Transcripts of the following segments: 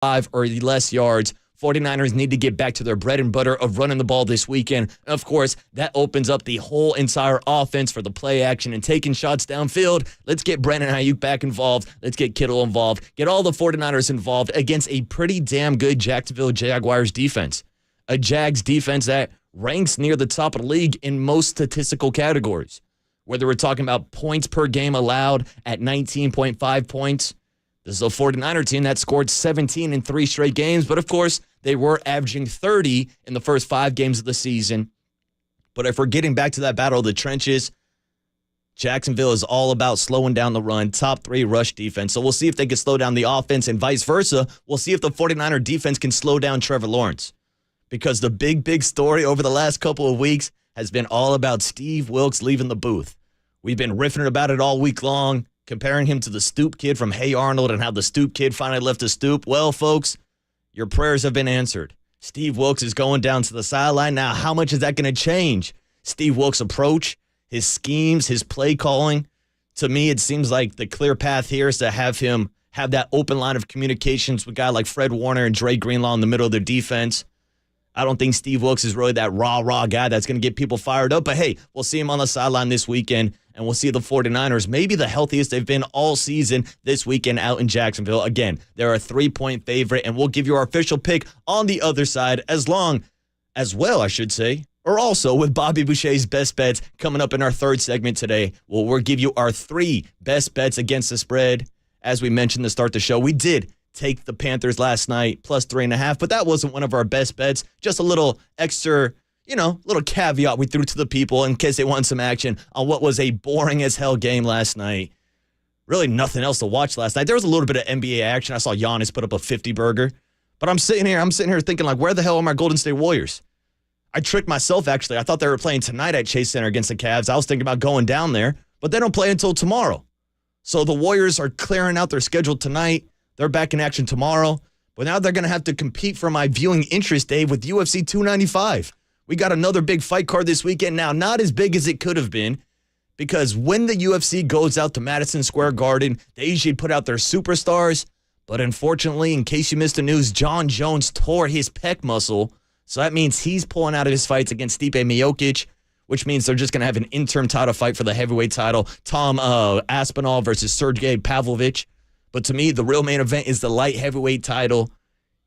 5 or less yards. 49ers need to get back to their bread and butter of running the ball this weekend. Of course, that opens up the whole entire offense for the play action and taking shots downfield. Let's get Brandon Ayuk back involved. Let's get Kittle involved. Get all the 49ers involved against a pretty damn good Jacksonville Jaguars defense. A Jags defense that ranks near the top of the league in most statistical categories. Whether we're talking about points per game allowed at 19.5 points, this is a 49er team that scored 17 in 3 straight games, but of course, they were averaging 30 in the first 5 games of the season. But if we're getting back to that battle of the trenches, Jacksonville is all about slowing down the run, top 3 rush defense. So we'll see if they can slow down the offense and vice versa. We'll see if the 49er defense can slow down Trevor Lawrence. Because the big story over the last couple of weeks has been all about Steve Wilks leaving the booth. We've been riffing about it all week long, comparing him to the Stoop Kid from Hey Arnold and how the Stoop Kid finally left the stoop. Well, folks, your prayers have been answered. Steve Wilks is going down to the sideline. Now, how much is that going to change Steve Wilks' approach, his schemes, his play calling? To me, it seems like the clear path here is to have him have that open line of communications with a guy like Fred Warner and Dre Greenlaw in the middle of their defense. I don't think Steve Wilks is really that raw guy that's going to get people fired up. But, hey, we'll see him on the sideline this weekend, and we'll see the 49ers, maybe the healthiest they've been all season this weekend out in Jacksonville. Again, they're a 3-point favorite, and we'll give you our official pick on the other side or also with Bobby Boucher's best bets coming up in our third segment today. We'll give you our 3 best bets against the spread. As we mentioned to start the show, we did take the Panthers last night, plus 3.5, but that wasn't one of our best bets. Just a little extra, little caveat we threw to the people in case they want some action on what was a boring as hell game last night. Really nothing else to watch last night. There was a little bit of NBA action. I saw Giannis put up a 50-burger, but I'm sitting here thinking, like, where the hell are my Golden State Warriors? I tricked myself, actually. I thought they were playing tonight at Chase Center against the Cavs. I was thinking about going down there, but they don't play until tomorrow. So the Warriors are clearing out their schedule tonight. They're back in action tomorrow. But now they're going to have to compete for my viewing interest, Dave, with UFC 295. We got another big fight card this weekend. Now, not as big as it could have been, because when the UFC goes out to Madison Square Garden, they usually put out their superstars. But unfortunately, in case you missed the news, John Jones tore his pec muscle. So that means he's pulling out of his fights against Stipe Miocic, which means they're just going to have an interim title fight for the heavyweight title. Tom Aspinall versus Sergey Pavlovich. But to me, the real main event is the light heavyweight title.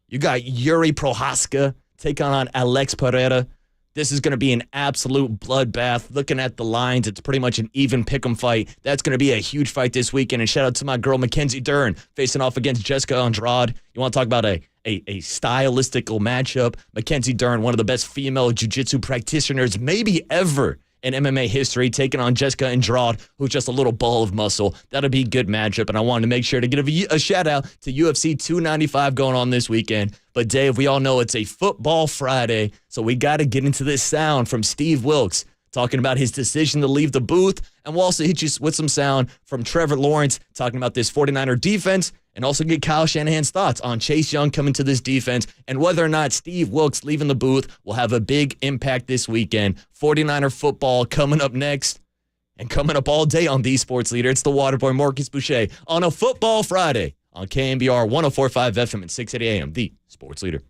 You got Yuri Prohaska taking on Alex Pereira. This is going to be an absolute bloodbath. Looking at the lines, it's pretty much an even pick'em fight. That's going to be a huge fight this weekend. And shout out to my girl, Mackenzie Dern, facing off against Jessica Andrade. You want to talk about a stylistical matchup? Mackenzie Dern, one of the best female jiu-jitsu practitioners maybe ever in MMA history, taking on Jessica Andrade, who's just a little ball of muscle. That'll be a good matchup, and I wanted to make sure to give a shout-out to UFC 295 going on this weekend. But, Dave, we all know it's a football Friday, so we got to get into this sound from Steve Wilks talking about his decision to leave the booth, and we'll also hit you with some sound from Trevor Lawrence talking about this 49er defense, and also get Kyle Shanahan's thoughts on Chase Young coming to this defense and whether or not Steve Wilks leaving the booth will have a big impact this weekend. 49er football coming up next and coming up all day on the Sports Leader. It's the Waterboy Marcus Boucher on a Football Friday on KNBR 104.5 FM and 680 AM, the Sports Leader.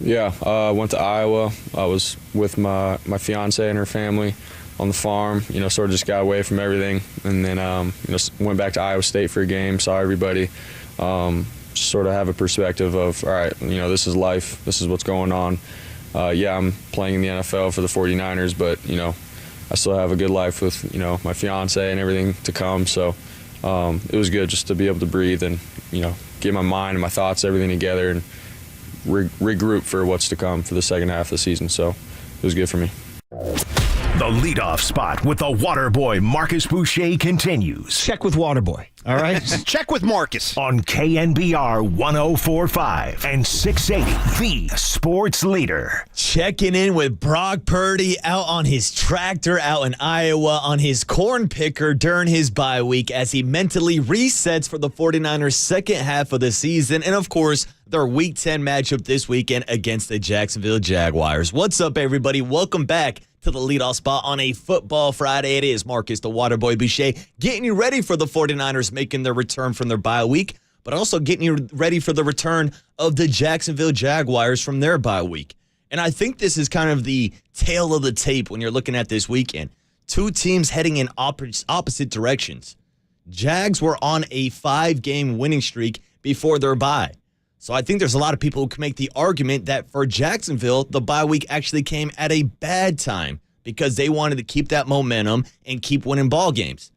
Yeah, I went to Iowa. I was with my fiance and her family on the farm, sort of just got away from everything. And then, went back to Iowa State for a game, saw everybody, sort of have a perspective of, all right, this is life. This is what's going on. Yeah, I'm playing in the NFL for the 49ers, but, I still have a good life with, my fiance and everything to come. So it was good just to be able to breathe and, get my mind and my thoughts, everything together and regroup for what's to come for the second half of the season. So it was good for me. The leadoff spot with the water boy Marcus Boucher continues. Check with Waterboy. All right? Check with Marcus. On KNBR 104.5 and 680, the sports leader. Checking in with Brock Purdy out on his tractor out in Iowa on his corn picker during his bye week as he mentally resets for the 49ers' second half of the season. And, of course, their Week 10 matchup this weekend against the Jacksonville Jaguars. What's up, everybody? Welcome back to the leadoff spot on a football Friday. It is Marcus, the Waterboy Boucher, getting you ready for the 49ers making their return from their bye week, but also getting you ready for the return of the Jacksonville Jaguars from their bye week. And I think this is kind of the tail of the tape when you're looking at this weekend. Two teams heading in opposite directions. Jags were on a 5-game winning streak before their bye. So I think there's a lot of people who can make the argument that for Jacksonville, the bye week actually came at a bad time because they wanted to keep that momentum and keep winning ball games.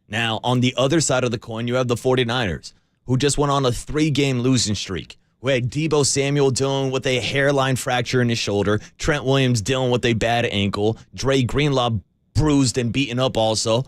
Now, on the other side of the coin, you have the 49ers, who just went on a 3-game losing streak, who had Deebo Samuel dealing with a hairline fracture in his shoulder, Trent Williams dealing with a bad ankle, Dre Greenlaw bruised and beaten up also.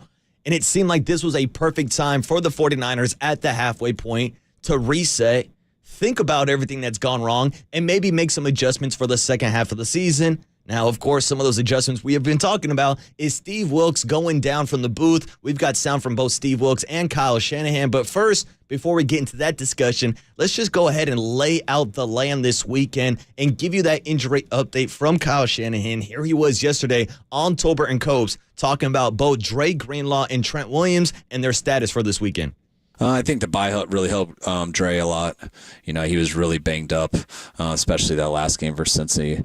And it seemed like this was a perfect time for the 49ers at the halfway point to reset, think about everything that's gone wrong, and maybe make some adjustments for the second half of the season. Now, of course, some of those adjustments we have been talking about is Steve Wilks going down from the booth. We've got sound from both Steve Wilks and Kyle Shanahan. But first, before we get into that discussion, let's just go ahead and lay out the land this weekend and give you that injury update from Kyle Shanahan. Here he was yesterday on Tolbert and Copes talking about both Dre Greenlaw and Trent Williams and their status for this weekend. I think the bye really helped Dre a lot. He was really banged up, especially that last game versus Cincy.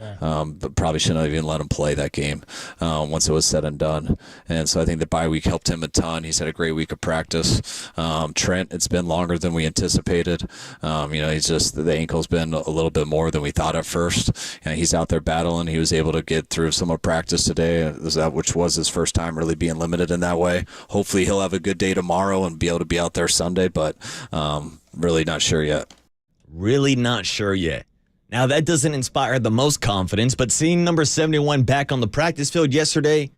But probably shouldn't have even let him play that game once it was said and done. And so I think the bye week helped him a ton. He's had a great week of practice. Trent, it's been longer than we anticipated. He's just the ankle's been a little bit more than we thought at first. He's out there battling. He was able to get through some of practice today, which was his first time really being limited in that way. Hopefully he'll have a good day tomorrow and be able to be out there Sunday, but really not sure yet. Really not sure yet. Now, that doesn't inspire the most confidence, but seeing number 71 back on the practice field yesterday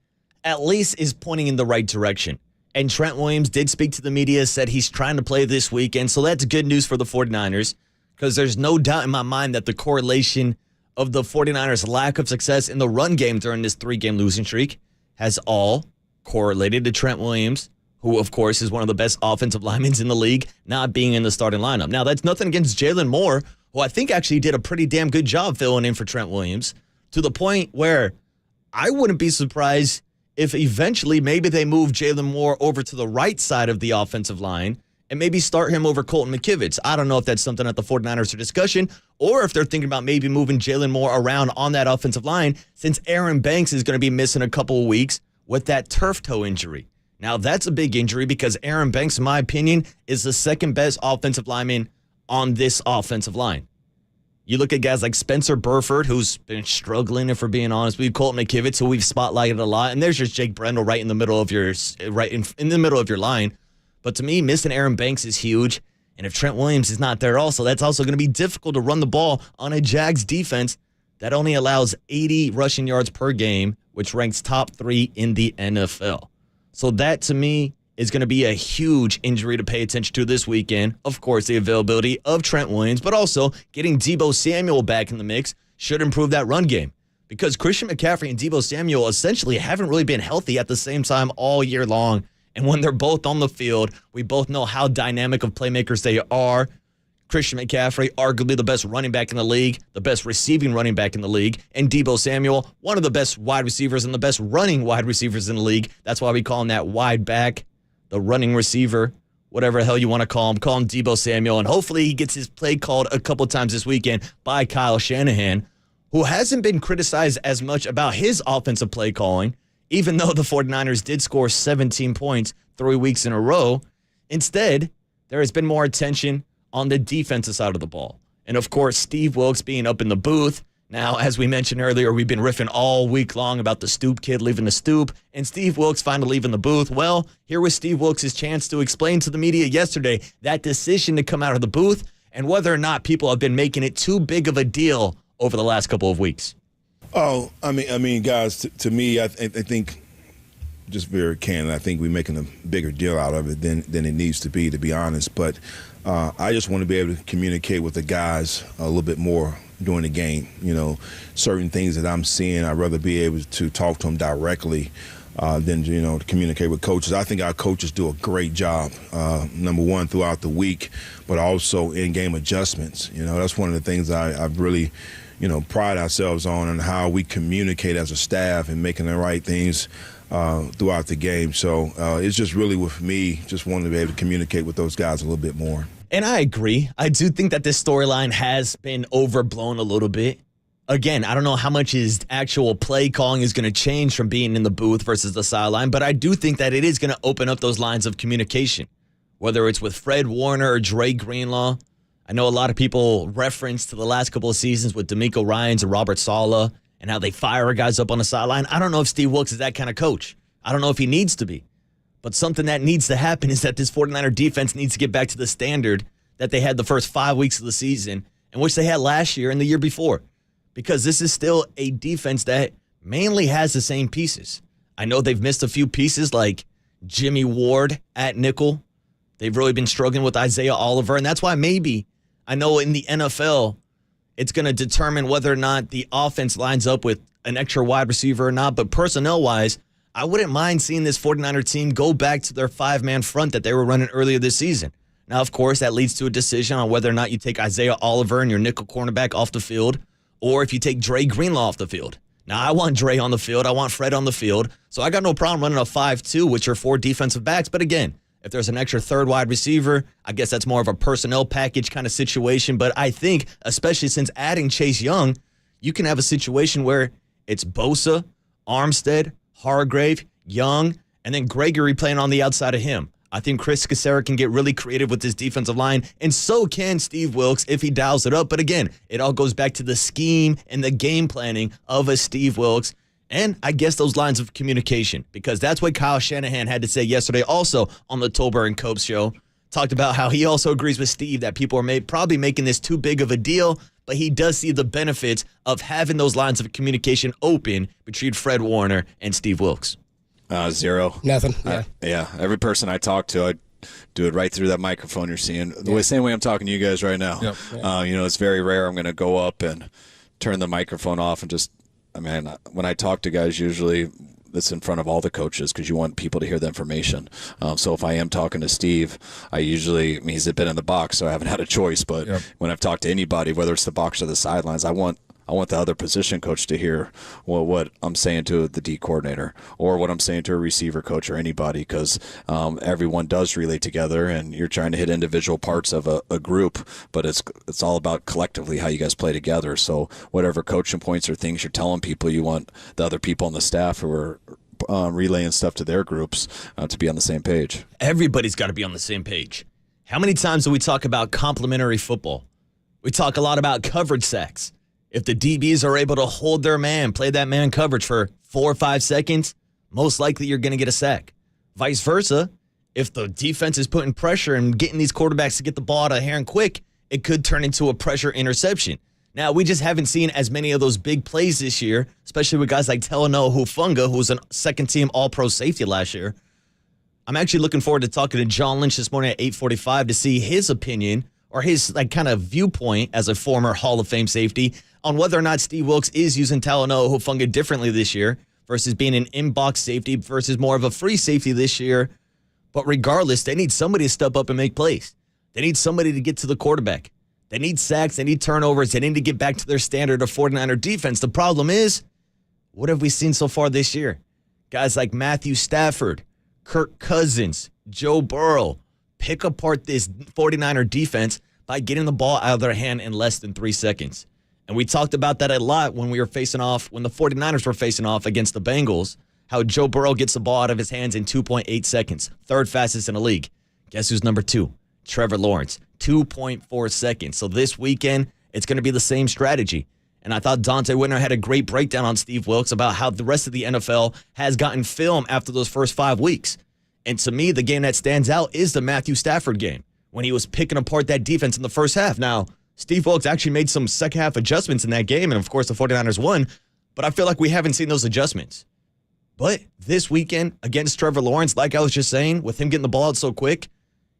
at least is pointing in the right direction. And Trent Williams did speak to the media, said he's trying to play this weekend, so that's good news for the 49ers because there's no doubt in my mind that the correlation of the 49ers' lack of success in the run game during this 3-game losing streak has all correlated to Trent Williams, who, of course, is one of the best offensive linemen in the league, not being in the starting lineup. Now, that's nothing against Jalen Moore, who I think actually did a pretty damn good job filling in for Trent Williams, to the point where I wouldn't be surprised if eventually maybe they move Jalen Moore over to the right side of the offensive line and maybe start him over Colton McKivitz. I don't know if that's something that the 49ers are discussing or if they're thinking about maybe moving Jalen Moore around on that offensive line since Aaron Banks is going to be missing a couple of weeks with that turf toe injury. Now, that's a big injury because Aaron Banks, in my opinion, is the second best offensive lineman on this offensive line. You look at guys like Spencer Burford, who's been struggling, if we're being honest. We've Colton McKivitz, who we've spotlighted a lot, and there's just Jake Brendel right in the middle of your in the middle of your line. But to me, missing Aaron Banks is huge, and if Trent Williams is not there, also that's also going to be difficult to run the ball on a Jags defense that only allows 80 rushing yards per game, which ranks top 3 in the NFL. So that, to me, is going to be a huge injury to pay attention to this weekend. Of course, the availability of Trent Williams, but also getting Deebo Samuel back in the mix should improve that run game. Because Christian McCaffrey and Deebo Samuel essentially haven't really been healthy at the same time all year long. And when they're both on the field, we both know how dynamic of playmakers they are. Christian McCaffrey, arguably the best running back in the league, the best receiving running back in the league, and Deebo Samuel, one of the best wide receivers and the best running wide receivers in the league. That's why we call him that wide back, the running receiver, whatever the hell you want to call him. Call him Deebo Samuel, and hopefully he gets his play called a couple times this weekend by Kyle Shanahan. who hasn't been criticized as much about his offensive play calling, even though the 49ers did score 17 points 3 weeks in a row. Instead, there has been more attention on the defensive side of the ball. And, of course, Steve Wilks being up in the booth. Now, as we mentioned earlier, we've been riffing all week long about the stoop kid leaving the stoop, and Steve Wilks finally leaving the booth. Well, here was Steve Wilks' chance to explain to the media yesterday that decision to come out of the booth and whether or not people have been making it too big of a deal over the last couple of weeks. Oh, I mean, guys, to me, I think, just very candid, I think we're making a bigger deal out of it than it needs to be honest. But I just want to be able to communicate with the guys a little bit more during the game. Certain things that I'm seeing, I'd rather be able to talk to them directly than, to communicate with coaches. I think our coaches do a great job, number one, throughout the week, but also in-game adjustments. That's one of the things I've really, pride ourselves on and how we communicate as a staff and making the right things throughout the game. So it's just really with me, just wanting to be able to communicate with those guys a little bit more. And I agree. I do think that this storyline has been overblown a little bit. Again, I don't know how much his actual play calling is going to change from being in the booth versus the sideline, but I do think that it is going to open up those lines of communication, whether it's with Fred Warner or Dre Greenlaw. I know a lot of people reference to the last couple of seasons with D'Amico Ryans and Robert Saleh and how they fire guys up on the sideline. I don't know if Steve Wilks is that kind of coach. I don't know if he needs to be. But something that needs to happen is that this 49er defense needs to get back to the standard that they had the first 5 weeks of the season, and which they had last year and the year before. Because this is still a defense that mainly has the same pieces. I know they've missed a few pieces like Jimmy Ward at nickel. They've really been struggling with Isaiah Oliver, and that's why maybe, I know in the NFL, it's going to determine whether or not the offense lines up with an extra wide receiver or not. But personnel-wise, I wouldn't mind seeing this 49er team go back to their five-man front that they were running earlier this season. Now, of course, that leads to a decision on whether or not you take Isaiah Oliver and your nickel cornerback off the field, or if you take Dre Greenlaw off the field. Now, I want Dre on the field. I want Fred on the field. So I got no problem running a 5-2 with your 4 defensive backs. But again, if there's an extra third wide receiver, I guess that's more of a personnel package kind of situation. But I think, especially since adding Chase Young, you can have a situation where it's Bosa, Armstead, Hargrave, Young, and then Gregory playing on the outside of him. I think Chris Cassera can get really creative with this defensive line, and so can Steve Wilks if he dials it up. But again, it all goes back to the scheme and the game planning of a Steve Wilks, and I guess those lines of communication, because that's what Kyle Shanahan had to say yesterday also on the Tolbert and Copes show. Talked about how he also agrees with Steve that people are probably making this too big of a deal, but he does see the benefits of having those lines of communication open between Fred Warner and Steve Wilks. Zero. Nothing. Yeah. Every person I talk to, I do it right through that microphone you're seeing. The same way I'm talking to you guys right now. Yep. It's very rare I'm going to go up and turn the microphone off and just, when I talk to guys, usually it's in front of all the coaches because you want people to hear the information. So if I am talking to Steve, he's been in the box, so I haven't had a choice. But when I've talked to anybody, whether it's the box or the sidelines, I want the other position coach to hear what I'm saying to the D coordinator or what I'm saying to a receiver coach or anybody, because everyone does relate together, and you're trying to hit individual parts of a group, but it's all about collectively how you guys play together. So whatever coaching points or things you're telling people, you want the other people on the staff who are relaying stuff to their groups to be on the same page. Everybody's got to be on the same page. How many times do we talk about complementary football? We talk a lot about coverage sacks. If the DBs are able to hold their man, play that man coverage for 4 or 5 seconds, most likely you're going to get a sack. Vice versa, if the defense is putting pressure and getting these quarterbacks to get the ball out of hand quick, it could turn into a pressure interception. Now, we just haven't seen as many of those big plays this year, especially with guys like Talanoa Hufanga, who was a second-team All-Pro safety last year. I'm actually looking forward to talking to John Lynch this morning at 8:45 to see his opinion or his kind of viewpoint as a former Hall of Fame safety on whether or not Steve Wilks is using Talanoa Hufanga differently this year versus being an in-box safety versus more of a free safety this year. But regardless, they need somebody to step up and make plays. They need somebody to get to the quarterback. They need sacks. They need turnovers. They need to get back to their standard of 49er defense. The problem is, what have we seen so far this year? Guys like Matthew Stafford, Kirk Cousins, Joe Burrow pick apart this 49er defense by getting the ball out of their hand in less than 3 seconds. And we talked about that a lot when the 49ers were facing off against the Bengals, how Joe Burrow gets the ball out of his hands in 2.8 seconds, third fastest in the league. Guess who's number 2? Trevor Lawrence, 2.4 seconds. So this weekend, it's going to be the same strategy. And I thought Dante Whitner had a great breakdown on Steve Wilks about how the rest of the NFL has gotten film after those first 5 weeks. And to me, the game that stands out is the Matthew Stafford game, when he was picking apart that defense in the first half. Now, Steve Wilks actually made some second-half adjustments in that game, and of course the 49ers won, but I feel like we haven't seen those adjustments. But this weekend against Trevor Lawrence, like I was just saying, with him getting the ball out so quick,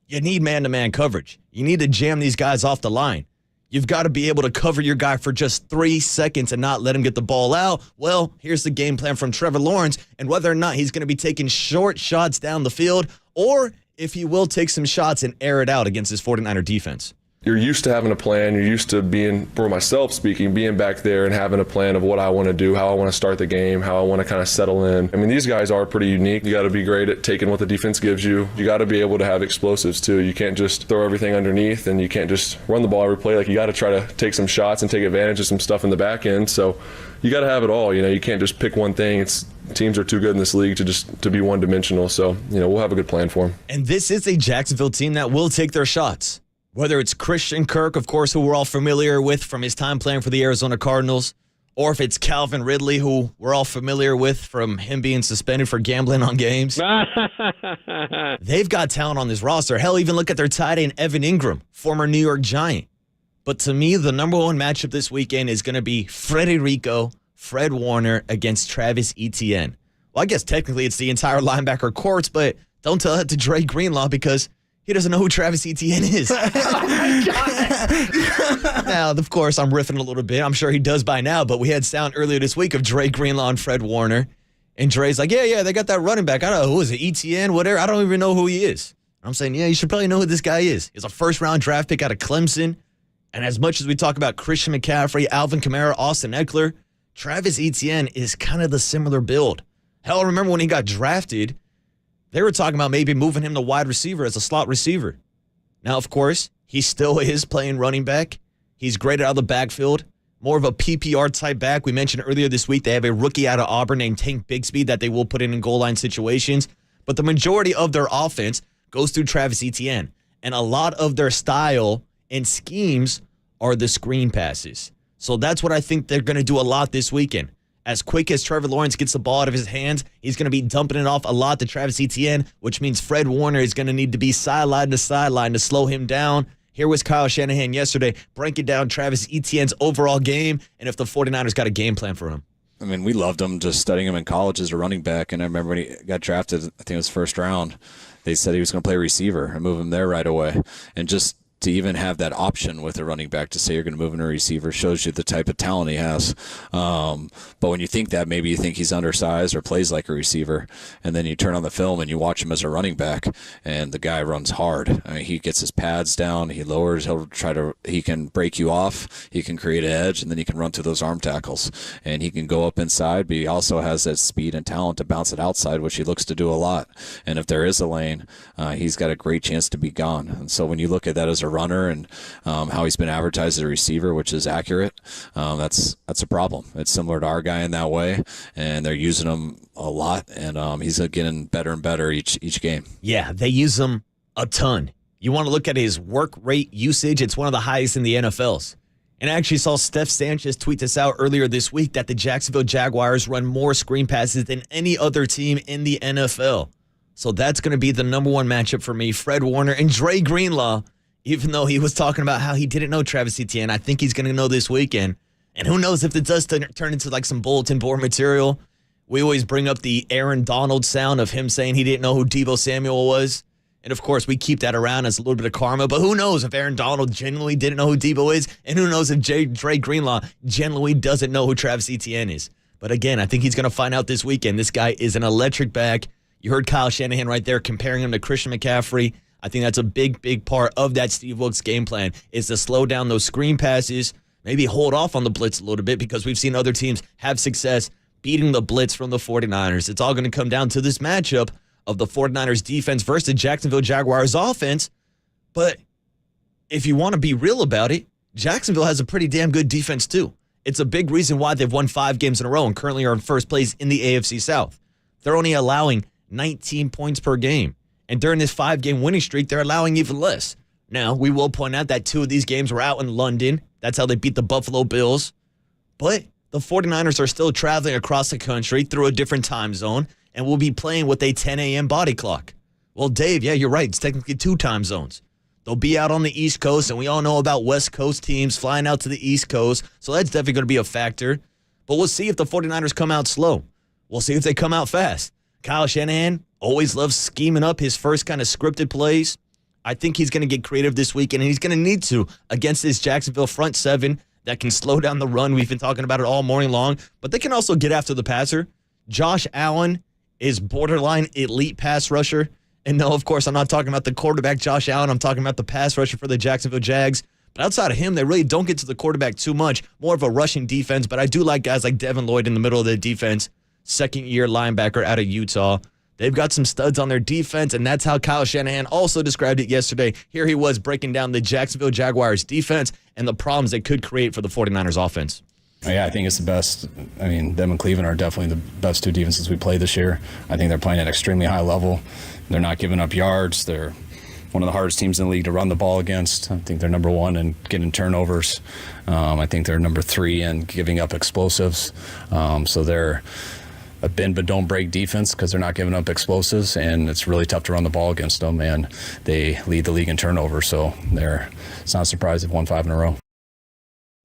you need man-to-man coverage. You need to jam these guys off the line. You've got to be able to cover your guy for just 3 seconds and not let him get the ball out. Well, here's the game plan from Trevor Lawrence, and whether or not he's going to be taking short shots down the field, or if he will take some shots and air it out against his 49er defense. You're used to having a plan. You're used to being, for myself speaking, being back there and having a plan of what I want to do, how I want to start the game, how I want to kind of settle in. I mean, these guys are pretty unique. You got to be great at taking what the defense gives you. You got to be able to have explosives too. You can't just throw everything underneath, and you can't just run the ball every play. Like, you got to try to take some shots and take advantage of some stuff in the back end. So you got to have it all. You know, you can't just pick one thing. Teams are too good in this league to be one-dimensional. So, we'll have a good plan for them. And this is a Jacksonville team that will take their shots. Whether it's Christian Kirk, of course, who we're all familiar with from his time playing for the Arizona Cardinals, or if it's Calvin Ridley, who we're all familiar with from him being suspended for gambling on games. They've got talent on this roster. Hell, even look at their tight end, Evan Ingram, former New York Giant. But to me, the number one matchup this weekend is going to be Fred Warner against Travis Etienne. Well, I guess technically it's the entire linebacker corps, but don't tell that to Dre Greenlaw because he doesn't know who Travis Etienne is. Oh my God. Now, of course, I'm riffing a little bit. I'm sure he does by now, but we had sound earlier this week of Dre Greenlaw and Fred Warner. And Dre's like, yeah, they got that running back. I don't know, who is it, Etienne, whatever? I don't even know who he is. I'm saying, yeah, you should probably know who this guy is. He's a first-round draft pick out of Clemson. And as much as we talk about Christian McCaffrey, Alvin Kamara, Austin Eckler, Travis Etienne is kind of the similar build. Hell, remember when he got drafted, they were talking about maybe moving him to wide receiver as a slot receiver. Now, of course, he still is playing running back. He's great out of the backfield. More of a PPR type back. We mentioned earlier this week they have a rookie out of Auburn named Tank Bigsby that they will put in goal line situations. But the majority of their offense goes through Travis Etienne. And a lot of their style and schemes are the screen passes. So that's what I think they're going to do a lot this weekend. As quick as Trevor Lawrence gets the ball out of his hands, he's going to be dumping it off a lot to Travis Etienne, which means Fred Warner is going to need to be sideline to sideline to slow him down. Here was Kyle Shanahan yesterday breaking down Travis Etienne's overall game and if the 49ers got a game plan for him. I mean, we loved him just studying him in college as a running back. And I remember when he got drafted, I think it was first round, they said he was going to play receiver and move him there right away. And just to even have that option with a running back to say you're going to move him to a receiver shows you the type of talent he has. But when you think that, maybe you think he's undersized or plays like a receiver, and then you turn on the film and you watch him as a running back, and the guy runs hard. I mean, he gets his pads down, he lowers, he can break you off, he can create an edge, and then he can run through those arm tackles. And he can go up inside, but he also has that speed and talent to bounce it outside, which he looks to do a lot. And if there is a lane, he's got a great chance to be gone. And so when you look at that as a runner and how he's been advertised as a receiver, which is accurate, that's a problem. It's similar to our guy in that way, and they're using him a lot, and he's getting better and better each game. Yeah, they use him a ton. You want to look at his work rate usage, it's one of the highest in the NFLs. And I actually saw Steph Sanchez tweet this out earlier this week that the Jacksonville Jaguars run more screen passes than any other team in the NFL. So that's going to be the number one matchup for me, Fred Warner and Dre Greenlaw. Even though he was talking about how he didn't know Travis Etienne, I think he's going to know this weekend. And who knows if it does turn into like some bulletin board material. We always bring up the Aaron Donald sound of him saying he didn't know who Deebo Samuel was. And, of course, we keep that around as a little bit of karma. But who knows if Aaron Donald genuinely didn't know who Deebo is? And who knows if Dre Greenlaw genuinely doesn't know who Travis Etienne is? But, again, I think he's going to find out this weekend. This guy is an electric back. You heard Kyle Shanahan right there comparing him to Christian McCaffrey. I think that's a big, big part of that Steve Wilks game plan is to slow down those screen passes, maybe hold off on the blitz a little bit because we've seen other teams have success beating the blitz from the 49ers. It's all going to come down to this matchup of the 49ers defense versus the Jacksonville Jaguars offense. But if you want to be real about it, Jacksonville has a pretty damn good defense, too. It's a big reason why they've won 5 games in a row and currently are in first place in the AFC South. They're only allowing 19 points per game. And during this 5-game winning streak, they're allowing even less. Now, we will point out that 2 of these games were out in London. That's how they beat the Buffalo Bills. But the 49ers are still traveling across the country through a different time zone and will be playing with a 10 a.m. body clock. Well, Dave, yeah, you're right. It's technically 2 time zones. They'll be out on the East Coast, and we all know about West Coast teams flying out to the East Coast, so that's definitely going to be a factor. But we'll see if the 49ers come out slow. We'll see if they come out fast. Kyle Shanahan always loves scheming up his first kind of scripted plays. I think he's going to get creative this weekend, and he's going to need to against this Jacksonville front 7 that can slow down the run. We've been talking about it all morning long, but they can also get after the passer. Josh Allen is borderline elite pass rusher. And no, of course, I'm not talking about the quarterback, Josh Allen. I'm talking about the pass rusher for the Jacksonville Jags. But outside of him, they really don't get to the quarterback too much. More of a rushing defense. But I do like guys like Devin Lloyd in the middle of the defense, second-year linebacker out of Utah. They've got some studs on their defense, and that's how Kyle Shanahan also described it yesterday. Here he was breaking down the Jacksonville Jaguars defense and the problems they could create for the 49ers offense. Yeah, I think it's the best. I mean, them and Cleveland are definitely the best 2 defenses we played this year. I think they're playing at an extremely high level. They're not giving up yards. They're one of the hardest teams in the league to run the ball against. I think they're number 1 in getting turnovers. I think they're number 3 in giving up explosives. So they're a bend but don't break defense because they're not giving up explosives, and it's really tough to run the ball against them, and they lead the league in turnovers. So it's not a surprise they've won 5 in a row.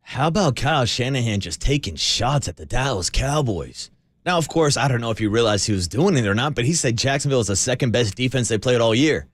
How about Kyle Shanahan just taking shots at the Dallas Cowboys? Now, of course, I don't know if he realized he was doing it or not, but he said Jacksonville is the second-best defense they played all year.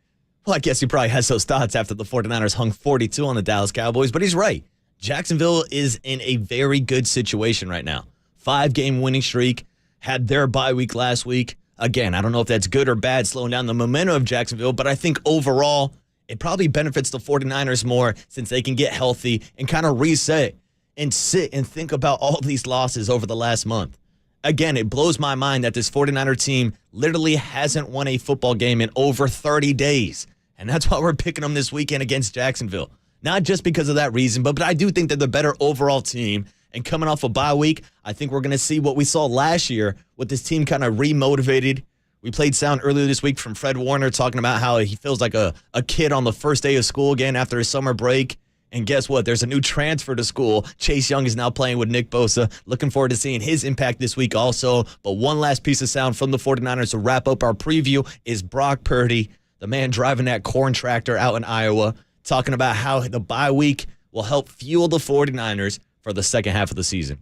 Well, I guess he probably has those thoughts after the 49ers hung 42 on the Dallas Cowboys, but he's right. Jacksonville is in a very good situation right now. 5-game winning streak, had their bye week last week. Again, I don't know if that's good or bad, slowing down the momentum of Jacksonville, but I think overall it probably benefits the 49ers more since they can get healthy and kind of reset and sit and think about all these losses over the last month. Again, it blows my mind that this 49er team literally hasn't won a football game in over 30 days. And that's why we're picking them this weekend against Jacksonville. Not just because of that reason, but I do think they're the better overall team. And coming off a bye week, I think we're going to see what we saw last year with this team kind of remotivated. We played sound earlier this week from Fred Warner talking about how he feels like a kid on the first day of school again after his summer break. And guess what? There's a new transfer to school. Chase Young is now playing with Nick Bosa. Looking forward to seeing his impact this week also. But one last piece of sound from the 49ers to wrap up our preview is Brock Purdy, the man driving that corn tractor out in Iowa, talking about how the bye week will help fuel the 49ers for the second half of the season.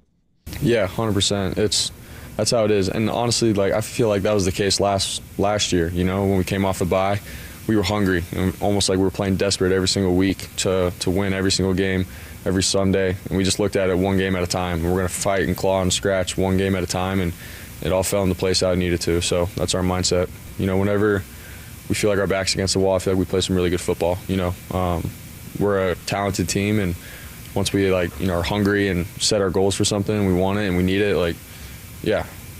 Yeah, 100%. That's how it is. And honestly, I feel like that was the case last year. You know, when we came off the bye, we were hungry, and almost like we were playing desperate every single week to win every single game, every Sunday. And we just looked at it one game at a time. We're going to fight and claw and scratch one game at a time, and it all fell into place how it needed to. So that's our mindset. You know, whenever we feel like our back's against the wall, I feel like we play some really good football. You know, we're a talented team, and once we are hungry and set our goals for something, and we want it and we need it, I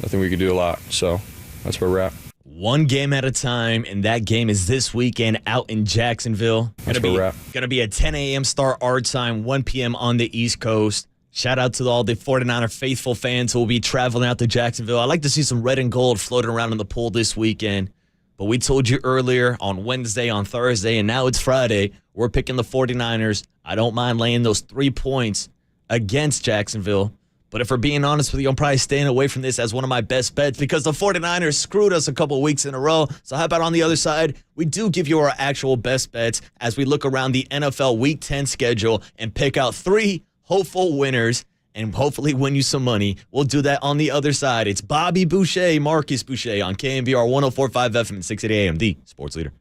think we could do a lot. So that's where we're at. One game at a time, and that game is this weekend out in Jacksonville. Going to be a 10 a.m. start our time, 1 p.m. on the East Coast. Shout out to all the 49er faithful fans who will be traveling out to Jacksonville. I'd like to see some red and gold floating around in the pool this weekend. But we told you earlier on Wednesday, on Thursday, and now it's Friday, we're picking the 49ers. I don't mind laying those 3 points against Jacksonville. But if we're being honest with you, I'm probably staying away from this as one of my best bets because the 49ers screwed us a couple weeks in a row. So how about on the other side, we do give you our actual best bets as we look around the NFL Week 10 schedule and pick out 3 hopeful winners and hopefully win you some money. We'll do that on the other side. It's Bobby Boucher, Marcus Boucher on KNBR 104.5 FM and 680 AM, the sports leader.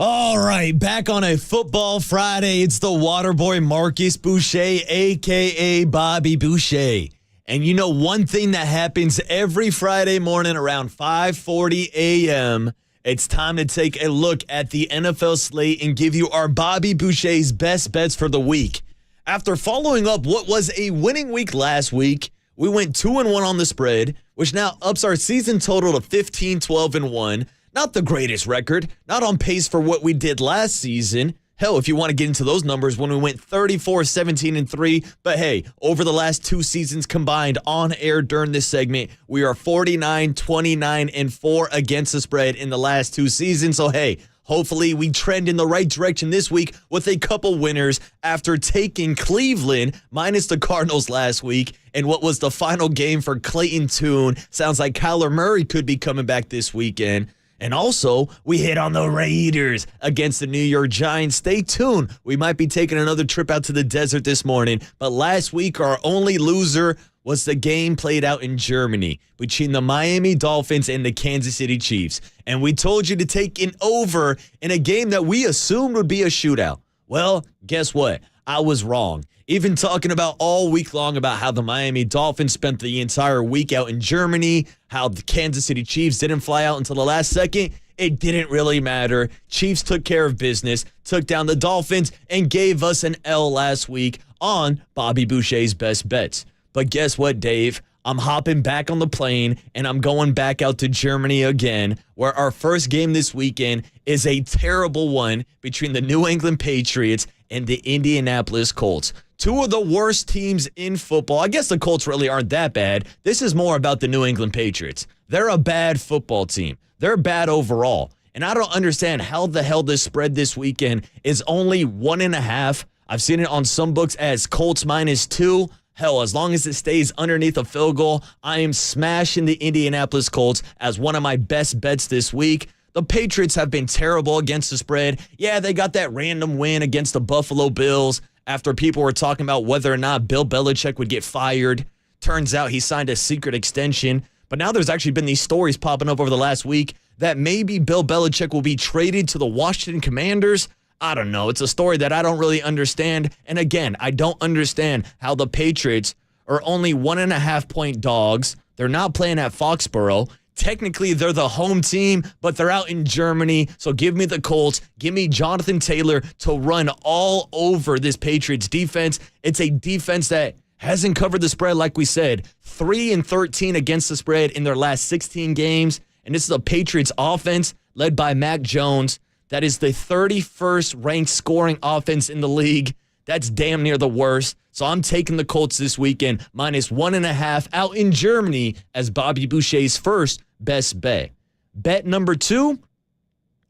All right, back on a football Friday. It's the Waterboy Marcus Boucher, a.k.a. Bobby Boucher. And you know one thing that happens every Friday morning around 5:40 a.m., it's time to take a look at the NFL slate and give you our Bobby Boucher's best bets for the week. After following up what was a winning week last week, we went 2-1 on the spread, which now ups our season total to 15-12-1. Not the greatest record, not on pace for what we did last season. Hell, if you want to get into those numbers, when we went 34-17-3. But hey, over the last 2 seasons combined on air during this segment, we are 49-29-4 against the spread in the last 2 seasons. So hey, hopefully we trend in the right direction this week with a couple winners after taking Cleveland minus the Cardinals last week. And what was the final game for Clayton Tune? Sounds like Kyler Murray could be coming back this weekend. And also, we hit on the Raiders against the New York Giants. Stay tuned. We might be taking another trip out to the desert this morning. But last week, our only loser was the game played out in Germany between the Miami Dolphins and the Kansas City Chiefs. And we told you to take an over in a game that we assumed would be a shootout. Well, guess what? I was wrong. Even talking about all week long about how the Miami Dolphins spent the entire week out in Germany, how the Kansas City Chiefs didn't fly out until the last second, it didn't really matter. Chiefs took care of business, took down the Dolphins, and gave us an L last week on Bobby Boucher's best bets. But guess what, Dave? I'm hopping back on the plane, and I'm going back out to Germany again, where our first game this weekend is a terrible one between the New England Patriots and the Indianapolis Colts. 2 of the worst teams in football. I guess the Colts really aren't that bad. This is more about the New England Patriots. They're a bad football team. They're bad overall. And I don't understand how the hell this spread this weekend is only 1.5. I've seen it on some books as Colts -2. Hell, as long as it stays underneath a field goal, I am smashing the Indianapolis Colts as one of my best bets this week. The Patriots have been terrible against the spread. Yeah, they got that random win against the Buffalo Bills after people were talking about whether or not Bill Belichick would get fired. Turns out he signed a secret extension. But now there's actually been these stories popping up over the last week that maybe Bill Belichick will be traded to the Washington Commanders. I don't know. It's a story that I don't really understand. And again, I don't understand how the Patriots are only 1.5-point dogs. They're not playing at Foxborough. Technically, they're the home team, but they're out in Germany. So give me the Colts. Give me Jonathan Taylor to run all over this Patriots defense. It's a defense that hasn't covered the spread, like we said. 3-13 against the spread in their last 16 games. And this is a Patriots offense led by Mac Jones. That is the 31st ranked scoring offense in the league. That's damn near the worst. So I'm taking the Colts this weekend, -1.5 out in Germany as Bobby Boucher's first best bet. Bet number 2,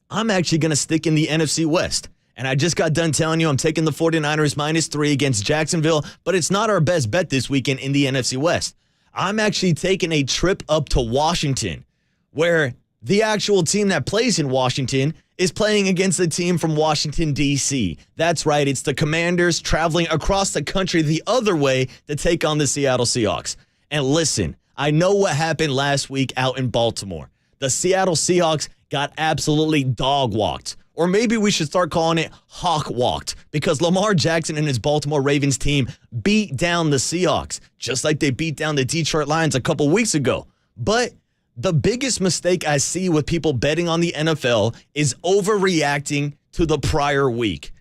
I'm actually going to stick in the NFC West. And I just got done telling you I'm taking the 49ers -3 against Jacksonville, but it's not our best bet this weekend in the NFC West. I'm actually taking a trip up to Washington, where the actual team that plays in Washington is playing against a team from Washington, D.C. That's right, it's the Commanders traveling across the country the other way to take on the Seattle Seahawks. And listen, I know what happened last week out in Baltimore. The Seattle Seahawks got absolutely dog-walked. Or maybe we should start calling it hawk-walked, because Lamar Jackson and his Baltimore Ravens team beat down the Seahawks, just like they beat down the Detroit Lions a couple weeks ago. But the biggest mistake I see with people betting on the NFL is overreacting to the prior week.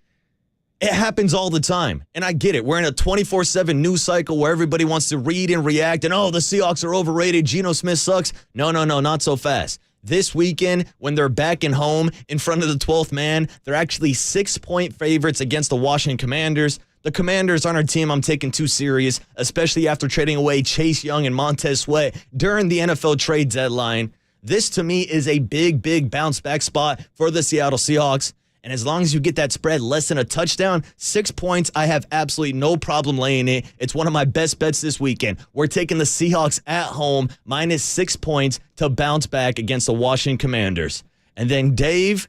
It happens all the time, and I get it. We're in a 24/7 news cycle where everybody wants to read and react, and oh, the Seahawks are overrated, Geno Smith sucks. No, not so fast. This weekend, when they're back in home in front of the 12th man, they're actually 6-point favorites against the Washington Commanders. The Commanders aren't a team I'm taking too serious, especially after trading away Chase Young and Montez Sweat during the NFL trade deadline. This, to me, is a big bounce-back spot for the Seattle Seahawks. And as long as you get that spread less than a touchdown, 6 points, I have absolutely no problem laying it. It's one of my best bets this weekend. We're taking the Seahawks at home, -6 points to bounce back against the Washington Commanders. And then, Dave,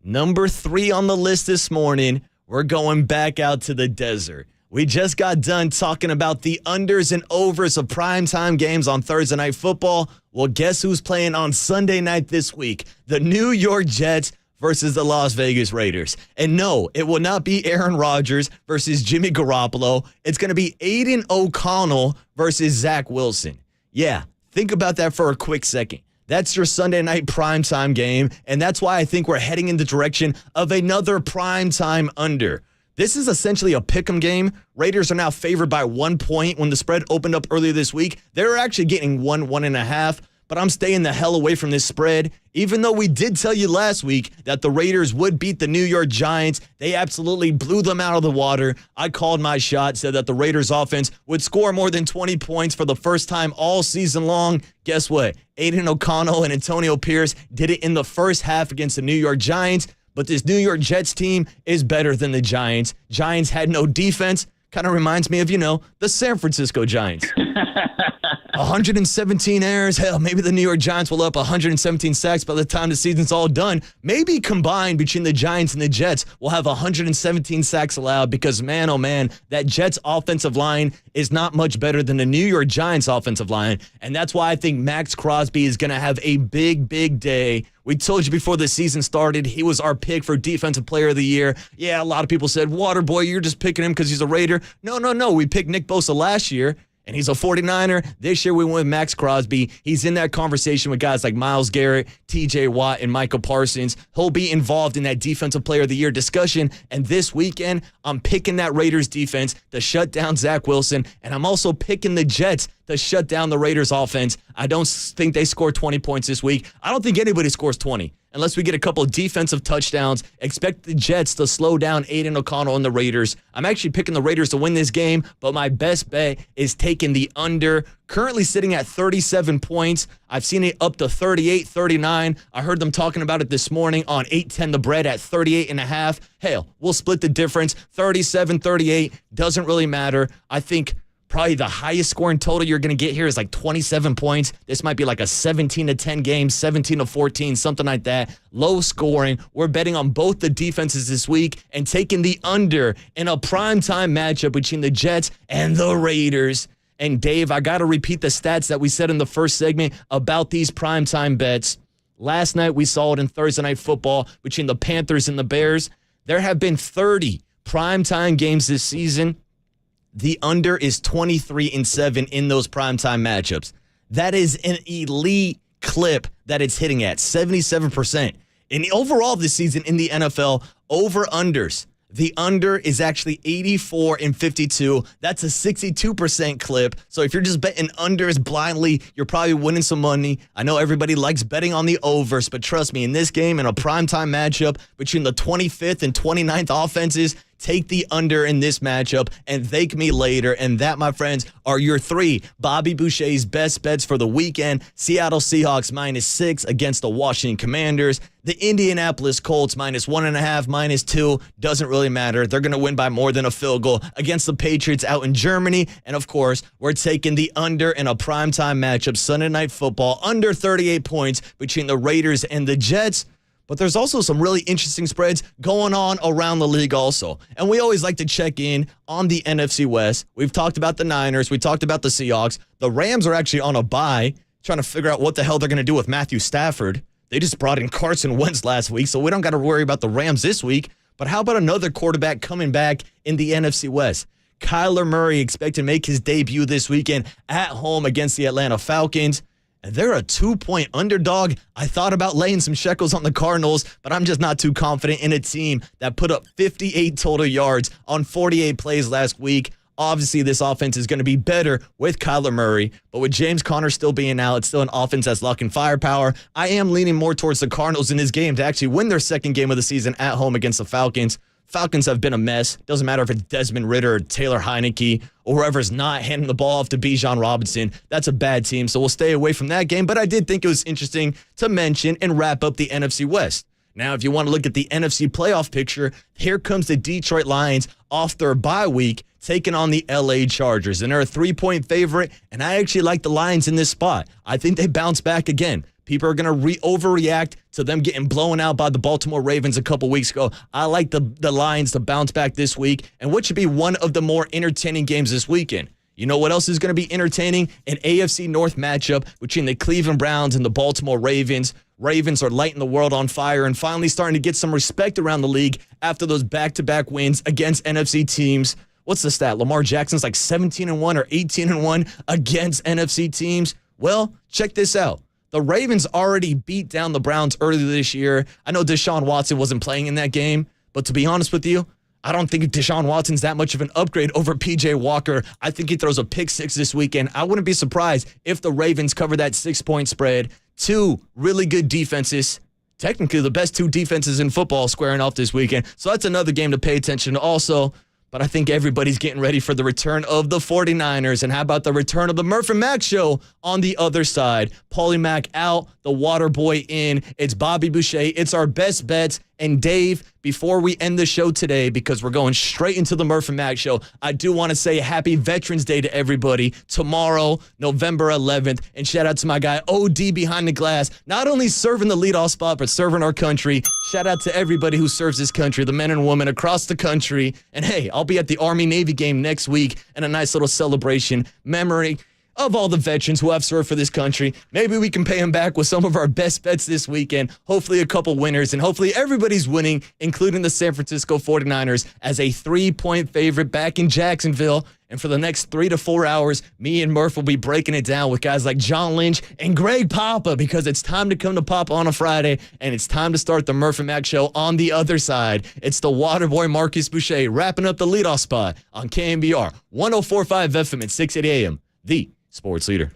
number 3 on the list this morning, we're going back out to the desert. We just got done talking about the unders and overs of primetime games on Thursday Night Football. Well, guess who's playing on Sunday night this week? The New York Jets versus the Las Vegas Raiders. And no, it will not be Aaron Rodgers versus Jimmy Garoppolo. It's going to be Aiden O'Connell versus Zach Wilson. Yeah, think about that for a quick second. That's your Sunday night primetime game, and that's why I think we're heading in the direction of another primetime under. This is essentially a pick'em game. Raiders are now favored by 1 point. When the spread opened up earlier this week, they were actually getting 1.5. But I'm staying the hell away from this spread. Even though we did tell you last week that the Raiders would beat the New York Giants, they absolutely blew them out of the water. I called my shot, said that the Raiders offense would score more than 20 points for the first time all season long. Guess what? Aiden O'Connell and Antonio Pierce did it in the first half against the New York Giants. But this New York Jets team is better than the Giants. Giants had no defense. Kind of reminds me of, the San Francisco Giants. 117 errors. Hell, maybe the New York Giants will up 117 sacks by the time the season's all done. Maybe combined between the Giants and the Jets, we'll have 117 sacks allowed because, man, oh man, that Jets offensive line is not much better than the New York Giants offensive line. And that's why I think Max Crosby is going to have a big, big day. We told you before the season started, he was our pick for Defensive Player of the Year. Yeah, a lot of people said, Waterboy, you're just picking him because he's a Raider. No. We picked Nick Bosa last year, and he's a 49er. This year we went with Max Crosby. He's in that conversation with guys like Myles Garrett, TJ Watt, and Michael Parsons. He'll be involved in that Defensive Player of the Year discussion. And this weekend, I'm picking that Raiders defense to shut down Zach Wilson, and I'm also picking the Jets to shut down the Raiders offense. I don't think they score 20 points this week. I don't think anybody scores 20 unless we get a couple of defensive touchdowns. Expect the Jets to slow down Aiden O'Connell and the Raiders. I'm actually picking the Raiders to win this game, but my best bet is taking the under. Currently sitting at 37 points. I've seen it up to 38, 39. I heard them talking about it this morning on 810 The Bread at 38.5. Hell, we'll split the difference. 37, 38, doesn't really matter. I think probably the highest scoring total you're going to get here is like 27 points. This might be like a 17-10 game, 17-14, something like that. Low scoring. We're betting on both the defenses this week and taking the under in a primetime matchup between the Jets and the Raiders. And Dave, I got to repeat the stats that we said in the first segment about these primetime bets. Last night we saw it in Thursday Night Football between the Panthers and the Bears. There have been 30 primetime games this season. The under is 23-7 in those primetime matchups. That is an elite clip that it's hitting at, 77%. And overall this season in the NFL, over-unders. The under is actually 84-52. That's a 62% clip. So if you're just betting unders blindly, you're probably winning some money. I know everybody likes betting on the overs, but trust me, in this game, in a primetime matchup between the 25th and 29th offenses, take the under in this matchup and thank me later. And that, my friends, are your three Bobby Boucher's best bets for the weekend. Seattle Seahawks -6 against the Washington Commanders. The Indianapolis Colts -1.5, -2. Doesn't really matter. They're going to win by more than a field goal against the Patriots out in Germany. And, of course, we're taking the under in a primetime matchup, Sunday Night Football, under 38 points between the Raiders and the Jets. But there's also some really interesting spreads going on around the league also. And we always like to check in on the NFC West. We've talked about the Niners. We talked about the Seahawks. The Rams are actually on a bye, trying to figure out what the hell they're going to do with Matthew Stafford. They just brought in Carson Wentz last week, so we don't got to worry about the Rams this week. But how about another quarterback coming back in the NFC West? Kyler Murray expected to make his debut this weekend at home against the Atlanta Falcons. And they're a 2-point underdog. I thought about laying some shekels on the Cardinals, but I'm just not too confident in a team that put up 58 total yards on 48 plays last week. Obviously, this offense is going to be better with Kyler Murray, but with James Conner still being out, it's still an offense that's lacking firepower. I am leaning more towards the Cardinals in this game to actually win their second game of the season at home against the Falcons. Falcons have been a mess. Doesn't matter if it's Desmond Ridder or Taylor Heineke or whoever's not handing the ball off to Bijan Robinson. That's a bad team, so we'll stay away from that game. But I did think it was interesting to mention and wrap up the NFC West. Now, if you want to look at the NFC playoff picture, here comes the Detroit Lions off their bye week, taking on the LA Chargers. And they're a 3-point favorite, and I actually like the Lions in this spot. I think they bounce back again. People are going to overreact to them getting blown out by the Baltimore Ravens a couple weeks ago. I like the Lions to bounce back this week, and what should be one of the more entertaining games this weekend. You know what else is going to be entertaining? An AFC North matchup between the Cleveland Browns and the Baltimore Ravens. Ravens are lighting the world on fire and finally starting to get some respect around the league after those back-to-back wins against NFC teams. What's the stat? Lamar Jackson's like 17-1 or 18-1 against NFC teams. Well, check this out. The Ravens already beat down the Browns earlier this year. I know Deshaun Watson wasn't playing in that game, but to be honest with you, I don't think Deshaun Watson's that much of an upgrade over P.J. Walker. I think he throws a pick six this weekend. I wouldn't be surprised if the Ravens cover that 6-point spread. Two really good defenses, technically the best two defenses in football squaring off this weekend. So that's another game to pay attention to also. But I think everybody's getting ready for the return of the 49ers. And how about the return of the Murph and Mac show on the other side? Paulie Mac out, the water boy in. It's Bobby Boucher. It's our best bets. And Dave, before we end the show today, because we're going straight into the Murph and Mac show, I do want to say happy Veterans Day to everybody. Tomorrow, November 11th. And shout out to my guy, OD behind the glass. Not only serving the leadoff spot, but serving our country. Shout out to everybody who serves this country, the men and women across the country. And hey, I'll be at the Army-Navy game next week and a nice little celebration memory of all the veterans who have served for this country. Maybe we can pay them back with some of our best bets this weekend. Hopefully a couple winners, and hopefully everybody's winning, including the San Francisco 49ers as a 3-point favorite back in Jacksonville. And for the next 3 to 4 hours, me and Murph will be breaking it down with guys like John Lynch and Greg Papa, because it's time to come to Papa on a Friday, and it's time to start the Murph and Mac show on the other side. It's the Waterboy Marcus Boucher wrapping up the leadoff spot on KNBR 104.5 FM at 6:80 a.m. The Sports Leader.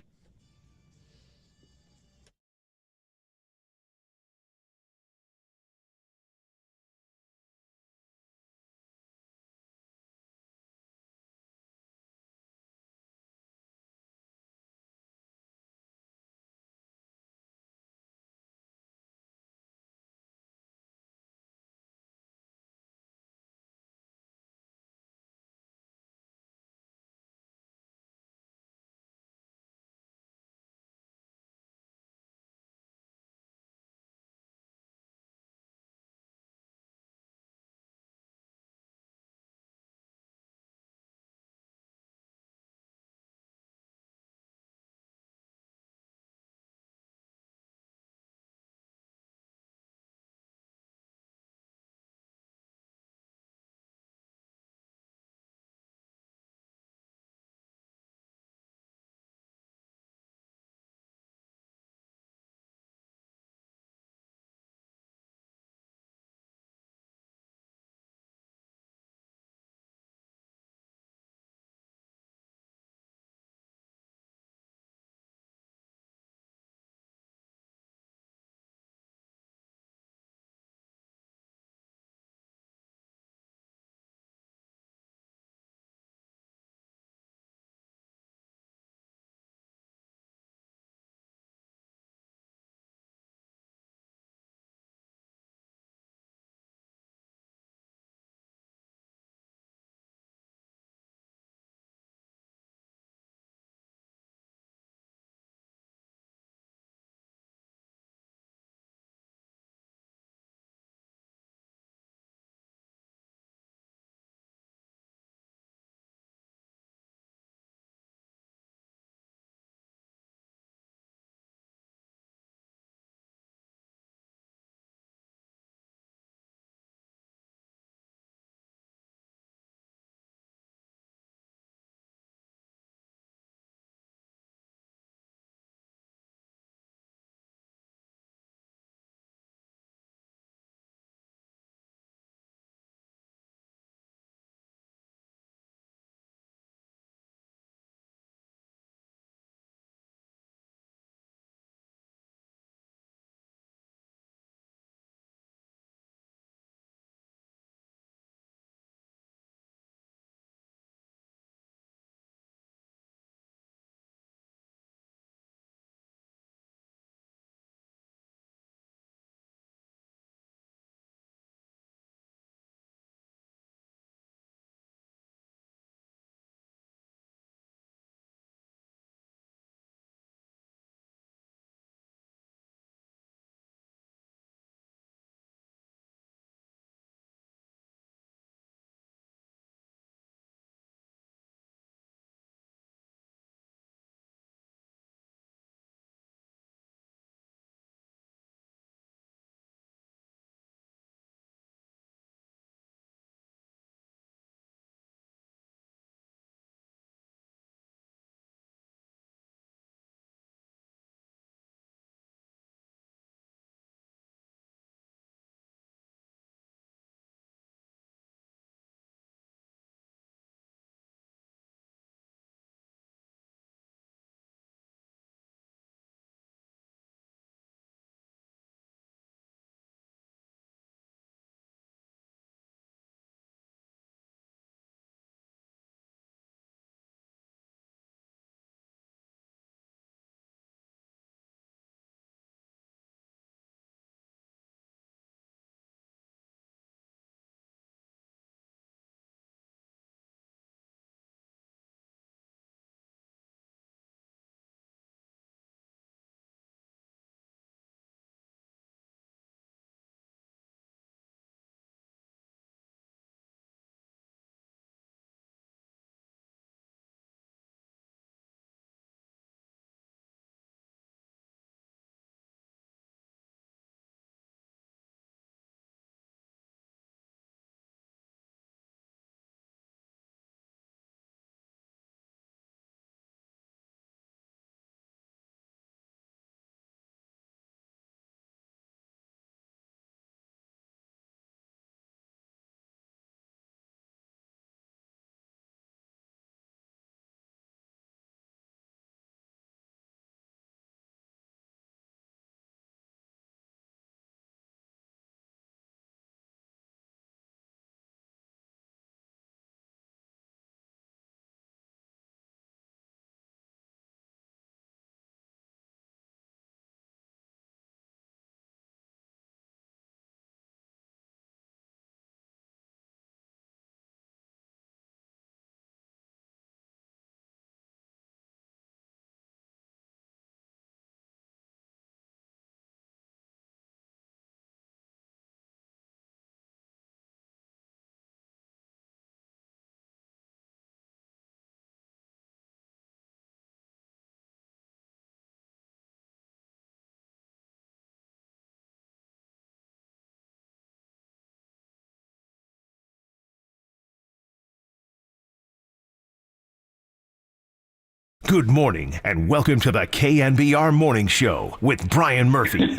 Good morning, and welcome to the KNBR Morning Show with Brian Murphy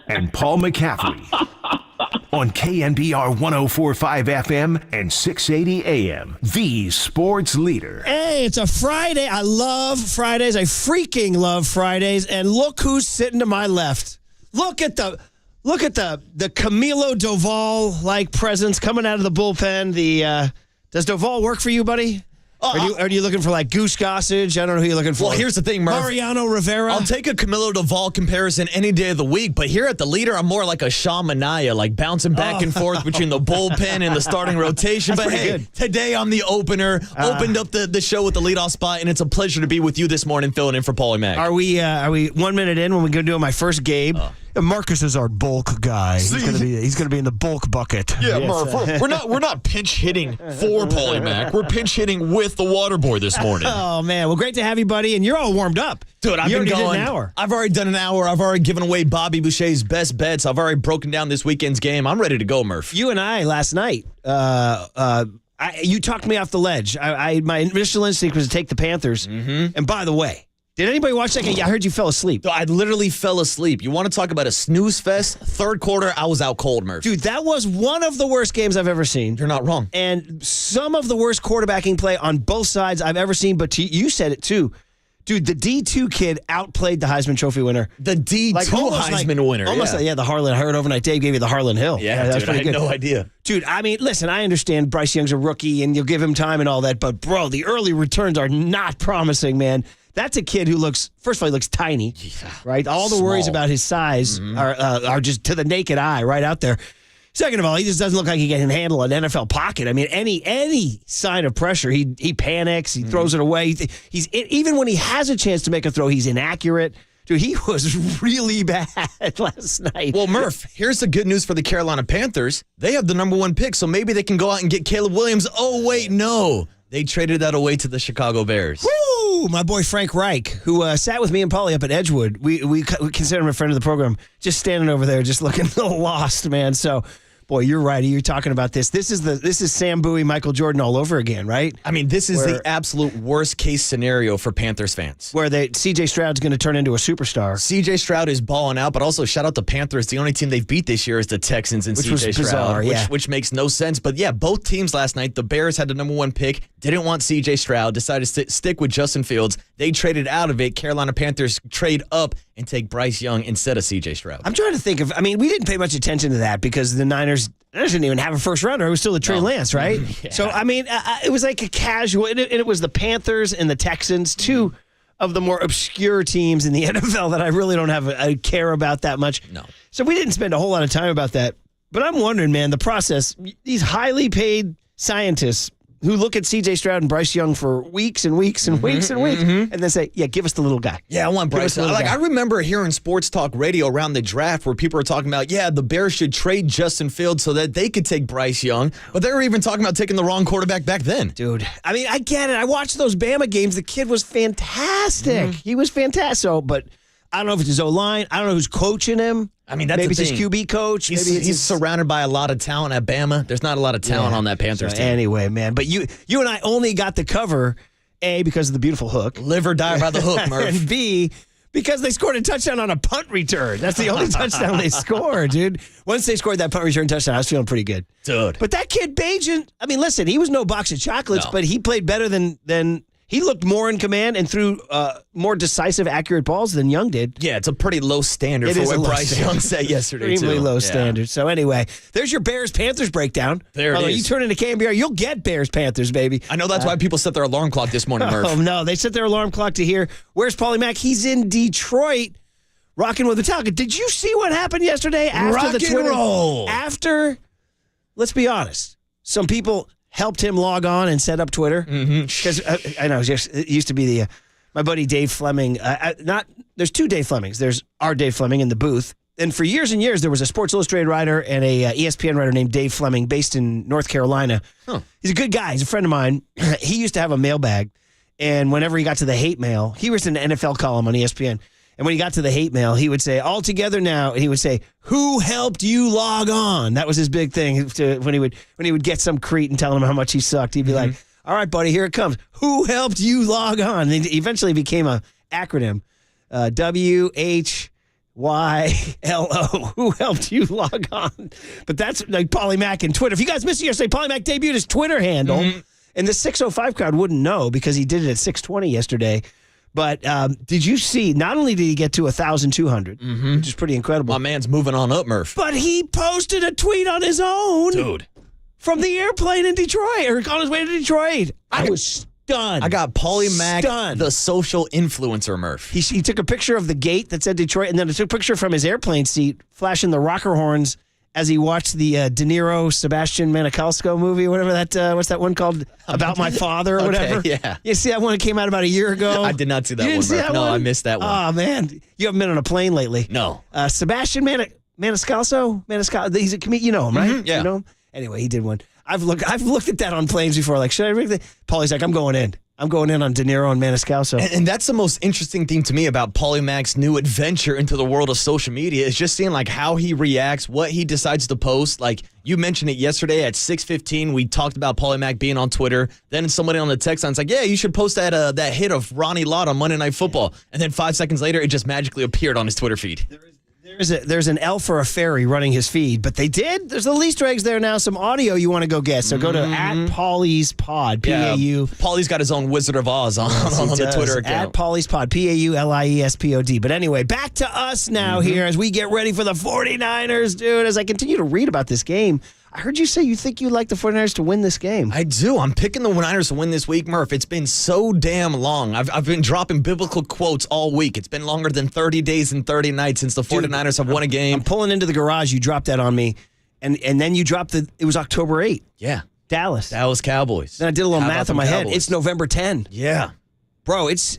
and Paul McCaffrey on KNBR 104.5 FM and 680 AM, the sports leader. Hey, it's a Friday. I love Fridays. I freaking love Fridays. And look who's sitting to my left. Look at the Camilo Doval-like presence coming out of the bullpen. Does Doval work for you, buddy? Are you looking for like Goose Gossage? I don't know who you're looking for. Well, here's the thing, Murph. Mariano Rivera. I'll take a Camilo Doval comparison any day of the week, but here at the leader, I'm more like a Sean Manaea, like bouncing back and forth between the bullpen and the starting rotation. But hey, today I'm the opener. Opened up the show with the leadoff spot, and it's a pleasure to be with you this morning, filling in for Paulie Mack. Are we 1 minute in when we go do my first Gabe? Marcus is our bulk guy. He's gonna be in the bulk bucket. Yeah, Murph. We're not pinch hitting for Paulie Mack. We're pinch hitting with the water boy this morning. Oh man, well, great to have you, buddy. And you're all warmed up, dude. I've already done an hour. I've already done an hour. I've already given away Bobby Boucher's best bets. I've already broken down this weekend's game. I'm ready to go, Murph. You and I last night. You talked me off the ledge. My initial instinct was to take the Panthers. Mm-hmm. And by the way, did anybody watch that game? I heard you fell asleep. I literally fell asleep. You want to talk about a snooze fest? Third quarter, I was out cold, Murph. Dude, that was one of the worst games I've ever seen. You're not wrong. And some of the worst quarterbacking play on both sides I've ever seen. But you said it too. Dude, the D2 kid outplayed the Heisman Trophy winner. The D2 Heisman winner. Almost the Harlan. I heard overnight Dave gave you the Harlan Hill. Yeah, that dude, I had no idea. Dude, I mean, listen, I understand Bryce Young's a rookie and you'll give him time and all that. But, bro, the early returns are not promising, man. That's a kid who first of all, he looks tiny, right? All the worries about his size are just to the naked eye right out there. Second of all, he just doesn't look like he can handle an NFL pocket. I mean, any sign of pressure, he panics, he throws it away. He's even when he has a chance to make a throw, he's inaccurate. Dude, he was really bad last night. Well, Murph, here's the good news for the Carolina Panthers. They have the number 1 pick, so maybe they can go out and get Caleb Williams. Oh, wait, no. They traded that away to the Chicago Bears. Woo! My boy Frank Reich, who sat with me and Paulie up at Edgewood. We consider him a friend of the program. Just standing over there, just looking a little lost, man. So, boy, you're right. You're talking about this. This is Sam Bowie, Michael Jordan all over again, right? I mean, this is the absolute worst case scenario for Panthers fans. Where C.J. Stroud's going to turn into a superstar. C.J. Stroud is balling out, but also shout out to Panthers. The only team they've beat this year is the Texans and C.J. Stroud, which makes no sense. But yeah, both teams last night, the Bears had the number 1 pick, didn't want C.J. Stroud, decided to stick with Justin Fields. They traded out of it. Carolina Panthers trade up and take Bryce Young instead of C.J. Stroud. I'm trying to think we didn't pay much attention to that because the Niners didn't even have a first rounder. It was still Trey Lance, right? Yeah. So, it was like a casual, and it was the Panthers and the Texans, two of the more obscure teams in the NFL that I really don't I care about that much. No. So we didn't spend a whole lot of time about that. But I'm wondering, man, the process, these highly paid scientists who look at C.J. Stroud and Bryce Young for weeks and weeks and weeks and weeks, and then say, yeah, give us the little guy. Yeah, I want Bryce. I remember hearing sports talk radio around the draft where people were talking about, the Bears should trade Justin Fields so that they could take Bryce Young. But they were even talking about taking the wrong quarterback back then. Dude, I get it. I watched those Bama games. The kid was fantastic. He was fantastic. So, but I don't know if it's his O-line. I don't know who's coaching him. That's maybe it's his QB coach. He's surrounded by a lot of talent at Bama. There's not a lot of talent on that Panthers team. Anyway, man. But you and I only got the cover, A, because of the beautiful hook. Live or die by the hook, Murph. And B, because they scored a touchdown on a punt return. That's the only touchdown they scored, dude. Once they scored that punt return touchdown, I was feeling pretty good. Dude. But that kid, Bajan, listen, he was no box of chocolates, but he played better than he looked more in command and threw more decisive, accurate balls than Young did. Yeah, it's a pretty low standard for what Bryce Young said yesterday, Extremely low standard. So anyway, there's your Bears-Panthers breakdown. There it is. You turn into KNBR, you'll get Bears-Panthers, baby. I know that's why people set their alarm clock this morning, Murph. Oh, no, they set their alarm clock to hear. Where's Paulie Mack? He's in Detroit, rocking with Metallica. Did you see what happened yesterday after Rock the Twitter? And roll. Let's be honest, some people helped him log on and set up Twitter. Because I know it used to be my buddy Dave Fleming. There's two Dave Flemings. There's our Dave Fleming in the booth. And for years and years, there was a Sports Illustrated writer and a ESPN writer named Dave Fleming based in North Carolina. Huh. He's a good guy. He's a friend of mine. He used to have a mailbag. And whenever he got to the hate mail, he was in an NFL column on ESPN. And when he got to the hate mail, he would say, all together now, and he would say, who helped you log on? That was his big thing. When he would get some cretin telling him how much he sucked, he'd be like, All right, buddy, here it comes. Who helped you log on? And it eventually became a acronym. WHYLO. Who helped you log on? But that's like Paulie Mack and Twitter. If you guys missed it yesterday, Paulie Mack debuted his Twitter handle. And the 605 crowd wouldn't know because he did it at 620 yesterday. But did you see, not only did he get to 1,200, which is pretty incredible. My man's moving on up, Murph. But he posted a tweet on his own. Dude. From the airplane in Detroit, or on his way to Detroit. I was stunned. I got Paulie Mack, Stunned. the social influencer, Murph. He took a picture of the gate that said Detroit, and then he took a picture from his airplane seat, flashing the rocker horns as he watched the De Niro, Sebastian Maniscalco movie, whatever that, what's that one called? About My Father or whatever? Yeah. You see that one that came out about a year ago? I did not see that You one, didn't see Murph. that No, one? I missed that one. Oh, man. You haven't been on a plane lately. No. Sebastian Maniscalco? He's a comedian. You know him, right? Yeah. You know him? Anyway, he did one. I've looked at that on planes before. Like, should I read that? Paulie's like, I'm going in. I'm going in on De Niro and Maniscalco. And that's the most interesting thing to me about Paulie Mack's new adventure into the world of social media is just seeing like how he reacts, what he decides to post. Like you mentioned it yesterday at 6:15, we talked about Paulie Mack being on Twitter. Then somebody on the text line's like, yeah, you should post that hit of Ronnie Lott on Monday Night Football. And then 5 seconds later, it just magically appeared on his Twitter feed. There's an elf or a fairy running his feed, but they did. There's the Easter eggs there now. Some audio you want to go get. So go to @Paulie's Pod, P-A-U. Paulie's got his own Wizard of Oz on the Twitter account. @Paulie's Pod, P-A-U-L-I-E-S-P-O-D. But anyway, back to us now here as we get ready for the 49ers, dude. As I continue to read about this game, I heard you say you think you'd like the 49ers to win this game. I do. I'm picking the Niners to win this week, Murph. It's been so damn long. I've been dropping biblical quotes all week. It's been longer than 30 days and 30 nights since the 49ers have won a game. I'm pulling into the garage. You dropped that on me. And then you dropped it was October 8. Yeah. Dallas. Dallas Cowboys. Then I did a little How math about in my them head. Cowboys? It's November 10. Yeah. Bro, it's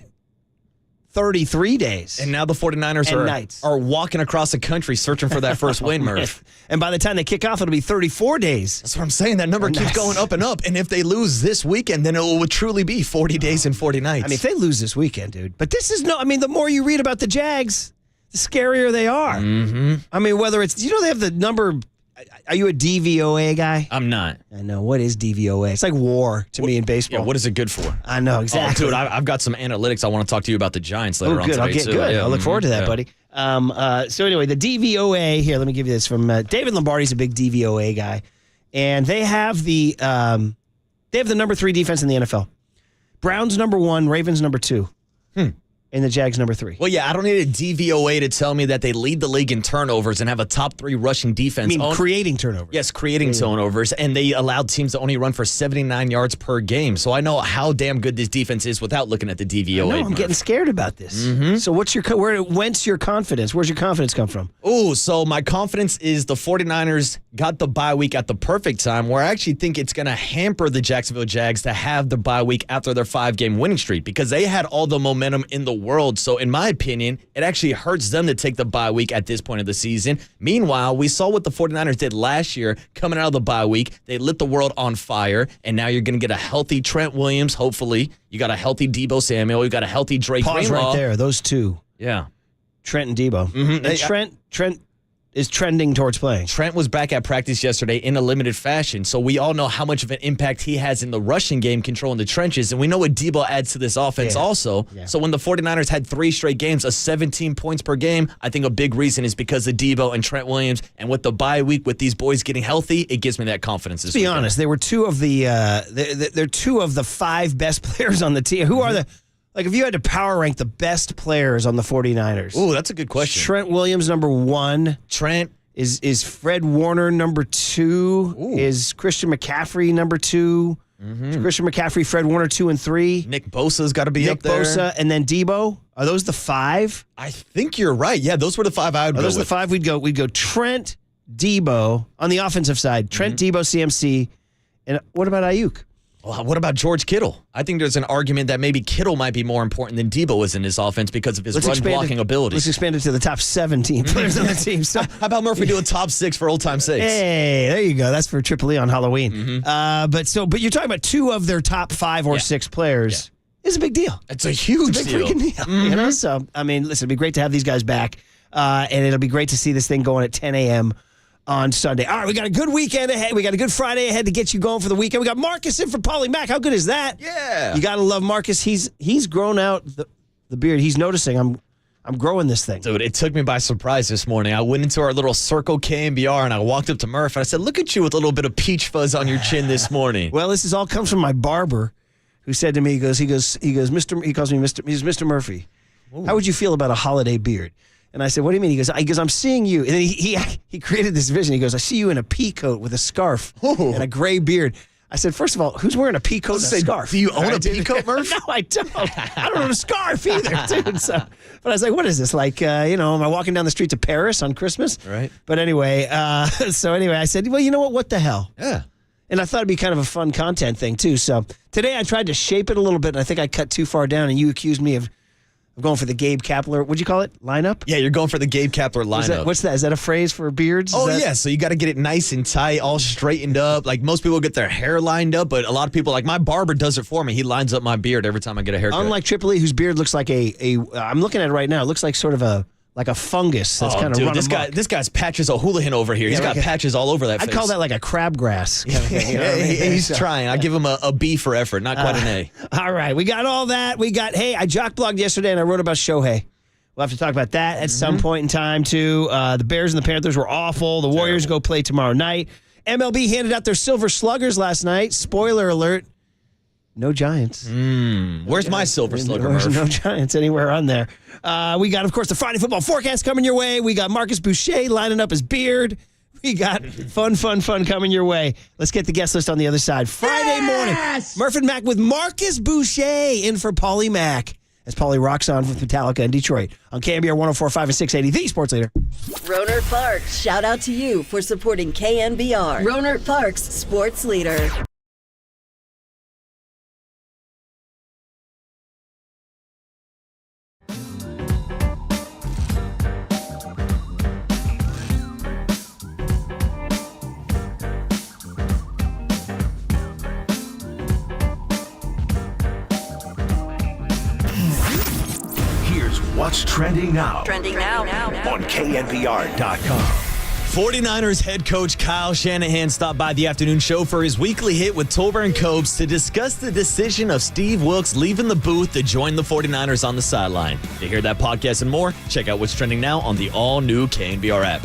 33 days. And now the 49ers are walking across the country searching for that first win, Murph. And by the time they kick off, it'll be 34 days. That's what I'm saying. That number keeps going up and up. And if they lose this weekend, then it will truly be 40 days and 40 nights. I mean, if they lose this weekend, dude. But this is the more you read about the Jags, the scarier they are. Mm-hmm. I mean, whether it's, they have the number. Are you a DVOA guy? I'm not. I know. What is DVOA? It's like war to me in baseball. Yeah, what is it good for? I know, exactly. Oh, dude, I've got some analytics I want to talk to you about the Giants later on good. today, I'll get too. good. Yeah. I'll look forward to that, buddy. So anyway, the DVOA here. Let me give you this from David Lombardi's a big DVOA guy, and they have the number 3 defense in the NFL. Browns number 1, Ravens number 2. And the Jags number 3. Well, yeah, I don't need a DVOA to tell me that they lead the league in turnovers and have a top 3 rushing defense. I mean, creating turnovers. Yes, creating turnovers, and they allowed teams to only run for 79 yards per game. So I know how damn good this defense is without looking at the DVOA. I'm getting scared about this. So what's whence your confidence? Where's your confidence come from? Oh, so my confidence is the 49ers got the bye week at the perfect time, where I actually think it's going to hamper the Jacksonville Jags to have the bye week after their 5-game winning streak because they had all the momentum in the world. So in my opinion, it actually hurts them to take the bye week at this point of the season. Meanwhile, we saw what the 49ers did last year coming out of the bye week. They lit the world on fire, and now you're going to get a healthy Trent Williams, hopefully. You got a healthy Deebo Samuel. You got a healthy Drake Pause Greenlaw. right there. Those two. Yeah. Trent and Deebo. Mm-hmm. And Trent is trending towards playing. Trent was back at practice yesterday in a limited fashion, so we all know how much of an impact he has in the rushing game, controlling the trenches, and we know what Deebo adds to this offense also. Yeah. So when the 49ers had 3 straight games of 17 points per game, I think a big reason is because of Deebo and Trent Williams, and with the bye week, with these boys getting healthy, it gives me that confidence. Let's be honest, they were 2 of the they're 2 of the 5 best players on the team. Who are the if you had to power rank the best players on the 49ers? Ooh, that's a good question. Trent Williams number 1. Trent. Is Fred Warner number 2? Ooh. Is Christian McCaffrey number 2? Christian McCaffrey, Fred Warner 2 and 3. Nick Bosa's got to be up there. Nick Bosa, and then Deebo. Are those the 5? I think you're right. Yeah, those were the 5 I would go with. Those are the 5 we'd go Trent, Deebo on the offensive side. Trent, Deebo, CMC, and what about Ayuk? Well, what about George Kittle? I think there's an argument that maybe Kittle might be more important than Deebo is in this offense because of his run-blocking abilities. Let's expand it to the top 17 players on the team. So, how about Murphy do a top 6 for old time's sake? Hey, there you go. That's for Triple E on Halloween. But you're talking about 2 of their top 5 or 6 players. Yeah. It's a big deal. It's a huge deal. Freaking deal. You know? So, I mean, listen, it'd be great to have these guys back, and it'll be great to see this thing going at 10 a.m. on Sunday. All right, we got a good weekend ahead. We got a good Friday ahead to get you going for the weekend. We got Marcus in for Paulie Mack. How good is that? Yeah. You got to love Marcus. He's grown out the beard. He's noticing I'm growing this thing. Dude, it took me by surprise this morning. I went into our little circle KNBR and I walked up to Murph and I said, look at you with a little bit of peach fuzz on your chin this morning. Well, this is all comes from my barber who said to me, he calls me Mr. Murphy. Ooh. How would you feel about a holiday beard? And I said, what do you mean? He goes, I'm seeing you. And then he created this vision. He goes, I see you in a pea coat with a scarf and a gray beard. I said, first of all, who's wearing a pea coat and a scarf? Do you own a pea coat, Murph? No, I don't. I don't own a scarf either, dude. So, but I was like, what is this? Like, am I walking down the streets of Paris on Christmas? Right. But anyway, I said, well, you know what? What the hell? Yeah. And I thought it'd be kind of a fun content thing, too. So today I tried to shape it a little bit, and I think I cut too far down, and you accused me of going for the Gabe Kapler, what'd you call it? Lineup? Yeah, you're going for the Gabe Kapler lineup. What's that? Is that a phrase for beards? Yeah. So you got to get it nice and tight, all straightened up. Like most people get their hair lined up, but a lot of people, like my barber does it for me. He lines up my beard every time I get a haircut. Unlike Triple E, whose beard looks like I'm looking at it right now. It looks like sort of a fungus that's kind of running amok. This guy's Patches O'Houlihan over here. He's got patches all over that face. I'd call that like a crabgrass. He's trying. I give him a B for effort, not quite an A. All right. We got all that. I jock blogged yesterday and I wrote about Shohei. We'll have to talk about that at some point in time, too. The Bears and the Panthers were awful. The Warriors go play tomorrow night. MLB handed out their Silver Sluggers last night. Spoiler alert. No Giants. Where's my Silver Slugger, Murph? No Giants anywhere on there. We got, of course, the Friday football forecast coming your way. We got Marcus Boucher lining up his beard. We got fun coming your way. Let's get the guest list on the other side. Friday morning, Murph and Mac with Marcus Boucher in for Paulie Mack as Paulie rocks on with Metallica in Detroit on KNBR 104.5 and 680, the sports leader. Roner Parks, shout out to you for supporting KNBR. Roner Parks, sports leader. What's trending now? Trending now. On KNBR.com. 49ers head coach Kyle Shanahan stopped by the afternoon show for his weekly hit with Tolbert and Cobes to discuss the decision of Steve Wilks leaving the booth to join the 49ers on the sideline. To hear that podcast and more, check out what's trending now on the all-new KNBR app.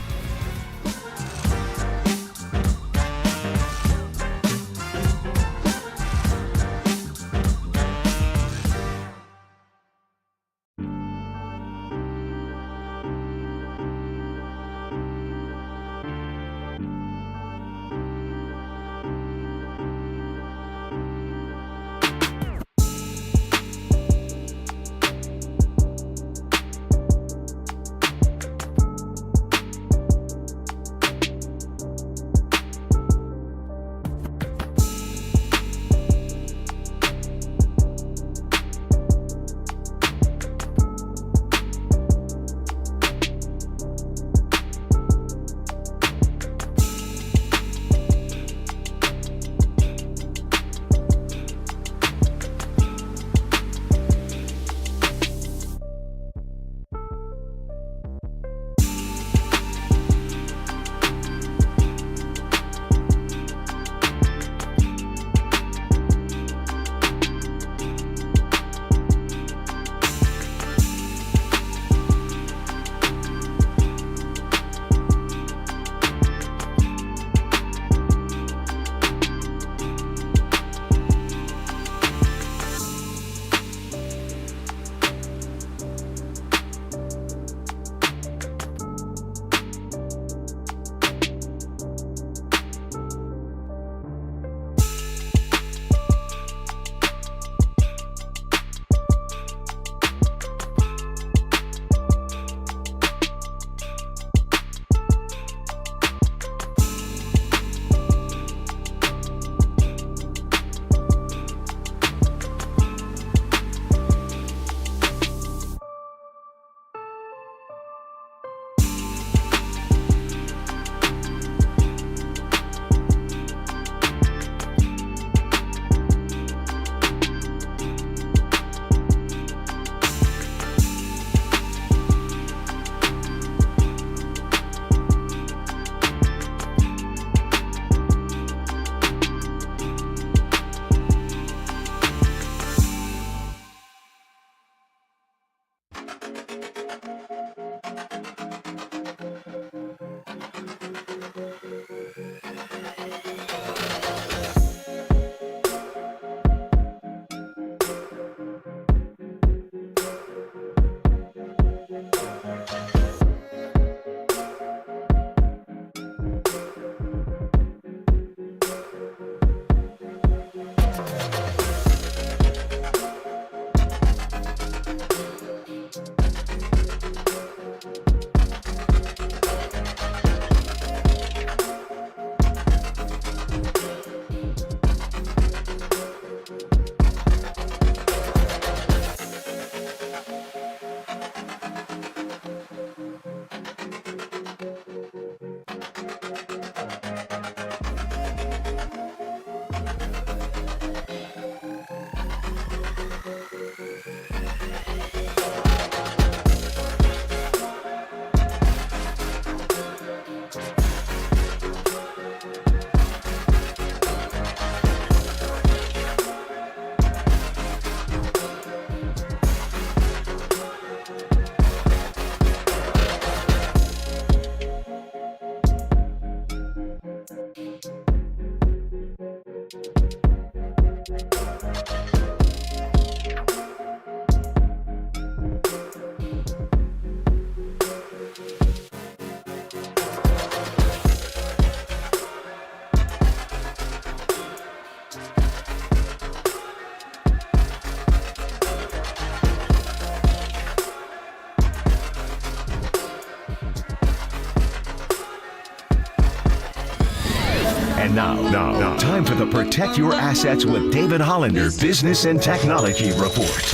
And now, time for the Protect Your Assets with David Hollander Business and Technology Report.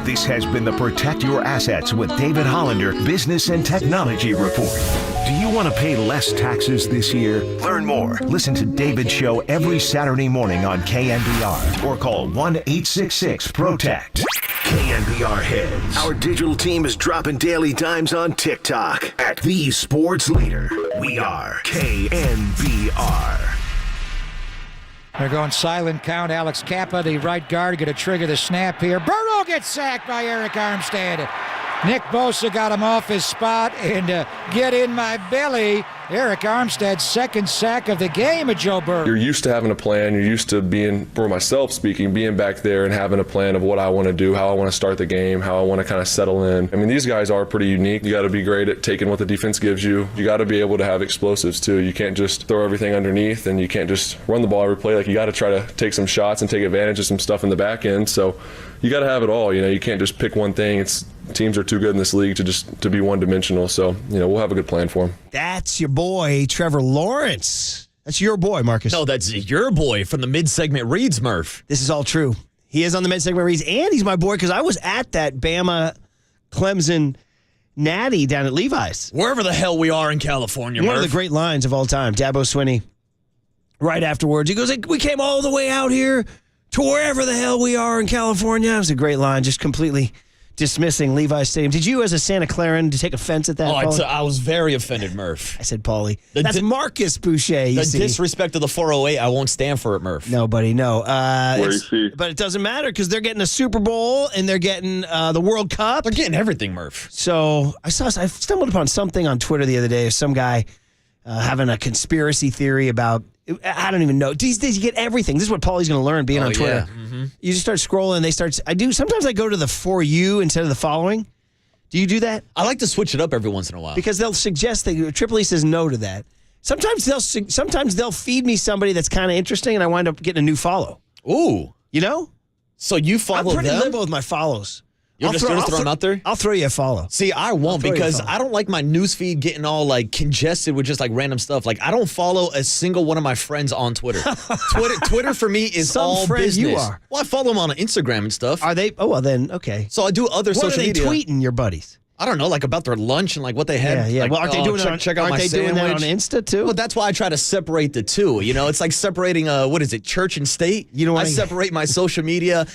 This has been the Protect Your Assets with David Hollander Business and Technology Report. Do you want to pay less taxes this year? Learn more. Listen to David's show every Saturday morning on KNBR or call 1-866-PROTECT. KNBR heads. Our digital team is dropping daily dimes on TikTok at The Sports Leader. We are KNBR. They're going silent count. Alex Kappa, the right guard, going to trigger the snap here. Burrow gets sacked by Eric Armstead. Nick Bosa got him off his spot and get in my belly. Eric Armstead's second sack of the game of Joe Burrow. You're used to having a plan. You're used to being, for myself speaking, being back there and having a plan of what I want to do, how I want to start the game, how I want to kind of settle in. I mean, these guys are pretty unique. You got to be great at taking what the defense gives you. You got to be able to have explosives too. You can't just throw everything underneath, and you can't just run the ball every play. Like, you got to try to take some shots and take advantage of some stuff in the back end. So you got to have it all. You know, you can't just pick one thing. Teams are too good in this league to be one-dimensional. So, you know, we'll have a good plan for them. That's your boy, Trevor Lawrence. That's your boy, Marcus. No, that's your boy from the mid-segment reads, Murph. This is all true. He is on the mid-segment reads, and he's my boy because I was at that Bama-Clemson natty down at Levi's. Wherever the hell we are in California, One Murph. of the great lines of all time, Dabo Swinney, right afterwards. He goes, we came all the way out here to wherever the hell we are in California. It was a great line, just completely dismissing Levi's Stadium. Did you, as a Santa Claran, take offense at that, Paulie? I was very offended, Murph. I said, Paulie. That's Marcus Boucher, The disrespect of the 408, I won't stand for it, Murph. No, buddy, no. But it doesn't matter because they're getting a Super Bowl and they're getting the World Cup. They're getting everything, Murph. So I stumbled upon something on Twitter the other day of some guy having a conspiracy theory about, I don't even know. These days you get everything. This is what Paulie's going to learn being on Twitter. Yeah. Mm-hmm. You just start scrolling. Sometimes I go to the For You instead of the following. Do you do that? I like to switch it up every once in a while. Because they'll suggest Triple E says no to that. Sometimes they'll feed me somebody that's kind of interesting and I wind up getting a new follow. Ooh. You know? So you follow them? I'm pretty liberal with my follows. You're just going to throw them out there? I'll throw you a follow. See, I won't because I don't like my news feed getting all like congested with just like random stuff. Like, I don't follow a single one of my friends on Twitter. Twitter for me is all business. You are. Well, I follow them on Instagram and stuff. Are they? Oh, well then, okay. So I do other social media. What are they tweeting, your buddies? I don't know, like about their lunch and like what they had. Yeah. Like, well, aren't they doing doing that on Insta too? Well, that's why I try to separate the two. You know, it's like separating church and state. I separate my social media.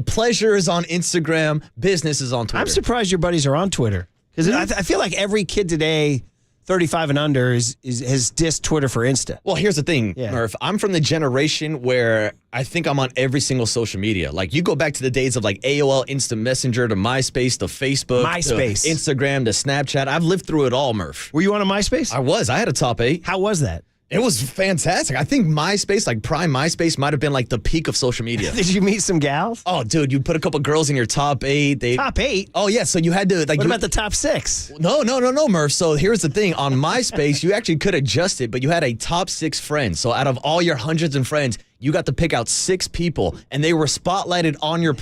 Pleasure is on Instagram. Business is on Twitter. I'm surprised your buddies are on Twitter because I feel like every kid today, 35 and under, has dissed Twitter for Insta. Well, here's the thing, Murph. I'm from the generation where I think I'm on every single social media. Like, you go back to the days of like AOL Instant Messenger to MySpace to Facebook to Instagram to Snapchat. I've lived through it all, Murph. Were you on a MySpace? I was. I had a top 8. How was that? It was fantastic. I think MySpace, like prime MySpace, might have been like the peak of social media. Did you meet some gals? Oh, dude, you put a couple girls in your top 8. Top 8? Oh, yeah. So you had to like. What about the top 6? No, Murph. So here's the thing: on MySpace, you actually could adjust it, but you had a top 6 friends. So out of all your hundreds of friends, you got to pick out 6 people, and they were spotlighted on your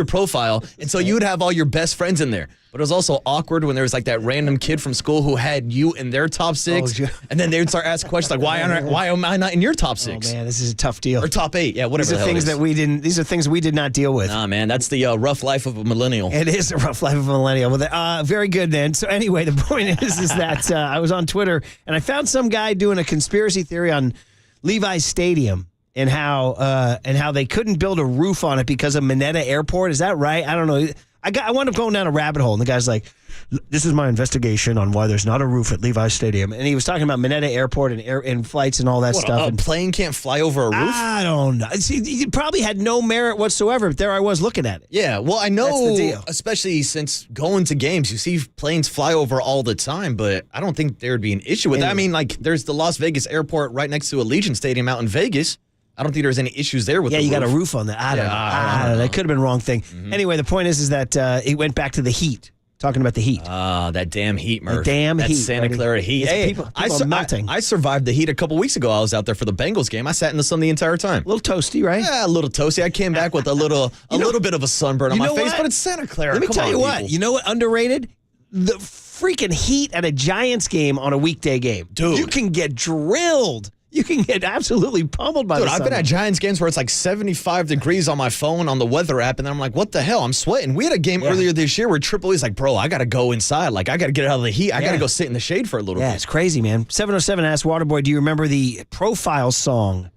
profile, and so you would have all your best friends in there. But it was also awkward when there was like that random kid from school who had you in their top 6, and then they would start asking questions like, "Why am I not in your top 6?" Oh man, this is a tough deal. Or top 8, yeah, whatever. These are things we did not deal with. Nah, man, that's the rough life of a millennial. It is a rough life of a millennial. Well, very good then. So anyway, the point is that I was on Twitter and I found some guy doing a conspiracy theory on Levi's Stadium. And how they couldn't build a roof on it because of Mineta Airport. Is that right? I don't know. I wound up going down a rabbit hole, and the guy's like, "This is my investigation on why there's not a roof at Levi's Stadium." And he was talking about Mineta Airport and flights and all that stuff. A plane can't fly over a roof? I don't know. See, it probably had no merit whatsoever, but there I was looking at it. Yeah, well, I know, that's the deal. Especially since going to games, you see planes fly over all the time, but I don't think there would be an issue with that. I mean, like, there's the Las Vegas airport right next to Allegiant Stadium out in Vegas. I don't think there's any issues there with the roof. Yeah, you got a roof on that. I don't know. That could have been a wrong thing. Mm-hmm. Anyway, the point is that it went back to the Heat. talking about the heat. That damn heat, Murph. The damn that heat, Santa buddy. Clara heat. It's Hey, people are melting. I survived the heat a couple weeks ago. I was out there for the Bengals game. I sat in the sun the entire time. A little toasty, right? Yeah, a little toasty. I came back with a little bit of a sunburn on my face, what? but it's Santa Clara. Let me Come tell on, you what. people. You know what? Underrated? The freaking heat at a Giants game on a weekday game. Dude. You can get drilled. You can get absolutely pummeled by Dude, the sun. I've been at Giants games where it's like 75 degrees on my phone on the weather app, and then I'm like, what the hell? I'm sweating. We had a game earlier this year where Triple E's like, bro, I got to go inside. Like, I got to get out of the heat. I got to go sit in the shade for a little Yeah, bit. it's crazy, man. 707 asked Waterboy, do you remember the profile song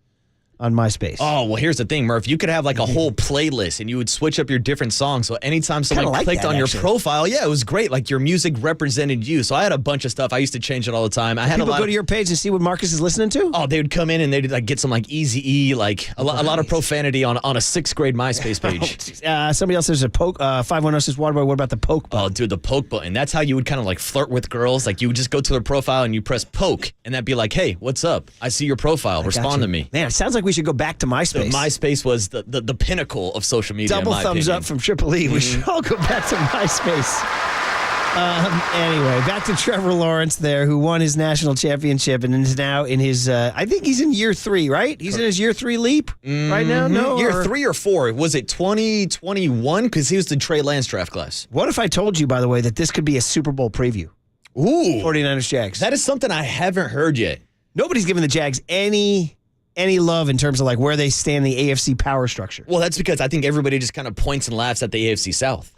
on MySpace? Oh, well, here's the thing, Murph. You could have like a whole playlist and you would switch up your different songs. So anytime someone like clicked that, on your actually. profile, yeah, it was great. Like your music represented you. So I had a bunch of stuff. I used to change it all the time. I had People a lot go of, to your page and see what Marcus is listening to? Oh, they would come in and they'd like get some like Eazy-E, like a lot of profanity on a 6th grade MySpace page. Somebody else says a poke. 510 says Waterboy, what about the poke button? Oh, dude, the poke button. That's how you would kind of like flirt with girls. Like you would just go to their profile and you press poke and that'd be like, hey, what's up? I see your profile. Respond to me. Man, it sounds like we should go back to MySpace. MySpace was the pinnacle of social media. Double in my thumbs opinion. up from Triple E. We should all go back to MySpace. Anyway, back to Trevor Lawrence there, who won his national championship and is now in his, I think he's in year 3, right? He's in his year 3 leap right now? No? Year 3 or 4. Was it 2021? Because he was the Trey Lance draft class. What if I told you, by the way, that this could be a Super Bowl preview? Ooh. 49ers Jags. That is something I haven't heard yet. Nobody's giving the Jags any love in terms of like where they stand in the AFC power structure. Well, that's because I think everybody just kind of points and laughs at the AFC South.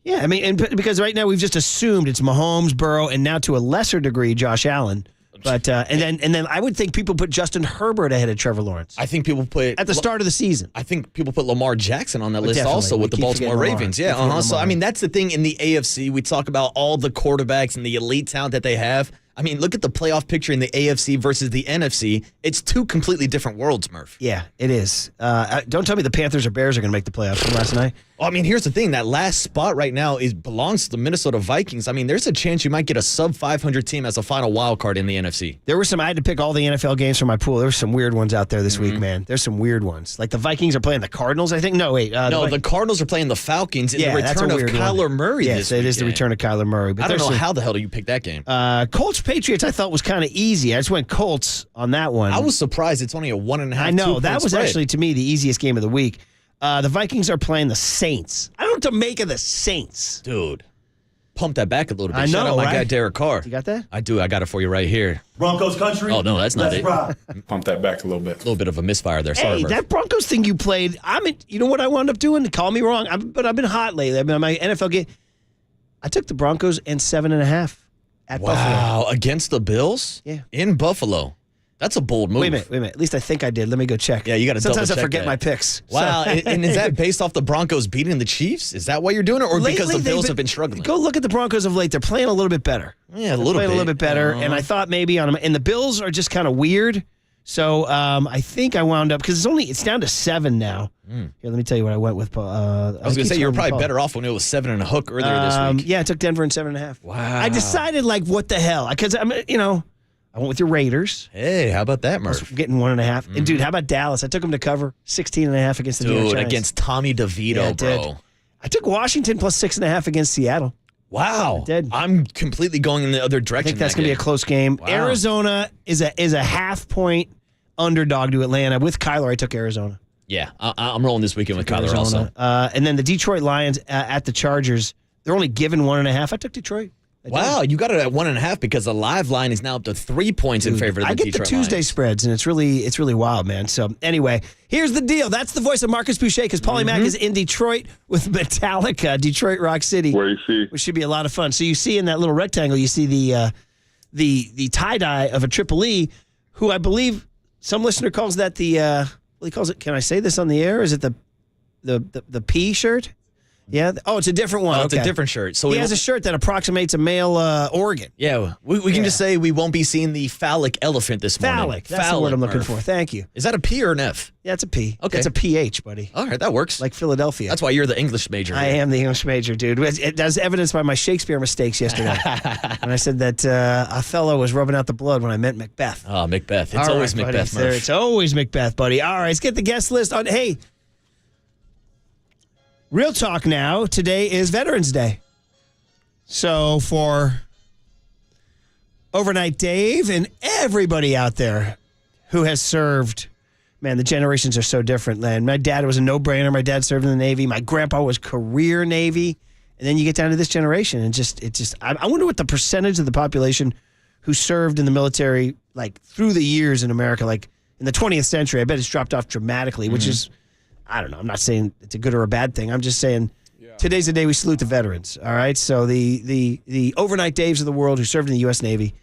Yeah, I mean, and because right now we've just assumed it's Mahomes, Burrow, and now to a lesser degree Josh Allen. But and then I would think people put Justin Herbert ahead of Trevor Lawrence. I think people put at the start of the season. I think people put Lamar Jackson on that list Definitely. also with We the keep Baltimore forgetting Ravens. Lamar. Yeah, Keep forgetting So I Lamar. mean, that's the thing in the AFC. We talk about all the quarterbacks and the elite talent that they have. I mean, look at the playoff picture in the AFC versus the NFC. It's two completely different worlds, Murph. Yeah, it is. Don't tell me the Panthers or Bears are going to make the playoffs from last night. Well, I mean, here's the thing. That last spot right now belongs to the Minnesota Vikings. I mean, there's a chance you might get a sub-500 team as a final wild card in the NFC. There were I had to pick all the NFL games from my pool. There were some weird ones out there this week, man. There's some weird ones. Like the Vikings are playing the Cardinals, I think. No, wait. The Cardinals are playing the Falcons in the that's a return of weird Kyler one. Murray Yes, this it is the weekend. return of Kyler Murray. But I don't know there's how the hell do you pick that game. Colts-Patriots I thought was kind of easy. I just went Colts on that one. I was surprised it's only a 1.5. I know. 2-point That was spread. actually, to me, the easiest game of the week. The Vikings are playing the Saints. I don't know what to make of the Saints. Dude, pump that back a little bit. I Shout know, out my right? guy, Derek Carr. You got that? I do. I got it for you right here. Broncos country. Oh, no, that's not Let's it. rock. Pump that back a little bit. A little bit of a misfire there. Sorry, Hey, Murph. that Broncos thing you played, you know what I wound up doing? Call me wrong, but I've been hot lately. I've been on my NFL game. I took the Broncos and 7.5 at Buffalo. Wow, against the Bills? Yeah. In Buffalo. That's a bold move. Wait a minute. At least I think I did. Let me go check. Yeah, you got to Sometimes I double-check forget that. my picks. Wow, So- and is that based off the Broncos beating the Chiefs? Is that why you're doing it, or because Lately, the Bills they've have been struggling? Go look at the Broncos of late. They're playing a little bit better. Yeah, They're playing a little bit better. And I thought maybe and the Bills are just kind of weird. So I think I wound up because it's down to 7 now. Here, let me tell you what I went with. I was going to say you were probably better off when it was 7 and a hook earlier this week. Yeah, I took Denver and 7.5. Wow. I decided what the hell? Because I went with your Raiders. Hey, how about that, I was Murph? getting 1.5. And dude, how about Dallas? I took them to cover 16.5 against the New York Dude, Giants. against Tommy DeVito, Yeah, I bro. did. I took Washington plus 6.5 against Seattle. Wow. I did. I'm completely going in the other I direction. think that's going to be a close game. Wow. Arizona is a 0.5-point underdog to Atlanta. With Kyler, I took Arizona. Yeah, I'm rolling this weekend with Kyler also. And then the Detroit Lions at the Chargers, they're only given 1.5. I took Detroit. I did. Wow, you got it at 1.5 because the live line is now up to 3 points in favor of the I get Detroit the Tuesday Lions. spreads, and it's really wild, man. So anyway, here's the deal. That's the voice of Marcus Boucher because Paulie Mack is in Detroit with Metallica, Detroit Rock City, Where you see. which should be a lot of fun. So you see in that little rectangle, you see the tie dye of a Triple E, who I believe some listener calls that he calls it. Can I say this on the air? Is it the P shirt? Yeah. Oh, it's a different one. Oh, it's a different shirt. So he we has a shirt that approximates a male organ. Yeah, we can just say we won't be seeing the phallic elephant this morning. Phallic. That's the word I'm looking for. Thank you. Is that a P or an F? Yeah, it's a P. Okay. It's a PH, buddy. All right, that works. Like Philadelphia. That's why you're the English major. I here. am the English major, dude. That's evidenced by my Shakespeare mistakes yesterday. When I said that Othello was rubbing out the blood when I meant Macbeth. Oh, Macbeth. It's All always right, buddy. Macbeth, Murph. It's always Macbeth, buddy. All right, let's get the guest list on. Hey, real talk now. Today is Veterans Day. So for Overnight Dave and everybody out there who has served, man, the generations are so different, man. My dad was a no-brainer. My dad served in the Navy. My grandpa was career Navy. And then you get down to this generation and I wonder what the percentage of the population who served in the military, like through the years in America, like in the 20th century, I bet it's dropped off dramatically, which is, I don't know. I'm not saying it's a good or a bad thing. I'm just saying today's the day we salute the veterans. All right. So the overnight Daves of the world who served in the U.S. Navy,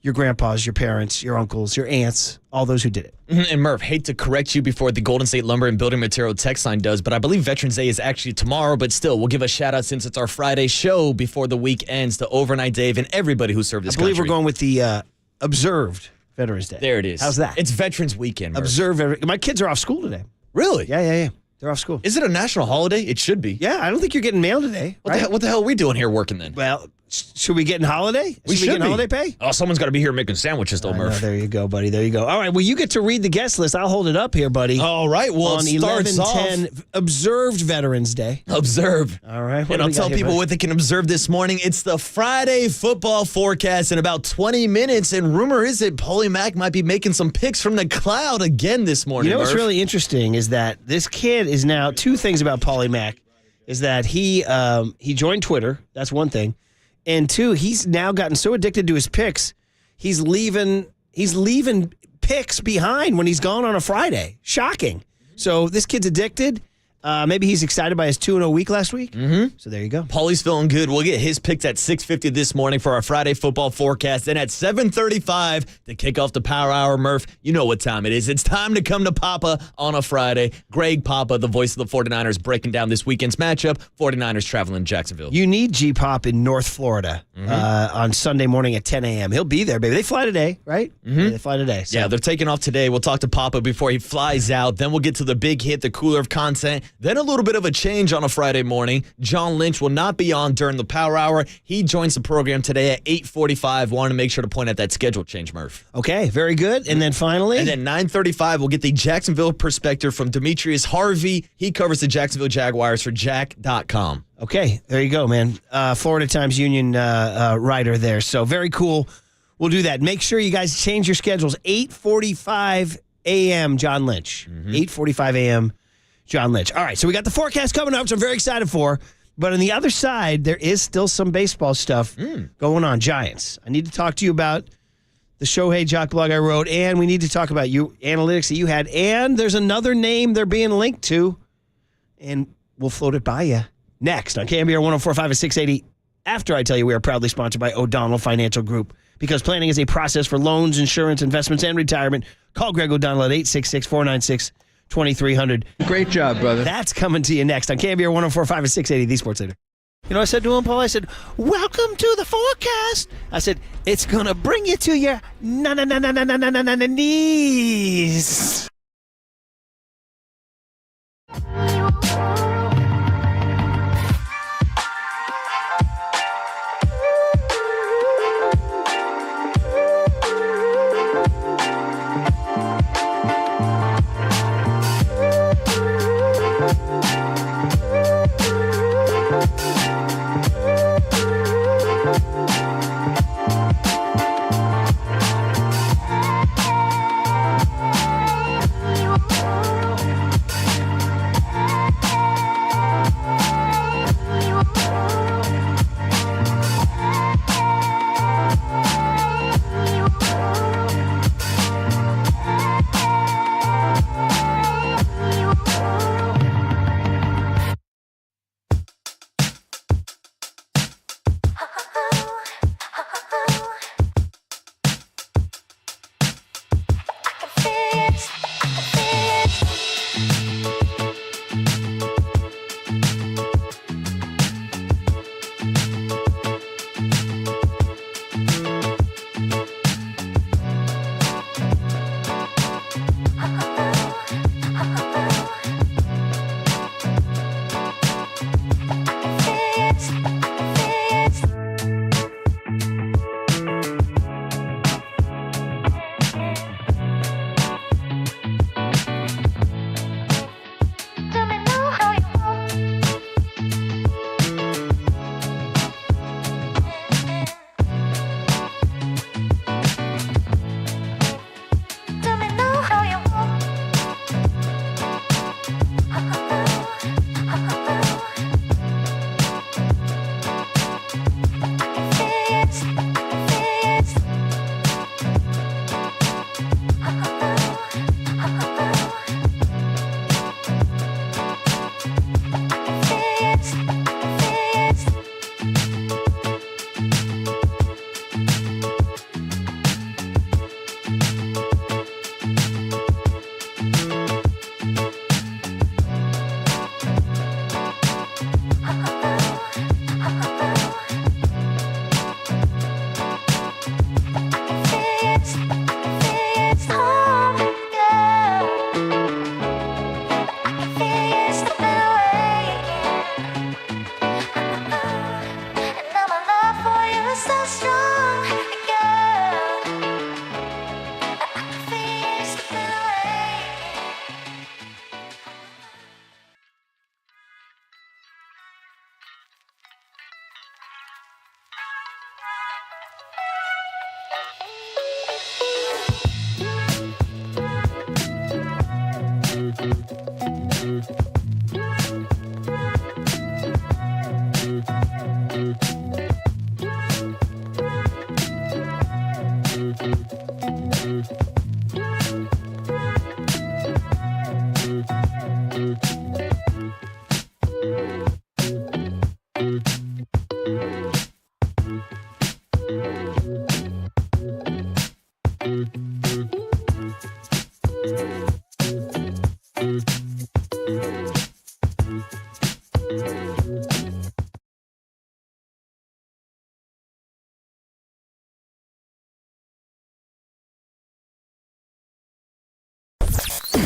your grandpas, your parents, your uncles, your aunts, all those who did it. And Murph, hate to correct you before the Golden State Lumber and Building Material text line does, but I believe Veterans Day is actually tomorrow, but still, we'll give a shout out since it's our Friday show before the week ends to Overnight Dave and everybody who served this country. I believe we're going with the observed Veterans Day. There it is. How's that? It's Veterans Weekend, Murph. Observe. My kids are off school today. Really? Yeah. They're off school. Is it a national holiday? It should be. Yeah, I don't think you're getting mail today. What the hell are we doing here working then? Well, should we get in holiday? We should get in be. holiday pay? Oh, someone's got to be here making sandwiches, though, Murph. There you go, buddy. There you go. All right, well, you get to read the guest list. I'll hold it up here, buddy. All right, well, on it starts 11/10, observed Veterans Day. Observe. All right. And I'll tell people what they can observe this morning. It's the Friday football forecast in about 20 minutes, and rumor is that Paulie Mack might be making some picks from the cloud again this morning, You know what's Murph. really interesting is that this kid is now, two things about Paulie Mack, is that he joined Twitter. That's one thing. And two, he's now gotten so addicted to his picks, he's leaving picks behind when he's gone on a Friday. Shocking. So this kid's addicted. Maybe he's excited by his 2-0 week last week. Mm-hmm. So there you go. Paulie's feeling good. We'll get his picks at 6:50 this morning for our Friday football forecast. And at 7:35 to kick off the Power Hour, Murph, you know what time it is. It's time to come to Papa on a Friday. Greg Papa, the voice of the 49ers, breaking down this weekend's matchup. 49ers traveling to Jacksonville. You need G-Pop in North Florida on Sunday morning at 10 a.m. He'll be there, baby. They fly today, right? Mm-hmm. Yeah, they fly today. So. Yeah, they're taking off today. We'll talk to Papa before he flies out. Then we'll get to the big hit, the cooler of content. Then a little bit of a change on a Friday morning. John Lynch will not be on during the Power Hour. He joins the program today at 8:45. Wanted to make sure to point out that schedule change, Murph. Okay, very good. And then finally? And then 9:35, we'll get the Jacksonville perspective from Demetrius Harvey. He covers the Jacksonville Jaguars for Jack.com. Okay, there you go, man. Florida Times Union writer there. So very cool. We'll do that. Make sure you guys change your schedules. 8:45 a.m. John Lynch. 8:45 a.m. John Lynch. All right, so we got the forecast coming up, which I'm very excited for. But on the other side, there is still some baseball stuff going on. Giants. I need to talk to you about the Shohei Jock blog I wrote, and we need to talk about you analytics that you had. And there's another name they're being linked to, and we'll float it by you next on KNBR 104.5 and 680. After I tell you we are proudly sponsored by O'Donnell Financial Group, because planning is a process for loans, insurance, investments, and retirement. Call Greg O'Donnell at 866-496-2300. Great job, brother. That's coming to you next on KNBR 104.5 and 680, the Sports Leader. You know what I said to him, Paul? I said, welcome to the forecast. I said, it's going to bring you to your knees.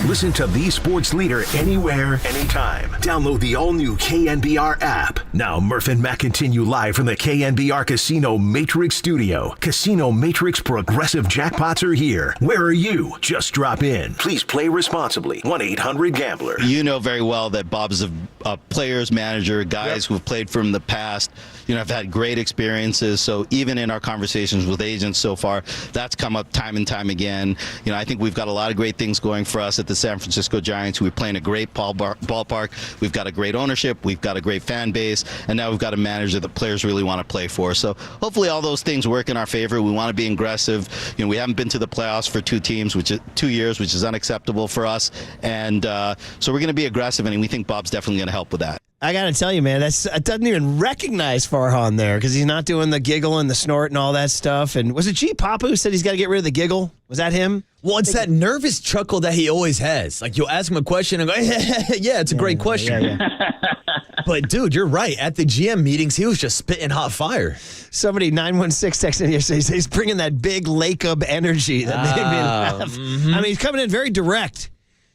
Listen to the sports leader anywhere, anytime. Download the all-new KNBR app. Now, Murph and Matt continue live from the KNBR Casino Matrix Studio. Casino Matrix Progressive Jackpots are here. Where are you? Just drop in. Please play responsibly. 1-800-GAMBLER. You know very well that Bob's a players manager, guys who have played from the past. You know, have had great experiences. So even in our conversations with agents so far, that's come up time and time again. You know, I think we've got a lot of great things going for us at the San Francisco Giants. We're playing a great ballpark. We've got a great ownership. We've got a great fan base. And now we've got a manager that players really want to play for. So hopefully all those things work in our favor. We want to be aggressive. You know, we haven't been to the playoffs for 2 years, which is unacceptable for us. And so we're going to be aggressive, and we think Bob's definitely going to help with that. I got to tell you, man, it doesn't even recognize Farhan there because he's not doing the giggle and the snort and all that stuff. And was it G. Papa who said he's got to get rid of the giggle? Was that him? Well, it's that nervous chuckle that he always has. Like, you'll ask him a question and go, yeah, it's a great question. Yeah. But, dude, you're right. At the GM meetings, he was just spitting hot fire. Somebody, 916 texted in here, says he's bringing that big Lacob energy that they have. Mm-hmm. I mean, he's coming in very direct.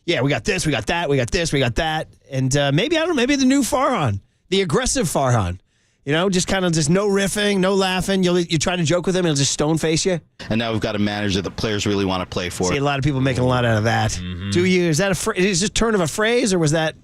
Yeah, we got this, we got that, we got this, we got that. And maybe, I don't know, maybe the new Farhan, the aggressive Farhan. You know, just kind of just no riffing, no laughing. You try to joke with him, he'll just stone face you. And now we've got a manager that players really want to play for. See a lot of people making a lot out of that. Mm-hmm. Do you? Is that is this turn of a phrase, or was that,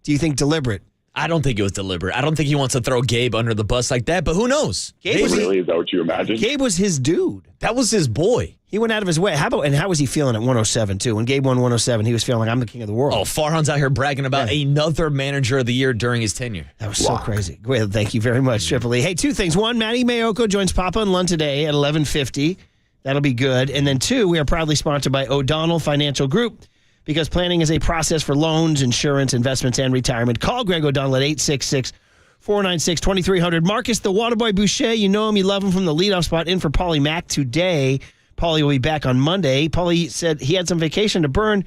do you think, deliberate? I don't think it was deliberate. I don't think he wants to throw Gabe under the bus like that, but who knows? Gabe really? Is that what you imagined? Gabe was his dude. That was his boy. He went out of his way. How was he feeling at 107, too? When Gabe won 107, he was feeling like, I'm the king of the world. Oh, Farhan's out here bragging about another manager of the year during his tenure. That was so crazy. Well, thank you very much, Triple E. Hey, 2 things. 1, Matty Mayoko joins Papa and Lun today at 11:50. That'll be good. And then 2, we are proudly sponsored by O'Donnell Financial Group, because planning is a process for loans, insurance, investments, and retirement. Call Greg O'Donnell at 866-496-2300. Marcus, the Waterboy Boucher, you know him, you love him, from the leadoff spot in for Paulie Mack today. Paulie will be back on Monday. Paulie said he had some vacation to burn.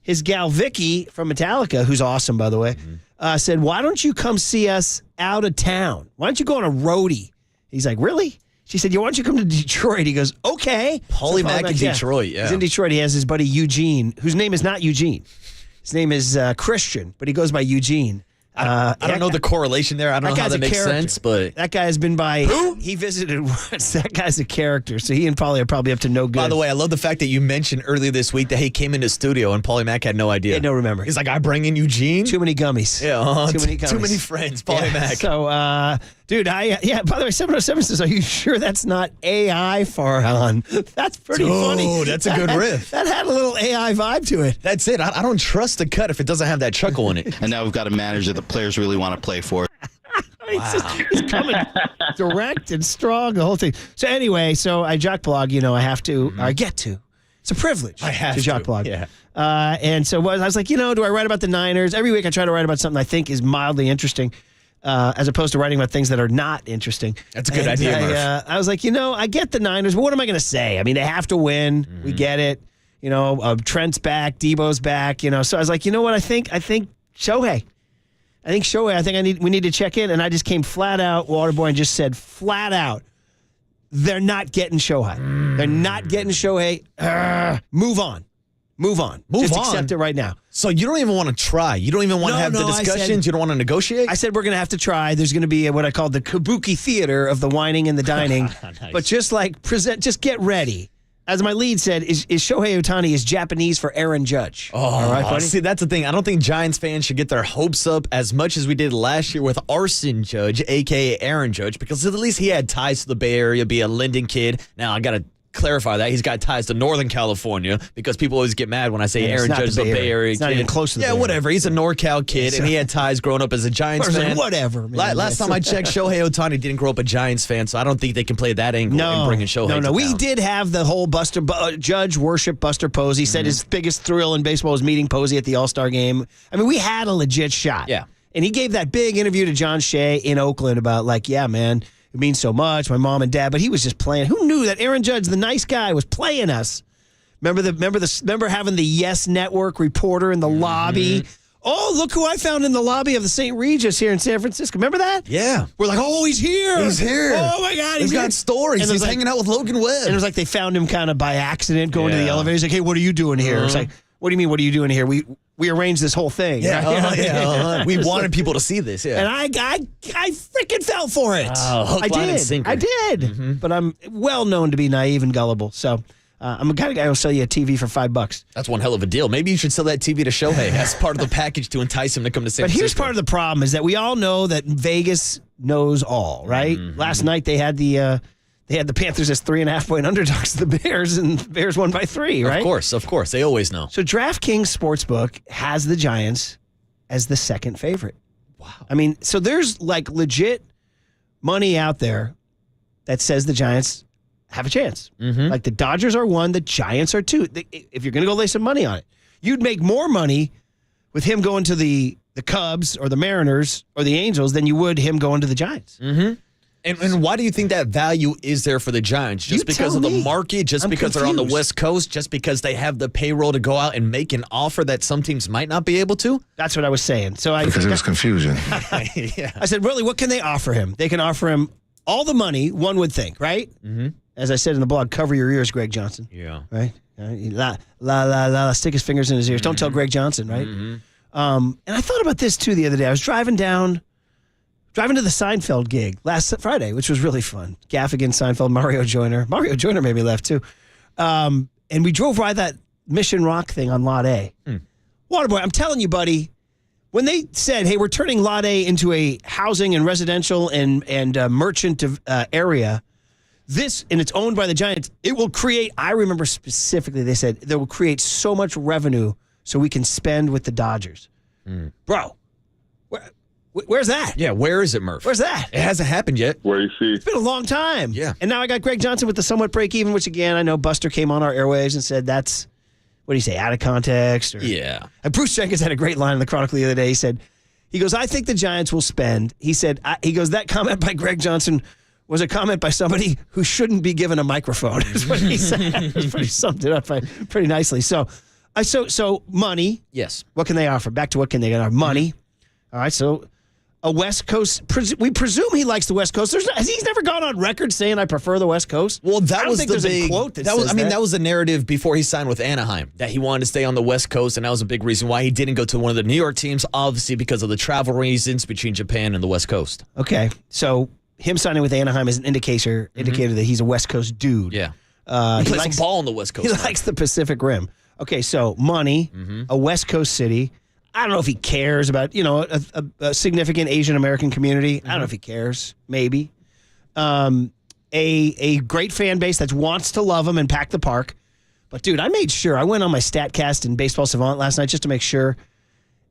His gal Vicky from Metallica, who's awesome, by the way, said, why don't you come see us out of town? Why don't you go on a roadie? He's like, really? She said, why don't you come to Detroit? He goes, okay. Paulie Mack in Detroit, yeah. He's in Detroit. He has his buddy Eugene, whose name is not Eugene. His name is Christian, but he goes by Eugene. I don't know the correlation there. I don't know how that makes sense, but that guy has been by. Who? He visited once. That guy's a character, so he and Paulie are probably up to no good. By the way, I love the fact that you mentioned earlier this week that he came into studio and Paulie Mack had no idea. He had no remember. He's like, I bring in Eugene? Too many gummies. Yeah, too many gummies. Too many friends, Paulie Mack. So, dude, by the way, 707 says, are you sure that's not AI, Farhan? That's pretty funny. Oh, that's a good riff. That had a little AI vibe to it. That's it. I don't trust the cut if it doesn't have that chuckle in it. And now we've got a manager that players really want to play for. He's coming direct and strong, the whole thing. So anyway, I jock blog, I have to, I get to. It's a privilege to jock blog. Yeah. And so I was like, do I write about the Niners? Every week I try to write about something I think is mildly interesting, as opposed to writing about things that are not interesting. That's a good idea, Murph. I was like, I get the Niners, but what am I going to say? I mean, they have to win. Mm-hmm. We get it. Trent's back, Debo's back, So I was like, you know what? I think Shohei. I think we need to check in, and I just came flat out, Waterboy, and just said flat out, they're not getting Shohei. They're not getting Shohei. Move on. Just accept it right now. So you don't even want to try. You don't even want to have the discussions. You don't want to negotiate? I said we're going to have to try. There's going to be what I call the kabuki theater of the whining and the dining. Nice. But just just get ready. As my lead said, is Shohei Ohtani is Japanese for Aaron Judge. Oh, all right, buddy? See, that's the thing. I don't think Giants fans should get their hopes up as much as we did last year with Arson Judge, a.k.a. Aaron Judge, because at least he had ties to the Bay Area, be a Linden kid. Now, I got to clarify that. He's got ties to Northern California because people always get mad when I say Aaron Judge is a Bay Area kid. It's not even close to the Bay Area. Whatever. He's a NorCal kid, and he had ties growing up as a Giants fan. Whatever, man. Last time I checked, Shohei Ohtani didn't grow up a Giants fan, so I don't think they can play that angle in bringing Shohei to town. We did have the whole Judge worship Buster Posey. Said his biggest thrill in baseball was meeting Posey at the All-Star game. I mean, we had a legit shot. Yeah. And he gave that big interview to John Shea in Oakland about man, it means so much, my mom and dad, but he was just playing. Who knew that Aaron Judge, the nice guy, was playing us? Remember having the Yes Network reporter in the lobby oh, look who I found in the lobby of the St. Regis here in San Francisco. Remember that? Yeah. We're like, oh, he's here. He's here. Oh, my God. He's got stories. And He's hanging out with Logan Webb. And it was like they found him kind of by accident going to the elevator. He's like, hey, what are you doing here? It's like, what do you mean, what are you doing here? We arranged this whole thing. Yeah. We wanted people to see this, And I freaking fell for it. Oh, hook, line, and sinker. I did. But I'm well known to be naive and gullible. So I'm the kind of guy who'll sell you a TV for $5. That's one hell of a deal. Maybe you should sell that TV to Shohei as part of the package to entice him to come to San Francisco. But here's part of the problem is that we all know that Vegas knows all, right? Last night they had the Panthers as 3.5-point underdogs to the Bears, and the Bears won by 3, right? Of course. They always know. So DraftKings Sportsbook has the Giants as the second favorite. Wow. I mean, so there's like legit money out there that says the Giants have a chance. Like the Dodgers are 1, the Giants are 2. If you're going to go lay some money on it, you'd make more money with him going to the Cubs or the Mariners or the Angels than you would him going to the Giants. And why do you think that value is there for the Giants? Just because of the market? Just because they're on the West Coast? Just because they have the payroll to go out and make an offer that some teams might not be able to? That's what I was saying. So Because it was confusion. I said, really, what can they offer him? They can offer him all the money, one would think, right? As I said in the blog, cover your ears, Greg Johnson. Yeah. Right? La, stick his fingers in his ears. Don't tell Greg Johnson, right? And I thought about this, too, the other day. I was driving to the Seinfeld gig last Friday, which was really fun. Gaffigan, Seinfeld, Mario Joyner. Mario Joyner made me laugh, too. And we drove by that Mission Rock thing on Lot A. Waterboy, I'm telling you, buddy, when they said, hey, we're turning Lot A into a housing and residential and merchant area, and it's owned by the Giants, it will create, I remember specifically, they said, that will create so much revenue so we can spend with the Dodgers. Bro, where's that? Yeah, where is it, Murph? Where's that? It hasn't happened yet. Where you see? It's been a long time. Yeah. And now I got Greg Johnson with the somewhat break even, which again, I know Buster came on our airwaves and said that's, what do you say, out of context? Yeah. And Bruce Jenkins had a great line in the Chronicle the other day. He goes, I think the Giants will spend. He said, that comment by Greg Johnson was a comment by somebody who shouldn't be given a microphone, is what he said. He summed it up pretty nicely. So money. Yes. What can they offer? Back to what can they offer? Money. All right, so a West Coast. We presume he likes the West Coast. He's never gone on record saying I prefer the West Coast. Well, that was the big quote. That was the narrative before he signed with Anaheim, that he wanted to stay on the West Coast, and that was a big reason why he didn't go to one of the New York teams, obviously because of the travel reasons between Japan and the West Coast. Okay, so him signing with Anaheim is an indicator that he's a West Coast dude. Yeah, he plays some ball on the West Coast. He likes the Pacific Rim. Okay, so money, a West Coast city. I don't know if he cares about, a significant Asian American community. I don't know if he cares. Maybe. A great fan base that wants to love him and pack the park. But, dude, I made sure. I went on my StatCast and Baseball Savant last night just to make sure.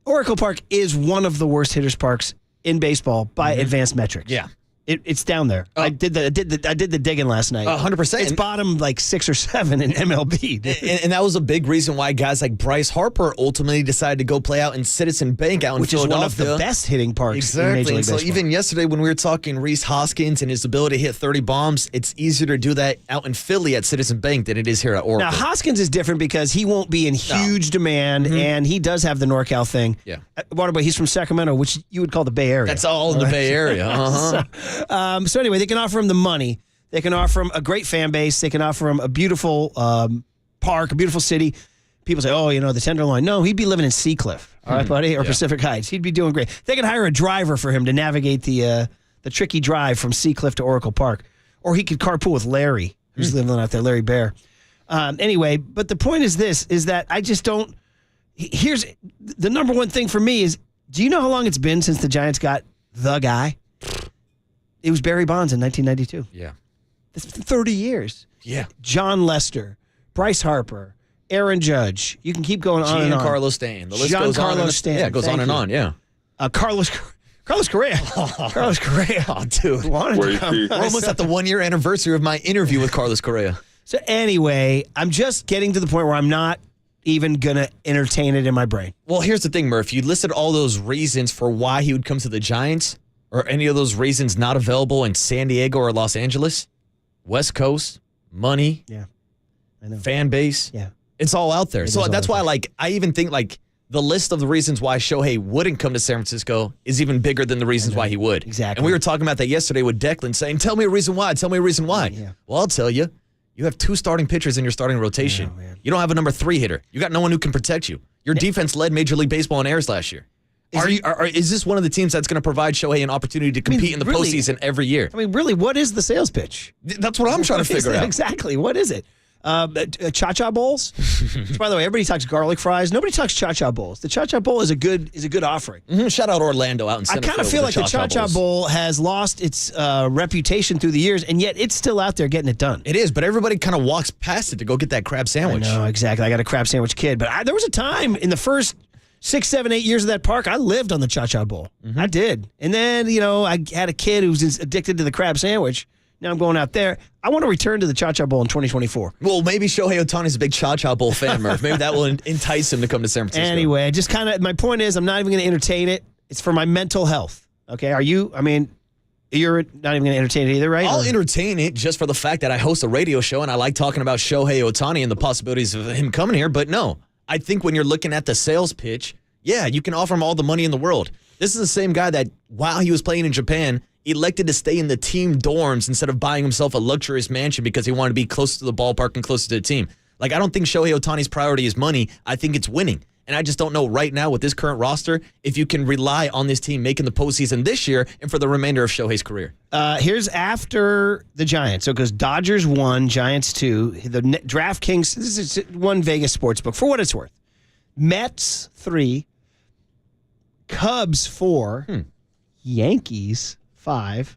Oracle Park is one of the worst hitters parks in baseball by advanced metrics. Yeah. It's down there. I did the digging last night. 100%. It's bottom like 6 or 7 in MLB. And that was a big reason why guys like Bryce Harper ultimately decided to go play out in Citizen Bank out in Which is one of Philadelphia. the best hitting parks Exactly. in Major League And so Baseball. even yesterday when we were talking Rhys Hoskins and his ability to hit 30 bombs, it's easier to do that out in Philly at Citizen Bank than it is here at Oracle. Now, Hoskins is different because he won't be in huge demand, and he does have the NorCal thing. Yeah. Waterboy, he's from Sacramento, which you would call the Bay Area. That's all in the Bay Area. So anyway, they can offer him the money. They can offer him a great fan base. They can offer him a beautiful park, a beautiful city. People say, the Tenderloin. No, he'd be living in Seacliff, all right, buddy, or Pacific Heights. He'd be doing great. They can hire a driver for him to navigate the tricky drive from Seacliff to Oracle Park. Or he could carpool with Larry, who's living out there, Larry Bear. Anyway, but the point is this, is that I just don't. Here's the number one thing for me is, do you know how long it's been since the Giants got the guy? It was Barry Bonds in 1992. Yeah. It's 30 years. Yeah. John Lester, Bryce Harper, Aaron Judge. You can keep going on and on. Giancarlo Stanton. The list goes on. Giancarlo Stanton. Yeah, it goes on and on, yeah. Carlos Correa. Carlos Correa. Oh, dude. We're almost at the 1-year anniversary of my interview with Carlos Correa. So anyway, I'm just getting to the point where I'm not even going to entertain it in my brain. Well, here's the thing, Murph. You listed all those reasons for why he would come to the Giants. Or any of those reasons not available in San Diego or Los Angeles? West Coast, money, I know. fan base. Yeah. It's all out there. So all that's out why, I even think, the list of the reasons why Shohei wouldn't come to San Francisco is even bigger than the reasons why he would. Exactly. And we were talking about that yesterday with Declan saying, tell me a reason why. Tell me a reason why. Yeah. Well, I'll tell you. You have 2 starting pitchers in your starting rotation. You don't have a number 3 hitter. You got no one who can protect you. Your defense led Major League Baseball in errors last year. Is this one of the teams that's going to provide Shohei an opportunity to compete in the postseason every year? I mean, really, what is the sales pitch? That's what I'm trying to figure out. Exactly. What is it? Cha-cha bowls? Which, by the way, everybody talks garlic fries. Nobody talks cha-cha bowls. The cha-cha bowl is a good offering. Mm-hmm. Shout out Orlando out in I center kind of field feel with like the cha-cha bowl has lost its reputation through the years, and yet it's still out there getting it done. It is, but everybody kind of walks past it to go get that crab sandwich. No, exactly. I got a crab sandwich kid, but there was a time in the first 6, 7, 8 years of that park, I lived on the cha-cha bowl. I did. And then, I had a kid who was addicted to the crab sandwich. Now I'm going out there. I want to return to the Cha-Cha Bowl in 2024. Well, maybe Shohei Ohtani's a big Cha-Cha Bowl fan, Murph. Maybe that will entice him to come to San Francisco. Anyway, I just my point is I'm not even going to entertain it. It's for my mental health. Okay, are you? I mean, you're not even going to entertain it either, right? I'll entertain it just for the fact that I host a radio show and I like talking about Shohei Ohtani and the possibilities of him coming here. But no, I think when you're looking at the sales pitch, yeah, you can offer him all the money in the world. This is the same guy that while he was playing in Japan, elected to stay in the team dorms instead of buying himself a luxurious mansion because he wanted to be closer to the ballpark and closer to the team. Like, I don't think Shohei Ohtani's priority is money. I think it's winning. And I just don't know right now with this current roster if you can rely on this team making the postseason this year and for the remainder of Shohei's career. Here's after the Giants. So it goes Dodgers 1, Giants 2. The DraftKings, this is one Vegas sportsbook, for what it's worth. Mets 3, Cubs 4, Yankees 5,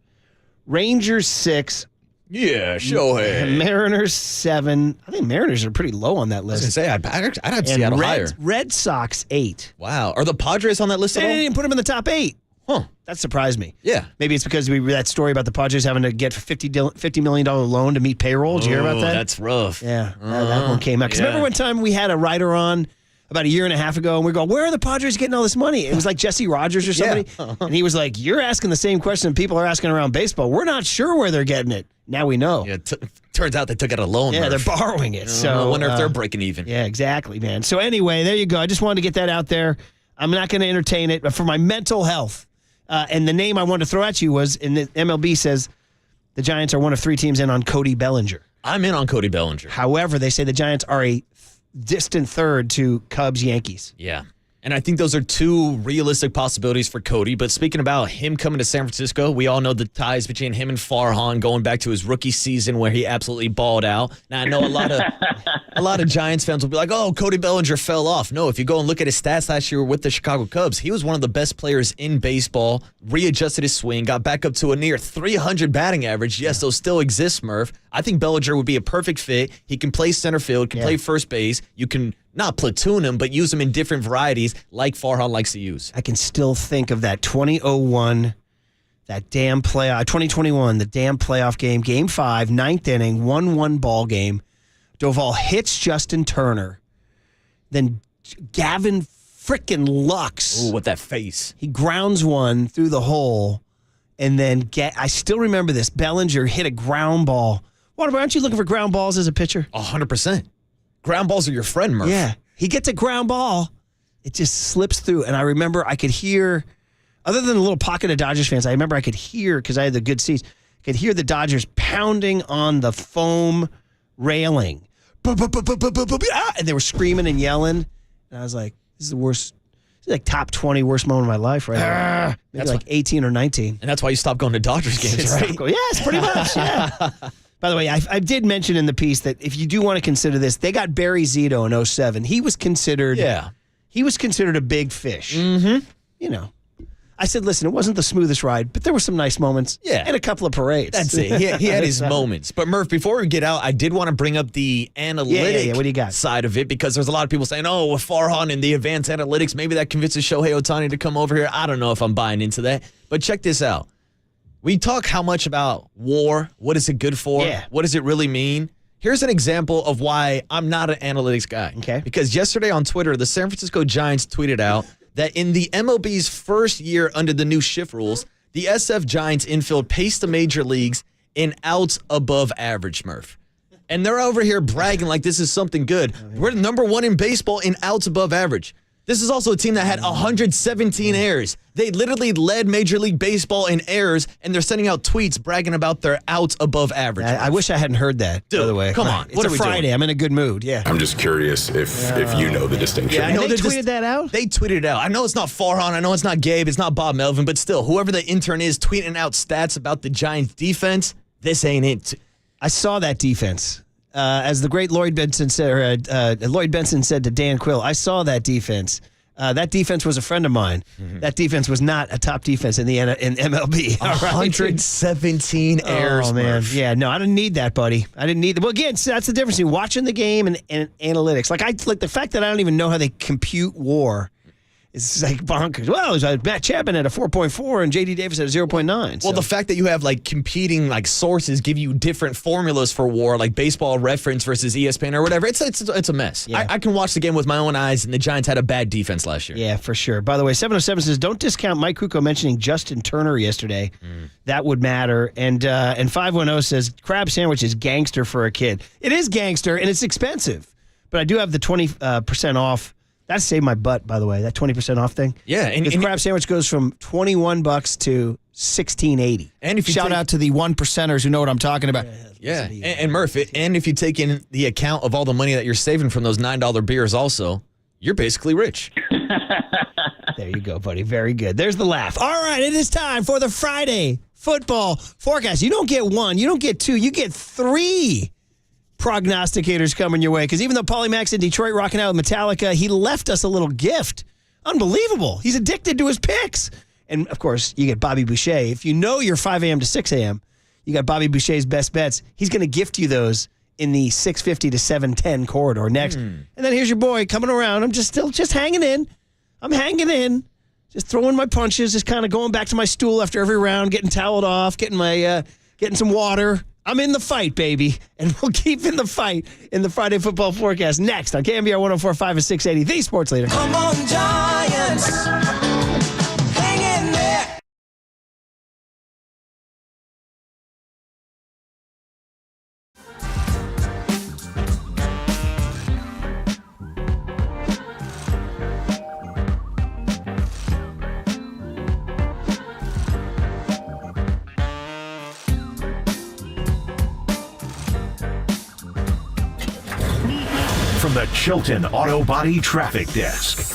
Rangers 6. Yeah, Shohei. Mariners 7. I think Mariners are pretty low on that list. I was going to say, I'd have Seattle higher. Red Sox 8. Wow. Are the Padres on that list at all? They didn't put them in the top 8. Huh. That surprised me. Yeah. Maybe it's because we read that story about the Padres having to get a $50 million loan to meet payroll. Did you hear about that? That's rough. Yeah. That one came out. Because remember one time we had a writer on about a year and a half ago, and we go, where are the Padres getting all this money? It was like Jesse Rogers or somebody. Yeah. And he was like, you're asking the same question people are asking around baseball. We're not sure where they're getting it. Now we know. Yeah, turns out they took out a loan. Yeah, Murph. they're borrowing it. So I wonder if they're breaking even. Yeah, exactly, man. So anyway, there you go. I just wanted to get that out there. I'm not going to entertain it, but for my mental health. And the name I wanted to throw at you was, and the MLB says the Giants are one of 3 teams in on Cody Bellinger. I'm in on Cody Bellinger. However, they say the Giants are a distant third to Cubs, Yankees. Yeah. And I think those are 2 realistic possibilities for Cody. But speaking about him coming to San Francisco, we all know the ties between him and Farhan going back to his rookie season where he absolutely balled out. Now, I know a lot of Giants fans will be like, oh, Cody Bellinger fell off. No, if you go and look at his stats last year with the Chicago Cubs, he was one of the best players in baseball, readjusted his swing, got back up to a near 300 batting average. Yes, those still exist, Murph. I think Bellinger would be a perfect fit. He can play center field, can play first base. You can not platoon him, but use him in different varieties like Farhan likes to use. I can still think of that 2001, that damn playoff, 2021, the damn playoff game, Game 5, 9th inning, 1-1 ball game. Doval hits Justin Turner. Then Gavin frickin' Lux. Ooh, with that face. He grounds one through the hole. And then I still remember this. Bellinger hit a ground ball. Waterboy, aren't you looking for ground balls as a pitcher? 100%. Ground balls are your friend, Murph. Yeah. He gets a ground ball. It just slips through. And I remember I could hear, other than a little pocket of Dodgers fans, I remember I could hear, because I had the good seats, I could hear the Dodgers pounding on the foam railing. And they were screaming and yelling. And I was like, this is the worst. This is like top 20 worst moment of my life right now. Maybe like 18 or 19. And that's why you stopped going to Dodgers games, right? Yes, pretty much, yeah. By the way, I did mention in the piece that if you do want to consider this, they got Barry Zito in 2007. He was considered a big fish. Mm-hmm. You know. I said, listen, it wasn't the smoothest ride, but there were some nice moments. Yeah. And a couple of parades. That's it. He had his moments. But Murph, before we get out, I did want to bring up the analytic What do you got? side of it, because there's a lot of people saying, oh, with Farhan and the advanced analytics, maybe that convinces Shohei Ohtani to come over here. I don't know if I'm buying into that. But check this out. We talk how much about WAR. What is it good for? Yeah. What does it really mean? Here's an example of why I'm not an analytics guy. Okay. Because yesterday on Twitter, the San Francisco Giants tweeted out that in the MLB's first year under the new shift rules, the SF Giants infield paced the major leagues in outs above average, Murph. And they're over here bragging like this is something good. We're number 1 in baseball in outs above average. This is also a team that had 117 errors. They literally led Major League Baseball in errors, and they're sending out tweets bragging about their outs above average. I wish I hadn't heard that, by the way. Come on. It's a Friday. I'm in a good mood. Yeah. I'm just curious if you know the distinction. Yeah, I know they tweeted that out? They tweeted it out. I know it's not Farhan. I know it's not Gabe. It's not Bob Melvin. But still, whoever the intern is tweeting out stats about the Giants' defense, this ain't it. I saw that defense. As the great Lloyd Benson said to Dan Quill, I saw that defense. That defense was a friend of mine. Mm-hmm. That defense was not a top defense in MLB. 117 errors, man. Murph. Yeah, no, I didn't need that, buddy. I didn't need that. Well, again, that's the difference between watching the game and analytics. Like the fact that I don't even know how they compute WAR. It's like bonkers. Well, it was Matt Chapman at a 4.4 and J.D. Davis at a 0.9. Well, the fact that you have like competing like sources give you different formulas for WAR, like Baseball Reference versus ESPN or whatever. It's a mess. Yeah. I can watch the game with my own eyes, and the Giants had a bad defense last year. Yeah, for sure. By the way, 707 says, don't discount Mike Kukoc mentioning Justin Turner yesterday. That would matter. And 510 says, crab sandwich is gangster for a kid. It is gangster, and it's expensive. But I do have the 20% off. That saved my butt, by the way, that 20% off thing. Yeah. And the crab sandwich goes from $21 to $16.80. And if you Shout out to the 1%ers who know what I'm talking about. Yeah. And Murph, and if you take in the account of all the money that you're saving from those $9 beers also, you're basically rich. There you go, buddy. Very good. There's the laugh. All right, it is time for the Friday football forecast. You don't get one, you don't get two, you get three prognosticators coming your way, because even though Paulie Mack's in Detroit rocking out with Metallica, he left us a little gift. Unbelievable. He's addicted to his picks. And, of course, you get Bobby Boucher. If you know your 5 a.m. to 6 a.m., you got Bobby Boucher's best bets. He's going to gift you those in the 650 to 710 corridor next. And then here's your boy coming around. I'm just hanging in. I'm hanging in. Just throwing my punches, just kind of going back to my stool after every round, getting toweled off, getting some water. I'm in the fight, baby, and we'll keep in the fight in the Friday football forecast next on KNBR 104.5 and 680, the sports leader. Come on, Giants, hang in there. From the Chilton Auto Body Traffic Desk.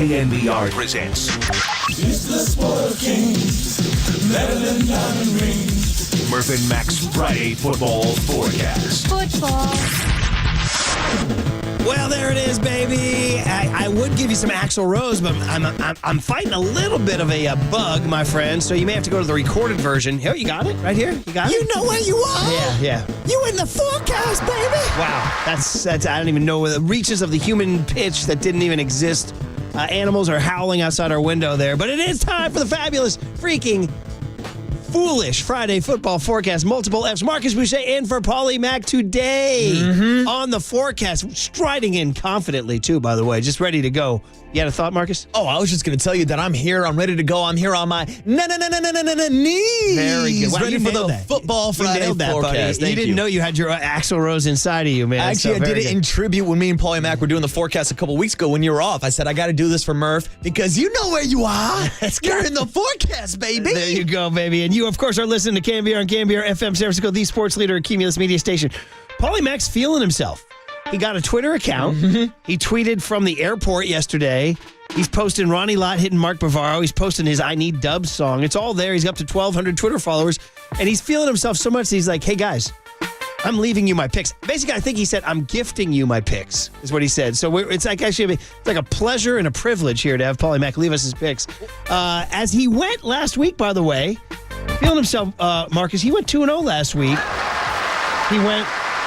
KNBR presents It's the sport of kings, better than diamond rings. Murph and Max Friday Football Forecast. Well, there it is, baby. I would give you some Axl Rose, but I'm fighting a little bit of a bug, my friend. So you may have to go to the recorded version. Here, you got it right here. You got it. You know where you are? Yeah. You in the forecast, baby. Wow, that's I don't even know the reaches of the human pitch that didn't even exist. Animals are howling outside our window there, but it is time for the fabulous, freaking, foolish Friday football forecast. Multiple F's. Marcus Boucher in for Paulie Mack today on the forecast, striding in confidently too. By the way, just ready to go. You had a thought, Marcus? Oh, I was just going to tell you that I'm here. I'm ready to go. I'm here on my knees. Very good. Wow, ready you for the nailed that. Football Friday nailed that, forecast. buddy. You didn't know you had your Axl Rose inside of you, man. Actually, I did it in tribute when me and Paulie Mack were doing the forecast a couple weeks ago when you were off. I said, I got to do this for Murph because you know where you are. You're in the forecast, baby. There you go, baby. And you, of course, are listening to KNBR and KNBR FM San Francisco, the sports leader, Cumulus Media Station. Paulie Mack's feeling himself. He got a Twitter account. He tweeted from the airport yesterday. He's posting Ronnie Lott hitting Mark Bavaro. He's posting his I Need Dubs song. It's all there. He's up to 1,200 Twitter followers. And he's feeling himself so much that he's like, hey, guys, I'm leaving you my picks. Basically, I think he said, I'm gifting you my picks, is what he said. So it's like actually, it's like a pleasure and a privilege here to have Paulie Mack leave us his picks. As he went last week, by the way, feeling himself, Marcus, he went 2-0 last week. He went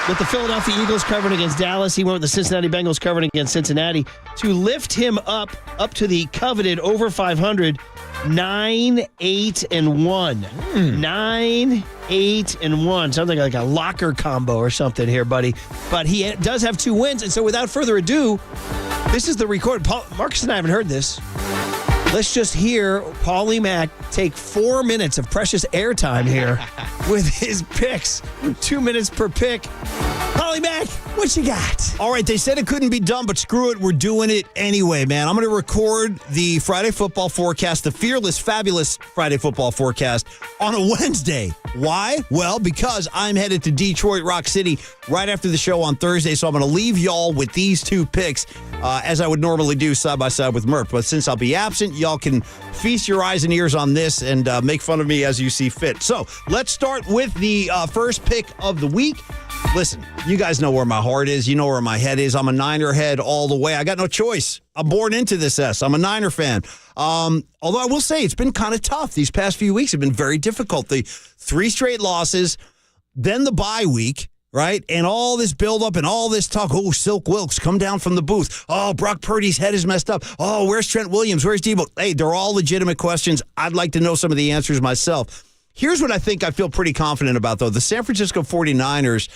with the Philadelphia Eagles covering against Dallas. He went with the Cincinnati Bengals covering against Cincinnati to lift him up to the coveted over 500, 9-8-1. 9-8-1. Sounds like a locker combo or something here, buddy. But he does have 2 wins. And so without further ado, this is the record. Marcus and I haven't heard this. Let's just hear Paulie Mack take 4 minutes of precious airtime here with his picks. 2 minutes per pick. Paulie Mack, what you got? All right, they said it couldn't be done, but screw it. We're doing it anyway, man. I'm going to record the Friday football forecast, the fearless, fabulous Friday football forecast on a Wednesday. Why? Well, because I'm headed to Detroit Rock City right after the show on Thursday, so I'm going to leave y'all with these 2 picks as I would normally do side by side with Murph. But since I'll be absent, y'all can feast your eyes and ears on this and make fun of me as you see fit. So let's start with the first pick of the week. Listen, you guys know where my heart is. You know where my head is. I'm a Niner head all the way. I got no choice. I'm born into this S. I'm a Niner fan. Although I will say it's been kind of tough. These past few weeks have been very difficult. The 3 straight losses, then the bye week, right? And all this buildup and all this talk. Oh, Silk Wilks, come down from the booth. Oh, Brock Purdy's head is messed up. Oh, where's Trent Williams? Where's DeVito? Hey, they're all legitimate questions. I'd like to know some of the answers myself. Here's what I think I feel pretty confident about, though. The San Francisco 49ers,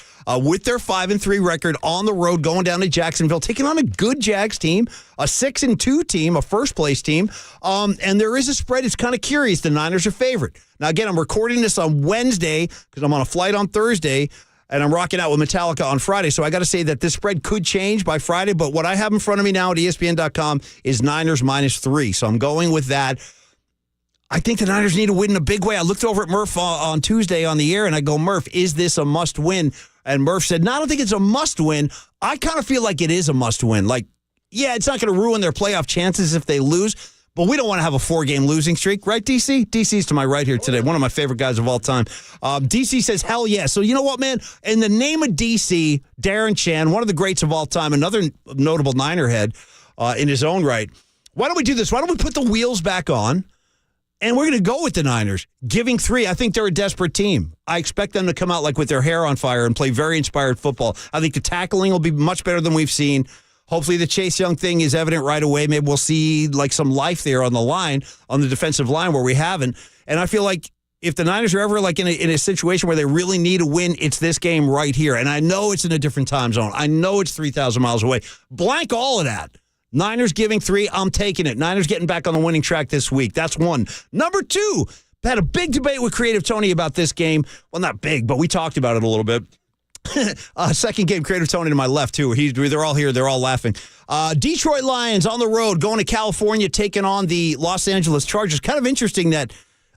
with their 5-3 record on the road, going down to Jacksonville, taking on a good Jags team, a 6-2 team, a first-place team. And there is a spread. It's kind of curious. The Niners are favored. Now, again, I'm recording this on Wednesday because I'm on a flight on Thursday, and I'm rocking out with Metallica on Friday. So I got to say that this spread could change by Friday. But what I have in front of me now at ESPN.com is Niners -3. So I'm going with that. I think the Niners need to win in a big way. I looked over at Murph on Tuesday on the air, and I go, Murph, is this a must-win? And Murph said, no, I don't think it's a must-win. I kind of feel like it is a must-win. Like, yeah, it's not going to ruin their playoff chances if they lose, but we don't want to have a 4-game losing streak, right, DC? DC's to my right here today, one of my favorite guys of all time. DC says, hell yeah. So you know what, man? In the name of DC, Darren Chan, one of the greats of all time, another notable Niner head in his own right, why don't we do this? Why don't we put the wheels back on? And we're going to go with the Niners, giving 3. I think they're a desperate team. I expect them to come out like with their hair on fire and play very inspired football. I think the tackling will be much better than we've seen. Hopefully the Chase Young thing is evident right away. Maybe we'll see like some life there on the line, on the defensive line where we haven't. And I feel like if the Niners are ever like in a situation where they really need a win, it's this game right here. And I know it's in a different time zone. I know it's 3,000 miles away. Blank all of that. Niners giving 3, I'm taking it. Niners getting back on the winning track this week. That's 1. Number 2, had a big debate with Creative Tony about this game. Well, not big, but we talked about it a little bit. Second game, Creative Tony to my left, too. They're all here. They're all laughing. Detroit Lions on the road, going to California, taking on the Los Angeles Chargers. Kind of interesting that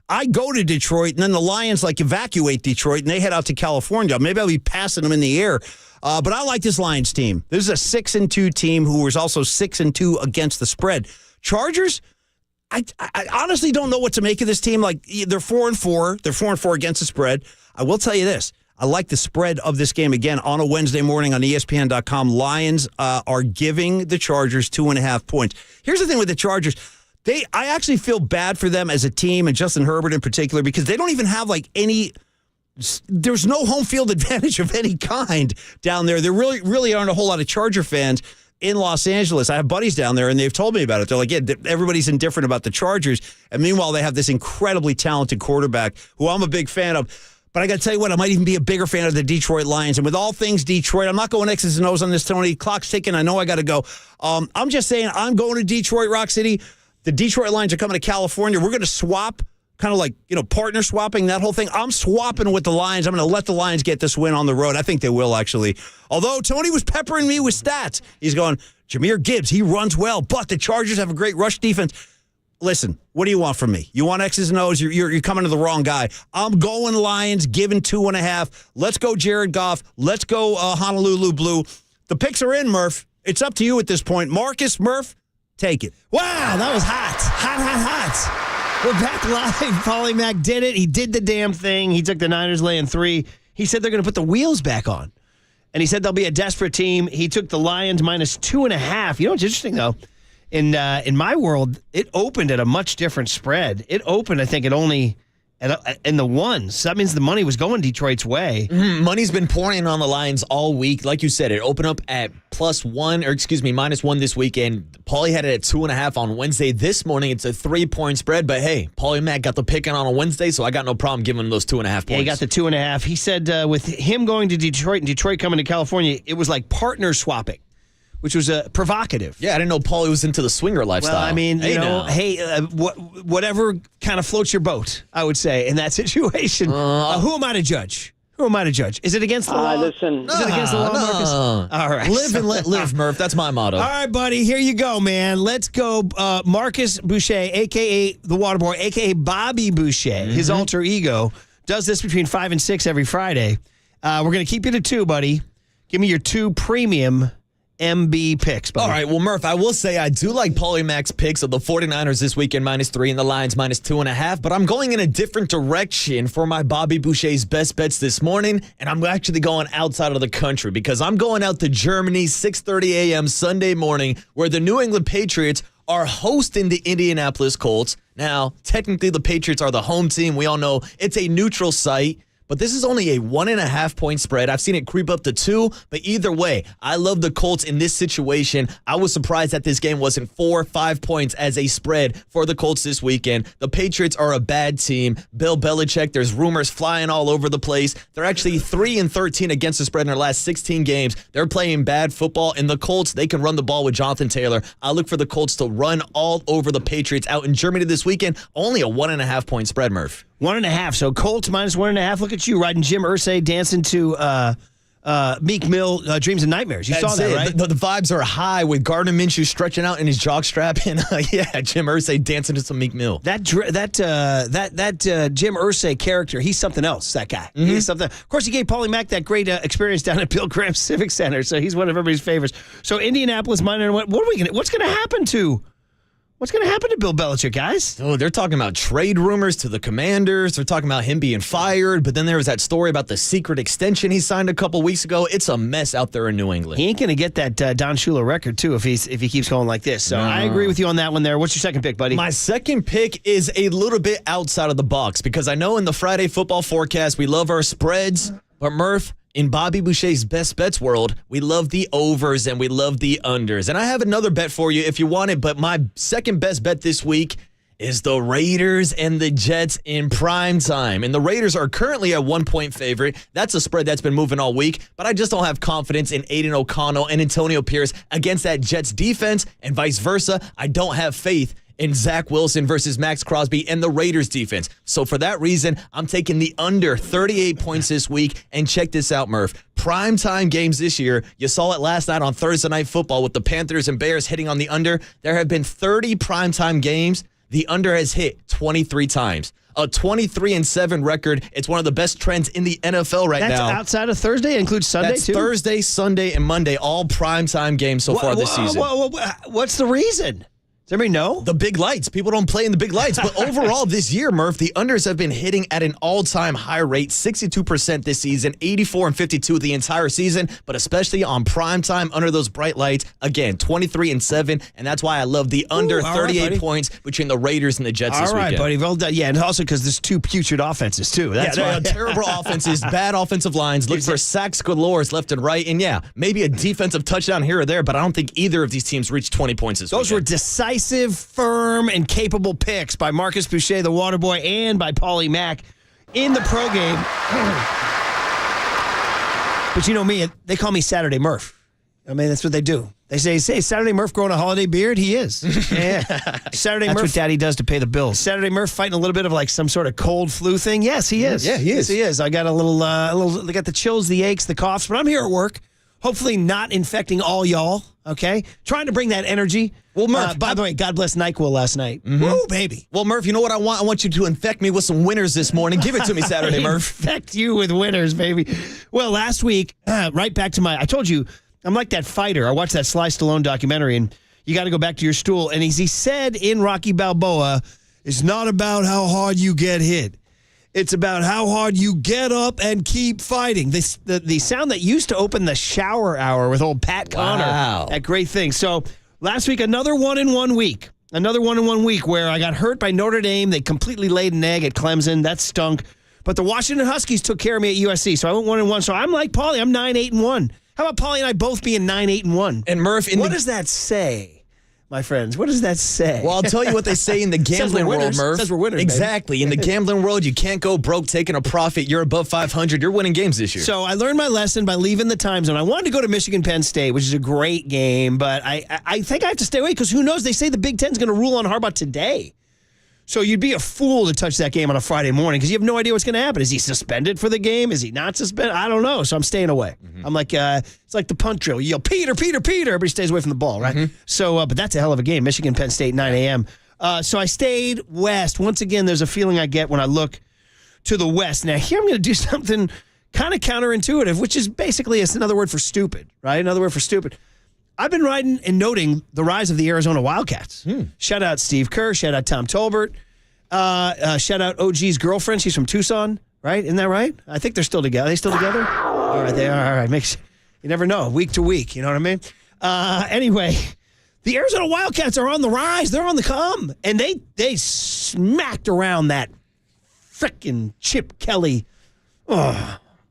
I go to Detroit, and then the Lions, evacuate Detroit, and they head out to California. Maybe I'll be passing them in the air. But I like this Lions team. This is a 6-2 team who was also 6-2 against the spread. Chargers, I honestly don't know what to make of this team. Like, they're 4-4. They're 4-4 against the spread. I will tell you this. I like the spread of this game again on a Wednesday morning on ESPN.com. Lions are giving the Chargers 2.5 points. Here's the thing with the Chargers. I actually feel bad for them as a team, and Justin Herbert in particular, because they don't even have there's no home field advantage of any kind down there. There really aren't a whole lot of Charger fans in Los Angeles. I have buddies down there, and they've told me about it. They're like, yeah, everybody's indifferent about the Chargers. And meanwhile, they have this incredibly talented quarterback who I'm a big fan of. But I got to tell you what, I might even be a bigger fan of the Detroit Lions. And with all things Detroit, I'm not going X's and O's on this, Tony. Clock's ticking. I know I got to go. I'm just saying I'm going to Detroit, Rock City. The Detroit Lions are coming to California. We're going to swap, kind of like, partner swapping, that whole thing. I'm swapping with the Lions. I'm going to let the Lions get this win on the road. I think they will, actually. Although Tony was peppering me with stats. He's going, Jahmyr Gibbs, he runs well, but the Chargers have a great rush defense. Listen, what do you want from me? You want X's and O's? You're coming to the wrong guy. I'm going Lions, giving 2.5. Let's go Jared Goff. Let's go Honolulu Blue. The picks are in, Murph. It's up to you at this point. Marcus, Murph, take it. Wow, that was hot. Hot. We're back live. Paulie Mack did it. He did the damn thing. He took the Niners laying 3. He said they're going to put the wheels back on. And he said they'll be a desperate team. He took the Lions minus 2.5. You know what's interesting, though? In my world, it opened at a much different spread. It opened, I think, in the ones. So that means the money was going Detroit's way. Money's been pouring on the Lions all week. Like you said, it opened up at -1 this weekend. Paulie had it at 2.5 on Wednesday. This morning, it's a 3-point spread. But hey, Paulie Mack got the picking on a Wednesday, so I got no problem giving him those 2.5 points. Yeah, he got the 2.5. He said with him going to Detroit and Detroit coming to California, it was like partner swapping, which was provocative. Yeah, I didn't know Paulie was into the swinger lifestyle. Well, I mean, whatever kind of floats your boat, I would say, in that situation. Who am I to judge? Is it against the law? Listen. Is it against the law, Marcus? All right. Live and let live, Murph. That's my motto. All right, buddy. Here you go, man. Let's go. Marcus Boucher, a.k.a. the Waterboy, a.k.a. Bobby Boucher, his alter ego, does this between 5 and 6 every Friday. We're going to keep you to 2, buddy. Give me your 2 premium MB picks, buddy. All right, well, Murph, I will say I do like Paulie Mack's picks of the 49ers this weekend -3 and the Lions -2.5, but I'm going in a different direction for my Bobby Boucher's best bets this morning, and I'm actually going outside of the country because I'm going out to Germany, 6:30 a.m. Sunday morning, where the New England Patriots are hosting the Indianapolis Colts. Now, technically, the Patriots are the home team. We all know it's a neutral site. But this is only a 1.5 point spread. I've seen it creep up to 2, but either way, I love the Colts in this situation. I was surprised that this game wasn't 4 or 5 points as a spread for the Colts this weekend. The Patriots are a bad team. Bill Belichick, there's rumors flying all over the place. They're actually 3-13 against the spread in their last 16 games. They're playing bad football, and the Colts, they can run the ball with Jonathan Taylor. I look for the Colts to run all over the Patriots out in Germany this weekend. Only a 1.5 point spread, Murph. 1.5. So Colts -1.5. Look at you riding Jim Irsay dancing to Meek Mill, Dreams and Nightmares. You saw that, right? The vibes are high with Gardner Minshew stretching out in his jockstrap, and Jim Irsay dancing to some Meek Mill. That Jim Irsay character, he's something else. That guy, he's something. Of course, he gave Paulie Mack that great experience down at Bill Graham Civic Center, so he's one of everybody's favorites. So Indianapolis -1. What's going to happen to? What's going to happen to Bill Belichick, guys? Oh, they're talking about trade rumors to the Commanders. They're talking about him being fired. But then there was that story about the secret extension he signed a couple weeks ago. It's a mess out there in New England. He ain't going to get that Don Shula record, too, if he keeps going like this. So I agree with you on that one there. What's your second pick, buddy? My second pick is a little bit outside of the box because I know in the Friday football forecast we love our spreads. But Murph, in Bobby Boucher's best bets world, we love the overs and we love the unders. And I have another bet for you if you want it, but my second best bet this week is the Raiders and the Jets in prime time. And the Raiders are currently a 1-point favorite. That's a spread that's been moving all week, but I just don't have confidence in Aiden O'Connell and Antonio Pierce against that Jets defense, and vice versa. I don't have faith in Zach Wilson versus Max Crosby and the Raiders defense. So for that reason, I'm taking the under 38 points this week. And check this out, Murph. Primetime games this year. You saw it last night on Thursday Night Football with the Panthers and Bears hitting on the under. There have been 30 primetime games. The under has hit 23 times. A 23-7 record. It's one of the best trends in the NFL right now. That's outside of Thursday? It includes Sunday, That's too? Thursday, Sunday, and Monday. All primetime games so far this season. What's the reason? Does everybody know? The big lights. People don't play in the big lights. But overall this year, Murph, the unders have been hitting at an all-time high rate, 62% this season, 84 and 52 the entire season, but especially on prime time under those bright lights. Again, 23 and 7, and that's why I love the under 38 points between the Raiders and the Jets this weekend. All right, buddy. Well done. Yeah, and also because there's two putrid offenses, too. That's why. Terrible offenses, bad offensive lines, look for sacks galore left and right, and yeah, maybe a defensive touchdown here or there, but I don't think either of these teams reached 20 points this Those weekend. were decisive, firm, and capable picks by Marcus Boucher, the Waterboy, and by Paulie Mack in the pro game. But you know me, they call me Saturday Murph. I mean, that's what they do. They say Saturday Murph growing a holiday beard? He is. Yeah. Saturday Murph. That's what Daddy does to pay the bills. Saturday Murph fighting a little bit of like some sort of cold flu thing? Yes, he is. Yeah, he is. Yes, he is. I got I got the chills, the aches, the coughs, but I'm here at work. Hopefully not infecting all y'all, okay? Trying to bring that energy. Well, Murph, by the way, God bless NyQuil last night. Mm-hmm. Woo, baby. Well, Murph, you know what I want? I want you to infect me with some winners this morning. Give it to me Saturday, Murph. Infect you with winners, baby. Well, last week, right back to I told you, I'm like that fighter. I watched that Sly Stallone documentary, and you got to go back to your stool. And he said in Rocky Balboa, it's not about how hard you get hit. It's about how hard you get up and keep fighting. The sound that used to open the shower hour with old Pat Connor. Wow. That great thing. So last week, another one in 1 week. Another 1 in 1 week where I got hurt by Notre Dame. They completely laid an egg at Clemson. That stunk. But the Washington Huskies took care of me at USC. So I went 1 and 1. So I'm like Paulie. I'm 9-8-1. How about Paulie and I both being 9-8-1? And Murph, what does that say, my friends? What does that say? Well, I'll tell you what they say in the gambling world, Murph. Says we're winners, exactly. baby. In the gambling world, you can't go broke taking a profit. You're above 500. You're winning games this year. So I learned my lesson by leaving the time zone. I wanted to go to Michigan Penn State, which is a great game, but I think I have to stay away because who knows? They say the Big Ten's going to rule on Harbaugh today. So you'd be a fool to touch that game on a Friday morning because you have no idea what's going to happen. Is he suspended for the game? Is he not suspended? I don't know. So I'm staying away. Mm-hmm. I'm like, it's like the punt drill. You yell, Peter, Peter, Peter. Everybody stays away from the ball, right? Mm-hmm. So, but that's a hell of a game. Michigan, Penn State, 9 a.m. So I stayed west. Once again, there's a feeling I get when I look to the west. Now, here I'm going to do something kind of counterintuitive, which is basically it's another word for stupid, right? Another word for stupid. I've been riding and noting the rise of the Arizona Wildcats. Shout out Steve Kerr. Shout out Tom Tolbert. Shout out OG's girlfriend. She's from Tucson, right? Isn't that right? I think they're still together. Are they still together? All right, they are. All right, you never know. Week to week, you know what I mean? Anyway, the Arizona Wildcats are on the rise. They're on the come. And they smacked around that frickin' Chip Kelly.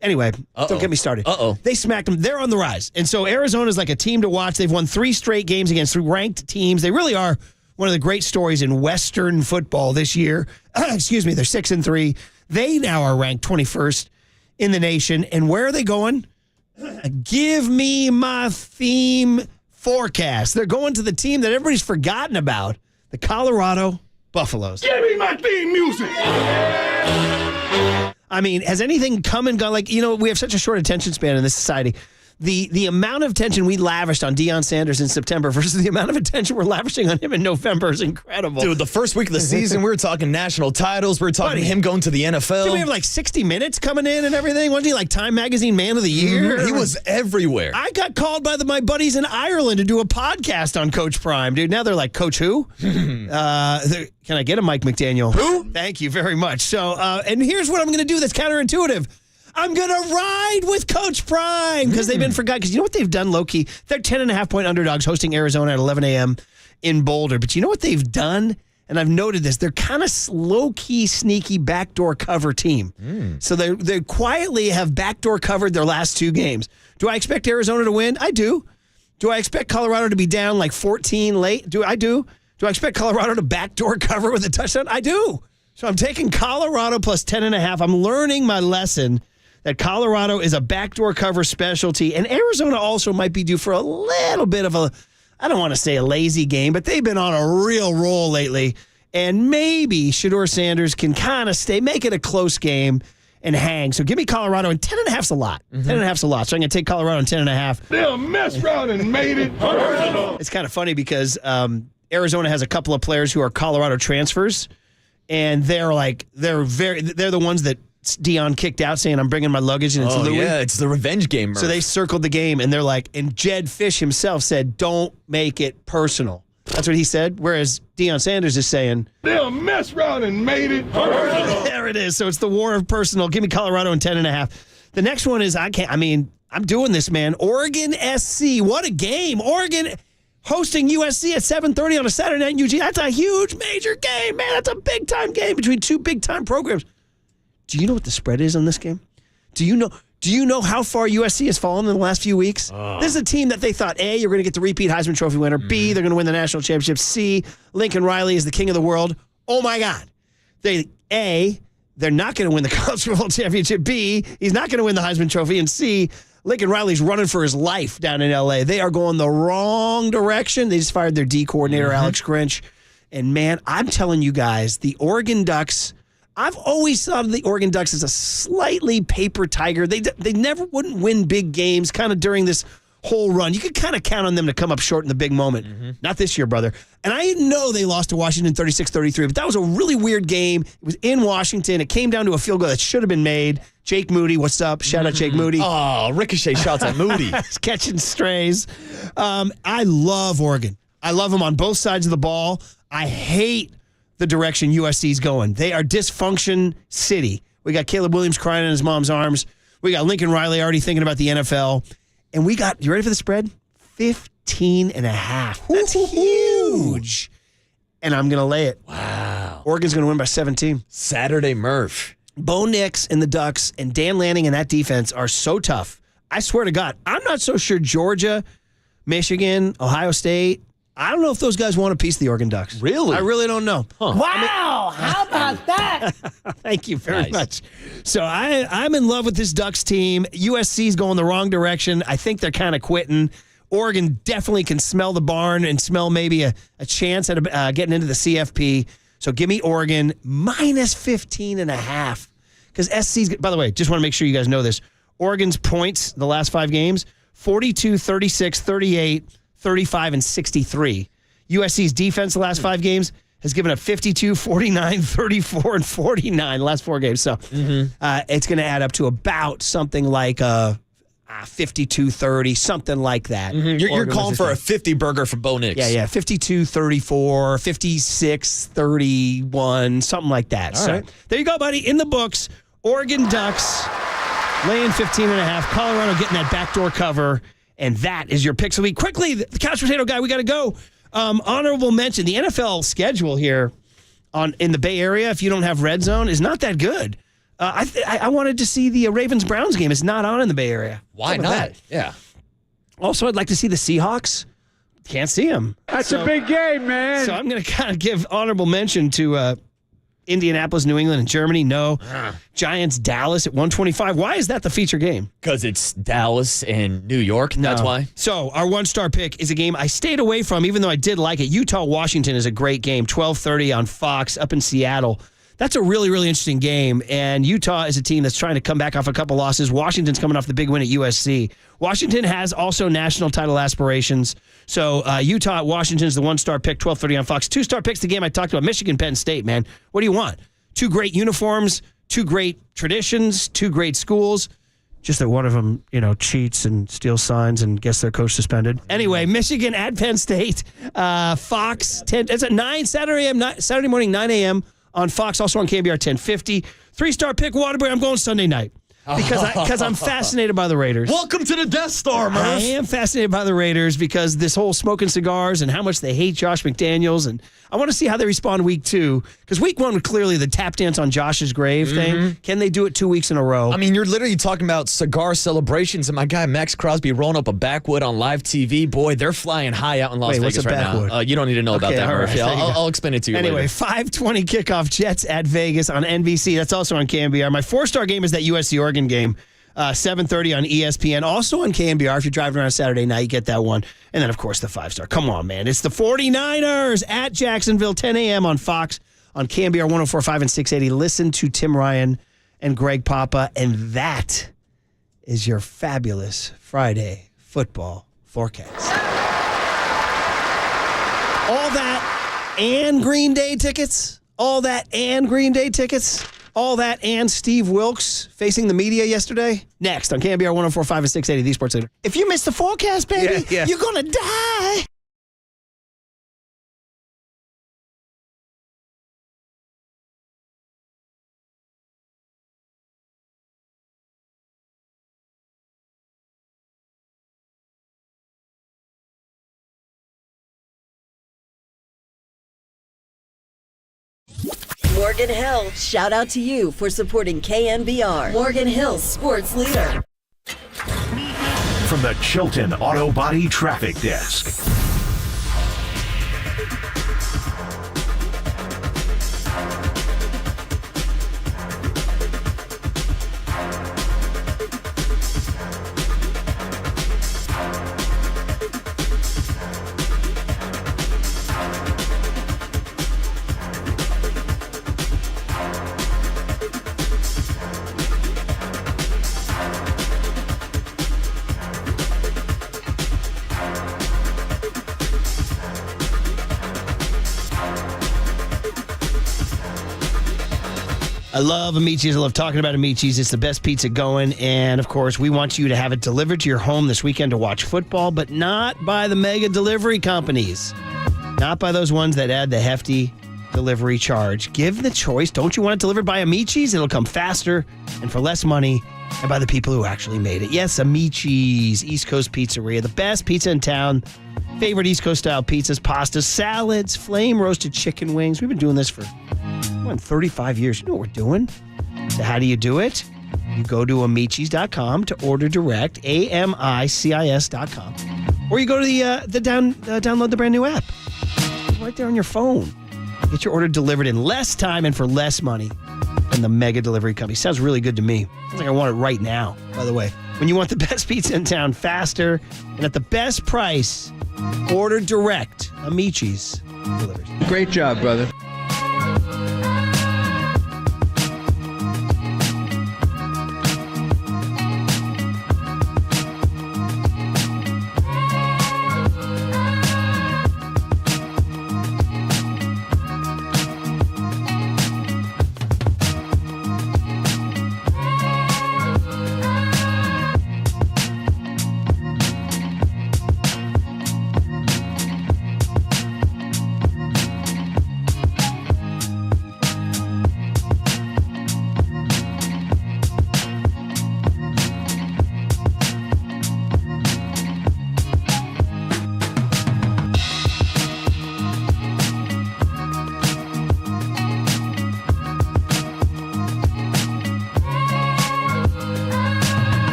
Anyway, don't get me started. They smacked them. They're on the rise. And so Arizona's like a team to watch. They've won 3 straight games against ranked teams. They really are one of the great stories in Western football this year. Excuse me, they're 6-3. They now are ranked 21st in the nation. And where are they going? Give me my theme forecast. They're going to the team that everybody's forgotten about, the Colorado Buffaloes. Give me my theme music. I mean, has anything come and gone? Like, we have such a short attention span in this society. The amount of attention we lavished on Deion Sanders in September versus the amount of attention we're lavishing on him in November is incredible. Dude, the first week of the season, we were talking national titles. We were talking him going to the NFL. Did we have like 60 Minutes coming in and everything? Wasn't he like Time Magazine Man of the Year? He was everywhere. I got called by my buddies in Ireland to do a podcast on Coach Prime. Dude, now they're like, Coach who? Can I get a Mike McDaniel? Who? Thank you very much. So, and here's what I'm going to do that's counterintuitive. I'm going to ride with Coach Prime because they've been forgotten. Because you know what they've done, low-key? They're 10.5-point underdogs hosting Arizona at 11 a.m. in Boulder. But you know what they've done? And I've noted this. They're kind of low-key, sneaky backdoor cover team. So they quietly have backdoor covered their last 2 games. Do I expect Arizona to win? I do. Do I expect Colorado to be down like 14 late? I do. Do I expect Colorado to backdoor cover with a touchdown? I do. So I'm taking Colorado plus 10.5. I'm learning my lesson that Colorado is a backdoor cover specialty, and Arizona also might be due for a little bit of I don't want to say a lazy game, but they've been on a real roll lately, and maybe Shedeur Sanders can kind of make it a close game and hang. So give me Colorado, and 10.5's a lot. 10.5's a lot, so I'm going to take Colorado and 10.5. They'll mess around and made it personal. It's kind of funny because Arizona has a couple of players who are Colorado transfers, and they're the ones that Deion kicked out saying, I'm bringing my luggage, and it's Louis. Yeah, it's the revenge game, Murph. So they circled the game, and they're like, and Jed Fish himself said, don't make it personal. That's what he said. Whereas Deion Sanders is saying, they'll mess around and made it personal. There it is. So it's the war of personal. Give me Colorado in 10.5. The next one is, I'm doing this, man. Oregon SC. What a game. Oregon hosting USC at 7:30 on a Saturday night in Eugene. That's a huge, major game, man. That's a big-time game between two big-time programs. Do you know what the spread is on this game? Do you know how far USC has fallen in the last few weeks? This is a team that they thought, A, you're going to get the repeat Heisman Trophy winner. B, they're going to win the national championship. C, Lincoln Riley is the king of the world. Oh, my God. They're not going to win the college football championship. B, he's not going to win the Heisman Trophy. And C, Lincoln Riley's running for his life down in L.A. They are going the wrong direction. They just fired their D coordinator, Alex Grinch. And, man, I'm telling you guys, the Oregon Ducks, I've always thought of the Oregon Ducks as a slightly paper tiger. They never wouldn't win big games kind of during this whole run. You could kind of count on them to come up short in the big moment. Not this year, brother. And I know they lost to Washington 36-33, but that was a really weird game. It was in Washington. It came down to a field goal that should have been made. Jake Moody, what's up? Shout out Jake Moody. Oh, ricochet shots at Moody. He's catching strays. I love Oregon. I love them on both sides of the ball. I hate the direction USC's going. They are dysfunction city. We got Caleb Williams crying in his mom's arms. We got Lincoln Riley already thinking about the NFL. And we got, you ready for the spread? 15.5. That's huge. And I'm going to lay it. Wow. Oregon's going to win by 17. Saturday Murph. Bo Nix and the Ducks and Dan Lanning and that defense are so tough. I swear to God, I'm not so sure Georgia, Michigan, Ohio State, I don't know if those guys want a piece of the Oregon Ducks. Really? I really don't know. Huh. Wow, how about that? Thank you very much. So I'm in love with this Ducks team. USC's going the wrong direction. I think they're kind of quitting. Oregon definitely can smell the barn and smell maybe a chance at getting into the CFP. So give me Oregon minus 15.5. Because SC's, by the way, just want to make sure you guys know this. Oregon's points the last 5 games, 42, 36, 38, 35, and 63. USC's defense the last 5 games has given up 52, 49, 34, and 49 the last 4 games. So it's going to add up to about something like 52-30, something like that. You're calling for a 50 burger for Bo Nix. Yeah, 52-34, 56-31, something like that. All right. There you go, buddy. In the books, Oregon Ducks laying 15.5. Colorado getting that backdoor cover. And that is your picks of the week. Quickly, the couch potato guy, we got to go. Honorable mention, the NFL schedule here in the Bay Area, if you don't have Red Zone, is not that good. I wanted to see the Ravens-Browns game. It's not on in the Bay Area. Why not? That? Yeah. Also, I'd like to see the Seahawks. Can't see them. That's a big game, man. So I'm going to kind of give honorable mention to Indianapolis, New England, and Germany. No. Giants, Dallas at 125. Why is that the feature game? Because it's Dallas and New York. That's why. So our 1-star pick is a game I stayed away from, even though I did like it. Utah-Washington is a great game. 12:30 on Fox up in Seattle. That's a really, really interesting game. And Utah is a team that's trying to come back off a couple losses. Washington's coming off the big win at USC. Washington has also national title aspirations. So Utah at Washington is the 1-star pick, 12:30 on Fox. 2-star pick's the game I talked about, Michigan, Penn State, man. What do you want? 2 great uniforms, 2 great traditions, 2 great schools. Just that one of them, cheats and steals signs and gets their coach suspended. Anyway, Michigan at Penn State. Fox, 10. It's at 9 Saturday morning, 9 a.m. on Fox, also on KNBR 1050. 3-star pick, Waterbury. I'm going Sunday night because I'm fascinated by the Raiders. Welcome to the Death Star, Murph. I am fascinated by the Raiders because this whole smoking cigars and how much they hate Josh McDaniels. And I want to see how they respond week 2. Because week 1 was clearly the tap dance on Josh's grave thing. Can they do it 2 weeks in a row? I mean, you're literally talking about cigar celebrations, and my guy Max Crosby rolling up a backwood on live TV. Boy, they're flying high out in Las Vegas right now. You don't need to know about that, Murph. Right, I'll explain it to you anyway, later. 5:20 kickoff, Jets at Vegas on NBC. That's also on KNBR. My 4-star game is that USC-Oregon game. 7:30 on ESPN. Also on KNBR. If you're driving around Saturday night, you get that one. And then, of course, the 5-star. Come on, man. It's the 49ers at Jacksonville, 10 a.m. on Fox, on KNBR 104.5 and 680. Listen to Tim Ryan and Greg Papa. And that is your fabulous Friday football forecast. All that and Green Day tickets. All that and Green Day tickets. All that and Steve Wilks facing the media yesterday. Next on KNBR 104.5 and 680, the Sports Leader. If you miss the forecast, baby, you're going to die. Morgan Hill, shout out to you for supporting KNBR, Morgan Hill's sports leader. From the Chilton Auto Body Traffic Desk. I love Amici's. I love talking about Amici's. It's the best pizza going. And, of course, we want you to have it delivered to your home this weekend to watch football, but not by the mega delivery companies. Not by those ones that add the hefty delivery charge. Give the choice. Don't you want it delivered by Amici's? It'll come faster and for less money and by the people who actually made it. Yes, Amici's, East Coast Pizzeria, the best pizza in town. Favorite East Coast style pizzas, pastas, salads, flame roasted chicken wings. We've been doing this for more than 35 years. You know what we're doing. So how do you do it? You go to amicis.com to order direct, AMICIS.com. Or you go to download the brand new app. Right there on your phone. Get your order delivered in less time and for less money than the mega delivery company. Sounds really good to me. Sounds like I want it right now, by the way. When you want the best pizza in town faster and at the best price, order direct. Amici's delivers. Great job, brother.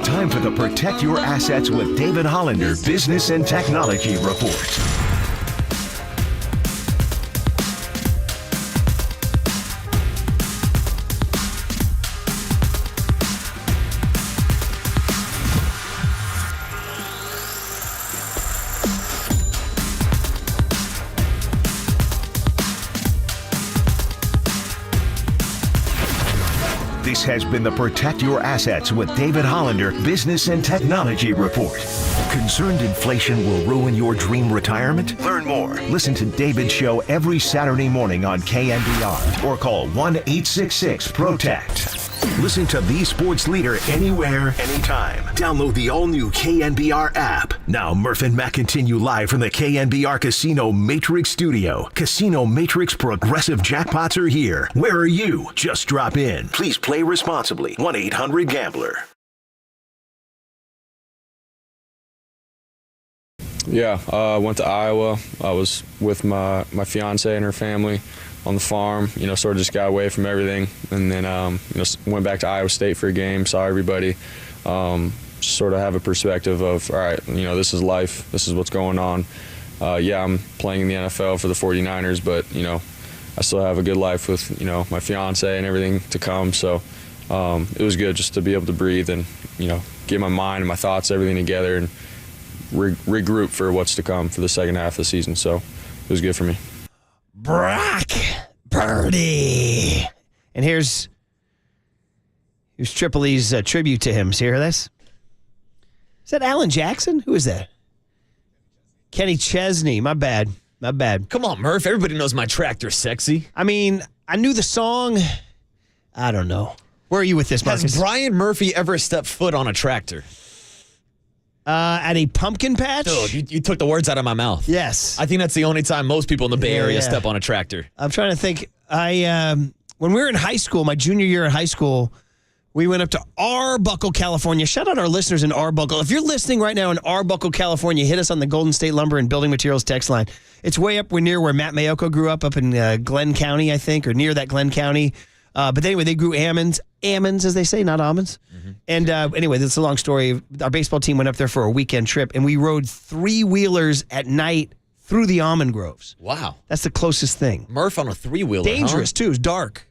Time for the Protect Your Assets with David Hollander Business and Technology Report. This has been the Protect Your Assets with David Hollander Business and Technology Report. Concerned inflation will ruin your dream retirement? Learn more. Listen to David's show every Saturday morning on KNBR or call 1-866-PROTECT. Listen to the sports leader anywhere, anytime. Download the all-new KNBR app. Now, Murph and Matt continue live from the KNBR Casino Matrix Studio. Casino Matrix Progressive Jackpots are here. Where are you? Just drop in. Please play responsibly. 1-800-GAMBLER. Yeah, I went to Iowa. I was with my fiance and her family on the farm, sort of just got away from everything. And then, went back to Iowa State for a game, saw everybody, sort of have a perspective of, all right, this is life. This is what's going on. Yeah, I'm playing in the NFL for the 49ers, but, I still have a good life with, my fiance and everything to come. So it was good just to be able to breathe and, get my mind and my thoughts, everything together and regroup for what's to come for the second half of the season. So it was good for me. Brock Purdy. And here's Triple E's tribute to him. So you hear this? Is that Alan Jackson? Who is that? Kenny Chesney. My bad. Come on, Murph. Everybody knows my tractor's sexy. I mean, I knew the song. I don't know. Where are you with this, Marcus? Has Brian Murphy ever stepped foot on a tractor? At a pumpkin patch? Dude, you took the words out of my mouth. Yes. I think that's the only time most people in the Bay Area step on a tractor. I'm trying to think. When we were in high school, my junior year in high school, we went up to Arbuckle, California. Shout out our listeners in Arbuckle. If you're listening right now in Arbuckle, California, hit us on the Golden State Lumber and Building Materials text line. It's way up near where Matt Mayoko grew up in Glenn County, I think, or near that Glenn County. But anyway, they grew almonds as they say, not almonds. Mm-hmm. And anyway, this is a long story. Our baseball team went up there for a weekend trip, and we rode 3-wheelers at night through the almond groves. Wow. That's the closest thing. Murph on a 3-wheeler, Dangerous, too. It was dark.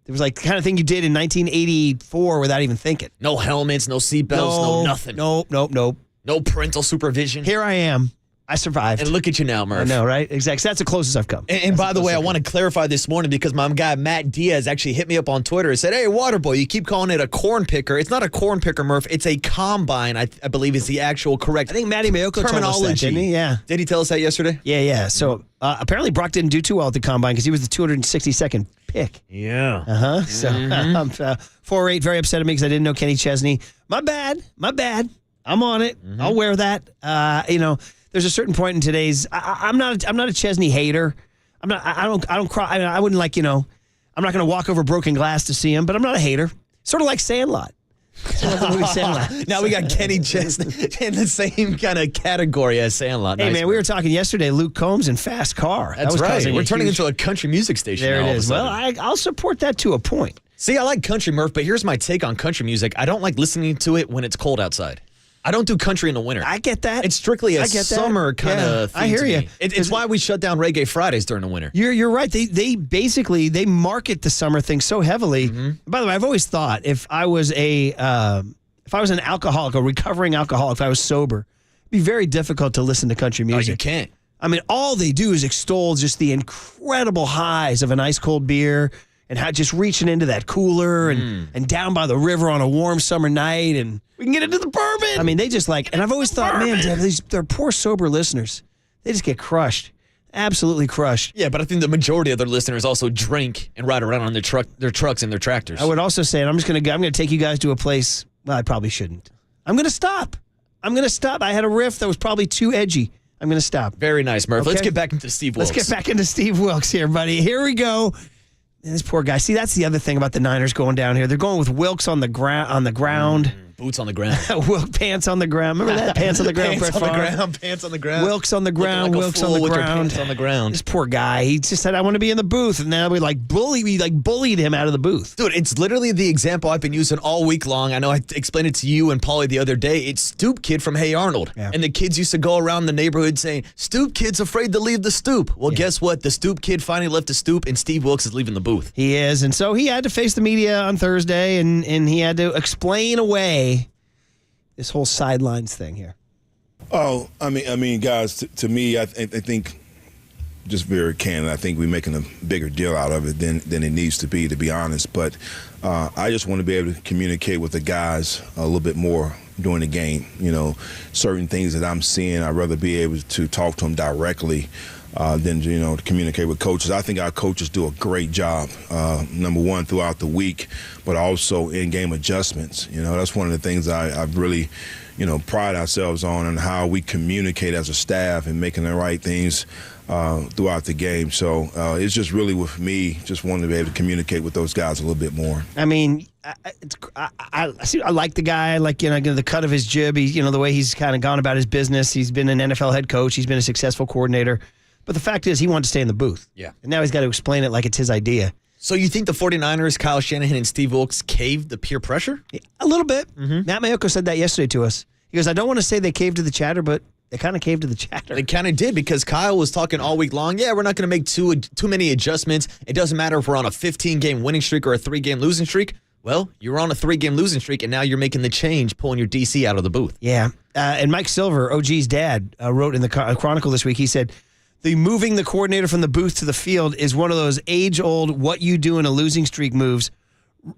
It was like the kind of thing you did in 1984 without even thinking. No helmets, no seatbelts, no nothing. Nope. No parental supervision. Here I am. I survived. And look at you now, Murph. I know, right? Exactly. So that's the closest I've come. And by the way, I want to clarify this morning because my guy Matt Diaz actually hit me up on Twitter and said, hey, Waterboy, you keep calling it a corn picker. It's not a corn picker, Murph. It's a combine, I believe is the actual correct I think Matty Mayoko terminology. Told us that, didn't he? Yeah. Did he tell us that yesterday? Yeah. So apparently Brock didn't do too well at the combine because he was the 262nd pick. Yeah. So 4-8, very upset at me because I didn't know Kenny Chesney. My bad. I'm on it. Mm-hmm. I'll wear that. There's a certain point in today's. I'm not a Chesney hater. I don't cry. I wouldn't I'm not going to walk over broken glass to see him. But I'm not a hater. Sort of like Sandlot. Sandlot. Now we got Kenny Chesney in the same kind of category as Sandlot. Hey, nice, man, we were talking yesterday. Luke Combs in Fast Car. That's right. We're turning into a country music station. There now, it is. Well, I'll support that to a point. See, I like country, Murph, but here's my take on country music. I don't like listening to it when it's cold outside. I don't do country in the winter. I get that. It's strictly a summer kind of thing. I hear you. It's why we shut down Reggae Fridays during the winter. You're right. They basically market the summer thing so heavily. Mm-hmm. By the way, I've always thought if I was an alcoholic, a recovering alcoholic, if I was sober, it'd be very difficult to listen to country music. Oh, you can't. I mean, all they do is extol just the incredible highs of an ice cold beer and how just reaching into that cooler and down by the river on a warm summer night and we can get into the bourbon. I mean, they just and I've always thought, man, they're poor sober listeners. They just get crushed. Absolutely crushed. Yeah, but I think the majority of their listeners also drink and ride around on their trucks and their tractors. I would also say, and I'm going to take you guys to a place, well, I probably shouldn't. I'm going to stop. I had a riff that was probably too edgy. I'm going to stop. Very nice, Murph. Okay? Let's get back into Steve Wilks. Let's get back into Steve Wilks here, buddy. Here we go. Man, this poor guy. See, that's the other thing about the Niners going down here. They're going with Wilks on the ground. Boots on the ground. Pants on the ground. Remember that? Pants on the ground. Pants on the ground. Pants on the ground. Wilks on the ground. Looking like Wilks a on the fool with your ground. pants on the ground. This poor guy. He just said, "I want to be in the booth," and then we bullied him out of the booth. Dude, it's literally the example I've been using all week long. I know I explained it to you and Paulie the other day. It's Stoop Kid from Hey Arnold. Yeah. And the kids used to go around the neighborhood saying, Stoop Kid's afraid to leave the stoop. Well, guess what? The Stoop Kid finally left the stoop, and Steve Wilks is leaving the booth. He is, and so he had to face the media on Thursday, and he had to explain away this whole sidelines thing here. Oh, I mean, guys, to me, I think, just very candid, I think we're making a bigger deal out of it than it needs to be honest. But I just want to be able to communicate with the guys a little bit more during the game. You know, certain things that I'm seeing, I'd rather be able to talk to them directly than, to communicate with coaches. I think our coaches do a great job, number one, throughout the week, but also in-game adjustments. That's one of the things I've really, pride ourselves on, and how we communicate as a staff and making the right things throughout the game. So it's just really with me, just wanting to be able to communicate with those guys a little bit more. I mean, I like the guy. I like, the cut of his jib. He, the way he's kind of gone about his business. He's been an NFL head coach. He's been a successful coordinator. But the fact is, he wanted to stay in the booth. Yeah. And now he's got to explain it like it's his idea. So you think the 49ers, Kyle Shanahan, and Steve Wilks caved the peer pressure? Yeah, a little bit. Mm-hmm. Matt Mayoko said that yesterday to us. He goes, I don't want to say they caved to the chatter, but they kind of caved to the chatter. They kind of did, because Kyle was talking all week long. Yeah, we're not going to make too many adjustments. It doesn't matter if we're on a 15-game winning streak or a 3-game losing streak. Well, you're on a 3-game losing streak, and now you're making the change, pulling your DC out of the booth. Yeah. And Mike Silver, OG's dad, wrote in the Chronicle this week, he said, the moving the coordinator from the booth to the field is one of those age-old what you do in a losing streak moves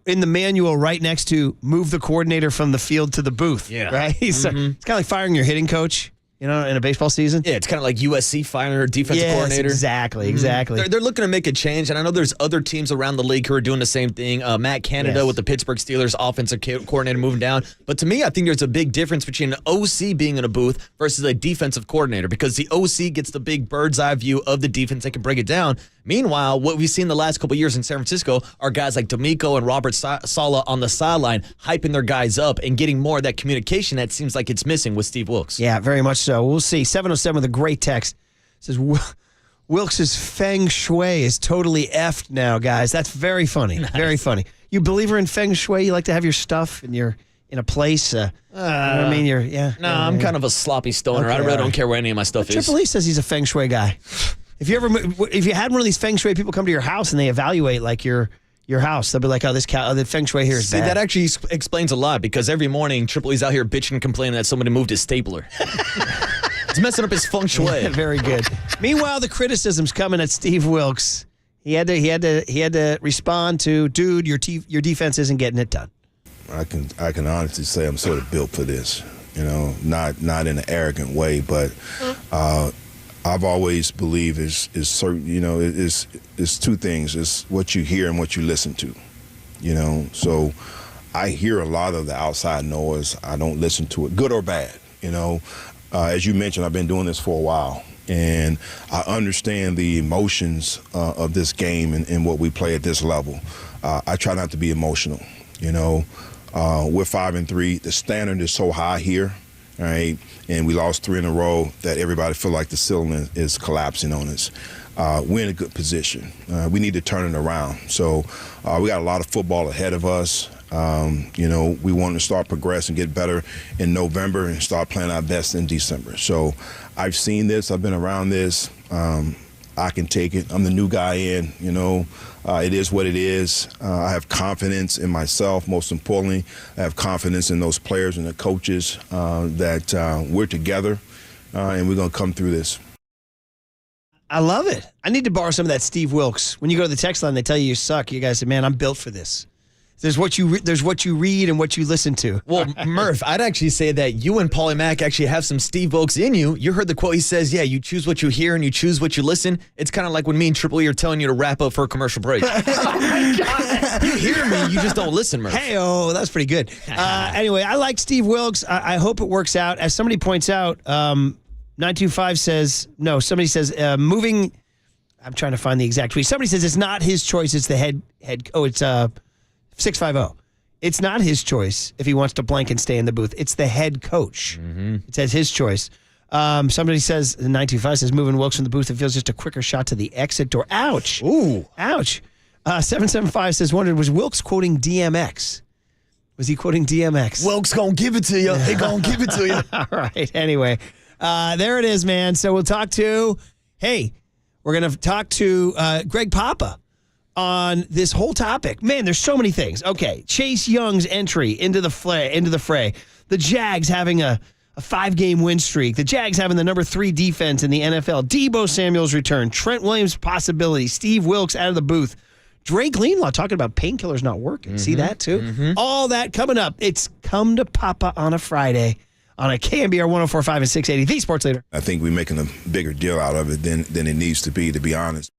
in the manual right next to move the coordinator from the field to the booth. Yeah. Right? It's kind of like firing your hitting coach, in a baseball season. Yeah, it's kind of like USC firing their defensive coordinator. Exactly. They're looking to make a change, and I know there's other teams around the league who are doing the same thing. Matt Canada with the Pittsburgh Steelers offensive coordinator moving down. But to me, I think there's a big difference between an OC being in a booth versus a defensive coordinator, because the OC gets the big bird's eye view of the defense that can break it down. Meanwhile, what we've seen the last couple of years in San Francisco are guys like DeMeco and Robert Saleh on the sideline hyping their guys up and getting more of that communication that seems like it's missing with Steve Wilks. Yeah, very much so. We'll see. 707 with a great text. It says, Wilks' feng shui is totally effed now, guys. That's very funny. Nice. Very funny. You believer in feng shui? You like to have your stuff and you're in a place? You know what I mean? I'm kind of a sloppy stoner. I really don't care where any of my stuff is. Triple E says he's a feng shui guy. If you had one of these feng shui people come to your house and they evaluate like your house, they'll be like, the feng shui here is bad. That actually explains a lot, because every morning Triple E's out here bitching and complaining that somebody moved his stapler. It's messing up his feng shui. Yeah, very good. Meanwhile, the criticism's coming at Steve Wilks. He had to respond to, dude, your defense isn't getting it done. I can honestly say I'm sort of built for this. Not in an arrogant way, but I've always believed is certain. It's two things. It's what you hear and what you listen to. So I hear a lot of the outside noise. I don't listen to it, good or bad. As you mentioned, I've been doing this for a while, and I understand the emotions of this game and what we play at this level. I try not to be emotional. We're 5-3. The standard is so high here. Right, and we lost 3 in a row that everybody feel like the ceiling is collapsing on us. We're in a good position. We need to turn it around. So we got a lot of football ahead of us. We want to start progressing, get better in November, and start playing our best in December. So I've seen this. I've been around this. I can take it. I'm the new guy in, it is what it is. I have confidence in myself. Most importantly, I have confidence in those players and the coaches that we're together and we're going to come through this. I love it. I need to borrow some of that Steve Wilks. When you go to the text line, they tell you suck. You guys say, man, I'm built for this. There's what you read and what you listen to. Well, Murph, I'd actually say that you and Paulie Mack actually have some Steve Wilks in you. You heard the quote. He says, yeah, you choose what you hear and you choose what you listen. It's kind of like when me and Triple E are telling you to wrap up for a commercial break. Oh, my God. You hear me, you just don't listen, Murph. Hey-oh, that's pretty good. Anyway, I like Steve Wilks. I hope it works out. As somebody points out, 925 says, no, somebody says moving, I'm trying to find the exact tweet. Somebody says it's not his choice, it's the head, it's 650. It's not his choice if he wants to blank and stay in the booth. It's the head coach. It says his choice. Somebody says, 925 says, moving Wilks from the booth, it feels just a quicker shot to the exit door. Ouch. Ooh. Ouch. 775 says, wondered, was Wilks quoting DMX? Was he quoting DMX? Wilks gonna give it to you. He gonna give it to you. All right. Anyway, there it is, man. So we're going to talk to Greg Papa on this whole topic. Man, there's so many things. Okay. Chase Young's entry into the fray. The Jags having a 5-game win streak. The Jags having the number 3 defense in the NFL. Deebo Samuel's return. Trent Williams possibility. Steve Wilks out of the booth. Dre Greenlaw talking about painkillers not working. See that too? All that coming up. It's Come to Papa on a Friday on a KNBR 104.5 and 680, the sports leader. I think we're making a bigger deal out of it than it needs to be honest.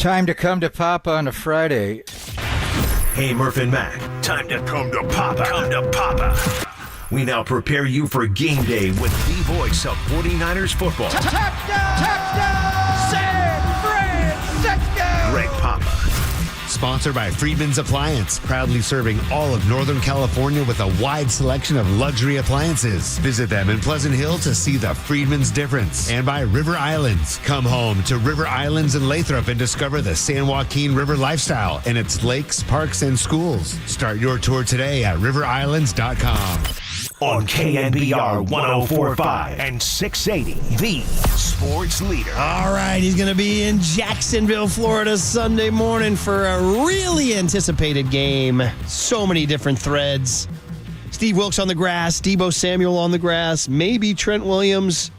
Time to come to Papa on a Friday. Hey, Murph and Mac. Time to come to Papa. Come to Papa. We now prepare you for game day with the voice of 49ers football. Touchdown! San Francisco! Greg Papa. Sponsored by Friedman's Appliance, proudly serving all of Northern California with a wide selection of luxury appliances. Visit them in Pleasant Hill to see the Friedman's difference. And by River Islands. Come home to River Islands in Lathrop and discover the San Joaquin River lifestyle and its lakes, parks, and schools. Start your tour today at riverislands.com. On KNBR 104.5 and 680, the sports leader. All right, he's going to be in Jacksonville, Florida, Sunday morning for a really anticipated game. So many different threads. Steve Wilks on the grass, Deebo Samuel on the grass, maybe Trent Williams.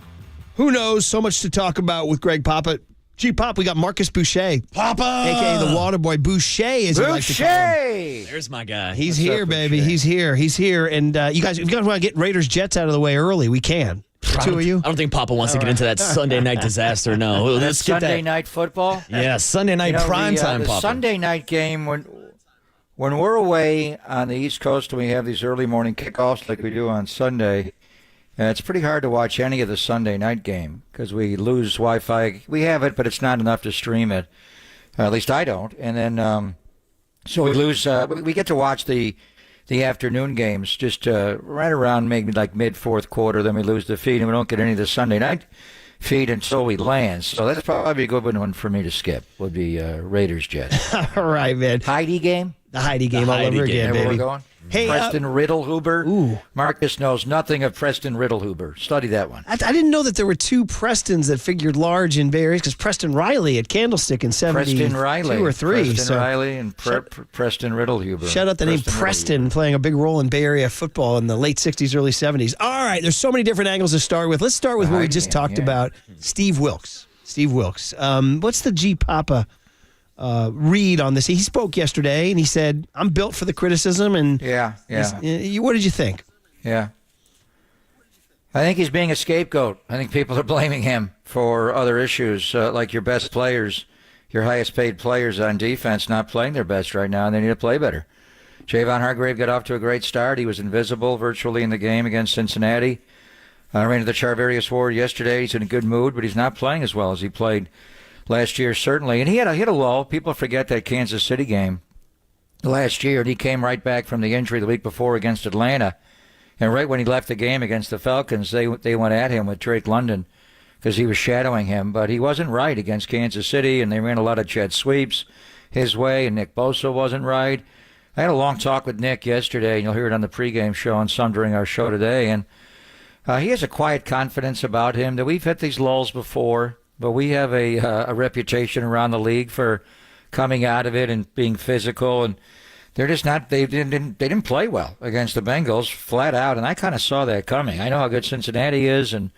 Who knows? So much to talk about with Greg Papa. G-Pop, we got Marcus Boucher. Papa! A.k.a. the water boy. Boucher, as you like to call him. There's my guy. He's here, baby. He's here. He's here. And if you guys want to get Raiders Jets out of the way early, we can. The two of you. I don't think Papa wants to get into that Sunday night disaster. No. Let's get Sunday that. night football? Yeah, Sunday night primetime, the Papa. Sunday night game, when we're away on the East Coast and we have these early morning kickoffs like we do on Sunday, it's pretty hard to watch any of the Sunday night game because we lose Wi-Fi. We have it, but it's not enough to stream it. At least I don't. And then, so we lose. We get to watch the afternoon games just right around maybe like mid-fourth quarter. Then we lose the feed, and we don't get any of the Sunday night feed until we land. So that's probably a good one for me to skip, would be Raiders Jets. All right, man. Heidi game? The Heidi game all over again, Where baby. we're going? Hey, Preston Riddlehuber. Ooh. Marcus knows nothing of Preston Riddlehuber. Study that one. I didn't know that there were two Prestons that figured large in Bay Area because Preston Riley at Candlestick in 72 Preston Riley. or 3. Preston Riley and Preston Riddlehuber. Shout out the name Preston playing a big role in Bay Area football in the late 60s, early 70s. All right, there's so many different angles to start with. Let's start with what we just talked about. Steve Wilks. What's the G Papa read on this? He spoke yesterday and he said, I'm built for the criticism. And yeah. What did you think? Yeah. I think he's being a scapegoat. I think people are blaming him for other issues, like your best players, your highest paid players on defense not playing their best right now, and they need to play better. Javon Hargrave got off to a great start. He was invisible virtually in the game against Cincinnati. Ran into the Charvarius Ward yesterday. He's in a good mood, but he's not playing as well as he played last year, certainly. And he had hit a lull. People forget that Kansas City game last year, and he came right back from the injury the week before against Atlanta. And right when he left the game against the Falcons, they went at him with Drake London because he was shadowing him. But he wasn't right against Kansas City, and they ran a lot of jet sweeps his way, and Nick Bosa wasn't right. I had a long talk with Nick yesterday, and you'll hear it on the pregame show and some during our show today. And he has a quiet confidence about him that we've hit these lulls before, but we have a reputation around the league for coming out of it and being physical, and they're just not. They didn't play well against the Bengals flat out, and I kind of saw that coming. I know how good Cincinnati is, and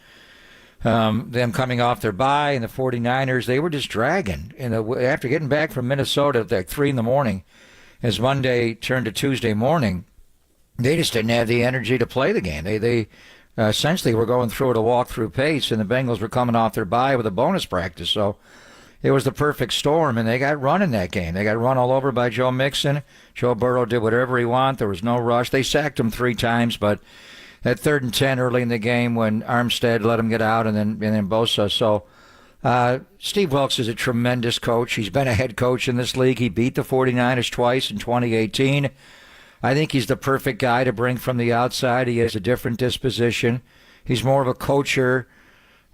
them coming off their bye, and the 49ers, they were just dragging. And after getting back from Minnesota at like 3 a.m, as Monday turned to Tuesday morning, they just didn't have the energy to play the game. They essentially were going through at a walk-through pace, and the Bengals were coming off their bye with a bonus practice. So it was the perfect storm, and they got run in that game. They got run all over by Joe Mixon. Joe Burrow did whatever he wanted. There was no rush. They sacked him 3 times, but that 3rd and 10 early in the game when Armstead let him get out and then Bosa. So Steve Wilks is a tremendous coach. He's been a head coach in this league. He beat the 49ers twice in 2018. I think he's the perfect guy to bring from the outside. He has a different disposition. He's more of a coacher,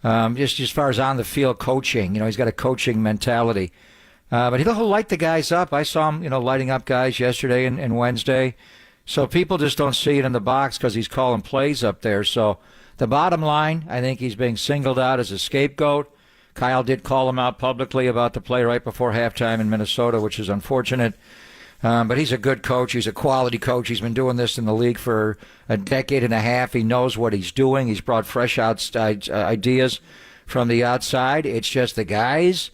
just as far as on the field coaching. He's got a coaching mentality. But he'll light the guys up. I saw him, lighting up guys yesterday and Wednesday. So people just don't see it in the box because he's calling plays up there. So the bottom line, I think he's being singled out as a scapegoat. Kyle did call him out publicly about the play right before halftime in Minnesota, which is unfortunate. But he's a good coach. He's a quality coach. He's been doing this in the league for a decade and a half. He knows what he's doing. He's brought fresh ideas from the outside. It's just the guys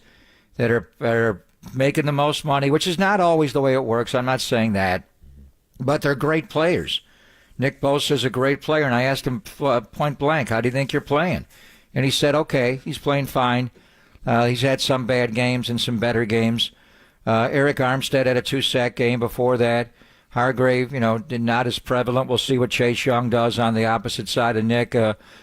that are making the most money, which is not always the way it works. I'm not saying that. But they're great players. Nick Bosa is a great player, and I asked him point blank, how do you think you're playing? And he said, okay, he's playing fine. He's had some bad games and some better games. Eric Armstead had a 2-sack game before that. Hargrave, not as prevalent. We'll see what Chase Young does on the opposite side of Nick.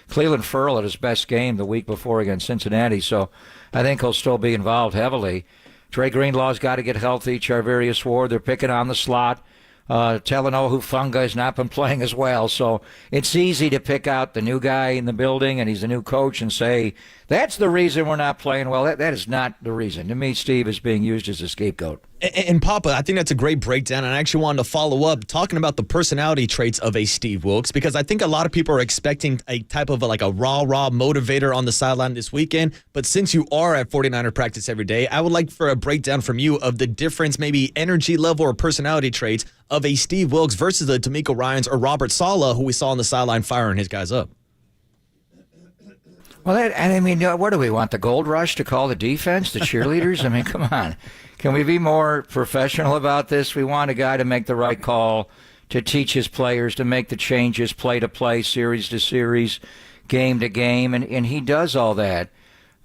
Cleveland Ferrell had his best game the week before against Cincinnati, so I think he'll still be involved heavily. Trey Greenlaw's got to get healthy. Charvarius Ward, they're picking on the slot. Talanoa Hufanga has not been playing as well, so it's easy to pick out the new guy in the building, and he's a new coach, and say, that's the reason we're not playing well. That is not the reason. To me, Steve is being used as a scapegoat. And Papa, I think that's a great breakdown, and I actually wanted to follow up talking about the personality traits of a Steve Wilks, because I think a lot of people are expecting a type of a rah motivator on the sideline this weekend. But since you are at 49er practice every day, I would like for a breakdown from you of the difference, maybe energy level or personality traits of a Steve Wilks versus a D'Amico Ryans or Robert Saleh, who we saw on the sideline firing his guys up. Well, what do we want, the gold rush to call the defense, the cheerleaders? I mean, come on. Can we be more professional about this? We want a guy to make the right call, to teach his players, to make the changes play to play, series to series, game to game, and he does all that.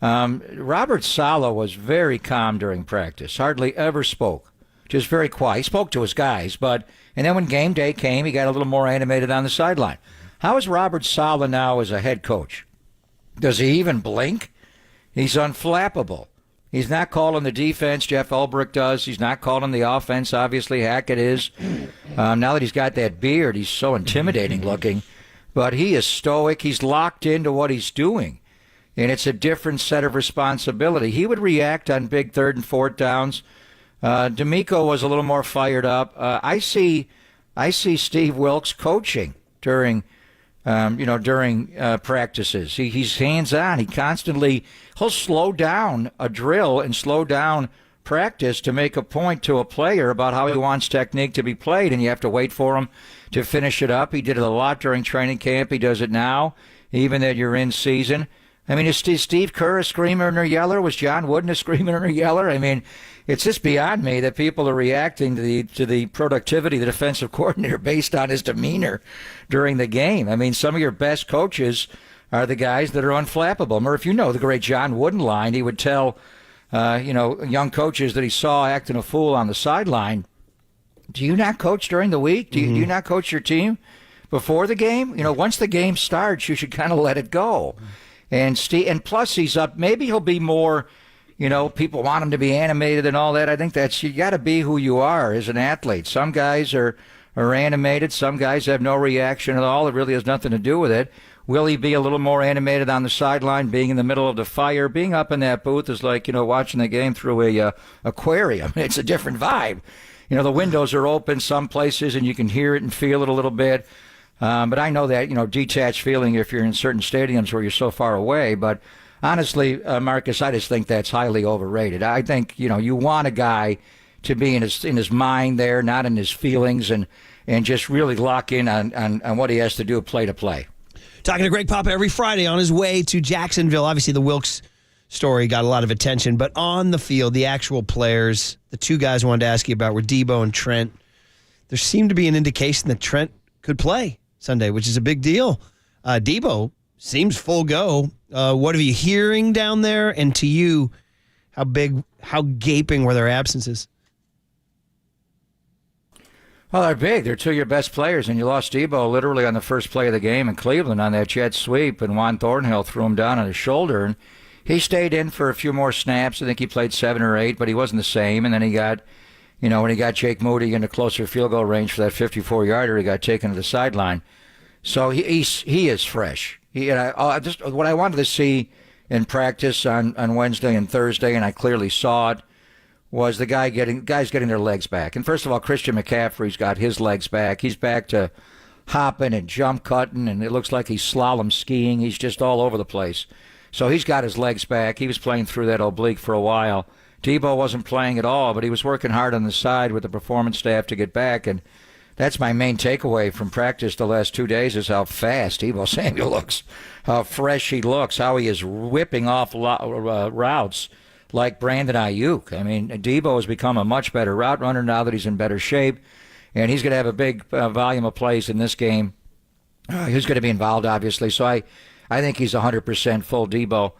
Robert Saleh was very calm during practice, hardly ever spoke, just very quiet. He spoke to his guys, and then when game day came, he got a little more animated on the sideline. How is Robert Saleh now as a head coach? Does he even blink? He's unflappable. He's not calling the defense. Jeff Ulbrich does. He's not calling the offense. Obviously, Hackett is. Now that he's got that beard, he's so intimidating looking. But he is stoic. He's locked into what he's doing. And it's a different set of responsibility. He would react on big 3rd and 4th downs. D'Amico was a little more fired up. I see Steve Wilks coaching during practices. He's hands-on. He'll slow down a drill and slow down practice to make a point to a player about how he wants technique to be played, and you have to wait for him to finish it up. He did it a lot during training camp. He does it now, even that you're in season. I mean, is Steve Kerr a screamer and a yeller? Was John Wooden a screamer and a yeller? I mean, it's just beyond me that people are reacting to the productivity of the defensive coordinator based on his demeanor during the game. I mean, some of your best coaches are the guys that are unflappable. Murph, the great John Wooden line. He would tell, young coaches that he saw acting a fool on the sideline, do you not coach during the week? Do you not coach your team before the game? Once the game starts, you should kind of let it go. And plus he's up. Maybe he'll be more, people want him to be animated and all that. I think you got to be who you are as an athlete. Some guys are animated. Some guys have no reaction at all. It really has nothing to do with it. Will he be a little more animated on the sideline, being in the middle of the fire? Being up in that booth is like, watching the game through a aquarium. It's a different vibe. The windows are open some places and you can hear it and feel it a little bit. But I know that, detached feeling if you're in certain stadiums where you're so far away. But honestly, Marcus, I just think that's highly overrated. I think, you want a guy to be in his mind there, not in his feelings, and just really lock in on what he has to do play to play. Talking to Greg Papa every Friday on his way to Jacksonville. Obviously, the Wilks story got a lot of attention. But on the field, the actual players, the two guys I wanted to ask you about were Debo and Trent. There seemed to be an indication that Trent could play Sunday, which is a big deal. Debo seems full go. What are you hearing down there? And to you, how gaping were their absences? Well, they're big. They're two of your best players, and you lost Debo literally on the first play of the game in Cleveland on that jet sweep, and Juan Thornhill threw him down on his shoulder, and he stayed in for a few more snaps. I think he played 7 or 8, but he wasn't the same, and then he got, when he got Jake Moody into closer field goal range for that 54-yarder, he got taken to the sideline. So he is fresh. What I wanted to see in practice on Wednesday and Thursday, and I clearly saw it, was the guys getting their legs back. And first of all, Christian McCaffrey's got his legs back. He's back to hopping and jump cutting, and it looks like he's slalom skiing. He's just all over the place. So he's got his legs back. He was playing through that oblique for a while. Debo wasn't playing at all, but he was working hard on the side with the performance staff to get back, and that's my main takeaway from practice the last 2 days is how fast Debo Samuel looks, how fresh he looks, how he is whipping off routes like Brandon Ayuk. I mean, Debo has become a much better route runner now that he's in better shape, and he's going to have a big volume of plays in this game. He's going to be involved, obviously, so I think he's 100% full Debo.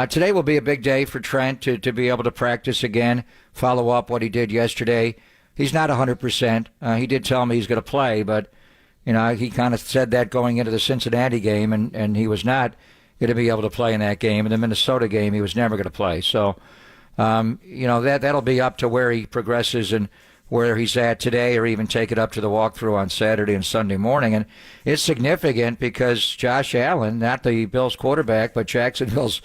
Today will be a big day for Trent to be able to practice again, follow up what he did yesterday. He's not 100%. He did tell me he's going to play, but he kind of said that going into the Cincinnati game, and he was not going to be able to play in that game. In the Minnesota game, he was never going to play. So, that'll be up to where he progresses and where he's at today, or even take it up to the walkthrough on Saturday and Sunday morning. And it's significant because Josh Allen, not the Bills quarterback, but Jacksonville's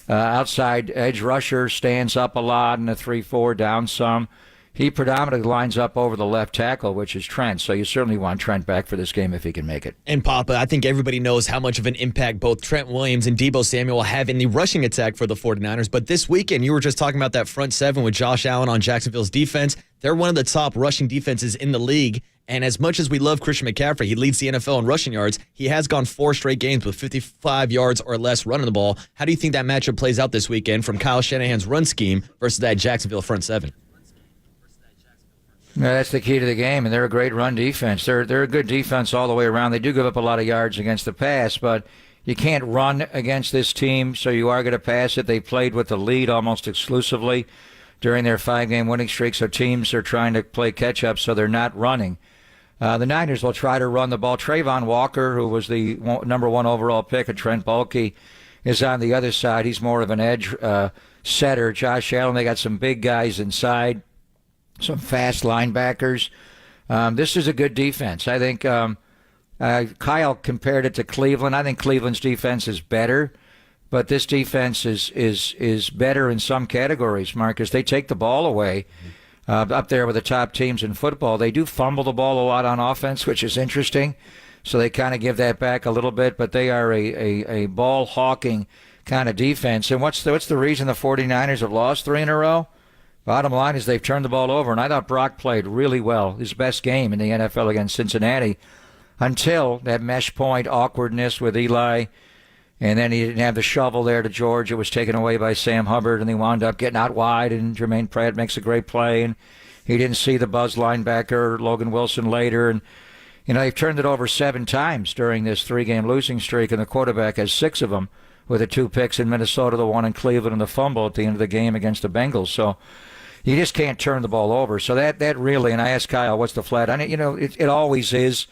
outside edge rusher, stands up a lot in the 3-4, down some. He predominantly lines up over the left tackle, which is Trent. So you certainly want Trent back for this game if he can make it. And Papa, I think everybody knows how much of an impact both Trent Williams and Deebo Samuel have in the rushing attack for the 49ers. But this weekend, you were just talking about that front seven with Josh Allen on Jacksonville's defense. They're one of the top rushing defenses in the league. And as much as we love Christian McCaffrey, he leads the NFL in rushing yards. He has gone 4 straight games with 55 yards or less running the ball. How do you think that matchup plays out this weekend from Kyle Shanahan's run scheme versus that Jacksonville front seven? Yeah, that's the key to the game, and they're a great run defense. They're a good defense all the way around. They do give up a lot of yards against the pass, but you can't run against this team, so you are going to pass it. They played with the lead almost exclusively during their 5-game winning streak, so teams are trying to play catch-up, so they're not running. The Niners will try to run the ball. Trayvon Walker, who was the number 1 overall pick, and Trent Baalke is on the other side. He's more of an edge setter. Josh Allen, they got some big guys inside, some fast linebackers. This is a good defense. I think Kyle compared it to Cleveland. I think Cleveland's defense is better, but this defense is better in some categories, Marcus. They take the ball away up there with the top teams in football. They do fumble the ball a lot on offense, which is interesting. So they kind of give that back a little bit, but they are a ball-hawking kind of defense. And what's the reason the 49ers have lost 3 in a row? Bottom line is they've turned the ball over, and I thought Brock played really well, his best game in the NFL against Cincinnati, until that mesh point awkwardness with Eli, and then he didn't have the shovel there to George. It was taken away by Sam Hubbard, and they wound up getting out wide, and Jermaine Pratt makes a great play, and he didn't see the buzz linebacker, Logan Wilson, later, and they've turned it over 7 times during this 3-game losing streak, and the quarterback has 6 of them with the 2 picks in Minnesota, the 1 in Cleveland, and the fumble at the end of the game against the Bengals. So you just can't turn the ball over. So that really, and I asked Kyle, what's the flat? I mean, it always is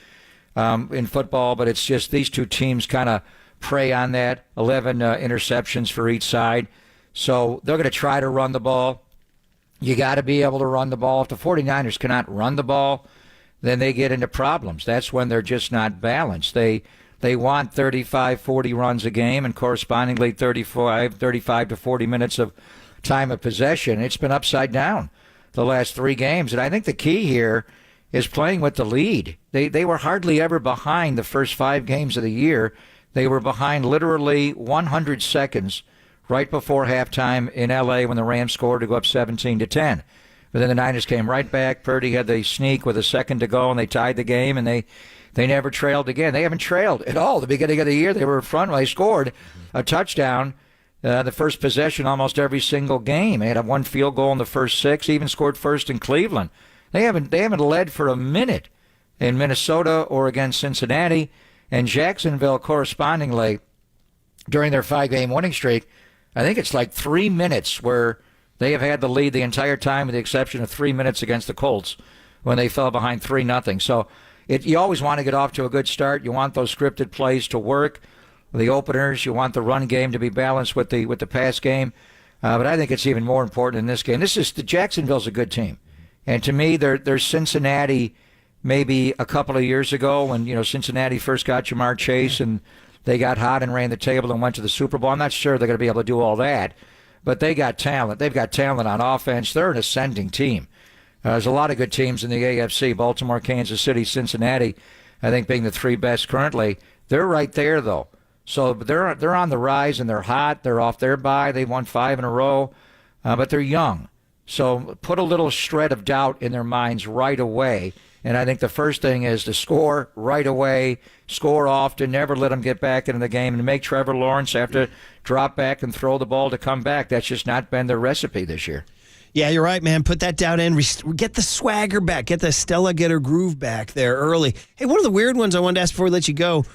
in football, but it's just these 2 teams kind of prey on that. 11 interceptions for each side. So they're going to try to run the ball. You got to be able to run the ball. If the 49ers cannot run the ball, then they get into problems. That's when they're just not balanced. They want 35, 40 runs a game and correspondingly 35 to 40 minutes of time of possession. It's been upside down the last 3 games. And I think the key here is playing with the lead. They were hardly ever behind the first 5 games of the year. They were behind literally 100 seconds right before halftime in L.A. when the Rams scored to go up 17-10. But then the Niners came right back. Purdy had the sneak with a second to go, and they tied the game, and they never trailed again. They haven't trailed at all. The beginning of the year, they were in front. They scored a touchdown the first possession almost every single game. They had 1 field goal in the first 6, even scored first in Cleveland. They haven't led for a minute in Minnesota or against Cincinnati. And Jacksonville, correspondingly, during their 5-game winning streak, I think it's like 3 minutes where they have had the lead the entire time with the exception of 3 minutes against the Colts when they fell behind 3-0. So you always want to get off to a good start. You want those scripted plays to work. The openers, you want the run game to be balanced with the pass game. But I think it's even more important in this game. Jacksonville's a good team. And to me, they're Cincinnati maybe a couple of years ago when, Cincinnati first got Jamar Chase and they got hot and ran the table and went to the Super Bowl. I'm not sure they're going to be able to do all that, but they got talent. They've got talent on offense. They're an ascending team. There's a lot of good teams in the AFC, Baltimore, Kansas City, Cincinnati, I think being the 3 best currently. They're right there, though. So they're on the rise, and they're hot. They're off their bye. They won 5 in a row, but they're young. So put a little shred of doubt in their minds right away. And I think the first thing is to score right away, score often, never let them get back into the game, and make Trevor Lawrence have to drop back and throw the ball to come back. That's just not been their recipe this year. Yeah, you're right, man. Put that down in. Get the swagger back. Get the Stella Get Her groove back there early. Hey, one of the weird ones I wanted to ask before we let you go.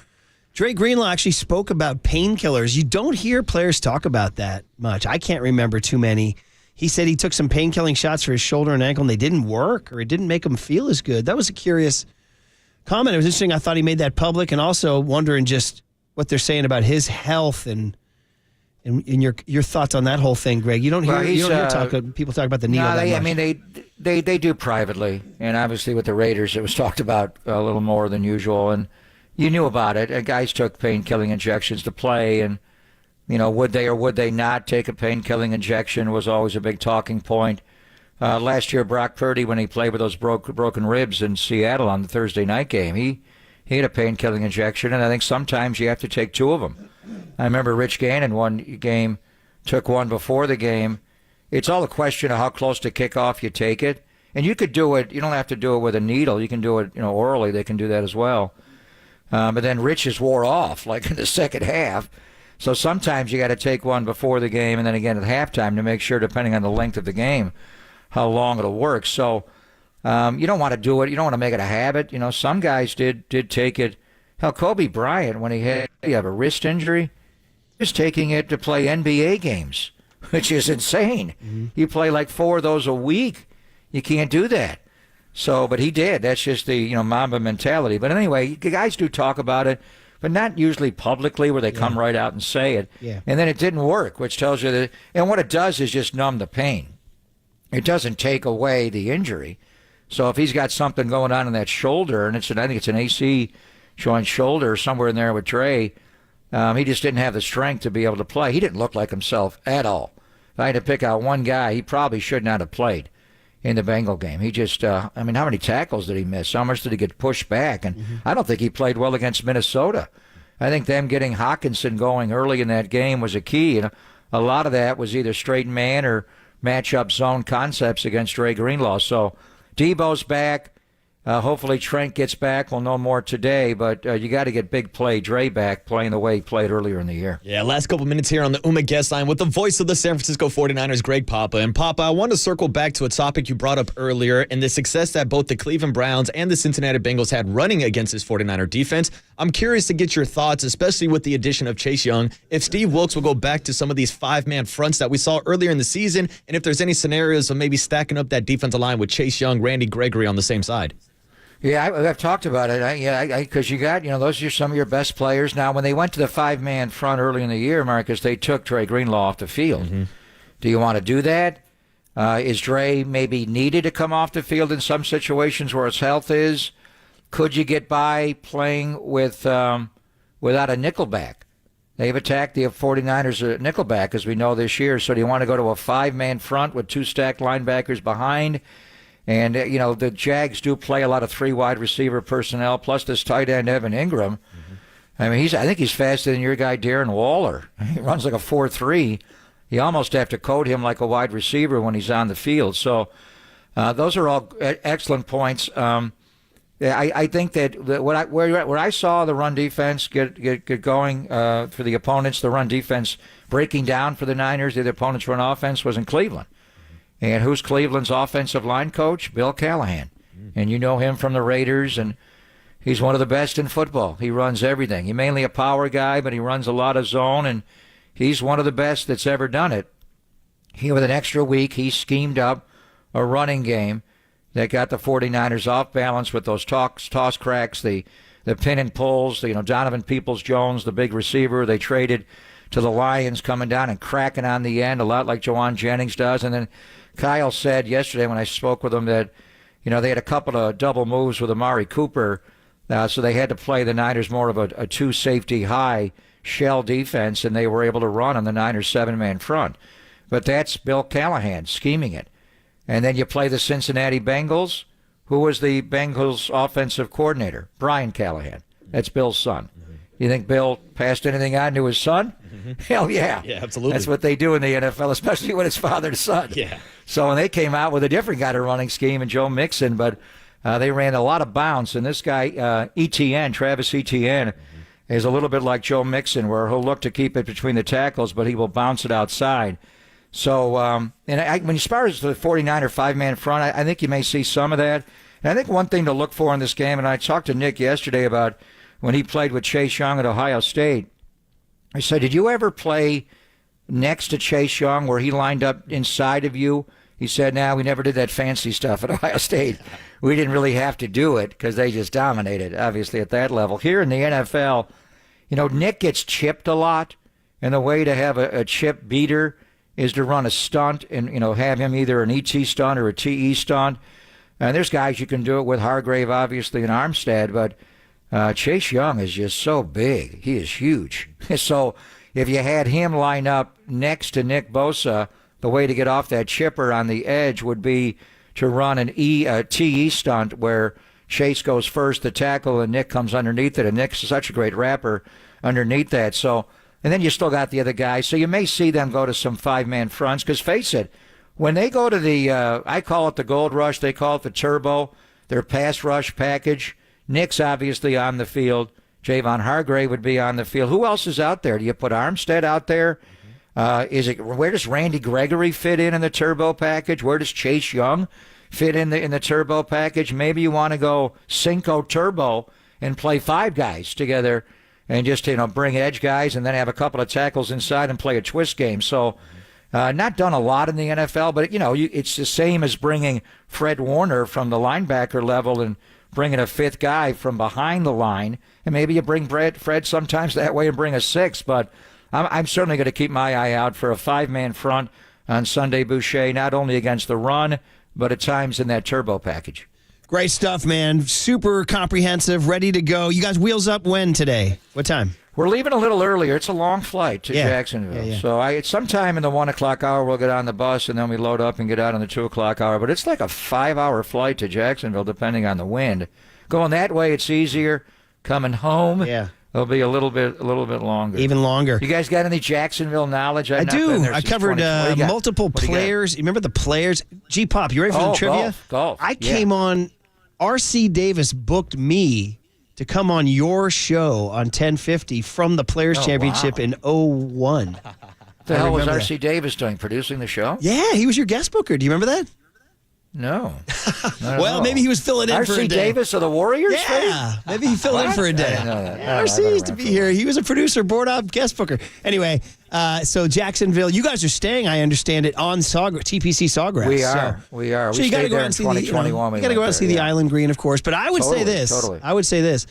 Dre Greenlaw actually spoke about painkillers. You don't hear players talk about that much. I can't remember too many. He said he took some pain-killing shots for his shoulder and ankle, and they didn't work, or it didn't make him feel as good. That was a curious comment. It was interesting. I thought he made that public, and also wondering just what they're saying about his health and your thoughts on that whole thing, Greg. You don't hear, people talk about the needle that much. I mean, they do privately, and obviously with the Raiders, it was talked about a little more than usual, and you knew about it. And guys took pain-killing injections to play, and would they or would they not take a pain-killing injection was always a big talking point. Last year, Brock Purdy, when he played with those broken ribs in Seattle on the Thursday night game, he had a pain-killing injection, and I think sometimes you have to take two of them. I remember Rich Gannon one game took one before the game. It's all a question of how close to kickoff you take it. And you could do it, you don't have to do it with a needle. You can do it, orally. They can do that as well. But then Rich's wore off, like in the second half. So sometimes you got to take one before the game and then again at halftime to make sure, depending on the length of the game, how long it'll work. So you don't want to do it. You don't want to make it a habit. Some guys did take it. Hell, Kobe Bryant, when he have a wrist injury, is taking it to play NBA games, which is insane. Mm-hmm. You play like 4 of those a week. You can't do that. So, but he did. That's just the Mamba mentality. But anyway, guys do talk about it, but not usually publicly where they come right out and say it. Yeah. And then it didn't work, which tells you that. And what it does is just numb the pain. It doesn't take away the injury. So if he's got something going on in that shoulder, and I think it's an AC joint shoulder somewhere in there with Dre, he just didn't have the strength to be able to play. He didn't look like himself at all. If I had to pick out one guy, he probably should not have played in the Bengal game. He just, how many tackles did he miss? How much did he get pushed back? And I don't think he played well against Minnesota. I think them getting Hawkinson going early in that game was a key. And a lot of that was either straight man or matchup zone concepts against Dre Greenlaw. So Debo's back. Hopefully Trent gets back. We'll know more today, but you got to get big play Dre back playing the way he played earlier in the year. Yeah, last couple minutes here on the UMA guest line with the voice of the San Francisco 49ers, Greg Papa. And Papa, I want to circle back to a topic you brought up earlier and the success that both the Cleveland Browns and the Cincinnati Bengals had running against this 49er defense. I'm curious to get your thoughts, especially with the addition of Chase Young, if Steve Wilks will go back to some of these 5-man fronts that we saw earlier in the season, and if there's any scenarios of maybe stacking up that defensive line with Chase Young, Randy Gregory on the same side. Yeah, I've talked about it. Because you got, those are some of your best players. Now, when they went to the 5-man front early in the year, Marcus, they took Dre Greenlaw off the field. Mm-hmm. Do you want to do that? Is Dre maybe needed to come off the field in some situations where his health is? Could you get by playing with without a nickelback? They've attacked the 49ers at nickelback, as we know this year. So do you want to go to a 5-man front with 2 stacked linebackers behind? And, the Jags do play a lot of 3 wide receiver personnel, plus this tight end, Evan Ingram. Mm-hmm. I mean, I think he's faster than your guy, Darren Waller. He runs like a 4.3. You almost have to code him like a wide receiver when he's on the field. So those are all excellent points. I think that where I saw the run defense get going for the opponents, the run defense breaking down for the Niners, the opponent's run offense was in Cleveland. And who's Cleveland's offensive line coach? Bill Callahan. And you know him from the Raiders, and he's one of the best in football. He runs everything. He's mainly a power guy, but he runs a lot of zone, and he's one of the best that's ever done it. With an extra week, he schemed up a running game that got the 49ers off balance with those toss cracks, the pin and pulls, Donovan Peoples-Jones, the big receiver. They traded to the Lions coming down and cracking on the end, a lot like Jawan Jennings does. And then Kyle said yesterday when I spoke with him that, they had a couple of double moves with Amari Cooper, so they had to play the Niners more of a 2-safety high shell defense, and they were able to run on the Niners 7-man front. But that's Bill Callahan scheming it. And then you play the Cincinnati Bengals. Who was the Bengals offensive coordinator? Brian Callahan. That's Bill's son. You think Bill passed anything on to his son? Mm-hmm. Hell yeah. Yeah, absolutely. That's what they do in the NFL, especially when it's father to son. Yeah. So when they came out with a different kind of running scheme and Joe Mixon, but they ran a lot of bounce. And this guy, Travis Etienne, is a little bit like Joe Mixon, where he'll look to keep it between the tackles, but he will bounce it outside. So when as far as the 49er 5-man front, I think you may see some of that. And I think one thing to look for in this game, and I talked to Nick yesterday about when he played with Chase Young at Ohio State. I said, did you ever play next to Chase Young where he lined up inside of you? He said, no, we never did that fancy stuff at Ohio State. We didn't really have to do it because they just dominated, obviously, at that level. Here in the NFL, Nick gets chipped a lot, and the way to have a chip beater is to run a stunt and, have him either an ET stunt or a TE stunt. And there's guys you can do it with, Hargrave, obviously, and Armstead, but Chase Young is just so big. He is huge. So if you had him line up next to Nick Bosa, the way to get off that chipper on the edge would be to run an TE stunt where Chase goes first to tackle and Nick comes underneath it, and Nick's such a great rapper underneath that. So, and then you still got the other guy. So you may see them go to some five-man fronts because, face it, when they go to the, I call it the gold rush, they call it the turbo, their pass rush package, Nick's obviously on the field. Javon Hargrave would be on the field. Who else is out there? Do you put Armstead out there? Where does Randy Gregory fit in the turbo package? Where does Chase Young fit in the turbo package? Maybe you want to go Cinco Turbo and play five guys together and just bring edge guys and then have a couple of tackles inside and play a twist game. So not done a lot in the NFL, but it's the same as bringing Fred Warner from the linebacker level and bringing a fifth guy from behind the line, and maybe you bring Fred sometimes that way and bring a sixth, but I'm certainly going to keep my eye out for a five-man front on Sunday, Boucher, not only against the run, but at times in that turbo package. Great stuff, man. Super comprehensive, ready to go. You guys wheels up when today? What time? We're leaving a little earlier. It's a long flight to Jacksonville. Yeah. So it's sometime in the 1 o'clock hour we'll get on the bus, and then we load up and get out on the 2 o'clock hour. But it's like a 5-hour flight to Jacksonville, depending on the wind. Going that way, it's easier. Coming home, it'll be a little bit longer. Even longer. You guys got any Jacksonville knowledge? I do. I covered multiple players. You remember the players? G-Pop, you ready for the trivia? Golf. I came on, R.C. Davis booked me to come on your show on 1050 from the Players Championship in 01. What the hell was R.C. Davis doing, producing the show? Yeah, he was your guest booker. Do you remember that? No. Well, maybe he was filling in for a day. R.C. Davis of the Warriors? Yeah, maybe he filled in for a day. I didn't know that. R.C. used to be here. He was a producer, board-op guest booker. Anyway, so Jacksonville, you guys are staying, I understand it, on TPC Sawgrass. We are. So you got to go out and see the, you got to go out and see the Island Green, of course. But I would say this. I would say this.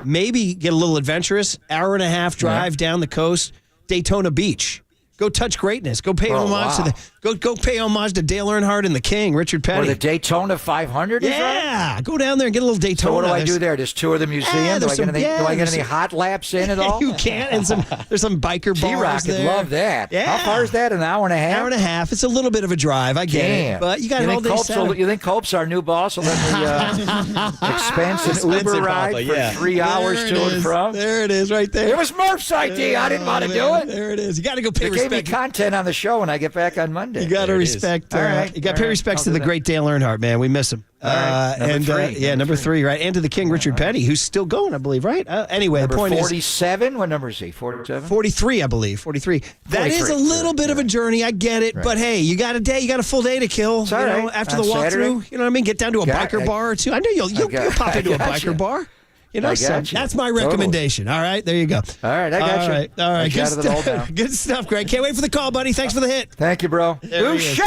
Maybe get a little adventurous. Hour and a half drive down the coast, Daytona Beach. Go touch greatness. Go pay homage to go pay homage to Dale Earnhardt and the King, Richard Petty. Or the Daytona 500 is right? Go down there and get a little Daytona. So what do I do there? Just tour the museum? Do I get any hot laps in at all? You can. And there's some biker bars T-Rock there. would love that. Yeah. How far is that? An hour and a half? Hour and a half. It's a little bit of a drive. I get it. But you got all day Saturday. You think Cope's our new boss will let me expense an Uber ride for 3 hours to and from? There it is right there. It was Murph's idea. I didn't want to do it. There it is. You got to go pay respect. They gave me content on the show when I get back on Monday. You got to respect. You got to pay respects to the great Dale Earnhardt, man. We miss him. Number three, right? And to the King, Richard Petty, who's still going, I believe, right? Anyway, number the point 47? What number is he? 47? 43, I believe. 43. That is a little bit of a journey. I get it. Right. But hey, you got a full day to kill. After the walkthrough. You know what I mean? Get down to a biker bar or two. I know you'll pop into a biker bar. That's my recommendation. All right, there you go. All right, I got you. All right, good stuff. Good stuff, Greg. Can't wait for the call, buddy. Thanks for the hit. Thank you, bro. Boucher!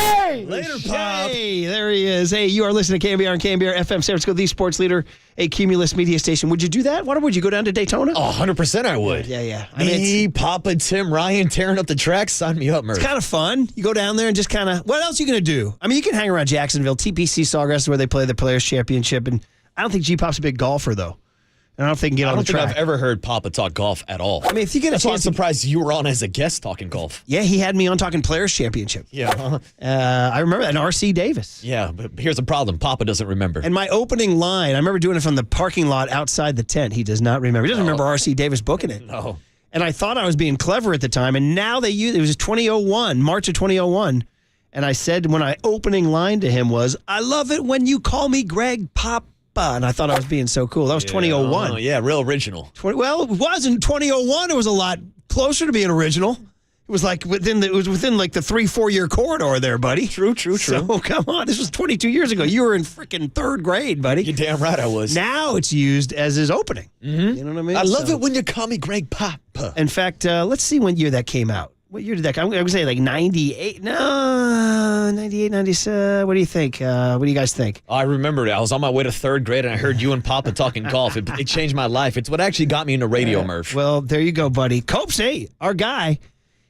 Later, Pop. There he is. Hey, you are listening to KNBR and KNBR FM San Francisco, the sports leader, a Cumulus media station. Would you do that? Would you go down to Daytona? 100% I would. Yeah. Me, Papa, Tim, Ryan tearing up the track. Sign me up, Murph. It's kind of fun. You go down there and just kind of, what else are you going to do? I mean, you can hang around Jacksonville. TPC Sawgrass is where they play the Players Championship, and I don't think G-Pop's a big golfer, though. I don't know if they can get on the track. I don't think I've ever heard Papa talk golf at all. I mean, if you get a chance, I'm surprised you were on as a guest talking golf. Yeah, he had me on talking Players Championship. Yeah. I remember that. And R.C. Davis. Yeah, but here's the problem. Papa doesn't remember. And my opening line, I remember doing it from the parking lot outside the tent. He does not remember. He doesn't remember R.C. Davis booking it. No. And I thought I was being clever at the time. And now it was 2001, March of 2001. And I said, when I opening line to him was, I love it when you call me Greg Pop. And I thought I was being so cool. That was 2001. Yeah, real original. Well, it wasn't 2001. It was a lot closer to being original. It was like within the 3-4 year corridor there, buddy. True. So come on, this was 22 years ago. You were in freaking 3rd grade, buddy. You're damn right I was. Now it's used as his opening. Mm-hmm. You know what I mean? I love it when you call me Greg Papa. In fact, let's see when year that came out. What year did that come out? I would say like 98. No, 98, 97. What do you think? What do you guys think? I remember it. I was on my way to 3rd grade and I heard you and Papa talking golf. It changed my life. It's what actually got me into radio, Murph. Well, there you go, buddy. Copes, hey, our guy.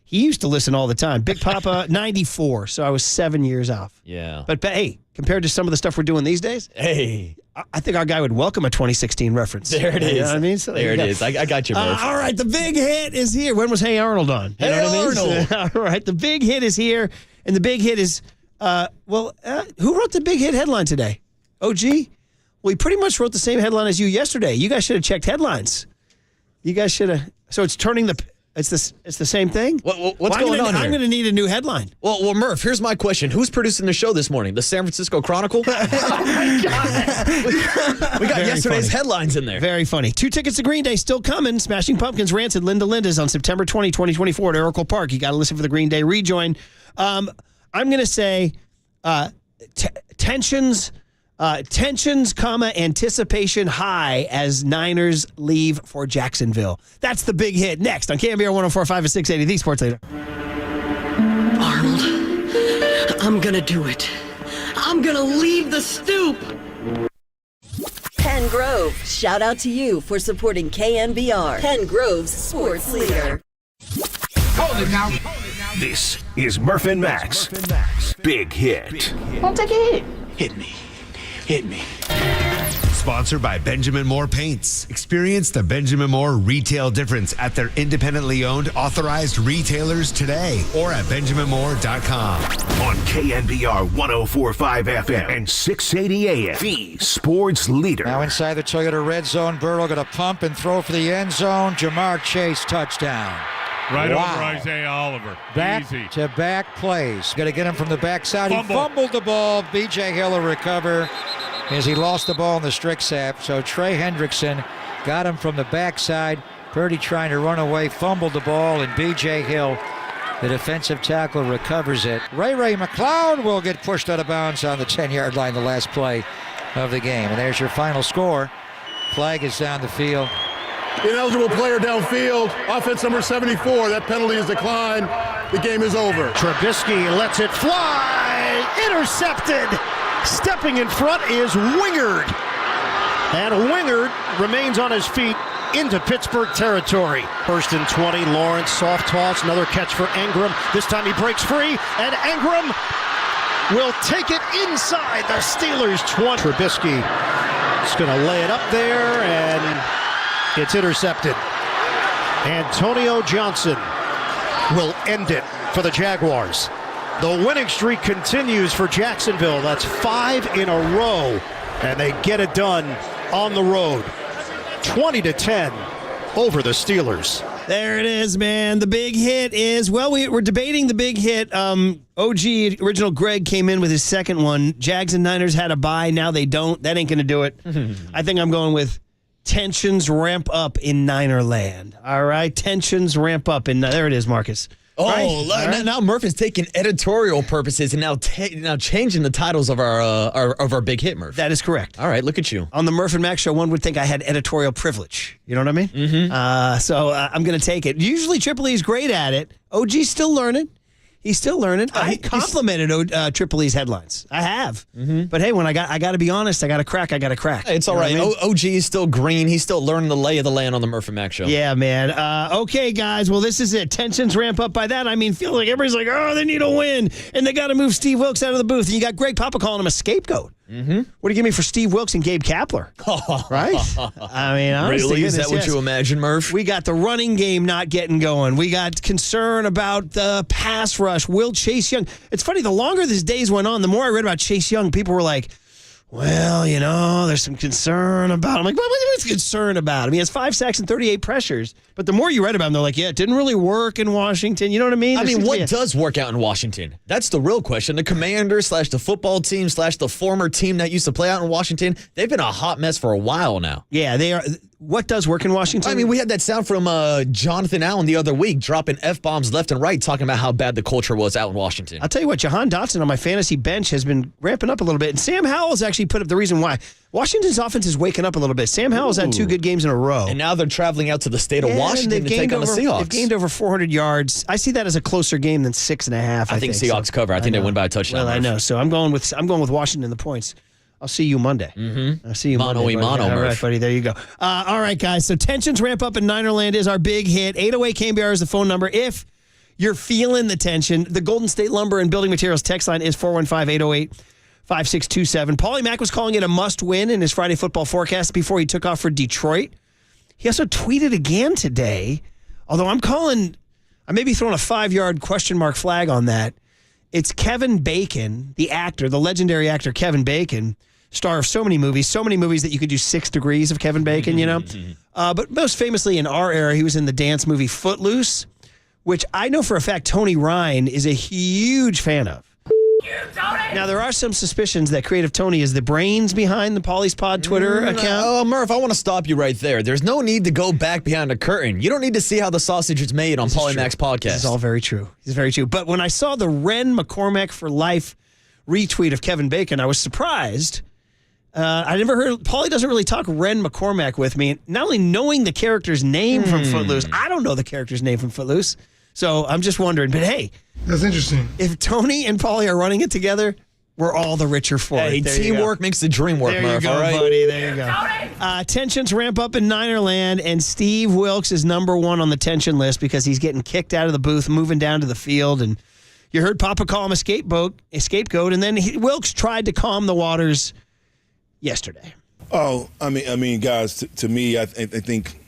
He used to listen all the time. Big Papa, 94, so I was 7 years off. Yeah. But hey, compared to some of the stuff we're doing these days, hey, I think our guy would welcome a 2016 reference. There it is. You know what I mean? So there it is. I got you, Murph. All right, the big hit is here. When was Hey Arnold on? You know what I mean? Arnold. All right, the big hit is here, and the big hit is, who wrote the big hit headline today? OG? Well, he pretty much wrote the same headline as you yesterday. You guys should have checked headlines. You guys should have. So it's turning the. It's the same thing? What's going on here? I'm going to need a new headline. Well, Murph, here's my question. Who's producing the show this morning? The San Francisco Chronicle? We got Very yesterday's funny. headlines in there. Very funny. 2 tickets to Green Day still coming. Smashing Pumpkins, Rancid, Linda Linda's on September 20, 2024 at Oracle Park. You got to listen for the Green Day rejoin. I'm going to say tensions, anticipation high as Niners leave for Jacksonville. That's the big hit. Next on KNBR 104.5 and 680, the Sports Leader. Arnold, I'm gonna do it. I'm gonna leave the stoop. Penn Grove, shout out to you for supporting KNBR, Penn Grove's sports leader. Hold it now. This is Murph and Max. Big hit. I'll take a hit. Hit me. Sponsored by Benjamin Moore Paints. Experience the Benjamin Moore retail difference at their independently owned, authorized retailers today or at benjaminmoore.com. On KNBR 104.5 FM and 680 AM, the sports leader. Now inside the Toyota red zone, Burrow going to pump and throw for the end zone. Jamar Chase touchdown. Right Wow. over Isaiah Oliver. Easy. Back-to-back plays. Going to get him from the backside. Fumble. He fumbled the ball. B.J. Hill will recover as he lost the ball in the strict sap. So Trey Hendrickson got him from the backside. Purdy trying to run away, fumbled the ball, and B.J. Hill, the defensive tackle, recovers it. Ray McLeod will get pushed out of bounds on the 10-yard line, the last play of the game. And there's your final score. Flag is down the field. Ineligible player downfield. Offense number 74. That penalty is declined. The game is over. Trubisky lets it fly. Intercepted. Stepping in front is Wingard. And Wingard remains on his feet into Pittsburgh territory. First and 20. Lawrence, soft toss. Another catch for Ingram. This time he breaks free. And Ingram will take it inside the Steelers' 20. Trubisky is going to lay it up there, and it's intercepted. Antonio Johnson will end it for the Jaguars. The winning streak continues for Jacksonville. That's 5 in a row, and they get it done on the road. 20-10 over the Steelers. There it is, man. The big hit is, well, we're debating the big hit. OG, original Greg, came in with his second one. Jags and Niners had a bye. Now they don't. That ain't going to do it. I think I'm going with tensions ramp up in Niner land. All right? Tensions ramp up. There it is, Marcus. Oh, right? now Murph is taking editorial purposes and now changing the titles of our big hit, Murph. That is correct. All right, look at you. On the Murph and Max show, one would think I had editorial privilege. You know what I mean? Mm-hmm. So I'm going to take it. Usually Triple E's great at it. OG's still learning. He's still learning. I complimented Triple E's headlines. I have. Mm-hmm. But hey, when I got to be honest, I got to crack. Hey, it's all right. I mean? OG is still green. He's still learning the lay of the land on the Murph and Max show. Yeah, man. Okay, guys. Well, this is it. Tensions ramp up. By that, I mean, feel like everybody's like, oh, they need a win. And they got to move Steve Wilks out of the booth. And you got Greg Papa calling him a scapegoat. Mm-hmm. What do you give me for Steve Wilks and Gabe Kapler? Right? I mean, honestly, really? Is that what you imagine, Murph? We got the running game not getting going. We got concern about the pass rush. Will Chase Young? It's funny, the longer these days went on, the more I read about Chase Young, people were like, well, you know, there's some concern about him. I'm like, what's concern about him? He has 5 sacks and 38 pressures. But the more you read about him, they're like, yeah, it didn't really work in Washington. You know what I mean? What does work out in Washington? That's the real question. The Commanders / the football team / the former team that used to play out in Washington, they've been a hot mess for a while now. Yeah, they are. what does work in Washington? I mean, we had that sound from Jonathan Allen the other week, dropping F-bombs left and right, talking about how bad the culture was out in Washington. I'll tell you what, Jahan Dotson on my fantasy bench has been ramping up a little bit. And Sam Howell's actually put up the reason why. Washington's offense is waking up a little bit. Sam Howell's had 2 good games in a row. And now they're traveling out to the state of Washington to take on the Seahawks. They've gained over 400 yards. I see that as a closer game than 6.5. I think Seahawks cover. I think they win by a touchdown. Well, I know. So I'm going with Washington in the points. I'll see you Monday. Mm-hmm. I'll see you Monday. Mono, All right, buddy. There you go. All right, guys. So tensions ramp up in Ninerland is our big hit. 808 KNBR is the phone number. If you're feeling the tension, the Golden State Lumber and Building Materials text line is 415-808-5627. Paulie Mack was calling it a must-win in his Friday football forecast before he took off for Detroit. He also tweeted again today, although I may be throwing a 5-yard question mark flag on that. It's Kevin Bacon, the actor, the legendary actor Kevin Bacon, star of so many movies that you could do 6 degrees of Kevin Bacon, you know? But most famously in our era, he was in the dance movie Footloose, which I know for a fact Tony Ryan is a huge fan of. Now, there are some suspicions that Creative Tony is the brains behind the Paulie's Pod Twitter account. Oh, Murph, I want to stop you right there. There's no need to go back behind the curtain. You don't need to see how the sausage is made on Paulie Mack's podcast. This is all very true. It's very true. But when I saw the Ren McCormack for Life retweet of Kevin Bacon, I was surprised. I never heard, Paulie doesn't really talk Ren McCormack with me. Not only knowing the character's name from Footloose, I don't know the character's name from Footloose. So I'm just wondering, but hey. That's interesting. If Tony and Paulie are running it together, we're all the richer for it. Hey, teamwork makes the dream work, There Murph, you go, all right? buddy. There you go. Tensions ramp up in Ninerland, and Steve Wilks is number 1 on the tension list because he's getting kicked out of the booth, moving down to the field, and you heard Papa call him a scapegoat, and then Wilks tried to calm the waters yesterday. Oh, I mean, guys, to me, I think,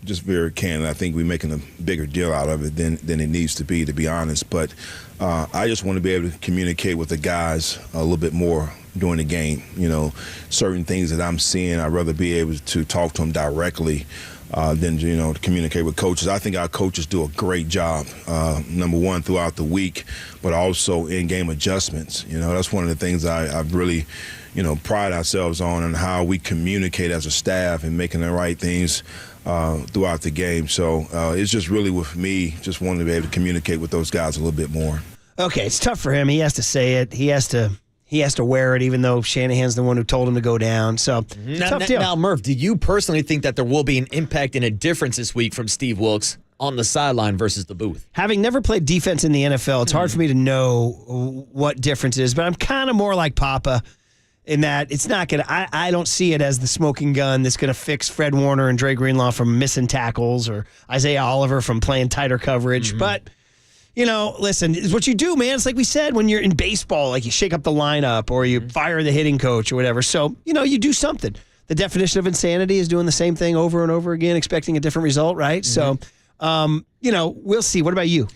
just very candid, I think we're making a bigger deal out of it than it needs to be honest. But I just want to be able to communicate with the guys a little bit more during the game. You know, certain things that I'm seeing, I'd rather be able to talk to them directly than, to communicate with coaches. I think our coaches do a great job, number one, throughout the week, but also in-game adjustments. That's one of the things I've really, pride ourselves on, and how we communicate as a staff and making the right things throughout the game. So it's just really with me, just wanting to be able to communicate with those guys a little bit more. Okay, it's tough for him. He has to say it. He has to wear it, even though Shanahan's the one who told him to go down. So, tough deal. Now, Murph, do you personally think that there will be an impact and a difference this week from Steve Wilks on the sideline versus the booth? Having never played defense in the NFL, it's hard for me to know what difference is, but I'm kind of more like Papa in that it's not going to, I don't see it as the smoking gun that's going to fix Fred Warner and Dre Greenlaw from missing tackles or Isaiah Oliver from playing tighter coverage. But, listen, it's what you do, man. It's like we said when you're in baseball, like you shake up the lineup or you fire the hitting coach or whatever. So, you do something. The definition of insanity is doing the same thing over and over again, expecting a different result, right? So, we'll see. What about you?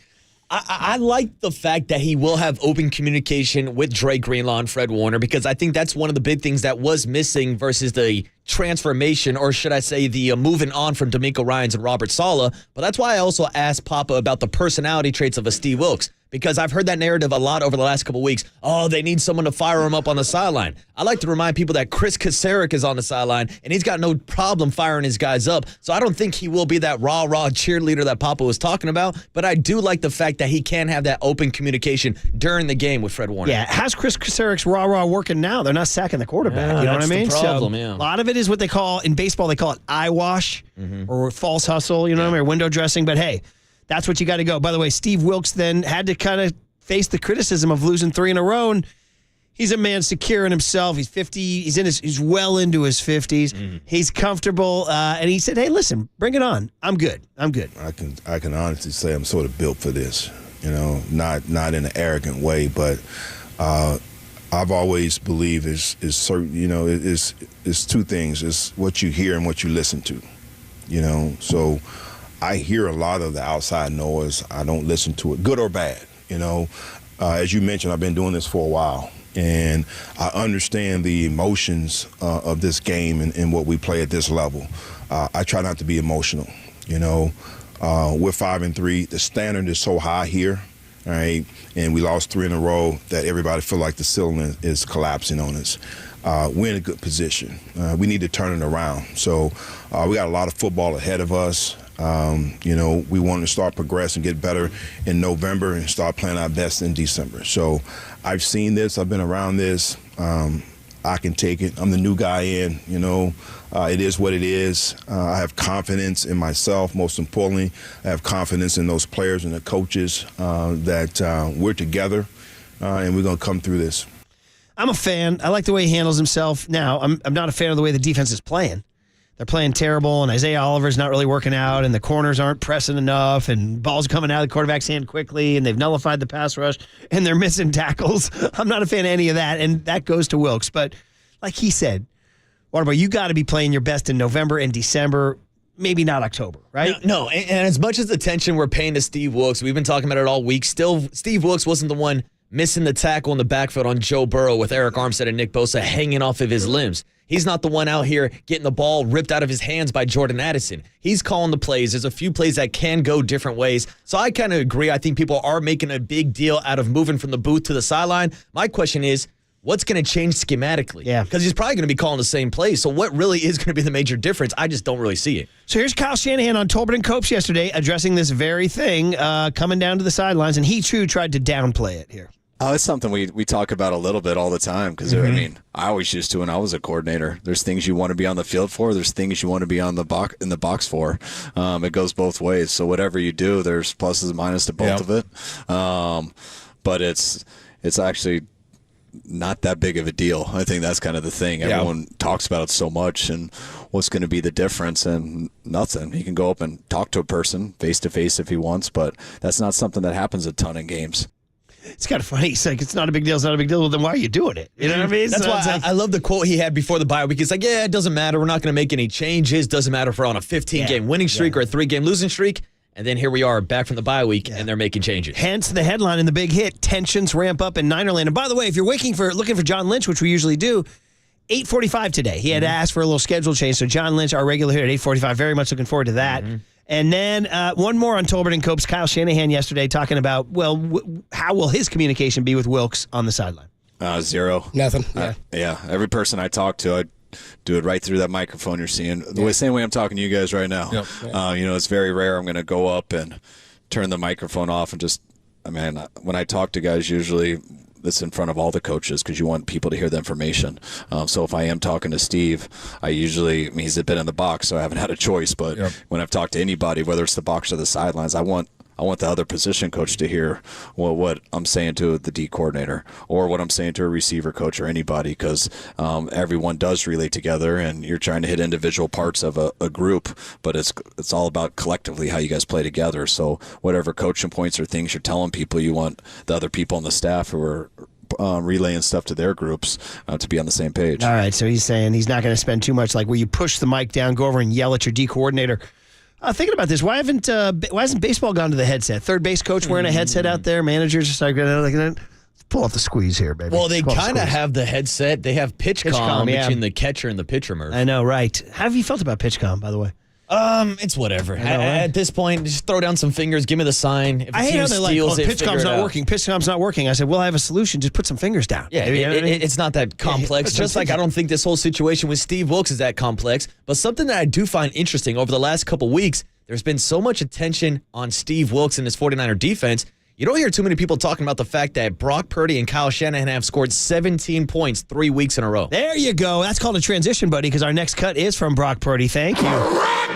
I like the fact that he will have open communication with Dre Greenlaw and Fred Warner, because I think that's one of the big things that was missing versus the transformation, or should I say the moving on from D'Amico Ryans and Robert Saleh. But that's why I also asked Papa about the personality traits of a Steve Wilks, because I've heard that narrative a lot over the last couple of weeks. Oh, they need someone to fire him up on the sideline. I like to remind people that Chris Kasarik is on the sideline, and he's got no problem firing his guys up. So I don't think he will be that rah-rah cheerleader that Papa was talking about, but I do like the fact that he can have that open communication during the game with Fred Warner. Yeah, how's Chris Kasarik's rah-rah working now? They're not sacking the quarterback, you know what I mean? That's the problem, A lot of it is what they call, in baseball, they call it eyewash or false hustle, you know what I mean, or window dressing, but hey, that's what you got to go. By the way, Steve Wilks then had to kind of face the criticism of losing 3 in a row, and he's a man secure in himself. He's 50. He's well into his 50s. He's comfortable, and he said, "Hey, listen, bring it on. I'm good. I can honestly say I'm sort of built for this. Not in an arrogant way, but I've always believed is certain. It's 2 things. It's what you hear and what you listen to. So I hear a lot of the outside noise. I don't listen to it, good or bad. As you mentioned, I've been doing this for a while, and I understand the emotions of this game and what we play at this level. I try not to be emotional. We're 5-3. The standard is so high here, right? And we lost 3 in a row that everybody feel like the ceiling is collapsing on us. we're in a good position. We need to turn it around. So we got a lot of football ahead of us. We want to start progressing, get better in November, and start playing our best in December. So I've seen this. I've been around this. I can take it. I'm the new guy in, it is what it is. I have confidence in myself, most importantly. I have confidence in those players and the coaches that we're together, and we're going to come through this. I'm a fan. I like the way he handles himself. Now, I'm not a fan of the way the defense is playing. They're playing terrible, and Isaiah Oliver's not really working out, and the corners aren't pressing enough, and balls coming out of the quarterback's hand quickly, and they've nullified the pass rush, and they're missing tackles. I'm not a fan of any of that, and that goes to Wilks. But like he said, Waterboy, you got to be playing your best in November and December, maybe not October, right? No, and as much as attention we're paying to Steve Wilks, we've been talking about it all week, still Steve Wilks wasn't the one missing the tackle in the backfield on Joe Burrow with Eric Armstead and Nick Bosa hanging off of his limbs. He's not the one out here getting the ball ripped out of his hands by Jordan Addison. He's calling the plays. There's a few plays that can go different ways. So I kind of agree. I think people are making a big deal out of moving from the booth to the sideline. My question is, what's going to change schematically? Yeah. Because he's probably going to be calling the same plays. So what really is going to be the major difference? I just don't really see it. So here's Kyle Shanahan on Tolbert and Copes yesterday addressing this very thing, coming down to the sidelines, and he too tried to downplay it here. Oh, it's something we talk about a little bit all the time because, I always used to when I was a coordinator. There's things you want to be on the field for. There's things you want to be on the in the box for. It goes both ways. So whatever you do, there's pluses and minuses to both of it. But it's actually not that big of a deal. I think that's kind of the thing. Everyone talks about it so much and what's going to be the difference, and nothing. He can go up and talk to a person face-to-face if he wants, but that's not something that happens a ton in games. It's kind of funny. He's like, it's not a big deal. It's not a big deal. Well, then why are you doing it? You know what I mean? That's why I love the quote he had before the bye week. It's like, it doesn't matter. We're not going to make any changes. Doesn't matter if we're on a 15-game winning streak or a 3-game losing streak. And then here we are back from the bye week, and they're making changes. Hence the headline in the big hit, tensions ramp up in Ninerland. And by the way, if you're looking for John Lynch, which we usually do, 8:45 today. He had asked for a little schedule change. So John Lynch, our regular here at 8:45, very much looking forward to that. And then one more on Tolbert and Copes. Kyle Shanahan yesterday talking about, how will his communication be with Wilks on the sideline? Zero. Nothing. Every person I talk to, I do it right through that microphone you're seeing. The same way I'm talking to you guys right now. It's very rare I'm going to go up and turn the microphone off and just, when I talk to guys, usually it's in front of all the coaches because you want people to hear the information. So if I am talking to Steve, he's been in the box, so I haven't had a choice. But when I've talked to anybody, whether it's the box or the sidelines, I want the other position coach to hear what I'm saying to the D coordinator or what I'm saying to a receiver coach or anybody, because everyone does relate together, and you're trying to hit individual parts of a group, but it's all about collectively how you guys play together. So whatever coaching points or things you're telling people, you want the other people on the staff who are relaying stuff to their groups to be on the same page. All right, so he's saying he's not going to spend too much, like where you push the mic down, go over and yell at your D coordinator. Thinking about this, why hasn't baseball gone to the headset? Third base coach wearing a headset out there. Managers just like, let's pull off the squeeze here, baby. Well, they kind of have the headset. They have PitchCom between the catcher and the pitcher, Murph. I know, right? How have you felt about PitchCom, by the way? It's whatever. At this point, just throw down some fingers, give me the sign. If I hate how they're like, PitchCom's not working. PitchCom's not working. I said, well, I have a solution. Just put some fingers down. Yeah, it's not that complex. Just like I don't think this whole situation with Steve Wilks is that complex. But something that I do find interesting over the last couple weeks, there's been so much attention on Steve Wilks and his 49er defense. You don't hear too many people talking about the fact that Brock Purdy and Kyle Shanahan have scored 17 points 3 weeks in a row. There you go. That's called a transition, buddy, because our next cut is from Brock Purdy. Thank you. Brock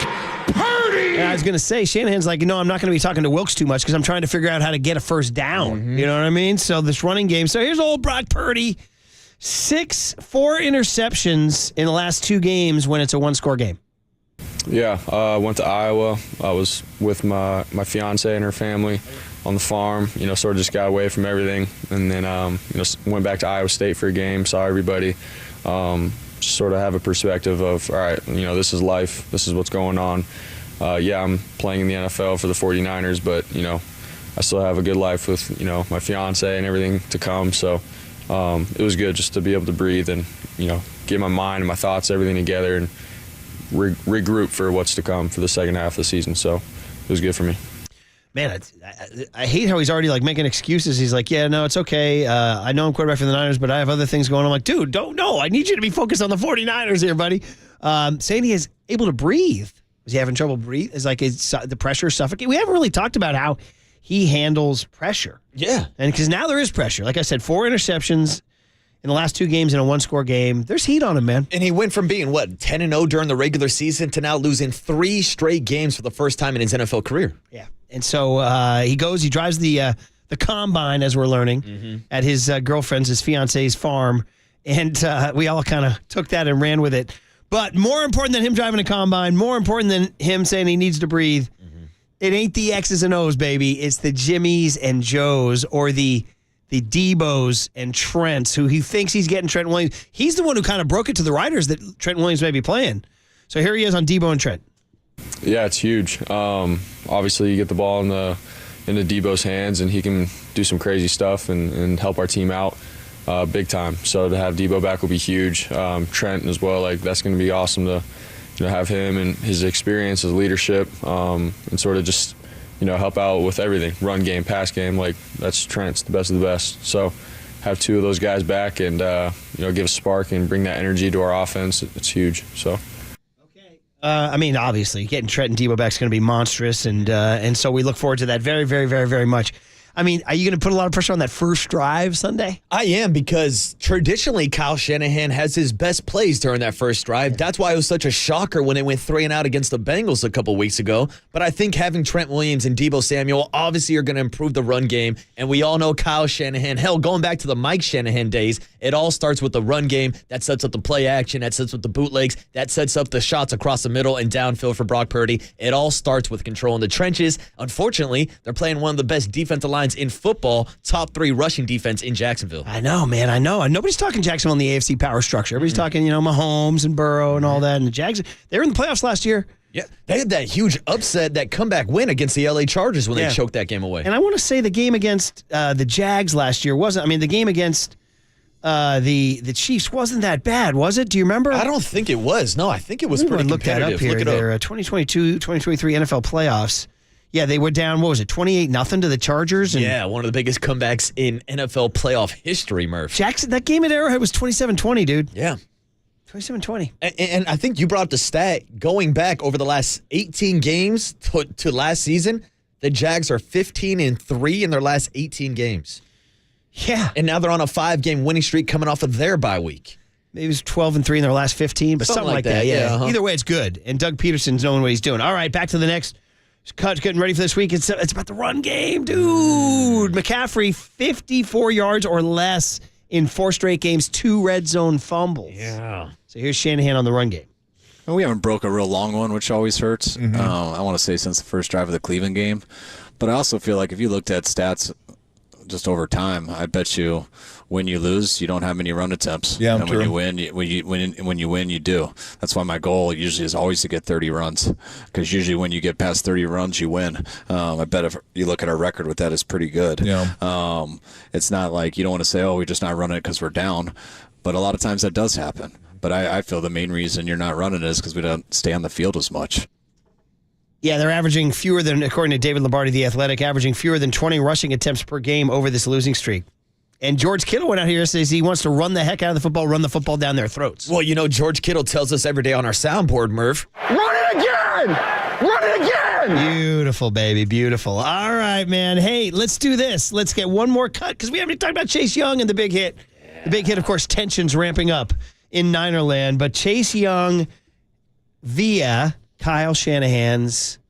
Purdy! And I was going to say, Shanahan's like, I'm not going to be talking to Wilks too much because I'm trying to figure out how to get a first down. You know what I mean? So this running game. So here's old Brock Purdy. 4 interceptions in the last 2 games when it's a one-score game. Yeah, I went to Iowa. I was with my fiance and her family on the farm, sort of just got away from everything. And then, went back to Iowa State for a game, saw everybody, just sort of have a perspective of, all right, this is life. This is what's going on. I'm playing in the NFL for the 49ers, but, I still have a good life with, my fiance and everything to come. So it was good just to be able to breathe and, get my mind and my thoughts, everything together, and regroup for what's to come for the second half of the season. So it was good for me. man, I hate how he's already like making excuses. He's like, yeah, no, it's okay. I know I'm quarterback for the Niners, but I have other things going on. I'm like, dude, I need you to be focused on the 49ers here, buddy. Saying he is able to breathe. Was he having trouble breathe? Is like the pressure suffocating? We haven't really talked about how he handles pressure. Yeah. And because now there is pressure. Like I said, 4 interceptions in the last 2 games in a 1-score game. There's heat on him, man. And he went from being, 10-0 during the regular season to now losing 3 straight games for the first time in his NFL career. Yeah. And so he drives the combine, as we're learning, at his girlfriend's, his fiance's farm. And we all kind of took that and ran with it. But more important than him driving a combine, more important than him saying he needs to breathe, it ain't the X's and O's, baby. It's the Jimmies and Joes, or the Debos and Trents, who he thinks he's getting Trent Williams. He's the one who kind of broke it to the writers that Trent Williams may be playing. So here he is on Debo and Trent. Yeah, it's huge. Obviously, you get the ball into Debo's hands, and he can do some crazy stuff and help our team out big time. So to have Debo back will be huge. Trent as well, that's going to be awesome to have him and his experience, his leadership, and sort of just help out with everything, run game, pass game. That's Trent's the best of the best. So have 2 of those guys back and give a spark and bring that energy to our offense. It's huge. So. Obviously, getting Trent and Debo back is going to be monstrous, and so we look forward to that very, very, very, very much. Are you going to put a lot of pressure on that first drive Sunday? I am, because traditionally Kyle Shanahan has his best plays during that first drive. That's why it was such a shocker when they went 3-and-out against the Bengals a couple weeks ago. But I think having Trent Williams and Debo Samuel obviously are going to improve the run game. And we all know Kyle Shanahan. Hell, going back to the Mike Shanahan days, it all starts with the run game. That sets up the play action. That sets up the bootlegs. That sets up the shots across the middle and downfield for Brock Purdy. It all starts with control in the trenches. Unfortunately, they're playing one of the best defensive lines in football, top 3 rushing defense in Jacksonville. I know, man. I know. And nobody's talking Jacksonville in the AFC power structure. Everybody's talking, Mahomes and Burrow and all that. And the Jags, they were in the playoffs last year. Yeah, they had that huge upset, that comeback win against the LA Chargers when they choked that game away. And I want to say the game against the Jags last year wasn't. The game against the Chiefs wasn't that bad, was it? Do you remember? I don't think it was. No, I think it was pretty competitive. Look that up here. Their 2022-2023 NFL playoffs. Yeah, they were down, 28-0 to the Chargers? Yeah, one of the biggest comebacks in NFL playoff history, Murph. Jackson, that game at Arrowhead was 27-20, dude. Yeah. 27-20. And I think you brought up the stat, going back over the last 18 games to last season, the Jags are 15-3 in their last 18 games. Yeah. And now they're on a 5-game winning streak coming off of their bye week. Maybe it was 12-3 in their last 15, but something like that. Yeah. Uh-huh. Either way, it's good. And Doug Peterson's knowing what he's doing. All right, back to the next cut, getting ready for this week. It's about the run game, dude. McCaffrey, 54 yards or less in 4 straight games, 2 red zone fumbles. Yeah. So here's Shanahan on the run game. Well, we haven't broke a real long one, which always hurts. I want to say since the first drive of the Cleveland game. But I also feel like if you looked at stats just over time, I bet you when you lose, you don't have many run attempts. Yeah, and true. when you win, you do. That's why my goal usually is always to get 30 runs, because usually when you get past 30 runs, you win. I bet if you look at our record with that, it's pretty good. Yeah. It's not like you don't want to say, we're just not running it because we're down, but a lot of times that does happen. But I feel the main reason you're not running is because we don't stay on the field as much. Yeah, they're averaging fewer than, according to David Lombardi, The Athletic, averaging fewer than 20 rushing attempts per game over this losing streak. And George Kittle went out here and says he wants to run the heck out of the football, run the football down their throats. Well, George Kittle tells us every day on our soundboard, Murph. Run it again! Run it again! Beautiful, baby, beautiful. All right, man. Hey, let's do this. Let's get one more cut, because we haven't talked about Chase Young and the big hit. Yeah. The big hit, of course, tensions ramping up in Ninerland. But Chase Young via Kyle Shanahan's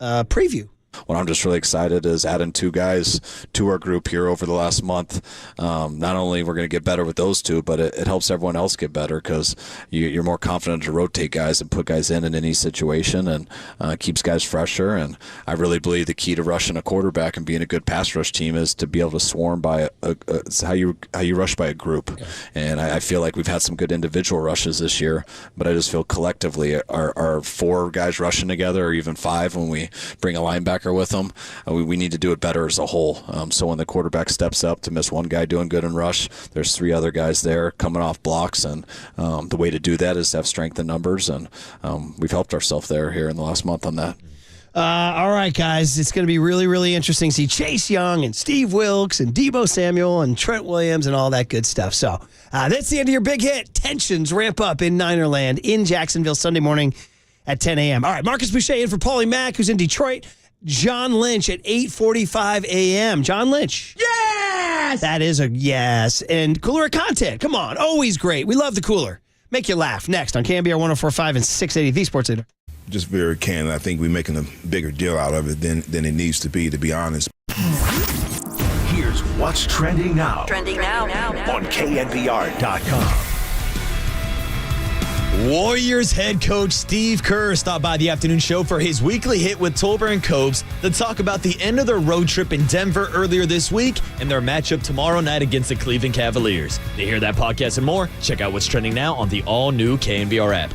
preview. What I'm just really excited is adding 2 guys to our group here over the last month. Not only we're going to get better with those 2, but it helps everyone else get better, because you're more confident to rotate guys and put guys in any situation, and keeps guys fresher. And I really believe the key to rushing a quarterback and being a good pass rush team is to be able to swarm by it's how you rush by a group. Yeah. And I feel like we've had some good individual rushes this year, but I just feel collectively our 4 guys rushing together, or even 5 when we bring a linebacker with them, we need to do it better as a whole. So when the quarterback steps up to miss one guy doing good in rush, there's 3 other guys there coming off blocks, and the way to do that is to have strength in numbers, and we've helped ourselves here in the last month on that. All right, guys. It's going to be really, really interesting to see Chase Young and Steve Wilks and Deebo Samuel and Trent Williams and all that good stuff. So that's the end of your big hit. Tensions ramp up in Ninerland in Jacksonville Sunday morning at 10 a.m. All right, Marcus Boucher in for Paulie Mack, who's in Detroit. John Lynch at 8:45 a.m. John Lynch. Yes! That is a yes. And cooler content. Come on. Always great. We love the cooler. Make you laugh. Next on KNBR 104.5 and 680, the Sports Leader. Just very candid. I think we're making a bigger deal out of it than it needs to be honest. Here's what's trending now. Trending now. On KNBR.com. Warriors head coach Steve Kerr stopped by the afternoon show for his weekly hit with Tolbert and Copes to talk about the end of their road trip in Denver earlier this week and their matchup tomorrow night against the Cleveland Cavaliers. To hear that podcast and more, check out what's trending now on the all-new KNBR app.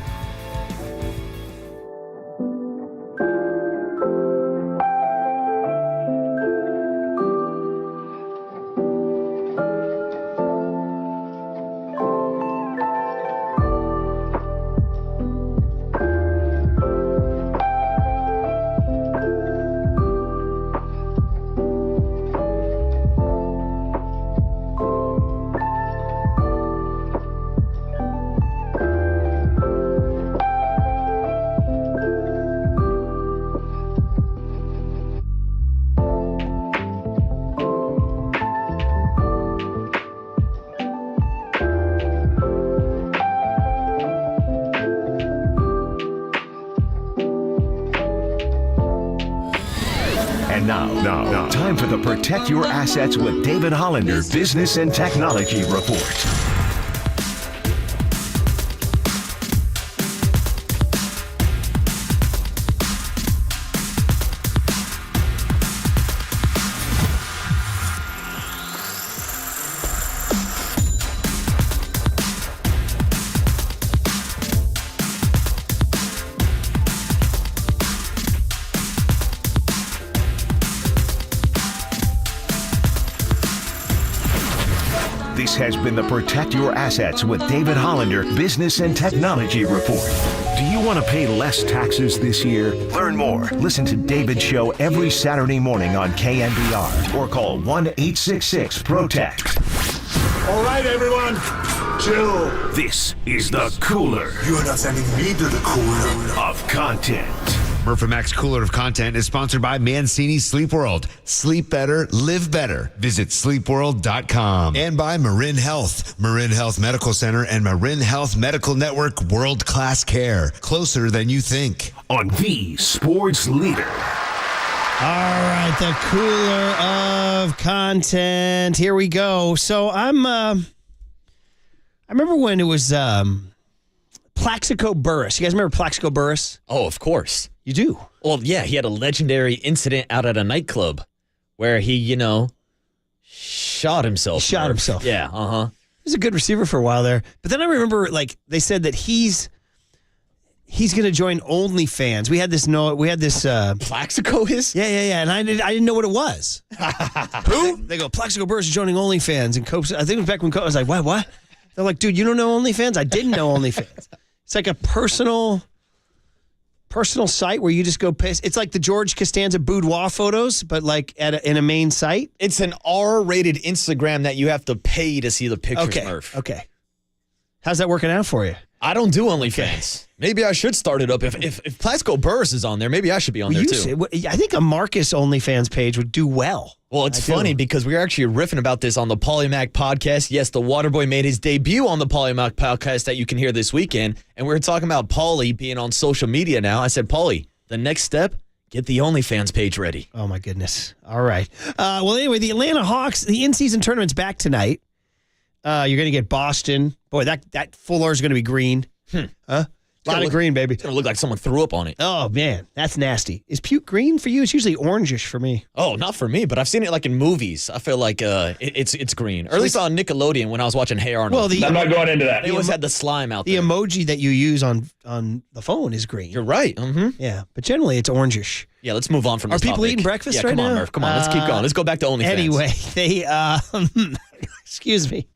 And now, time for the Protect Your Assets with David Hollander Business and Technology Report. This has been the Protect Your Assets with David Hollander Business and Technology Report. Do you want to pay less taxes this year? Learn more. Listen to David's show every Saturday morning on KNBR or call 1-866-PROTECT. All right, everyone, chill. This is the Cooler. You are not sending me to the cooler of content. Murph & Max Cooler of Content is sponsored by Mancini Sleep World. Sleep better, live better. Visit sleepworld.com. And by Marin Health. Marin Health Medical Center and Marin Health Medical Network world-class care. Closer than you think. On the Sports Leader. All right, the Cooler of Content. Here we go. So I remember when it was Plaxico Burress. You guys remember Plaxico Burress? Oh, of course. You do? Well, yeah, he had a legendary incident out at a nightclub where he, shot himself. Shot himself. Yeah, uh-huh. He was a good receiver for a while there. But then I remember, they said that he's going to join OnlyFans. We had this Plaxico is? Yeah. And I didn't know what it was. Who? They go, Plaxico Burress is joining OnlyFans. And Cope, I think it was back when Cope was like, what? They're like, dude, you don't know OnlyFans? I didn't know OnlyFans. It's like a personal site where you just go piss. It's like the George Costanza boudoir photos, but in a main site. It's an R-rated Instagram that you have to pay to see the pictures, Okay. Murph. Okay. How's that working out for you? I don't do OnlyFans. Maybe I should start it up. If Plaxico Burress is on there, maybe I should be on there too. I think a Marcus OnlyFans page would do well. Well, it's funny because we were actually riffing about this on the Paulie Mack podcast. Yes, the Waterboy made his debut on the Paulie Mack podcast that you can hear this weekend. And we were talking about Paulie being on social media now. I said, Paulie, the next step, get the OnlyFans page ready. Oh, my goodness. All right. Well, anyway, the Atlanta Hawks, the in-season tournament's back tonight. You're going to get Boston. Boy, that fuller is going to be green. Huh? A lot of green, baby. It's going to look like someone threw up on it. Oh, man. That's nasty. Is puke green for you? It's usually orangish for me. Oh, not for me, but I've seen it in movies. I feel like it's green. Or at least on Nickelodeon when I was watching Hey Arnold. Well, I'm not going into that. They always had the slime out the there. The emoji that you use on the phone is green. You're right. Mm-hmm. Yeah, but generally it's orangish. Yeah, let's move on from this Are people topic. eating breakfast right come on, now? Murph. Come on, let's keep going. Let's go back to OnlyFans. Anyway, they excuse me.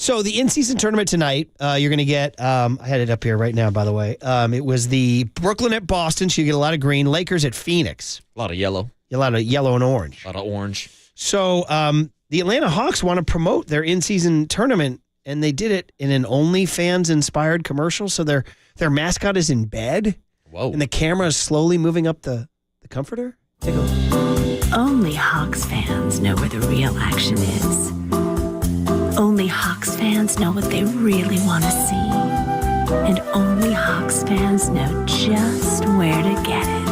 So the in-season tournament tonight, you're going to get, I had it up here right now, by the way. It was the Brooklyn at Boston, so you get a lot of green. Lakers at Phoenix. A lot of yellow. A lot of yellow and orange. A lot of orange. So the Atlanta Hawks want to promote their in-season tournament, and they did it in an OnlyFans-inspired commercial. So their mascot is in bed. Whoa. And the camera is slowly moving up the comforter. Take a look. Only Hawks fans know where the real action is. Only Hawks fans know what they really want to see. And only Hawks fans know just where to get it.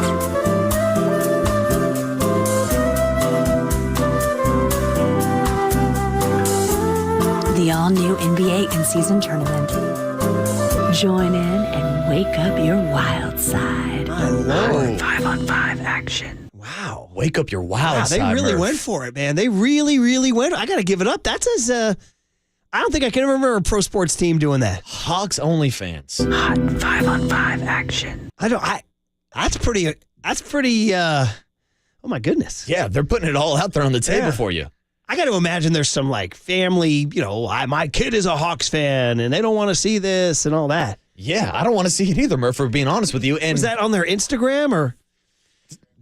The all-new NBA in-season tournament. Join in and wake up your wild side. I love it. 5-on-5 action. Wow. Wake up your wild They side, really Murph. went for it, man. They really, really went. I got to give it up. That's as, I don't think I can remember a pro sports team doing that. Hawks only fans. Hot 5-on-5 action. That's pretty, oh my goodness. Yeah, they're putting it all out there on the table for you. I got to imagine there's some like family, my kid is a Hawks fan and they don't want to see this and all that. Yeah, I don't want to see it either, Murph, for being honest with you. And was that on their Instagram or?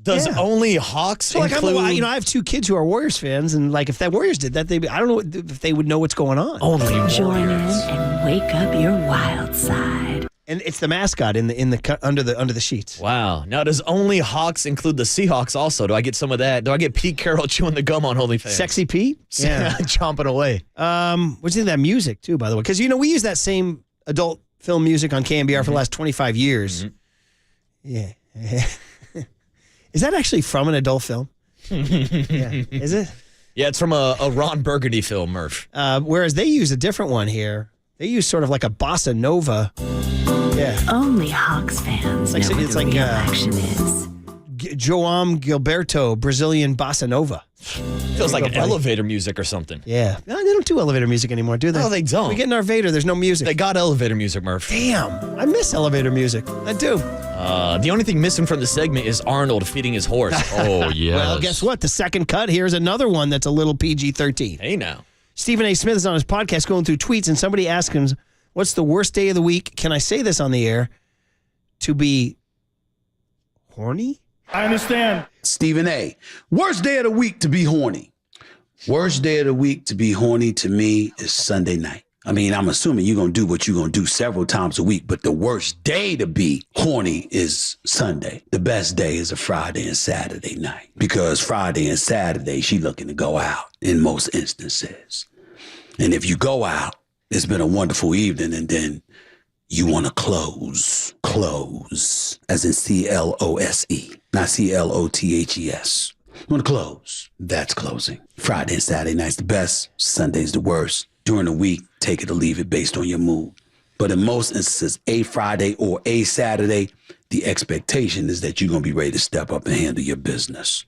Does only Hawks So like include? I have two kids who are Warriors fans, and like if the Warriors did that, I don't know if they would know what's going on. Only Join in Warriors. and wake up your wild side. And it's the mascot in the under the sheets. Wow. Now, does only Hawks include the Seahawks also? Do I get some of that? Do I get Pete Carroll chewing the gum on OnlyFans? Sexy Pete? Yeah. Chomping away. What do you think of that music, too, by the way? Because, we use that same adult film music on KNBR for the last 25 years. Yeah. Is that actually from an adult film? Yeah. Is it? Yeah, it's from a Ron Burgundy film, Murph. Whereas they use a different one here. They use sort of like a bossa nova. Yeah. Only Hawks fans know where the real action is. João Gilberto, Brazilian bossa nova. Feels like an elevator music or something. Yeah. No, they don't do elevator music anymore, do they? No, they don't. We get in our Vader, there's no music. They got elevator music, Murph. Damn. I miss elevator music. I do. The only thing missing from the segment is Arnold feeding his horse. Oh, yeah. Well, guess what? The second cut here is another one that's a little PG-13. Hey, now. Stephen A. Smith is on his podcast going through tweets, and somebody asked him, what's the worst day of the week? Can I say this on the air? To be horny? I understand. Stephen A. Worst day of the week to be horny. Worst day of the week to be horny to me is Sunday night. I mean, I'm assuming you're going to do what you're going to do several times a week, but the worst day to be horny is Sunday. The best day is a Friday and Saturday night, because Friday and Saturday, she looking to go out in most instances. And if you go out, it's been a wonderful evening, and then you want to close, as in C-L-O-S-E, not C-L-O-T-H-E-S. You want to close. That's closing. Friday and Saturday night's the best. Sunday's the worst. During the week, take it or leave it based on your mood. But in most instances, a Friday or a Saturday, the expectation is that you're going to be ready to step up and handle your business.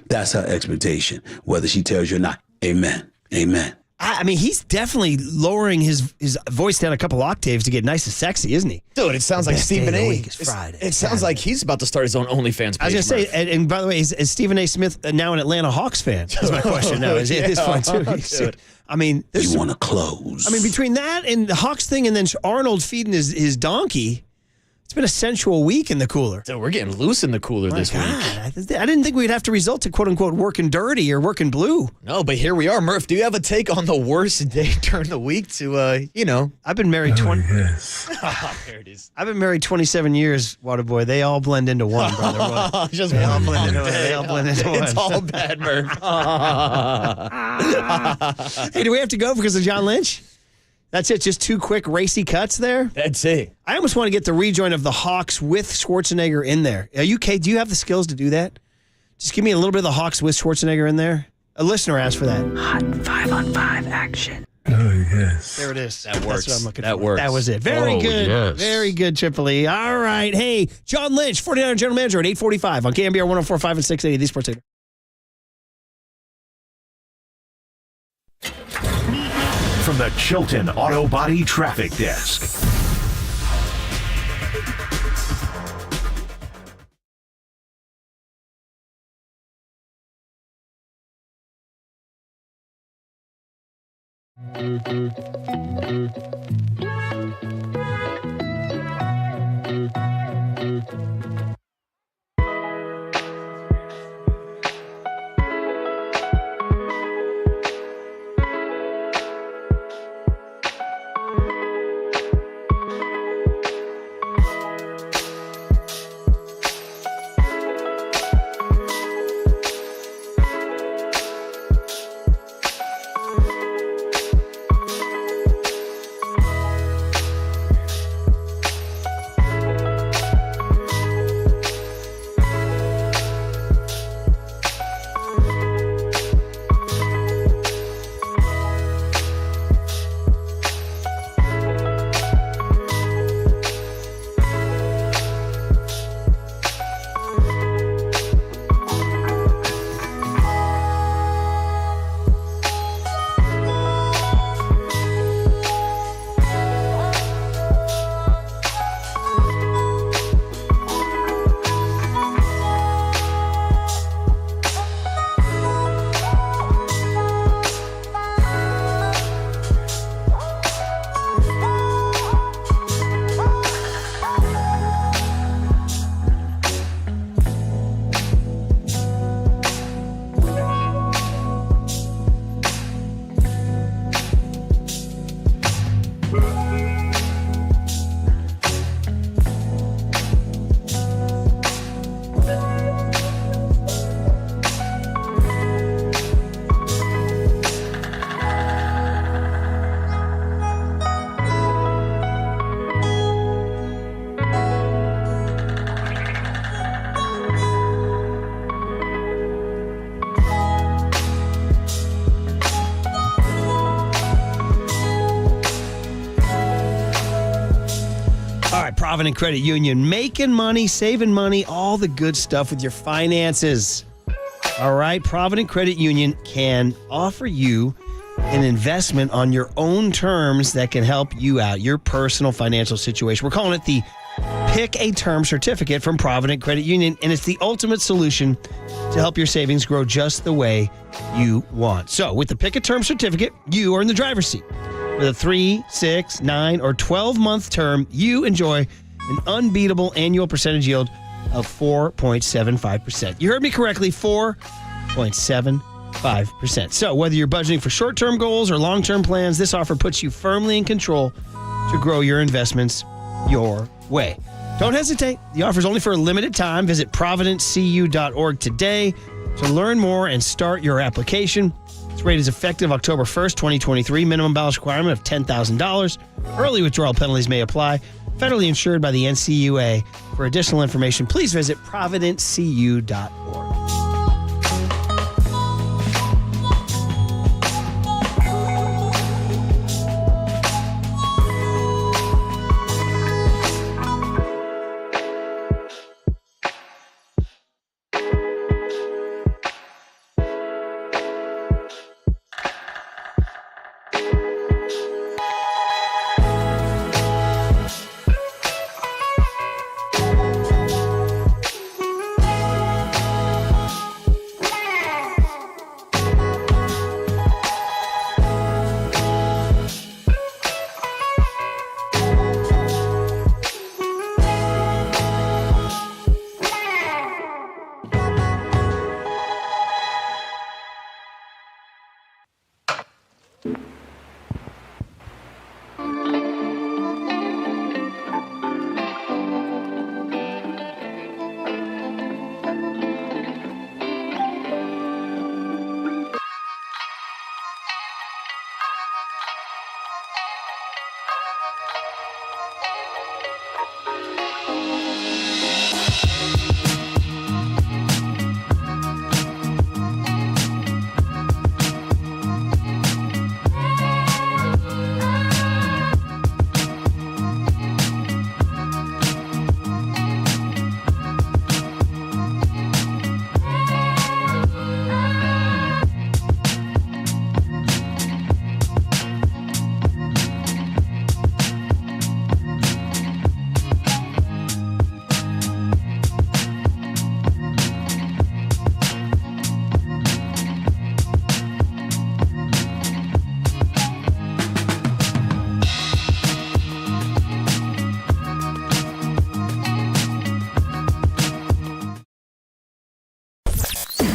That's her expectation, whether she tells you or not. Amen. Amen. I mean, he's definitely lowering his voice down a couple octaves to get nice and sexy, isn't he? Dude, it sounds like Stephen A. Week is Friday. It sounds like he's about to start his own OnlyFans page. I was going to say, and by the way, is Stephen A. Smith now an Atlanta Hawks fan? That's my question now. Is he at this point, too? I mean, you want to close. I mean, between that and the Hawks thing and then Arnold feeding his donkey, it's been a sensual week in the cooler. Dude, we're getting loose in the cooler this week. I didn't think we'd have to resort to quote-unquote working dirty or working blue. No, but here we are. Murph, do you have a take on the worst day during the week to, I've been married 20. Yes. There it is. I've been married 27 years, Waterboy. They all blend into one, brother. Just they all one blend into long one. day. They all blend into It's one. all bad, Murph. Hey, do we have to go because of John Lynch? That's it. Just two quick racy cuts there. That's it. I almost want to get the rejoin of the Hawks with Schwarzenegger in there. Are you okay? Do you have the skills to do that? Just give me a little bit of the Hawks with Schwarzenegger in there. A listener asked for that. Hot 5-on-5 action. Oh, yes. There it is. That works. That's what I'm looking That for. works. That was it. Very good. yes. Very good, Tripoli. All right. Hey, John Lynch, 49er General Manager at 845 on KNBR 104.5 and 680, the Sports Leader. From the Chilton Auto Body Traffic Desk. Provident Credit Union, making money, saving money, all the good stuff with your finances. All right, Provident Credit Union can offer you an investment on your own terms that can help you out, your personal financial situation. We're calling it the Pick a Term Certificate from Provident Credit Union, and it's the ultimate solution to help your savings grow just the way you want. So with the Pick a Term Certificate, you are in the driver's seat. With a 3, 6, 9, or 12-month term, you enjoy an unbeatable annual percentage yield of 4.75%. You heard me correctly, 4.75%. So whether you're budgeting for short-term goals or long-term plans, this offer puts you firmly in control to grow your investments your way. Don't hesitate. The offer is only for a limited time. Visit providentcu.org today to learn more and start your application. This rate is effective October 1st, 2023. Minimum balance requirement of $10,000. Early withdrawal penalties may apply. Federally insured by the NCUA. For additional information, please visit providentcu.org.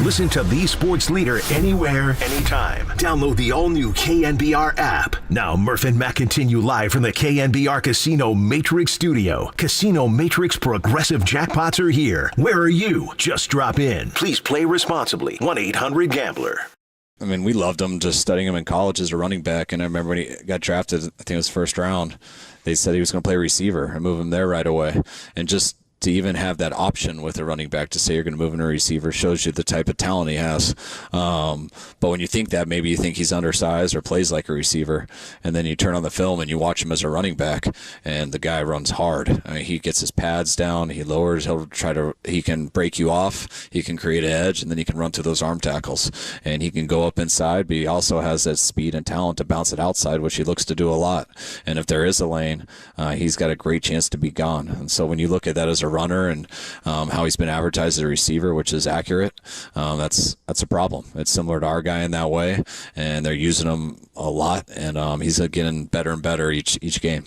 Listen to the sports leader anywhere, anytime. Download the all-new KNBR app. Now, Murph and Matt continue live from the KNBR Casino Matrix Studio. Casino Matrix Progressive Jackpots are here. Where are you? Just drop in. Please play responsibly. 1-800-GAMBLER. I mean, we loved him just studying him in college as a running back. And I remember when he got drafted, I think it was first round, they said he was going to play receiver and move him there right away. And just to even have that option with a running back to say you're going to move him to a receiver shows you the type of talent he has. But when you think that, maybe you think he's undersized or plays like a receiver, and then you turn on the film and you watch him as a running back, and the guy runs hard. I mean, he gets his pads down, he lowers, he can break you off, he can create an edge, and then he can run through those arm tackles. And he can go up inside, but he also has that speed and talent to bounce it outside, which he looks to do a lot. And if there is a lane, he's got a great chance to be gone. And so when you look at that as a runner and how he's been advertised as a receiver, which is accurate, that's a problem. It's similar to our guy in that way, and they're using him a lot, and he's getting better and better each game.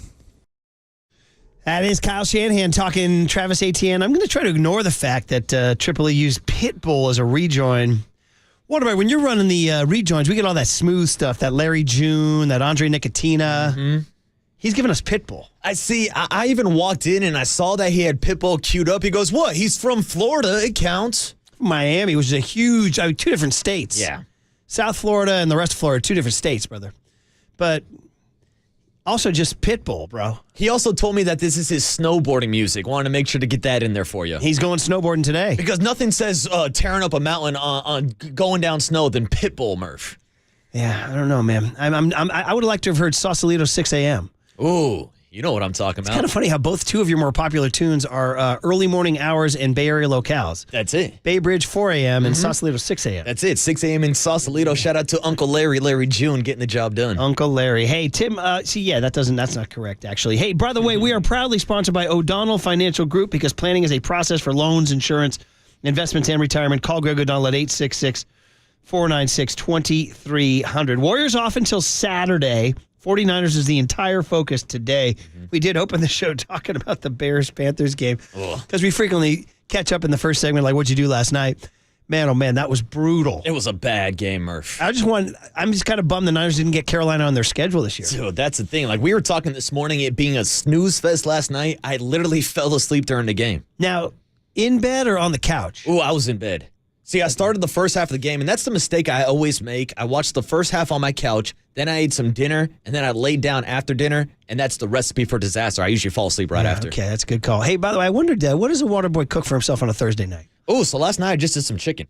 That is Kyle Shanahan talking Travis Etienne. I'm going to try to ignore the fact that Tripoli used Pitbull as a rejoin. What about when you're running the rejoins, we get all that smooth stuff, that Larry June, that Andre Nicotina. Mm-hmm. He's giving us Pitbull. I see. I even walked in and I saw that he had Pitbull queued up. He goes, what? He's from Florida. It counts. Miami, which is a huge, two different states. Yeah. South Florida and the rest of Florida, two different states, brother. But also just Pitbull, bro. He also told me that this is his snowboarding music. Wanted to make sure to get that in there for you. He's going snowboarding today. Because nothing says tearing up a mountain on going down snow than Pitbull, Murph. Yeah, I don't know, man. I would have liked to have heard Sausalito 6 a.m. Ooh, you know what I'm talking about. It's kind of funny how two of your more popular tunes are early morning hours in Bay Area locales. That's it. Bay Bridge 4 a.m. and Sausalito 6 a.m. That's it. 6 a.m. in Sausalito. Shout out to Uncle Larry June getting the job done. Uncle Larry. Hey, Tim, that's not correct, actually. Hey, by the way, we are proudly sponsored by O'Donnell Financial Group because planning is a process for loans, insurance, investments, and retirement. Call Greg O'Donnell at 866-496-2300. Warriors off until Saturday. 49ers is the entire focus today. Mm-hmm. We did open the show talking about the Bears-Panthers game because we frequently catch up in the first segment, like, what'd you do last night? Man, oh man, that was brutal. It was a bad game, Murph. I'm just kind of bummed the Niners didn't get Carolina on their schedule this year. Dude, that's the thing. Like, we were talking this morning, it being a snooze fest last night. I literally fell asleep during the game. Now, in bed or on the couch? Oh, I was in bed. See, I started the first half of the game, and that's the mistake I always make. I watched the first half on my couch, then I ate some dinner, and then I laid down after dinner, and that's the recipe for disaster. I usually fall asleep right after. Okay, that's a good call. Hey, by the way, I wondered, what does a water boy cook for himself on a Thursday night? Oh, so last night I just did some chicken.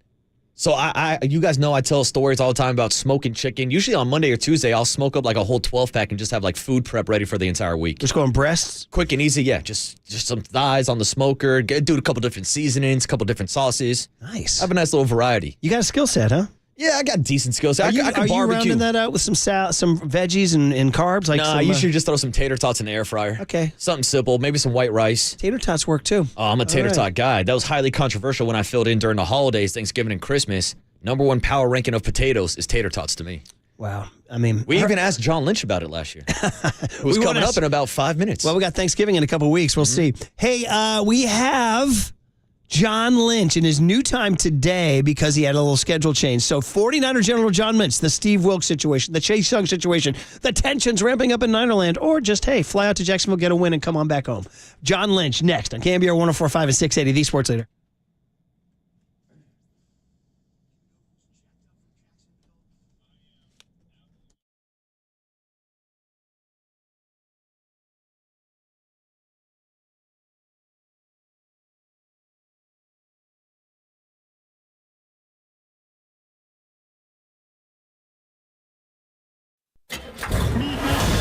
So you guys know I tell stories all the time about smoking chicken. Usually on Monday or Tuesday, I'll smoke up like a whole 12-pack and just have like food prep ready for the entire week. Just going breasts? Quick and easy, yeah. Just some thighs on the smoker. Do a couple different seasonings, a couple different sauces. Nice. Have a nice little variety. You got a skill set, huh? Yeah, I got decent skills. I can barbecue. You rounding that out with some veggies and carbs? Like I usually just throw some tater tots in the air fryer. Okay. Something simple, maybe some white rice. Tater tots work too. Oh, I'm a tater tot guy. That was highly controversial when I filled in during the holidays, Thanksgiving and Christmas. Number one power ranking of potatoes is tater tots to me. Wow. I mean, we even asked John Lynch about it last year. Who's coming up in about 5 minutes. Well, we got Thanksgiving in a couple weeks. We'll see. Hey, we have John Lynch in his new time today because he had a little schedule change. So 49er General John Lynch, the Steve Wilks situation, the Chase Young situation, the tensions ramping up in Ninerland, or just, hey, fly out to Jacksonville, get a win, and come on back home. John Lynch next on KNBR 104.5 and 680, the Sports Leader.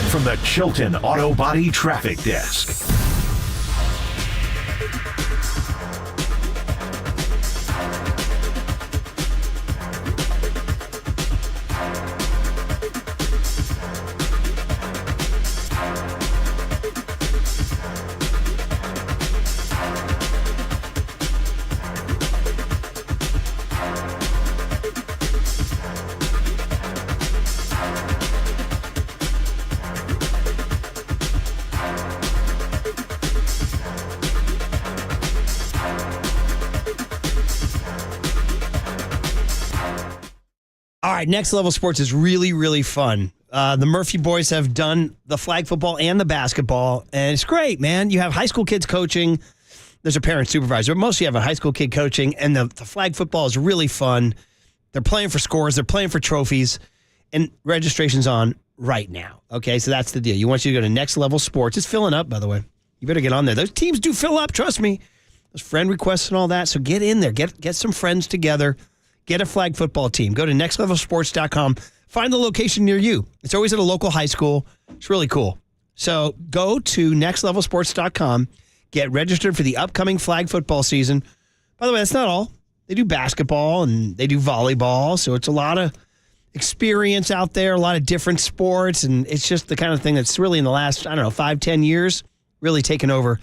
From the Chilton Auto Body Traffic Desk. All right, Next Level Sports is really, really fun. The Murphy boys have done the flag football and the basketball, and it's great, man. You have high school kids coaching. There's a parent supervisor, but mostly you have a high school kid coaching, and the flag football is really fun. They're playing for scores. They're playing for trophies, and registration's on right now. Okay, so that's the deal. You want you to go to Next Level Sports. It's filling up, by the way. You better get on there. Those teams do fill up, trust me. Those friend requests and all that, so get in there. Get some friends together. Get a flag football team. Go to nextlevelsports.com. Find the location near you. It's always at a local high school. It's really cool. So go to nextlevelsports.com. Get registered for the upcoming flag football season. By the way, that's not all. They do basketball and they do volleyball. So it's a lot of experience out there, a lot of different sports. And it's just the kind of thing that's really in the last, 5-10 years, really taken over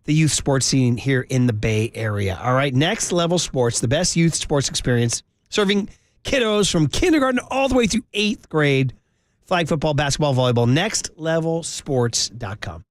the youth sports scene here in the Bay Area. All right, Next Level Sports, the best youth sports experience, serving kiddos from kindergarten all the way through 8th grade. Flag football, basketball, volleyball, nextlevelsports.com.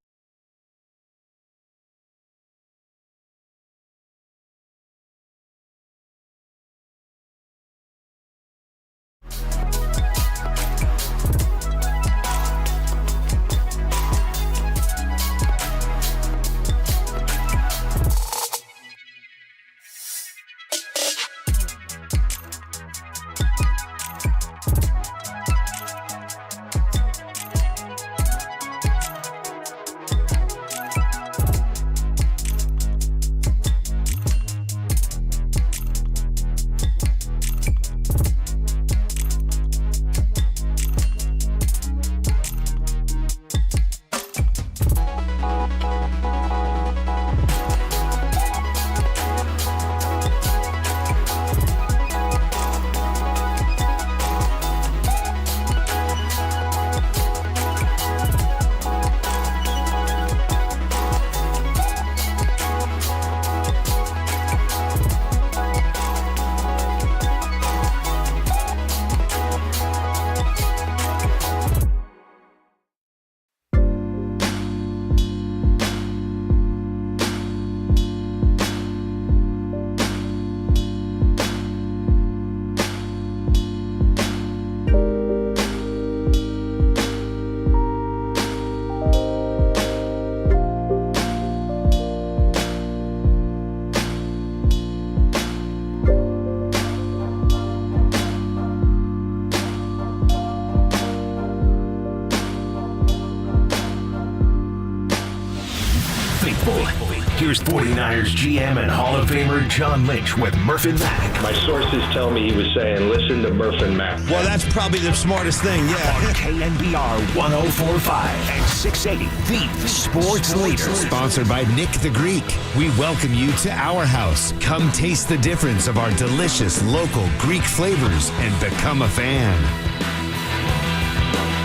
Here's 49ers GM and Hall of Famer John Lynch with Murph and Mac. My sources tell me he was saying, listen to Murph and Mac. Well, that's probably the smartest thing, yeah. On KNBR 104.5 and 680, the sports leader. Sponsored by Nick the Greek. We welcome you to our house. Come taste the difference of our delicious local Greek flavors and become a fan.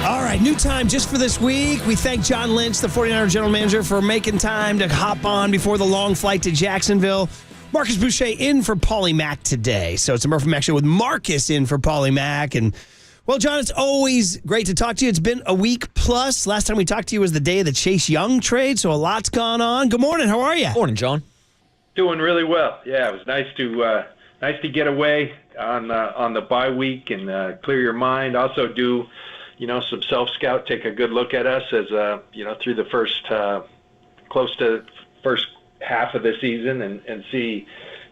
All right, new time just for this week. We thank John Lynch, the 49er general manager, for making time to hop on before the long flight to Jacksonville. Marcus Boucher in for Paulie Mack today. So it's a Murph and Mack show with Marcus in for Paulie Mack. And, well, John, it's always great to talk to you. It's been a week plus. Last time we talked to you was the day of the Chase Young trade, so a lot's gone on. Good morning. How are you? Morning, John. Doing really well. Yeah, it was nice to get away on the bye week and clear your mind. Also do some self-scout, take a good look at us as, through the first, close to first half of the season and see,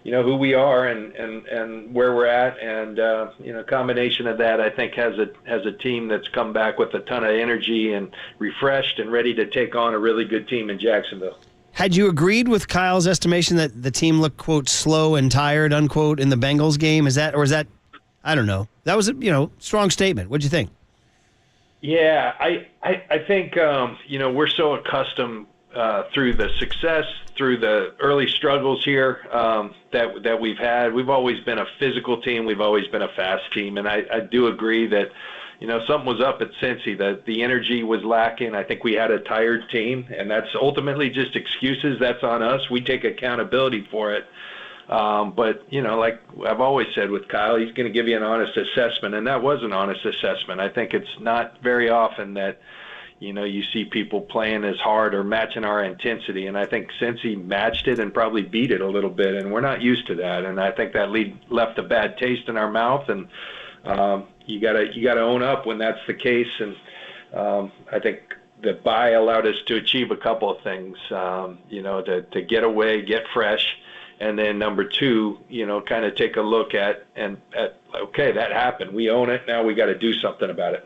who we are and where we're at. And, combination of that, I think has a team that's come back with a ton of energy and refreshed and ready to take on a really good team in Jacksonville. Had you agreed with Kyle's estimation that the team looked, quote, slow and tired, unquote, in the Bengals game? Is that, I don't know. That was a, strong statement. What'd you think? Yeah, I think, we're so accustomed through the success, through the early struggles here that we've had. We've always been a physical team. We've always been a fast team. And I do agree that, something was up at Cincy, that the energy was lacking. I think we had a tired team, and that's ultimately just excuses. That's on us. We take accountability for it. But, like I've always said with Kyle, he's going to give you an honest assessment, and that was an honest assessment. I think it's not very often that, you see people playing as hard or matching our intensity, and I think Cincy matched it and probably beat it a little bit, and we're not used to that, and I think that left a bad taste in our mouth, and you gotta own up when that's the case. And I think the bye allowed us to achieve a couple of things. To get away, get fresh, and then number two, kind of take a look at okay, that happened. We own it. Now we got to do something about it.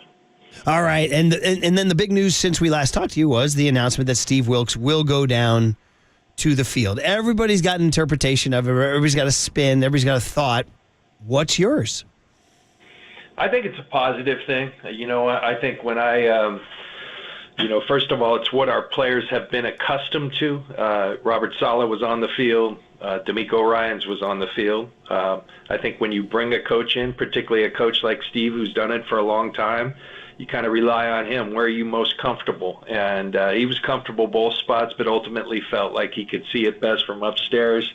All right, and then the big news since we last talked to you was the announcement that Steve Wilks will go down to the field. Everybody's got an interpretation of it. Everybody's got a spin. Everybody's got a thought. What's yours? I think it's a positive thing. I think when first of all, it's what our players have been accustomed to. Robert Saleh was on the field. DeMeco Ryans was on the field. I think when you bring a coach in, particularly a coach like Steve, who's done it for a long time, you kind of rely on him. Where are you most comfortable? And he was comfortable both spots, but ultimately felt like he could see it best from upstairs.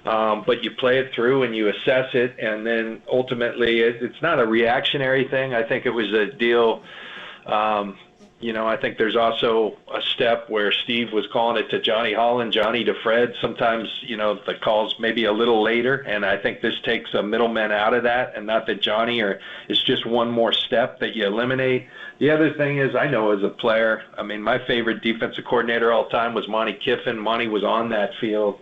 But you play it through and you assess it, and then ultimately it's not a reactionary thing. I think it was a deal. I think there's also a step where Steve was calling it to Johnny Holland, Johnny to Fred. Sometimes, the calls maybe a little later, and I think this takes a middleman out of that, and not that Johnny it's just one more step that you eliminate. The other thing is, I know as a player, my favorite defensive coordinator all time was Monty Kiffin. Monty was on that field.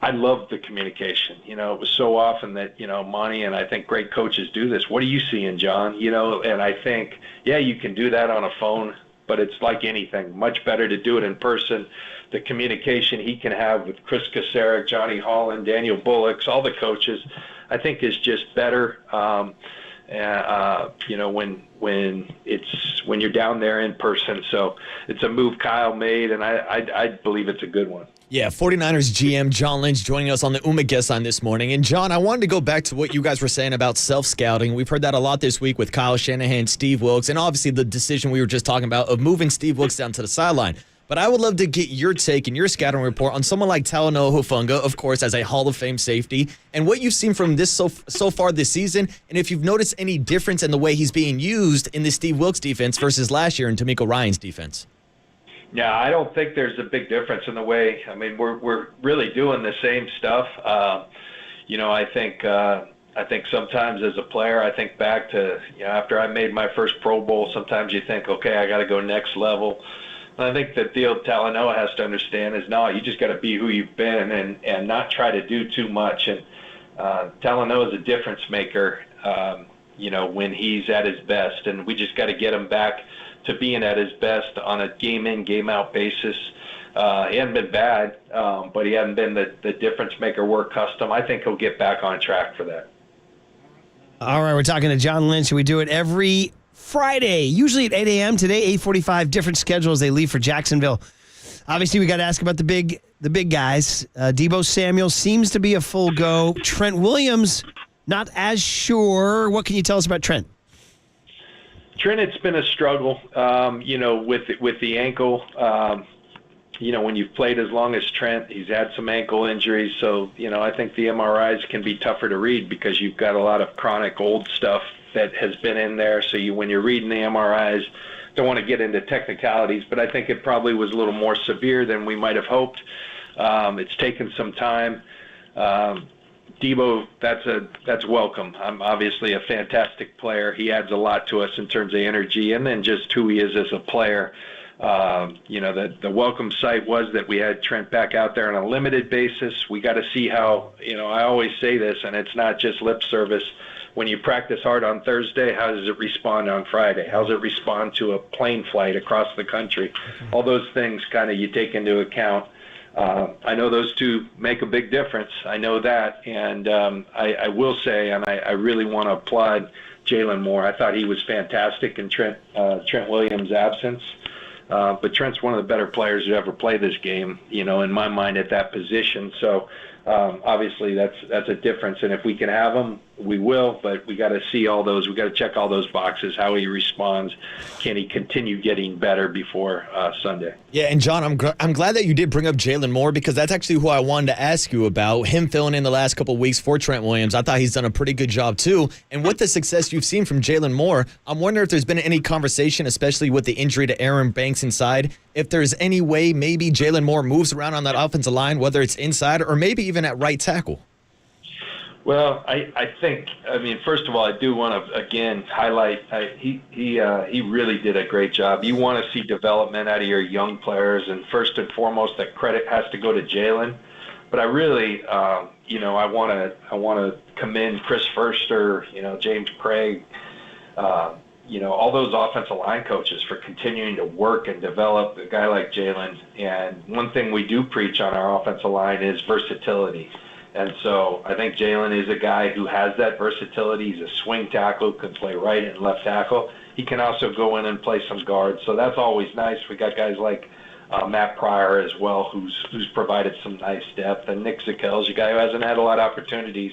I loved the communication. It was so often that, Monty and I think great coaches do this. What are you seeing, John? And I think, you can do that on a phone, but it's like anything. Much better to do it in person. The communication he can have with Chris Kacerek, Johnny Holland, Daniel Bullocks, all the coaches, I think is just better. When you're down there in person. So it's a move Kyle made, and I believe it's a good one. Yeah, 49ers GM John Lynch joining us on the Uma Guest Line this morning. And, John, I wanted to go back to what you guys were saying about self-scouting. We've heard that a lot this week with Kyle Shanahan, Steve Wilks, and obviously the decision we were just talking about of moving Steve Wilks down to the sideline. But I would love to get your take and your scouting report on someone like Talanoa Hufanga, of course, as a Hall of Fame safety, and what you've seen from this so far this season, and if you've noticed any difference in the way he's being used in the Steve Wilks defense versus last year in DeMeco Ryans' defense. Yeah, I don't think there's a big difference in the way. We're really doing the same stuff. I think sometimes as a player, I think back to after I made my first Pro Bowl. Sometimes you think, okay, I got to go next level. And I think the deal Talanoa has to understand is no, you just got to be who you've been and not try to do too much. And Talanoa is a difference maker. When he's at his best, and we just got to get him back to being at his best on a game-in, game-out basis. He hasn't been bad, but he hasn't been the difference maker we're accustomed. I think he'll get back on track for that. All right, we're talking to John Lynch, and we do it every Friday, usually at 8 a.m. Today, 8:45, different schedules. They leave for Jacksonville. Obviously, we got to ask about the big guys. Deebo Samuel seems to be a full go. Trent Williams, not as sure. What can you tell us about Trent? Trent, it's been a struggle, with the ankle. When you've played as long as Trent, he's had some ankle injuries. So, I think the MRIs can be tougher to read because you've got a lot of chronic old stuff that has been in there. So when you're reading the MRIs, don't want to get into technicalities, but I think it probably was a little more severe than we might have hoped. It's taken some time. Deebo, that's welcome. I'm obviously a fantastic player. He adds a lot to us in terms of energy and then just who he is as a player. The welcome sight was that we had Trent back out there on a limited basis. We got to see how, I always say this, and it's not just lip service. When you practice hard on Thursday, how does it respond on Friday? How does it respond to a plane flight across the country? All those things kind of you take into account. I know those two make a big difference. I know that. And I will say, and I really want to applaud Jalen Moore. I thought he was fantastic in Trent Williams' absence. But Trent's one of the better players who ever played this game, in my mind at that position. So obviously that's a difference. And if we can have him, we will, but we got to see all those. We got to check all those boxes, how he responds. Can he continue getting better before Sunday? Yeah, and John, I'm glad that you did bring up Jalen Moore because that's actually who I wanted to ask you about. Him filling in the last couple of weeks for Trent Williams. I thought he's done a pretty good job too. And with the success you've seen from Jalen Moore, I'm wondering if there's been any conversation, especially with the injury to Aaron Banks inside, if there's any way maybe Jalen Moore moves around on that offensive line, whether it's inside or maybe even at right tackle. Well, I think, first of all, I do want to, again, highlight he really did a great job. You want to see development out of your young players, and first and foremost, that credit has to go to Jalen. But I really, I want to commend Chris Furster, James Craig, all those offensive line coaches for continuing to work and develop a guy like Jalen. And one thing we do preach on our offensive line is versatility. And so I think Jalen is a guy who has that versatility. He's a swing tackle, can play right and left tackle. He can also go in and play some guards. So that's always nice. We got guys like Matt Pryor as well, who's provided some nice depth. And Nick Zakel's a guy who hasn't had a lot of opportunities,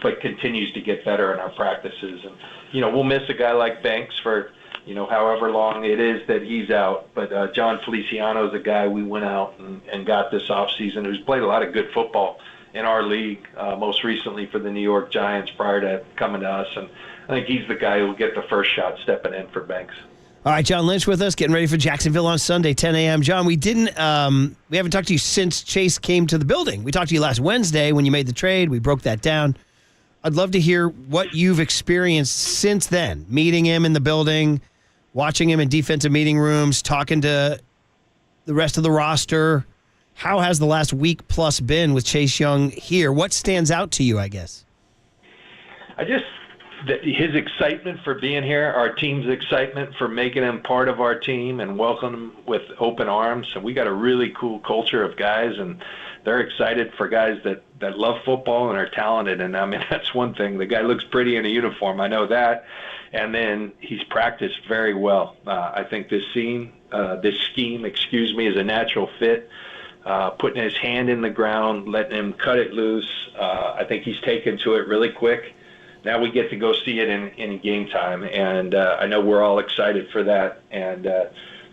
but continues to get better in our practices. And, we'll miss a guy like Banks for, however long it is that he's out. But John Feliciano is a guy we went out and got this offseason who's played a lot of good football in our league, most recently for the New York Giants prior to coming to us. And I think he's the guy who will get the first shot stepping in for Banks. All right, John Lynch with us, getting ready for Jacksonville on Sunday, 10 a.m. John, we haven't talked to you since Chase came to the building. We talked to you last Wednesday when you made the trade. We broke that down. I'd love to hear what you've experienced since then, meeting him in the building, watching him in defensive meeting rooms, talking to the rest of the roster. How has the last week plus been with Chase Young here? What stands out to you, I guess? His excitement for being here, our team's excitement for making him part of our team and welcoming him with open arms. And we got a really cool culture of guys, and they're excited for guys that love football and are talented. And that's one thing. The guy looks pretty in a uniform. I know that. And then he's practiced very well. I think this scheme, is a natural fit. Putting his hand in the ground, letting him cut it loose. I think he's taken to it really quick. Now we get to go see it in game time, and I know we're all excited for that. And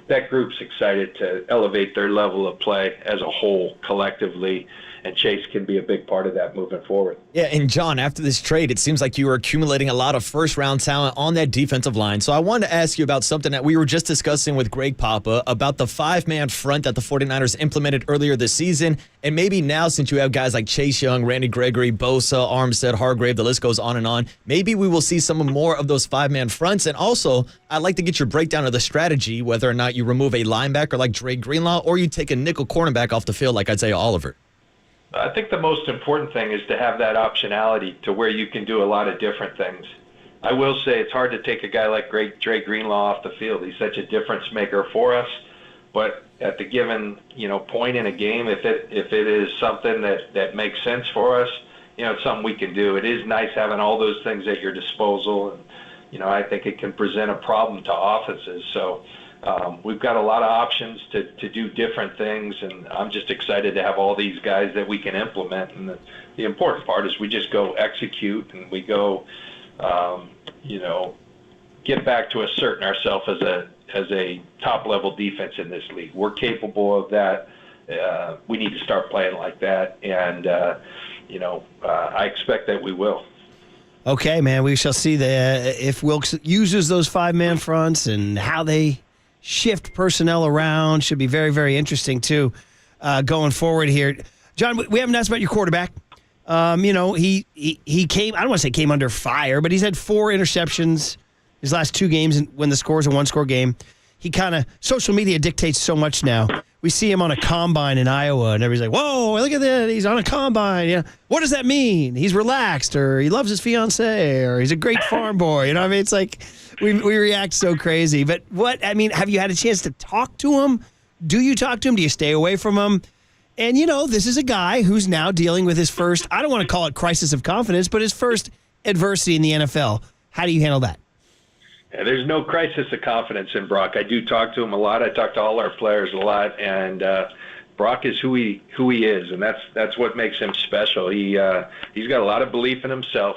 that group's excited to elevate their level of play as a whole collectively, and Chase can be a big part of that moving forward. Yeah, and John, after this trade, it seems like you were accumulating a lot of first-round talent on that defensive line. So I wanted to ask you about something that we were just discussing with Greg Papa about the five-man front that the 49ers implemented earlier this season. And maybe now, since you have guys like Chase Young, Randy Gregory, Bosa, Armstead, Hargrave, the list goes on and on, maybe we will see some more of those five-man fronts. And also, I'd like to get your breakdown of the strategy, whether or not you remove a linebacker like Dre Greenlaw or you take a nickel cornerback off the field like Isaiah Oliver. I think the most important thing is to have that optionality to where you can do a lot of different things. I will say it's hard to take a guy like Dre Greenlaw off the field. He's such a difference maker for us. But at the given point in a game, if it is something that makes sense for us, it's something we can do. It is nice having all those things at your disposal, and I think it can present a problem to offenses. So we've got a lot of options to do different things, and I'm just excited to have all these guys that we can implement. And the important part is we just go execute, and we go, get back to asserting ourselves as a top-level defense in this league. We're capable of that. We need to start playing like that, and I expect that we will. Okay, man, we shall see if Wilks uses those five-man fronts and how they shift personnel around. Should be very, very interesting, too, going forward here. John, we haven't asked about your quarterback. He came, I don't want to say came under fire, but he's had 4 interceptions his last 2 games when the score's a one-score game. He kind of, social media dictates so much now. We see him on a combine in Iowa, and everybody's like, whoa, look at that. He's on a combine. Yeah. What does that mean? He's relaxed, or he loves his fiance, or he's a great farm boy. It's like we react so crazy. But have you had a chance to talk to him? Do you talk to him? Do you stay away from him? And, this is a guy who's now dealing with his first, I don't want to call it crisis of confidence, but his first adversity in the NFL. How do you handle that? Yeah, there's no crisis of confidence in Brock. I do talk to him a lot. I talk to all our players a lot, and Brock is who he is, and that's what makes him special. He's got a lot of belief in himself.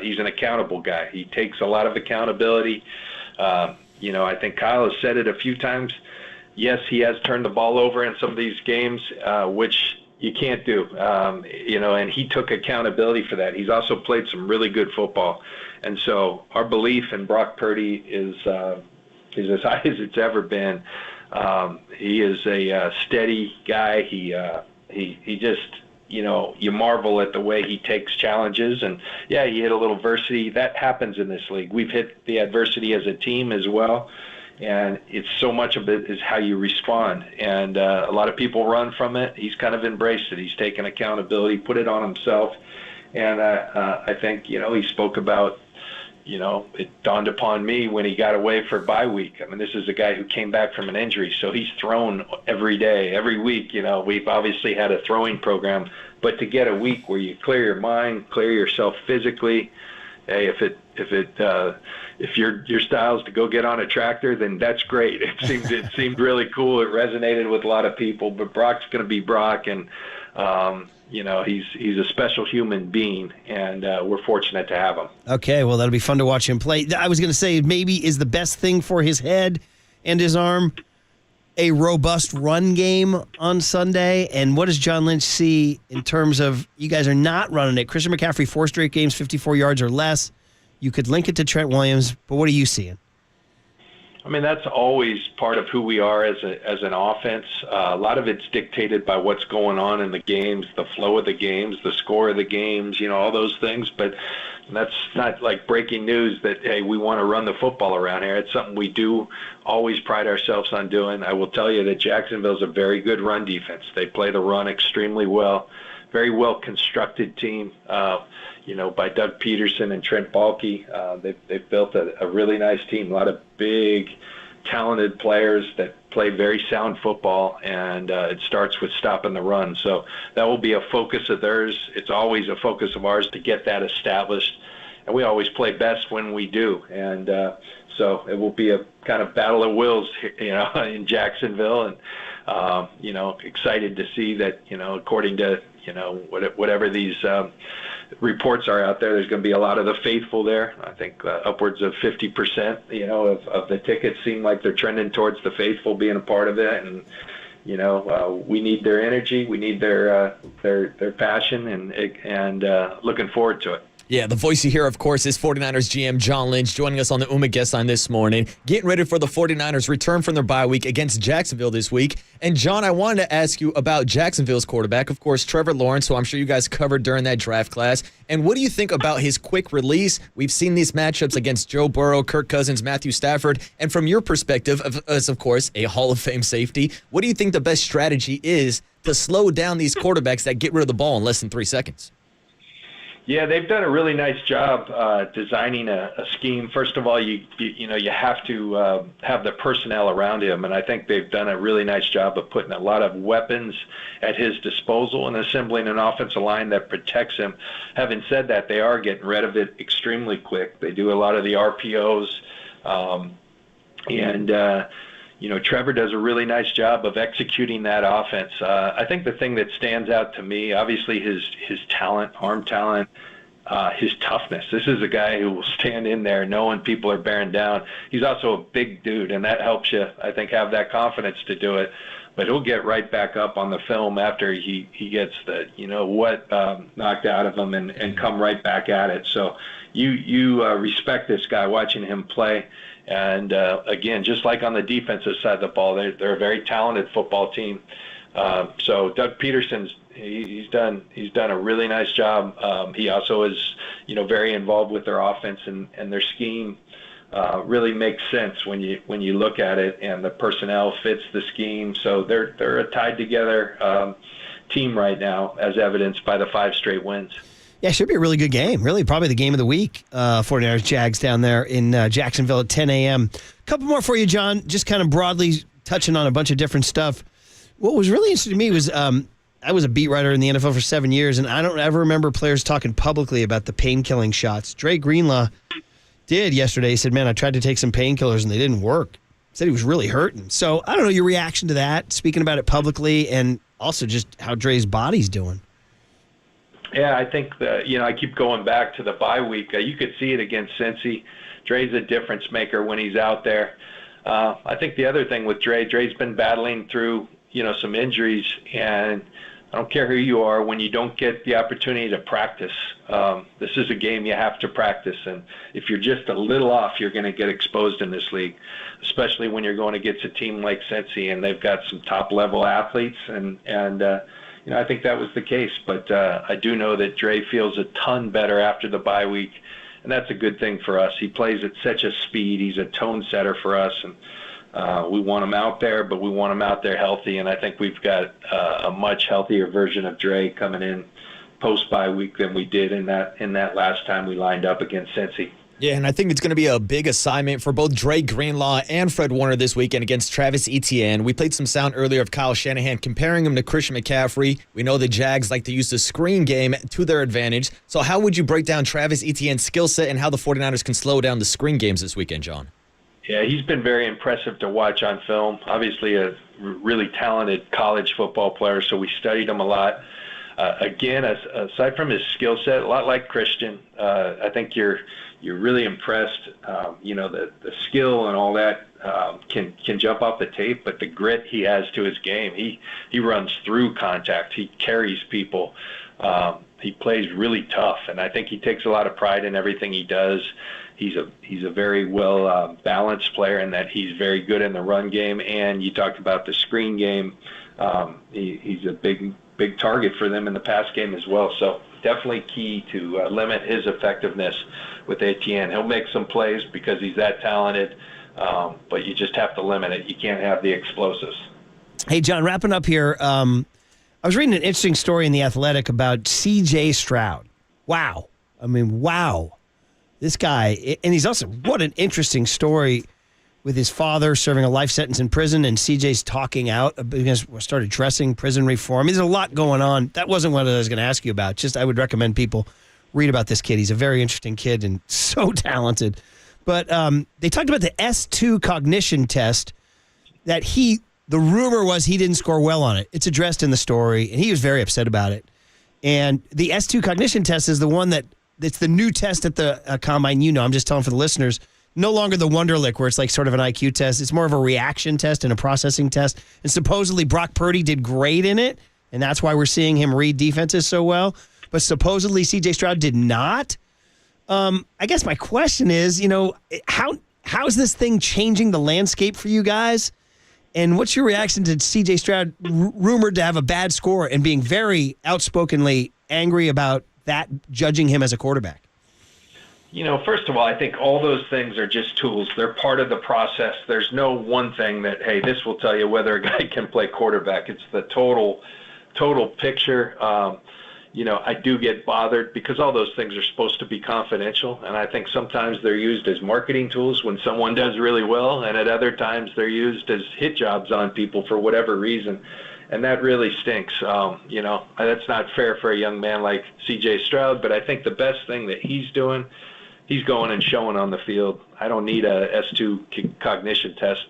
He's an accountable guy. He takes a lot of accountability. I think Kyle has said it a few times. Yes, he has turned the ball over in some of these games, which you can't do. And he took accountability for that. He's also played some really good football. And so our belief in Brock Purdy is as high as it's ever been. He is a steady guy. He just you marvel at the way he takes challenges. And yeah, he hit a little adversity. That happens in this league. We've hit the adversity as a team as well. And it's so much of it is how you respond. And a lot of people run from it. He's kind of embraced it. He's taken accountability, put it on himself. And I think, he spoke about, it dawned upon me when he got away for bye week. I mean, this is a guy who came back from an injury, so he's thrown every day, every week. We've obviously had a throwing program, but to get a week where you clear your mind, clear yourself physically, hey, if your style is to go get on a tractor, then that's great. It seemed really cool. It resonated with a lot of people. But Brock's going to be Brock, and he's a special human being, and we're fortunate to have him. Okay, well, that'll be fun to watch him play. I was going to say maybe is the best thing for his head and his arm a robust run game on Sunday. And what does John Lynch see in terms of you guys are not running it? Christian McCaffrey, 4 straight games, 54 yards or less. You could link it to Trent Williams, but what are you seeing? I mean, that's always part of who we are as an offense. A lot of it's dictated by what's going on in the games, the flow of the games, the score of the games, all those things. But that's not like breaking news that, hey, we want to run the football around here. It's something we do always pride ourselves on doing. I will tell you that Jacksonville's a very good run defense. They play the run extremely well. Very well-constructed team, by Doug Peterson and Trent Baalke. They've built a really nice team, a lot of big, talented players that play very sound football, and it starts with stopping the run. So that will be a focus of theirs. It's always a focus of ours to get that established, and we always play best when we do. And so it will be a kind of battle of wills, in Jacksonville, and excited to see that, according to whatever these reports are out there, there's going to be a lot of the faithful there. I think upwards of 50%, of the tickets seem like they're trending towards the faithful being a part of it. And, we need their energy, we need their passion, and looking forward to it. Yeah, the voice you hear, of course, is 49ers GM John Lynch joining us on the UMA Guest Line this morning, getting ready for the 49ers return from their bye week against Jacksonville this week. And, John, I wanted to ask you about Jacksonville's quarterback, of course, Trevor Lawrence, who I'm sure you guys covered during that draft class. And what do you think about his quick release? We've seen these matchups against Joe Burrow, Kirk Cousins, Matthew Stafford. And from your perspective, as, of course, a Hall of Fame safety, what do you think the best strategy is to slow down these quarterbacks that get rid of the ball in less than 3 seconds? Yeah, they've done a really nice job designing a scheme. First of all, you have to have the personnel around him, and I think they've done a really nice job of putting a lot of weapons at his disposal and assembling an offensive line that protects him. Having said that, they are getting rid of it extremely quick. They do a lot of the RPOs, Trevor does a really nice job of executing that offense. I think the thing that stands out to me, obviously his talent, arm talent, his toughness. This is a guy who will stand in there knowing people are bearing down. He's also a big dude, and that helps you, I think, have that confidence to do it. But he'll get right back up on the film after he gets the knocked out of him and come right back at it. So you respect this guy watching him play. And again, just like on the defensive side of the ball, they're a very talented football team. So Doug Peterson's he's done a really nice job. He also is very involved with their offense, and their scheme really makes sense when you look at it, and the personnel fits the scheme. So they're a tied together team right now, as evidenced by the 5 straight wins. Yeah, it should be a really good game. Really, probably the game of the week. 49ers Jags down there in Jacksonville at 10 a.m. A couple more for you, John. Just kind of broadly touching on a bunch of different stuff. What was really interesting to me was I was a beat writer in the NFL for 7 years, and I don't ever remember players talking publicly about the pain-killing shots. Dre Greenlaw did yesterday. He said, man, I tried to take some painkillers, and they didn't work. Said he was really hurting. So I don't know your reaction to that, speaking about it publicly, and also just how Dre's body's doing. Yeah, I think I keep going back to the bye week. You could see it against Cincy. Dre's a difference maker when he's out there. I think the other thing with Dre's been battling through, some injuries, and I don't care who you are, when you don't get the opportunity to practice, this is a game you have to practice. And if you're just a little off, you're going to get exposed in this league, especially when you're going against a team like Cincy, and they've got some top-level athletes, and I think that was the case. But I do know that Dre feels a ton better after the bye week, and that's a good thing for us. He plays at such a speed. He's a tone setter for us, and we want him out there, but we want him out there healthy. And I think we've got a much healthier version of Dre coming in post-bye week than we did in that last time we lined up against Cincy. Yeah, and I think it's going to be a big assignment for both Dre Greenlaw and Fred Warner this weekend against Travis Etienne. We played some sound earlier of Kyle Shanahan comparing him to Christian McCaffrey. We know the Jags like to use the screen game to their advantage. So how would you break down Travis Etienne's skill set and how the 49ers can slow down the screen games this weekend, John? Yeah, he's been very impressive to watch on film. Obviously a really talented college football player, so we studied him a lot. Again, aside from his skill set, a lot like Christian, I think you're really impressed. The skill and all that can jump off the tape, but the grit he has to his game, he runs through contact. He carries people. He plays really tough, and I think he takes a lot of pride in everything he does. He's a very well balanced player in that he's very good in the run game, and you talked about the screen game. He's a big target for them in the pass game as well. So definitely key to limit his effectiveness with Etienne. He'll make some plays because he's that talented, but you just have to limit it. You can't have the explosives. Hey, John, wrapping up here, I was reading an interesting story in The Athletic about C.J. Stroud. Wow. I mean, wow. This guy, and he's also, what an interesting story with his father serving a life sentence in prison, and CJ's talking out because we started addressing prison reform. There's a lot going on. That wasn't what I was going to ask you about. Just I would recommend people read about this kid. He's a very interesting kid and so talented. But they talked about the S2 cognition test that the rumor was he didn't score well on it. It's addressed in the story, and he was very upset about it. And the S2 cognition test is the one it's the new test at the combine. I'm just telling for the listeners, no longer the Wonderlic where it's like sort of an IQ test. It's more of a reaction test and a processing test. And supposedly Brock Purdy did great in it, and that's why we're seeing him read defenses so well. But supposedly C.J. Stroud did not. I guess my question is, how is this thing changing the landscape for you guys? And what's your reaction to C.J. Stroud rumored to have a bad score and being very outspokenly angry about that, judging him as a quarterback? First of all, I think all those things are just tools. They're part of the process. There's no one thing that, hey, this will tell you whether a guy can play quarterback. It's the total picture. I do get bothered because all those things are supposed to be confidential, and I think sometimes they're used as marketing tools when someone does really well, and at other times they're used as hit jobs on people for whatever reason, and that really stinks. That's not fair for a young man like C.J. Stroud, but I think the best thing that he's doing, he's going and showing on the field. I don't need a S2 cognition test.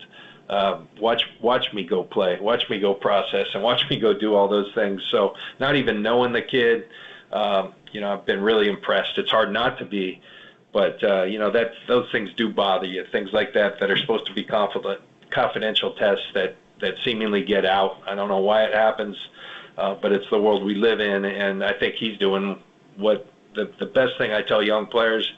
Watch me go play, watch me go process, and watch me go do all those things. So not even knowing the kid, I've been really impressed. It's hard not to be, but those things do bother you. Things like that are supposed to be confidential tests that seemingly get out. I don't know why it happens, but it's the world we live in, and I think he's doing what the best thing I tell young players.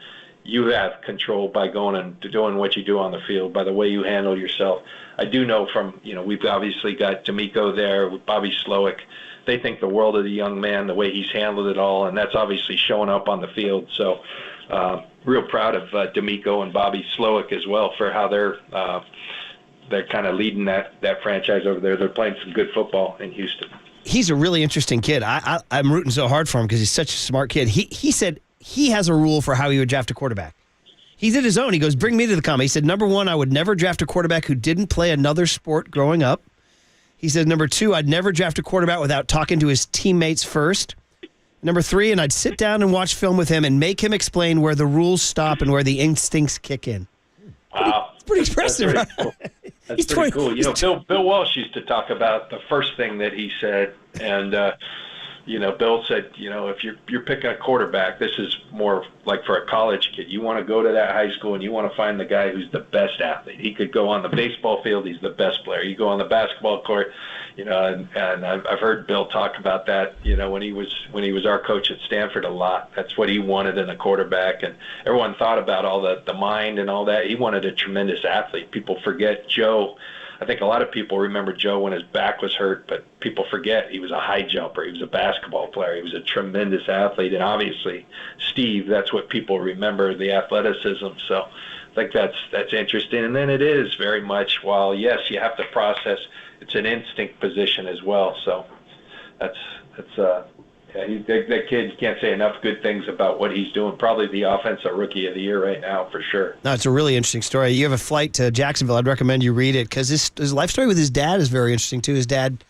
You have control by going and doing what you do on the field, by the way you handle yourself. I do know from, we've obviously got DeVito there with Bobby Slowick. They think the world of the young man, the way he's handled it all, and that's obviously showing up on the field. So real proud of DeMeco and Bobby Slowick as well for how they're kind of leading that franchise over there. They're playing some good football in Houston. He's a really interesting kid. I'm rooting so hard for him because he's such a smart kid. He said he has a rule for how he would draft a quarterback. He did his own. He goes, bring me to the combine. He said, number one, I would never draft a quarterback who didn't play another sport growing up. He said, number two, I'd never draft a quarterback without talking to his teammates first. Number three, and I'd sit down and watch film with him and make him explain where the rules stop and where the instincts kick in. Wow. It's pretty impressive. That's pretty cool. That's pretty cool. Bill Walsh used to talk about the first thing that he said, and Bill said, if you're picking a quarterback, this is more like for a college kid. You want to go to that high school and you want to find the guy who's the best athlete. He could go on the baseball field, he's the best player. You go on the basketball court, and I've heard Bill talk about that, when he was our coach at Stanford a lot. That's what he wanted in a quarterback, and everyone thought about all the mind and all that. He wanted a tremendous athlete. People forget Joe. I think a lot of people remember Joe when his back was hurt, but people forget he was a high jumper. He was a basketball player. He was a tremendous athlete. And obviously, Steve, that's what people remember, the athleticism. So I think that's interesting. And then it is very much, while, yes, you have to process, it's an instinct position as well. So that kid, you can't say enough good things about what he's doing. Probably the offensive rookie of the year right now, for sure. No, it's a really interesting story. You have a flight to Jacksonville. I'd recommend you read it because his life story with his dad is very interesting, too. His dad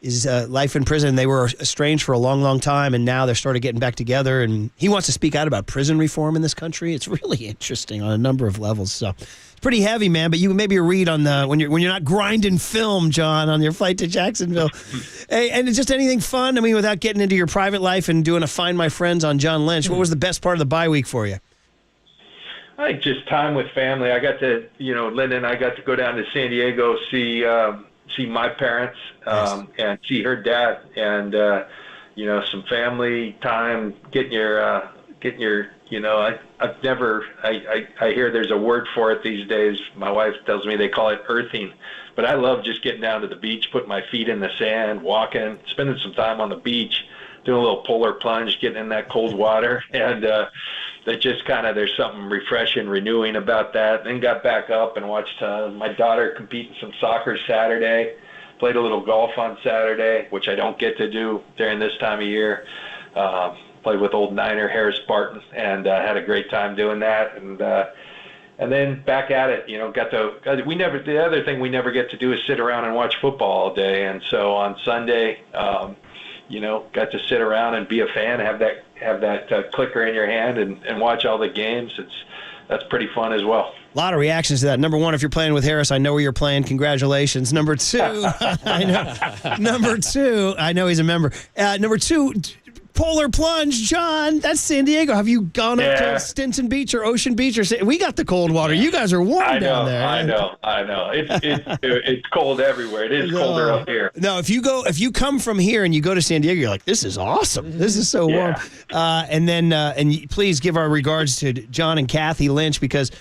is life in prison. They were estranged for a long, long time, and now they're sort of getting back together, and he wants to speak out about prison reform in this country. It's really interesting on a number of levels. So it's pretty heavy, man, but you maybe read on the when you're not grinding film, John, on your flight to Jacksonville. Hey, and just anything fun? I mean, without getting into your private life and doing a Find My Friends on John Lynch, what was the best part of the bye week for you? I think just time with family. I got to, Linda and I got to go down to San Diego, see my parents and see her dad, and some family time, getting your I hear there's a word for it these days. My wife tells me they call it earthing, but I love just getting down to the beach, putting my feet in the sand, walking, spending some time on the beach, doing a little polar plunge, getting in that cold water, and that just there's something refreshing, renewing about that. Then got back up and watched my daughter compete in some soccer Saturday, played a little golf on Saturday, which I don't get to do during this time of year. Played with old Niner Harris Barton, and had a great time doing that. And then back at it, the other thing we never get to do is sit around and watch football all day. And so on Sunday, got to sit around and be a fan, have that clicker in your hand and watch all the games. That's pretty fun as well. A lot of reactions to that. Number one, if you're playing with Harris, I know where you're playing. Congratulations. Number two, I know he's a member. Number two, polar plunge, John. That's San Diego. Have you gone up to Stinson Beach or Ocean Beach? We got the cold water. You guys are warm down there. I know. It's cold everywhere. It is colder up here. No, if you come from here and you go to San Diego, you're like, this is awesome. This is so warm. And please give our regards to John and Kathy Lynch, because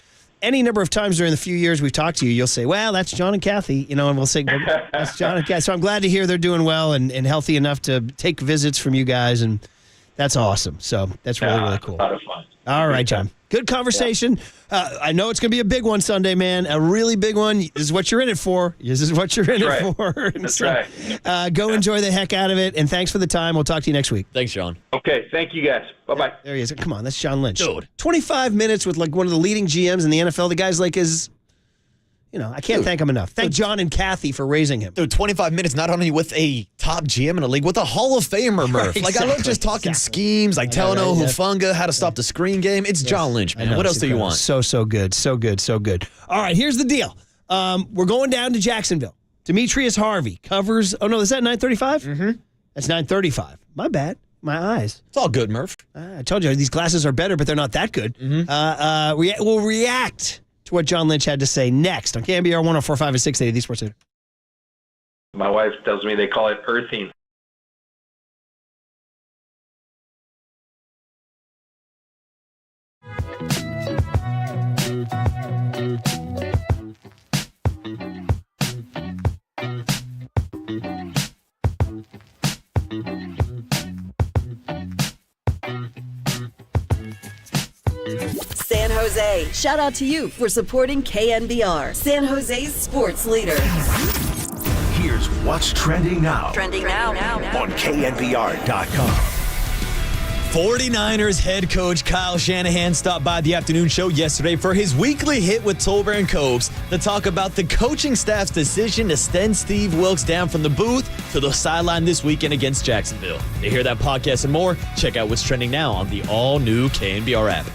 any number of times during the few years we've talked to you, you'll say, well, that's John and Kathy, and we'll say, that's John and Kathy. So I'm glad to hear they're doing well and healthy enough to take visits from you guys, and that's awesome. So that's really, really cool. A lot of fun. All right, John. Good conversation. I know it's going to be a big one Sunday, man. A really big one. This is what you're in it for. For. That's right. Go enjoy the heck out of it, and thanks for the time. We'll talk to you next week. Thanks, John. Okay, thank you guys. Bye-bye. There he is. Come on, that's John Lynch. Dude. 25 minutes with one of the leading GMs in the NFL. The guy's I can't thank him enough. Thank John and Kathy for raising him. Dude, 25 minutes not only with a top GM in a league, with a Hall of Famer, Murph. I love just talking schemes, Teleno, Hufanga, how to stop the screen game. It's John Lynch, man. What else do you want? So good. So good. All right, here's the deal. We're going down to Jacksonville. Demetrius Harvey covers. Oh, no, is that 9:35? Mm-hmm. That's 9:35. My bad. My eyes. It's all good, Murph. I told you, these glasses are better, but they're not that good. Mm-hmm. We'll react to what John Lynch had to say next on KNBR 104.5 and 680, the Sports Center. My wife tells me they call it earthing. San Jose, shout out to you for supporting KNBR, San Jose's sports leader. Here's what's trending now. Trending now. On KNBR.com. 49ers head coach Kyle Shanahan stopped by the afternoon show yesterday for his weekly hit with Tolbert and Cokes to talk about the coaching staff's decision to send Steve Wilks down from the booth to the sideline this weekend against Jacksonville. To hear that podcast and more, check out what's trending now on the all-new KNBR app.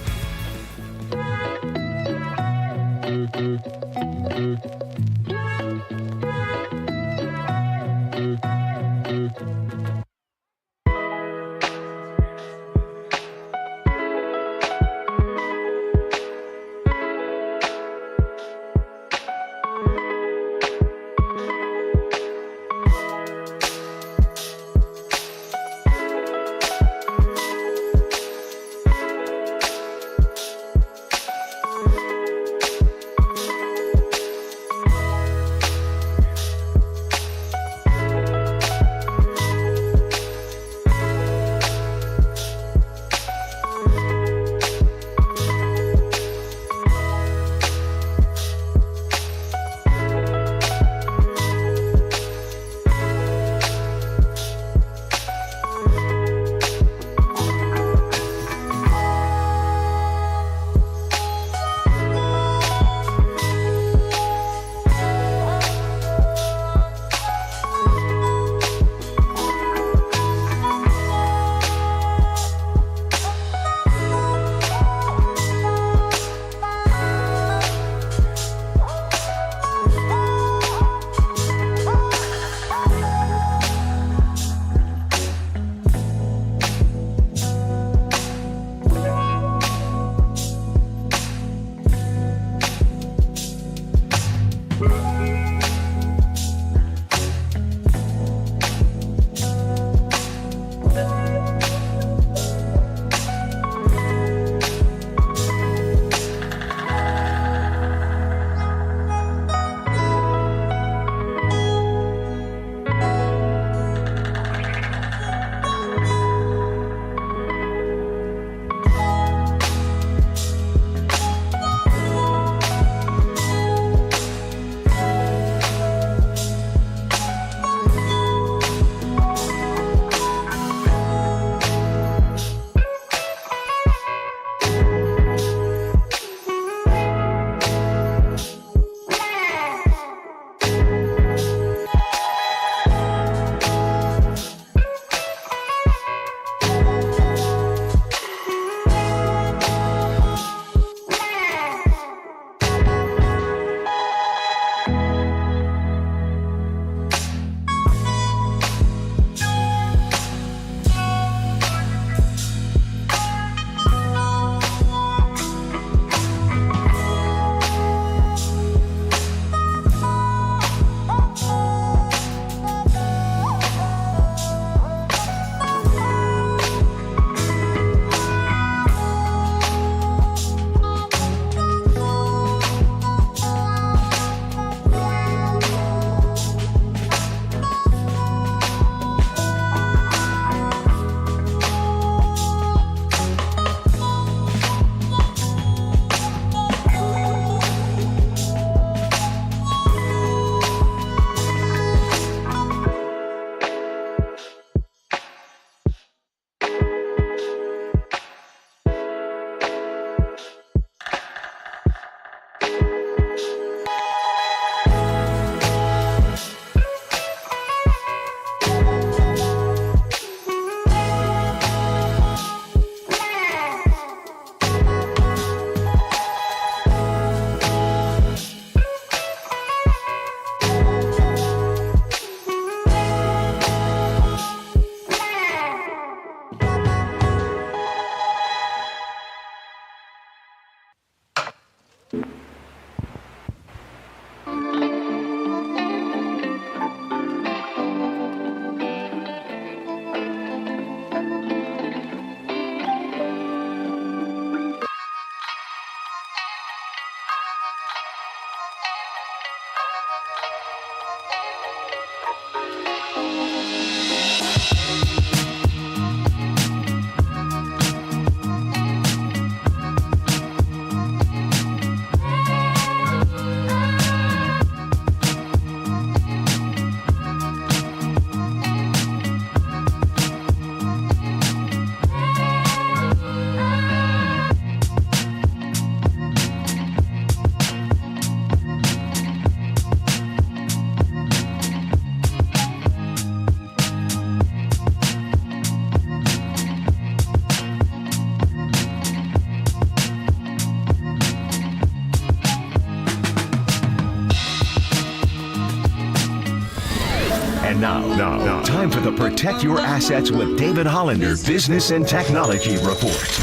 time for the Protect Your Assets with David Hollander Business and Technology Report.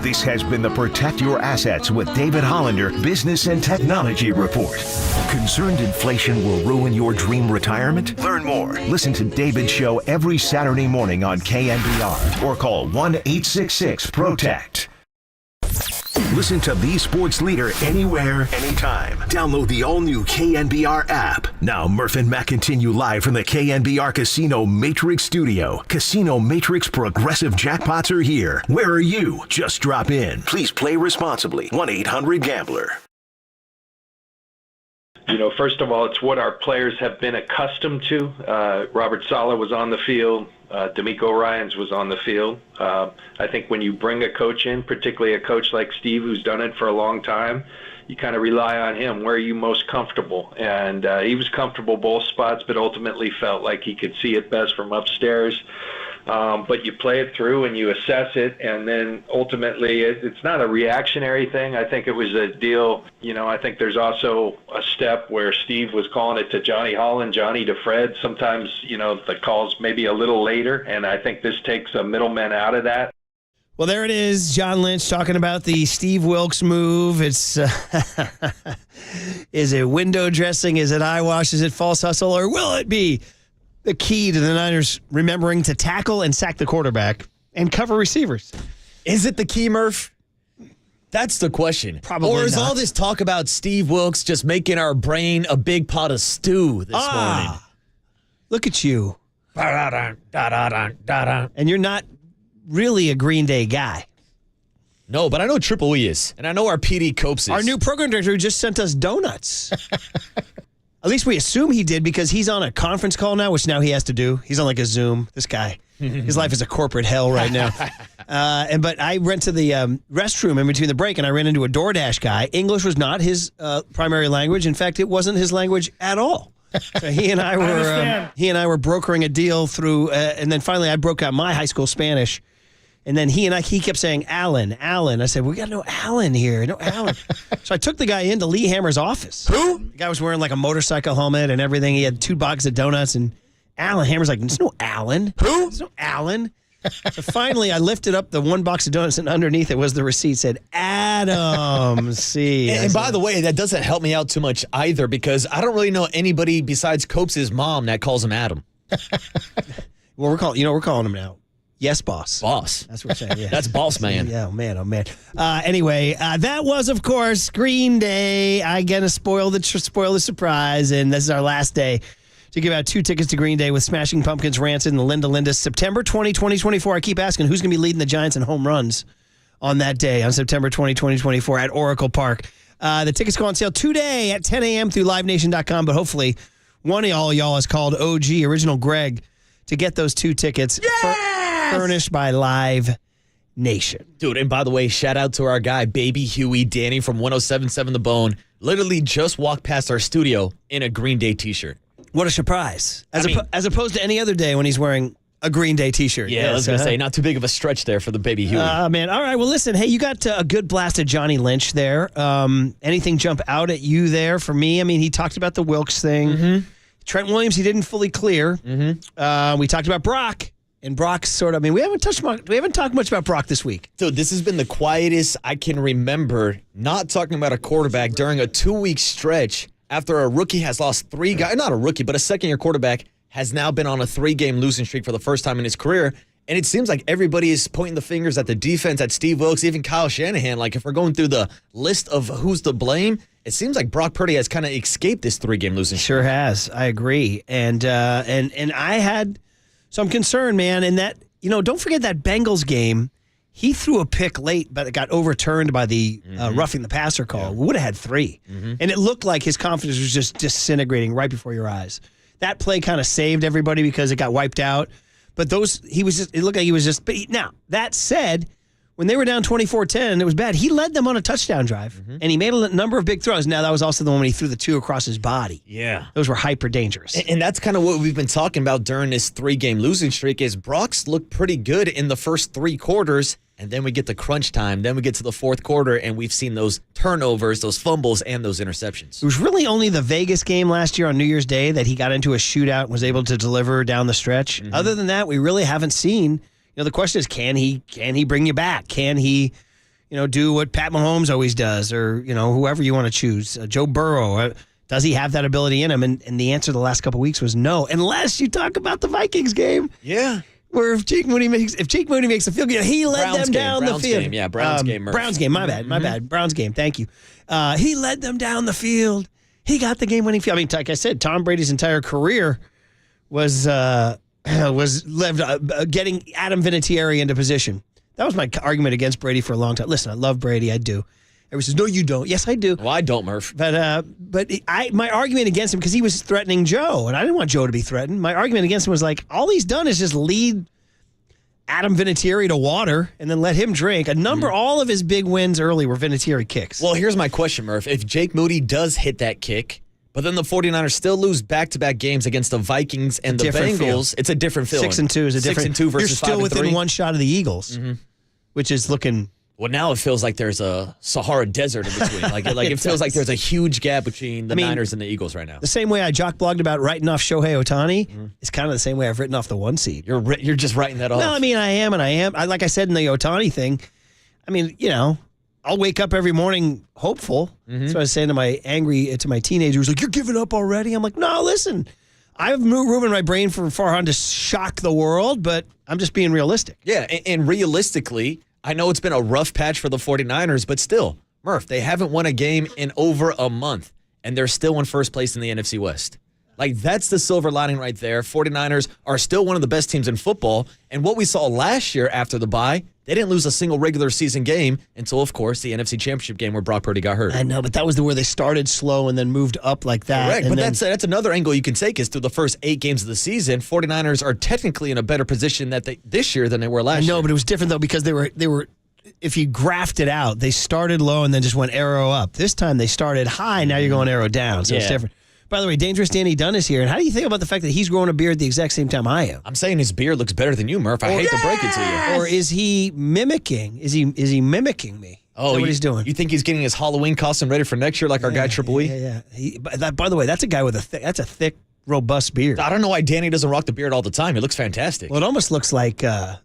This has been the Protect Your Assets with David Hollander Business and Technology Report. Concerned inflation will ruin your dream retirement? Learn more. Listen to David's show every Saturday morning on KNBR or call 1-866-PROTECT. Listen to the sports leader anywhere, anytime. Download the all-new KNBR app. Now, Murph and Matt continue live from the KNBR Casino Matrix Studio. Casino Matrix Progressive Jackpots are here. Where are you? Just drop in. Please play responsibly. 1-800-GAMBLER. You know, first of all, it's what our players have been accustomed to. Robert Saleh was on the field. D'Amico Ryans was on the field. I think when you bring a coach in, particularly a coach like Steve who's done it for a long time, you kind of rely on him. Where are you most comfortable? And he was comfortable both spots, but ultimately felt like he could see it best from upstairs. But you play it through and you assess it, and then ultimately it's not a reactionary thing. I think it was a deal. You know, I think there's also a step where Steve was calling it to Johnny Holland, Johnny to Fred. Sometimes, you know, the call's maybe a little later, and I think this takes a middleman out of that. Well, there it is. John Lynch talking about the Steve Wilks move. It's is it window dressing? Is it eyewash? Is it false hustle? Or will it be the key to the Niners remembering to tackle and sack the quarterback and cover receivers? Is it the key, Murph? That's the question. Probably Or is not. all this talk about Steve Wilks just making our brain a big pot of stew this morning? Look at you. And you're not really a Green Day guy. No, but I know Triple E is, and I know our PD Copes is. Our new program director who just sent us donuts. At least we assume he did because he's on a conference call now, which now he has to do. He's on like a Zoom. This guy, his life is a corporate hell right now. But I went to the restroom in between the break, and I ran into a DoorDash guy. English was not his primary language. In fact, it wasn't his language at all. So he and I were brokering a deal through, and then finally I broke out my high school Spanish. And then he kept saying, Alan. I said, we got no Alan here. No Alan. So I took the guy into Lee Hammer's office. Who? The guy was wearing like a motorcycle helmet and everything. He had 2 boxes of donuts. And Alan Hammer's like, there's no Alan. Who? There's no Alan. So finally, I lifted up the 1 box of donuts, and underneath it was the receipt. Said, Adam C. And by the way, that doesn't help me out too much either, because I don't really know anybody besides Copes' mom that calls him Adam. Well, we're calling him now. Yes, boss. Boss. That's what we're saying. Yeah. That's boss man. Yeah, oh man. Anyway, that was, of course, Green Day. I gotta spoil the surprise, and this is our last day to give out 2 tickets to Green Day with Smashing Pumpkins, Rancid, and the Linda Linda. September 2024. I keep asking who's going to be leading the Giants in home runs on that day, on September 2024 at Oracle Park. The tickets go on sale today at 10 a.m. through livenation.com, but hopefully one of y'all has called OG, Original Greg, to get those 2 tickets. Furnished by Live Nation. Dude, and by the way, shout out to our guy, Baby Huey Danny from 107.7 The Bone. Literally just walked past our studio in a Green Day t-shirt. What a surprise. As opposed to any other day when he's wearing a Green Day t-shirt. Yeah, I was going to say, not too big of a stretch there for the Baby Huey. Man. All right, well, listen, hey, you got a good blast of Johnny Lynch there. Anything jump out at you there for me? I mean, he talked about the Wilks thing. Mm-hmm. Trent Williams, he didn't fully clear. Mm-hmm. We talked about Brock. And Brock's sort of, we haven't talked much about Brock this week. Dude, this has been the quietest I can remember not talking about a quarterback during a 2-week stretch after a rookie has lost 3 guys. Not a rookie, but a second-year quarterback has now been on a 3-game losing streak for the first time in his career. And it seems like everybody is pointing the fingers at the defense, at Steve Wilks, even Kyle Shanahan. Like, if we're going through the list of who's to blame, it seems like Brock Purdy has kind of escaped this 3-game losing streak. Sure has. I agree. And I had some concern, man, in that, don't forget that Bengals game. He threw a pick late, but it got overturned by the roughing the passer call. We would have had 3. And it looked like his confidence was just disintegrating right before your eyes. That play kind of saved everybody because it got wiped out. But it looked like he was just. But now, that said, when they were down 24-10 and it was bad, he led them on a touchdown drive, and he made a number of big throws. Now, that was also the one when he threw the 2 across his body. Yeah. Those were hyper dangerous. And that's kind of what we've been talking about during this 3-game losing streak is Brock's looked pretty good in the first 3 quarters, and then we get to crunch time. Then we get to the fourth quarter, and we've seen those turnovers, those fumbles, and those interceptions. It was really only the Vegas game last year on New Year's Day that he got into a shootout and was able to deliver down the stretch. Other than that, we really haven't seen. The question is, can he bring you back? Can he, do what Pat Mahomes always does, or whoever you want to choose, Joe Burrow? Does he have that ability in him? And the answer the last couple of weeks was no, unless you talk about the Vikings game. Yeah. Where if Jake Moody makes a field goal, he led them down the field. Game. Yeah, Browns game. Murph. Browns game. My bad. Browns game. Thank you. He led them down the field. He got the game-winning field. I mean, like I said, Tom Brady's entire career was lived getting Adam Vinatieri into position. That was my argument against Brady for a long time. Listen, I love Brady. I do. Everybody says, no, you don't. Yes, I do. Well, I don't, Murph. But my argument against him, because he was threatening Joe, and I didn't want Joe to be threatened. My argument against him was like, all he's done is just lead Adam Vinatieri to water and then let him drink. All of his big wins early were Vinatieri kicks. Well, here's my question, Murph. If Jake Moody does hit that kick, but then the 49ers still lose back-to-back games against the Vikings and the Bengals, it's a different feeling. 6-2 is a different. 6-2 versus 5-3. You're still within one shot of the Eagles, which is looking. Well, now it feels like there's a Sahara Desert in between. It feels like there's a huge gap between the Niners and the Eagles right now. The same way I jock-blogged about writing off Shohei Ohtani is kind of the same way I've written off the 1 seed. You're just writing that off. No, I mean, I am. Like I said in the Ohtani thing, I mean, I'll wake up every morning hopeful. That's what I was saying to my teenager who's like, you're giving up already? I'm like, no, listen. I have room in my brain for Farhan to shock the world, but I'm just being realistic. Yeah, and realistically, I know it's been a rough patch for the 49ers, but still, Murph, they haven't won a game in over a month, and they're still in first place in the NFC West. That's the silver lining right there. 49ers are still one of the best teams in football, and what we saw last year after the bye, they didn't lose a single regular season game until, of course, the NFC Championship game where Brock Purdy got hurt. I know, but that was where they started slow and then moved up like that. Correct, but that's another angle you can take is through the first 8 games of the season, 49ers are technically in a better position this year than they were last year. I know, but it was different, though, because they were if you graphed it out, they started low and then just went arrow up. This time they started high, now you're going arrow down, so it's different. By the way, Dangerous Danny Dunn is here. And how do you think about the fact that he's growing a beard at the exact same time I am? I'm saying his beard looks better than you, Murph. I hate to break it to you. Or is he mimicking? Is he mimicking me? Oh, what he's doing? You think he's getting his Halloween costume ready for next year like our guy Triple E? Yeah. By the way, that's a guy with a thick, robust beard. I don't know why Danny doesn't rock the beard all the time. He looks fantastic. Well, it almost looks like a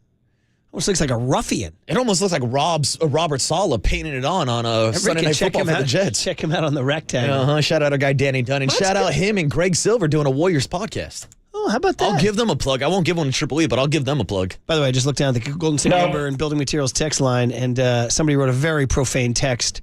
ruffian. It almost looks like Robert Saleh painting it on a Sunday Night Football for the Jets. Check him out on the rectangle. Shout out our guy Danny Dunn. And shout out him and Greg Silver doing a Warriors podcast. Oh, how about that? I'll give them a plug. I won't give one to Triple E, but I'll give them a plug. By the way, I just looked down at the Golden State Lumber and Building Materials text line, and somebody wrote a very profane text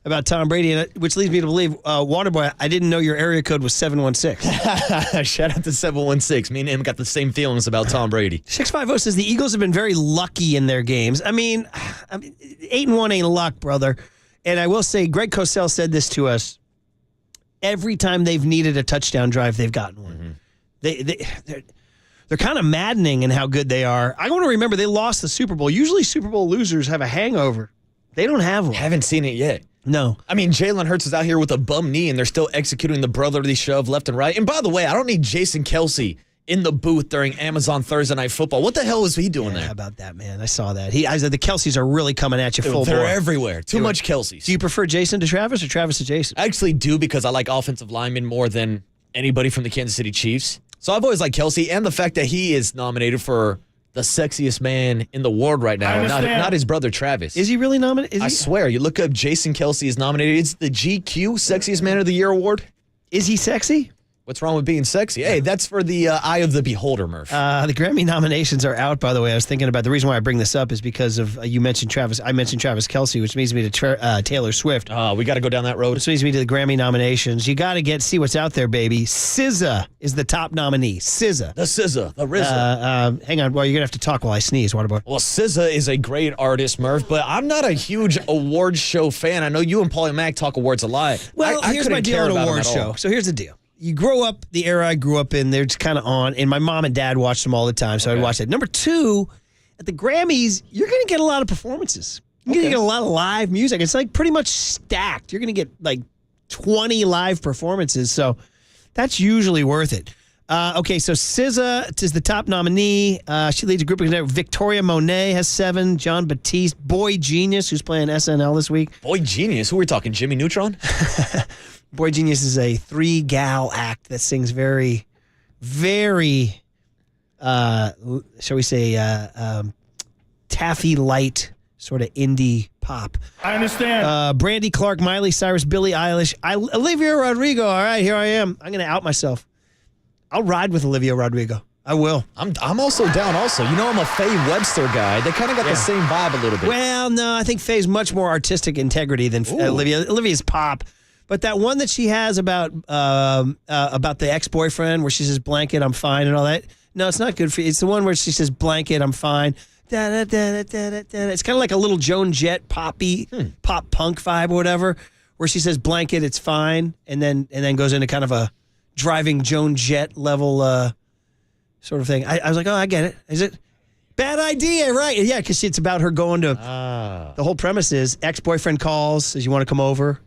about Tom Brady, which leads me to believe, Waterboy, I didn't know your area code was 716. Shout out to 716. Me and him got the same feelings about Tom Brady. 650 says the Eagles have been very lucky in their games. I mean 8-1 ain't luck, brother. And I will say, Greg Cosell said this to us. Every time they've needed a touchdown drive, they've gotten one. They're kind of maddening in how good they are. I want to remember they lost the Super Bowl. Usually Super Bowl losers have a hangover. They don't have one. Haven't seen it yet. No. I mean, Jalen Hurts is out here with a bum knee, and they're still executing the brotherly shove left and right. And by the way, I don't need Jason Kelsey in the booth during Amazon Thursday Night Football. What the hell is he doing there? How about that, man? I saw that. I said the Kelseys are really coming at you full bore. They're everywhere. Too much Kelseys. Do you prefer Jason to Travis or Travis to Jason? I actually do because I like offensive linemen more than anybody from the Kansas City Chiefs. So I've always liked Kelsey, and the fact that he is nominated for the sexiest man in the world right now, not his brother Travis. Is he really nominated? I swear, you look up Jason Kelsey is nominated. It's the GQ Sexiest Man of the Year award. Is he sexy? What's wrong with being sexy? Hey, that's for the eye of the beholder, Murph. The Grammy nominations are out, by the way. I was thinking about the reason why I bring this up is because of you mentioned Travis. I mentioned Travis Kelce, which leads me to Taylor Swift. We got to go down that road. Which leads me to the Grammy nominations. You got to see what's out there, baby. SZA is the top nominee. SZA. The SZA. The RZA. Hang on. Well, you're going to have to talk while I sneeze, Waterboy. Well, SZA is a great artist, Murph, but I'm not a huge awards show fan. I know you and Paulie Mack talk awards a lot. Well, here's my deal on awards show. So here's the deal. you grow up, the era I grew up in, they're just kind of on, and my mom and dad watched them all the time, so I'd watch it. Number 2, at the Grammys, you're going to get a lot of performances. You're going to get a lot of live music. It's like pretty much stacked. You're going to get like 20 live performances, so that's usually worth it. Okay, so SZA is the top nominee. She leads a group of Victoria Monet has 7. John Batiste, Boy Genius, who's playing SNL this week. Boy Genius? Who are we talking? Jimmy Neutron? Boy Genius is a 3-gal act that sings very, very, shall we say, taffy light sort of indie pop. I understand. Brandy Clark, Miley Cyrus, Billie Eilish, Olivia Rodrigo. All right, here I am. I'm going to out myself. I'll ride with Olivia Rodrigo. I will. I'm also down also. You know, I'm a Faye Webster guy. They kind of got the same vibe a little bit. Well, no, I think Faye's much more artistic integrity than Olivia. Olivia's pop. But that one that she has about the ex-boyfriend where she says, blanket, I'm fine and all that. No, it's not good for you. It's the one where she says, blanket, I'm fine. Da, da, da, da, da, da. It's kind of like a little Joan Jett poppy, pop punk vibe or whatever, where she says, blanket, it's fine, and then goes into kind of a driving Joan Jett level sort of thing. I was like, oh, I get it. Is it? Bad idea, right? Yeah, because it's about her going to, the whole premise is ex-boyfriend calls, says, you want to come over?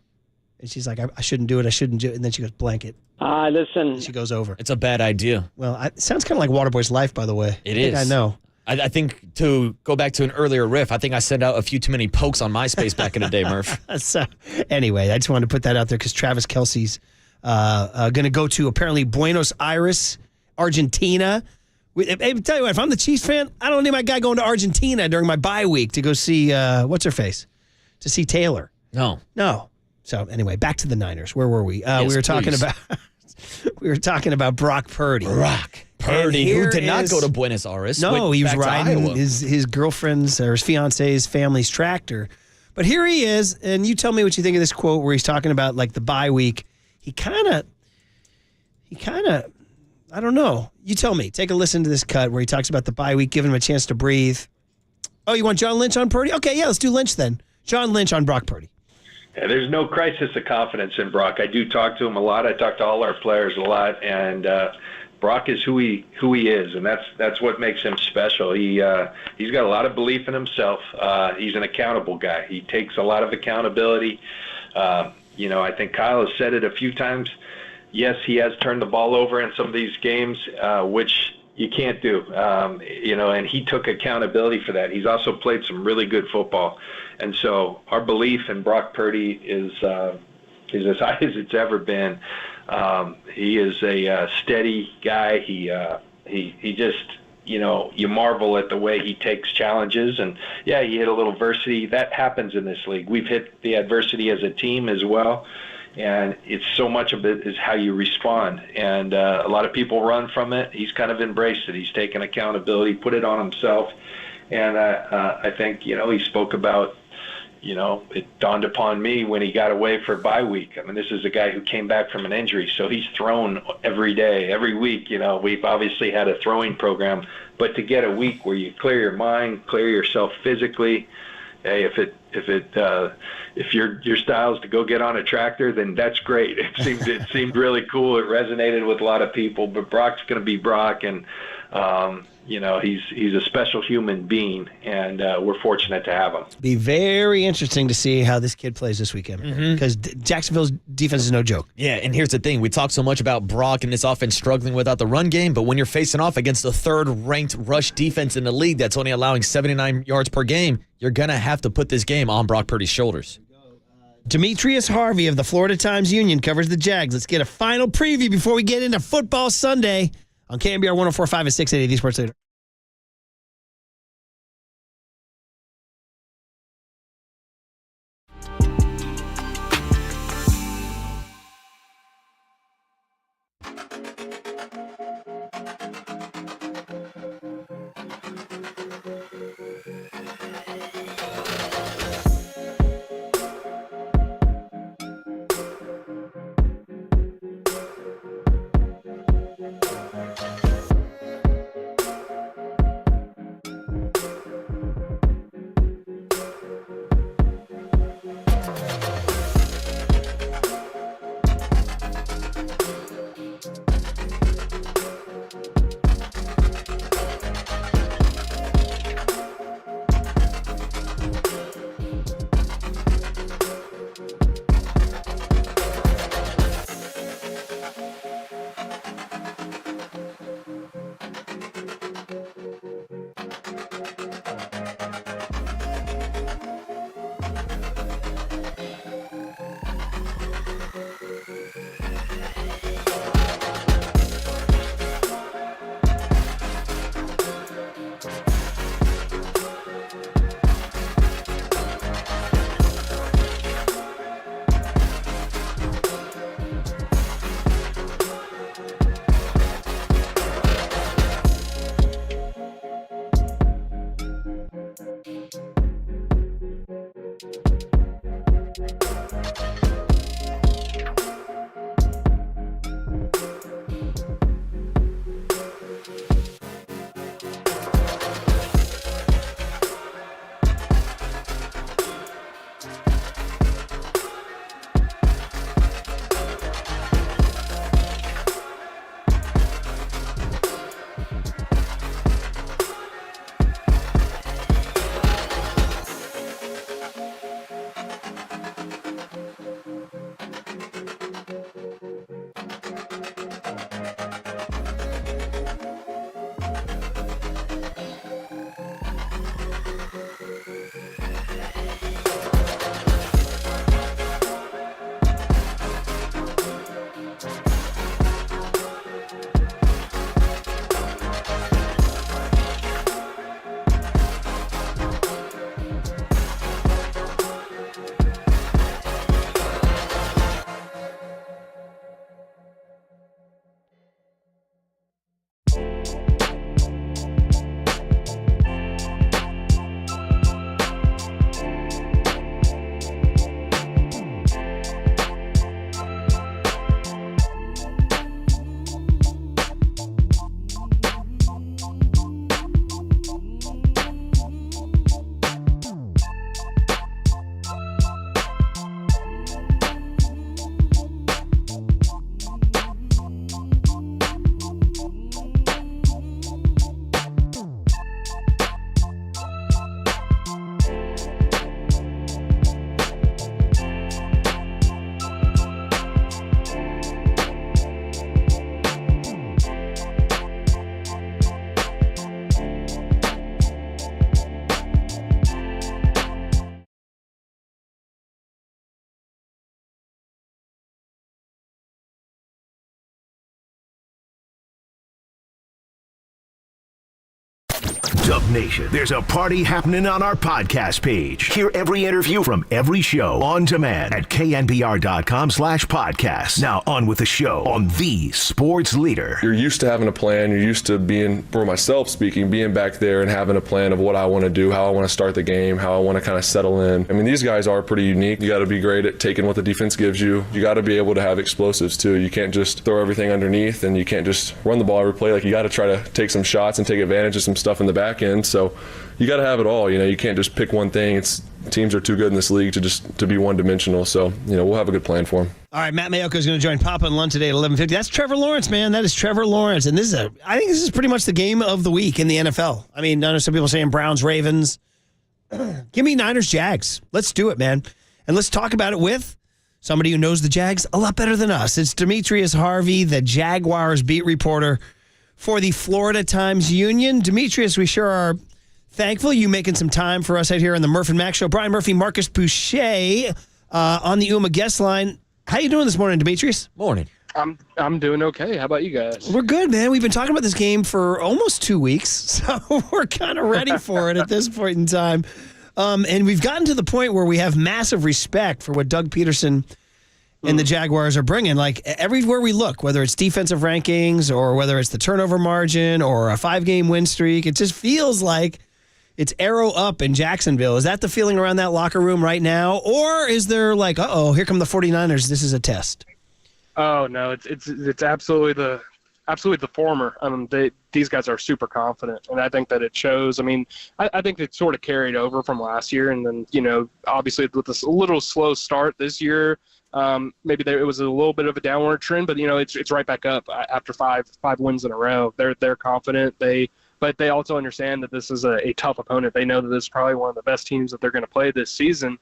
And she's like, I shouldn't do it. I shouldn't do it. And then she goes, blanket. Listen. And she goes over. It's a bad idea. Well, it sounds kind of like Waterboy's life, by the way. It is. I know. I think to go back to an earlier riff, I think I sent out a few too many pokes on MySpace back in the day, Murph. So, anyway, I just wanted to put that out there because Travis Kelce's going to go to apparently Buenos Aires, Argentina. Hey, tell you what, if I'm the Chiefs fan, I don't need my guy going to Argentina during my bye week to go see, what's her face? To see Taylor. No. So anyway, back to the Niners. Where were we? Yes, we were talking about Brock Purdy. Brock Purdy, who did not go to Buenos Aires. No, he was back to riding Iowa. his girlfriend's or his fiance's family's tractor. But here he is, and you tell me what you think of this quote where he's talking about like the bye week. He kind of, I don't know. You tell me. Take a listen to this cut where he talks about the bye week, giving him a chance to breathe. Oh, you want John Lynch on Purdy? Okay, yeah, let's do Lynch then. John Lynch on Brock Purdy. Yeah, there's no crisis of confidence in Brock. I do talk to him a lot. I talk to all our players a lot, and Brock is who he is, and that's what makes him special. He's got a lot of belief in himself. He's an accountable guy. He takes a lot of accountability. I think Kyle has said it a few times. Yes, he has turned the ball over in some of these games, which you can't do. And he took accountability for that. He's also played some really good football. And so our belief in Brock Purdy is as high as it's ever been. He is a steady guy. He just, you marvel at the way he takes challenges. And, yeah, he hit a little adversity. That happens in this league. We've hit the adversity as a team as well. And it's so much of it is how you respond. And a lot of people run from it. He's kind of embraced it. He's taken accountability, put it on himself. And I think, he spoke about, it dawned upon me when he got away for bye week. I mean, this is a guy who came back from an injury, so he's thrown every day, every week. We've obviously had a throwing program, but to get a week where you clear your mind, clear yourself physically, hey, if your style is to go get on a tractor, then that's great. It seemed really cool. It resonated with a lot of people. But Brock's going to be Brock, and he's a special human being, and we're fortunate to have him. Be very interesting to see how this kid plays this weekend because Jacksonville's defense is no joke. Yeah, and here's the thing. We talk so much about Brock and this offense struggling without the run game, but when you're facing off against the third-ranked rush defense in the league that's only allowing 79 yards per game, you're going to have to put this game on Brock Purdy's shoulders. Demetrius Harvey of the Florida Times-Union covers the Jags. Let's get a final preview before we get into Football Sunday on KNBR 104.5 and 680, the Sports Leader. Buck Nation, there's a party happening on our podcast page. Hear every interview from every show on demand at knbr.com/podcast. Now on with the show on the sports leader. You're used to having a plan. You're used to being, for myself speaking, being back there and having a plan of what I want to do, how I want to start the game, how I want to kind of settle in. I mean, these guys are pretty unique. You got to be great at taking what the defense gives you. You got to be able to have explosives too. You can't just throw everything underneath, and you can't just run the ball every play. Like, you got to try to take some shots and take advantage of some stuff in the back end. So you got to have it all. You know, you can't just pick one thing. Teams are too good in this league to be one-dimensional. So, we'll have a good plan for them. All right, Matt Mayoko is going to join Papa and Lund today at 11:50. That's Trevor Lawrence, man. That is Trevor Lawrence. And I think this is pretty much the game of the week in the NFL. I mean, I know some people saying Browns, Ravens. Give me Niners, Jags. Let's do it, man. And let's talk about it with somebody who knows the Jags a lot better than us. It's Demetrius Harvey, the Jaguars beat reporter for the Florida Times-Union. Demetrius, we sure are thankful you making some time for us out here on the Murph and Max Show. Brian Murphy, Marcus Boucher on the UMA guest line. How you doing this morning, Demetrius? Morning. I'm doing okay. How about you guys? We're good, man. We've been talking about this game for almost 2 weeks, so we're kind of ready for it at this point in time. And we've gotten to the point where we have massive respect for what Doug Peterson and the Jaguars are bringing. Like, everywhere we look, whether it's defensive rankings or whether it's the turnover margin or a 5-game win streak, it just feels like it's arrow up in Jacksonville. Is that the feeling around that locker room right now? Or is there like, here come the 49ers, this is a test? Oh, no, it's absolutely the former. These guys are super confident, and I think that it shows. I mean, I think it sort of carried over from last year, and then, obviously with this little slow start this year, maybe it was a little bit of a downward trend, but, it's right back up after five wins in a row. They're confident. But they also understand that this is a tough opponent. They know that this is probably one of the best teams that they're going to play this season,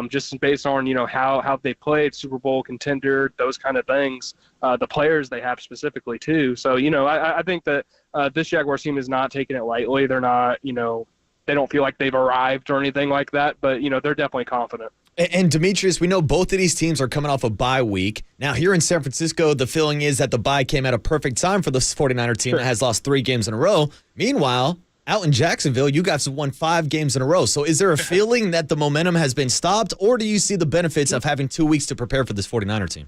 just based on, how they played, Super Bowl contender, those kind of things, the players they have specifically too. So, I think that this Jaguars team is not taking it lightly. They're not, they don't feel like they've arrived or anything like that, but, they're definitely confident. And Demetrius, we know both of these teams are coming off a bye week. Now, here in San Francisco, the feeling is that the bye came at a perfect time for the 49er team that has lost 3 games in a row. Meanwhile, out in Jacksonville, you guys have won 5 games in a row. So is there a feeling that the momentum has been stopped, or do you see the benefits of having 2 weeks to prepare for this 49er team?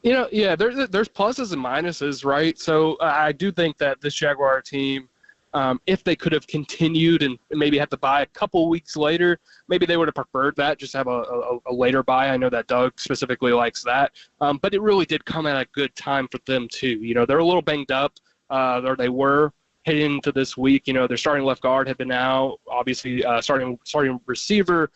Yeah, there's pluses and minuses, right? So I do think that this Jaguar team, if they could have continued and maybe had to buy a couple weeks later, maybe they would have preferred that, just have a later buy. I know that Doug specifically likes that. But it really did come at a good time for them too. They're a little banged up, or they were heading into this week. Their starting left guard had been out, obviously starting receiver,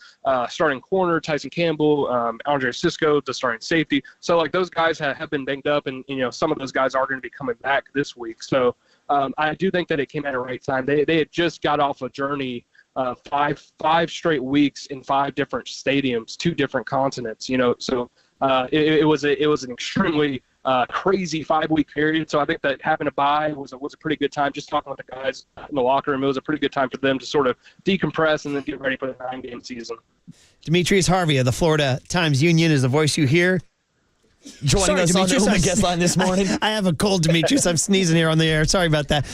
starting corner, Tyson Campbell, Andre Sisco, the starting safety. So like those guys have been banged up, and some of those guys are going to be coming back this week. So I do think that it came at a right time. They had just got off a journey, 5 straight weeks in 5 different stadiums, 2 different continents. So it was an extremely crazy 5-week period. So I think that having a bye was a pretty good time. Just talking with the guys in the locker room, it was a pretty good time for them to sort of decompress and then get ready for the 9-game season. Demetrius Harvey of the Florida Times-Union is the voice you hear. Joining us on the guest line this morning. I have a cold, Demetrius. I'm sneezing here on the air. Sorry about that.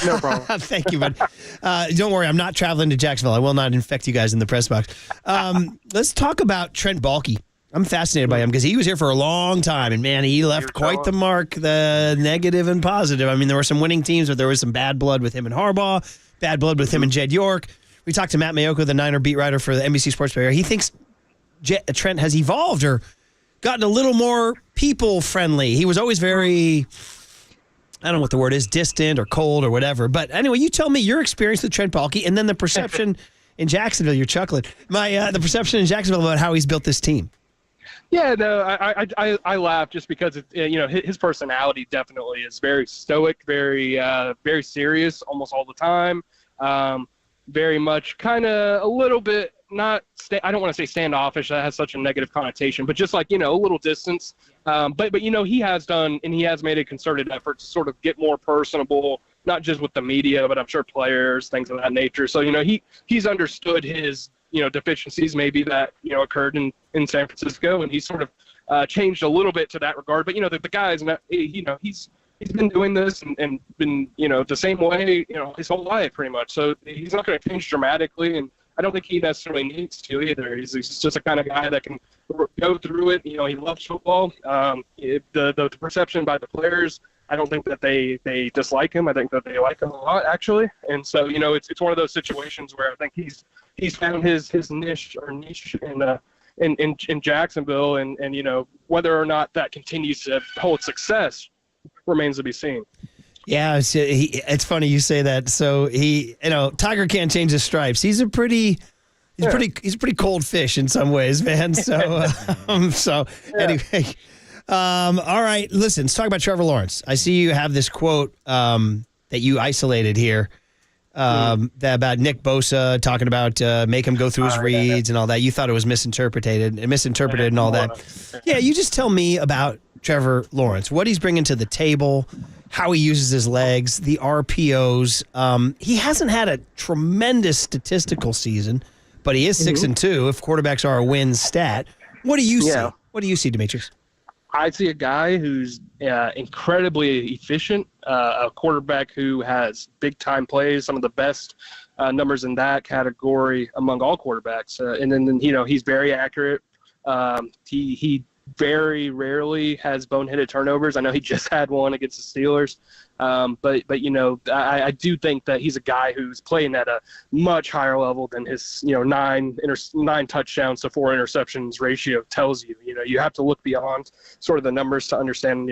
No problem. Thank you, bud. Don't worry. I'm not traveling to Jacksonville. I will not infect you guys in the press box. Let's talk about Trent Baalke. I'm fascinated by him because he was here for a long time, and man, he left quite the mark, the negative and positive. I mean, there were some winning teams, but there was some bad blood with him and Harbaugh, bad blood with him and Jed York. We talked to Matt Mayoko, the Niner beat writer for the NBC Sports Bureau. He thinks Trent has evolved or gotten a little more people-friendly. He was always very, I don't know what the word is, distant or cold or whatever. But anyway, you tell me your experience with Trent Baalke and then the perception in Jacksonville. You're chuckling. The perception in Jacksonville about how he's built this team. Yeah, no, I laugh just because his personality definitely is very stoic, very very serious almost all the time. Very much kind of a little bit I don't want to say standoffish. That has such a negative connotation, but just like, a little distance. But he has done, and he has made a concerted effort to sort of get more personable, not just with the media, but I'm sure players, things of that nature. So, he's understood his, deficiencies maybe that, occurred in San Francisco, and he's sort of changed a little bit to that regard. But, the guys, he's he's been doing this and been, the same way, his whole life pretty much. So he's not going to change dramatically, and I don't think he necessarily needs to either. He's just a kind of guy that can go through it. He loves football. The perception by the players, I don't think that they dislike him. I think that they like him a lot, actually. And so, it's one of those situations where I think he's found his niche in Jacksonville, and whether or not that continues to hold success remains to be seen. Yeah, it's funny you say that. So Tiger can't change his stripes. He's a pretty cold fish in some ways, man. So anyway, all right. Listen, let's talk about Trevor Lawrence. I see you have this quote that you isolated here about Nick Bosa talking about make him go through his reads and all that. You thought it was misinterpreted and all that. Yeah, you just tell me about Trevor Lawrence, what he's bringing to the table, how he uses his legs, the RPOs. He hasn't had a tremendous statistical season, but he is 6-2 if quarterbacks are a win stat. What do you see? What do you see, Demetrius? I see a guy who's incredibly efficient, a quarterback who has big-time plays, some of the best numbers in that category among all quarterbacks. And then he's very accurate. He very rarely has boneheaded turnovers. I know he just had one against the Steelers. But I do think that he's a guy who's playing at a much higher level than his 9 touchdowns to 4 interceptions ratio tells you. You have to look beyond sort of the numbers to understand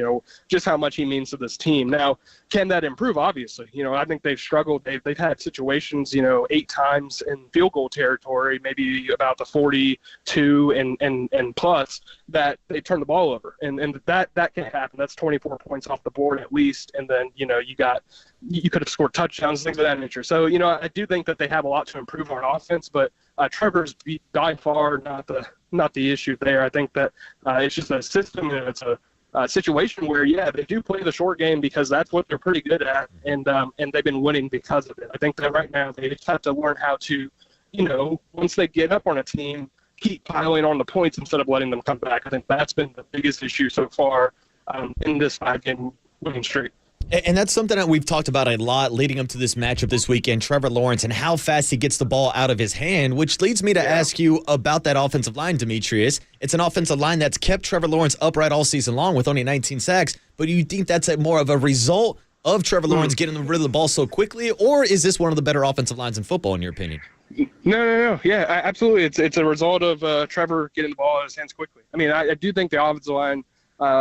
just how much he means to this team. Now, can that improve? Obviously, I think they've struggled. They've had situations 8 times in field goal territory, maybe about the 42 and plus, that they turn the ball over, and that can happen. That's 24 points off the board at least, and then you could have scored touchdowns, things of that nature. So I do think that they have a lot to improve on offense, but Trevor's by far not the issue there. I think that it's just a system, and it's a situation where they do play the short game because that's what they're pretty good at, and they've been winning because of it. I think that right now they just have to learn how to once they get up on a team, keep piling on the points instead of letting them come back. I think that's been the biggest issue so far in this 5-game winning streak. And that's something that we've talked about a lot leading up to this matchup this weekend, Trevor Lawrence, and how fast he gets the ball out of his hand, which leads me to ask you about that offensive line, Demetrius. It's an offensive line that's kept Trevor Lawrence upright all season long with only 19 sacks, but do you think that's more of a result of Trevor Lawrence getting rid of the ball so quickly, or is this one of the better offensive lines in football, in your opinion? No. Yeah, absolutely. It's a result of Trevor getting the ball out of his hands quickly. I mean, I do think the offensive line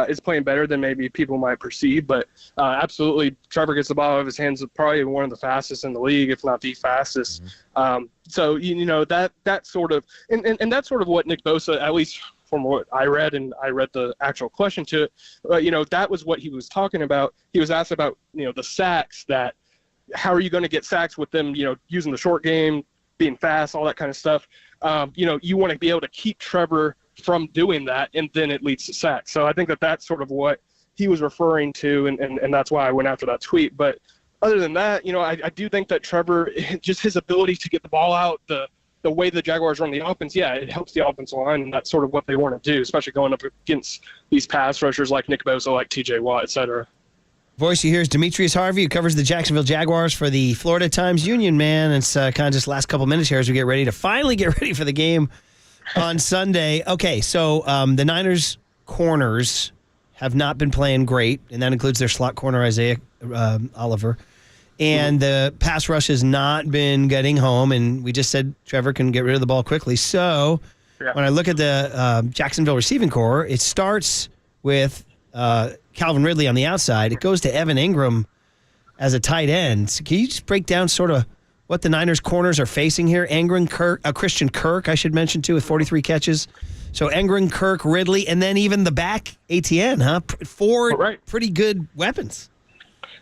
is playing better than maybe people might perceive, but absolutely Trevor gets the ball out of his hands, probably one of the fastest in the league, if not the fastest. So that sort of and that's sort of what Nick Bosa, at least from what I read, and I read the actual question to it, that was what he was talking about. He was asked about the sacks, that how are you going to get sacks with them using the short game, being fast, all that kind of stuff. You want to be able to keep Trevor from doing that, and then it leads to sacks. So I think that that's sort of what he was referring to, and that's why I went after that tweet. But other than that, I do think that Trevor, just his ability to get the ball out, the way the Jaguars run the offense, it helps the offensive line, and that's sort of what they want to do, especially going up against these pass rushers like Nick Bosa, like TJ Watt, et cetera. Voice you hear is Demetrius Harvey, who covers the Jacksonville Jaguars for the Florida Times-Union, man. It's kind of just last couple minutes here as we finally get ready for the game on Sunday. Okay, so the Niners corners have not been playing great, and that includes their slot corner, Isaiah Oliver. And the pass rush has not been getting home, and we just said Trevor can get rid of the ball quickly. So when I look at the Jacksonville receiving core, it starts with Calvin Ridley on the outside. It goes to Evan Ingram as a tight end. Can you just break down sort of what the Niners corners are facing here? Christian Kirk, I should mention, too, with 43 catches. So Ingram, Kirk, Ridley, and then even the back, ATN, huh? Four pretty good weapons.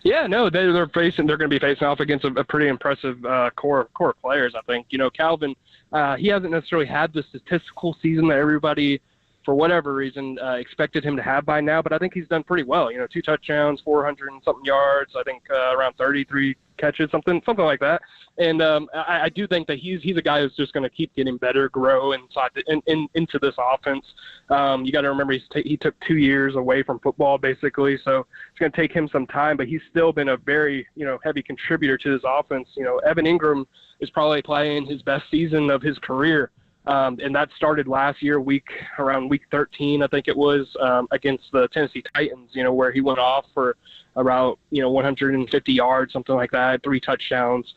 Yeah, no, they're going to be facing off against a pretty impressive core of players, I think. Calvin, he hasn't necessarily had the statistical season that everybody, for whatever reason, expected him to have by now, but I think he's done pretty well. 2 touchdowns, 400 and something yards, I think around 33 catches, something like that. And I do think that he's a guy who's just going to keep getting better, grow inside into this offense. You got to remember he took 2 years away from football basically, so it's going to take him some time. But he's still been a very heavy contributor to this offense. Evan Ingram is probably playing his best season of his career. And that started last year, around week 13, I think it was, against the Tennessee Titans, where he went off for about, 150 yards, something like that, 3 touchdowns.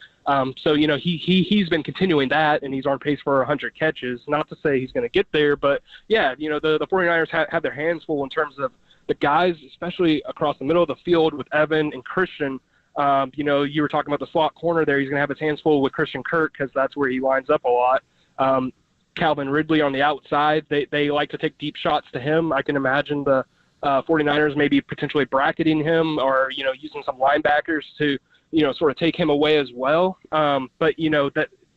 So, he's been continuing that, and he's on pace for 100 catches. Not to say he's going to get there, but, yeah, the 49ers have their hands full in terms of the guys, especially across the middle of the field with Evan and Christian. You were talking about the slot corner there. He's going to have his hands full with Christian Kirk because that's where he lines up a lot. Calvin Ridley on the outside, they like to take deep shots to him. I can imagine the 49ers maybe potentially bracketing him or, using some linebackers to, sort of take him away as well. But,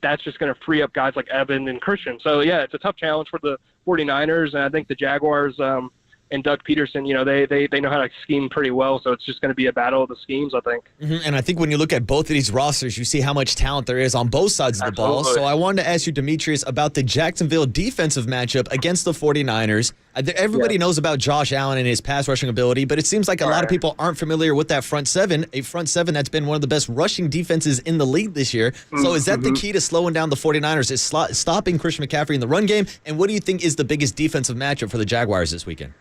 that's just going to free up guys like Evan and Christian. So, yeah, it's a tough challenge for the 49ers, and I think the Jaguars and Doug Peterson, they know how to scheme pretty well, so it's just going to be a battle of the schemes, I think. Mm-hmm. And I think when you look at both of these rosters, you see how much talent there is on both sides of the ball. So I wanted to ask you, Demetrius, about the Jacksonville defensive matchup against the 49ers. Everybody knows about Josh Allen and his pass rushing ability, but it seems like a lot of people aren't familiar with that front seven, a front seven that's been one of the best rushing defenses in the league this year. So is that the key to slowing down the 49ers, is stopping Christian McCaffrey in the run game? And what do you think is the biggest defensive matchup for the Jaguars this weekend?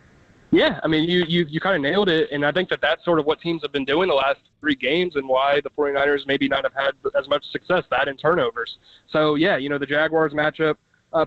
Yeah, I mean, you kind of nailed it, and I think that's sort of what teams have been doing the last 3 games and why the 49ers maybe not have had as much success, that and turnovers. So, yeah, the Jaguars match up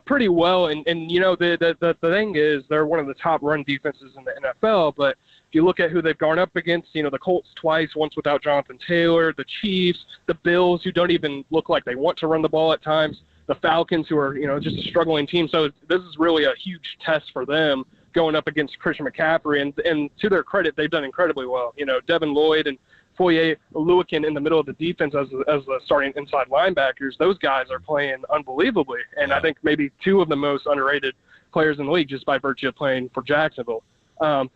pretty well, and the thing is they're one of the top run defenses in the NFL, but if you look at who they've gone up against, the Colts twice, once without Jonathan Taylor, the Chiefs, the Bills, who don't even look like they want to run the ball at times, the Falcons, who are, just a struggling team. So this is really a huge test for them, going up against Christian McCaffrey, and to their credit, they've done incredibly well. Devin Lloyd and Foye Oluokun in the middle of the defense as the starting inside linebackers, those guys are playing unbelievably. And I think maybe 2 of the most underrated players in the league just by virtue of playing for Jacksonville. And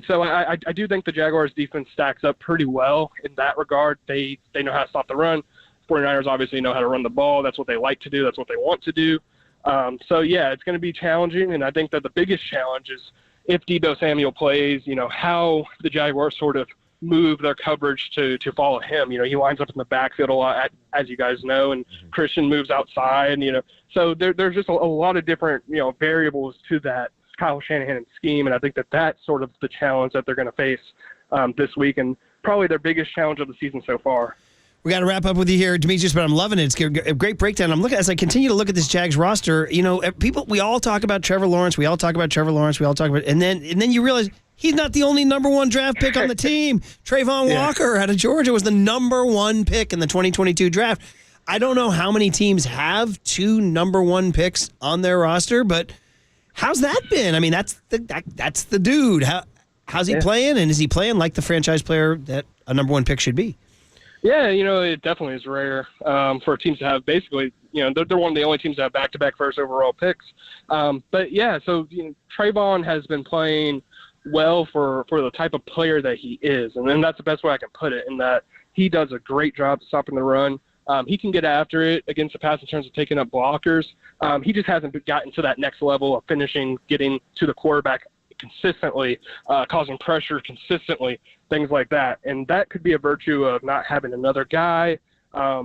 so I do think the Jaguars defense stacks up pretty well in that regard. They know how to stop the run. 49ers obviously know how to run the ball. That's what they like to do. That's what they want to do. So, yeah, it's going to be challenging, and I think that the biggest challenge is if Deebo Samuel plays, how the Jaguars sort of move their coverage to follow him. He lines up in the backfield a lot, as you guys know, and Christian moves outside, So there's just a lot of different, variables to that Kyle Shanahan scheme, and I think that's sort of the challenge that they're going to face this week, and probably their biggest challenge of the season so far. We got to wrap up with you here, Demetrius, but I'm loving it. It's a great breakdown. I'm looking as I continue to look at this Jags roster. We all talk about Trevor Lawrence. We all talk about, and then you realize he's not the only number 1 draft pick on the team. Trayvon Walker out of Georgia was the number 1 pick in the 2022 draft. I don't know how many teams have 2 number 1 picks on their roster, but how's that been? I mean, that's the dude. How's he playing, and is he playing like the franchise player that a number 1 pick should be? Yeah, it definitely is rare for teams to have basically, they're one of the only teams to have back-to-back first overall picks. But, yeah, so Trayvon has been playing well for the type of player that he is. And then that's the best way I can put it, in that he does a great job stopping the run. He can get after it against the pass in terms of taking up blockers. He just hasn't gotten to that next level of finishing, getting to the quarterback consistently, causing pressure consistently, things like that. And that could be a virtue of not having another guy, a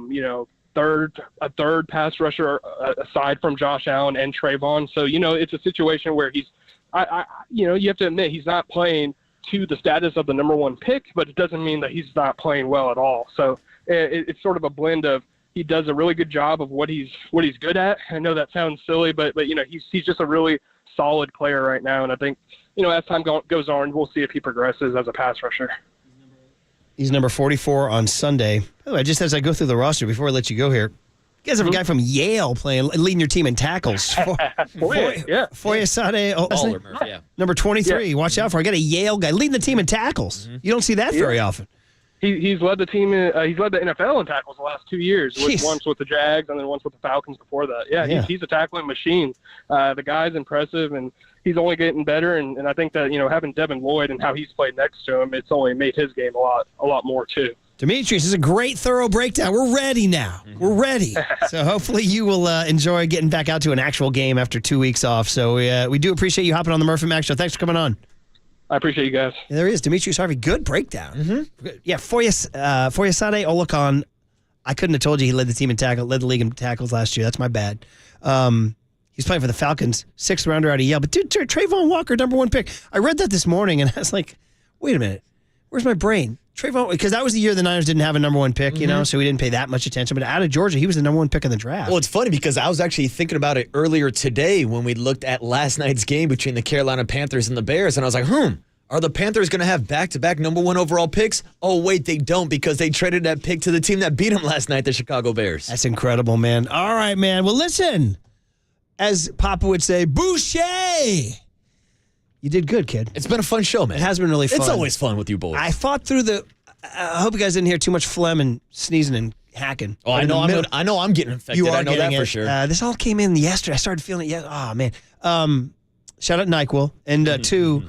third pass rusher aside from Josh Allen and Trayvon. So, it's a situation where you have to admit he's not playing to the status of the number 1 pick, but it doesn't mean that he's not playing well at all. So it's sort of a blend of, he does a really good job of what he's good at. I know that sounds silly, but he's just a really solid player right now, and I think as time goes on, we'll see if he progresses as a pass rusher. He's number 44 on Sunday. By the way, just as I go through the roster before I let you go here, you guys have a guy from Yale leading your team in tackles. Foye Sade, number 23. Yeah. Watch out for. I got a Yale guy leading the team in tackles. You don't see that very often. He's led the team. He's led the NFL in tackles the last 2 years. Once with the Jags and then once with the Falcons before that. Yeah. He's a tackling machine. The guy's impressive, and he's only getting better. And I think that having Devin Lloyd and how he's played next to him, it's only made his game a lot more too. Demetrius, this is a great, thorough breakdown. We're ready now. We're ready. So hopefully you will enjoy getting back out to an actual game after 2 weeks off. So we do appreciate you hopping on the Murphy Mac Show. Thanks for coming on. I appreciate you guys. Yeah, there he is, Demetrius Harvey. Good breakdown. Mm-hmm. Yeah, Foyesade Olukon, I couldn't have told you he led the league in tackles last year. That's my bad. He's playing for the Falcons, 6th rounder out of Yale. But dude, Trayvon Walker, number 1 pick. I read that this morning, and I was like, wait a minute. Where's my brain? Trayvon, because that was the year the Niners didn't have a number 1 pick, so we didn't pay that much attention. But out of Georgia, he was the number 1 pick in the draft. Well, it's funny because I was actually thinking about it earlier today when we looked at last night's game between the Carolina Panthers and the Bears, and I was like, are the Panthers going to have back-to-back number 1 overall picks? Oh, wait, they don't because they traded that pick to the team that beat them last night, the Chicago Bears. That's incredible, man. All right, man. Well, listen, as Papa would say, Boucher. You did good, kid. It's been a fun show, man. It has been really fun. It's always fun with you boys. I fought through I hope you guys didn't hear too much phlegm and sneezing and hacking. Oh, I know I'm getting infected. You are I know that for sure. This all came in yesterday. I started feeling it. Oh, man. Shout out NyQuil. And 2,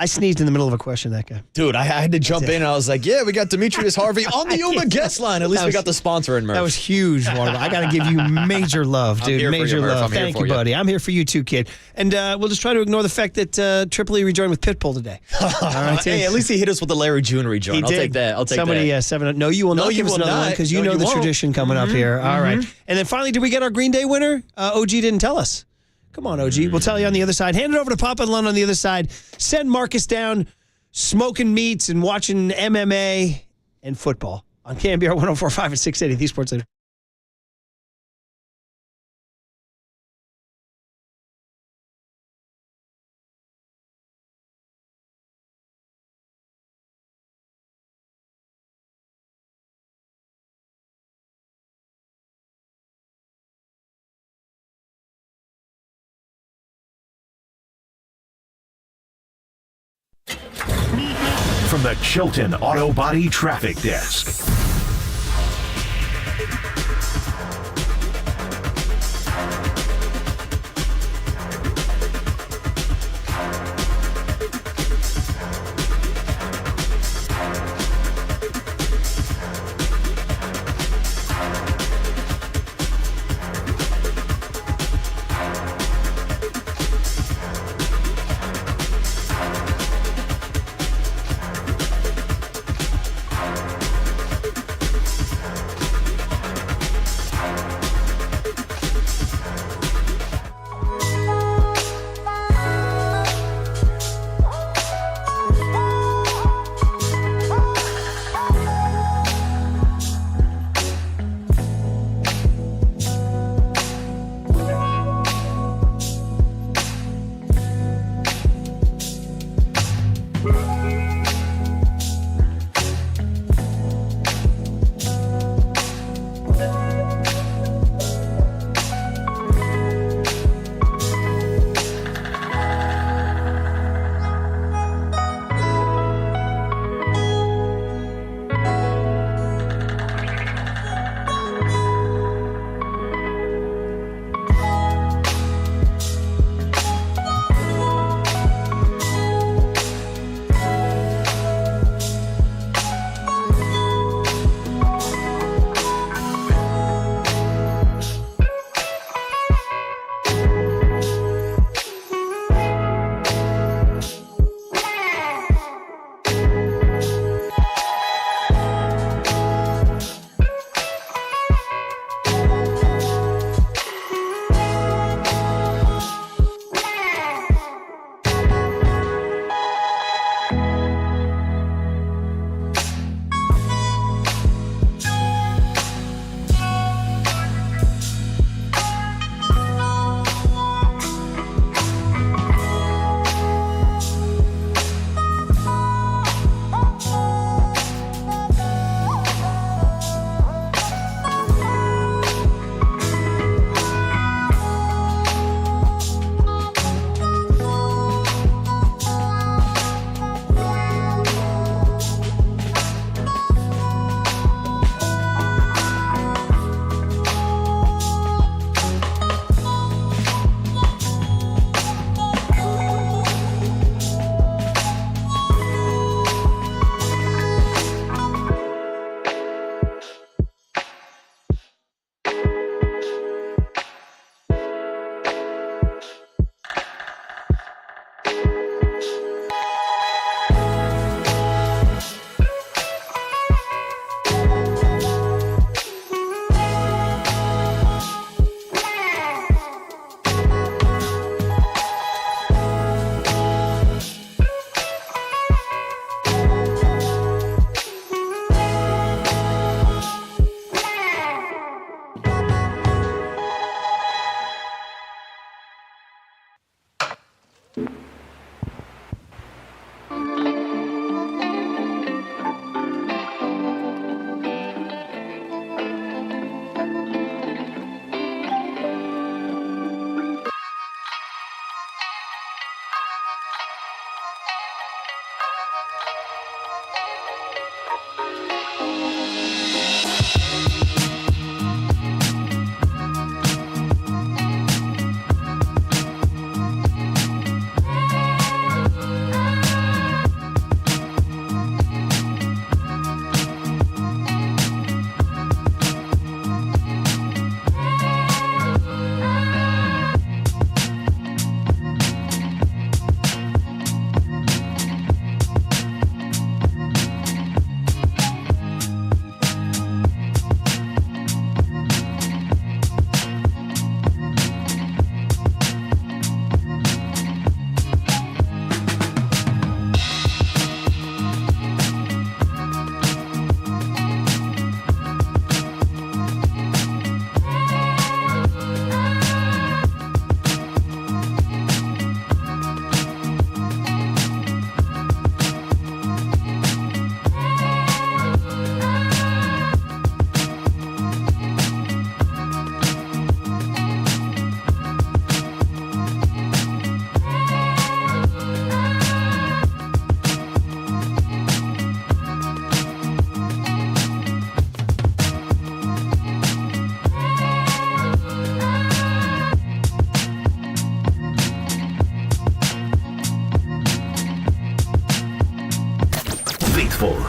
I sneezed in the middle of a question, that guy. Dude, I had to jump in. And I was like, yeah, we got Demetrius Harvey on the Yuma guest line. At least we got the sponsor in, Murph. That was huge, Water. I got to give you major love, dude. Major love. Thank you, buddy. I'm here for you too, kid. And we'll just try to ignore the fact that Tripoli rejoined with Pitbull today. All right, hey, at least he hit us with the Larry June rejoin. I'll take that. Somebody, 7. No, you will not give us another one because you know the tradition coming up here. All right. And then finally, did we get our Green Day winner? OG didn't tell us. Come on, OG. We'll tell you on the other side. Hand it over to Papa and Lund on the other side. Send Marcus down smoking meats and watching MMA and football on KNBR 104.5 and 680, the Sports Leader. From the Chilton Auto Body Traffic Desk.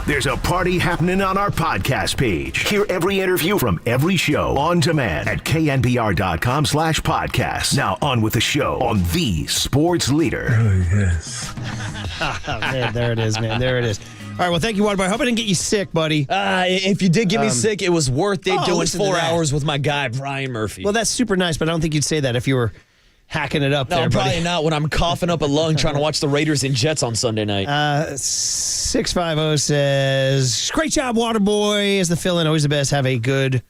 There's a party happening on our podcast page. Hear every interview from every show on demand at knbr.com/podcast. Now on with the show on the sports leader. Oh, yes. Man, there it is, man. There it is. All right, well, thank you, Waterboy. I hope I didn't get you sick, buddy. If you did get me sick, it was worth it doing listen to 4 that. hours with my guy, Brian Murphy. Well, that's super nice, but I don't think you'd say that if you were hacking it up No, there, probably buddy. not when I'm coughing up a lung trying to watch the Raiders and Jets on Sunday night. 650 says, great job, Waterboy. As the fill-in, always the best. Have a good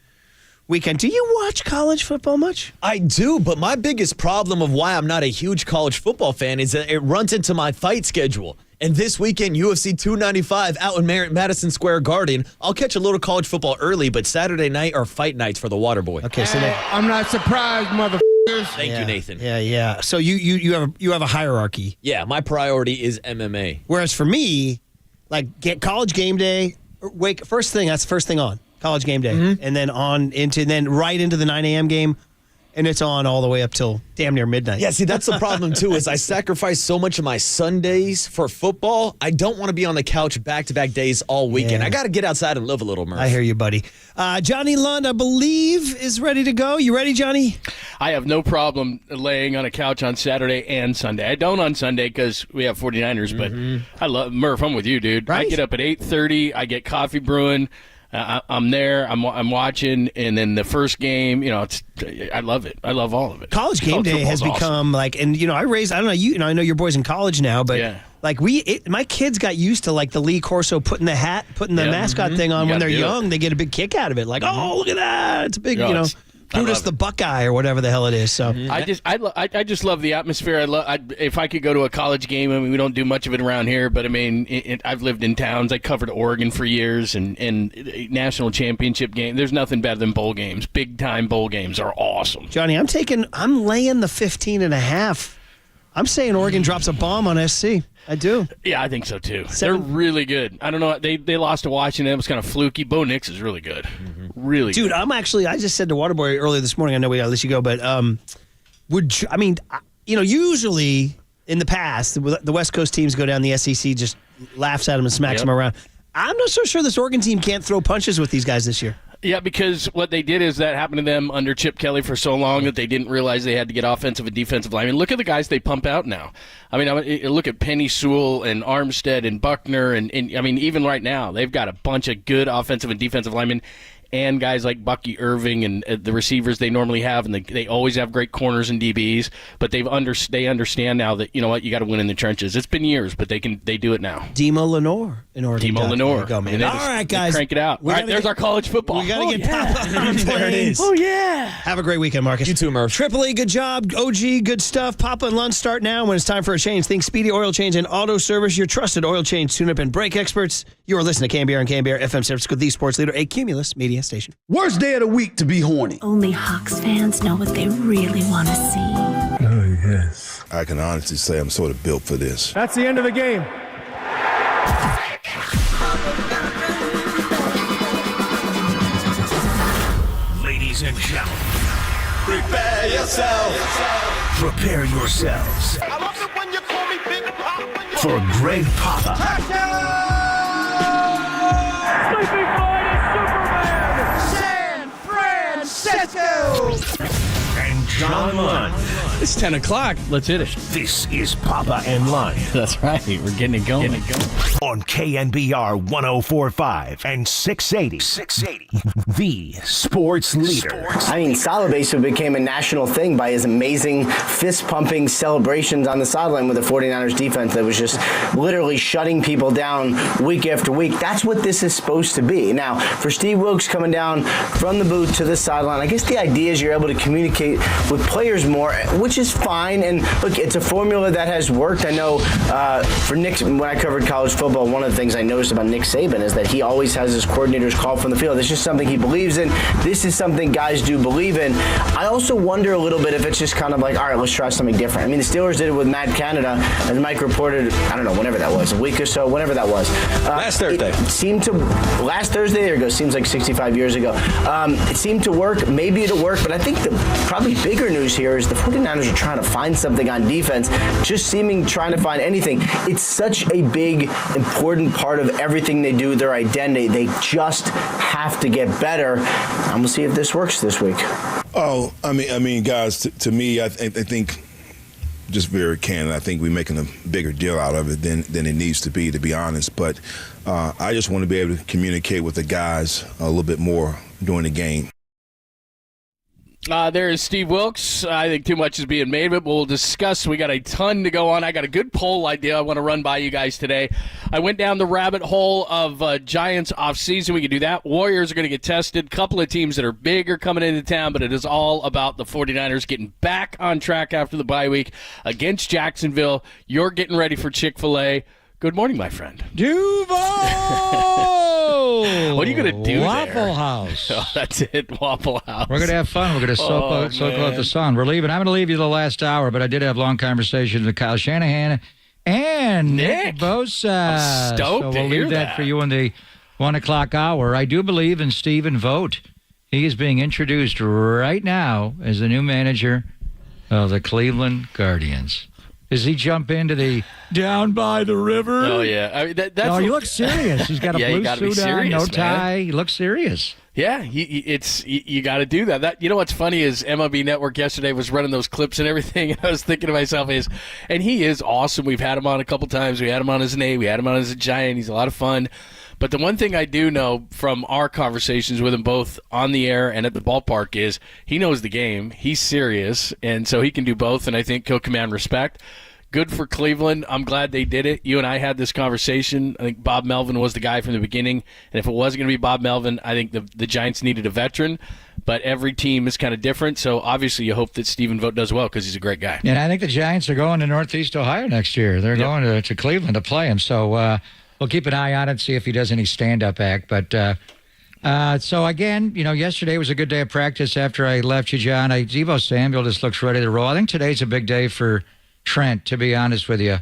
weekend. Do you watch college football much? I do, but my biggest problem of why I'm not a huge college football fan is that it runs into my fight schedule. And this weekend, UFC 295 out in Madison Square Garden. I'll catch a little college football early, but Saturday night are fight nights for the Waterboy. Okay, so I'm not surprised, motherfuckers. Thank you, Nathan. Yeah. So you have a hierarchy. Yeah, my priority is MMA. Whereas for me, like get college game day, that's the first thing on. College game day. And then right into the 9 a.m. game. And it's on all the way up till damn near midnight. Yeah, see, that's the problem, too, is I sacrifice so much of my Sundays for football. I don't want to be on the couch back-to-back days all weekend. Yeah. I got to get outside and live a little, Murph. I hear you, buddy. Johnny Lund, I believe, is ready to go. You ready, Johnny? I have no problem laying on a couch on Saturday and Sunday. I don't on Sunday because we have 49ers, but I love Murph. I'm with you, dude. Right? I get up at 8:30. I get coffee brewing. I'm there. I'm watching, and then the first game, I love it. I love all of it. College game day has become like, and I don't know, I know your boy's in college now, but Yeah. like my kids got used to like the Lee Corso putting the mascot thing on when they're young. They get a big kick out of it. Like, oh, look at that. It's a big, Brutus the Buckeye or whatever the hell it is. So I just love the atmosphere. If I could go to a college game. I mean, we don't do much of it around here, but I mean, I've lived in towns. I covered Oregon for years, and national championship game. There's nothing better than bowl games. Big time bowl games are awesome. Johnny, I'm laying the 15.5. I'm saying Oregon drops a bomb on SC. I do. Yeah, I think so too. They're really good. I don't know. They lost to Washington. It was kind of fluky. Bo Nix is really good. Really Dude, good. I just said to Waterboy earlier this morning, I know we got to let you go, but usually in the past, the West Coast teams go down, the SEC just laughs at them and smacks them around. I'm not so sure this Oregon team can't throw punches with these guys this year. Yeah, because what they did is that happened to them under Chip Kelly for so long that they didn't realize they had to get offensive and defensive linemen. Look at the guys they pump out now. I mean, look at Penny Sewell and Armstead and Buckner, and I mean, even right now, they've got a bunch of good offensive and defensive linemen and guys like Bucky Irving and the receivers they normally have, and they always have great corners and DBs, but they understand now that, you know what, you got to win in the trenches. It's been years, but they do it now. Demo Lenore in Oregon. Demo Lenore. There you go, man. All right, guys. Crank it out. All right, there's our college football. We got to get Papa on There it is. Oh, yeah. Have a great weekend, Marcus. You too, Murph. Triple E, good job. OG, good stuff. Papa and Lunch start now when it's time for a change. Think Speedy Oil Change and Auto Service, your trusted oil change, tune-up, and brake experts. You are listening to KNBR and KNBR FM San Francisco, the sports leader, a Cumulus media station. Worst day of the week to be horny. Only Hawks fans know what they really want to see. Oh, yes. I can honestly say I'm sort of built for this. That's the end of the game. Ladies and gentlemen, Prepare yourself. prepare yourselves I love it when you call me Big Pop. for Greg Papa Sleeping Boy is Superman. San Francisco. and John Lynch. It's 10 o'clock. Let's hit it. This is Papa and Lynch That's right. We're getting it going. on KNBR 104.5 and 680. The sports leader. I mean, Salabesu became a national thing by his amazing fist-pumping celebrations on the sideline with the 49ers defense that was just literally shutting people down week after week. That's what this is supposed to be. Now, for Steve Wilks coming down from the booth to the sideline, I guess the idea is you're able to communicate with players more, which is fine. And look, it's a formula that has worked. I know for Nick, when I covered college football, one of the things I noticed about Nick Saban is that he always has his coordinators call from the field. It's just something he believes in. This is something guys do believe in. I also wonder a little bit if it's just kind of like, all right, let's try something different. I mean, the Steelers did it with Matt Canada, as Mike reported, I don't know, whenever that was, a week or so, whenever that was. Last Thursday. Last Thursday, there it goes, seems like 65 years ago. It seemed to work. Maybe it'll work, but I think the probably bigger news here is the 49ers are trying to find something on defense, just trying to find anything. It's such a big, important part of everything they do, their identity. They just have to get better. And we'll see if this works this week. Oh, I mean, guys, to me, I think, just very candid, I think we're making a bigger deal out of it than it needs to be honest. But I just want to be able to communicate with the guys a little bit more during the game. There is Steve Wilks. I think too much is being made of it, but we'll discuss. We got a ton to go on. I got a good poll idea I want to run by you guys today. I went down the rabbit hole of Giants offseason. We can do that. Warriors are going to get tested. Couple of teams that are big are coming into town, but it is all about the 49ers getting back on track after the bye week against Jacksonville. You're getting ready for Chick-fil-A. Good morning, my friend. Duval! What are you going to do Waffle there? House. Oh, that's it, Waffle House. We're going to have fun. We're going to soak out the sun. We're leaving. I'm going to leave you the last hour, but I did have long conversations with Kyle Shanahan and Nick Bosa. I'm stoked so we'll hear leave that for you in the 1 o'clock hour. I do believe in Stephen Vogt. He is being introduced right now as the new manager of the Cleveland Guardians. Does he jump into the down by the river? Oh, yeah. I mean, that's no, he looks serious. He's got a blue suit on, no tie. He looks serious. Yeah, you got to do that. You know what's funny is MLB Network yesterday was running those clips and everything. And I was thinking to myself, and he is awesome. We've had him on a couple times. We had him on as an A. We had him on as a Giant. He's a lot of fun. But the one thing I do know from our conversations with him both on the air and at the ballpark is he knows the game. He's serious, and so he can do both, and I think he'll command respect. Good for Cleveland. I'm glad they did it. You and I had this conversation. I think Bob Melvin was the guy from the beginning, and if it wasn't going to be Bob Melvin, I think the Giants needed a veteran, but every team is kind of different, so obviously you hope that Stephen Vogt does well because he's a great guy. And I think the Giants are going to Northeast Ohio next year. They're going to Cleveland to play him, so we'll keep an eye on it, see if he does any stand-up act. But so, again, yesterday was a good day of practice after I left you, John. Devo Samuel just looks ready to roll. I think today's a big day for Trent, to be honest with you.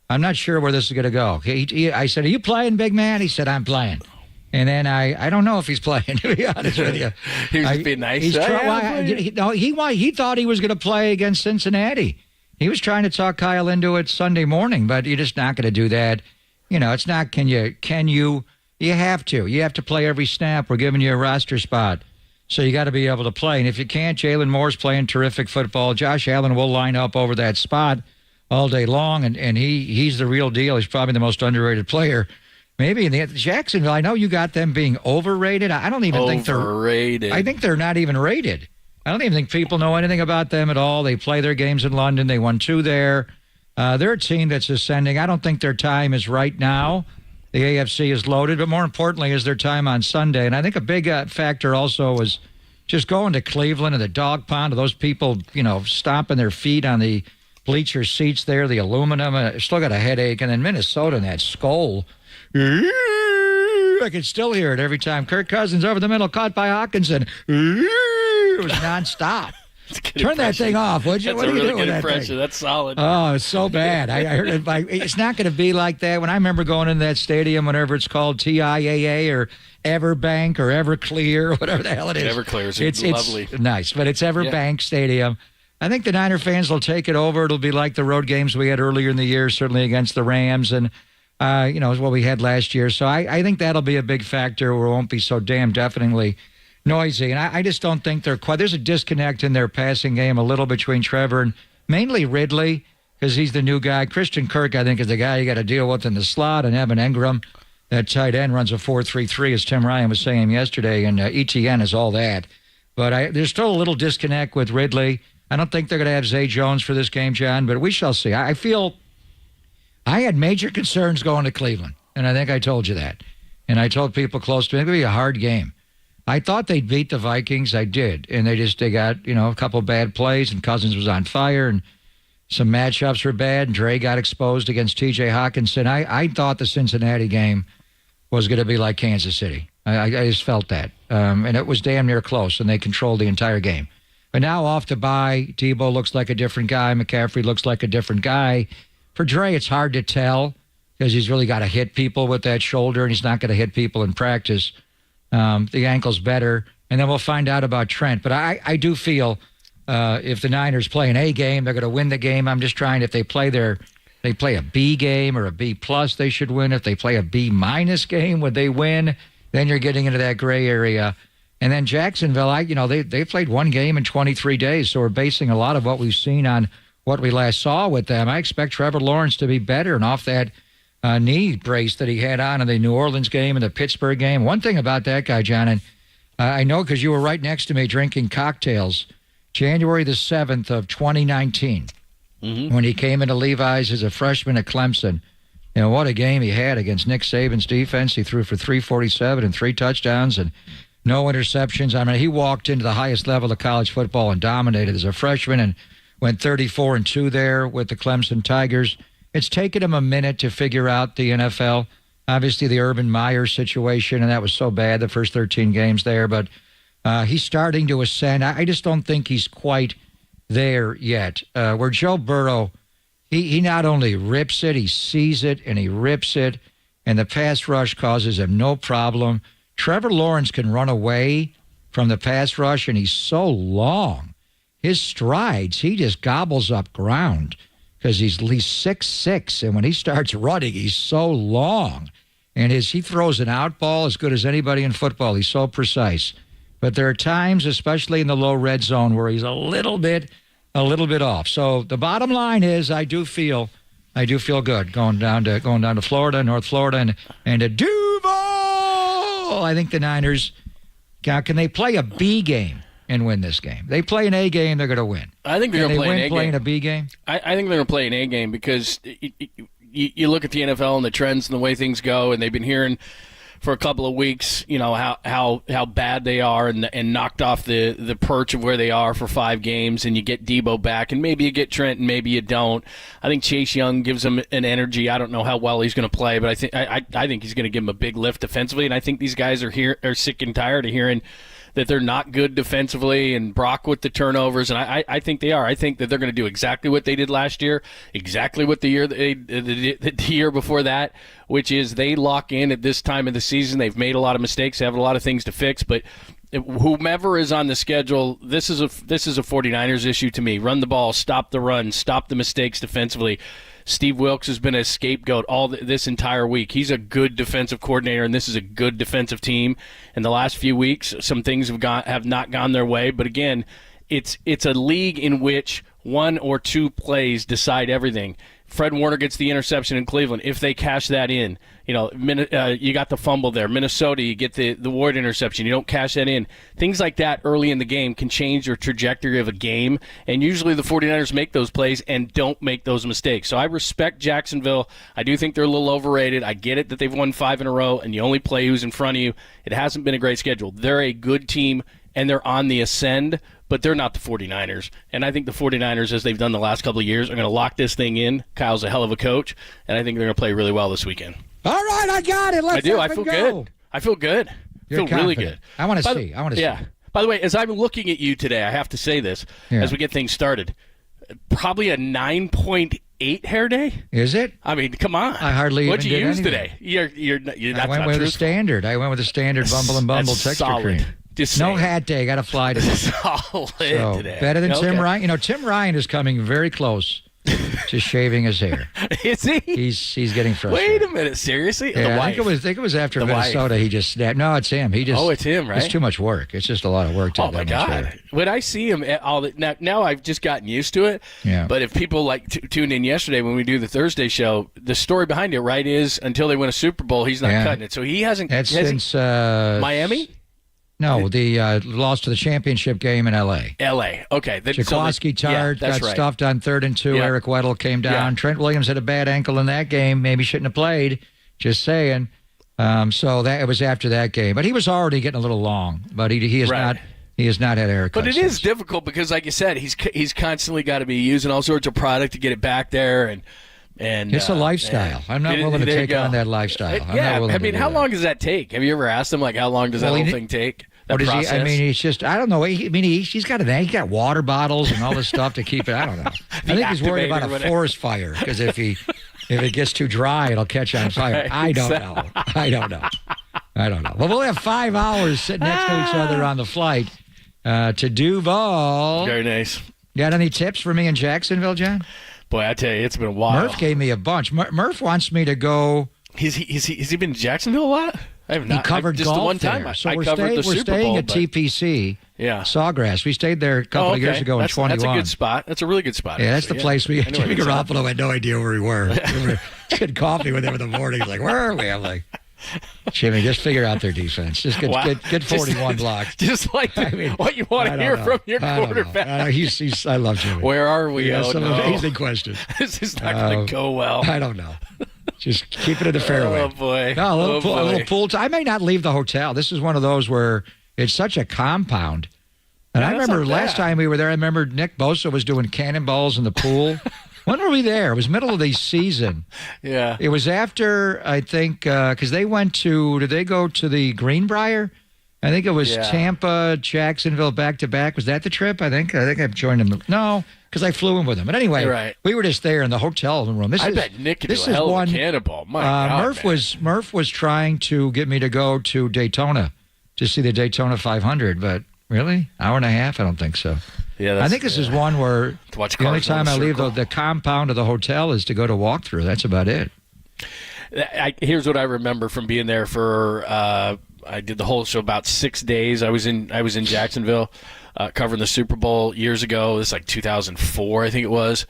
I'm not sure where this is going to go. I said, are you playing, big man? He said, I'm playing. And then I don't know if he's playing, to be honest with you. He was just being nice. He thought he was going to play against Cincinnati. He was trying to talk Kyle into it Sunday morning, but you're just not going to do that. It's not you have to. You have to play every snap. We're giving you a roster spot. So you got to be able to play. And if you can't, Jalen Moore's playing terrific football. Josh Allen will line up over that spot all day long, and he's the real deal. He's probably the most underrated player. Maybe in the Jacksonville, I know you got them being overrated. I don't even think they're overrated. I think they're not even rated. I don't even think people know anything about them at all. They play their games in London. They won 2 there. They're a team that's ascending. I don't think their time is right now. The AFC is loaded, but more importantly is their time on Sunday. And I think a big factor also was just going to Cleveland and the dog pound of those people, stomping their feet on the bleacher seats there, the aluminum. I still got a headache. And then Minnesota and that skull. I can still hear it every time. Kirk Cousins over the middle, caught by Hawkinson. It was nonstop. Turn that thing off, would you? That's What a are you really doing good with that impression. thing? That's solid. Oh, it's so bad. I heard it. It's not going to be like that. When I remember going into that stadium, whenever it's called TIAA or Everbank or Everclear or whatever the hell it is. Everclear is lovely. It's nice, but it's Everbank Stadium. I think the Niner fans will take it over. It'll be like the road games we had earlier in the year, certainly against the Rams and, what we had last year. So I think that'll be a big factor where it won't be so damn deafeningly noisy. And I just don't think they're quite. There's a disconnect in their passing game a little between Trevor and mainly Ridley because he's the new guy. Christian Kirk, I think, is the guy you got to deal with in the slot. And Evan Engram, that tight end, runs a 4-3-3, as Tim Ryan was saying yesterday. And ETN is all that. But there's still a little disconnect with Ridley. I don't think they're going to have Zay Jones for this game, John, but we shall see. I feel I had major concerns going to Cleveland, and I think I told you that. And I told people close to me, it's going to be a hard game. I thought they'd beat the Vikings. I did. And they got, a couple bad plays, and Cousins was on fire, and some matchups were bad, and Dre got exposed against T.J. Hawkinson. I thought the Cincinnati game was going to be like Kansas City. I just felt that. And it was damn near close, and they controlled the entire game. But now off to bye, Debo looks like a different guy. McCaffrey looks like a different guy. For Dre, it's hard to tell because he's really got to hit people with that shoulder, and he's not going to hit people in practice. The ankle's better. And then we'll find out about Trent. But I do feel if the Niners play an A game, they're going to win the game. I'm just trying, if they play a B game or a B plus, they should win. If they play a B minus game, would they win? Then you're getting into that gray area. And then Jacksonville, they played one game in 23 days, so we're basing a lot of what we've seen on what we last saw with them. I expect Trevor Lawrence to be better and off that knee brace that he had on in the New Orleans game and the Pittsburgh game. One thing about that guy, John, and I know because you were right next to me drinking cocktails, January the 7th of 2019, when he came into Levi's as a freshman at Clemson. What a game he had against Nick Saban's defense. He threw for 347 and 3 touchdowns and no interceptions. I mean, he walked into the highest level of college football and dominated as a freshman and went 34-2 there with the Clemson Tigers. It's taken him a minute to figure out the NFL. Obviously, the Urban Meyer situation, and that was so bad the first 13 games there. But he's starting to ascend. I just don't think he's quite there yet. Where Joe Burrow, he not only rips it, he sees it, and he rips it, and the pass rush causes him no problem. Trevor Lawrence can run away from the pass rush, and he's so long. His strides, he just gobbles up ground because he's at least 6'6", and when he starts running, he's so long. And he throws an out ball as good as anybody in football. He's so precise. But there are times, especially in the low red zone, where he's a little bit off. So the bottom line is I do feel good going down to Florida, North Florida, and to Duval. I think the Niners, can they play a B game and win this game? They play an A game, they're going to win. I think they're going to play an A game. Playing a B game? I think they're going to play an A game because you look at the NFL and the trends and the way things go, and they've been hearing for a couple of weeks, how bad they are and knocked off the perch of where they are for 5 games, and you get Debo back, and maybe you get Trent, and maybe you don't. I think Chase Young gives them an energy. I don't know how well he's going to play, but I think he's going to give them a big lift defensively, and I think these guys are sick and tired of hearing that they're not good defensively, and Brock with the turnovers, and I think they are. I think that they're going to do exactly what they did last year, exactly what the year before that, which is they lock in at this time of the season. They've made a lot of mistakes, they have a lot of things to fix, but whomever is on the schedule, this is a 49ers issue to me. Run the ball, stop the run, stop the mistakes defensively. Steve Wilks has been a scapegoat this entire week. He's a good defensive coordinator, and this is a good defensive team. In the last few weeks, some things have not gone their way. But again, it's a league in which 1 or 2 plays decide everything. Fred Warner gets the interception in Cleveland. If they cash that in, you got the fumble there. Minnesota, you get the Ward interception. You don't cash that in. Things like that early in the game can change your trajectory of a game, and usually the 49ers make those plays and don't make those mistakes. So I respect Jacksonville. I do think they're a little overrated. I get it that they've won 5 in a row, and you only play who's in front of you. It hasn't been a great schedule. They're a good team, and they're on the ascend, but they're not the 49ers. And I think the 49ers, as they've done the last couple of years, are going to lock this thing in. Kyle's a hell of a coach, and I think they're going to play really well this weekend. All right, I got it. Let's I feel good. I feel good. You're I feel really confident. good. I want to see. Yeah. By the way, as I'm looking at you today, I have to say this as we get things started. Probably a 9.8 hair day. Is it? I mean, come on. I hardly What'd even you did use anything. today? I went with a standard. I went with a standard Bumble and Bumble That's texture solid. cream. Just no saying. hat day. Got to fly today. Solid today. Better than Tim Okay. Ryan. You know, Tim Ryan is coming very close to shaving his hair. Is he? He's getting fresh. Wait a minute. Seriously? Yeah, The I think it was after The Minnesota. wife. He just snapped. No, it's him. He just. Oh, it's him, right? It's too much work. It's just a lot of work to Oh have my that much God! hair. When I see him, now I've just gotten used to it. Yeah. But if people tuned in yesterday when we do the Thursday show, the story behind it, right, is until they win a Super Bowl, he's not cutting it. So he hasn't. That's has since Miami. No, the loss to the championship game in L.A. L.A. Okay. Jaquaski Tart got stuffed on 3rd and 2. Yeah. Eric Weddle came down. Yeah. Trent Williams had a bad ankle in that game. Maybe shouldn't have played. Just saying. So that it was after that game. But he was already getting a little long. But he has not. He has not had haircuts. But it is difficult because, like you said, he's constantly got to be using all sorts of product to get it back there, and it's a lifestyle. I'm not willing to take on that lifestyle. I'm not willing I to mean, do how that. long does that take? Have you ever asked him, like, how long does that whole thing take? That What is he? process? I mean, he's just. I don't know. He's got he's got water bottles and all this stuff to keep it. I don't know. I think he's worried about activator, a whatever. forest fire because if it gets too dry, it'll catch on fire. Right, I don't know. I don't know. Well, we'll have 5 hours sitting next to each other on the flight to Duval. Very nice. You got any tips for me in Jacksonville, John? Boy, I tell you, it's been a while. Murph gave me a bunch. Murph wants me to go. Has he been to Jacksonville a lot? I have not. He covered just golf the one there. time. So I we're covered the Super staying Bowl, at but- TPC. Yeah. Sawgrass. We stayed there a couple of years ago in that's, 21. That's a good spot. That's a really good spot. Yeah, that's the actually. place we. I know where Jimmy it's at. Garoppolo had no idea where we were. We were getting coffee with him in the morning. He's like, "Where are we?" I'm like, "Jimmy, just figure out their defense. Just get Wow. get 41 blocks." Just like what you want I to don't hear know. from your I don't know. quarterback. He's. I love Jimmy. Where are we? He has Oh, some no. amazing questions. This is not going to go well. I don't know. Just keep it in the fairway. Oh, boy. No, a little, Oh, pool, a little boy. pool. I may not leave the hotel. This is one of those where it's such a compound. And I Yeah, that's remember not last bad. time we were there, I remember Nick Bosa was doing cannonballs in the pool. When were we there? It was middle of the season. Yeah. It was after, I think, because they went to, did they go to the Greenbrier? I think it was Yeah. Tampa, Jacksonville, back-to-back. Was that the trip? I think I joined them. No, because I flew in with them. But anyway, You're right. we were just there in the hotel room. I bet Nick could do a hell of a cannonball. My God, Murph was trying to get me to go to Daytona to see the Daytona 500, but really, hour and a half? I don't think so. Yeah, I think this is one where To watch the only cars run time a I leave circle. the compound of the hotel is to go to walkthrough. That's about it. Here's what I remember from being there for. I did the whole show about 6 days. I was in Jacksonville, covering the Super Bowl years ago. It was like 2004, I think it was.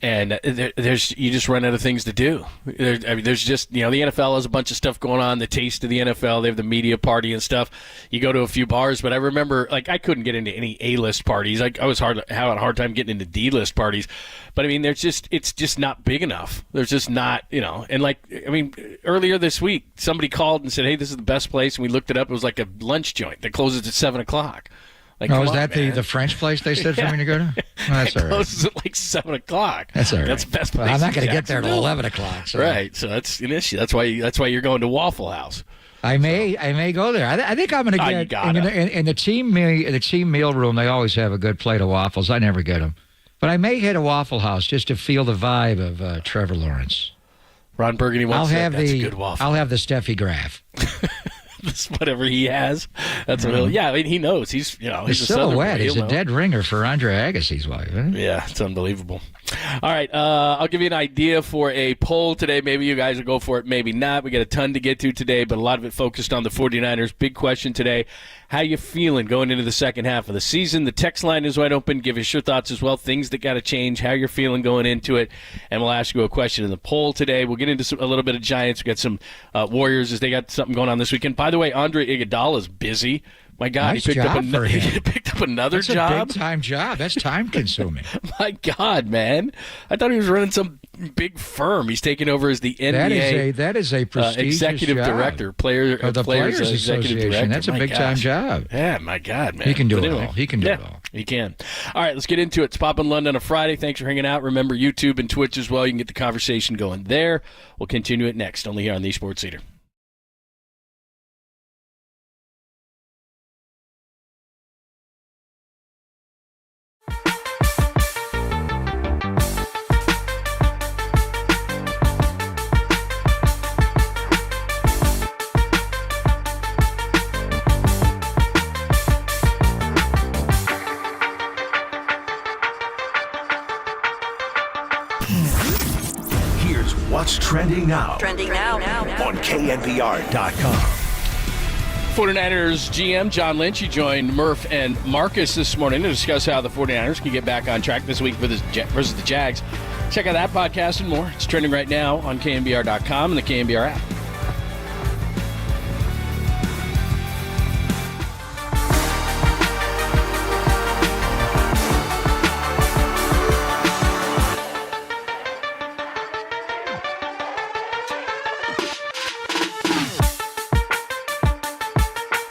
And you just run out of things to do. There's just, the NFL has a bunch of stuff going on. The Taste of the NFL, they have the media party and stuff. You go to a few bars, but I remember, like, I couldn't get into any A-list parties. I was having a hard time getting into D-list parties. But I mean, it's just not big enough. There's just not, and like, I mean, earlier this week, somebody called and said, "Hey, this is the best place," and we looked it up. It was like a lunch joint that closes at 7:00. Like, Oh, come is on, that man. the French place they said Yeah. for me to go to? Oh, that's It all right. closes at like 7:00. That's all right. That's the best place. Well, I'm not going to get there till 11 o'clock. So. Right. So that's an issue. That's why you're going to Waffle House. I may go there. I think I'm going to Oh, get you gotta. in the team meal room. They always have a good plate of waffles. I never get them, but I may hit a Waffle House just to feel the vibe of Trevor Lawrence. Ron Burgundy wants I'll have that's the a good waffle. I'll have the Steffi Graf. That's whatever he has. That's a real. Yeah, I mean, he knows. He's The he's a Southern silhouette boy. is He'll a know. dead ringer for Andre Agassi's wife. Isn't it? Yeah, it's unbelievable. All right, I'll give you an idea for a poll today. Maybe you guys will go for it, maybe not. We got a ton to get to today, but a lot of it focused on the 49ers. Big question today. How you feeling going into the second half of the season? The text line is wide open. Give us your thoughts as well. Things that got to change, how you're feeling going into it. And we'll ask you a question in the poll today. We'll get into a little bit of Giants. We got some Warriors as they got something going on this weekend. By the way, Andre Iguodala's busy. My God, Nice he picked job for him. he picked up another That's job. a big time job. That's time consuming. My God, man! I thought he was running some big firm. He's taking over as the NBA. That is a prestigious executive job. director, Of the Players executive Association. director. That's a My big time gosh. job. Yeah, my God, man. He can do But it anyway, all. He can do yeah, it all. He can. All right, let's get into it. It's Pop in London on a Friday. Thanks for hanging out. Remember YouTube and Twitch as well. You can get the conversation going there. We'll continue it next, only here on the Sports Leader. trending now. Trending now. On KNBR.com. 49ers GM John Lynch, he joined Murph and Marcus this morning to discuss how the 49ers can get back on track this week versus the Jags. Check out that podcast and more. It's trending right now on KNBR.com and the KNBR app.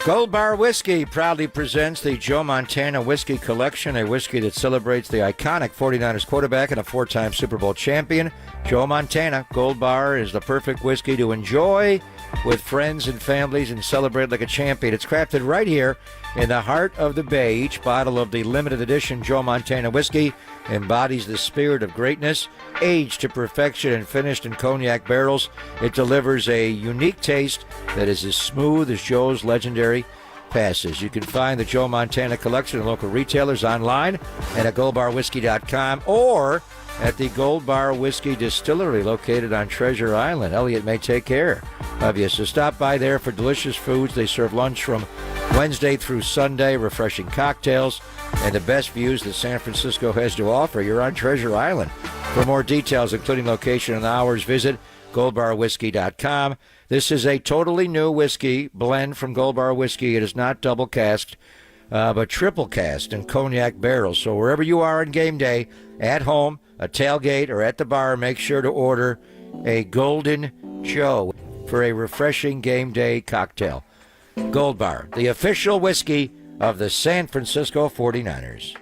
Gold Bar Whiskey proudly presents the Joe Montana Whiskey Collection, a whiskey that celebrates the iconic 49ers quarterback and a four-time Super Bowl champion, Joe Montana. Gold Bar is the perfect whiskey to enjoy with friends and families and celebrate like a champion. It's crafted right here in the heart of the Bay. Each bottle of the limited edition Joe Montana whiskey embodies the spirit of greatness, aged to perfection and finished in cognac barrels. It delivers a unique taste that is as smooth as Joe's legendary passes. You can find the Joe Montana collection at local retailers, online, and at goldbarwhiskey.com, or at the Gold Bar Whiskey Distillery located on Treasure Island. Elliot may take care of you, so stop by there for delicious foods. They serve lunch from Wednesday through Sunday, refreshing cocktails, and the best views that San Francisco has to offer. You're on Treasure Island. For more details, including location and hours, visit goldbarwhiskey.com. This is a totally new whiskey blend from Gold Bar Whiskey. It is not double casked, but triple cast in cognac barrels. So wherever you are on game day, at home, a tailgate, or at the bar, make sure to order a Golden Joe for a refreshing game day cocktail. Gold Bar, the official whiskey of the San Francisco 49ers.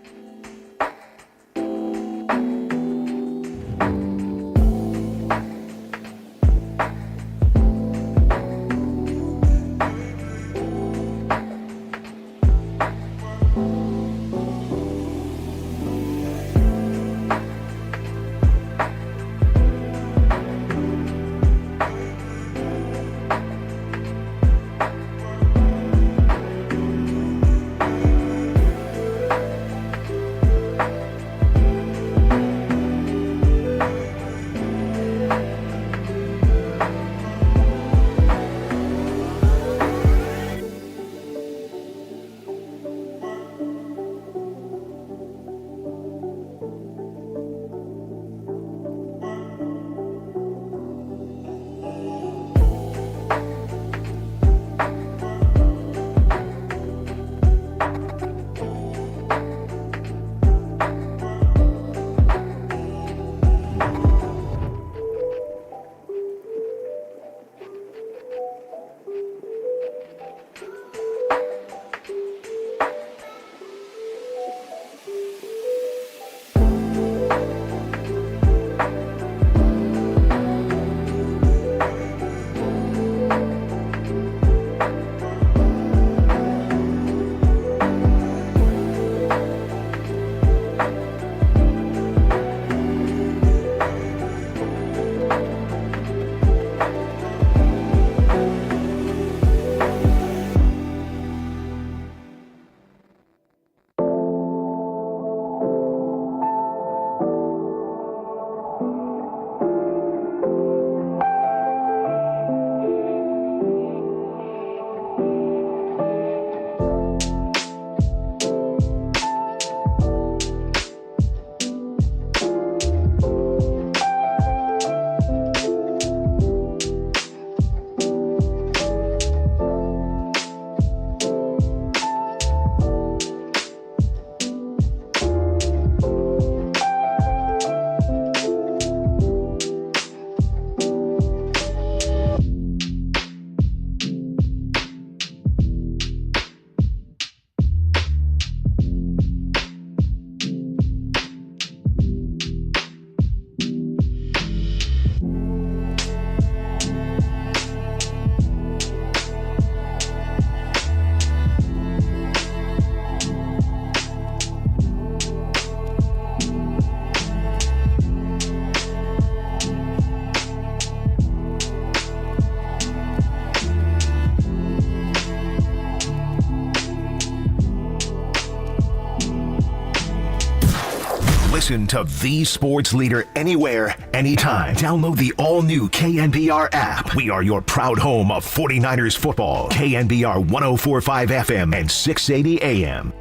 Listen to the sports leader anywhere, anytime. Download the all-new KNBR app. We are your proud home of 49ers football. KNBR 104.5 FM and 680 AM.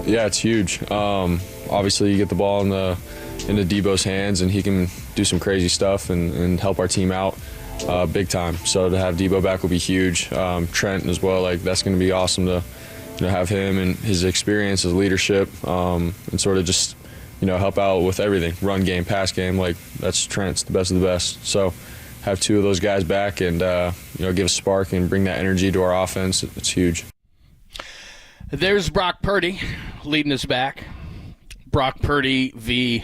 Yeah, it's huge. Obviously, you get the ball into Debo's hands, and he can do some crazy stuff and help our team out big time. So to have Debo back will be huge. Trent as well. Like, that's going to be awesome to have him and his experience, his leadership, and sort of just help out with everything, run game, pass game. Like, that's Trent's the best of the best. So have two of those guys back and give a spark and bring that energy to our offense. It's huge. There's Brock Purdy leading us back. Brock Purdy v.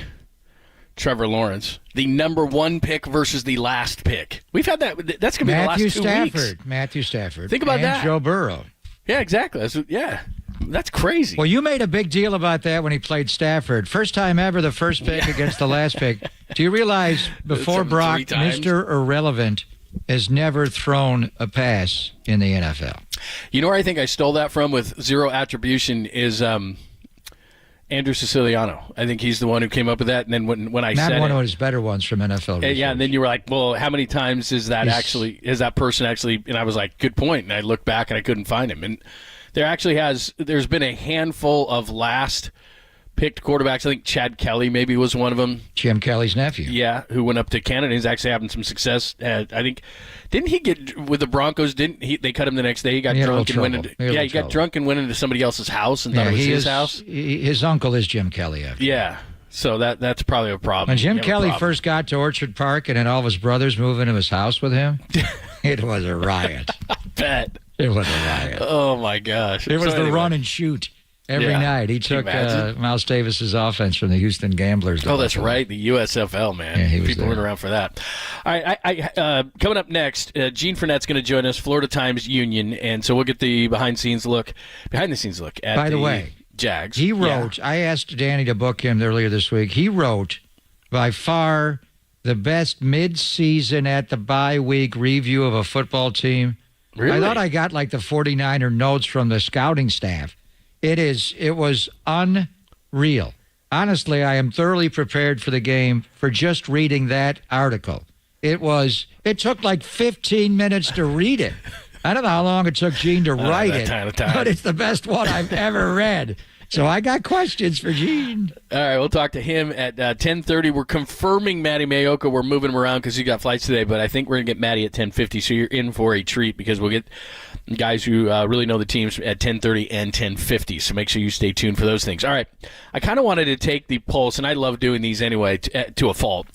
Trevor Lawrence. The number 1 pick versus the last pick. We've had that. That's going to be the last 2 weeks. Matthew Stafford. Think about and that. Joe Burrow. Yeah, exactly. That's crazy. Well, you made a big deal about that when he played Stafford. First time ever, the first pick against the last pick. Do you realize before Brock, Mr. Irrelevant has never thrown a pass in the NFL? You know where I think I stole that from with zero attribution is Andrew Siciliano. I think he's the one who came up with that. And then when I said one of his better ones from NFL research. Yeah, and then you were like, well, how many times is that person actually? And I was like, good point. And I looked back and I couldn't find him. And there's been a handful of last picked quarterbacks. I think Chad Kelly maybe was one of them. Jim Kelly's nephew. Yeah, who went up to Canada. He's actually having some success. I think, didn't he get with the Broncos? They cut him the next day? He got drunk and went into. Yeah, he got drunk and went into somebody else's house and thought it was his house. His uncle is Jim Kelly. Yeah, so that's probably a problem. When Jim Kelly first got to Orchard Park and then all of his brothers moved into his house with him, it was a riot. I bet. It was a riot. Oh my gosh! It was the run and shoot. Every night. He took Miles Davis's offense from the Houston Gamblers. Oh, that's right. The USFL, man. Yeah, people weren't around for that. All right, coming up next, Gene Fournette's going to join us, Florida Times Union, and so we'll get the behind-the-scenes look at By the way, Jags. He wrote, I asked Danny to book him earlier this week. He wrote, by far, the best mid-season at the bye week review of a football team. Really? I thought I got like the 49er notes from the scouting staff. It was unreal. Honestly, I am thoroughly prepared for the game for just reading that article. It took like 15 minutes to read it. I don't know how long it took Gene to write it, but it's the best one I've ever read. So I got questions for Gene. All right, we'll talk to him at 10:30. We're confirming Matty Mayoka. We're moving him around because he got flights today, but I think we're going to get Matty at 10:50, so you're in for a treat because we'll get guys who really know the teams at 10:30 and 10:50, so make sure you stay tuned for those things. All right, I kind of wanted to take the pulse, and I love doing these anyway to a fault.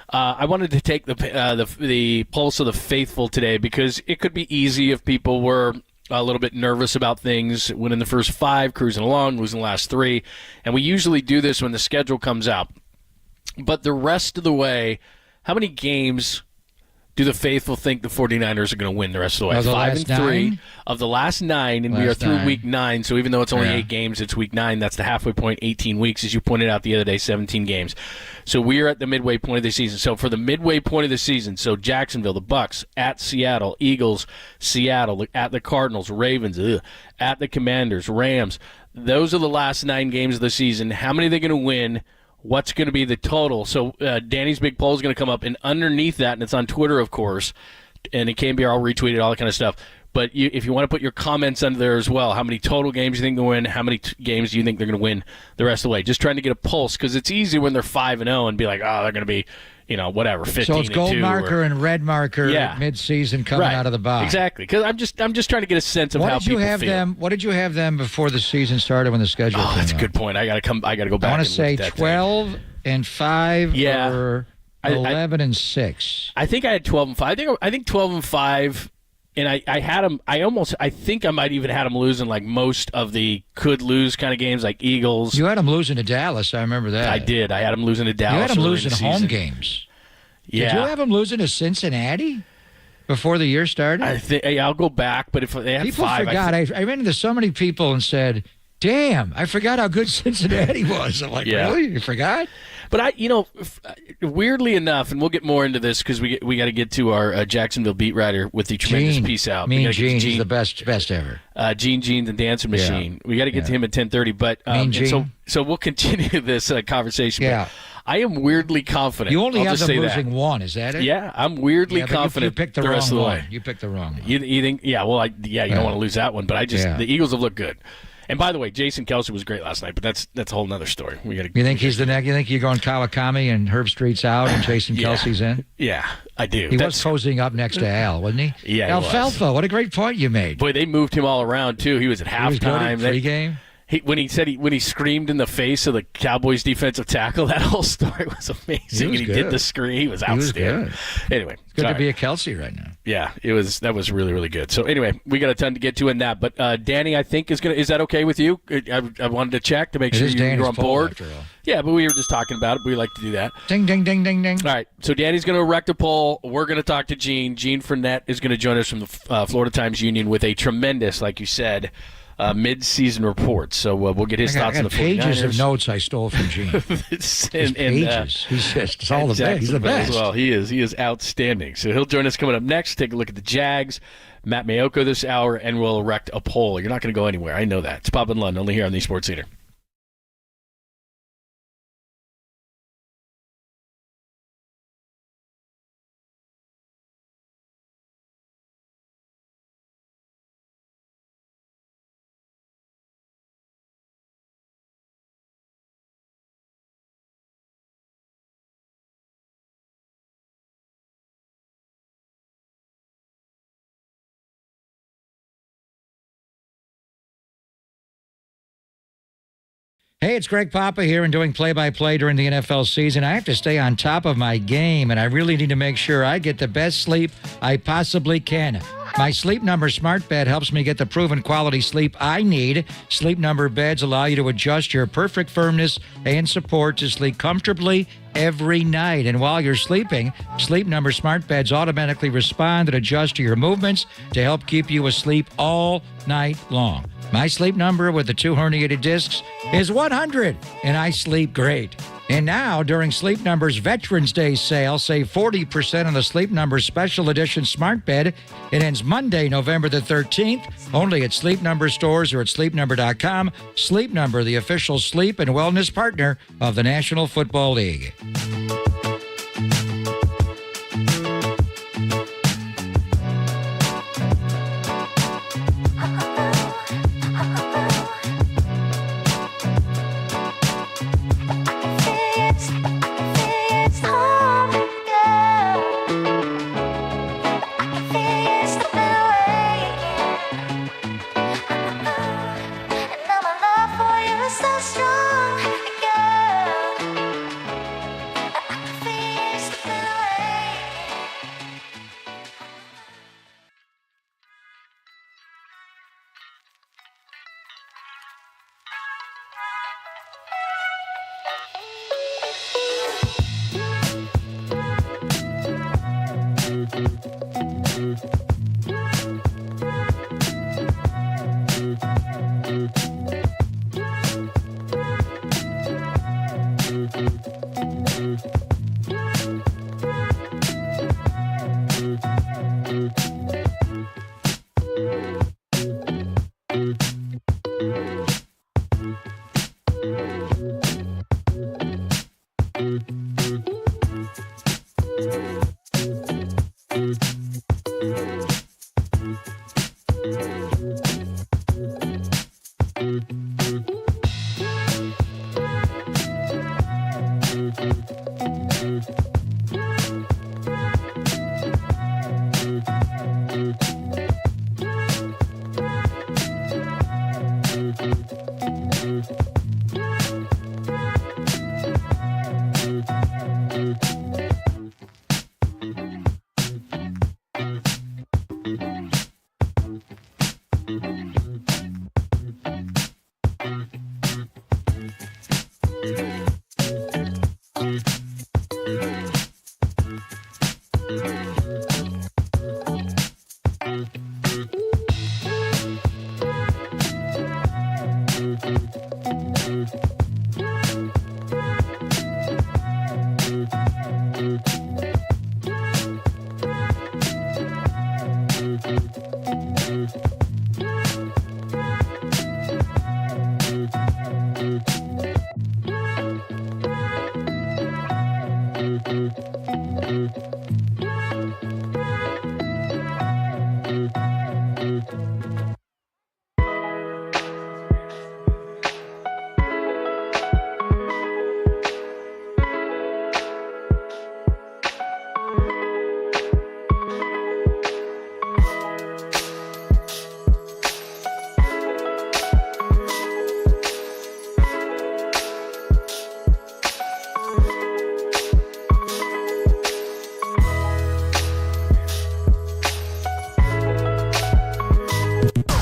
I wanted to take the pulse of the faithful today because it could be easy if people were a little bit nervous about things, winning the first 5, cruising along, losing the last 3. And we usually do this when the schedule comes out. But the rest of the way, how many games do the faithful think the 49ers are going to win the rest of the way? Of the 5 last and 3 9? Of the last 9, and we are through week 9. So even though it's only 8 games, it's week 9. That's the halfway point, 18 weeks, as you pointed out the other day, 17 games. So we are at the midway point of the season. So for the midway point of the season, so Jacksonville, the Bucks, at Seattle, Eagles, Seattle, at the Cardinals, Ravens, at the Commanders, Rams. Those are the last 9 games of the season. How many are they going to win? What's going to be the total? So Danny's big poll is going to come up, and underneath that, and it's on Twitter, of course, and it can be all retweeted, all that kind of stuff. But if you want to put your comments under there as well, how many total games you think they'll win, how many games do you think they're going to win the rest of the way? Just trying to get a pulse, because it's easy when they're 5-0 and be like, oh, they're going to be, whatever, 15-2. So it's gold marker and red marker mid-season coming out of the box. Exactly, because I'm just trying to get a sense of how people feel. What did you have them before the season started when the schedule came that's out? a good point. I got to go back. I want to say 12 and 5 or 11 and 6. I think I had 12 and 5. I think 12 and 5. And I had them. I think I might even had them losing like most of the could lose kind of games, like Eagles. You had them losing to Dallas. I remember that. I did. I had them losing to Dallas. You had them losing home games. Yeah. Did you have them losing to Cincinnati before the year started? I'll go back, but if they had people 5, forgot. I ran into so many people and said, "Damn, I forgot how good Cincinnati was." I'm like, really? You forgot? But weirdly enough, and we'll get more into this because we got to get to our Jacksonville beat writer with the tremendous Gene. peace out. Mean Gene, he's the best ever. Gene, the dancing machine. We got to get to him at 10:30. But so we'll continue this conversation. Yeah. But I am weirdly confident. You only I'll have just them say losing that. one, is that it? Yeah, I'm weirdly confident. You picked the rest wrong of the one. way. You picked the wrong one. You think? Yeah. Well, you don't want to lose that one. But the Eagles have looked good. And by the way, Jason Kelce was great last night. But that's a whole nother story. We got. You think he's the next? You think you're going Kawakami and Herb Street's out and Jason Kelce's in? Yeah, I do. He was cozying up next to Al, wasn't he? Yeah, he Alfalfa. What a great point you made. Boy, they moved him all around too. He was at halftime. He was good at pregame. When he screamed in the face of the Cowboys defensive tackle, that whole story was amazing. He did the scream. He was outstanding. Anyway, it's good to be a Kelce right now. Yeah, that was really, really good. So anyway, we got a ton to get to in that. But Danny, I think is that okay with you? I wanted to check to make sure you're on board. Yeah, but we were just talking about it. We like to do that. Ding, ding, ding, ding, ding. All right, so Danny's going to erect a poll. We're going to talk to Gene. Gene Fournette is going to join us from the Florida Times Union with a tremendous, like you said, mid-season report. So we'll get his thoughts on the 49ers. Pages of notes I stole from Gene. Pages. It's all the best. He's the best. Well, he is outstanding. So he'll join us coming up next. Take a look at the Jags, Matt Mayoko this hour, and we'll erect a poll. You're not going to go anywhere. I know that. It's Pop and Lund, only here on the Sports Leader. Hey, it's Greg Papa here and doing play-by-play during the NFL season. I have to stay on top of my game, and I really need to make sure I get the best sleep I possibly can. My Sleep Number smart bed helps me get the proven quality sleep I need. Sleep Number beds allow you to adjust your perfect firmness and support to sleep comfortably every night. And while you're sleeping, Sleep Number smart beds automatically respond and adjust to your movements to help keep you asleep all night long. My Sleep Number with the 2 herniated discs is 100, and I sleep great. And now, during Sleep Number's Veterans Day sale, save 40% on the Sleep Number Special Edition Smart Bed. It ends Monday, November the 13th, only at Sleep Number stores or at sleepnumber.com. Sleep Number, the official sleep and wellness partner of the National Football League.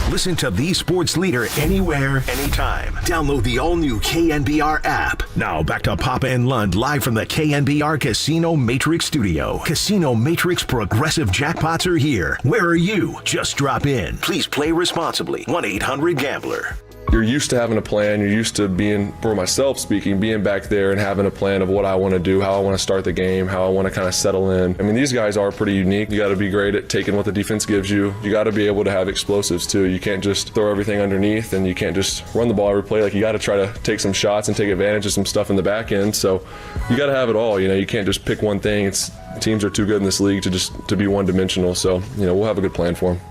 Listen to the sports leader anywhere, anytime. Download the all-new KNBR app. Now back to Papa and Lund live from the KNBR Casino Matrix studio. Casino Matrix progressive jackpots are here. Where are you? Just drop in. Please play responsibly. 1-800-GAMBLER. You're used to having a plan. You're used to being, for myself speaking, being back there and having a plan of what I want to do, how I want to start the game, how I want to kind of settle in. I mean, these guys are pretty unique. You got to be great at taking what the defense gives you. You got to be able to have explosives too. You can't just throw everything underneath, and you can't just run the ball every play. Like, you got to try to take some shots and take advantage of some stuff in the back end. So you got to have it all. You know, you can't just pick one thing. Teams are too good in this league to be one-dimensional. So, you know, we'll have a good plan for them.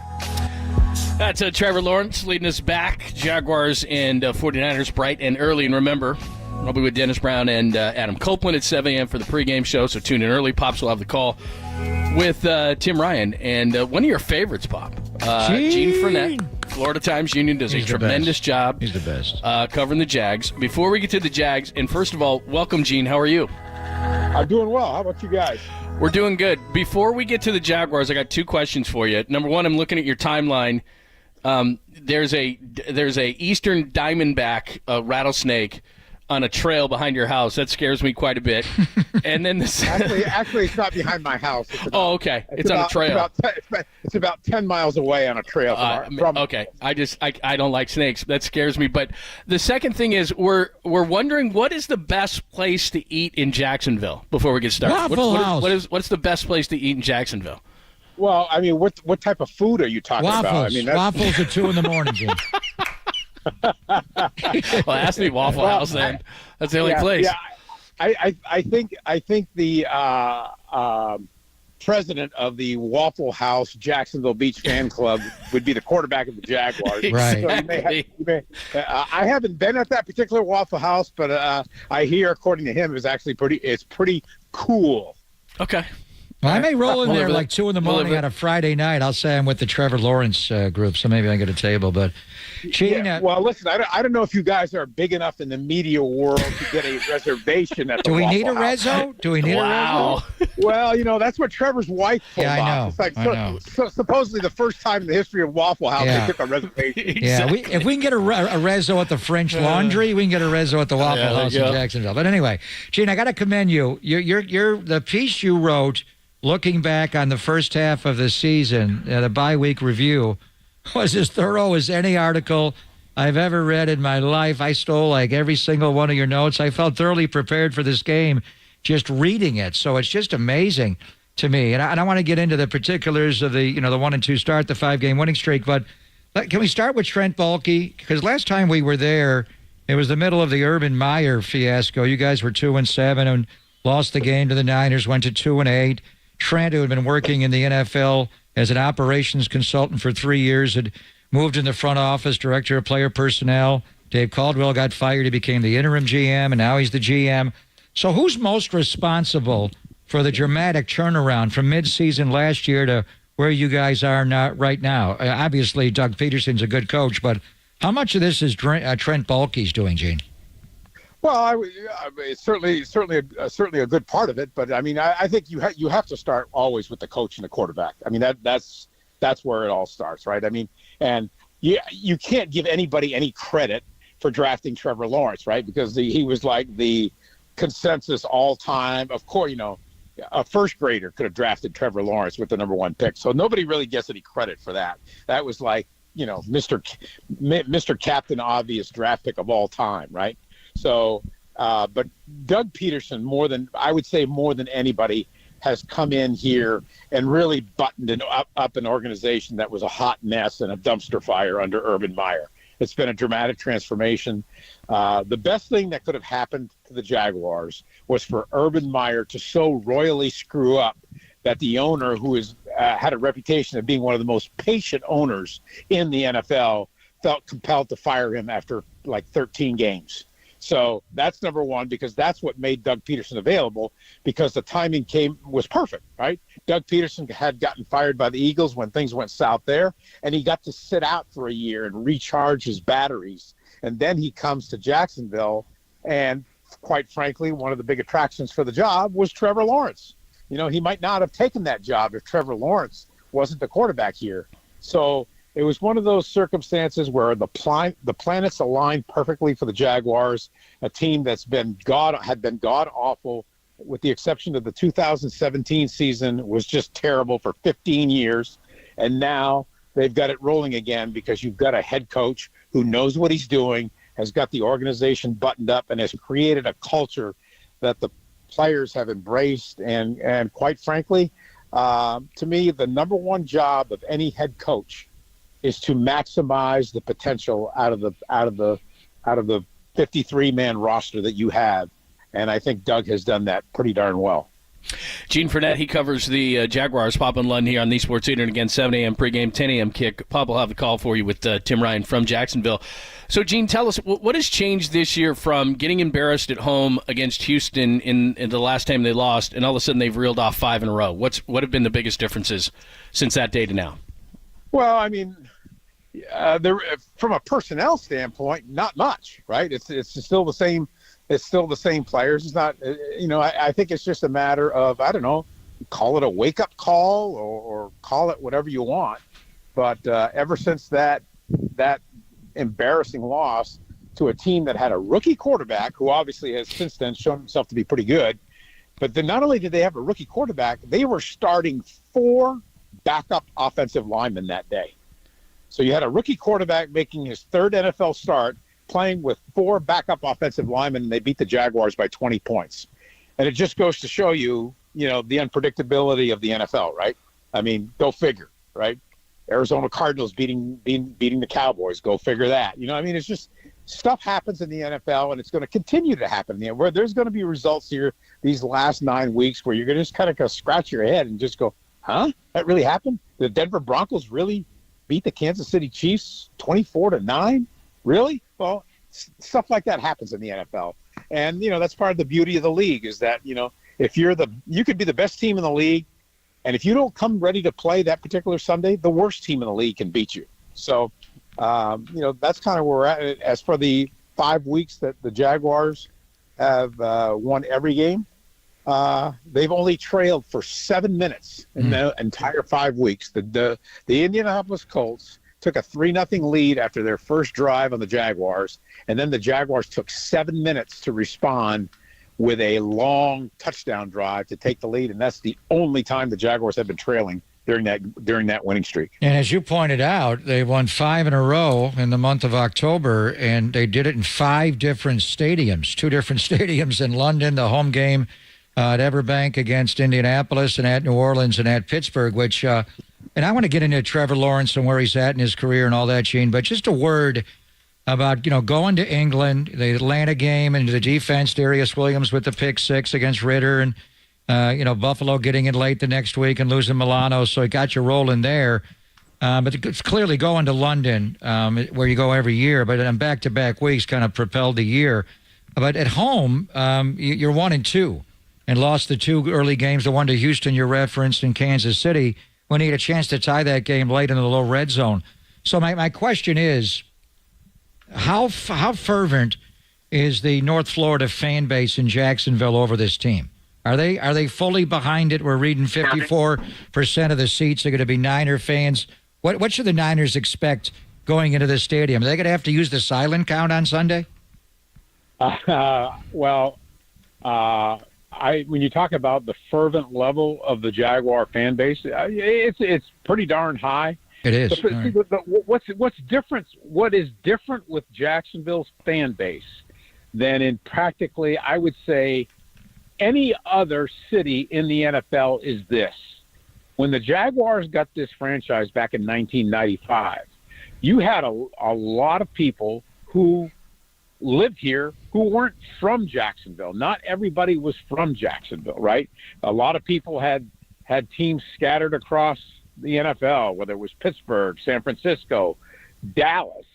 That's Trevor Lawrence leading us back. Jaguars and 49ers bright and early. And remember, I'll be with Dennis Brown and Adam Copeland at 7 a.m. for the pregame show, so tune in early. Pops will have the call with Tim Ryan. And one of your favorites, Pop, Gene Fournette, Florida Times Union, does a tremendous job. He's the best. Covering the Jags. Before we get to the Jags, and first of all, welcome, Gene. How are you? I'm doing well. How about you guys? We're doing good. Before we get to the Jaguars, I got two questions for you. Number one, I'm looking at your timeline. There's a eastern diamondback rattlesnake on a trail behind your house. That scares me quite a bit. And then actually, it's not behind my house. Okay. It's on a trail. It's about 10 miles away on a trail. Okay. I don't like snakes. That scares me. But the second thing is we're wondering, what is the best place to eat in Jacksonville before we get started? Waffle House. What's the best place to eat in Jacksonville? Well, I mean, what type of food are you talking about? I mean, waffles at 2 a.m, Jim. Well, ask me Waffle House then. That's the only place. Yeah, I think the president of the Waffle House Jacksonville Beach Fan Club would be the quarterback of the Jaguars. Right. So I haven't been at that particular Waffle House, but I hear, according to him, it's pretty cool. Okay. Well, I may roll in there like 2 a.m. on a Friday night. I'll say I'm with the Trevor Lawrence group, so maybe I get a table. But Gene, well, listen, I don't know if you guys are big enough in the media world to get a reservation at the Do we Waffle need a House. rezo? Do we need a rezo? Well, you know, that's what Trevor's wife told I know. us. It's like, I know. So supposedly the first time in the history of Waffle House they took a reservation. Yeah, if we can get a rezo at the French Laundry, we can get a rezo at the Waffle House in Jacksonville. But anyway, Gene, I got to commend you. You're the piece you wrote, looking back on the first half of the season, the bye-week review, was as thorough as any article I've ever read in my life. I stole like every single one of your notes. I felt thoroughly prepared for this game just reading it. So it's just amazing to me. And I want to get into the particulars of the 1-2 start, the 5-game winning streak. But can we start with Trent Baalke? Because last time we were there, it was the middle of the Urban Meyer fiasco. You guys were 2-7 and lost the game to the Niners, went to 2-8. Trent, who had been working in the NFL as an operations consultant for 3 years, had moved in the front office, director of player personnel. Dave Caldwell got fired. He became the interim GM, and now he's the GM. So who's most responsible for the dramatic turnaround from midseason last year to where you guys are right now? Obviously, Doug Peterson's a good coach, but how much of this is Trent Baalke's doing, Gene? Well, it's certainly a good part of it, but I mean, I think you have to start always with the coach and the quarterback. I mean, that's where it all starts, right? I mean, and you can't give anybody any credit for drafting Trevor Lawrence, right? Because he was like the consensus all-time. Of course, a first grader could have drafted Trevor Lawrence with the number 1 pick, so nobody really gets any credit for that. That was like, Mr. Captain Obvious draft pick of all time, right? So, but Doug Peterson, more than anybody, has come in here and really buttoned up an organization that was a hot mess and a dumpster fire under Urban Meyer. It's been a dramatic transformation. The best thing that could have happened to the Jaguars was for Urban Meyer to so royally screw up that the owner, who had a reputation of being one of the most patient owners in the NFL, felt compelled to fire him after like 13 games. So that's number one, because that's what made Doug Peterson available, because the timing was perfect, right? Doug Peterson had gotten fired by the Eagles when things went south there, and he got to sit out for a year and recharge his batteries. And then he comes to Jacksonville, and quite frankly, one of the big attractions for the job was Trevor Lawrence. You know, he might not have taken that job if Trevor Lawrence wasn't the quarterback here. So it was one of those circumstances where the planets aligned perfectly for the Jaguars, a team that's had been god awful, with the exception of the 2017 season, was just terrible for 15 years. And now they've got it rolling again because you've got a head coach who knows what he's doing, has got the organization buttoned up, and has created a culture that the players have embraced. And quite frankly, to me, the number one job of any head coach is to maximize the potential out of the 53-man roster that you have, and I think Doug has done that pretty darn well. Gene Fournette, he covers the Jaguars. Pop and Lund here on the Sports Leader, and again, 7 a.m. pregame, 10 a.m. kick. Pop will have the call for you with Tim Ryan from Jacksonville. So, Gene, tell us, what has changed this year from getting embarrassed at home against Houston in the last time they lost, and all of a sudden they've reeled off 5 in a row? What have been the biggest differences since that day to now? Well, I mean, from a personnel standpoint, not much, right? It's still the same. It's still the same players. It's not, I think it's just a matter of, I don't know, call it a wake-up call or call it whatever you want. But ever since that embarrassing loss to a team that had a rookie quarterback, who obviously has since then shown himself to be pretty good, but then not only did they have a rookie quarterback, they were starting 4 backup offensive linemen that day. So you had a rookie quarterback making his 3rd NFL start, playing with 4 backup offensive linemen, and they beat the Jaguars by 20 points. And it just goes to show you, the unpredictability of the NFL, right? I mean, go figure, right? Arizona Cardinals beating the Cowboys, go figure that. It's just stuff happens in the NFL, and it's going to continue to happen. Where there's going to be results here these last 9 weeks where you're going to just kind of scratch your head and just go, huh? That really happened? The Denver Broncos really beat the Kansas City Chiefs 24-9? Really? Well, stuff like that happens in the NFL. And, that's part of the beauty of the league is that, if you could be the best team in the league, and if you don't come ready to play that particular Sunday, the worst team in the league can beat you. So, that's kind of where we're at. As for the 5 weeks that the Jaguars have won every game, they've only trailed for 7 minutes in the entire 5 weeks. The Indianapolis Colts took a 3-0 lead after their first drive on the Jaguars, and then the Jaguars took 7 minutes to respond with a long touchdown drive to take the lead, and that's the only time the Jaguars have been trailing during that winning streak. And as you pointed out, they won 5 in a row in the month of October, and they did it in 5 different stadiums, 2 different stadiums in London, the home game at Everbank against Indianapolis, and at New Orleans and at Pittsburgh, which and I want to get into Trevor Lawrence and where he's at in his career and all that, Gene, but just a word about, going to England, the Atlanta game, and the defense, Darius Williams with the pick 6 against Ritter, and, Buffalo getting in late the next week and losing Milano, so it got you rolling there. But it's clearly going to London, where you go every year, but on back-to-back weeks kind of propelled the year. But at home, you're 1-2 and lost the 2 early games, the one to Houston you referenced in Kansas City, when he had a chance to tie that game late in the low red zone. So my question is, how fervent is the North Florida fan base in Jacksonville over this team? Are they fully behind it? We're reading 54% of the seats are going to be Niner fans. What should the Niners expect going into the stadium? Are they going to have to use the silent count on Sunday? When you talk about the fervent level of the Jaguar fan base, it's pretty darn high. It is. But what's different? What is different with Jacksonville's fan base than in practically, I would say, any other city in the NFL is this. When the Jaguars got this franchise back in 1995, you had a lot of people who lived here who weren't from Jacksonville. Not everybody was from Jacksonville, right? A lot of people had teams scattered across the NFL, whether it was Pittsburgh, San Francisco, Dallas,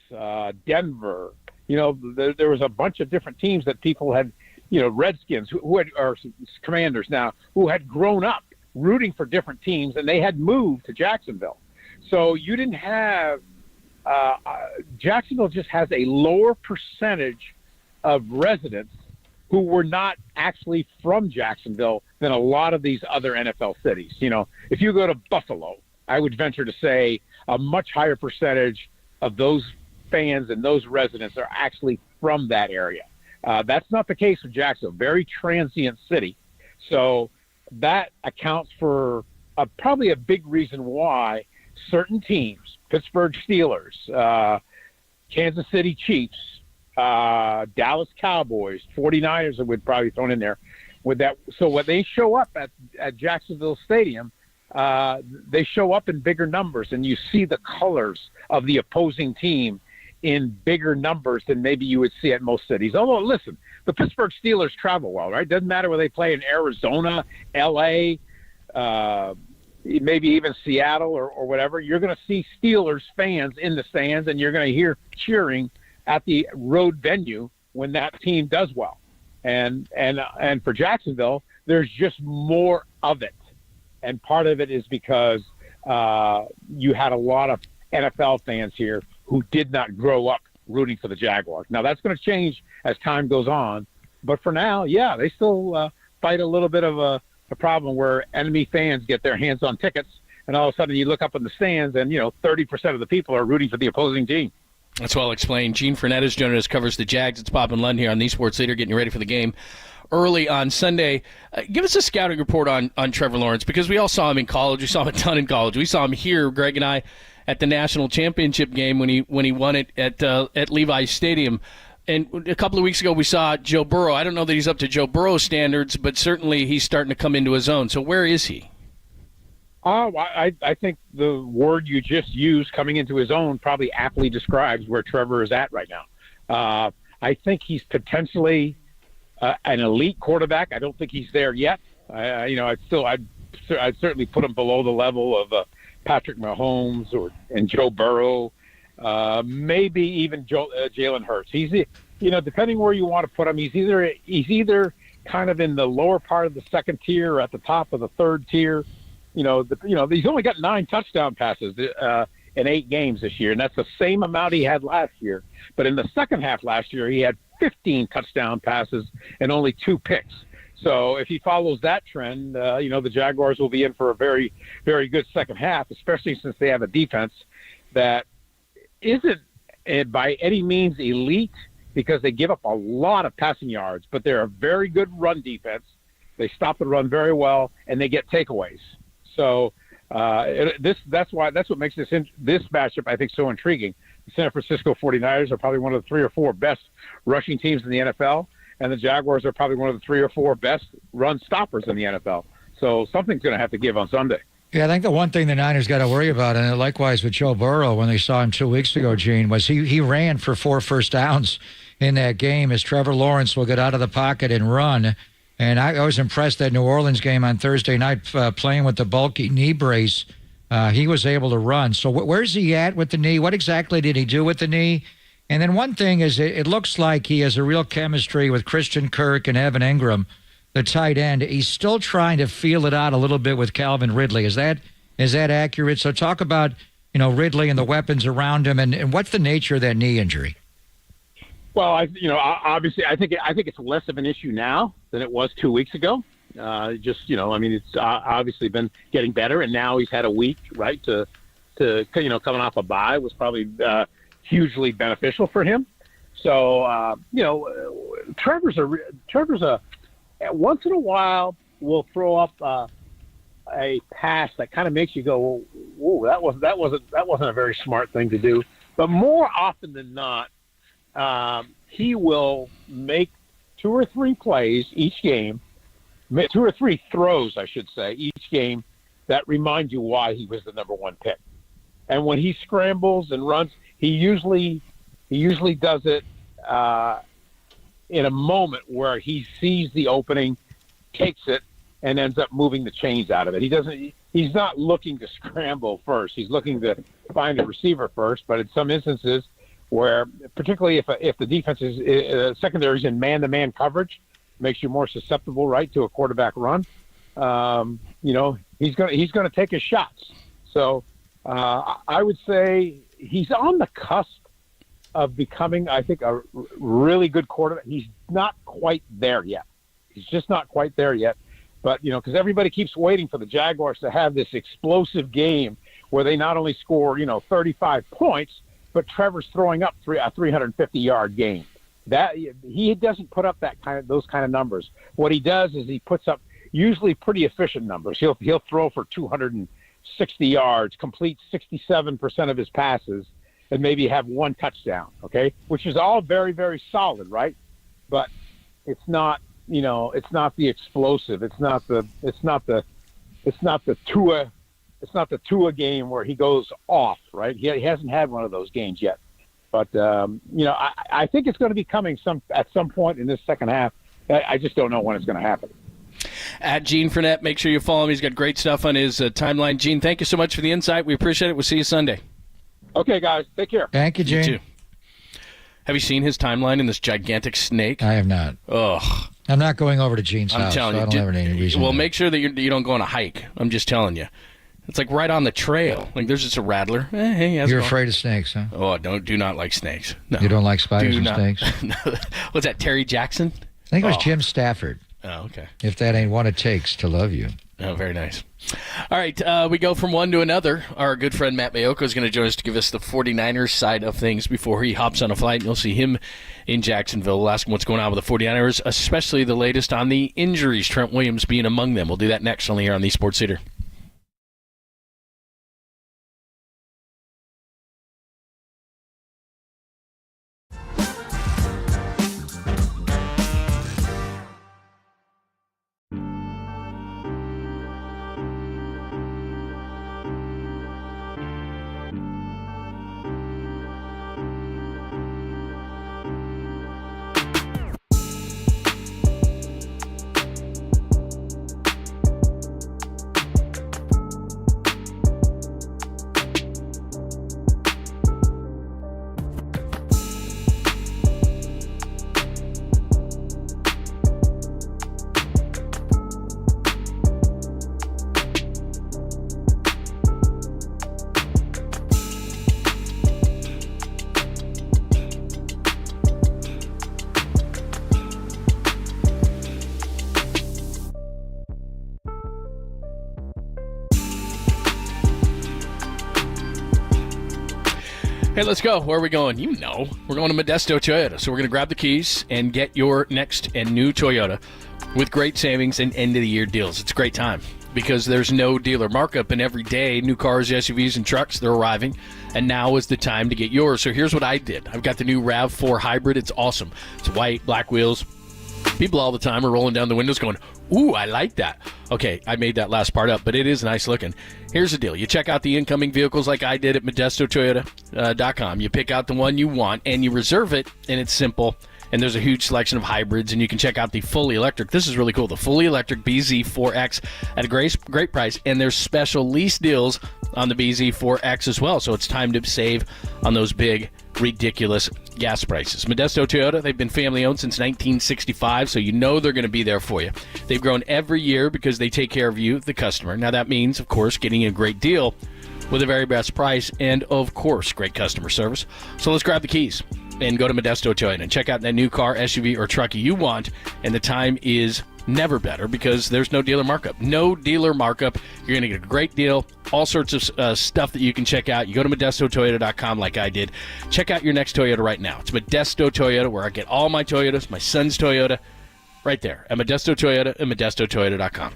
Denver. There was a bunch of different teams that people had, Redskins, or Commanders now, who had grown up rooting for different teams, and they had moved to Jacksonville. So you didn't have Jacksonville just has a lower percentage of residents who were not actually from Jacksonville than a lot of these other NFL cities. If you go to Buffalo, I would venture to say a much higher percentage of those fans and those residents are actually from that area. That's not the case with Jacksonville. Very transient city. So that accounts for probably a big reason why certain teams, Pittsburgh Steelers, Kansas City Chiefs, Dallas Cowboys, 49ers that would probably thrown in there with that. So when they show up at Jacksonville Stadium, they show up in bigger numbers, and you see the colors of the opposing team in bigger numbers than maybe you would see at most cities. Although, listen, the Pittsburgh Steelers travel well, right? Doesn't matter whether they play in Arizona, L.A., maybe even Seattle or whatever. You're going to see Steelers fans in the stands, and you're going to hear cheering at the road venue when that team does well. And for Jacksonville, there's just more of it. And part of it is because you had a lot of NFL fans here who did not grow up rooting for the Jaguars. Now, that's going to change as time goes on. But for now, yeah, they still fight a little bit of a problem where enemy fans get their hands on tickets, and all of a sudden you look up in the stands and, 30% of the people are rooting for the opposing team. That's well explained. Gene Fernandez joining us, covers the Jags. It's Bob and Lund here on the Sports Leader, getting you ready for the game early on Sunday. Give us a scouting report on Trevor Lawrence, because we all saw him in college. We saw him a ton in college. We saw him here, Greg and I, at the national championship game when he won it at Levi's Stadium. And a couple of weeks ago, we saw Joe Burrow. I don't know that he's up to Joe Burrow's standards, but certainly he's starting to come into his own. So where is he? I think the word you just used, coming into his own, probably aptly describes where Trevor is at right now. I think he's potentially an elite quarterback. I don't think he's there yet. I'd certainly put him below the level of Patrick Mahomes and Joe Burrow, maybe even Jalen Hurts. He's depending where you want to put him, he's either kind of in the lower part of the second tier or at the top of the third tier. He's only got 9 touchdown passes in 8 games this year, and that's the same amount he had last year. But in the second half last year, he had 15 touchdown passes and only 2 picks. So if he follows that trend, the Jaguars will be in for a very, very good second half, especially since they have a defense that isn't by any means elite, because they give up a lot of passing yards, but they're a very good run defense. They stop the run very well, and they get takeaways. So that's what makes this matchup, I think, so intriguing. The San Francisco 49ers are probably one of the 3 or 4 best rushing teams in the NFL, and the Jaguars are probably one of the 3 or 4 best run stoppers in the NFL. So something's going to have to give on Sunday. Yeah, I think the one thing the Niners got to worry about, and likewise with Joe Burrow when they saw him 2 weeks ago, Gene, was he ran for 4 first downs in that game, as Trevor Lawrence will get out of the pocket and run. And I was impressed that New Orleans game on Thursday night, playing with the bulky knee brace. He was able to run. So where's he at with the knee? What exactly did he do with the knee? And then one thing is it looks like he has a real chemistry with Christian Kirk and Evan Ingram, the tight end. He's still trying to feel it out a little bit with Calvin Ridley. Is that accurate? So talk about, Ridley and the weapons around him, and what's the nature of that knee injury? Well, obviously, I think it's less of an issue now than it was 2 weeks ago. It's obviously been getting better, and now he's had a week, right, to coming off a bye was probably hugely beneficial for him. So, Trevor's a once in a while will throw up a pass that kind of makes you go, "Whoa, that wasn't a very smart thing to do." But more often than not, he will make 2 or 3 plays each game 2 or 3 throws, I should say, each game that remind you why he was the number 1 pick. And when he scrambles and runs, he usually does it in a moment where he sees the opening, takes it, and ends up moving the chains out of it. He's not looking to scramble first. He's looking to find the receiver first. But in some instances, where particularly if the defense is secondary is in man-to-man coverage, makes you more susceptible, right, to a quarterback run. He's going to take his shots. So I would say he's on the cusp of becoming, I think, a really good quarterback. He's not quite there yet. He's just not quite there yet. But, because everybody keeps waiting for the Jaguars to have this explosive game where they not only score, 35 points, but Trevor's throwing up a 350-yard game. That he doesn't put up those kind of numbers. What he does is he puts up usually pretty efficient numbers. He'll throw for 260 yards, complete 67% of his passes, and maybe have 1 touchdown. Okay, which is all very, very solid, right? But it's not, it's not the explosive. It's not the Tua game where he goes off, right? He hasn't had one of those games yet. But, I think it's going to be coming at some point in this second half. I just don't know when it's going to happen. At Gene Fournette, make sure you follow him. He's got great stuff on his timeline. Gene, thank you so much for the insight. We appreciate it. We'll see you Sunday. Okay, guys. Take care. Thank you, Gene. You too. Have you seen his timeline in this gigantic snake? I have not. Ugh. I'm not going over to Gene's I'm house. telling so you. I don't have any reason. Well, make sure that you don't go on a hike. I'm just telling you. It's like right on the trail. Like there's just a rattler. Hey, how's it You're going? afraid of snakes, huh? Oh, do not like snakes. No. You don't like spiders and snakes? What's that, Terry Jackson? I think it was Jim Stafford. Oh, okay. If that ain't what it takes to love you. Oh, very nice. All right, we go from one to another. Our good friend Matt Mayoko is going to join us to give us the 49ers side of things before he hops on a flight. And you'll see him in Jacksonville. We'll ask him what's going on with the 49ers, especially the latest on the injuries, Trent Williams being among them. We'll do that next only here on the Sports Theater. Hey, let's go. Where are we going? You know. We're going to Modesto Toyota. So we're going to grab the keys and get your next and new Toyota with great savings and end-of-the-year deals. It's a great time because there's no dealer markup, and every day new cars, SUVs, and trucks, they're arriving, and now is the time to get yours. So here's what I did. I've got the new RAV4 Hybrid. It's awesome. It's white, black wheels. People all the time are rolling down the windows going, ooh, I like that. Okay, I made that last part up, but it is nice looking. Here's the deal. You check out the incoming vehicles like I did at ModestoToyota.com. You pick out the one you want, and you reserve it, and it's simple. And there's a huge selection of hybrids, and you can check out the fully electric. This is really cool. The fully electric BZ4X at a great price, and there's special lease deals on the BZ4X as well. So it's time to save on those big, ridiculous gas prices. Modesto Toyota, they've been family-owned since 1965, so you know they're going to be there for you. They've grown every year because they take care of you, the customer. Now that means, of course, getting a great deal with the very best price and, of course, great customer service. So let's grab the keys and go to Modesto Toyota and check out that new car, SUV, or truck you want. And the time is never better because there's no dealer markup. No dealer markup. You're going to get a great deal, all sorts of stuff that you can check out. You go to ModestoToyota.com like I did. Check out your next Toyota right now. It's Modesto Toyota, where I get all my Toyotas, my son's Toyota, right there at Modesto Toyota and ModestoToyota.com.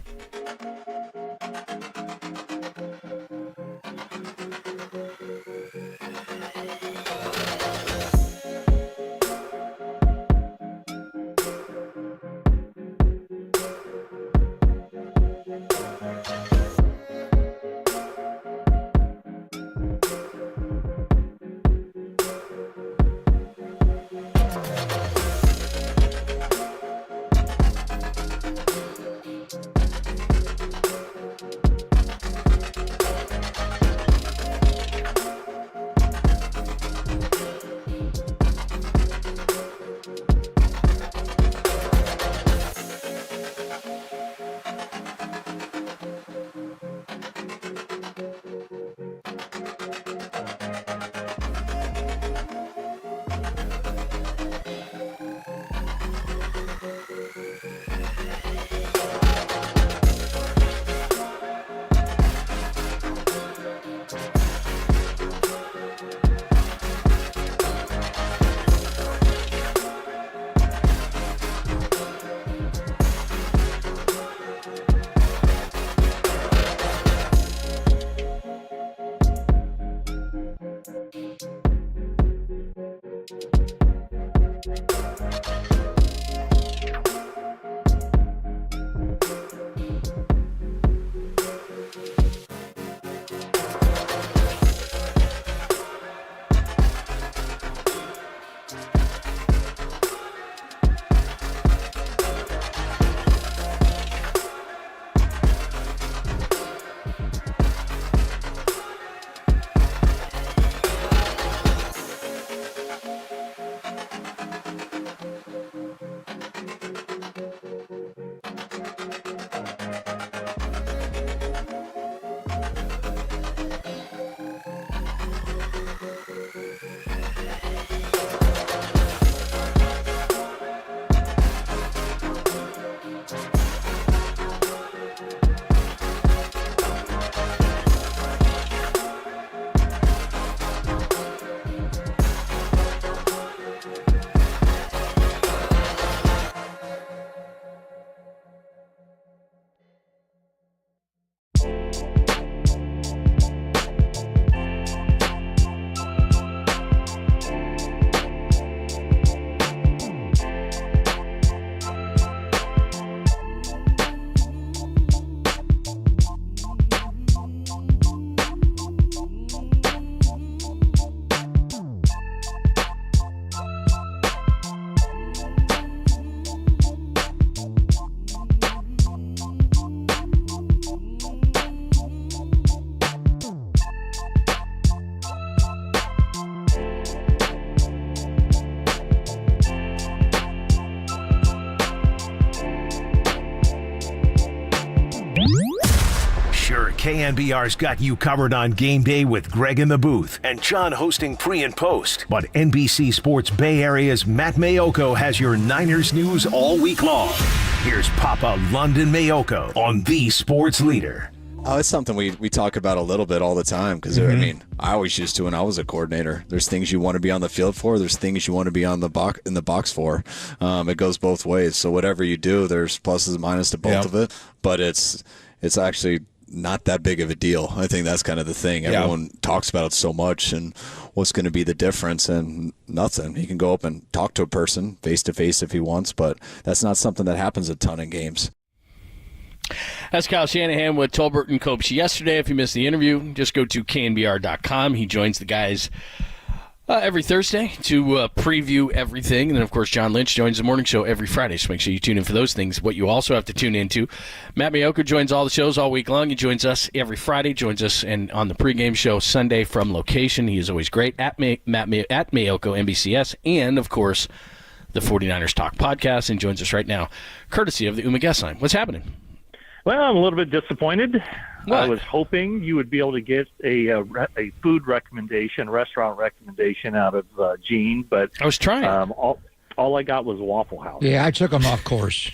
KNBR's got you covered on game day with Greg in the booth and John hosting pre and post. But NBC Sports Bay Area's Matt Mayoko has your Niners news all week long. Here's Papa London Mayoko on the Sports Leader. Oh, it's something we talk about a little bit all the time because, I mean, I always used to when I was a coordinator. There's things you want to be on the field for. There's things you want to be on the in the box for. It goes both ways. So whatever you do, there's pluses and minuses to both of it. But it's actually not that big of a deal. I think that's kind of the thing. Everyone talks about it so much and what's going to be the difference, and nothing. He can go up and talk to a person face-to-face if he wants, but that's not something that happens a ton in games. That's Kyle Shanahan with Tolbert and Copes yesterday. If you missed the interview, just go to knbr.com. He joins the guys every Thursday to preview everything. And then, of course, John Lynch joins the morning show every Friday, so make sure you tune in for those things. What you also have to tune into, Matt Mayoko joins all the shows all week long. He joins us every Friday, joins us on the pregame show Sunday from location. He is always great at Mayoko NBCS, and, of course, the 49ers Talk podcast, and joins us right now, courtesy of the Uma guest line. What's happening? Well, I'm a little bit disappointed. What? I was hoping you would be able to get a food recommendation, restaurant recommendation out of Gene, but I was trying. All I got was Waffle House. Yeah, I took him off course.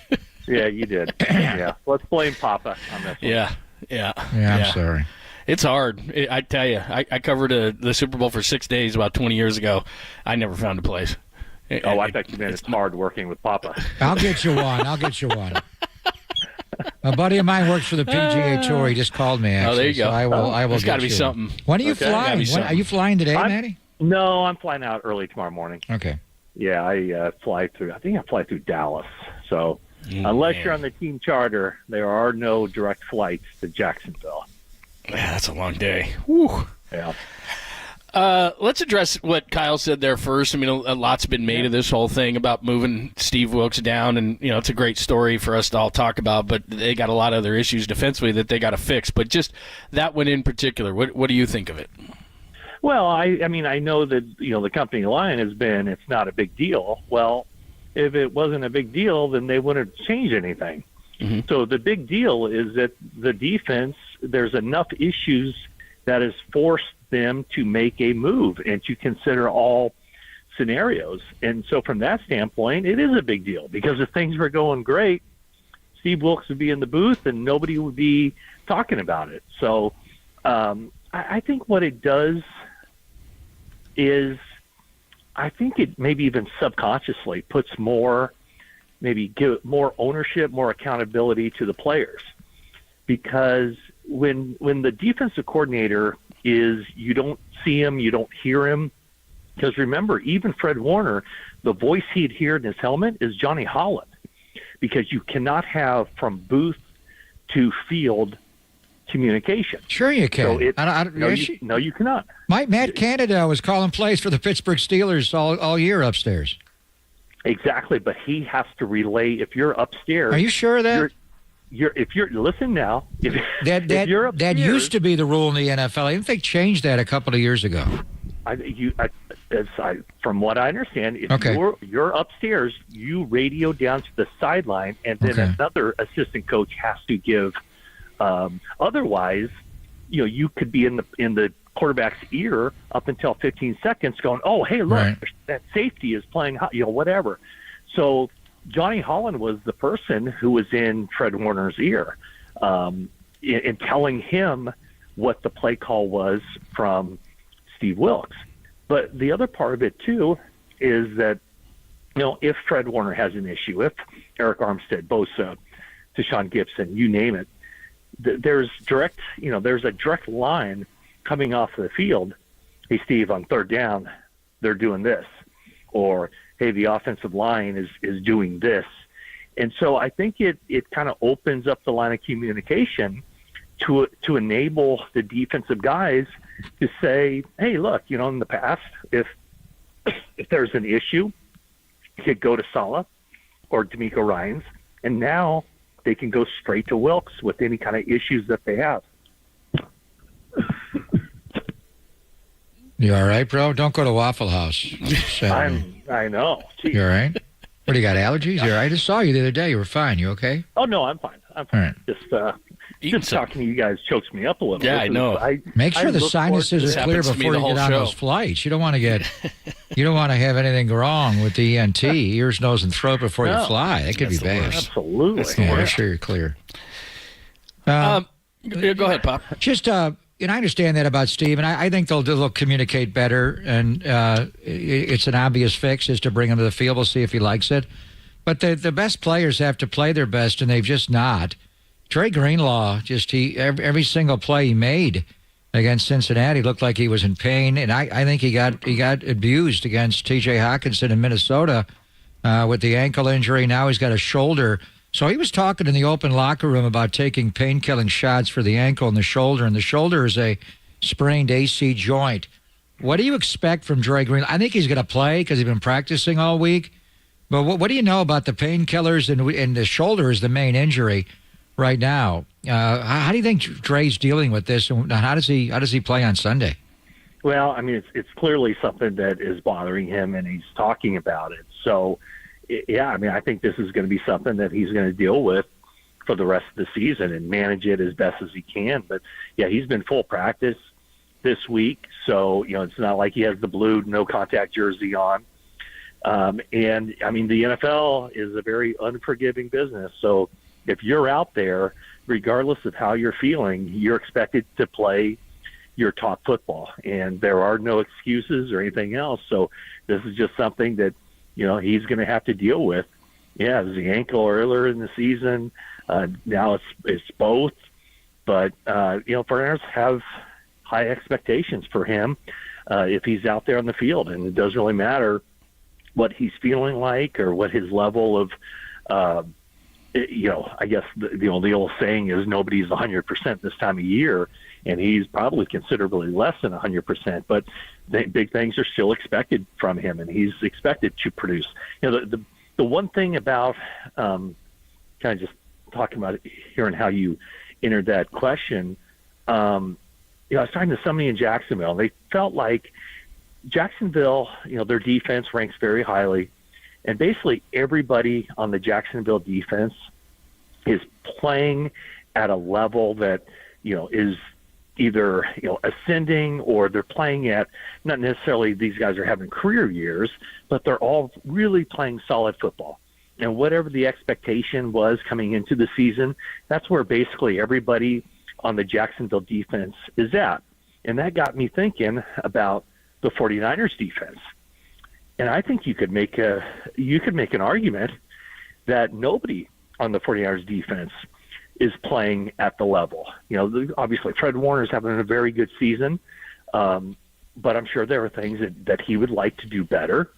Yeah, you did. Yeah, let's blame Papa on this one. Yeah, I'm sorry. It's hard. I tell you, I covered the Super Bowl for 6 days about 20 years ago. I never found a place. I thought you meant it's hard working with Papa. I'll get you one. A buddy of mine works for the PGA Tour. He just called me. Actually, there you go. So I will. There's got to be you. something. When are you flying? Are you flying today, Matty? No, I'm flying out early tomorrow morning. Okay. Yeah, I fly through. I think I fly through Dallas. So unless you're on the team charter, there are no direct flights to Jacksonville. Yeah, that's a long day. Whew. Yeah. Let's address what Kyle said there first. I mean, a lot's been made of this whole thing about moving Steve Wilks down, and it's a great story for us to all talk about. But they got a lot of other issues defensively that they got to fix. But just that one in particular, what do you think of it? Well, I mean, I know that the company line has been it's not a big deal. Well, if it wasn't a big deal, then they wouldn't change anything. Mm-hmm. So the big deal is that the defense, there's enough issues that has forced them to make a move and to consider all scenarios. And so from that standpoint, it is a big deal because if things were going great, Steve Wilks would be in the booth and nobody would be talking about it. So I think what it does is I think it maybe even subconsciously puts give more ownership, more accountability to the players. Because when the defensive coordinator is you don't see him, you don't hear him. Because remember, even Fred Warner, the voice he'd hear in his helmet is Johnny Holland. Because you cannot have from booth to field communication. Sure you can. So no, you cannot. Matt Canada was calling plays for the Pittsburgh Steelers all year upstairs. Exactly, but he has to relay if you're upstairs. Are you sure of that? If you're listen now, if you're upstairs, that used to be the rule in the NFL. I think they changed that a couple of years ago. From what I understand, if you're upstairs, you radio down to the sideline, and then another assistant coach has to give. Otherwise, you could be in the quarterback's ear up until 15 seconds, going, "Oh, hey, look, that safety is playing, whatever." So Johnny Holland was the person who was in Fred Warner's ear, in telling him what the play call was from Steve Wilks. But the other part of it too is that, if Fred Warner has an issue, if Eric Armstead, Bosa, Deshaun Gibson, you name it, there's a direct line coming off the field. Hey, Steve, on third down, they're doing this, or hey, the offensive line is doing this. And so I think it kind of opens up the line of communication to enable the defensive guys to say, hey, look, in the past, if there's an issue, you could go to Saleh or D'Amico Ryans, and now they can go straight to Wilks with any kind of issues that they have. You all right, bro? Don't go to Waffle House. I know. Jeez. You all right? What, do you got allergies? You all right? I just saw you the other day. You were fine. You okay? Oh, no, I'm fine. I'm fine. All right. Just just talking to you guys chokes me up a little. Yeah, I know. Make sure the look sinuses are clear before you get on those flights. You don't want to have anything wrong with the ENT, ears, nose, and throat before you fly. That could be bad. Absolutely. Make sure you're clear. Go ahead, Pop. Just, I understand that about Steve, and I think they'll communicate better, and it's an obvious fix is to bring him to the field. We'll see if he likes it. But the best players have to play their best, and they've just not. Dre Greenlaw, every single play he made against Cincinnati looked like he was in pain, and I think he got abused against T.J. Hockenson in Minnesota with the ankle injury. Now he's got a shoulder. So he was talking in the open locker room about taking pain-killing shots for the ankle and the shoulder is a sprained AC joint. What do you expect from Dre Greenlaw? I think he's going to play because he's been practicing all week. But what do you know about the painkillers and the shoulder is the main injury right now? How do you think Dre's dealing with this, and how does he play on Sunday? Well, I mean, it's clearly something that is bothering him, and he's talking about it. So, yeah, I mean, I think this is going to be something that he's going to deal with for the rest of the season and manage it as best as he can. But, yeah, he's been full practice this week, so, it's not like he has the blue no-contact jersey on. And, I mean, the NFL is a very unforgiving business, so if you're out there, regardless of how you're feeling, you're expected to play your top football, and there are no excuses or anything else. So this is just something that, he's going to have to deal with. Yeah, it was the ankle earlier in the season. Now it's both. But, 49ers have high expectations for him if he's out there on the field, and it doesn't really matter what he's feeling like or what his level of I guess the old saying is nobody's 100% this time of year, and he's probably considerably less than 100%. But big things are still expected from him, and he's expected to produce. The one thing about kind of just talking about hearing how you entered that question. I was talking to somebody in Jacksonville. They felt like Jacksonville, their defense ranks very highly. And basically everybody on the Jacksonville defense is playing at a level that, is either, ascending, or they're playing at, not necessarily these guys are having career years, but they're all really playing solid football. And whatever the expectation was coming into the season, that's where basically everybody on the Jacksonville defense is at. And that got me thinking about the 49ers defense. And I think you could make an argument that nobody on the 49ers defense is playing at the level. Obviously Fred Warner's having a very good season, but I'm sure there are things that he would like to do better.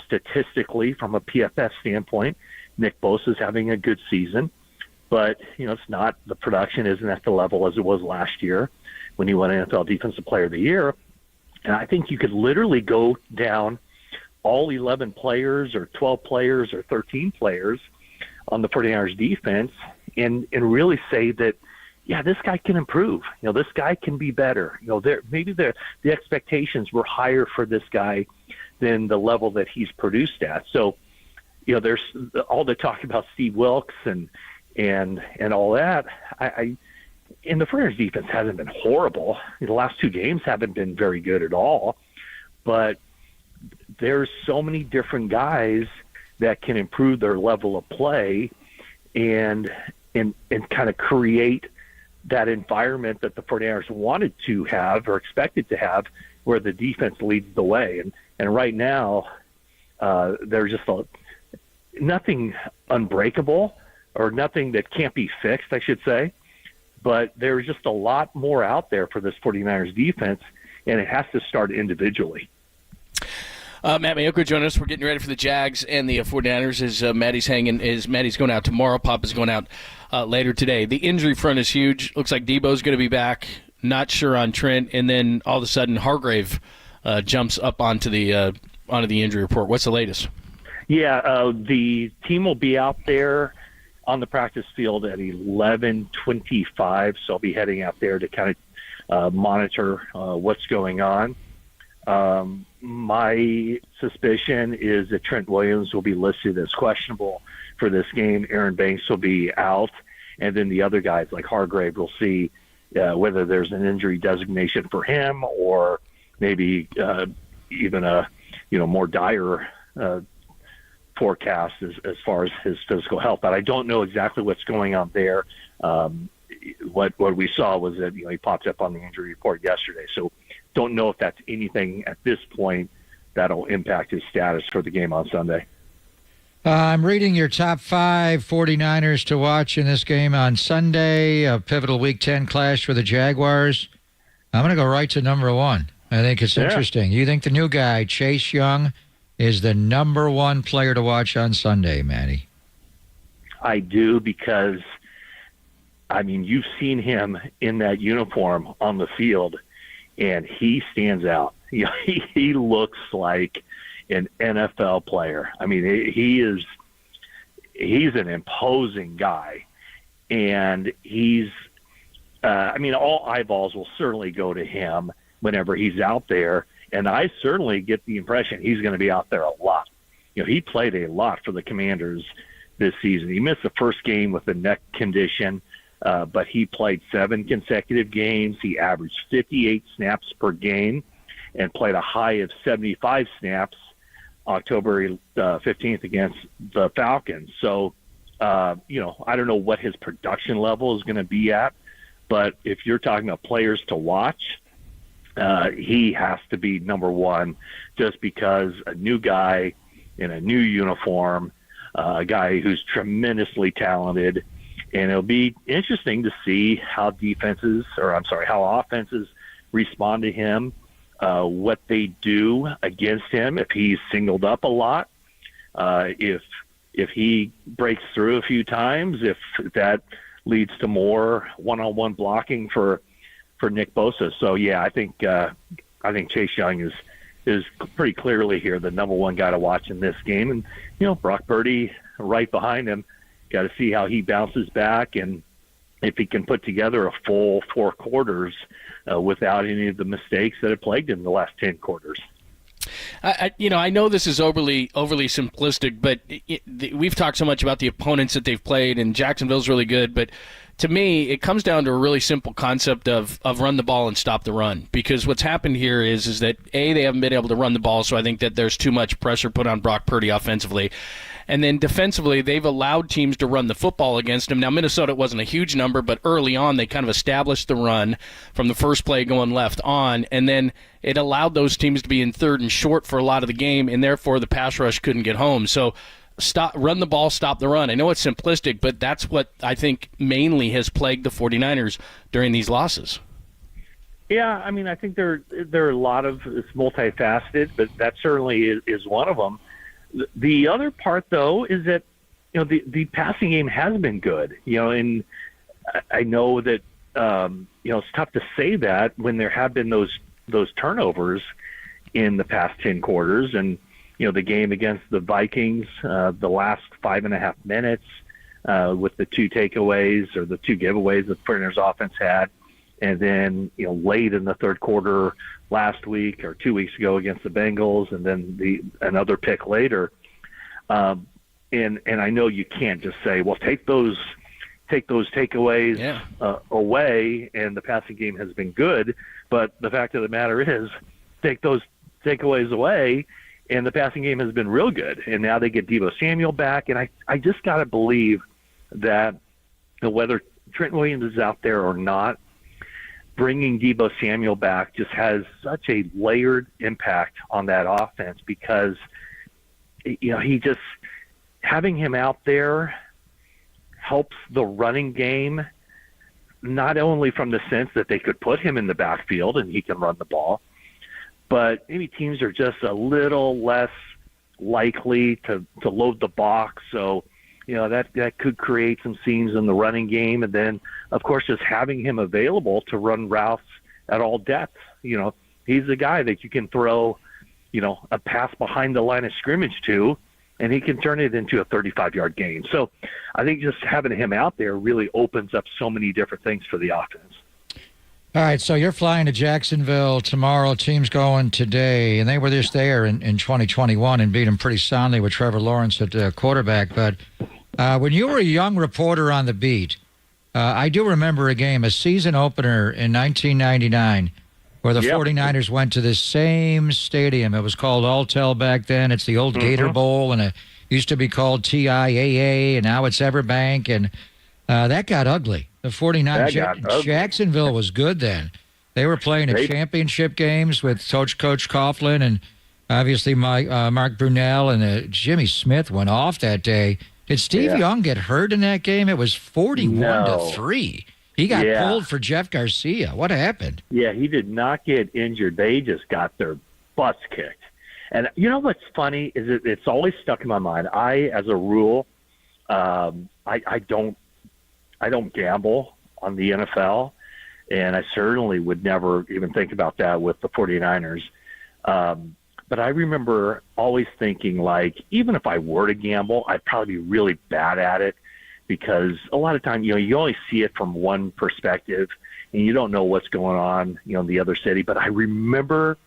Statistically, from a PFF standpoint, Nick Bosa's having a good season, but it's not, the production isn't at the level as it was last year when he won NFL Defensive Player of the Year. And I think you could literally go down all 11 players or 12 players or 13 players on the 49ers defense and really say that, yeah, this guy can improve. This guy can be better. Maybe the expectations were higher for this guy than the level that he's produced at. So, there's all the talk about Steve Wilks and all that. And the 49ers defense hasn't been horrible. The last two games haven't been very good at all. But there's so many different guys that can improve their level of play and kind of create that environment that the 49ers wanted to have or expected to have, where the defense leads the way. And right now, there's just nothing unbreakable, or nothing that can't be fixed, I should say. But there's just a lot more out there for this 49ers defense, and it has to start individually. Matt Mayoko joining us. We're getting ready for the Jags and the 49ers as Maddie's going out tomorrow. Pop is going out later today. The injury front is huge. Looks like Debo's going to be back. Not sure on Trent. And then all of a sudden Hargrave jumps up onto the injury report. What's the latest? Yeah, the team will be out there on the practice field at 11:25, so I'll be heading out there to kind of monitor what's going on. My suspicion is that Trent Williams will be listed as questionable for this game. Aaron Banks will be out. And then the other guys like Hargrave, will see whether there's an injury designation for him or maybe even a more dire forecast as far as his physical health. But I don't know exactly what's going on there. What we saw was that he popped up on the injury report yesterday. So don't know if that's anything at this point that'll impact his status for the game on Sunday. I'm reading your top 5 49ers to watch in this game on Sunday, a pivotal Week 10 clash for the Jaguars. I'm going to go right to number 1. I think it's interesting. You think the new guy, Chase Young, is the number 1 player to watch on Sunday, Matty? I do, because, you've seen him in that uniform on the field, and he stands out. He looks like an NFL player. He's an imposing guy, and he's all eyeballs will certainly go to him whenever he's out there, and I certainly get the impression he's going to be out there a lot. He played a lot for the Commanders this season. He missed the first game with a neck condition, but he played 7 consecutive games. He averaged 58 snaps per game and played a high of 75 snaps October 15th against the Falcons. So, I don't know what his production level is going to be at, but if you're talking about players to watch, he has to be number 1, just because a new guy in a new uniform, a guy who's tremendously talented, and it'll be interesting to see how offenses respond to him, what they do against him, if he's singled up a lot, if he breaks through a few times, if that leads to more one-on-one blocking for Nick Bosa. So I think Chase Young is pretty clearly here the number 1 guy to watch in this game, and Brock Purdy right behind him. Got to see how he bounces back, and if he can put together a full 4 quarters without any of the mistakes that have plagued him the last 10 quarters. I know this is overly simplistic, but we've talked so much about the opponents that they've played, and Jacksonville's really good. But to me, it comes down to a really simple concept of run the ball and stop the run. Because what's happened here is that, A, they haven't been able to run the ball, so I think that there's too much pressure put on Brock Purdy offensively. And then defensively, they've allowed teams to run the football against them. Now, Minnesota wasn't a huge number, but early on they kind of established the run from the first play going left on, and then it allowed those teams to be in 3rd and short for a lot of the game, and therefore the pass rush couldn't get home. So run the ball, stop the run. I know it's simplistic, but that's what I think mainly has plagued the 49ers during these losses. Yeah, I think there are a lot of, it's multifaceted, but that certainly is one of them. The other part, though, is that the passing game has been good. And I know that it's tough to say that when there have been those turnovers in the past 10 quarters, and the game against the Vikings, the last 5.5 minutes with the 2 takeaways or the 2 giveaways that the 49ers offense had, and then late in the 3rd quarter last week or 2 weeks ago against the Bengals, and then another pick later. And I know you can't just say, well, take those takeaways away, and the passing game has been good. But the fact of the matter is, take those takeaways away, and the passing game has been real good. And now they get Deebo Samuel back, and I just got to believe that whether Trent Williams is out there or not, bringing Deebo Samuel back just has such a layered impact on that offense, because he just, having him out there helps the running game, not only from the sense that they could put him in the backfield and he can run the ball, but maybe teams are just a little less likely to load the box. So, that could create some seams in the running game. And then, of course, just having him available to run routes at all depths. He's a guy that you can throw, a pass behind the line of scrimmage to, and he can turn it into a 35-yard gain. So I think just having him out there really opens up so many different things for the offense. All right, so you're flying to Jacksonville tomorrow. Team's going today, and they were just there in 2021 and beat them pretty soundly with Trevor Lawrence at quarterback. But when you were a young reporter on the beat, I do remember a season opener in 1999, where the 49ers went to this same stadium. It was called Alltel back then. It's the old Gator Bowl, and it used to be called TIAA, and now it's Everbank, and that got ugly. The 49ers, Jacksonville was good then. They were playing in championship games with Coach Coughlin, and obviously Mark Brunell, and Jimmy Smith went off that day. Did Steve Young get hurt in that game? It was 41-3. He got pulled for Jeff Garcia. What happened? Yeah, he did not get injured. They just got their butts kicked. And you know what's funny is it's always stuck in my mind. As a rule, I don't gamble on the NFL, and I certainly would never even think about that with the 49ers. But I remember always thinking, like, even if I were to gamble, I'd probably be really bad at it, because a lot of times, you only see it from one perspective, and you don't know what's going on, in the other city. But I remember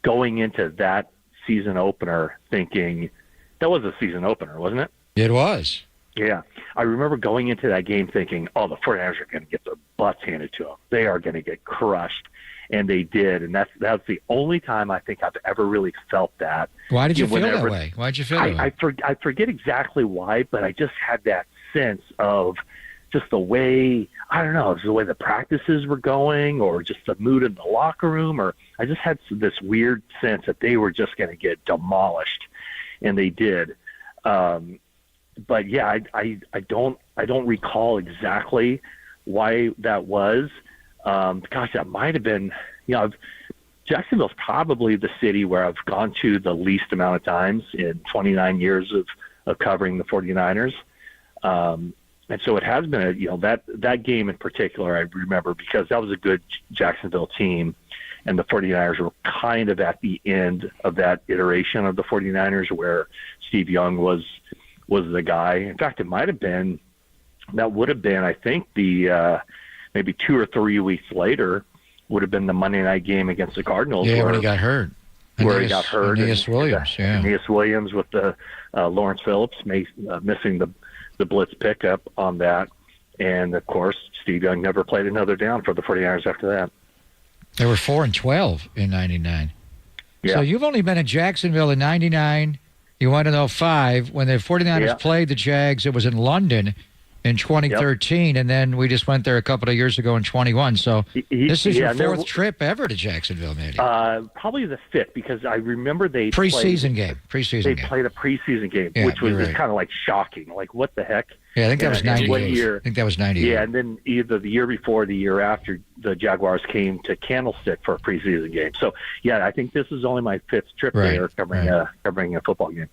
going into that season opener thinking, that was a season opener, wasn't it? It was. Yeah. I remember going into that game thinking, the 49ers are going to get their butts handed to them. They are going to get crushed. And they did. And that's the only time I think I've ever really felt that. Why did you feel that way? Why did you feel that way? I forget exactly why, but I just had that sense of just the way, I don't know, it was the way the practices were going, or just the mood in the locker room, or I just had this weird sense that they were just going to get demolished. And they did. But yeah, I don't recall exactly why that was. Gosh, that might have been, Jacksonville's probably the city where I've gone to the least amount of times in 29 years of covering the 49ers. And so it has been that game in particular, I remember, because that was a good Jacksonville team, and the 49ers were kind of at the end of that iteration of the 49ers where Steve Young was the guy. In fact, it might have been, I think, the maybe 2 or 3 weeks later would have been the Monday night game against the Cardinals. Yeah, when he got hurt. Aeneas Williams, Aeneas Williams with the Lawrence Phillips missing the blitz pickup on that. And, of course, Steve Young never played another down for the 49ers after that. They were 4-12 in 99. Yeah. So you've only been in Jacksonville in 99. You went in 05. When the 49ers played the Jags, it was in London in 2013, and then we just went there a couple of years ago in 21. So this is your fourth trip ever to Jacksonville, maybe? Probably the fifth, because I remember they preseason game. They played a preseason game, which was just kind of like shocking. Like, what the heck? Yeah, I think that was 98. What year? I think that was 98. Yeah, and then either the year before or the year after, the Jaguars came to Candlestick for a preseason game. So, yeah, I think this is only my fifth trip there covering a football game.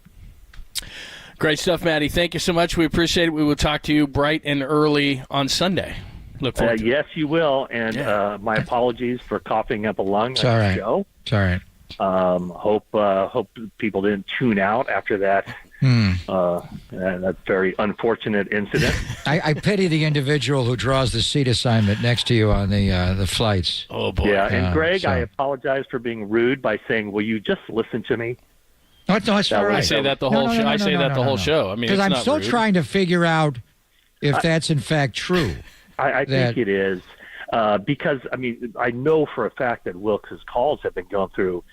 Great stuff, Matty. Thank you so much. We appreciate it. We will talk to you bright and early on Sunday. Look forward to it. Yes, you will. And my apologies for coughing up a lung on the show. It's all right. Hope people didn't tune out after that. That very unfortunate incident. I pity the individual who draws the seat assignment next to you on the flights. Oh, boy. Yeah, and Greg, I apologize for being rude by saying, will you just listen to me? No, it's all right. I say that the whole show. I say that the whole show. I mean, because I'm still trying to figure out if that's in fact true. I think it is, because I mean, I know for a fact that Wilks' calls have been going through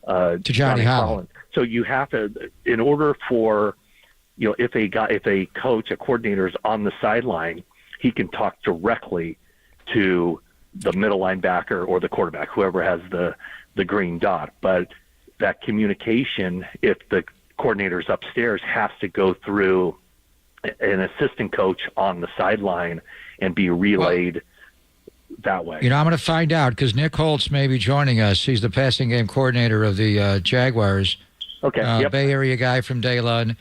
to Johnny Holland. So you have to, in order for, if a coach, a coordinator is on the sideline, he can talk directly to the middle linebacker or the quarterback, whoever has the green dot. But that communication, if the coordinator's upstairs, has to go through an assistant coach on the sideline and be relayed that way. I'm going to find out, because Nick Holtz may be joining us. He's the passing game coordinator of the Jaguars. Okay. Bay Area guy from day one.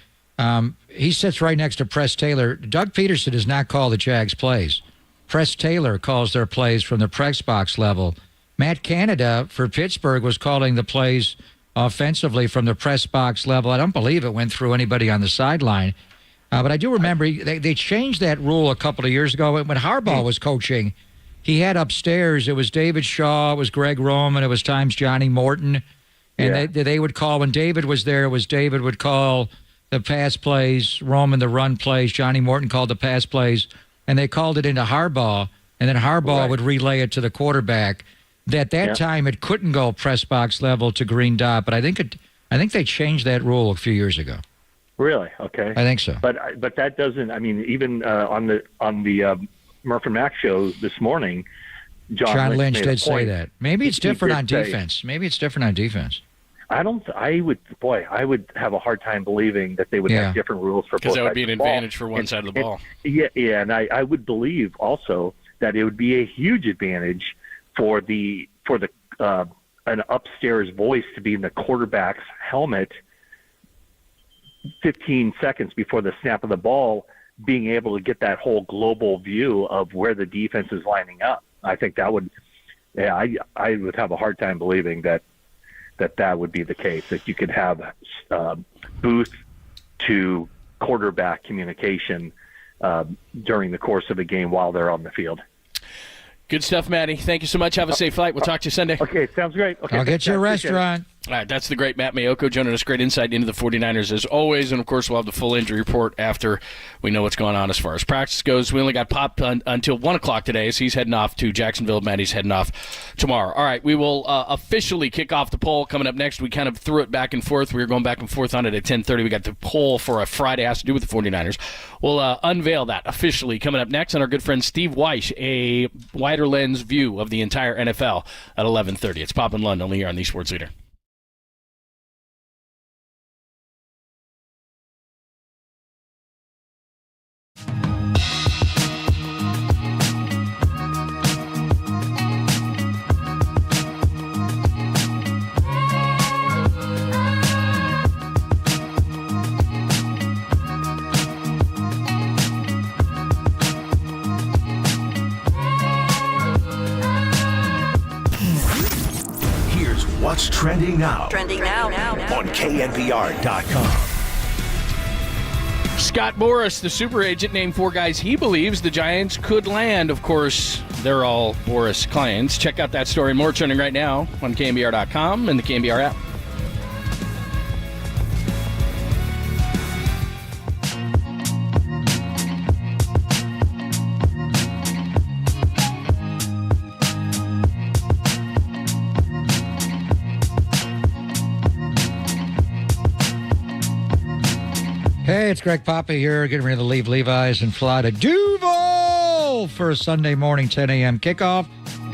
He sits right next to Press Taylor. Doug Peterson does not call the Jags plays. Press Taylor calls their plays from the press box level. Matt Canada for Pittsburgh was calling the plays offensively from the press box level. I don't believe it went through anybody on the sideline. But I do remember they changed that rule a couple of years ago. When Harbaugh was coaching, he had upstairs, it was David Shaw, it was Greg Roman, it was times Johnny Morton. And they would call, when David was there, David would call the pass plays, Roman the run plays, Johnny Morton called the pass plays. and they called it into Harbaugh, and then Harbaugh Right. would relay it to the quarterback. That Yeah. time it couldn't go press box level to green dot, but I think they changed that rule a few years ago. Really? Okay. I think so. But that doesn't. I mean, even on the Murph and Mac show this morning, John Lynch made a did say point. that. Maybe it's He different did on say- defense. Maybe it's different on defense. I would have a hard time believing that they would Yeah. have different rules for both Because that would sides be of an the ball. advantage for one side of the ball. Yeah, and I would believe also that it would be a huge advantage for an upstairs voice to be in the quarterback's helmet 15 seconds before the snap of the ball, being able to get that whole global view of where the defense is lining up. I think that would, I would have a hard time believing that would be the case, that you could have booth to quarterback communication during the course of a game while they're on the field. Good stuff, Matty. Thank you so much. Have a safe flight. We'll talk to you Sunday. Okay, sounds great. Okay, I'll get you a restaurant. All right, that's the great Matt Mayoko joining us. Great insight into the 49ers as always. And, of course, we'll have the full injury report after we know what's going on as far as practice goes. We only got Pop until 1 o'clock today, so he's heading off to Jacksonville. Matty's heading off tomorrow. All right, we will officially kick off the poll coming up next. We kind of threw it back and forth. We were going back and forth on it at 10:30. We got the poll for a Friday, has to do with the 49ers. We'll unveil that officially coming up next. And our good friend Steve Weish, a wider lens view of the entire NFL at 11:30. It's Pop and Lund, only here on the Sports Leader. Here's what's trending now. Trending now. On KNBR.com. Scott Boras, the super agent, named 4 guys he believes the Giants could land. Of course, they're all Boras clients. Check out that story. More trending right now on KNBR.com and the KNBR app. Hey, it's Greg Papa here, getting ready to leave Levi's and fly to Duval for a Sunday morning 10 a.m. kickoff.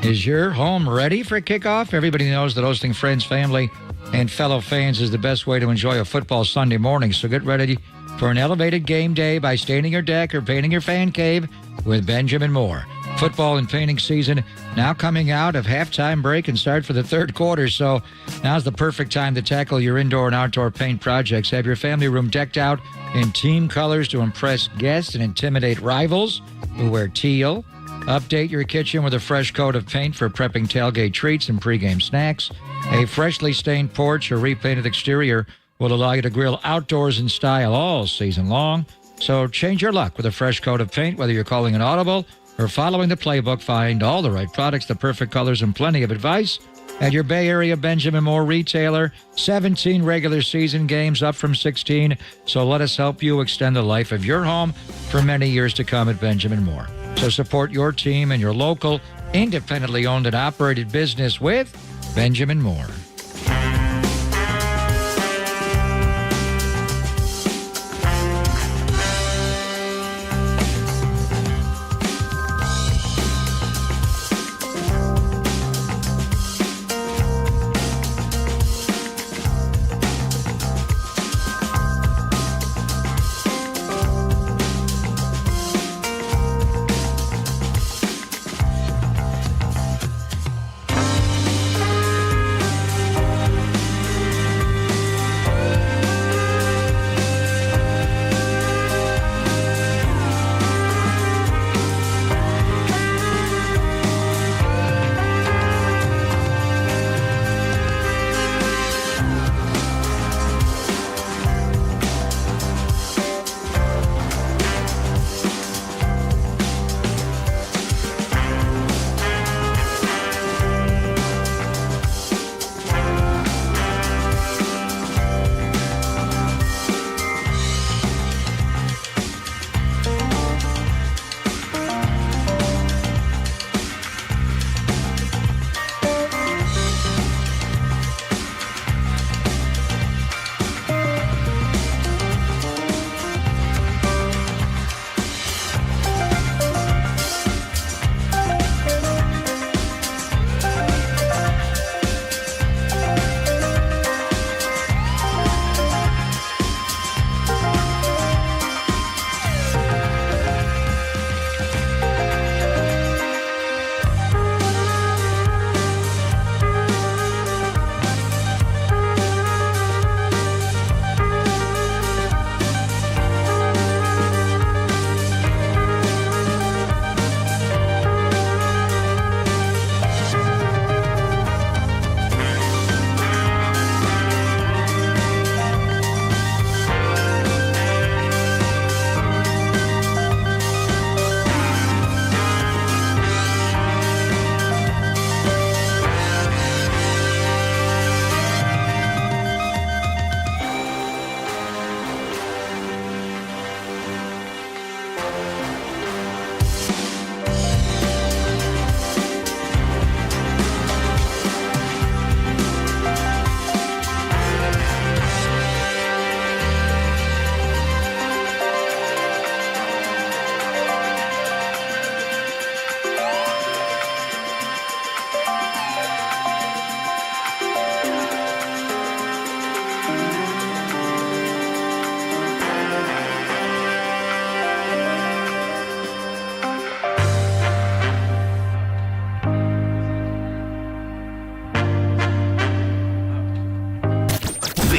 Is your home ready for kickoff? Everybody knows that hosting friends, family, and fellow fans is the best way to enjoy a football Sunday morning. So get ready for an elevated game day by staining your deck or painting your fan cave with Benjamin Moore. Football and painting season now coming out of halftime break and start for the third quarter. So now's the perfect time to tackle your indoor and outdoor paint projects. Have your family room decked out in team colors to impress guests and intimidate rivals who wear teal. Update your kitchen with a fresh coat of paint for prepping tailgate treats and pregame snacks. A freshly stained porch or repainted exterior will allow you to grill outdoors in style all season long. So change your luck with a fresh coat of paint, whether you're calling an audible or following the playbook. Find all the right products, the perfect colors, and plenty of advice at your Bay Area Benjamin Moore retailer. 17 regular season games, up from 16. So let us help you extend the life of your home for many years to come at Benjamin Moore. So support your team and your local, independently owned and operated business with Benjamin Moore.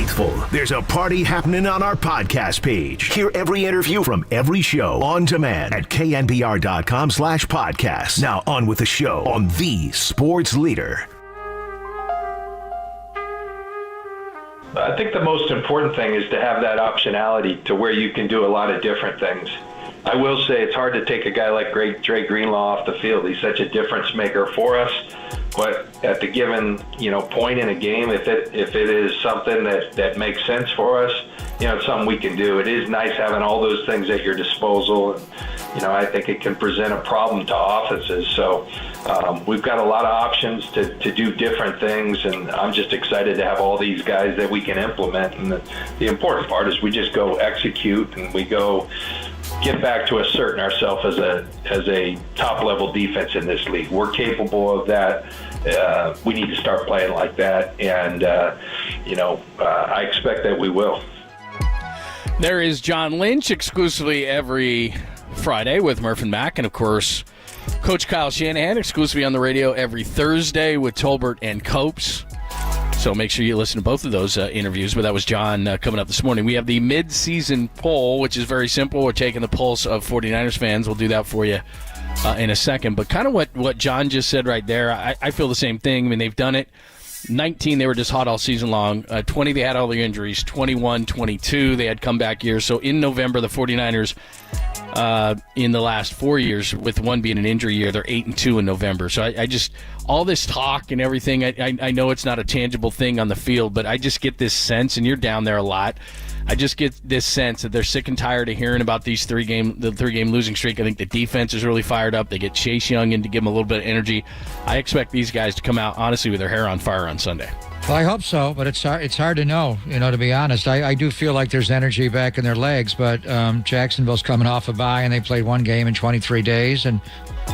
faithful. There's a party happening on our podcast page. Hear every interview from every show on demand at knbr.com/podcast. Now on with the show on the sports leader. I think the most important thing is to have that optionality to where you can do a lot of different things. I will say it's hard to take a guy like Dre Greenlaw off the field. He's such a difference maker for us. But at the given, point in a game, if it is something that makes sense for us, it's something we can do. It is nice having all those things at your disposal. And, I think it can present a problem to offenses. So we've got a lot of options to do different things, and I'm just excited to have all these guys that we can implement. And the important part is we just go execute, and we go get back to asserting ourselves as a top-level defense in this league. We're capable of that. We need to start playing like that, and, I expect that we will. There is John Lynch exclusively every Friday with Murph and Mac, and, of course, Coach Kyle Shanahan exclusively on the radio every Thursday with Tolbert and Copes. So make sure you listen to both of those interviews. But that was John coming up this morning. We have the mid-season poll, which is very simple. We're taking the pulse of 49ers fans. We'll do that for you in a second. But kind of what John just said right there, I feel the same thing. I mean, they've done it. 19, they were just hot all season long. 20, they had all the injuries. 21, 22, they had comeback years. So in November, the 49ers, in the last 4 years, with one being an injury year, they're 8-2 in November. So I just, all this talk and everything, I know it's not a tangible thing on the field, but I just get this sense, and you're down there a lot, I just get this sense that they're sick and tired of hearing about the three-game losing streak. I think the defense is really fired up. They get Chase Young in to give them a little bit of energy. I expect these guys to come out, honestly, with their hair on fire on Sunday. Well, I hope so, but it's hard to know, to be honest. I do feel like there's energy back in their legs, but Jacksonville's coming off a bye, and they played one game in 23 days, and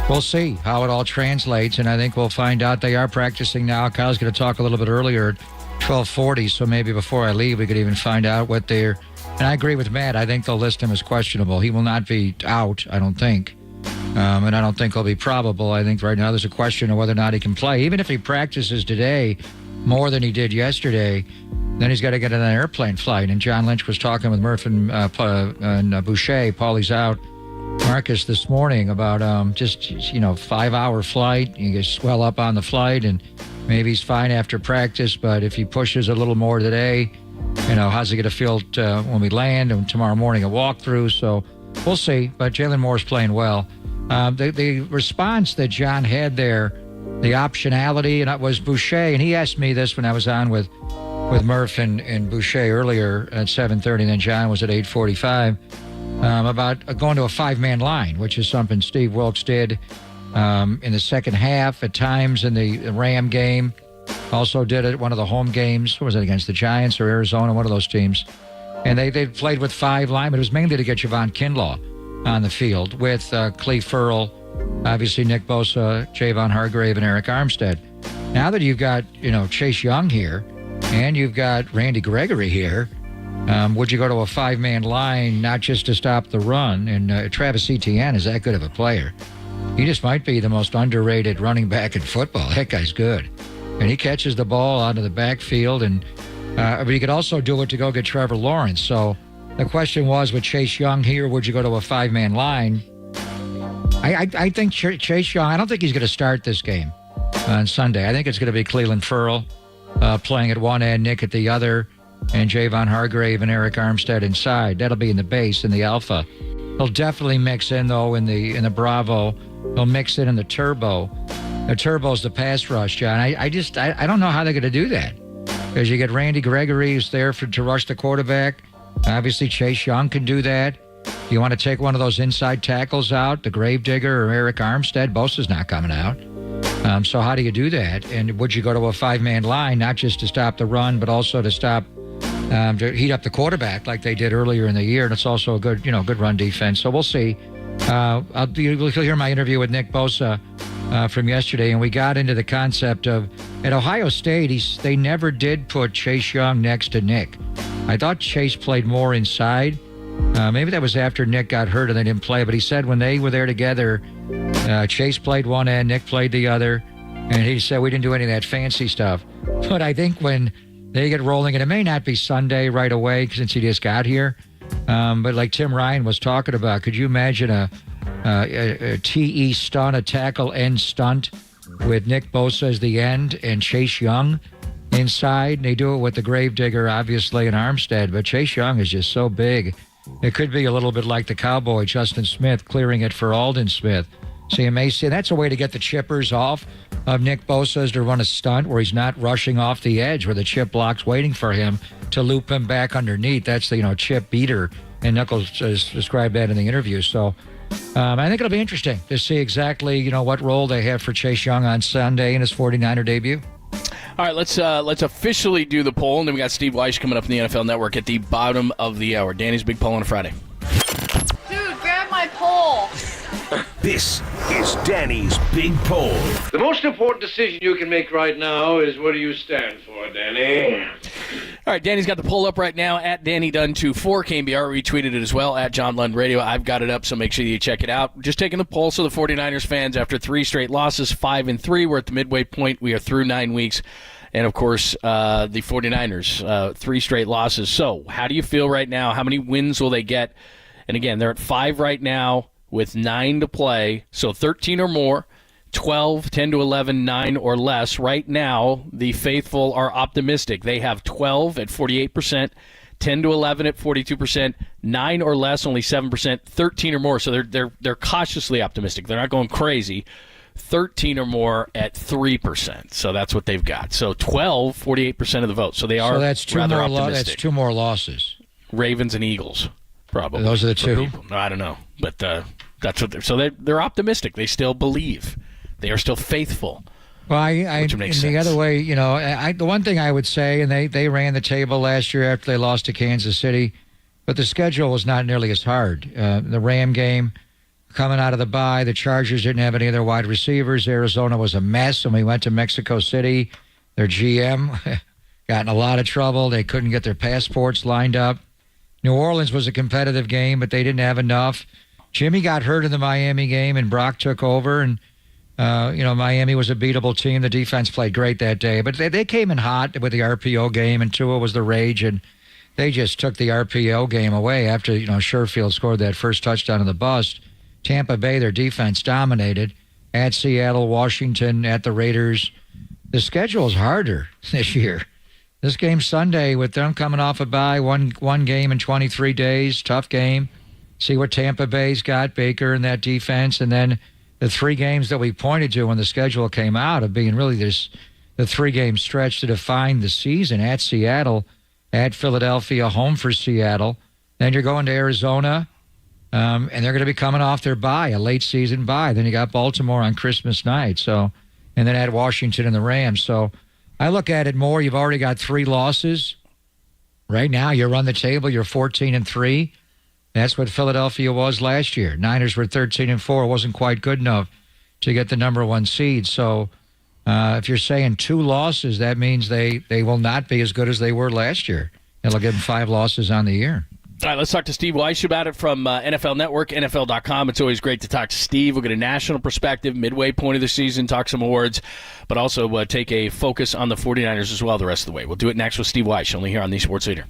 we'll see how it all translates, and I think we'll find out. They are practicing now. Kyle's going to talk a little bit earlier at 12:40, so maybe before I leave we could even find out what they're... And I agree with Matt. I think they'll list him as questionable. He will not be out, I don't think. And I don't think he'll be probable. I think right now there's a question of whether or not he can play. Even if he practices today more than he did yesterday, then he's got to get on an airplane flight. And John Lynch was talking with Murph and Boucher, Paulie's out, Marcus this morning about 5-hour flight. You get swell up on the flight, and maybe he's fine after practice, but if he pushes a little more today, how's he going to feel when we land, and tomorrow morning a walkthrough? So we'll see. But Jalen Moore's playing well. The response that John had there, the optionality, and it was Boucher, and he asked me this when I was on with Murph and Boucher earlier at 7:30, and then John was at 8:45, about going to a 5-man line, which is something Steve Wilks did in the second half at times in the Ram game. Also did it at one of the home games. What was it, against the Giants or Arizona, one of those teams? And they played with 5 linemen. It was mainly to get Javon Kinlaw on the field with Cleve Ferrell, obviously Nick Bosa, Javon Hargrave, and Eric Armstead. Now that you've got, Chase Young here and you've got Randy Gregory here, would you go to a 5-man line not just to stop the run? And Travis Etienne is that good of a player. He just might be the most underrated running back in football. That guy's good. And he catches the ball out of the backfield. But you could also do it to go get Trevor Lawrence. So the question was, with Chase Young here, would you go to a 5-man line? I think Chase Young, I don't think he's going to start this game on Sunday. I think it's going to be Cleveland Ferrell playing at one end, Nick at the other, and Javon Hargrave and Eric Armstead inside. That'll be in the base, in the alpha. He'll definitely mix in, though, in the Bravo. He'll mix in the Turbo. The Turbo's the pass rush, John. I don't know how they're going to do that. Because you get Randy Gregory who's there to rush the quarterback. Obviously, Chase Young can do that. You want to take one of those inside tackles out, the Gravedigger or Eric Armstead? Bosa's not coming out. So how do you do that? And would you go to a 5-man line, not just to stop the run, but also to stop, to heat up the quarterback like they did earlier in the year? And it's also a good, good run defense. So we'll see. You'll hear my interview with Nick Bosa from yesterday, and we got into the concept of, at Ohio State, they never did put Chase Young next to Nick. I thought Chase played more inside. Maybe that was after Nick got hurt and they didn't play, but he said when they were there together, Chase played one end, Nick played the other, and he said we didn't do any of that fancy stuff. But I think when they get rolling. And it may not be Sunday right away since he just got here. But like Tim Ryan was talking about, could you imagine a TE stunt, a tackle end stunt with Nick Bosa as the end and Chase Young inside? And they do it with the Gravedigger, obviously, and Armstead. But Chase Young is just so big. It could be a little bit like the Cowboy, Justin Smith, clearing it for Aldon Smith. So you may see that's a way to get the chippers off of Nick Bosa, is to run a stunt where he's not rushing off the edge, where the chip block's waiting for him to loop him back underneath. That's the chip beater, and Nichols described that in the interview. So I think it'll be interesting to see exactly what role they have for Chase Young on Sunday in his 49er debut. All right, let's officially do the poll, and then we got Steve Weish coming up in the NFL Network at the bottom of the hour. Danny's big poll on a Friday. Dude, grab my pole. This is Danny's Big Poll. The most important decision you can make right now is what do you stand for, Danny? All right, Danny's got the poll up right now at Danny Dunn24. KNBR retweeted it as well at John Lund Radio. I've got it up, so make sure you check it out. Just taking the pulse of the 49ers fans after 3 straight losses, 5-3. We're at the midway point. We are through 9 weeks. And, of course, the 49ers, 3 straight losses. So how do you feel right now? How many wins will they get? And, again, they're at 5 right now with 9 to play. So 13 or more, 12, 10 to 11, 9 or less. Right now, the faithful are optimistic. They have 12 at 48%, 10 to 11 at 42%, 9 or less, only 7%, 13 or more. So they're cautiously optimistic. They're not going crazy. 13 or more at 3%. So that's what they've got. So 12, 48% of the vote. So they are rather optimistic. That's 2 more losses. Ravens and Eagles, probably. Those are the 2? No, I don't know. But that's what they're optimistic. They still believe. They are still faithful. Well, which makes sense. The other way, the one thing I would say, and they ran the table last year after they lost to Kansas City, but the schedule was not nearly as hard. The Ram game, coming out of the bye, the Chargers didn't have any of their wide receivers. Arizona was a mess, and we went to Mexico City. Their GM got in a lot of trouble. They couldn't get their passports lined up. New Orleans was a competitive game, but they didn't have enough. Jimmy got hurt in the Miami game, and Brock took over, and Miami was a beatable team. The defense played great that day, but they came in hot with the RPO game, and Tua was the rage, and they just took the RPO game away after Sherfield scored that first touchdown of the bust. Tampa Bay, their defense dominated at Seattle, Washington, at the Raiders. The schedule is harder this year. This game Sunday, with them coming off a bye, one game in 23 days, tough game. See what Tampa Bay's got, Baker and that defense, and then the 3 games that we pointed to when the schedule came out of being really the 3-game stretch to define the season at Seattle, at Philadelphia, home for Seattle. Then you're going to Arizona. And they're going to be coming off their bye, a late season bye. Then you got Baltimore on Christmas night. So, and then at Washington and the Rams. So I look at it more. You've already got 3 losses. Right now, you're on the table. You're 14-3. That's what Philadelphia was last year. Niners were 13-4. It wasn't quite good enough to get the number 1 seed. So if you're saying 2 losses, that means they will not be as good as they were last year. It'll give them 5 losses on the year. All right, let's talk to Steve Weish about it from NFL Network, NFL.com. It's always great to talk to Steve. We'll get a national perspective, midway point of the season, talk some awards, but also take a focus on the 49ers as well the rest of the way. We'll do it next with Steve Weish, only here on the Sports Leader.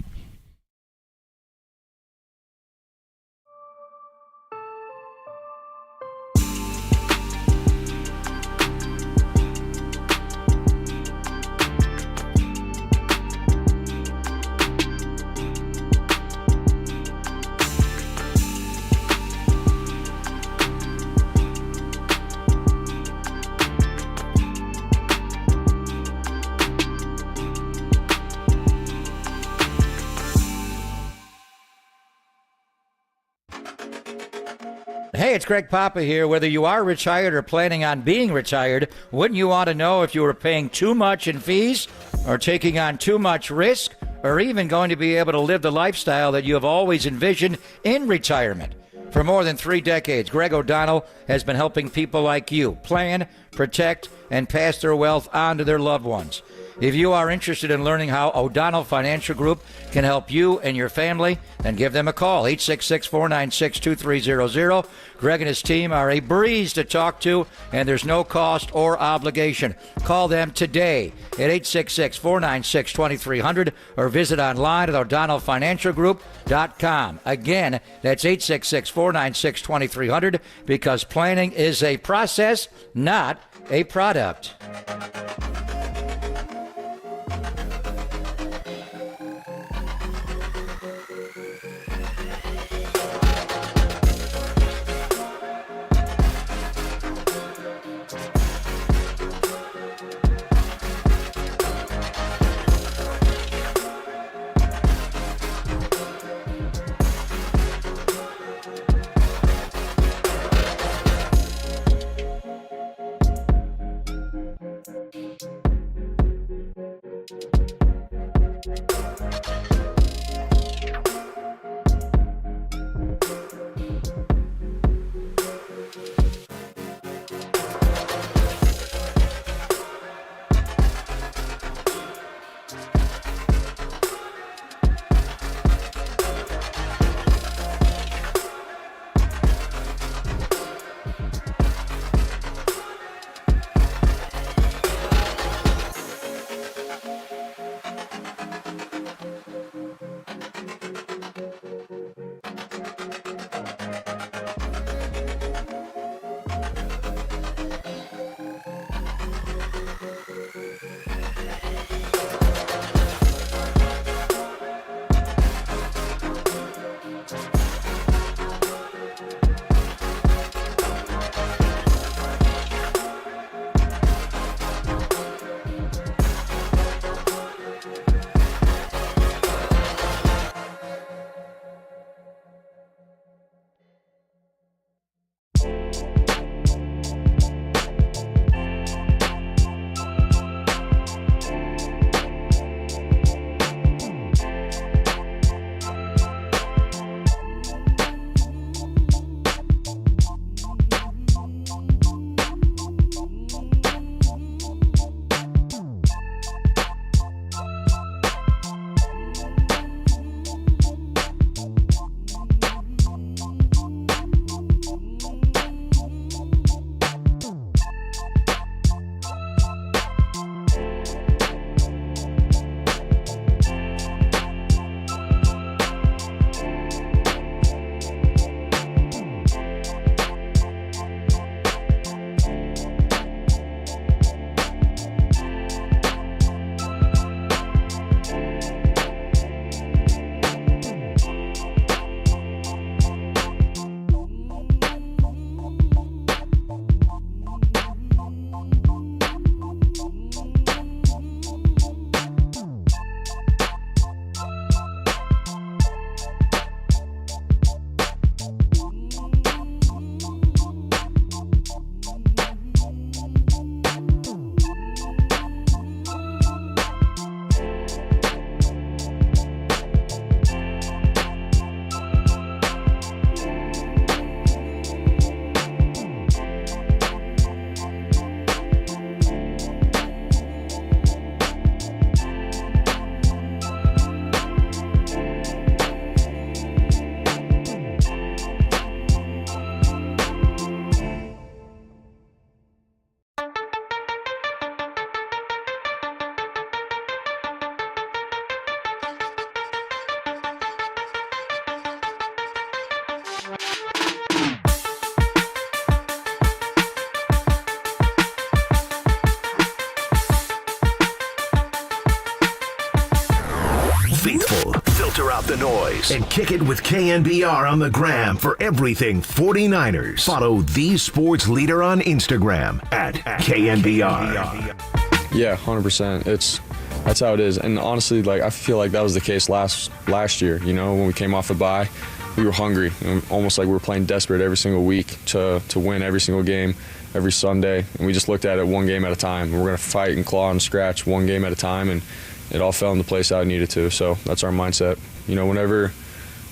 Hey, it's Greg Papa here. Whether you are retired or planning on being retired, wouldn't you want to know if you were paying too much in fees or taking on too much risk or even going to be able to live the lifestyle that you have always envisioned in retirement? For more than 3 decades, Greg O'Donnell has been helping people like you plan, protect, and pass their wealth on to their loved ones. If you are interested in learning how O'Donnell Financial Group can help you and your family, then give them a call, 866-496-2300. Greg and his team are a breeze to talk to, and there's no cost or obligation. Call them today at 866-496-2300 or visit online at o'donnellfinancialgroup.com. Again, that's 866-496-2300 because planning is a process, not a product. Faithful, filter out the noise, and kick it with KNBR on the gram for everything 49ers. Follow the sports leader on Instagram at KNBR. Yeah, 100%. That's how it is. And honestly, like I feel like that was the case last year. You know, when we came off a bye, we were hungry, and almost like we were playing desperate every single week to win every single game, every Sunday. And we just looked at it one game at a time. We're going to fight and claw and scratch one game at a time, and it all fell into place how it needed to. So that's our mindset. You know, whenever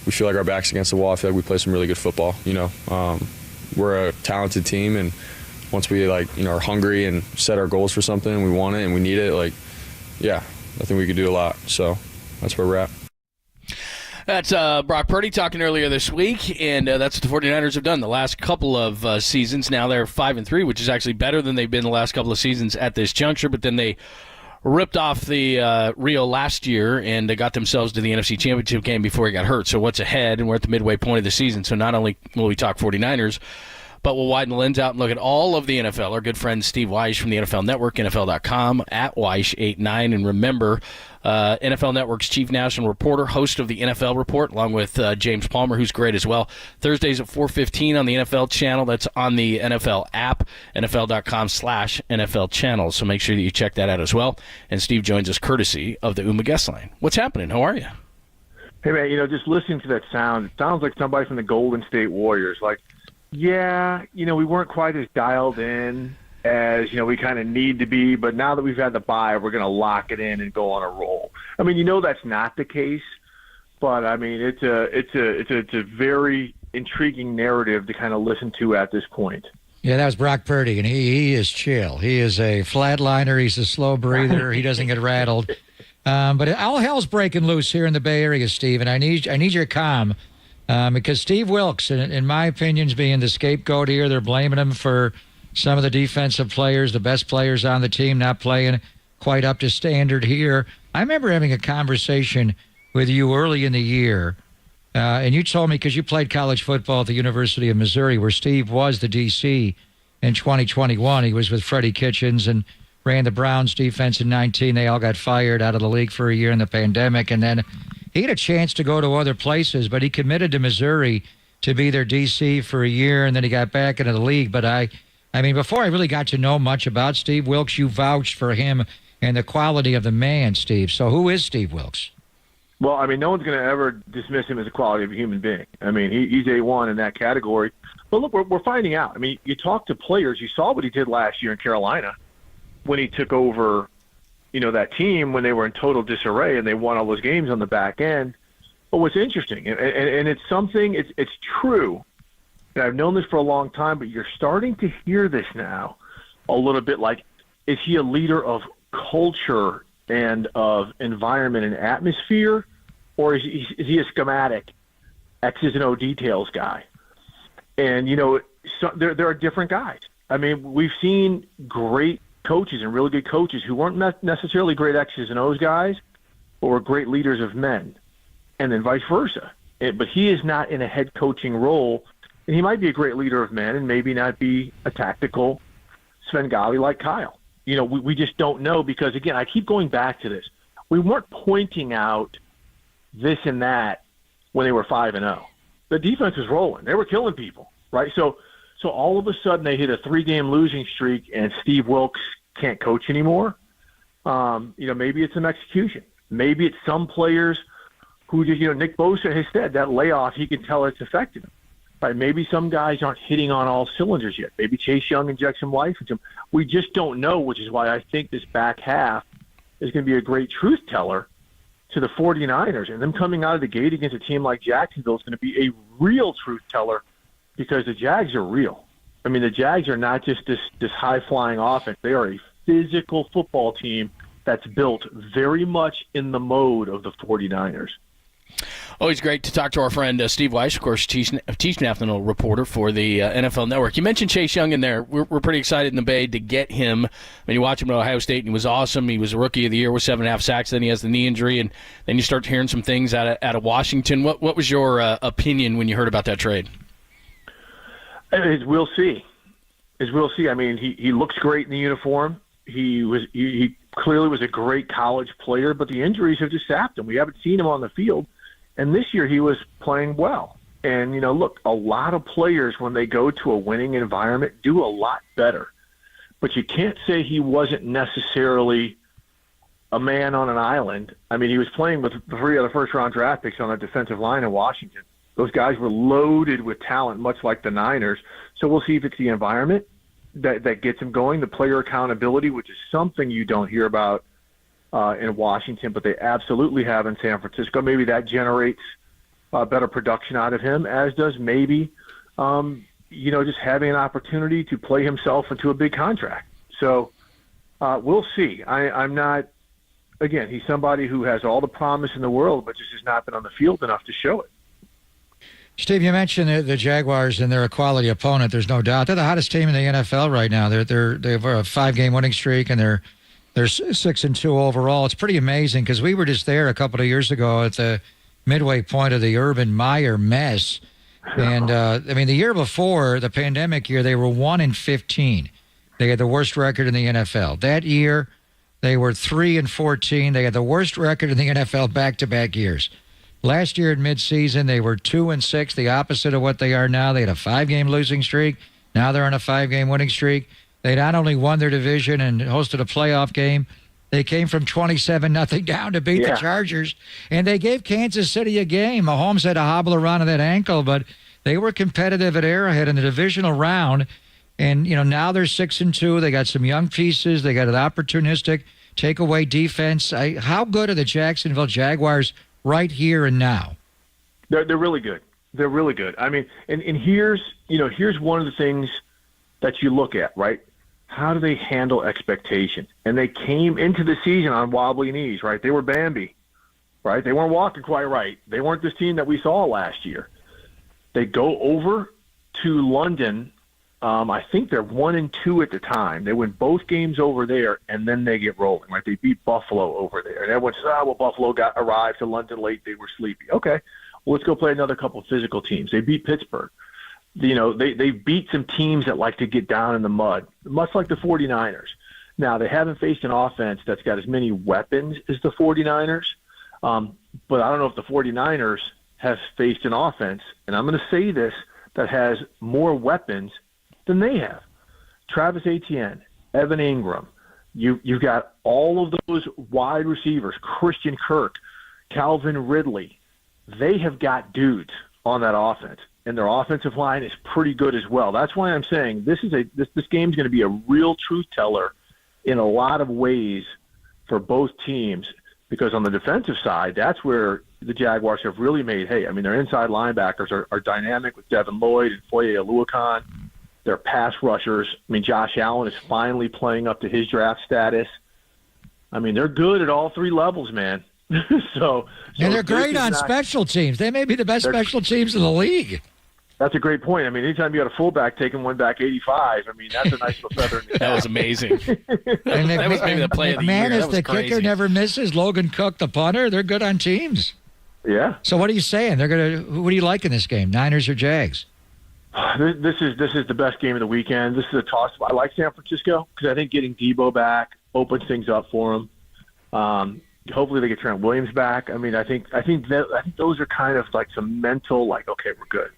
we feel like our back's against the wall, I feel like we play some really good football. You know, we're a talented team, and once we are hungry and set our goals for something and we want it and we need it, like yeah, I think we could do a lot. So that's where we're at. That's Brock Purdy talking earlier this week, and that's what the 49ers have done the last couple of seasons. Now they're 5-3, which is actually better than they've been the last couple of seasons at this juncture, but then they ripped off the Rio last year and got themselves to the NFC Championship game before he got hurt. So what's ahead? And we're at the midway point of the season. So not only will we talk 49ers, but we'll widen the lens out and look at all of the NFL. Our good friend Steve Weish from the NFL Network, NFL.com, at Weish89. And remember, NFL Network's chief national reporter, host of the NFL Report, along with James Palmer, who's great as well. Thursdays at 4:15 on the NFL channel. That's on the NFL app, NFL.com/NFL channels. So make sure that you check that out as well. And Steve joins us courtesy of the Uma Guest Line. What's happening? How are you? Hey, man, just listening to that sound, it sounds like somebody from the Golden State Warriors. Like, yeah, we weren't quite as dialed in as, we kind of need to be, but now that we've had the bye, we're going to lock it in and go on a roll. I mean, that's not the case, but I mean, it's a very intriguing narrative to kind of listen to at this point. Yeah, that was Brock Purdy, and he is chill. He is a flatliner. He's a slow breather. He doesn't get rattled. But all hell's breaking loose here in the Bay Area, Steve, and I need your calm. Because Steve Wilks, in my opinion, is being the scapegoat here. They're blaming him for some of the defensive players, the best players on the team, not playing quite up to standard here. I remember having a conversation with you early in the year, and you told me, because you played college football at the University of Missouri, where Steve was the DC in 2021. He was with Freddie Kitchens and ran the Browns defense in 19. They all got fired out of the league for a year in the pandemic, and then he had a chance to go to other places, but he committed to Missouri to be their DC for a year, and then he got back into the league. But I mean, before I really got to know much about Steve Wilks, you vouched for him and the quality of the man, Steve. So who is Steve Wilks? Well, I mean, no one's going to ever dismiss him as the quality of a human being. I mean, he's A1 in that category. But look, we're finding out. I mean, you talk to players. You saw what he did last year in Carolina when he took over that team when they were in total disarray and they won all those games on the back end. But what's interesting, and it's something, it's true, and I've known this for a long time, but you're starting to hear this now a little bit, like, is he a leader of culture and of environment and atmosphere, or is he a schematic X's and O details guy? And, so there are different guys. I mean, we've seen great coaches and really good coaches who weren't necessarily great X's and O's guys, but were great leaders of men, and then vice versa. But he is not in a head coaching role, and he might be a great leader of men and maybe not be a tactical Svengali like Kyle. We just don't know, because, again, I keep going back to this. We weren't pointing out this and that when they were 5-0. The defense was rolling. They were killing people, right? So all of a sudden they hit a 3-game losing streak and Steve Wilks can't coach anymore. Maybe it's some execution. Maybe it's some players who just, Nick Bosa has said that layoff, he can tell it's affected him. Right? Maybe some guys aren't hitting on all cylinders yet. Maybe Chase Young injects some life into him. We just don't know, which is why I think this back half is going to be a great truth teller to the 49ers. And them coming out of the gate against a team like Jacksonville is going to be a real truth teller, because the Jags are real. I mean, the Jags are not just this high-flying offense. They are a physical football team that's built very much in the mode of the 49ers. Always great to talk to our friend Steve Weish, of course, chief national reporter for the NFL Network. You mentioned Chase Young in there. We're pretty excited in the Bay to get him. I mean, you watch him at Ohio State, and he was awesome. He was a Rookie of the Year with 7.5 sacks. Then he has the knee injury, and then you start hearing some things out of Washington. What was your opinion when you heard about that trade? We'll see. I mean, he looks great in the uniform. He clearly was a great college player, but the injuries have just sapped him. We haven't seen him on the field, and this year he was playing well. And, look, a lot of players, when they go to a winning environment, do a lot better. But you can't say he wasn't necessarily a man on an island. I mean, he was playing with 3 other first-round draft picks on the defensive line in Washington. Those guys were loaded with talent, much like the Niners. So we'll see if it's the environment that gets him going, the player accountability, which is something you don't hear about in Washington, but they absolutely have in San Francisco. Maybe that generates better production out of him, as does maybe, just having an opportunity to play himself into a big contract. So we'll see. I'm not again, he's somebody who has all the promise in the world, but just has not been on the field enough to show it. Steve, you mentioned the Jaguars and they're a quality opponent. There's no doubt. They're the hottest team in the NFL right now. They have a 5-game winning streak and they're 6-2 overall. It's pretty amazing because we were just there a couple of years ago at the midway point of the Urban Meyer mess. And, the year before, the pandemic year, they were 1-15. They had the worst record in the NFL. That year, they were 3-14. They had the worst record in the NFL back-to-back years. Last year at midseason, they were 2-6, the opposite of what they are now. They had a 5-game losing streak. Now they're on a 5-game winning streak. They not only won their division and hosted a playoff game, they came from 27-0 down to beat the Chargers, and they gave Kansas City a game. Mahomes had to hobble around on that ankle, but they were competitive at Arrowhead in the divisional round. And, now they're 6-2. They got some young pieces. They got an opportunistic takeaway defense. How good are the Jacksonville Jaguars right here and now? They're really good. They're really good. I mean, and here's one of the things that you look at, right? How do they handle expectation? And they came into the season on wobbly knees, right? They were Bambi, right? They weren't walking quite right. They weren't this team that we saw last year. They go over to London. I think they're 1-2 at the time. They win both games over there, and then they get rolling, right? They beat Buffalo over there. And everyone said, Buffalo arrived to London late. They were sleepy. Okay, well, let's go play another couple of physical teams. They beat Pittsburgh. They beat some teams that like to get down in the mud, much like the 49ers. Now, they haven't faced an offense that's got as many weapons as the 49ers, but I don't know if the 49ers have faced an offense, and I'm going to say this, that has more weapons than they have. Travis Etienne, Evan Ingram, you've got all of those wide receivers, Christian Kirk, Calvin Ridley. They have got dudes on that offense, and their offensive line is pretty good as well. That's why I'm saying this game's going to be a real truth teller in a lot of ways for both teams, because on the defensive side, that's where the Jaguars have really made hay. I mean, their inside linebackers are dynamic with Devin Lloyd and Foye Oluokun. Their pass rushers, Josh Allen is finally playing up to his draft status. I mean, they're good at all three levels, man. so and they're great on special teams. They may be the best special teams in the league. That's a great point. I mean, anytime you got a fullback taking one back 85, that's a nice little feather in the cap. That was amazing. And that was maybe the play of the year. Is the crazy. Kicker never misses. Logan Cook, the punter, they're good on teams. Yeah. So what are you saying? What do you like in this game, Niners or Jags? This is the best game of the weekend. This is a toss. I like San Francisco because I think getting Debo back opens things up for them. Hopefully they get Trent Williams back. I think those are kind of like some mental, okay, we're good.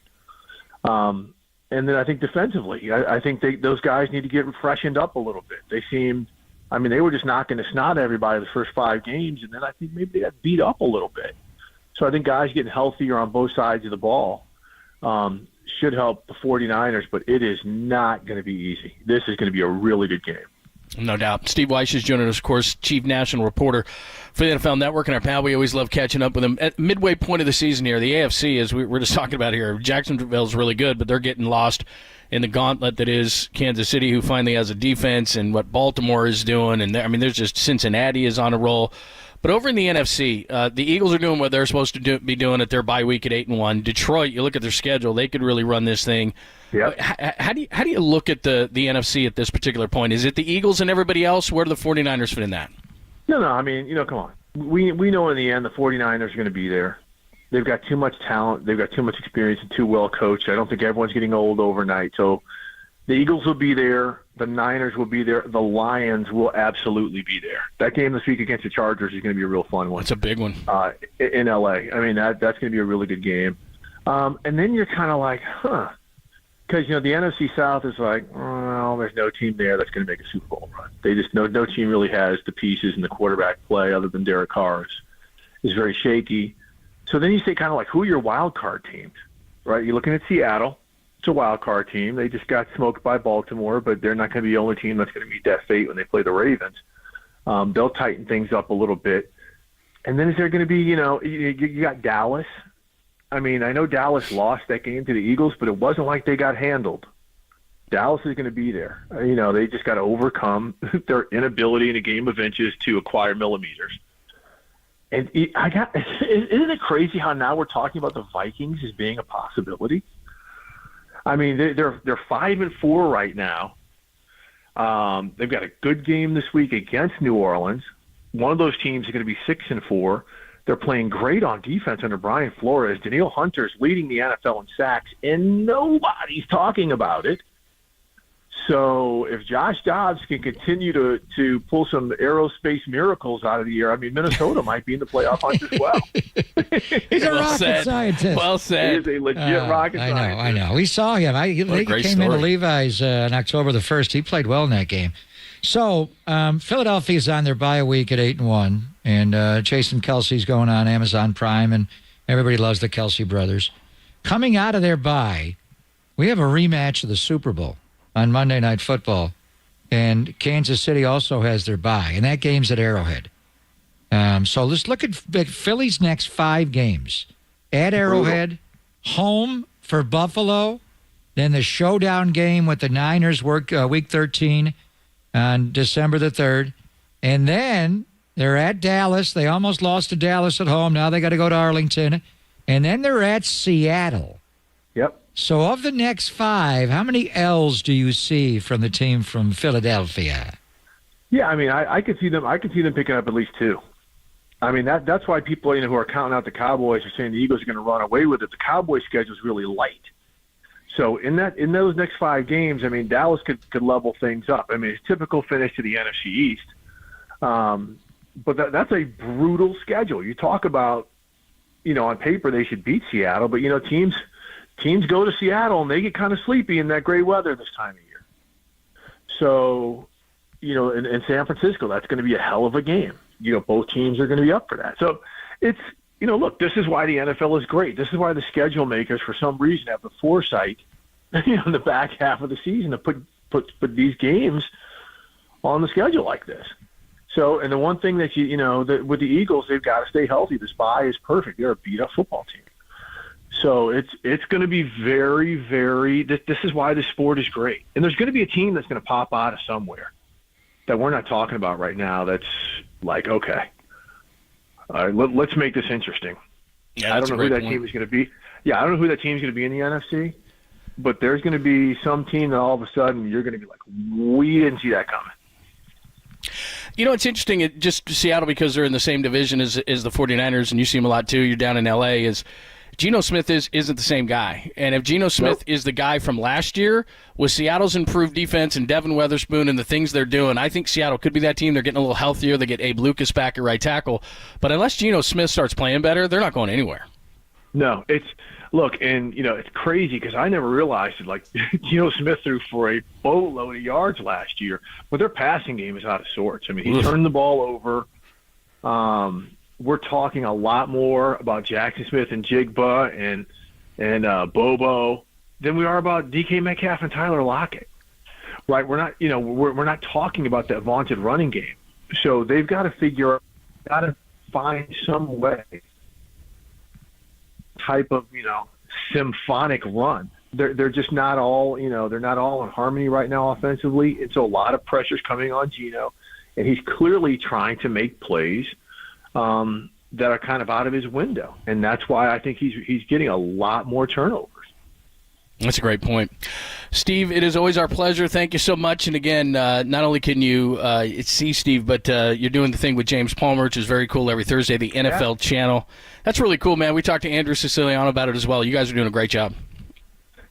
And then I think defensively, I think those guys need to get freshened up a little bit. They were just knocking the snot at everybody the first 5 games, and then I think maybe they got beat up a little bit. So I think guys getting healthier on both sides of the ball should help the 49ers, but it is not going to be easy. This is going to be a really good game. No doubt. Steve Weiss is joining us, of course, chief national reporter for the NFL Network, and our pal. We always love catching up with him. At midway point of the season here, the AFC, as we're just talking about here, Jacksonville's really good, but they're getting lost in the gauntlet that is Kansas City, who finally has a defense, and what Baltimore is doing. And there's just Cincinnati is on a roll. But over in the NFC, the Eagles are doing what they're supposed to be doing at their bye week at 8-1. Detroit, you look at their schedule, they could really run this thing. Yep. How do you look at the NFC at this particular point? Is it the Eagles and everybody else? Where do the 49ers fit in that? No, come on. We know in the end the 49ers are going to be there. They've got too much talent. They've got too much experience and too well coached. I don't think everyone's getting old overnight. So the Eagles will be there. The Niners will be there. The Lions will absolutely be there. That game this week against the Chargers is going to be a real fun one. It's a big one. In L.A. That's going to be a really good game. And then you're kind of like, because, the NFC South is like, well, there's no team there that's going to make a Super Bowl run. They just, no team really has the pieces and the quarterback play other than Derek Carr is very shaky. So then you say kind of like, who are your wild card teams, right? You're looking at Seattle. It's a wild card team. They just got smoked by Baltimore, but they're not going to be the only team that's going to meet that fate when they play the Ravens. They'll tighten things up a little bit. And then is there going to be, you got Dallas. I know Dallas lost that game to the Eagles, but it wasn't like they got handled. Dallas is going to be there. They just got to overcome their inability in a game of inches to acquire millimeters. And isn't it crazy how now we're talking about the Vikings as being a possibility? I mean, they're 5-4 right now. They've got a good game this week against New Orleans. One of those teams is going to be 6-4. They're playing great on defense under Brian Flores. Danielle Hunter's leading the NFL in sacks, and nobody's talking about it. So if Josh Dobbs can continue to pull some aerospace miracles out of the air, I mean, Minnesota might be in the playoff hunt as well. He's a rocket scientist. Well said. He is a legit rocket scientist. I know. We saw him. He came into Levi's on October the 1st. He played well in that game. So Philadelphia's on their bye week at 8-1, and Jason Kelsey's going on Amazon Prime, and everybody loves the Kelsey brothers. Coming out of their bye, we have a rematch of the Super Bowl on Monday Night Football, and Kansas City also has their bye, and that game's at Arrowhead. So let's look at Philly's next 5 games. At Arrowhead, home for Buffalo, then the showdown game with the Niners week 13 on December the 3rd, and then they're at Dallas. They almost lost to Dallas at home. Now they got to go to Arlington, and then they're at Seattle. Yep. So of the next 5, how many L's do you see from the team from Philadelphia? Yeah, I mean, I could see them. I could see them picking up at least 2. I mean, that's why people, who are counting out the Cowboys are saying the Eagles are going to run away with it. The Cowboys' schedule is really light. So in those next 5 games, I mean, Dallas could level things up. I mean, it's typical finish to the NFC East, but that's a brutal schedule. You talk about, on paper they should beat Seattle, but teams go to Seattle and they get kind of sleepy in that gray weather this time of year. So, in San Francisco, that's going to be a hell of a game. Both teams are going to be up for that. So it's, look, this is why the NFL is great. This is why the schedule makers, for some reason, have the foresight, in the back half of the season to put these games on the schedule like this. So, and the one thing that with the Eagles, they've got to stay healthy. This bye is perfect. They're a beat-up football team. So it's going to be very, very – this is why this sport is great. And there's going to be a team that's going to pop out of somewhere that we're not talking about right now that's like, okay, all right, let's make this interesting. Yeah, I don't know who that team is going to be. Yeah, I don't know who that team is going to be in the NFC, but there's going to be some team that all of a sudden you're going to be like, we didn't see that coming. It's interesting, just Seattle, because they're in the same division as the 49ers, and you see them a lot too. You're down in L.A., is – Geno Smith isn't the same guy. And if Geno Smith is the guy from last year, with Seattle's improved defense and Devin Witherspoon and the things they're doing, I think Seattle could be that team. They're getting a little healthier. They get Abe Lucas back at right tackle. But unless Geno Smith starts playing better, they're not going anywhere. No, it's crazy because I never realized it. Like, Geno Smith threw for a boatload of yards last year, but their passing game is out of sorts. I mean, he turned the ball over. We're talking a lot more about Jackson Smith and Jigba and Bobo than we are about DK Metcalf and Tyler Lockett. Right? We're not, we're not talking about that vaunted running game. So they've got to find some way, type of, symphonic run. They're just not all, they're not all in harmony right now offensively. And so a lot of pressure's coming on Geno, and he's clearly trying to make plays that are kind of out of his window, and that's why I think he's getting a lot more turnovers. That's a great point. Steve, it is always our pleasure. Thank you so much. And again, not only can you see Steve, but you're doing the thing with James Palmer, which is very cool, every Thursday, the NFL channel. That's really cool, man. We talked to Andrew Siciliano about it as well. You guys are doing a great job.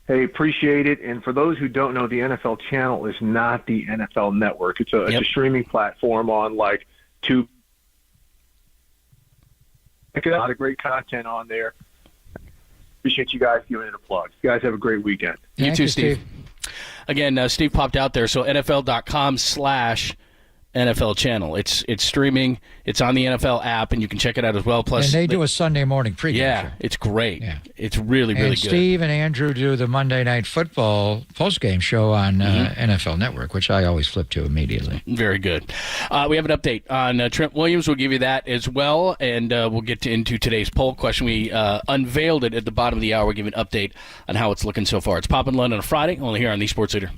Hey, appreciate it. And for those who don't know, the NFL channel is not the NFL network. It's a streaming platform on like Tube. A lot of great content on there. Appreciate you guys giving it a plug. You guys have a great weekend. You too, Steve. Again, Steve popped out there. So NFL.com/NFL channel. It's streaming. It's on the NFL app, and you can check it out as well. Plus, and they do a Sunday morning pregame show. It's great. Yeah. It's really, really good. Steve and Andrew do the Monday Night Football postgame show on NFL Network, which I always flip to immediately. Very good. We have an update on Trent Williams. We'll give you that as well, and we'll get into today's poll question. We unveiled it at the bottom of the hour. We'll give you an update on how it's looking so far. It's Pop and London on a Friday, only here on the Sports Leader.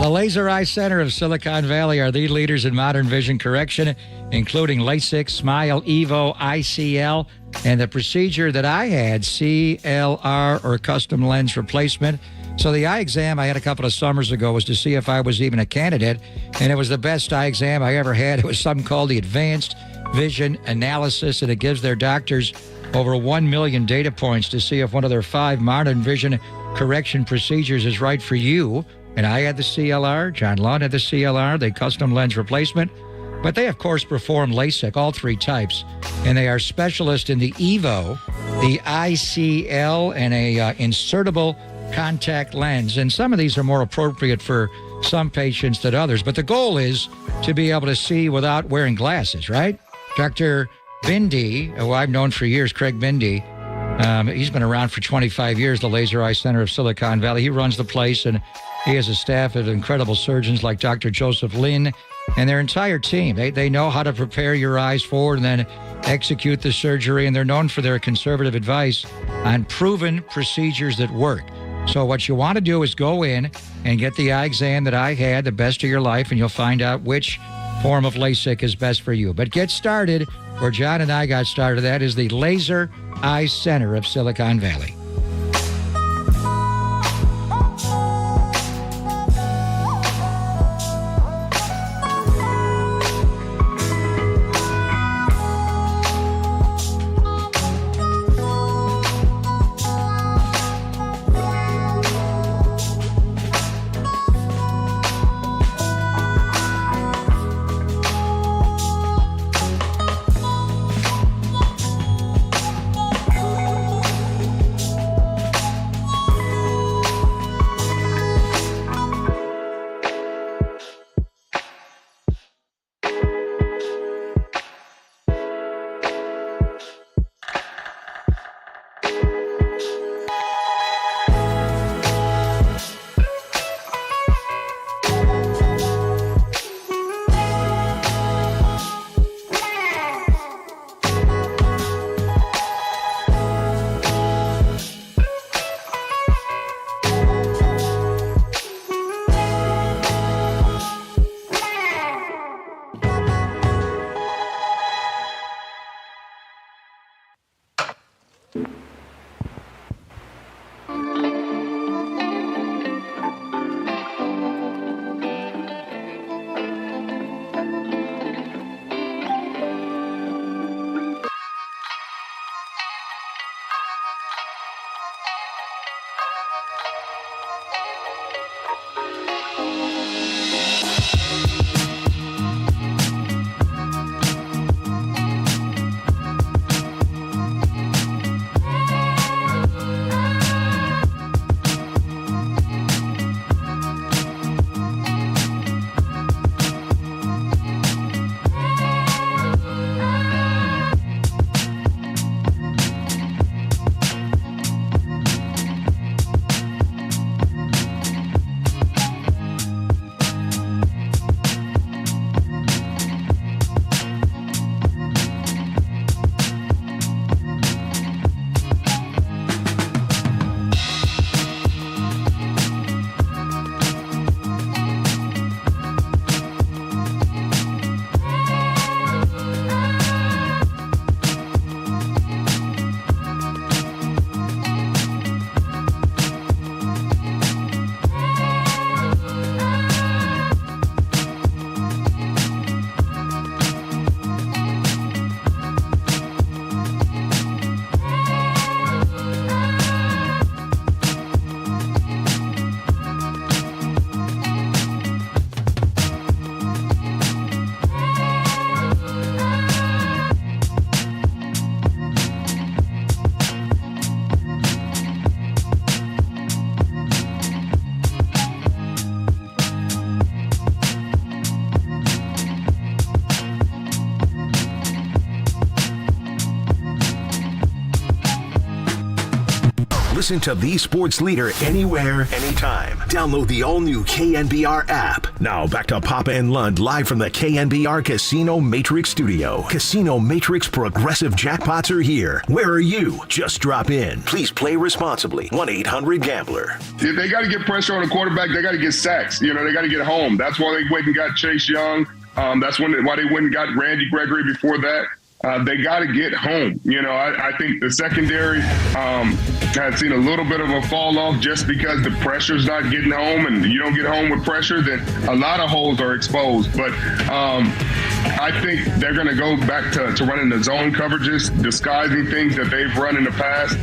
The Laser Eye Center of Silicon Valley are the leaders in modern vision correction, including LASIK, SMILE, EVO, ICL, and the procedure that I had, CLR, or custom lens replacement. So the eye exam I had a couple of summers ago was to see if I was even a candidate, and it was the best eye exam I ever had. It was something called the Advanced Vision Analysis, and it gives their doctors over 1 million data points to see if one of their 5 modern vision correction procedures is right for you. And I had the CLR. John Lynch had the CLR, the custom lens replacement. But they, of course, perform LASIK, all 3 types. And they are specialists in the EVO, the ICL, and a insertable contact lens. And some of these are more appropriate for some patients than others. But the goal is to be able to see without wearing glasses, right? Dr. Bindi, who I've known for years, Craig Bindi, he's been around for 25 years, the Laser Eye Center of Silicon Valley. He runs the place, and he has a staff of incredible surgeons like Dr. Joseph Lin and their entire team. They know how to prepare your eyes forward and then execute the surgery, and they're known for their conservative advice on proven procedures that work. So what you want to do is go in and get the eye exam that I had, the best of your life, and you'll find out which form of LASIK is best for you. But get started where John and I got started. That is the Laser Eye Center of Silicon Valley. Listen to the sports leader anywhere, anytime. Download the all-new KNBR app. Now back to Papa and Lund live from the KNBR Casino Matrix Studio. Casino Matrix Progressive Jackpots are here. Where are you? Just drop in. Please play responsibly. 1-800-GAMBLER. If they got to get pressure on the quarterback, they got to get sacks. They got to get home. That's why they went and got Chase Young. That's why they went and got Randy Gregory before that. They got to get home. I think the secondary has seen a little bit of a fall off just because the pressure's not getting home, and you don't get home with pressure, then a lot of holes are exposed. But I think they're going to go back to running the zone coverages, disguising things that they've run in the past.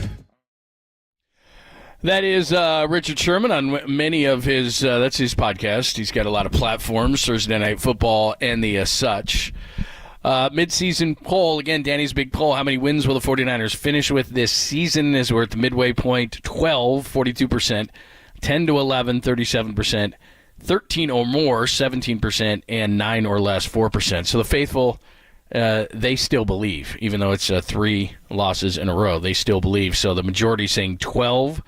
That is Richard Sherman on many of his, that's his podcast. He's got a lot of platforms, Thursday Night Football and the such. Mid-season poll, again, Danny's big poll. How many wins will the 49ers finish with this season as we're at the midway point? 12, 42%, 10 to 11, 37%, 13 or more, 17%, and 9 or less, 4%. So the faithful, they still believe, even though it's 3 losses in a row, they still believe. So the majority saying 12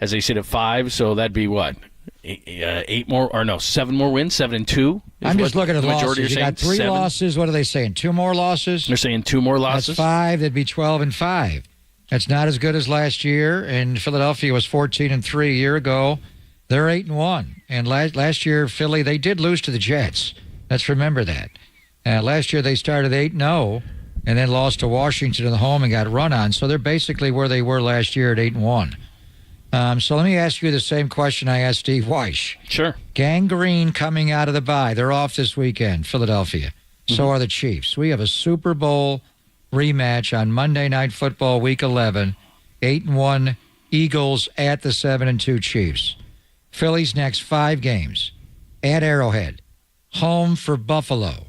as they sit at 5, so that'd be what? 8 more, or no, 7 more wins, 7-2. I'm just looking at the losses. You got 3 7. losses. What are they saying? 2 more losses? They're saying 2 more losses. That's 5. That'd be 12-5. That's not as good as last year. And Philadelphia was 14-3 a year ago. They're 8-1. And last year, Philly, they did lose to the Jets. Let's remember that. Last year they started 8-0 and then lost to Washington at home and got run on. So they're basically where they were last year at 8-1. So let me ask you the same question I asked Steve Weish. Sure. Gangrene coming out of the bye. They're off this weekend, Philadelphia. So are the Chiefs. We have a Super Bowl rematch on Monday Night Football, Week 11. 8-1 Eagles at the 7-2 Chiefs. Philly's next 5 games. At Arrowhead. Home for Buffalo.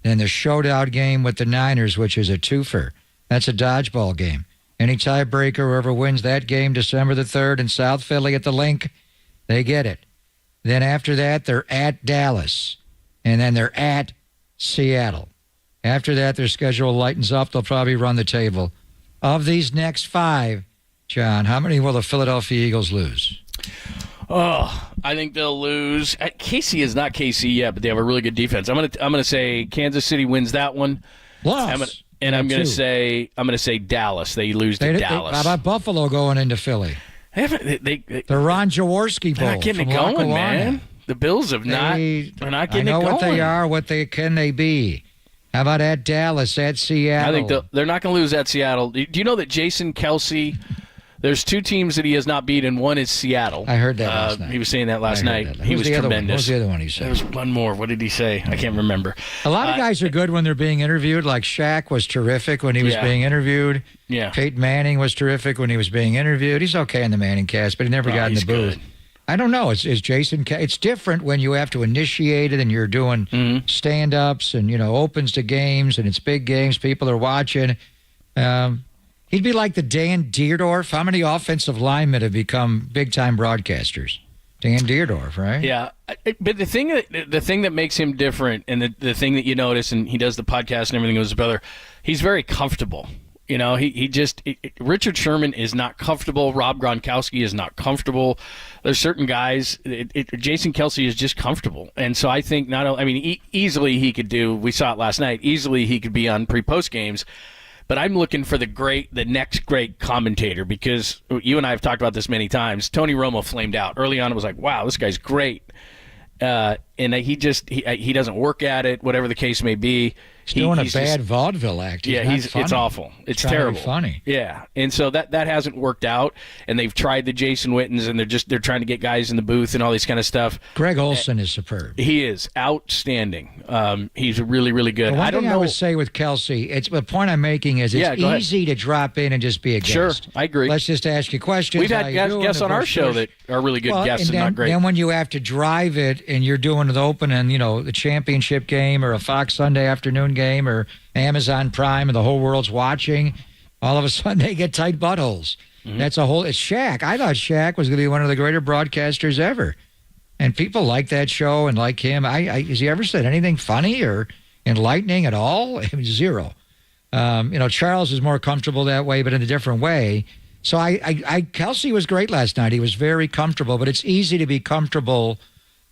Then the showdown game with the Niners, which is a twofer. That's a dodgeball game. Any tiebreaker, whoever wins that game December the 3rd in South Philly at the Link, they get it. Then after that, they're at Dallas. And then they're at Seattle. After that, their schedule lightens up. They'll probably run the table. Of these next 5, John, how many will the Philadelphia Eagles lose? Oh, I think they'll lose. KC is not KC yet, but they have a really good defense. I'm gonna say Kansas City wins that one. Loss. I'm gonna say Dallas. They lose to Dallas. How about Buffalo going into Philly? The Ron Jaworski Bowl. They're not getting it going, man. The Bills have not. They're not getting it going. I know what they are. What can they be? How about at Dallas, at Seattle? I think they're not going to lose at Seattle. Do you know that Jason Kelsey? There's 2 teams that he has not beat, and one is Seattle. I heard that last night. He was saying that last night. He was tremendous. What was the other one he said? There was one more. What did he say? I can't remember. A lot of guys are good when they're being interviewed. Like Shaq was terrific when he was being interviewed. Yeah. Peyton Manning was terrific when he was being interviewed. He's okay in the Manning cast, but he never got in the booth. Good. I don't know. It's Jason. It's different when you have to initiate it and you're doing stand-ups and opens to games and it's big games. People are watching. He'd be like the Dan Dierdorf. How many offensive linemen have become big-time broadcasters? Dan Dierdorf, right? Yeah, but the thing that makes him different, and the thing that you notice, and he does the podcast and everything with his brother, he's very comfortable. Richard Sherman is not comfortable. Rob Gronkowski is not comfortable. There's certain guys. Jason Kelsey is just comfortable, and so I think easily he could do. We saw it last night. Easily he could be on pre-post games. But I'm looking for the next great commentator, because you and I have talked about this many times. Tony Romo flamed out early on. It was like, wow, this guy's great, and he doesn't work at it, whatever the case may be. He's doing a bad vaudeville act. It's awful. It's terrible. Funny. Yeah, and so that hasn't worked out. And they've tried the Jason Wittens, and they're trying to get guys in the booth and all this kind of stuff. Greg Olson is superb. He is outstanding. He's really, really good. I don't know. I would say with Kelsey, the point I'm making is it's easy to drop in and just be a guest. Sure, I agree. Let's just ask you questions. We've had guests on our show that are really good guests and not great. Then when you have to drive it and you're doing the open and the championship game or a Fox Sunday afternoon game or Amazon Prime and the whole world's watching, all of a sudden they get tight buttholes. It's Shaq. I thought Shaq was going to be one of the greater broadcasters ever. And people like that show and like him. Has he ever said anything funny or enlightening at all? Zero. Charles is more comfortable that way, but in a different way. So Kelsey was great last night. He was very comfortable, but it's easy to be comfortable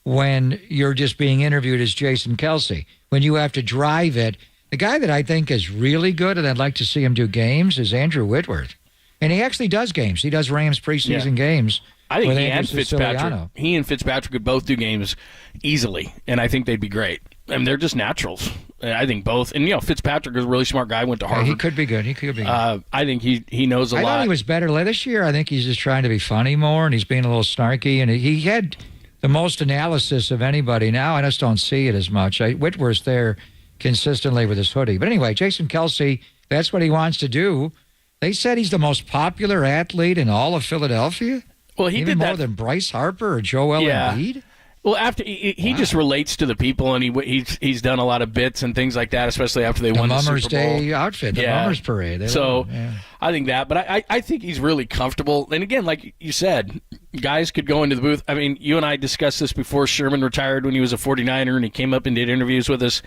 when you're just being interviewed as Jason Kelsey. When you have to drive it, the guy that I think is really good, and I'd like to see him do games, is Andrew Whitworth. And he actually does games. He does Rams preseason games. I think with he Andrew and Fitzpatrick. Siciliano. He and Fitzpatrick could both do games easily, and I think they'd be great. I mean, they're just naturals. I think both. And, Fitzpatrick is a really smart guy, went to Harvard. He could be good. I think he knows a lot. I thought he was better this year. I think he's just trying to be funny more, and he's being a little snarky. And he had the most analysis of anybody. Now I just don't see it as much. Whitworth's there consistently with his hoodie. But anyway, Jason Kelsey, that's what he wants to do. They said he's the most popular athlete in all of Philadelphia. Well, he Even did more than Bryce Harper or Joel Embiid. Well, after he just relates to the people, and he's done a lot of bits and things like that, especially after they won the Super Bowl. Mummers Day outfit, the Mummers Parade. I think that, but I think he's really comfortable. And again, like you said, guys could go into the booth. I mean, you and I discussed this before Sherman retired when he was a 49er, and he came up and did interviews with us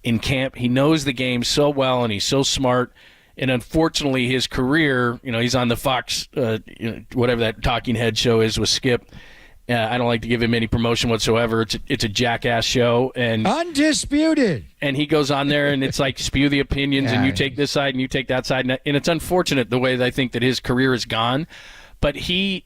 in camp. He knows the game so well, and he's so smart. And unfortunately, his career, he's on the Fox, whatever that talking head show is with Skip. I don't like to give him any promotion whatsoever. It's a jackass show, and undisputed. And he goes on there, and it's like spew the opinions, and you take this side and you take that side, and it's unfortunate the way that I think that his career is gone. But he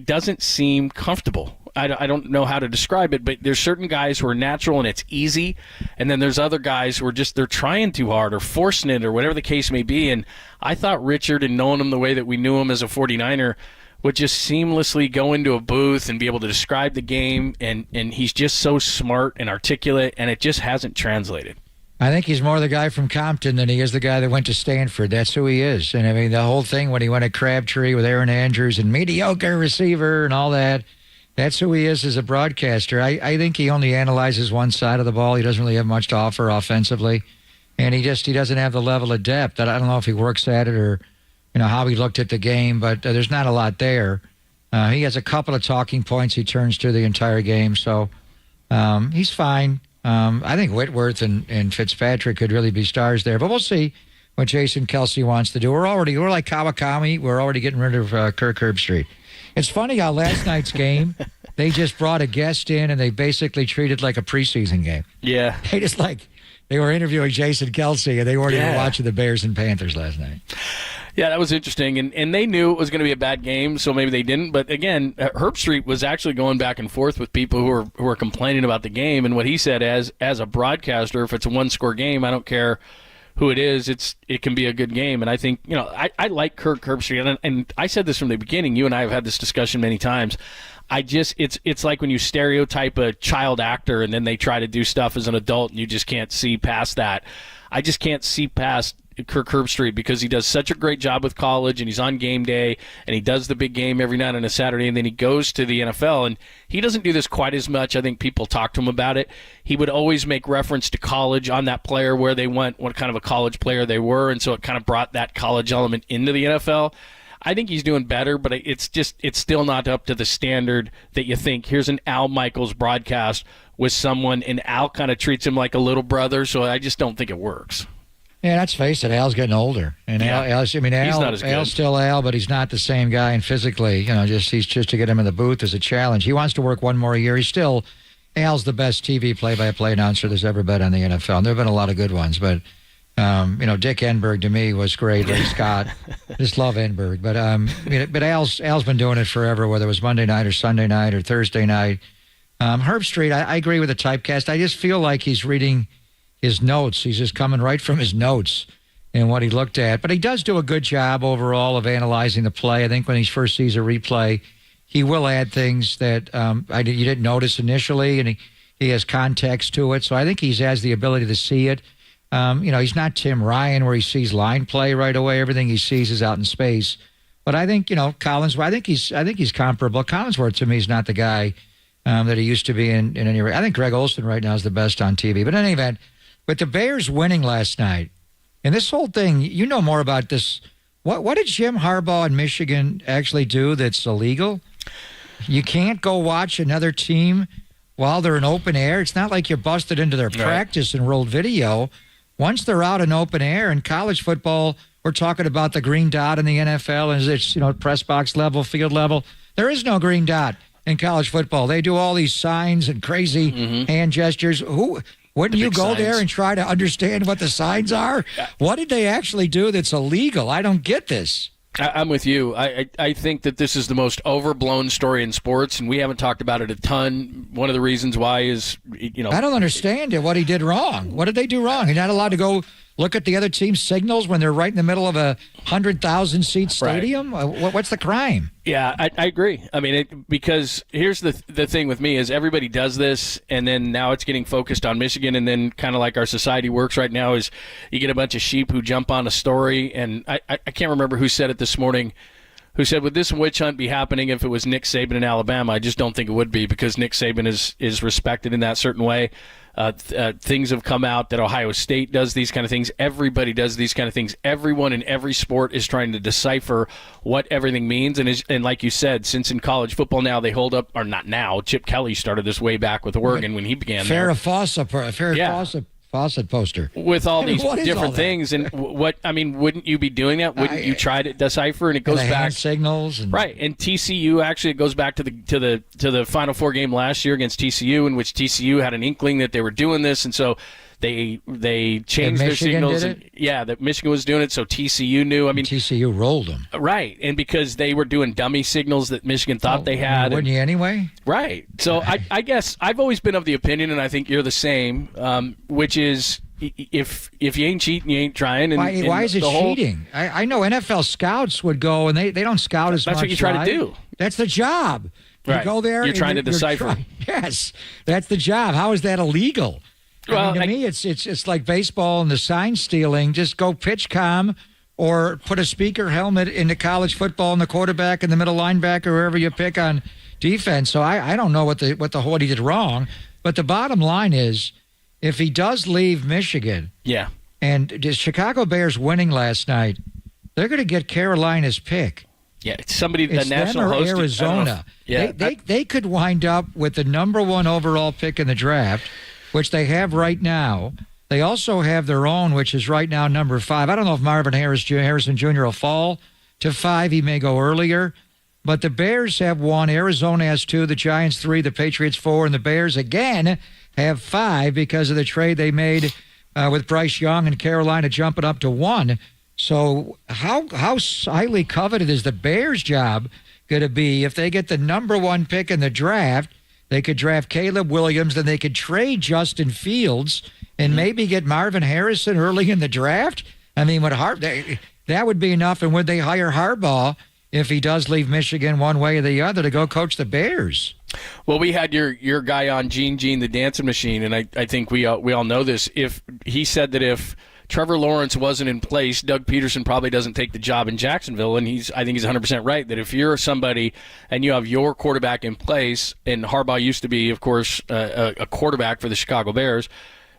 doesn't seem comfortable. I don't know how to describe it, but there's certain guys who are natural and it's easy, and then there's other guys who are they're trying too hard or forcing it or whatever the case may be. And I thought Richard, and knowing him the way that we knew him as a 49er, would just seamlessly go into a booth and be able to describe the game, and he's just so smart and articulate, and it just hasn't translated. I think he's more the guy from Compton than he is the guy that went to Stanford. That's who he is. And I mean, the whole thing when he went to Crabtree with Aaron Andrews and mediocre receiver and all that, that's who he is as a broadcaster. I think he only analyzes one side of the ball. He doesn't really have much to offer offensively. And he doesn't have the level of depth. I don't know if he works at it or how he looked at the game, but there's not a lot there. He has a couple of talking points he turns to the entire game, so he's fine. I think Whitworth and Fitzpatrick could really be stars there, but we'll see what Jason Kelsey wants to do. We're like Kawakami. We're already getting rid of Kirk Herbstreit. It's funny how last night's game, they just brought a guest in and they basically treated like a preseason game. Yeah. They were interviewing Jason Kelsey and they weren't even watching the Bears and Panthers last night. Yeah, that was interesting, and they knew it was going to be a bad game, so maybe they didn't. But again, Herbstreit was actually going back and forth with people who were complaining about the game, and what he said as a broadcaster, if it's a one-score game, I don't care who it is, it can be a good game. And I think I like Kirk Herbstreit, and I said this from the beginning. You and I have had this discussion many times. It's like when you stereotype a child actor and then they try to do stuff as an adult, and you just can't see past that. I just can't see past Kirk Herbstreit because he does such a great job with college, and he's on game day, and he does the big game every night on a Saturday, and then he goes to the NFL, and he doesn't do this quite as much. I think people talk to him about it. He would always make reference to college on that player, where they went, what kind of a college player they were, and so it kind of brought that college element into the NFL. I think he's doing better, but it's still not up to the standard that you think. Here's an Al Michaels broadcast with someone, and Al kind of treats him like a little brother, so I just don't think it works. Yeah, let's face it, Al's getting older. And Al's not as good. Al's still Al, but he's not the same guy. And physically, he's just to get him in the booth is a challenge. He wants to work one more year. Al's the best TV play-by-play announcer there's ever been on the NFL. And there have been a lot of good ones, but Dick Enberg to me was great. Ray Scott, just love Enberg. But Al's been doing it forever, whether it was Monday night or Sunday night or Thursday night. Herbstreit, I agree with the typecast. I just feel like he's reading his notes. He's just coming right from his notes and what he looked at. But he does do a good job overall of analyzing the play. I think when he first sees a replay, he will add things that you didn't notice initially, and he has context to it. So I think he has the ability to see it. He's not Tim Ryan where he sees line play right away. Everything he sees is out in space. But I think, Collinsworth, I think he's comparable. Collinsworth to me is not the guy that he used to be in any way. I think Greg Olsen right now is the best on TV. But in any event, with the Bears winning last night, and this whole thing, you know more about this. What did Jim Harbaugh in Michigan actually do that's illegal? You can't go watch another team while they're in open air. It's not like you're busted into their practice and rolled video. Once they're out in open air in college football, we're talking about the green dot in the NFL, and it's, press box level, field level. There is no green dot in college football. They do all these signs and crazy hand gestures. Wouldn't you go there and try to understand what the signs are? What did they actually do that's illegal? I don't get this. I'm with you. I think that this is the most overblown story in sports, and we haven't talked about it a ton. One of the reasons why is, I don't understand it, what he did wrong. What did they do wrong? You're not allowed to go look at the other team's signals when they're right in the middle of a 100,000-seat stadium? Right. What's the crime? Yeah, I agree. I mean, because here's the thing with me is everybody does this, and then now it's getting focused on Michigan, and then kind of like our society works right now is you get a bunch of sheep who jump on a story, and I can't remember who said it this morning, who said, would this witch hunt be happening if it was Nick Saban in Alabama? I just don't think it would be, because Nick Saban is respected in that certain way. Things have come out that Ohio State does these kind of things. Everybody does these kind of things. Everyone in every sport is trying to decipher what everything means. And like you said, since in college football now they hold up, or not now, Chip Kelly started this way back with Oregon when he began there. Fawcett poster with all these different things. And wouldn't you be doing that? Wouldn't you try to decipher? And it goes back hand signals, right. And TCU actually, it goes back to the Final Four game last year against TCU, in which TCU had an inkling that they were doing this, and so they changed their signals. That Michigan was doing it, so TCU knew. TCU rolled them. Right, and because they were doing dummy signals that Michigan thought they had. Wouldn't you anyway? Right. So I guess I've always been of the opinion, and I think you're the same, which is if you ain't cheating, you ain't trying. And, why is it cheating? I know NFL scouts would go, and they don't scout as much. That's what you try to do. That's the job. You go there. You're trying to decipher. Yes, that's the job. How is that illegal? Well, to me, it's like baseball and the sign stealing. Just go pitch comm, or put a speaker helmet into college football and the quarterback and the middle linebacker, wherever you pick on defense. So I don't know what he did wrong, but the bottom line is, if he does leave Michigan, and the Chicago Bears winning last night, they're going to get Carolina's pick. Yeah, it's somebody, it's the national them or host. Arizona. They could wind up with the number 1 overall pick in the draft, which they have right now. They also have their own, which is right now number 5. I don't know if Marvin Harrison Jr. will fall to 5. He may go earlier. But the Bears have 1. Arizona has 2. The Giants 3. The Patriots 4. And the Bears, again, have 5 because of the trade they made with Bryce Young and Carolina jumping up to 1. So how highly coveted is the Bears' job going to be if they get the number 1 pick in the draft? They could draft Caleb Williams, then they could trade Justin Fields and maybe get Marvin Harrison early in the draft. I mean, that would be enough. And would they hire Harbaugh if he does leave Michigan one way or the other to go coach the Bears? Well, we had your guy on, Gene the Dancing Machine, and I think we all know this. If he said that if Trevor Lawrence wasn't in place, Doug Peterson probably doesn't take the job in Jacksonville, and I think he's 100% right that if you're somebody and you have your quarterback in place, and Harbaugh used to be, of course, a quarterback for the Chicago Bears,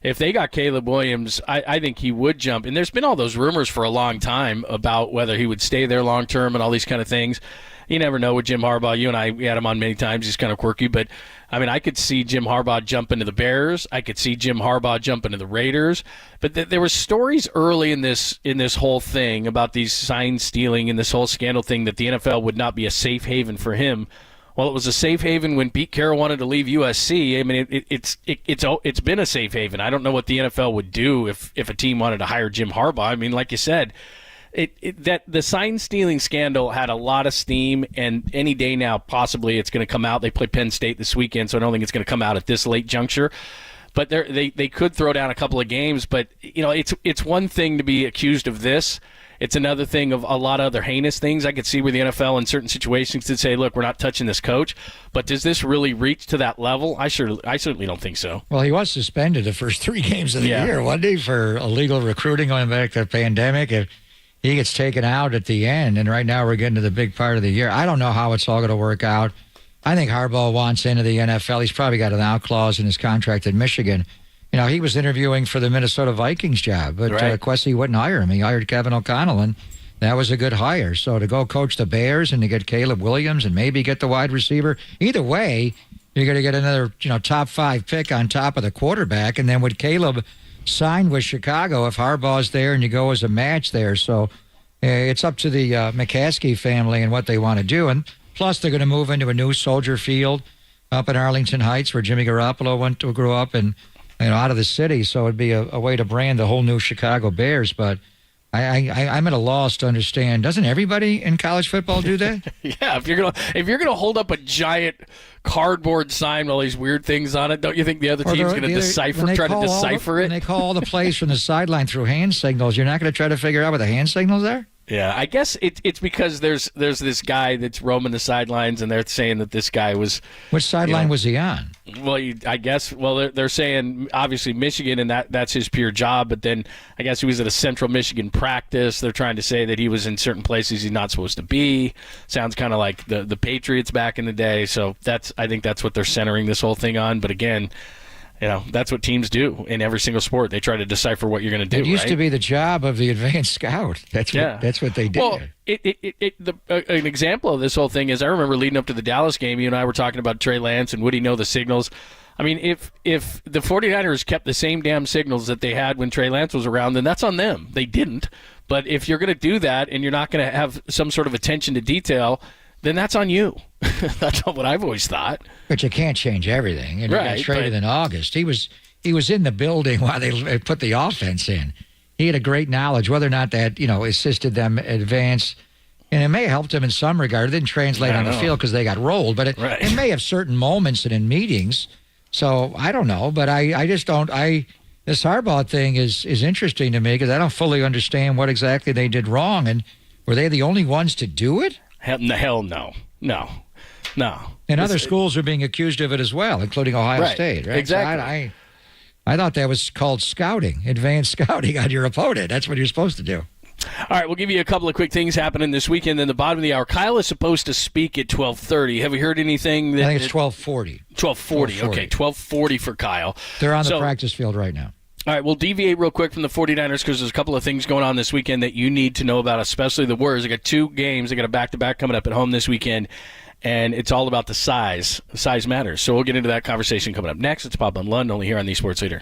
if they got Caleb Williams, I think he would jump. And there's been all those rumors for a long time about whether he would stay there long term and all these kind of things. You never know with Jim Harbaugh. You and we had him on many times. He's kind of quirky, but I mean, I could see Jim Harbaugh jump into the Bears. I could see Jim Harbaugh jump into the Raiders. But there were stories early in this whole thing about these sign stealing and this whole scandal thing that the NFL would not be a safe haven for him. Well, it was a safe haven when Pete Carroll wanted to leave USC. I mean, it's been a safe haven. I don't know what the NFL would do if a team wanted to hire Jim Harbaugh. I mean, like you said, that the sign stealing scandal had a lot of steam, and any day now possibly it's going to come out. They play Penn State this weekend, so I don't think it's going to come out at this late juncture. But they could throw down a couple of games. But it's one thing to be accused of this. It's another thing of a lot of other heinous things. I could see where the NFL in certain situations could say, look, we're not touching this coach. But does this really reach to that level? I certainly don't think so. Well, he was suspended the first 3 games of the year, wasn't he, for illegal recruiting going back to the pandemic? If he gets taken out at the end, and right now we're getting to the big part of the year. I don't know how it's all going to work out. I think Harbaugh wants into the NFL. He's probably got an out clause in his contract at Michigan. He was interviewing for the Minnesota Vikings job, but Quessy wouldn't hire him. He hired Kevin O'Connell, and that was a good hire. So to go coach the Bears and to get Caleb Williams and maybe get the wide receiver, either way, you're going to get another top 5 pick on top of the quarterback. And then with Caleb signed with Chicago, if Harbaugh's there and you go as a match there. So It's up to the McCaskey family and what they want to do. And plus, they're going to move into a new Soldier Field up in Arlington Heights, where Jimmy Garoppolo grew up, and out of the city. So it'd be a way to brand the whole new Chicago Bears. But I'm at a loss to understand. Doesn't everybody in college football do that? Yeah, if you're gonna hold up a giant cardboard sign with all these weird things on it, don't you think the other team's going to try to decipher it? When they call all the plays from the sideline through hand signals, you're not going to try to figure out what the hand signals are? Yeah, I guess it's because there's this guy that's roaming the sidelines, and they're saying that this guy was. Which sideline was he on? Well, I guess. Well, they're saying obviously Michigan, and that's his pure job. But then I guess he was at a Central Michigan practice. They're trying to say that he was in certain places he's not supposed to be. Sounds kind of like the Patriots back in the day. So I think that's what they're centering this whole thing on. But again, that's what teams do in every single sport. They try to decipher what you're going to do. It used to be the job of the advanced scout. That's what they did. Well, an example of this whole thing is I remember leading up to the Dallas game, you and I were talking about Trey Lance and would he know the signals. I mean, if the 49ers kept the same damn signals that they had when Trey Lance was around, then that's on them. They didn't. But if you're going to do that and you're not going to have some sort of attention to detail, then that's on you. That's what I've always thought. But you can't change everything. And he got traded in August. He was in the building while they put the offense in. He had a great knowledge, whether or not that assisted them advance. And it may have helped him in some regard. It didn't translate on the field because they got rolled. But it may have certain moments and in meetings. So I don't know. But I just don't. This Harbaugh thing is interesting to me because I don't fully understand what exactly they did wrong. And were they the only ones to do it? Hell no. And other schools are being accused of it as well, including Ohio State, right? Exactly. So I thought that was called scouting, advanced scouting on your opponent. That's what you're supposed to do. All right, we'll give you a couple of quick things happening this weekend. In the bottom of the hour, Kyle is supposed to speak at 12:30. Have you heard anything? I think it's 12:40. 12:40. Okay, 12:40 for Kyle. They're on the practice field right now. All right, we'll deviate real quick from the 49ers because there's a couple of things going on this weekend that you need to know about, especially the Warriors. They got 2 games. They got a back-to-back coming up at home this weekend, and it's all about the size. Size matters. So we'll get into that conversation coming up next. It's Bob and Lund, only here on the Sports Leader.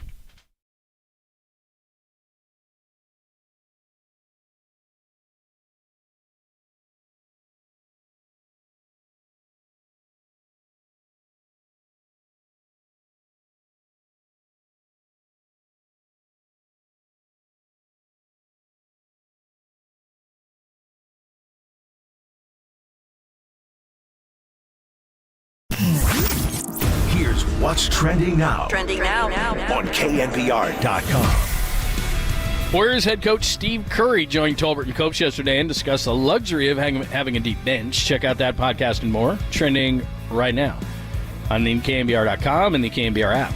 Here's what's trending now. Trending now. On KNBR.com. Warriors head coach Steve Curry joined Tolbert and Copes yesterday and discussed the luxury of having a deep bench. Check out that podcast and more. Trending right now on the KNBR.com and the KNBR app.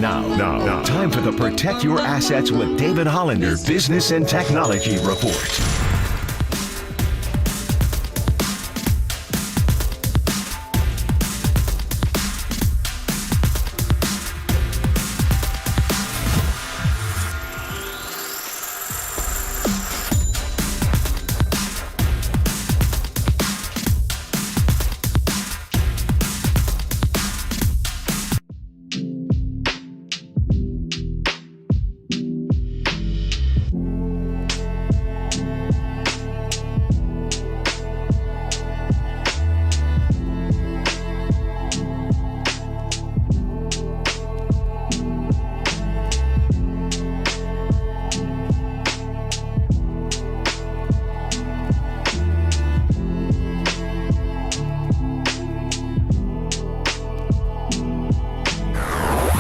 Now, time for the Protect Your Assets with David Hollander Business and Technology Report.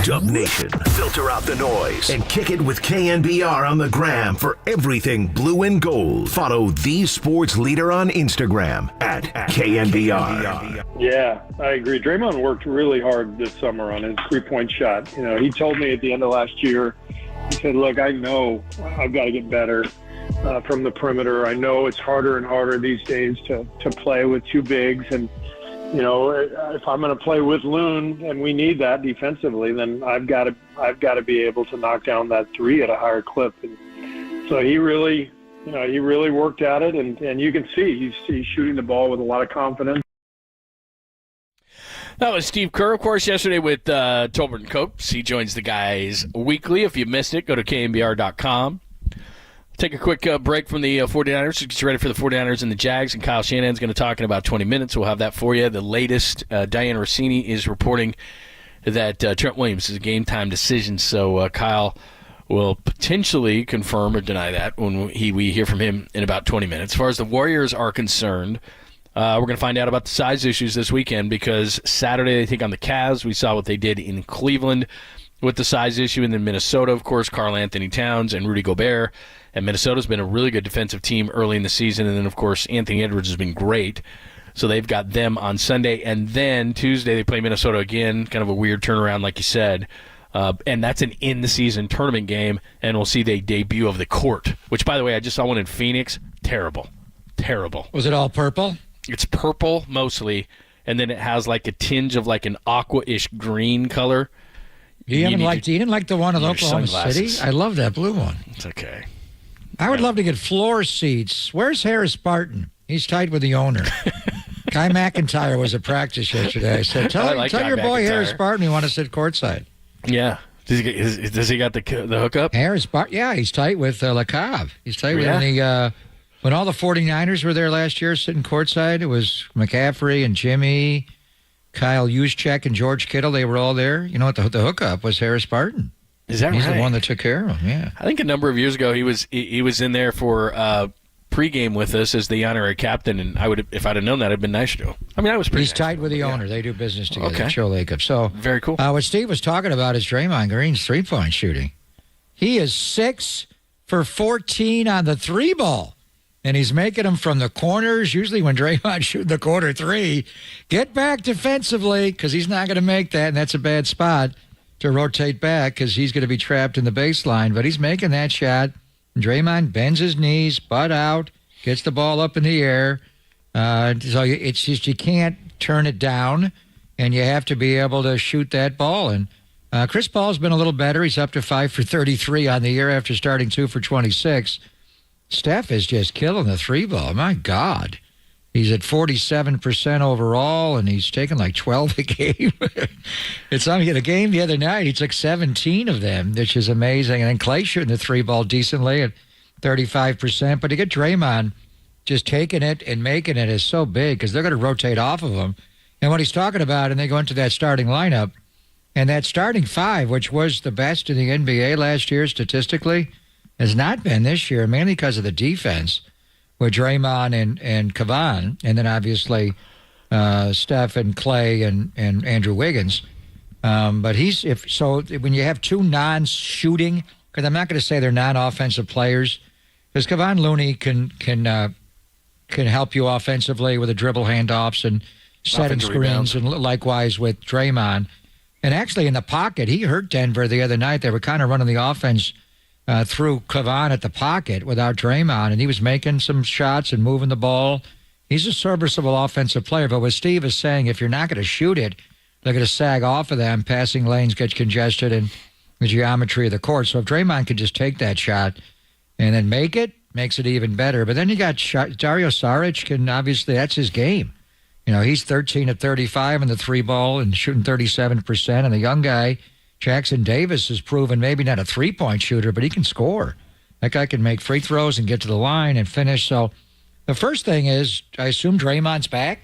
Dub Nation, filter out the noise and kick it with KNBR on the gram for everything blue and gold. Follow the sports leader on Instagram at KNBR. Yeah, I agree. Draymond worked really hard this summer on his three-point shot. You know, he told me at the end of last year, he said, look, I know I've got to get better from the perimeter. I know it's harder and harder these days to play with two bigs. And, you know, if I'm going to play with Loon and we need that defensively, then I've got to be able to knock down that three at a higher clip. And so he really worked at it, and you can see he's shooting the ball with a lot of confidence. That was Steve Kerr, of course, yesterday with Tolbert and Copes. He joins the guys weekly. If you missed it, go to knbr.com. Take a quick break from the 49ers. Get you ready for the 49ers and the Jags, and Kyle Shanahan's going to talk in about 20 minutes. We'll have that for you. The latest, Diane Rossini is reporting that Trent Williams is a game-time decision, so Kyle will potentially confirm or deny that when we hear from him in about 20 minutes. As far as the Warriors are concerned, we're going to find out about the size issues this weekend because Saturday they take on the Cavs. We saw what they did in Cleveland with the size issue, and then Minnesota, of course, Karl Anthony Towns and Rudy Gobert. And Minnesota's been a really good defensive team early in the season. And then, of course, Anthony Edwards has been great. So they've got them on Sunday. And then Tuesday they play Minnesota again, kind of a weird turnaround, like you said. And that's an in-the-season tournament game. And we'll see the debut of the court, which, by the way, I just saw one in Phoenix. Terrible. Terrible. Was it all purple? It's purple mostly. And then it has like a tinge of like an aqua-ish green color. You didn't like the one in Oklahoma City? I love that blue one. It's okay. I would love to get floor seats. Where's Harris Barton? He's tight with the owner. Guy McIntyre was at practice yesterday. I said, tell your boy Harris Barton we want to sit courtside. Yeah. Does he got the hookup? Harris Barton, yeah, he's tight with LeCave. He's tight with the when all the 49ers were there last year sitting courtside, it was McCaffrey and Jimmy, Kyle Juszczyk and George Kittle. They were all there. You know what? The hookup was Harris Barton. Is that He's right? the one that took care of him, yeah. I think a number of years ago he was in there for pregame with us as the honorary captain, and if I'd have known that, I'd been nice to him. I mean, I was pretty He's nice tight with the owner. They do business together. Okay. Joe Lacob. So very cool. What Steve was talking about is Draymond Green's three-point shooting. He is 6 for 14 on the three ball, and he's making them from the corners. Usually when Draymond shooting the corner three, get back defensively because he's not going to make that, and that's a bad spot to rotate back because he's going to be trapped in the baseline. But he's making that shot. And Draymond bends his knees, butt out, gets the ball up in the air. So it's just you can't turn it down, and you have to be able to shoot that ball. And Chris Paul's been a little better. He's up to 5 for 33 on the year after starting 2 for 26. Steph is just killing the three ball. My God. He's at 47% overall, and he's taken like 12 a game. It's on the game the other night. He took 17 of them, which is amazing. And then Clay shooting the three ball decently at 35%. But to get Draymond just taking it and making it is so big because they're going to rotate off of him. And what he's talking about, and they go into that starting lineup, and that starting five, which was the best in the NBA last year statistically, has not been this year, mainly because of the defense with Draymond and Kavan, and then obviously Steph and Clay and Andrew Wiggins. But when you have two non-shooting, because I'm not going to say they're non-offensive players, because Kevon Looney can help you offensively with the dribble handoffs and setting screens, and likewise with Draymond. And actually in the pocket, he hurt Denver the other night. They were kind of running the offense through Kavan at the pocket without Draymond, and he was making some shots and moving the ball. He's a serviceable offensive player, but what Steve is saying, if you're not going to shoot it, they're going to sag off of them. Passing lanes get congested in the geometry of the court. So if Draymond could just take that shot and then make it, makes it even better. But then you got Dario Saric, and obviously that's his game. He's 13 of 35 in the three ball and shooting 37%. And the young guy, Jackson Davis, has proven maybe not a three-point shooter, but he can score. That guy can make free throws and get to the line and finish. So the first thing is, I assume Draymond's back,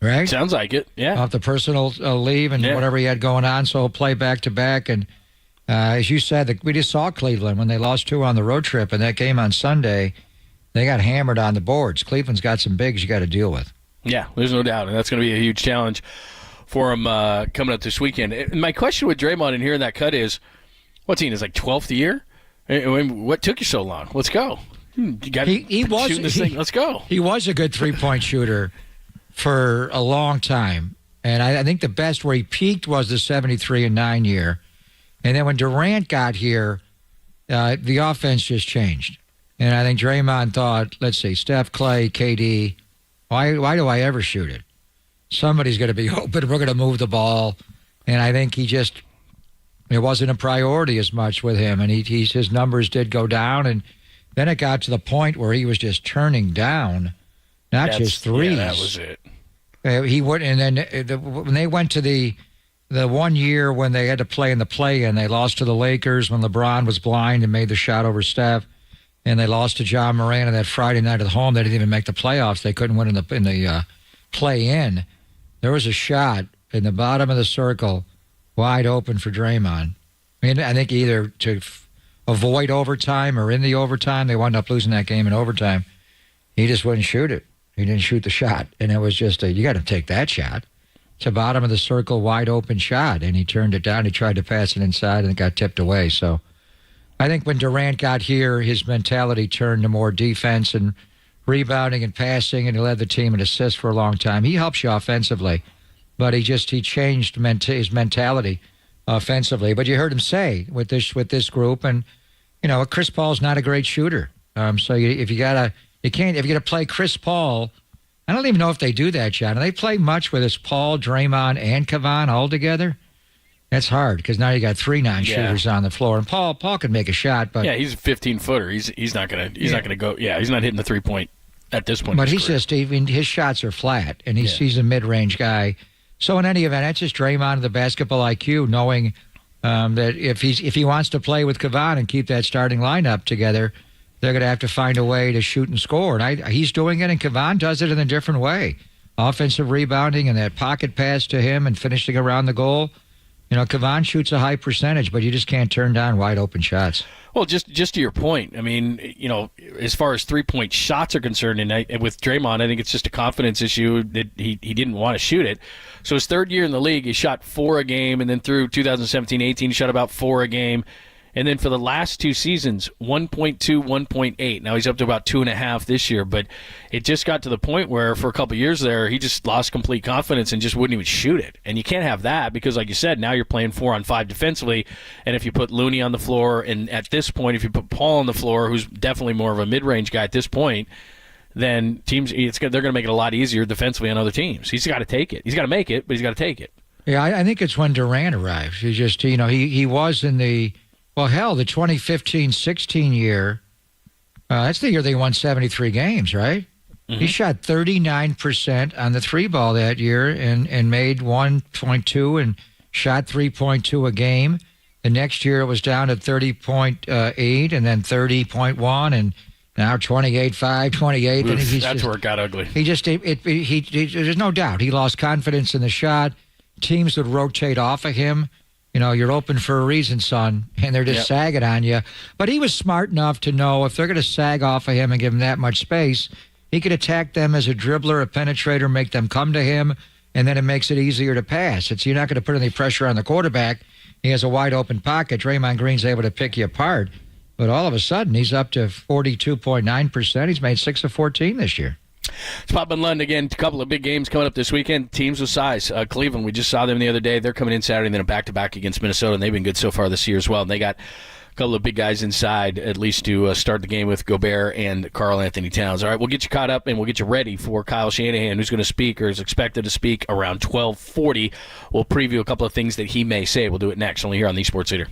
right? Sounds like it, yeah. Off the personal leave and whatever he had going on, so he'll play back-to-back. And as you said, we just saw Cleveland when they lost 2 on the road trip, and that game on Sunday, they got hammered on the boards. Cleveland's got some bigs you got to deal with. Yeah, there's no doubt, and that's going to be a huge challenge for him coming up this weekend. My question with Draymond in hearing that cut is, what's he in his 12th year? What took you so long? Let's go. You got shooting this thing. Let's go. He was a good three-point shooter for a long time, and I think the best where he peaked was the 73-9 year. And then when Durant got here, the offense just changed. And I think Draymond thought, let's see, Steph, Clay, KD, why do I ever shoot it? Somebody's going to be open. We're going to move the ball. And I think it wasn't a priority as much with him. And his numbers did go down. And then it got to the point where he was just turning down, just threes. Yeah, that was it. He would, and then when they went to the 1 year when they had to play in the play-in, they lost to the Lakers when LeBron was blind and made the shot over Steph. And they lost to John Moran on that Friday night at home. They didn't even make the playoffs. They couldn't win in the play-in. There was a shot in the bottom of the circle, wide open for Draymond. I think either to avoid overtime or in the overtime, they wound up losing that game in overtime. He just wouldn't shoot it. He didn't shoot the shot. And it was just you got to take that shot. It's a bottom of the circle, wide open shot. And he turned it down. He tried to pass it inside and it got tipped away. So I think when Durant got here, his mentality turned to more defense and rebounding and passing, and he led the team in assists for a long time. He helps you offensively, but he changed his mentality offensively. But you heard him say with this group, and Chris Paul's not a great shooter. So if you're gonna play Chris Paul, I don't even know if they do that, John. Do they play much with this Paul, Draymond, and Kavan all together? That's hard because now you got 3 non-shooters on the floor, and Paul can make a shot, but he's a 15-footer. He's not gonna go. Yeah, he's not hitting the 3-point at this point. But his shots are flat, and he's a mid-range guy. So in any event, that's just Draymond and the basketball IQ, knowing that if he wants to play with Kavan and keep that starting lineup together, they're going to have to find a way to shoot and score. And he's doing it, and Kavan does it in a different way. Offensive rebounding and that pocket pass to him and finishing around the goal. Kavan shoots a high percentage, but you just can't turn down wide open shots. Well, just to your point, as far as 3-point shots are concerned, and with Draymond, I think it's just a confidence issue that he didn't want to shoot it. So his third year in the league, he shot 4 a game, and then through 2017-18, he shot about 4 a game. And then for the last 2 seasons, 1.2, 1.8. Now he's up to about 2.5 this year, but it just got to the point where for a couple of years there, he just lost complete confidence and just wouldn't even shoot it. And you can't have that because, like you said, now you're playing 4-on-5 defensively. And if you put Looney on the floor, and at this point, if you put Paul on the floor, who's definitely more of a mid-range guy at this point, then teams they're going to make it a lot easier defensively on other teams. He's got to take it. He's got to make it, but he's got to take it. Yeah, I think it's when Durant arrived. He just, he was in the. Well, hell, the 2015-16 year, that's the year they won 73 games, right? Mm-hmm. He shot 39% on the 3-ball that year and made 1.2 and shot 3.2 a game. The next year it was down to 30.8 and then 30.1 and now 28.5, 28. Oof, and that's where it got ugly. There's no doubt. He lost confidence in the shot. Teams would rotate off of him. You're open for a reason, son, and they're just sagging on you. But he was smart enough to know if they're going to sag off of him and give him that much space, he could attack them as a dribbler, a penetrator, make them come to him, and then it makes it easier to pass. You're not going to put any pressure on the quarterback. He has a wide open pocket. Draymond Green's able to pick you apart. But all of a sudden, he's up to 42.9%. He's made 6 of 14 this year. It's Pop and Lund again. A couple of big games coming up this weekend. Teams with size. Cleveland, we just saw them the other day. They're coming in Saturday and then a back-to-back against Minnesota, and they've been good so far this year as well. And they got a couple of big guys inside, at least to start the game with Gobert and Karl Anthony Towns. All right, we'll get you caught up and we'll get you ready for Kyle Shanahan, who's going to speak or is expected to speak around 12:40. We'll preview a couple of things that he may say. We'll do it next, only here on the Sports Leader.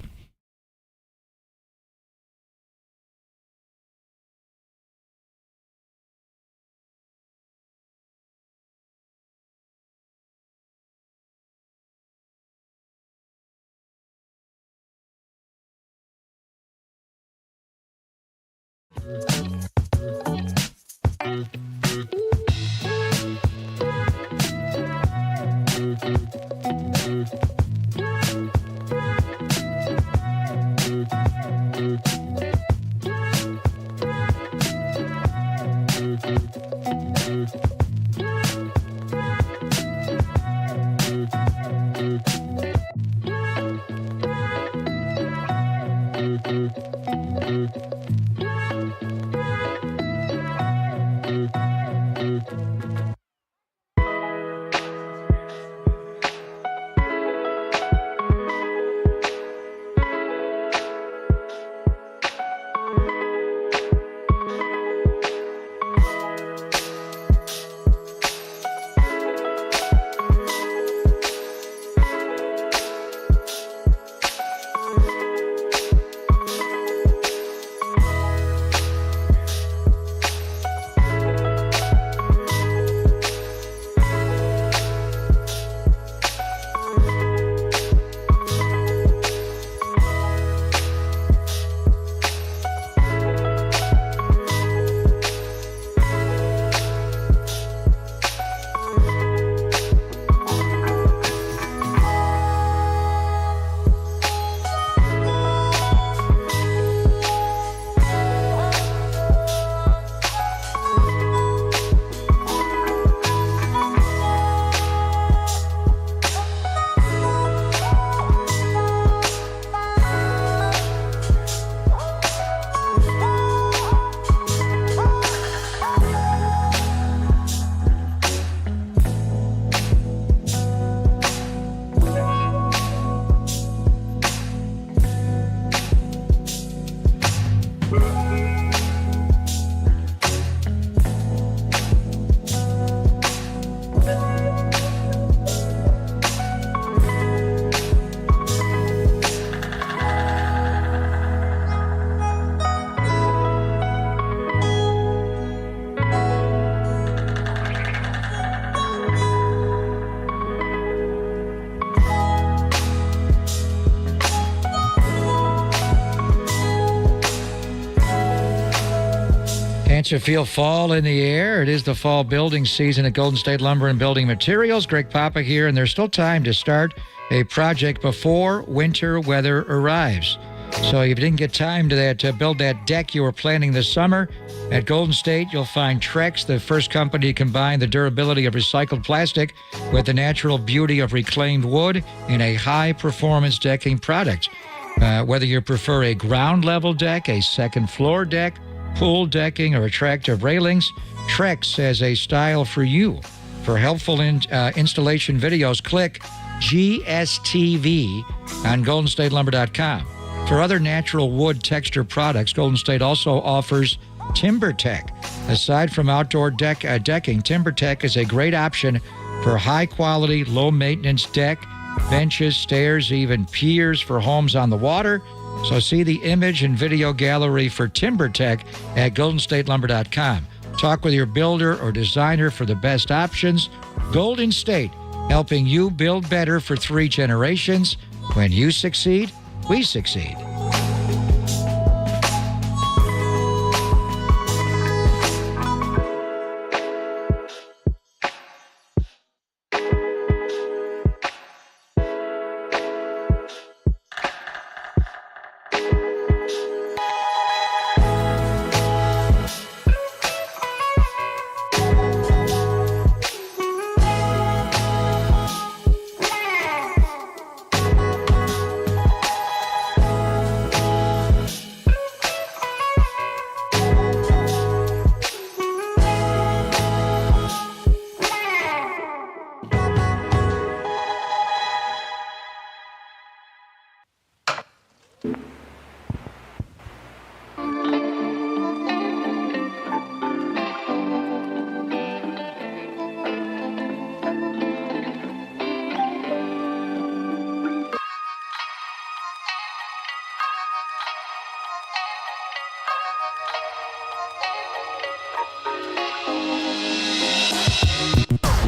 Can't you feel fall in the air? It is the fall building season at Golden State Lumber and Building Materials. Greg Papa here, and there's still time to start a project before winter weather arrives. So if you didn't get time to build that deck you were planning this summer, at Golden State you'll find Trex, the first company to combine the durability of recycled plastic with the natural beauty of reclaimed wood in a high-performance decking product. Whether you prefer a ground-level deck, a second-floor deck, pool decking, or attractive railings, Trex has a style for you. For helpful installation videos, click GSTV on GoldenStateLumber.com. For other natural wood texture products, Golden State also offers TimberTech. Aside from outdoor decking, TimberTech is a great option for high-quality, low-maintenance deck, benches, stairs, even piers for homes on the water. So see the image and video gallery for TimberTech at GoldenStateLumber.com. Talk with your builder or designer for the best options. Golden State, helping you build better for 3 generations. When you succeed, we succeed.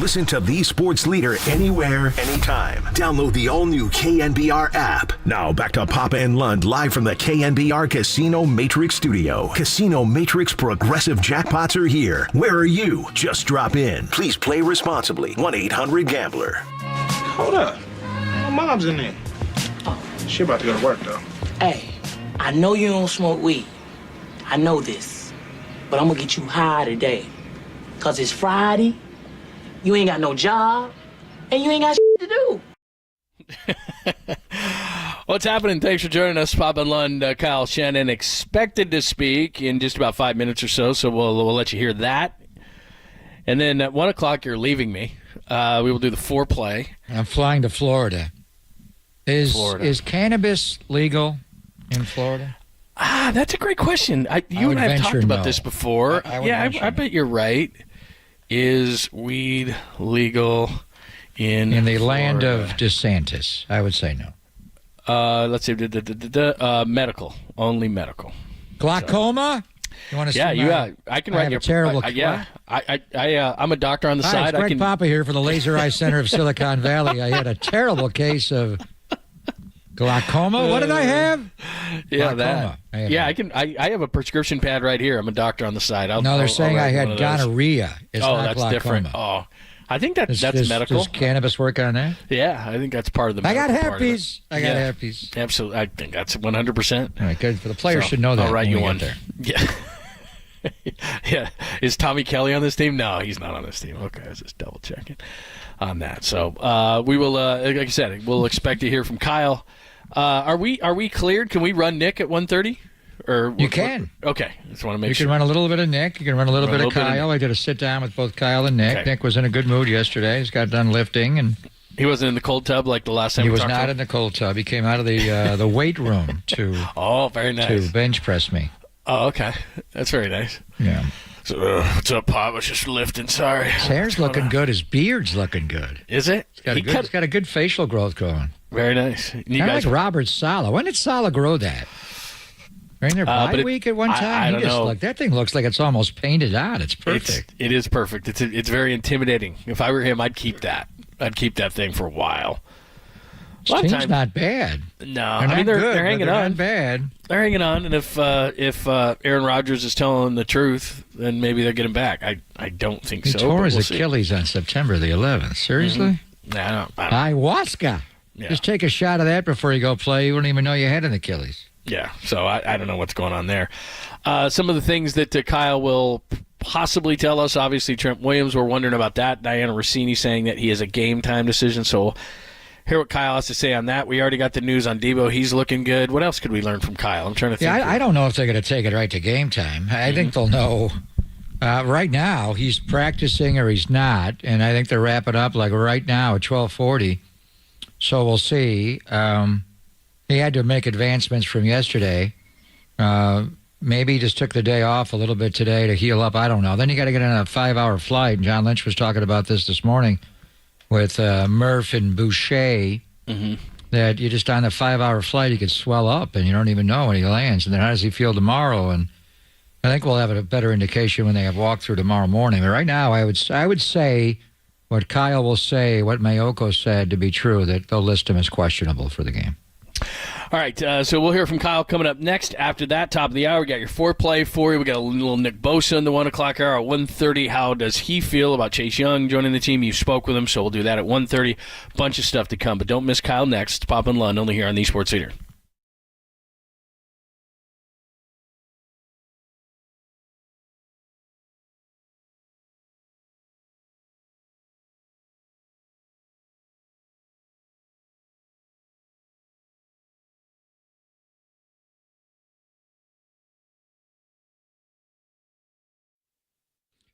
Listen to the sports leader anywhere, anytime. Download the all-new KNBR app. Now back to Papa and Lund live from the KNBR Casino Matrix studio. Casino Matrix Progressive Jackpots are here. Where are you? Just drop in. Please play responsibly. 1-800-GAMBLER. Hold up. My mom's in there. She about to go to work, though. Hey, I know you don't smoke weed. I know this. But I'm gonna get you high today. 'Cause it's Friday. You ain't got no job, and you ain't got shit to do. What's happening? Thanks for joining us, Papa and Lund. Kyle Shannon expected to speak in just about 5 minutes or so we'll let you hear that. And then at 1 o'clock, you're leaving me. We will do the foreplay. I'm flying to Florida. Is cannabis legal in Florida? That's a great question. You and I have talked about this before. I bet you're right. Is weed legal in the Florida? Land of DeSantis? I would say no. Let's see. Medical. Only medical. Glaucoma? You want to see I can write you a terrible I'm a doctor on the side. It's Greg Papa here for the Laser Eye Center of Silicon Valley. I had a terrible case of glaucoma. What did I have? Yeah, glaucoma. I have a prescription pad right here. I'm a doctor on the side. They're saying I had gonorrhea. It's not that's glaucoma. different. Oh, I think that's medical. Does cannabis work on that? Yeah, I think that's part of the I got medical part of it. herpes. I got herpes. Absolutely. I think that's 100%. All right, good. For the players should know that. I'll write you one there. Yeah. Yeah. Is Tommy Kelly on this team? No, he's not on this team. Okay, I was just double checking on that. So we will, like I said, we'll expect to hear from Kyle. Are we cleared? Can we run Nick at 1:30? Or you can. Okay, just want to make sure. sure. You can run a little bit of Nick. You can run a little bit of Kyle. I did a sit down with both Kyle and Nick. Okay. Nick was in a good mood yesterday. He's got done lifting, and he wasn't in the cold tub like the last time. He was not in the cold tub. He came out of the weight room to very nice. to bench press me. Oh, okay, that's very nice. Yeah. So, what's up, Pop? I was just lifting. Sorry. His hair's looking good. His beard's looking good. Is it? He's got a good facial growth going. Very nice. Kind of like Robert Saleh. When did Saleh grow that? Right in their bye week at one time? I don't know. That thing looks like it's almost painted out. It's perfect. It is perfect. It's very intimidating. If I were him, I'd keep that. I'd keep that thing for a while. His team's not bad. No, they're hanging on. Not bad. They're hanging on, and if Aaron Rodgers is telling the truth, then maybe they'll get him back. I don't think so. He tore his Achilles on September the 11th. Seriously? Mm-hmm. I don't. Ayahuasca. Yeah. Just take a shot of that before you go play. You wouldn't even know you had an Achilles. Yeah, so I don't know what's going on there. Some of the things that Kyle will possibly tell us, obviously Trent Williams, we're wondering about that. Diana Rossini saying that he is a game-time decision, so hear what Kyle has to say on that. We already got the news on Debo. He's looking good. What else could we learn from Kyle? I'm trying to think. Yeah, I don't know if they're going to take it right to game time. I think they'll know. Right now, he's practicing or he's not, and I think they're wrapping up like right now at 12:40. So we'll see. He had to make advancements from yesterday. Maybe he just took the day off a little bit today to heal up. I don't know. Then you got to get on a 5-hour flight. And John Lynch was talking about this morning with Murph and Boucher, that you just on a 5-hour flight, you could swell up and you don't even know when he lands. And then how does he feel tomorrow? And I think we'll have a better indication when they have walkthrough tomorrow morning. But right now, I would say what Kyle will say, what Mayoko said to be true, that they'll list him as questionable for the game. All right, so we'll hear from Kyle coming up next. After that, top of the hour, we got your foreplay for you. We got a little Nick Bosa in the 1 o'clock hour at 1:30. How does he feel about Chase Young joining the team? You spoke with him, so we'll do that at 1:30. Bunch of stuff to come, but don't miss Kyle next. It's Pop and Lund, only here on the Sports Leader.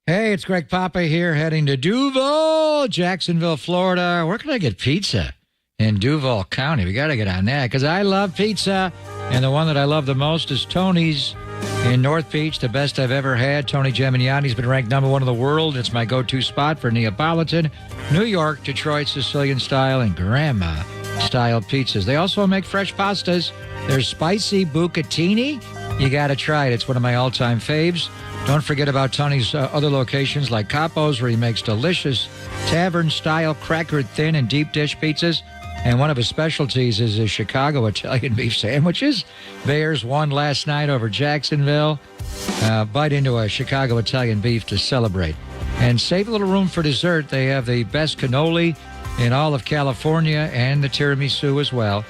Hey, it's Greg Papa here, heading to Duval, Jacksonville, Florida. Where can I get pizza in Duval County? We got to get on that because I love pizza, and the one that I love the most is Tony's in North Beach, the best I've ever had. Tony Gemignani's been ranked #1 in the world. It's my go-to spot for Neapolitan, New York, Detroit, Sicilian-style, and grandma-style pizzas. They also make fresh pastas. There's spicy bucatini You got to try it. It's one of my all-time faves. Don't forget about Tony's other locations like Capo's, where he makes delicious tavern-style cracker-thin and deep dish pizzas. And one of his specialties is his Chicago Italian beef sandwiches. Bears won last night over Jacksonville. Bite into a Chicago Italian beef to celebrate. And save a little room for dessert. They have the best cannoli in all of California and the tiramisu as well.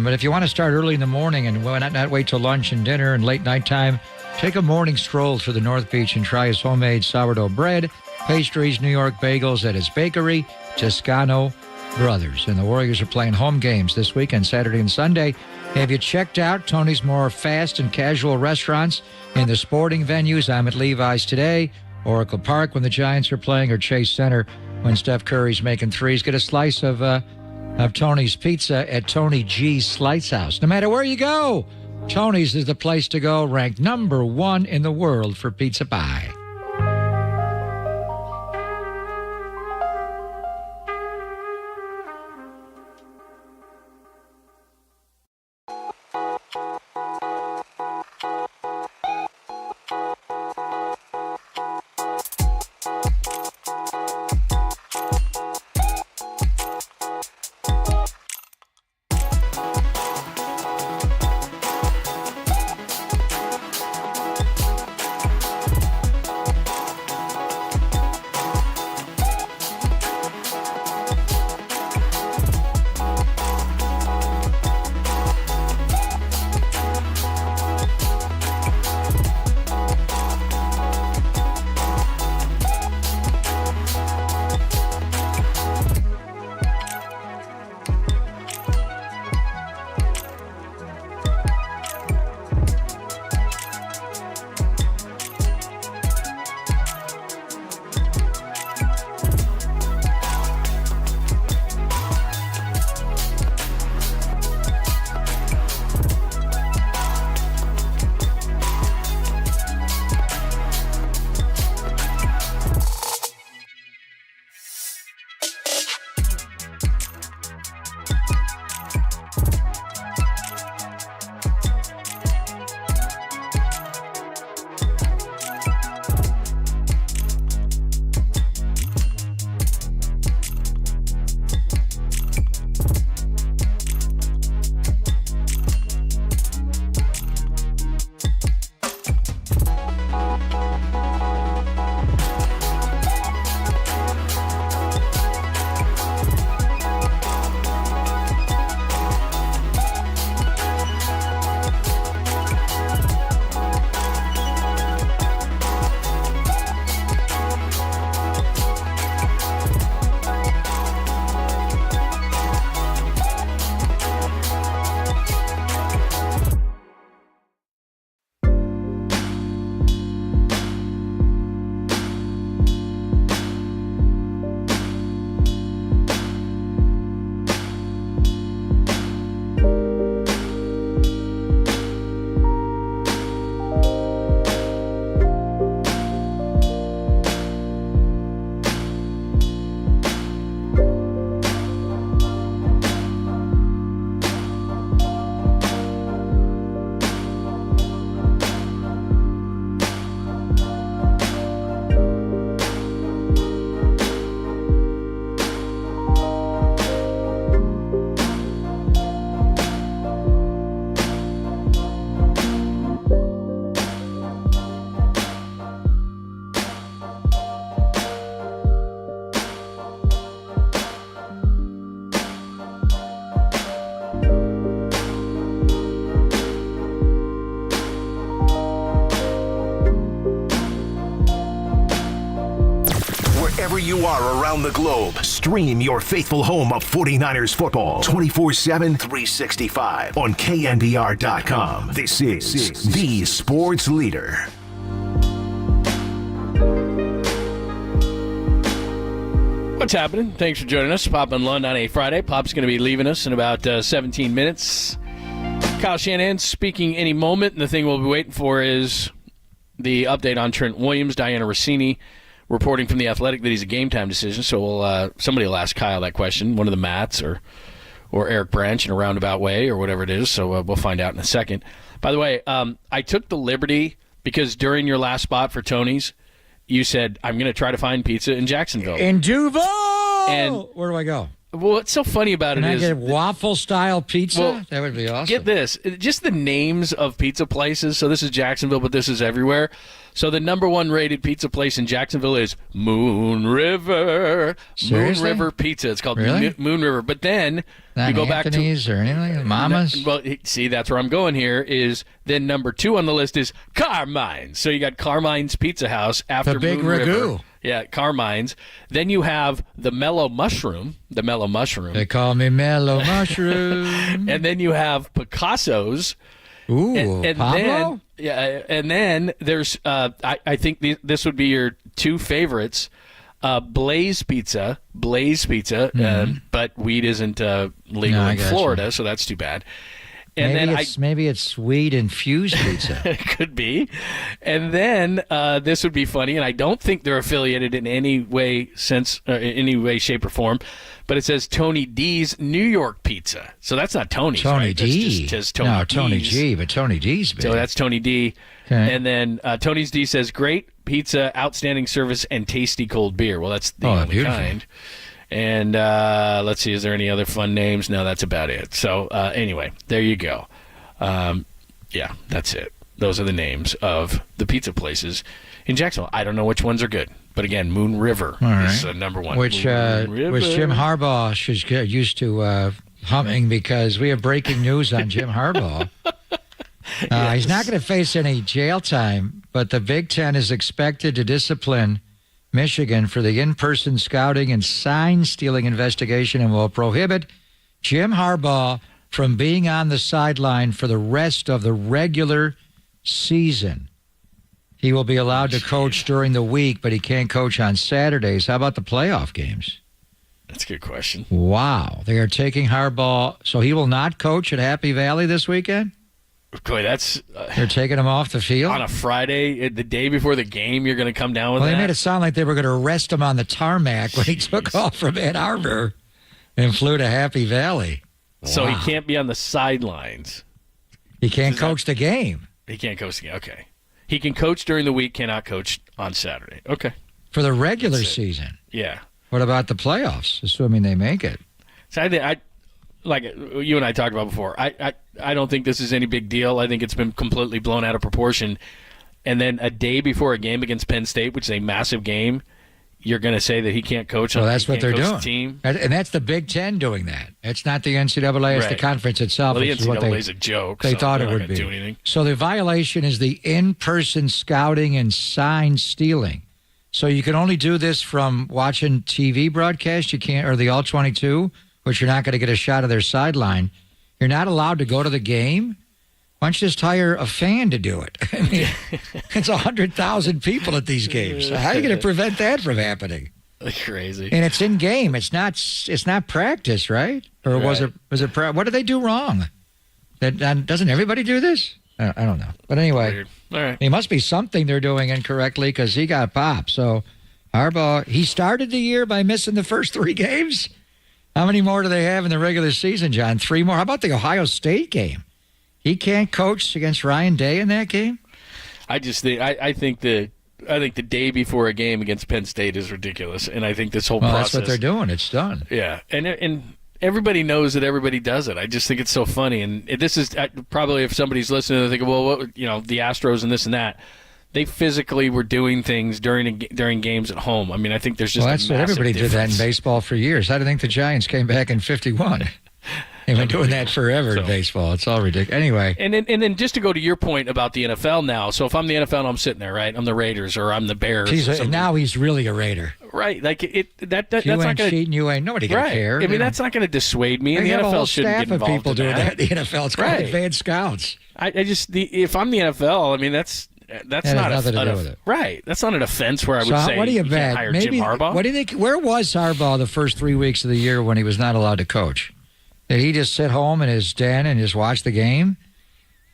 But if you want to start early in the morning and not wait till lunch and dinner and late night time, take a morning stroll through the North Beach and try his homemade sourdough bread, pastries, New York bagels at his bakery, Toscano Brothers. And the Warriors are playing home games this weekend, Saturday and Sunday. Have you checked out Tony's more fast and casual restaurants in the sporting venues? I'm at Levi's today, Oracle Park when the Giants are playing, or Chase Center when Steph Curry's making threes. Get a slice of Tony's Pizza at Tony G's Slice House. No matter where you go, Tony's is the place to go, ranked number 1 in the world for pizza pie. Wherever you are around the globe, stream your faithful home of 49ers football 24/7, 365 on KNBR.com. This is the sports leader. What's happening? Thanks for joining us. Pop and Lund on a Friday. Pop's going to be leaving us in about 17 minutes. Kyle Shanahan speaking any moment, and the thing we'll be waiting for is the update on Trent Williams. Diana Rossini reporting from The Athletic that he's a game-time decision, so somebody will ask Kyle that question, one of the Matts or Eric Branch in a roundabout way or whatever it is, so we'll find out in a second. By the way, I took the liberty because during your last spot for Tony's, you said, I'm going to try to find pizza in Jacksonville. In Duval! And where do I go? Well, what's so funny about Can it I is... get waffle-style pizza? Well, that would be awesome. Get this. Just the names of pizza places. So this is Jacksonville, but this is everywhere. So the number 1 rated pizza place in Jacksonville is Moon River. Seriously? Moon River Pizza. It's called Really? Moon River. But then Not you go Anthony's back to... or anything? Mama's? Well, see, that's where I'm going here is then number 2 on the list is Carmine's. So you got Carmine's Pizza House after The big Moon River. ragu. Yeah, Carmine's. Then you have the Mellow Mushroom. The Mellow Mushroom. They call me Mellow Mushroom. And then you have Picasso's. Ooh, and Pablo? And then there's, I think this would be your 2 favorites, Blaze Pizza, but weed isn't legal in Florida, so that's too bad. And maybe it's weed infused pizza. It could be. And then this would be funny, and I don't think they're affiliated in any way, shape, or form. But it says Tony D's New York Pizza, so that's not Tony's. Tony right? D. That's just Tony no, D's. Tony G, but Tony D's. Big. So that's Tony D. Okay. And then Tony's D says great pizza, outstanding service, and tasty cold beer. Well, that's the only beautiful. kind. And let's see, is there any other fun names? No, that's about it. So anyway, there you go. Yeah, that's it. Those are the names of the pizza places in Jacksonville. I don't know which ones are good. But again, Moon River is number 1. Which Jim Harbaugh should get used to humming because we have breaking news on Jim Harbaugh. Yes. He's not going to face any jail time, but the Big Ten is expected to discipline Michigan for the in-person scouting and sign-stealing investigation and will prohibit Jim Harbaugh from being on the sideline for the rest of the regular season. He will be allowed to coach during the week, but he can't coach on Saturdays. How about the playoff games? That's a good question. Wow. They are taking Harbaugh, so he will not coach at Happy Valley this weekend? Boy, that's... They're taking him off the field? On a Friday, the day before the game, you're going to come down with Well, that? they made it sound like they were going to arrest him on the tarmac when he took off from Ann Arbor and flew to Happy Valley. So Wow. he can't be on the sidelines. He can't coach the game. He can't coach the game. Okay. He can coach during the week, cannot coach on Saturday. Okay. For the regular season. Yeah. What about the playoffs, assuming they make it? So I like you and I talked about before, I don't think this is any big deal. I think it's been completely blown out of proportion. And then a day before a game against Penn State, which is a massive game, you're going to say that he can't coach on Well, that's he what can't they're coach doing. the team? And that's the Big Ten doing that. It's not the NCAA, it's the Right. conference itself. Well, the which is what NCAA is a joke. They so thought they're it not would gonna be. do anything. So the violation is the in-person scouting and sign stealing. So you can only do this from watching TV broadcast. You can't, or the All-22, which you're not going to get a shot of their sideline. You're not allowed to go to the game. Why don't you just hire a fan to do it? I mean, it's 100,000 people at these games. How are you going to prevent that from happening? Crazy. And it's in game. It's not practice, right? Or was it what did they do wrong? That doesn't everybody do this? I don't know. But anyway, Weird. All right. it must be something they're doing incorrectly because he got popped. So Harbaugh, he started the year by missing the first 3 games. How many more do they have in the regular season, John? 3 more. How about the Ohio State game? He can't coach against Ryan Day in that game? I think the day before a game against Penn State is ridiculous, and I think this whole process. That's what they're doing. It's done. Yeah, and everybody knows that everybody does it. I just think it's so funny, and this is probably if somebody's listening, they're thinking, well, what, the Astros and this and that. They physically were doing things during games at home. I mean, I think there's just that's what everybody did that in baseball for years. How do you think the Giants came back in '51? They've been doing that forever in baseball. It's all ridiculous. Anyway. And then just to go to your point about the NFL now. So if I'm the NFL and I'm sitting there, right? I'm the Raiders or I'm the Bears. Now he's really a Raider. Right. Like that's you not ain't going cheating, you ain't. Nobody going to care. I mean, that's not going to dissuade me. And the have a NFL whole shouldn't staff get involved of people in doing that. that in the NFL. It's called advanced scouts. If I'm the NFL, I mean, that's not nothing to do with it. Right. That's not an offense where I would say what do you can't bet? hire Jim Harbaugh. What do you think? Where was Harbaugh the first 3 weeks of the year when he was not allowed to coach? Did he just sit home in his den and just watch the game?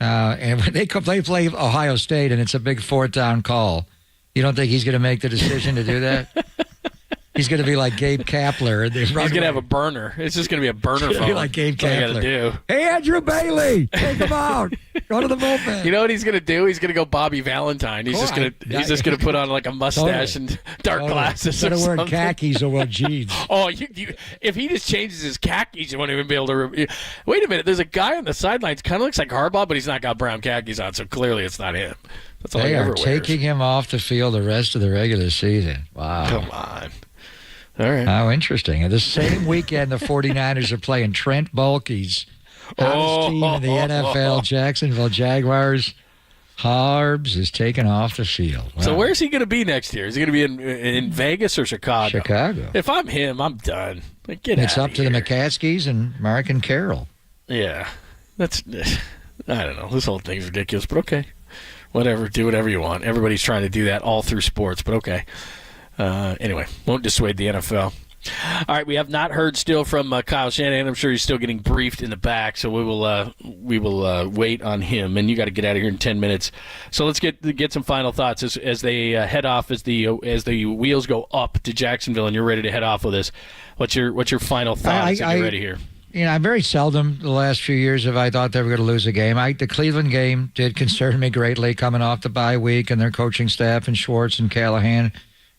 And when they play Ohio State and it's a big 4th down call, you don't think he's going to make the decision to do that? He's going to be like Gabe Kapler. He's going to have a burner. It's just going to be a burner phone. Be like Gabe That's all Kapler. you got to do. Hey, Andrew Bailey, take him out. Go to the bullpen. You know what he's going to do? He's going to go Bobby Valentine. He's just going to put on like a mustache and dark glasses. Instead or of wearing something. khakis or wear jeans. Oh, if he just changes his khakis, you won't even be able to. Wait a minute. There's a guy on the sidelines, kind of looks like Harbaugh, but he's not got brown khakis on, so clearly it's not him. That's all They he are ever wears. taking him off the field the rest of the regular season. Wow. Come on. All right. How interesting. And the same weekend, the 49ers are playing Trent Williams, hottest team in the NFL, Jacksonville Jaguars. Harbs is taken off the field. Wow. So where's he going to be next year? Is he going to be in Vegas or Chicago? Chicago. If I'm him, I'm done. Like, get It's out up to the McCaskies and Mark and Carroll. Yeah. That's, I don't know. This whole thing's ridiculous, but okay. Whatever. Do whatever you want. Everybody's trying to do that all through sports, but okay. Anyway, won't dissuade the NFL. All right, we have not heard still from Kyle Shanahan. I'm sure he's still getting briefed in the back, so we will wait on him. And you got to get out of here in 10 minutes. So let's get some final thoughts as they head off as the wheels go up to Jacksonville, and you're ready to head off with this. What's your final thoughts? You're ready here. I very seldom the last few years have I thought they were going to lose a game. The Cleveland game did concern me greatly coming off the bye week and their coaching staff and Schwartz and Callahan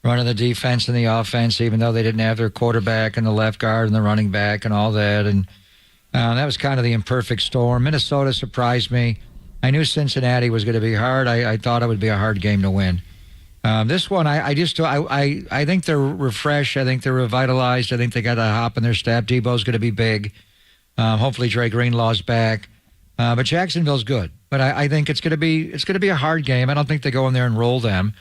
running the defense and the offense, even though they didn't have their quarterback and the left guard and the running back and all that. And that was kind of the imperfect storm. Minnesota surprised me. I knew Cincinnati was going to be hard. I thought it would be a hard game to win. This one, I think they're refreshed. I think they're revitalized. I think they got a hop in their step. Debo's going to be big. Hopefully, Dre Greenlaw's back. But Jacksonville's good. But I think it's going to be a hard game. I don't think they go in there and roll them.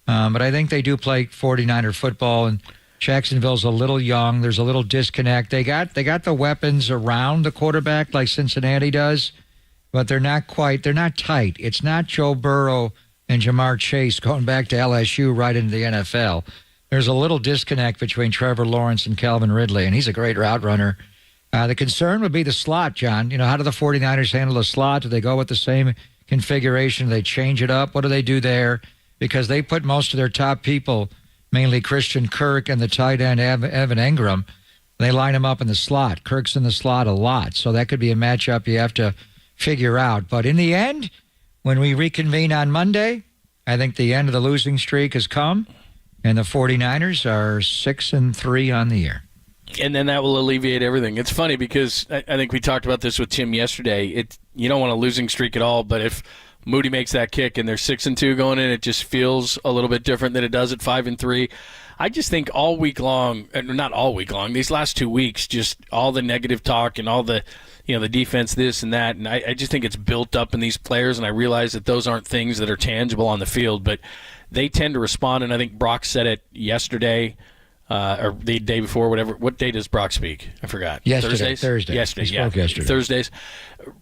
But I think they do play 49er football, and Jacksonville's a little young. There's a little disconnect. They got the weapons around the quarterback like Cincinnati does, but they're not tight. It's not Joe Burrow and Jamar Chase going back to LSU right into the NFL. There's a little disconnect between Trevor Lawrence and Calvin Ridley, and he's a great route runner. The concern would be the slot, John. How do the 49ers handle the slot? Do they go with the same configuration? Do they change it up? What do they do there? Because they put most of their top people, mainly Christian Kirk and the tight end Evan Engram, they line them up in the slot. Kirk's in the slot a lot, so that could be a matchup you have to figure out. But in the end, when we reconvene on Monday, I think the end of the losing streak has come, and the 49ers are 6-3 on the year. And then that will alleviate everything. It's funny because I think we talked about this with Tim yesterday. You don't want a losing streak at all, but if Moody makes that kick and they're 6-2 going in, it just feels a little bit different than it does at 5-3. I just think all week long, not all week long, these last 2 weeks, just all the negative talk and all the, the defense, this and that, and I just think it's built up in these players, and I realize that those aren't things that are tangible on the field, but they tend to respond, and I think Brock said it yesterday, or the day before, whatever. What day does Brock speak? I forgot. Thursday. Yesterday, He spoke yesterday. Thursdays.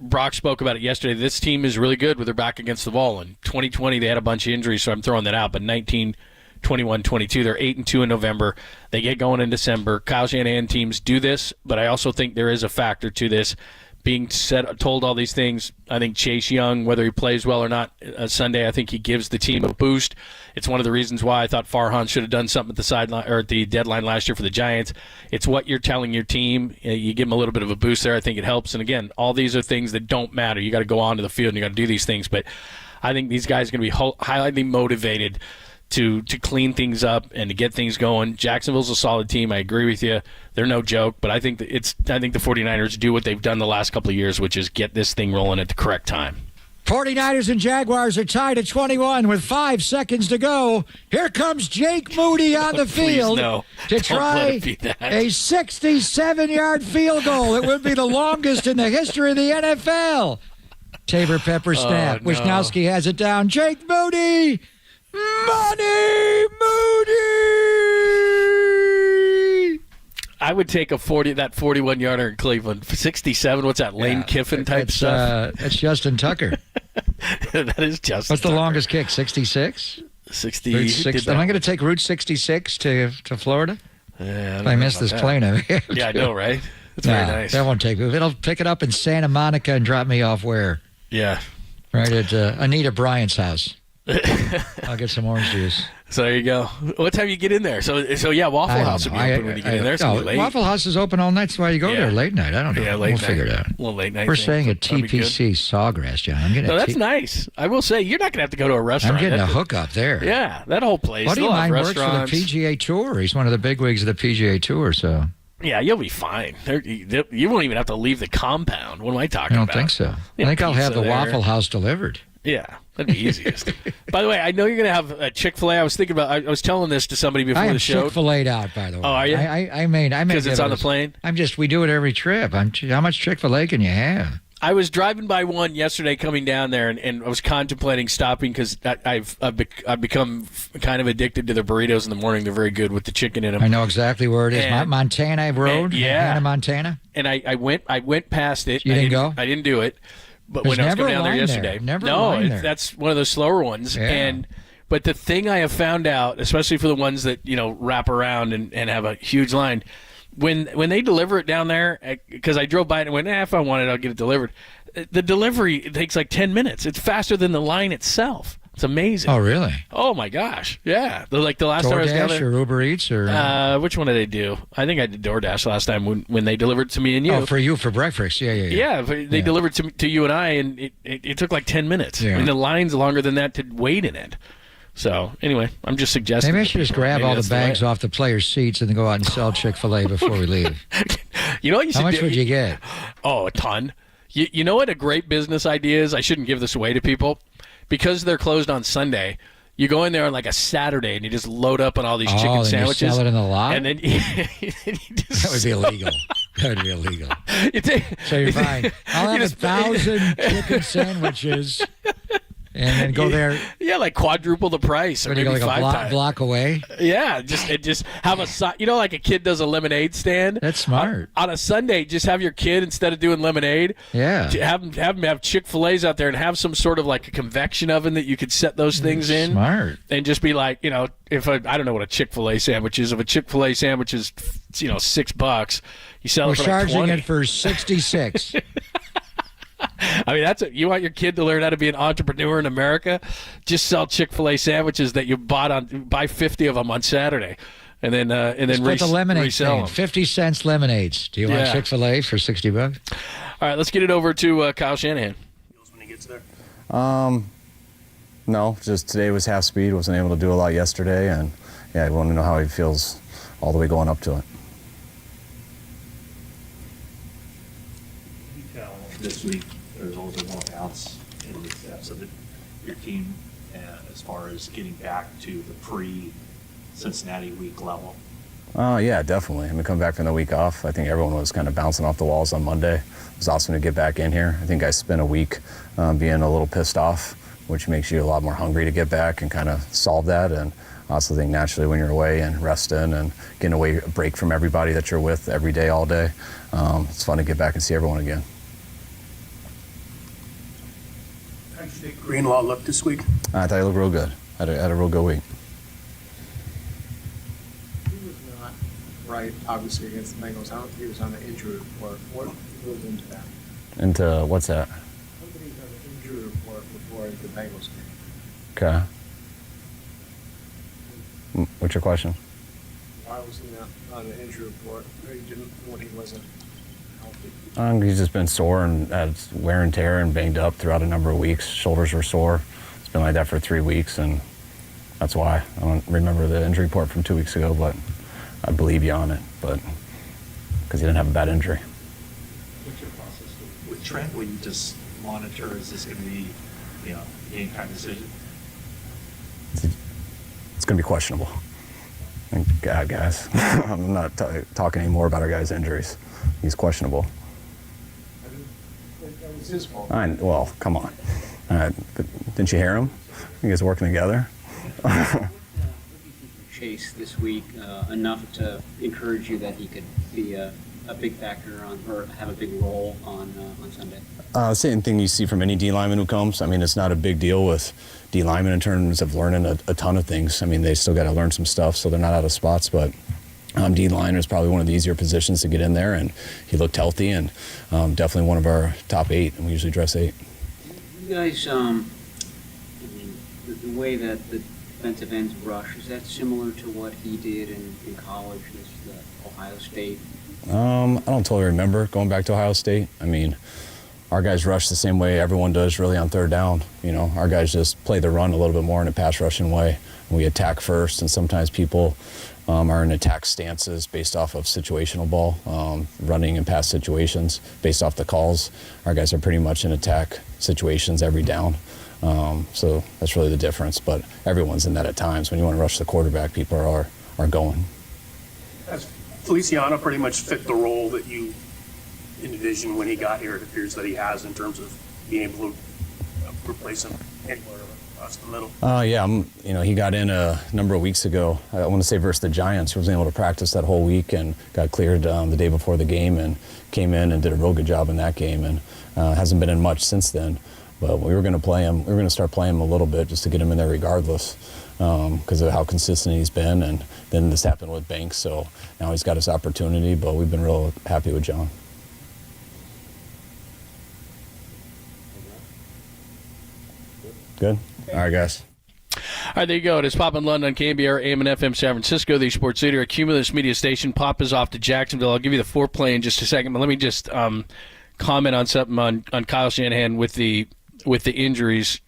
Brock spoke about it yesterday. This team is really good with their back against the wall. In 2020, they had a bunch of injuries, so I'm throwing that out. But 19, 21, 22, they're 8-2 in November. They get going in December. Kyle Shanahan teams do this, but I also think there is a factor to this. Being told all these things, I think Chase Young, whether he plays well or not Sunday, I think he gives the team a boost. It's one of the reasons why I thought Farhan should have done something at the sideline or at the deadline last year for the Giants. It's what you're telling your team. You give them a little bit of a boost there. I think it helps. And again, all these are things that don't matter. You got to go onto the field and you got to do these things. But I think these guys are going to be highly motivated to clean things up and to get things going. Jacksonville's a solid team. I agree with you. They're no joke, but I think the 49ers do what they've done the last couple of years, which is get this thing rolling at the correct time. 49ers and Jaguars are tied at 21 with 5 seconds to go. Here comes Jake Moody on the field to try a 67-yard field goal. It would be the longest in the history of the NFL. Tabor Pepper snap. Oh, no. Wisnowski has it down. Jake Moody. Money Moody. I would take that 41-yarder in Cleveland. 67, what's that, Lane Kiffin type stuff? That's Justin Tucker. That is Justin What's the Tucker. longest kick, 66? 60. Am I going to take Route 66 to Florida? Yeah, I missed this plane. Yeah, I know, right? It's very nice. That won't take me. It'll pick it up in Santa Monica and drop me off where? Yeah. Right at Anita Bryant's house. I'll get some orange juice. So there you go. What time you get in there? So yeah, Waffle House will be open when you get in there. So late. Waffle House is open all night. That's why you go there late night. I don't know. Yeah, late we'll night. figure it out. A little late night. We're staying at TPC Sawgrass, John. I'm getting. No, that's nice. I will say you're not going to have to go to a restaurant. I'm getting a hookup there. Yeah, that whole place. Buddy of mine works for the PGA Tour. He's one of the bigwigs of the PGA Tour. So. Yeah, you'll be fine. You won't even have to leave the compound. What am I talking about? about? I don't think so. I think I'll have the Waffle House delivered. Yeah, that'd be easiest. By the way, I know you're going to have a Chick-fil-A. I was thinking about. I was telling this to somebody before the show. I am Chick-fil-A'd out, by the way. Oh, are you? I made because it's on the plane. We do it every trip. How much Chick-fil-A can you have? I was driving by one yesterday coming down there, and I was contemplating stopping because I've become kind of addicted to the burritos in the morning. They're very good with the chicken in them. I know exactly where it is. Montana Road? Yeah. Montana? And I went past it. You didn't go? I didn't do it. But There's when I was never coming down there yesterday. That's one of those slower ones. Yeah. But the thing I have found out, especially for the ones that, wrap around and have a huge line, when they deliver it down there, because I drove by it and went, if I want it, I'll get it delivered. The delivery takes like 10 minutes. It's faster than the line itself. It's amazing. Oh, really? Oh, my gosh. Yeah. Like the last time I was down there. DoorDash or Uber Eats? Or which one did they do? I think I did DoorDash last time when they delivered to me and you. Oh, for you, for breakfast. Yeah. Yeah, they delivered to you and I, and it took like 10 minutes. Yeah. And the line's longer than that to wait in it. So, anyway, I'm just suggesting. Maybe I should just grab all the bags off the players' seats and then go out and sell Chick-fil-A before we leave. You know what you should do? How much would you get? Oh, a ton. You know what a great business idea is? I shouldn't give this away to people. Because they're closed on Sunday, you go in there on like a Saturday and you just load up on all these chicken sandwiches. You sell it in the lot? And then that would be illegal. That would be illegal. So you're fine. I'll have 1,000 chicken sandwiches and then go there. Yeah, like quadruple the price. Or maybe go like five a times. block away. Yeah, just have like a kid does a lemonade stand. That's smart. On a Sunday, just have your kid, instead of doing lemonade, have them have Chick-fil-A's out there and have some sort of like a convection oven that you could set those things in. Smart. And just be like, if I don't know what a Chick-fil-A sandwich is. If a Chick-fil-A sandwich is, $6, you sell it for like charging 20. it for $66. I mean, you want your kid to learn how to be an entrepreneur in America? Just sell Chick-fil-A sandwiches that you buy 50 of them on Saturday, and then put the lemonade resell stand, 50 cents lemonades. Do you want Chick-fil-A for $60? All right, let's get it over to Kyle Shanahan. When he gets there. No, just today was half speed. Wasn't able to do a lot yesterday, and I want to know how he feels all the way going up to it. This week, there's always a walkouts in the steps of your team as far as getting back to the pre-Cincinnati week level. Yeah, definitely. I mean, coming back from the week off, I think everyone was kind of bouncing off the walls on Monday. It was awesome to get back in here. I think I spent a week being a little pissed off, which makes you a lot more hungry to get back and kind of solve that. And I also think naturally when you're away and resting and getting away a break from everybody that you're with every day, all day, it's fun to get back and see everyone again. How do you think Greenlaw looked this week? I thought he looked real good. Had a real good week. He was not right, obviously, against the Bengals. He was on the injury report. What goes into that? Into what's that? Somebody's on the injury report before the Bengals game. Okay. What's your question? Why was he not on the injury report? Or he didn't when he wasn't healthy? He's just been sore and had wear and tear and banged up throughout a number of weeks. Shoulders were sore. It's been like that for 3 weeks, and that's why. I don't remember the injury report from 2 weeks ago, but I believe you on it, but because he didn't have a bad injury. What's your process with Trent? Will you just monitor? Is this going to be, any kind of decision? It's going to be questionable. God, guys, I'm not talking anymore about our guy's injuries. He's questionable. That was his fault. Well, come on. But didn't you hear him? You guys working together? Chase this week enough to encourage you that he could be a big factor or have a big role on Sunday? Same thing you see from any D lineman who comes. I mean, it's not a big deal with D linemen in terms of learning a ton of things. I mean, they still got to learn some stuff, so they're not out of spots, but D line is probably one of the easier positions to get in there, and he looked healthy and definitely one of our top 8, and we usually dress 8. You guys, way that the defensive ends rush, is that similar to what he did in college with the Ohio State? I don't totally remember going back to Ohio State. I mean, our guys rush the same way everyone does really on third down. You know, our guys just play the run a little bit more in a pass rushing way. We attack first, and sometimes people are in attack stances based off of situational ball, running and pass situations based off the calls. Our guys are pretty much in attack situations every down. So that's really the difference. But everyone's in that at times. When you want to rush the quarterback, people are going. Has Feliciano pretty much fit the role that you envisioned when he got here? It appears that he has, in terms of being able to replace him anywhere across the middle. Yeah, he got in a number of weeks ago. I want to say versus the Giants. He wasn't able to practice that whole week and got cleared the day before the game and came in and did a real good job in that game, and hasn't been in much since then. But we were going to play him. We were going to start playing him a little bit just to get him in there regardless, because of how consistent he's been. And then this happened with Banks, so now he's got his opportunity. But we've been real happy with John. Good. All right, guys. All right, there you go. It is Pop in London on KNBR, AM and FM San Francisco, the sports leader, a Cumulus media station. Pop is off to Jacksonville. I'll give you the foreplay in just a second, but let me just comment on something on Kyle Shanahan with the injuries.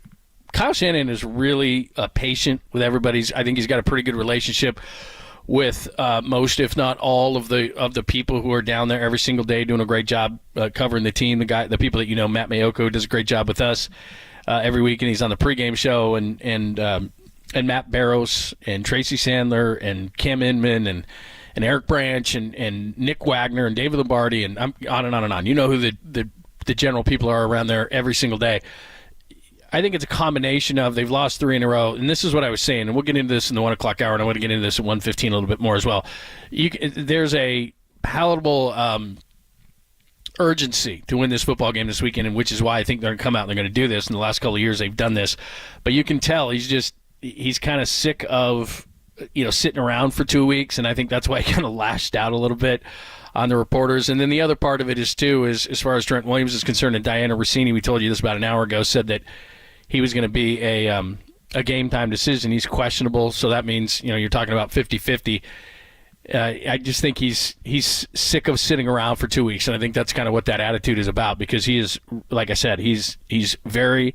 Kyle Shanahan is really patient with everybody. I think he's got a pretty good relationship with most, if not all, of the people who are down there every single day, doing a great job covering the team. The people that you know, Matt Mayoko does a great job with us every week, and he's on the pregame show, and Matt Barrows and Tracy Sandler and Cam Inman and Eric Branch and Nick Wagner and David Lombardi, and I'm on and on and on. You know who the general people are around there every single day. I think it's a combination of they've lost 3 in a row, and this is what I was saying, and we'll get into this in the 1 o'clock hour, and I want to get into this at 1:15 a little bit more as well. There's a palatable urgency to win this football game this weekend, and which is why I think they're going to come out and they're going to do this. In the last couple of years, they've done this. But you can tell he's kind of sick of sitting around for 2 weeks, and I think that's why he kind of lashed out a little bit on the reporters. And then the other part of it is, too, is as far as Trent Williams is concerned, and Diana Rossini, we told you this about an hour ago, said that he was going to be a game-time decision. He's questionable, so that means you're talking about 50-50. I just think he's sick of sitting around for 2 weeks, and I think that's kind of what that attitude is about, because he is, like I said, he's very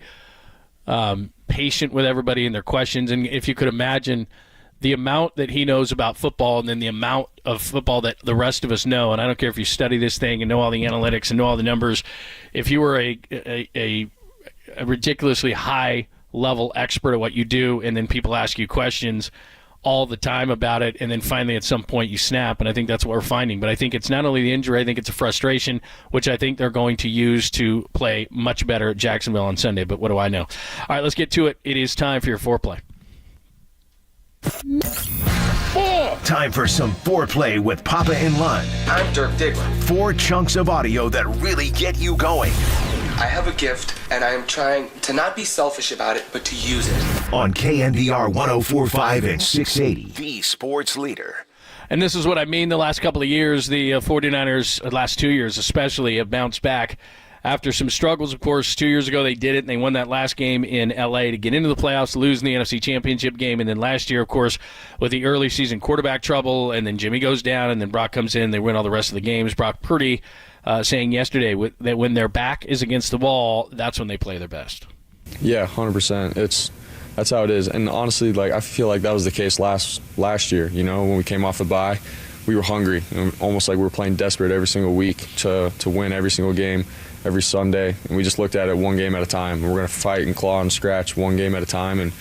patient with everybody and their questions. And if you could imagine the amount that he knows about football and then the amount of football that the rest of us know, and I don't care if you study this thing and know all the analytics and know all the numbers, if you were a ridiculously high-level expert at what you do, and then people ask you questions all the time about it, and then finally at some point you snap, and I think that's what we're finding. But I think it's not only the injury, I think it's a frustration, which I think they're going to use to play much better at Jacksonville on Sunday, but what do I know? All right, let's get to it. It is time for your foreplay. Time for some foreplay with Papa and Lund. I'm Dirk Diggler. 4 chunks of audio that really get you going. I have a gift, and I am trying to not be selfish about it, but to use it. On KNBR 104.5 and 680, the sports leader. And this is what I mean. The last couple of years, the 49ers, last 2 years especially, have bounced back after some struggles. Of course, 2 years ago they did it, and they won that last game in L.A. to get into the playoffs, lose in the NFC Championship game. And then last year, of course, with the early season quarterback trouble, and then Jimmy goes down, and then Brock comes in, they win all the rest of the games. Brock Purdy saying yesterday that when their back is against the wall, that's when they play their best. Yeah, 100%. That's how it is. And honestly, I feel like that was the case last year. When we came off the bye, we were hungry, almost like we were playing desperate every single week to win every single game, every Sunday. And we just looked at it one game at a time. We're going to fight and claw and scratch one game at a time, and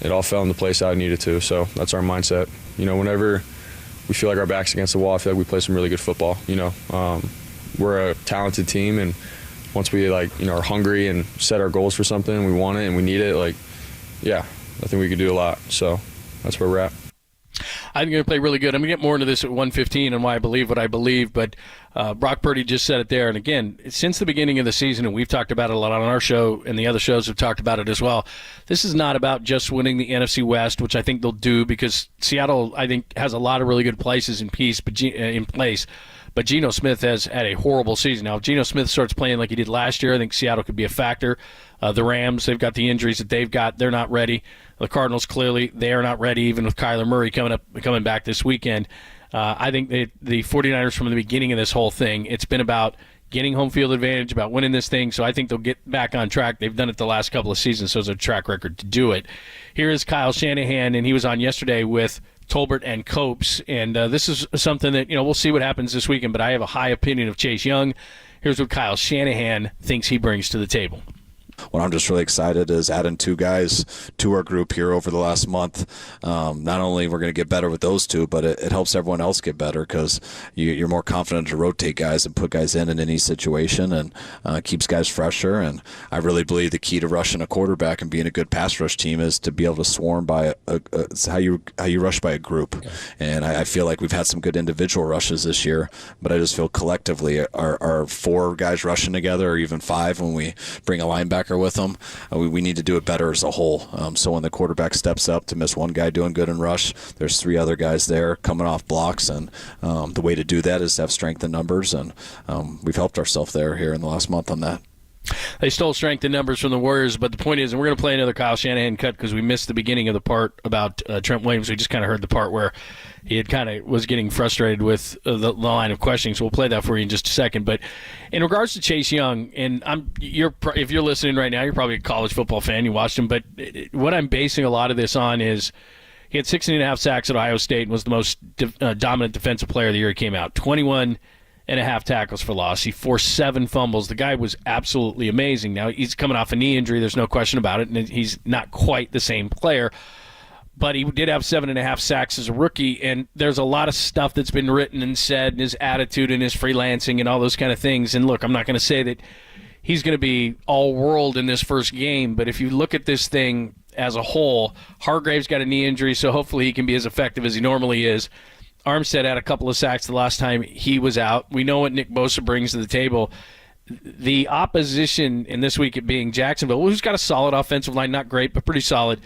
it all fell into place how it needed to. So that's our mindset. Whenever we feel like our back's against the wall, I feel like we play some really good football. We're a talented team, and once we are hungry and set our goals for something and we want it and we need it, I think we could do a lot. So that's where we're at. I think they're going to play really good. I'm going to get more into this at 1:15 and why I believe what I believe, but Brock Purdy just said it there. And again, since the beginning of the season, and we've talked about it a lot on our show, and the other shows have talked about it as well, this is not about just winning the NFC West, which I think they'll do, because Seattle, I think, has a lot of really good places in place. But Geno Smith has had a horrible season. Now, if Geno Smith starts playing like he did last year, I think Seattle could be a factor. The Rams, they've got the injuries that they've got. They're not ready. The Cardinals, clearly, they are not ready, even with Kyler Murray coming back this weekend. I think the 49ers, from the beginning of this whole thing, it's been about getting home field advantage, about winning this thing. So I think they'll get back on track. They've done it the last couple of seasons, so it's a track record to do it. Here is Kyle Shanahan, and he was on yesterday with Tolbert and Copes. And this is something that, we'll see what happens this weekend, but I have a high opinion of Chase Young. Here's what Kyle Shanahan thinks he brings to the table. What I'm just really excited is adding 2 guys to our group here over the last month. Not only we're going to get better with those 2, but it helps everyone else get better because you're more confident to rotate guys and put guys in any situation, and keeps guys fresher. And I really believe the key to rushing a quarterback and being a good pass rush team is to be able to swarm by it's how you rush by a group. Okay. And I feel like we've had some good individual rushes this year, but I just feel collectively our 4 guys rushing together, or even 5 when we bring a linebacker with them, we need to do it better as a whole. So when the quarterback steps up to miss one guy doing good in rush, there's 3 other guys there coming off blocks, and the way to do that is to have strength in numbers, and we've helped ourselves there here in the last month on that. They stole strength in numbers from the Warriors, but the point is, and we're going to play another Kyle Shanahan cut because we missed the beginning of the part about Trent Williams. We just kind of heard the part where he had kind of was getting frustrated with the line of questioning, so we'll play that for you in just a second. But in regards to Chase Young, and if you're listening right now, you're probably a college football fan. You watched him, but what I'm basing a lot of this on is he had 16.5 sacks at Ohio State and was the most dominant defensive player of the year he came out. 21.5 tackles for loss. He forced 7 fumbles. The guy was absolutely amazing. Now, he's coming off a knee injury. There's no question about it, and he's not quite the same player. But he did have 7.5 sacks as a rookie, and there's a lot of stuff that's been written and said, and his attitude and his freelancing and all those kind of things. And look, I'm not going to say that he's going to be all-world in this first game, but if you look at this thing as a whole, Hargrave's got a knee injury, so hopefully he can be as effective as he normally is. Armstead had a couple of sacks the last time he was out. We know what Nick Bosa brings to the table. The opposition in this week, it being Jacksonville, who's got a solid offensive line, not great, but pretty solid.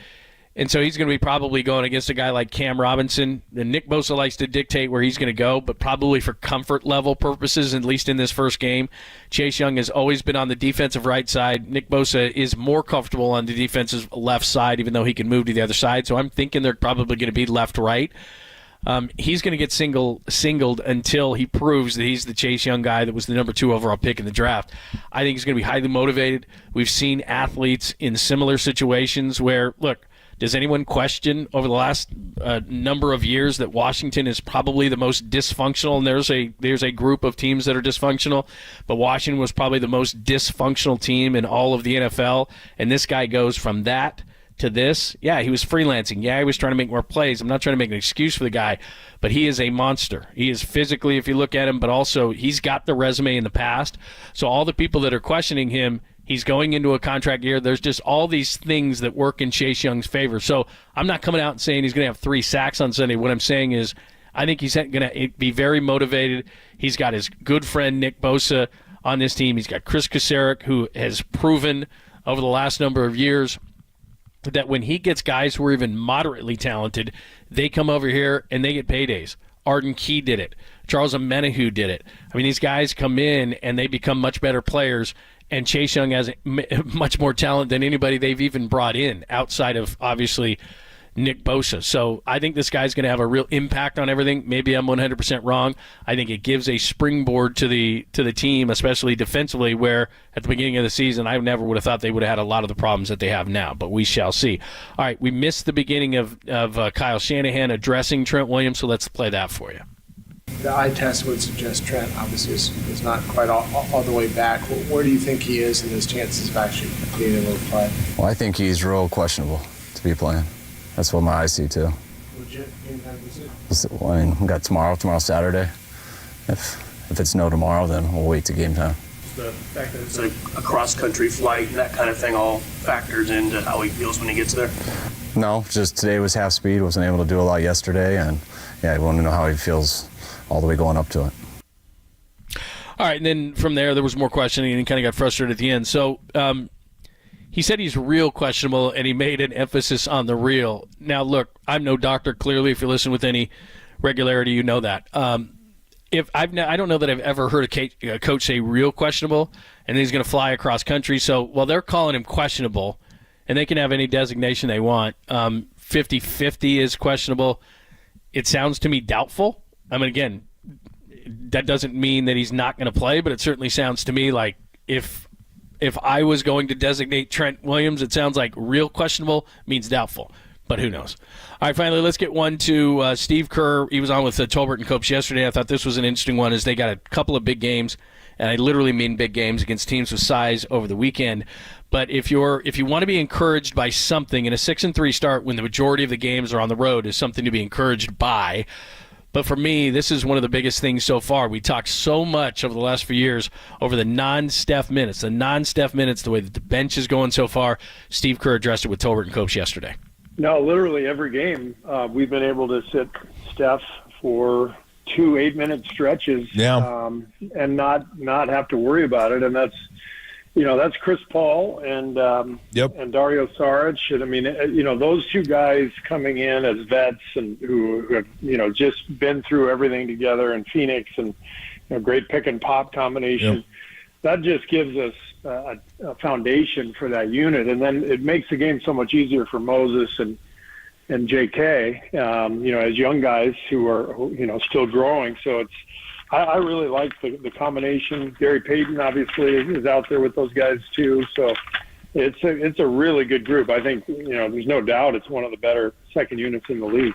And so he's going to be probably going against a guy like Cam Robinson. And Nick Bosa likes to dictate where he's going to go, but probably for comfort level purposes, at least in this first game. Chase Young has always been on the defensive right side. Nick Bosa is more comfortable on the defensive left side, even though he can move to the other side. So I'm thinking they're probably going to be left-right. He's going to get singled until he proves that he's the Chase Young guy that was the number 2 overall pick in the draft. I think he's going to be highly motivated. We've seen athletes in similar situations where, look, does anyone question over the last number of years that Washington is probably the most dysfunctional? And there's a group of teams that are dysfunctional, but Washington was probably the most dysfunctional team in all of the NFL. And this guy goes from that to this. Yeah, he was freelancing. Yeah, he was trying to make more plays. I'm not trying to make an excuse for the guy, but he is a monster. He is physically, if you look at him, but also he's got the resume in the past. So all the people that are questioning him, he's going into a contract year. There's just all these things that work in Chase Young's favor. So I'm not coming out and saying he's going to have 3 sacks on Sunday. What I'm saying is I think he's going to be very motivated. He's got his good friend Nick Bosa on this team. He's got Chris Kasarik, who has proven over the last number of years that when he gets guys who are even moderately talented, they come over here and they get paydays. Arden Key did it. Charles Omenihu did it. I mean, these guys come in and they become much better players, and Chase Young has much more talent than anybody they've even brought in outside of, obviously, Nick Bosa. So I think this guy's going to have a real impact on everything. Maybe I'm 100% wrong. I think it gives a springboard to the team, especially defensively, where at the beginning of the season I never would have thought they would have had a lot of the problems that they have now, but we shall see. All right, we missed the beginning of Kyle Shanahan addressing Trent Williams, so let's play that for you. The eye test would suggest Trent obviously is not quite all the way back. Where do you think he is in his chances of actually being able to play? Well, I think he's real questionable to be playing. That's what my eyes see, too. Legit game time decision? I mean, we got tomorrow Saturday. If it's no tomorrow, then we'll wait to game time. The fact that it's a cross-country flight and that kind of thing all factors into how he feels when he gets there? No, just today was half speed. Wasn't able to do a lot yesterday, and I want to know how he feels all the way going up to it. All right, and then from there was more questioning, and he kind of got frustrated at the end. So he said he's real questionable, and he made an emphasis on the real. Now, look, I'm no doctor, clearly. If you listen with any regularity, you know that. I don't know that I've ever heard a coach say real questionable, and then he's going to fly across country. So while they're calling him questionable, and they can have any designation they want. 50-50 is questionable. It sounds to me doubtful. I mean, again, that doesn't mean that he's not going to play, but it certainly sounds to me like if I was going to designate Trent Williams, it sounds like real questionable means doubtful, but who knows. All right, finally, let's get one to Steve Kerr. He was on with Tolbert and Copes yesterday. I thought this was an interesting one as they got a couple of big games, and I literally mean big games against teams with size over the weekend. But if you want to be encouraged by something, in a 6-3 start when the majority of the games are on the road is something to be encouraged by. But for me, this is one of the biggest things so far. We talked so much over the last few years over the non-Steph minutes. The non-Steph minutes, the way that the bench is going so far. Steve Kerr addressed it with Tolbert and Copes yesterday. No, literally every game we've been able to sit Steph for 2 8-minute stretches and not have to worry about it. And that's Chris Paul and Dario Saric. And I mean, those two guys coming in as vets and who have, just been through everything together in Phoenix and great pick and pop combination. Yep. That just gives us a foundation for that unit. And then it makes the game so much easier for Moses and JK, as young guys who are, still growing. So I really like the combination. Gary Payton obviously is out there with those guys too. So it's a really good group. I think, there's no doubt it's one of the better second units in the league.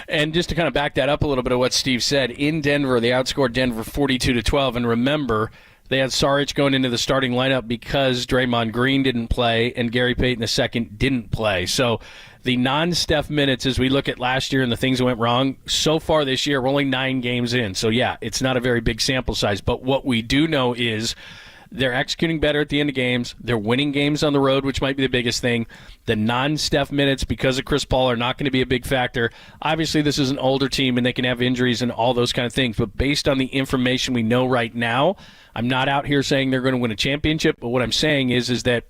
And just to kind of back that up a little bit of what Steve said, in Denver, they outscored Denver 42-12. And remember, they had Saric going into the starting lineup because Draymond Green didn't play and Gary Payton II didn't play. So the non-Steph minutes, as we look at last year and the things that went wrong, so far this year, we're only 9 games in. So, yeah, it's not a very big sample size. But what we do know is they're executing better at the end of games. They're winning games on the road, which might be the biggest thing. The non-Steph minutes, because of Chris Paul, are not going to be a big factor. Obviously, this is an older team, and they can have injuries and all those kind of things. But based on the information we know right now, I'm not out here saying they're going to win a championship. But what I'm saying is that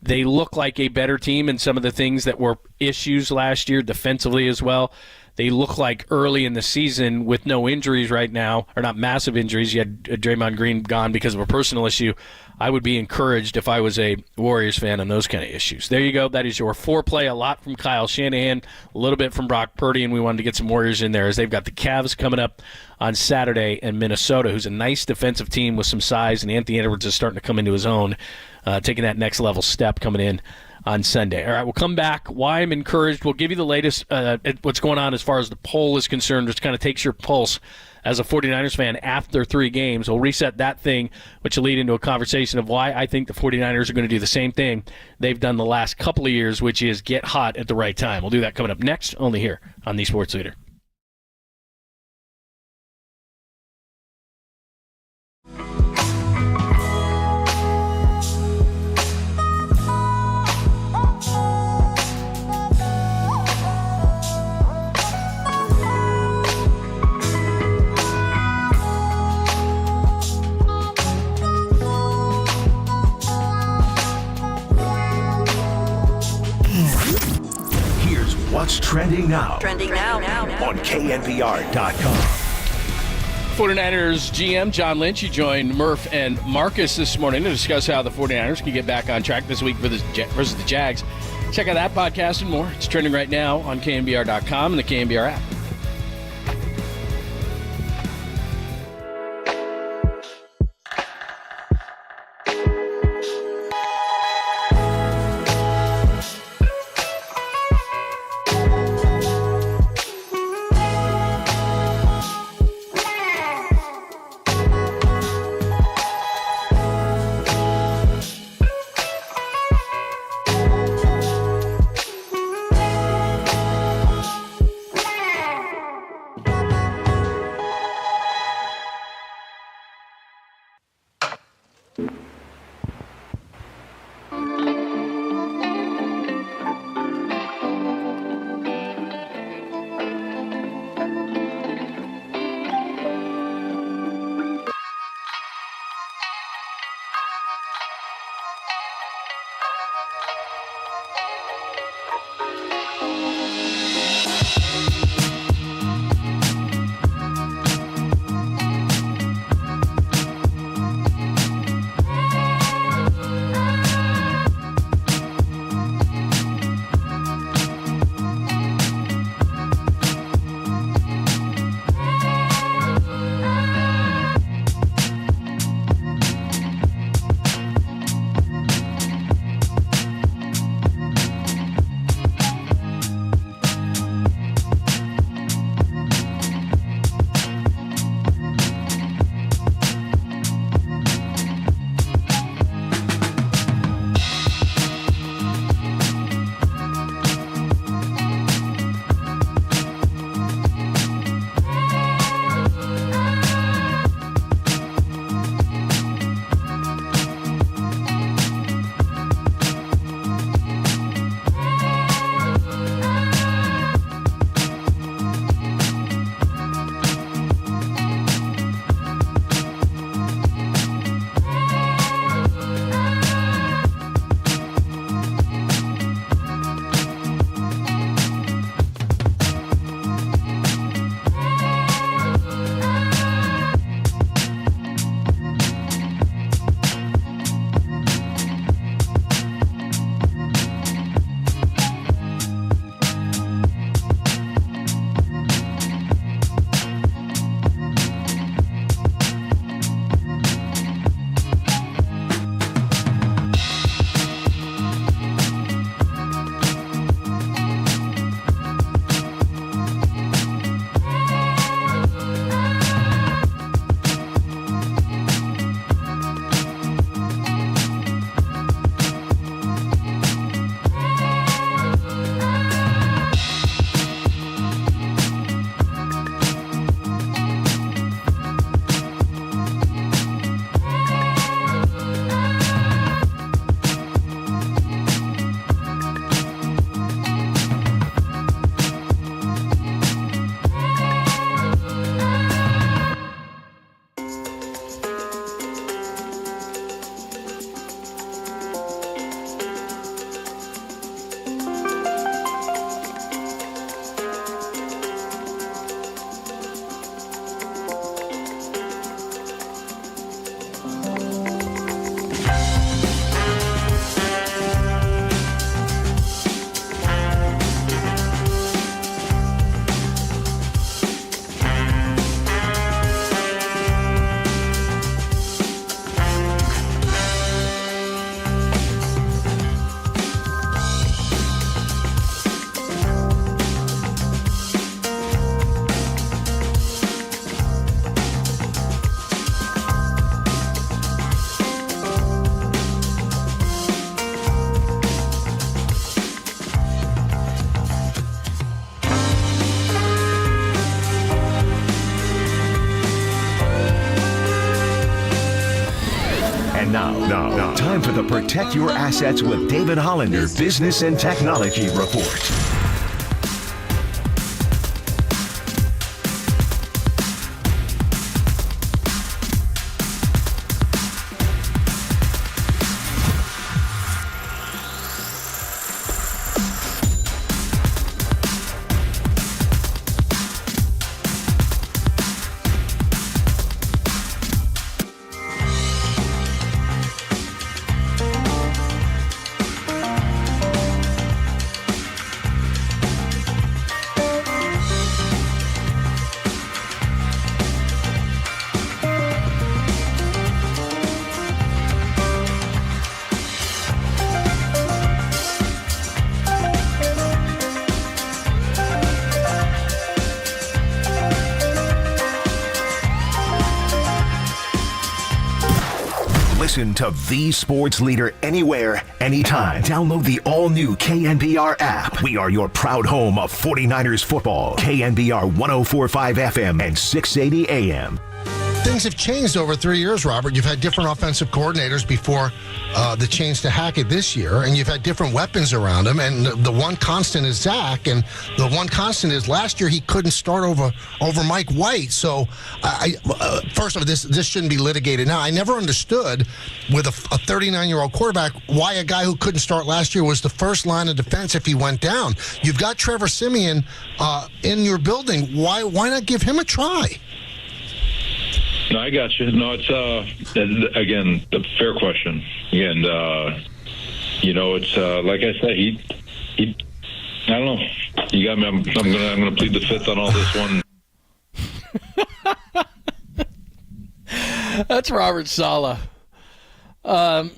they look like a better team in some of the things that were issues last year, defensively as well. They look like early in the season with no injuries right now, or not massive injuries. You had Draymond Green gone because of a personal issue. I would be encouraged if I was a Warriors fan on those kind of issues. There you go. That is your foreplay. A lot from Kyle Shanahan, a little bit from Brock Purdy, and we wanted to get some Warriors in there as they've got the Cavs coming up on Saturday and Minnesota, who's a nice defensive team with some size, and Anthony Edwards is starting to come into his own, taking that next level step coming in on Sunday. All right, we'll come back. Why I'm encouraged. We'll give you the latest at what's going on as far as the poll is concerned, which kind of takes your pulse as a 49ers fan after 3 games. We'll reset that thing, which will lead into a conversation of why I think the 49ers are going to do the same thing they've done the last couple of years, which is get hot at the right time. We'll do that coming up next, only here on The Sports Leader. What's trending now? Trending now. On KNBR.com. 49ers GM John Lynch, he joined Murph and Marcus this morning to discuss how the 49ers can get back on track this week versus the Jags. Check out that podcast and more. It's trending right now on KNBR.com and the KNBR app. Now, time for the Protect Your Assets with David Hollander Business and Technology Report. Listen to the sports leader anywhere, anytime. Download the all-new KNBR app. We are your proud home of 49ers football. KNBR 104.5 FM and 680 AM. Things have changed over 3 years, Robert. You've had different offensive coordinators before the change to Hackett this year, and you've had different weapons around him, and the one constant is Zach, and the one constant is last year he couldn't start over Mike White. So, first of all, this shouldn't be litigated now. I never understood with a 39-year-old quarterback why a guy who couldn't start last year was the first line of defense if he went down. You've got Trevor Siemian in your building. Why not give him a try? No, I got you. No, it's again a fair question, and it's like I said, he I don't know. You got me. I'm gonna plead the fifth on all this one. That's Robert Saleh. I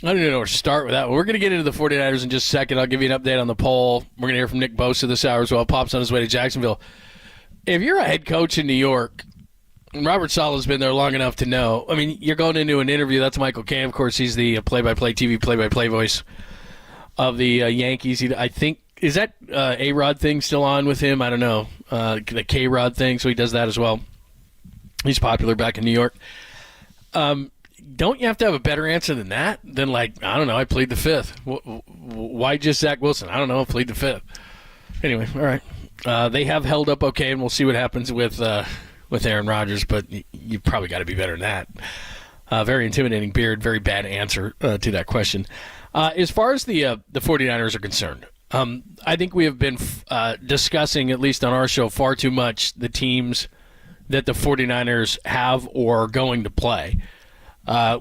don't even know where to start with that one. We're going to get into the 49ers in just a second. I'll give you an update on the poll. We're going to hear from Nick Bosa this hour as well. Pop's on his way to Jacksonville. If you're a head coach in New York, Robert Saleh's been there long enough to know. I mean, you're going into an interview. That's Michael Kay. Of course, he's the play-by-play TV play-by-play voice of the Yankees. I think, is that A-Rod thing still on with him? I don't know. The K-Rod thing, so he does that as well. He's popular back in New York. Don't you have to have a better answer than that? Than like, I don't know, I plead the fifth. Why just Zach Wilson? I don't know, plead the fifth. Anyway, all right. They have held up okay, and we'll see what happens with Aaron Rodgers, but you probably got to be better than that. Very intimidating beard, very bad answer to that question. As far as the 49ers are concerned, I think we have been discussing, at least on our show, far too much the teams that the 49ers have or are going to play.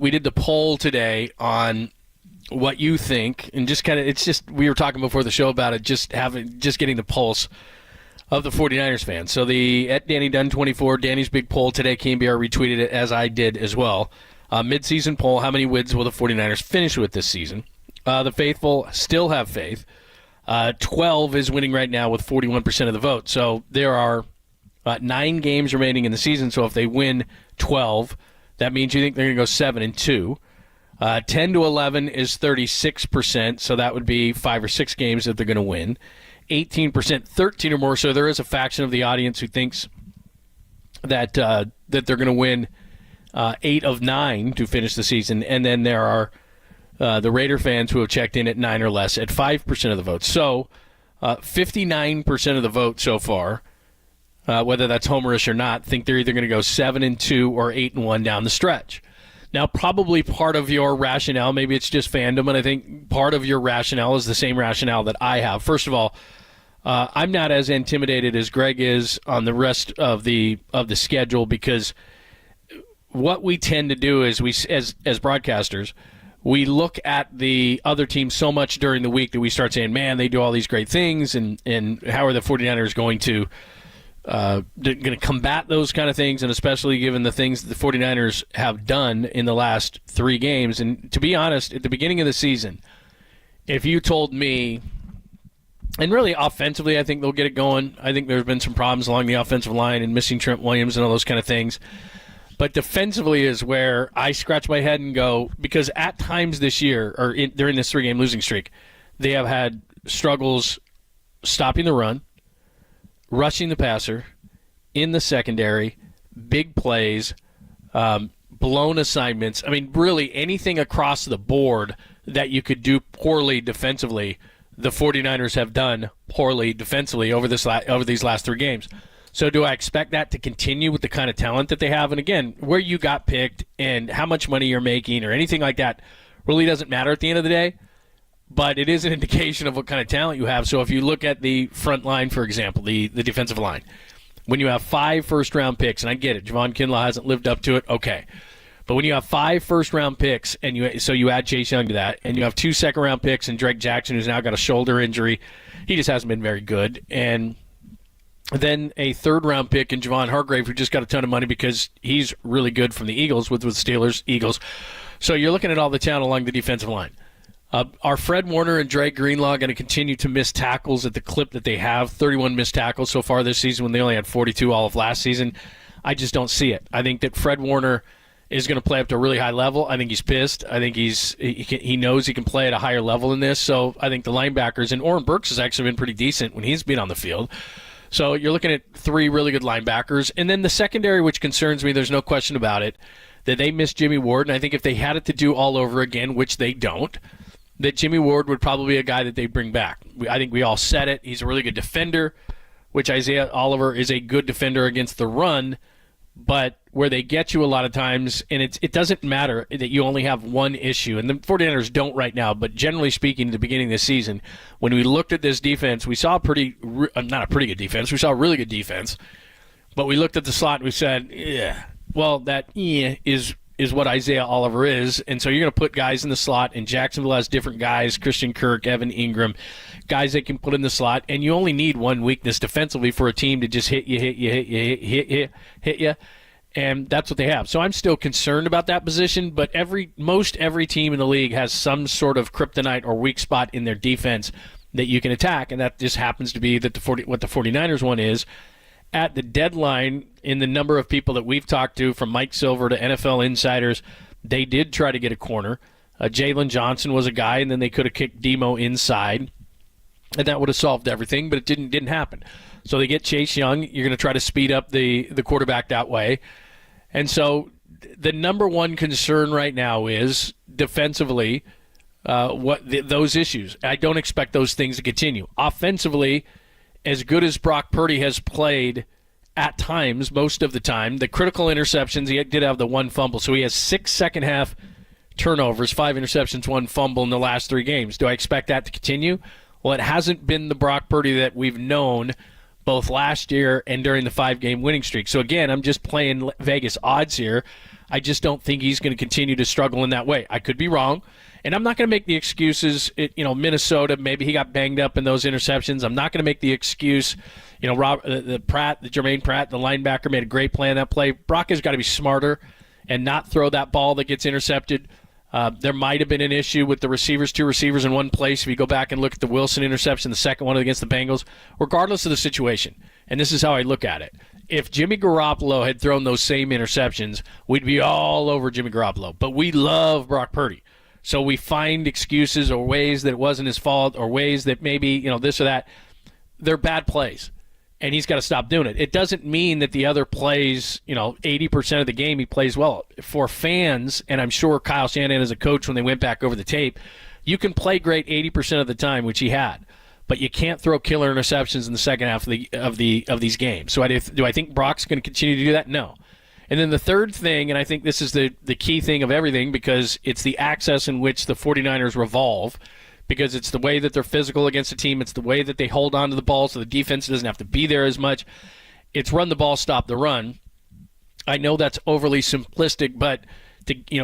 We did the poll today on what you think, and just kind of, it's just, we were talking before the show about it, just getting the pulse of the 49ers fans. So at Danny Dunn 24, Danny's big poll today, KNBR retweeted it as I did as well. Mid-season poll, how many wins will the 49ers finish with this season? The faithful still have faith. 12 is winning right now with 41% of the vote. So there are 9 games remaining in the season. So if they win 12, that means you think they're going to go 7-2. 10 to 11 is 36%. So that would be 5 or 6 games that they're going to win. 18%, 13 or more. So there is a faction of the audience who thinks that they're going to win 8 of 9 to finish the season. And then there are the Raider fans who have checked in at 9 or less at 5% of the vote. So 59% of the vote so far, whether that's homerish or not, think they're either going to go 7-2 or 8-1 down the stretch. Now, probably part of your rationale, maybe it's just fandom, and I think part of your rationale is the same rationale that I have. First of all, I'm not as intimidated as Greg is on the rest of the schedule, because what we tend to do is as broadcasters, we look at the other team so much during the week that we start saying, man, they do all these great things, and how are the 49ers going to combat those kind of things, and especially given the things that the 49ers have done in the last 3 games. And to be honest, at the beginning of the season, if you told me, and really offensively, I think they'll get it going. I think there's been some problems along the offensive line and missing Trent Williams and all those kind of things. But defensively is where I scratch my head and go, because at times this year, or during this 3-game losing streak, they have had struggles stopping the run, rushing the passer, in the secondary, big plays, blown assignments. I mean, really anything across the board that you could do poorly defensively, the 49ers have done poorly defensively over these last 3 games. So do I expect that to continue with the kind of talent that they have? And again, where you got picked and how much money you're making or anything like that really doesn't matter at the end of the day, but it is an indication of what kind of talent you have. So if you look at the front line, for example, the defensive line, when you have 5 first-round picks, and I get it, Javon Kinlaw hasn't lived up to it, okay. But when you have 5 first-round picks, and you add Chase Young to that, and you have 2 second-round picks and Drake Jackson, who's now got a shoulder injury, he just hasn't been very good. And then a 3rd-round pick in Javon Hargrave, who just got a ton of money because he's really good from the Eagles, with Steelers, Eagles. So you're looking at all the talent along the defensive line. Are Fred Warner and Dre Greenlaw going to continue to miss tackles at the clip that they have? 31 missed tackles so far this season when they only had 42 all of last season. I just don't see it. I think that Fred Warner is going to play up to a really high level. I think he's pissed. I think he knows he can play at a higher level than this. So I think the linebackers, and Oren Burks has actually been pretty decent when he's been on the field. So you're looking at 3 really good linebackers. And then the secondary, which concerns me, there's no question about it, that they missed Jimmy Ward. And I think if they had it to do all over again, which they don't, that Jimmy Ward would probably be a guy that they bring back. I think we all said it. He's a really good defender, which Isaiah Oliver is a good defender against the run, but where they get you a lot of times, and it doesn't matter that you only have one issue, and the 49ers don't right now, but generally speaking, at the beginning of the season, when we looked at this defense, we saw not a pretty good defense, we saw a really good defense, but we looked at the slot and we said, yeah, well, that is what Isaiah Oliver is, and so you're going to put guys in the slot, and Jacksonville has different guys, Christian Kirk, Evan Ingram, guys that can put in the slot, and you only need one weakness defensively for a team to just hit you, and that's what they have. So I'm still concerned about that position, but most every team in the league has some sort of kryptonite or weak spot in their defense that you can attack, and that just happens to be that what the 49ers one is. At the deadline, in the number of people that we've talked to, from Mike Silver to NFL insiders, they did try to get a corner. Jalen Johnson was a guy, and then they could have kicked Demo inside, and that would have solved everything, but it didn't happen. So they get Chase Young. You're going to try to speed up the quarterback that way. And so the number one concern right now is defensively those issues. I don't expect those things to continue. Offensively, as good as Brock Purdy has played at times, most of the time, the critical interceptions, he did have the 1 fumble. So he has 6 second-half turnovers, 5 interceptions, 1 fumble in the last 3 games. Do I expect that to continue? Well, it hasn't been the Brock Purdy that we've known both last year and during the 5-game winning streak. So, again, I'm just playing Vegas odds here. I just don't think he's going to continue to struggle in that way. I could be wrong. And I'm not going to make the excuses, Minnesota, maybe he got banged up in those interceptions. I'm not going to make the excuse, Jermaine Pratt, the linebacker, made a great play on that play. Brock has got to be smarter and not throw that ball that gets intercepted. There might have been an issue with the 2 receivers in one place. If you go back and look at the Wilson interception, the second one against the Bengals, regardless of the situation, and this is how I look at it, if Jimmy Garoppolo had thrown those same interceptions, we'd be all over Jimmy Garoppolo. But we love Brock Purdy. So we find excuses or ways that it wasn't his fault or ways that maybe, this or that. They're bad plays, and he's got to stop doing it. It doesn't mean that the other plays, 80% of the game he plays well. For fans, and I'm sure Kyle Shanahan as a coach when they went back over the tape, you can play great 80% of the time, which he had, but you can't throw killer interceptions in the second half of these games. So do I think Brock's going to continue to do that? No. And then the third thing, and I think this is the key thing of everything, because it's the access in which the 49ers revolve, because it's the way that they're physical against the team. It's the way that they hold on to the ball so the defense doesn't have to be there as much. It's run the ball, stop the run. I know that's overly simplistic, but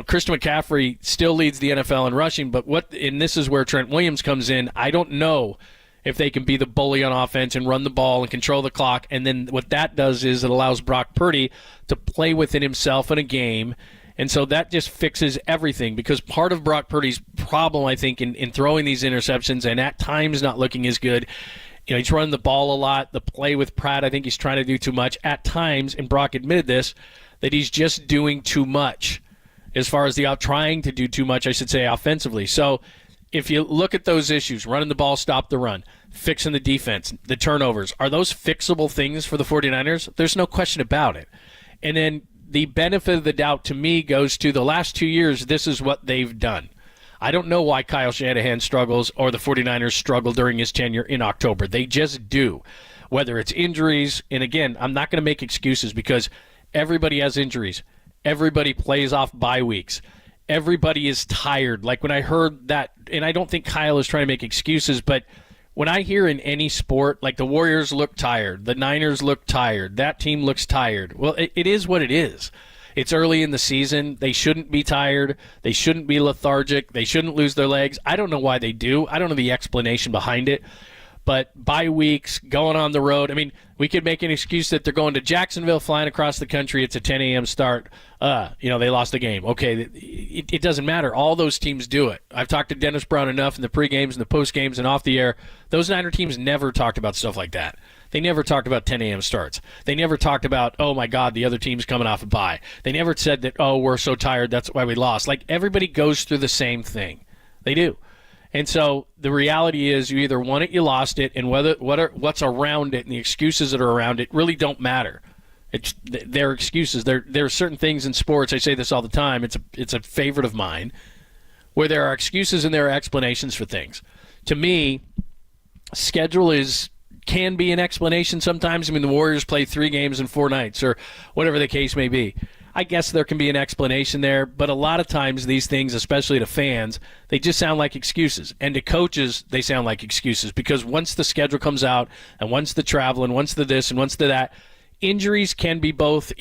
Christian McCaffrey still leads the NFL in rushing, and this is where Trent Williams comes in. I don't know if they can be the bully on offense and run the ball and control the clock. And then what that does is it allows Brock Purdy to play within himself in a game. And so that just fixes everything, because part of Brock Purdy's problem, I think, in throwing these interceptions and at times not looking as good, he's running the ball a lot. The play with Pratt, I think he's trying to do too much. At times, and Brock admitted this, that he's just doing too much as far as trying to do too much, I should say, offensively. So if you look at those issues, running the ball, stop the run, fixing the defense, the turnovers, are those fixable things for the 49ers? There's no question about it. And then the benefit of the doubt to me goes to the last 2 years. This is what they've done. I don't know why Kyle Shanahan struggles or the 49ers struggle during his tenure in October. They just do. Whether it's injuries, and again, I'm not going to make excuses because everybody has injuries. Everybody plays off bye weeks. Everybody is tired. Like when I heard that, and I don't think Kyle is trying to make excuses, but when I hear in any sport, like the Warriors look tired, the Niners look tired, that team looks tired. Well, it is what it is. It's early in the season. They shouldn't be tired. They shouldn't be lethargic. They shouldn't lose their legs. I don't know why they do. I don't know the explanation behind it. But bye weeks, going on the road. I mean, we could make an excuse that they're going to Jacksonville, flying across the country. It's a 10 a.m. start. They lost the game. Okay, it doesn't matter. All those teams do it. I've talked to Dennis Brown enough in the pre-games and the post-games and off the air. Those Niner teams never talked about stuff like that. They never talked about 10 a.m. starts. They never talked about, oh, my God, the other team's coming off a bye. They never said that, oh, we're so tired, that's why we lost. Like, everybody goes through the same thing. They do. And so the reality is you either won it, you lost it, and what's around it and the excuses that are around it really don't matter. They're excuses. There are certain things in sports, I say this all the time, it's a favorite of mine, where there are excuses and there are explanations for things. To me, schedule can be an explanation sometimes. I mean, the Warriors play 3 games in 4 nights or whatever the case may be. I guess there can be an explanation there, but a lot of times these things, especially to fans, they just sound like excuses. And to coaches, they sound like excuses because once the schedule comes out and once the travel and once the this and once the that, injuries can be both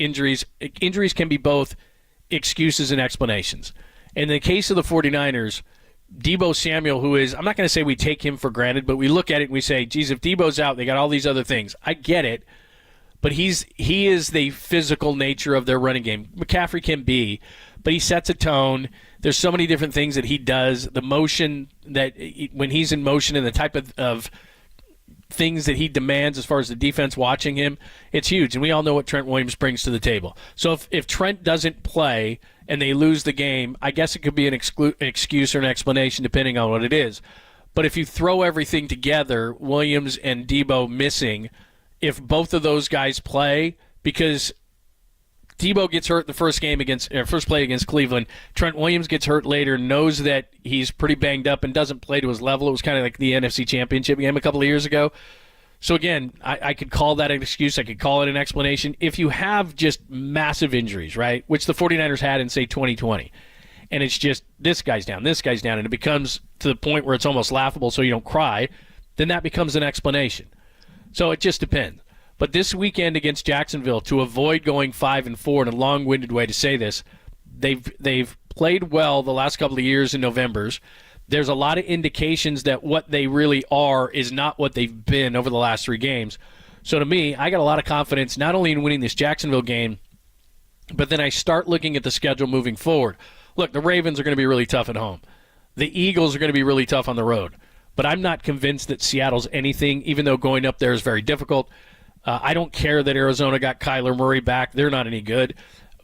excuses and explanations. In the case of the 49ers, Deebo Samuel, who is, I'm not going to say we take him for granted, but we look at it and we say, geez, if Deebo's out, they got all these other things. I get it. But he is the physical nature of their running game. McCaffrey can be, but he sets a tone. There's so many different things that he does. The motion that when he's in motion and the type of things that he demands as far as the defense watching him, it's huge. And we all know what Trent Williams brings to the table. So if Trent doesn't play and they lose the game, I guess it could be an excuse or an explanation depending on what it is. But if you throw everything together, Williams and Deebo missing, if both of those guys play, because Deebo gets hurt the first play against Cleveland, Trent Williams gets hurt later, knows that he's pretty banged up and doesn't play to his level. It was kind of like the NFC Championship game a couple of years ago. So again, I could call that an excuse. I could call it an explanation. If you have just massive injuries, right, which the 49ers had in, say, 2020, and it's just this guy's down, and it becomes to the point where it's almost laughable so you don't cry, then that becomes an explanation. So it just depends. But this weekend against Jacksonville, to avoid going 5-4, in a long-winded way to say this, they've played well the last couple of years in Novembers. There's a lot of indications that what they really are is not what they've been over the last 3 games. So to me, I got a lot of confidence not only in winning this Jacksonville game, but then I start looking at the schedule moving forward. Look, the Ravens are going to be really tough at home. The Eagles are going to be really tough on the road. But I'm not convinced that Seattle's anything, even though going up there is very difficult. I don't care that Arizona got Kyler Murray back. They're not any good.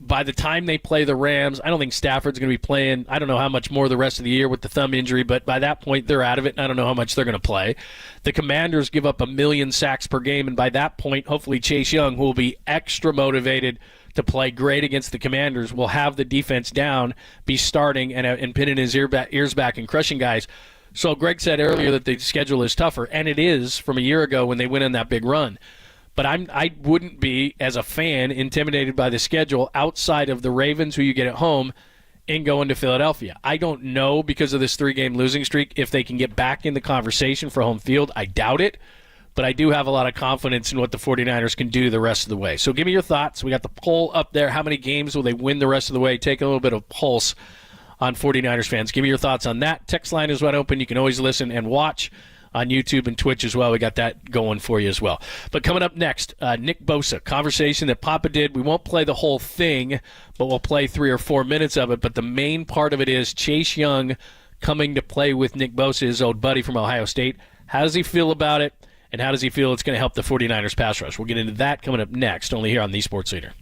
By the time they play the Rams, I don't think Stafford's going to be playing. I don't know how much more the rest of the year with the thumb injury, but by that point, they're out of it, and I don't know how much they're going to play. The Commanders give up 1 million sacks per game, and by that point, hopefully Chase Young, who will be extra motivated to play great against the Commanders, will have the defense down, be starting and pinning his ears back and crushing guys. So Greg said earlier that the schedule is tougher, and it is from a year ago when they went on that big run. But I wouldn't be, as a fan, intimidated by the schedule outside of the Ravens, who you get at home, and going to Philadelphia. I don't know, because of this 3-game losing streak, if they can get back in the conversation for home field. I doubt it. But I do have a lot of confidence in what the 49ers can do the rest of the way. So give me your thoughts. We got the poll up there. How many games will they win the rest of the way? Take a little bit of pulse on 49ers fans. Give me your thoughts on that. Text line is wide open. You can always listen and watch on YouTube and Twitch as well. We got that going for you as well. But coming up next, Nick Bosa, conversation that Papa did. We won't play the whole thing, but we'll play 3 or 4 minutes of it. But the main part of it is Chase Young coming to play with Nick Bosa, his old buddy from Ohio State. How does he feel about it, and how does he feel it's going to help the 49ers pass rush? We'll get into that coming up next, only here on The Sports Leader.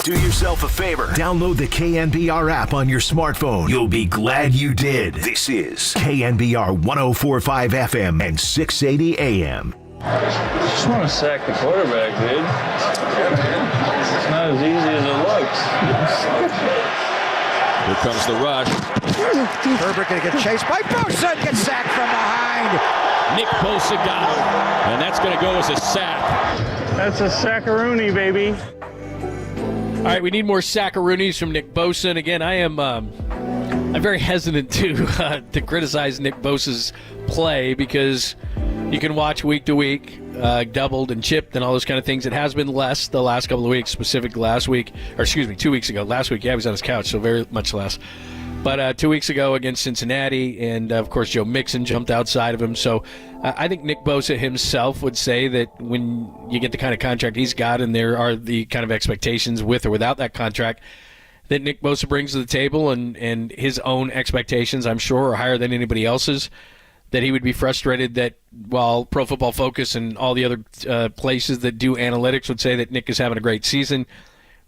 Do yourself a favor. Download the KNBR app on your smartphone. You'll be glad you did. This is KNBR 104.5 FM and 680 AM. Just want to sack the quarterback, dude. It's not as easy as it looks. Here comes the rush. Herbert going to get chased by Bosa and gets sacked from behind. Nick Bosa got him, and that's going to go as a sack. That's a sackaroonie, baby. All right, we need more sackaroonies from Nick Bosa. And again, I'm very hesitant to criticize Nick Bosa's play because you can watch week to week, doubled and chipped and all those kind of things. It has been less the last couple of weeks, specifically last week, or excuse me, 2 weeks ago. Last week, yeah, he was on his couch, so very much less. But 2 weeks ago against Cincinnati, and of course Joe Mixon jumped outside of him. So I think Nick Bosa himself would say that when you get the kind of contract he's got, and there are the kind of expectations with or without that contract that Nick Bosa brings to the table, and his own expectations, I'm sure, are higher than anybody else's, that he would be frustrated that while Pro Football Focus and all the other places that do analytics would say that Nick is having a great season,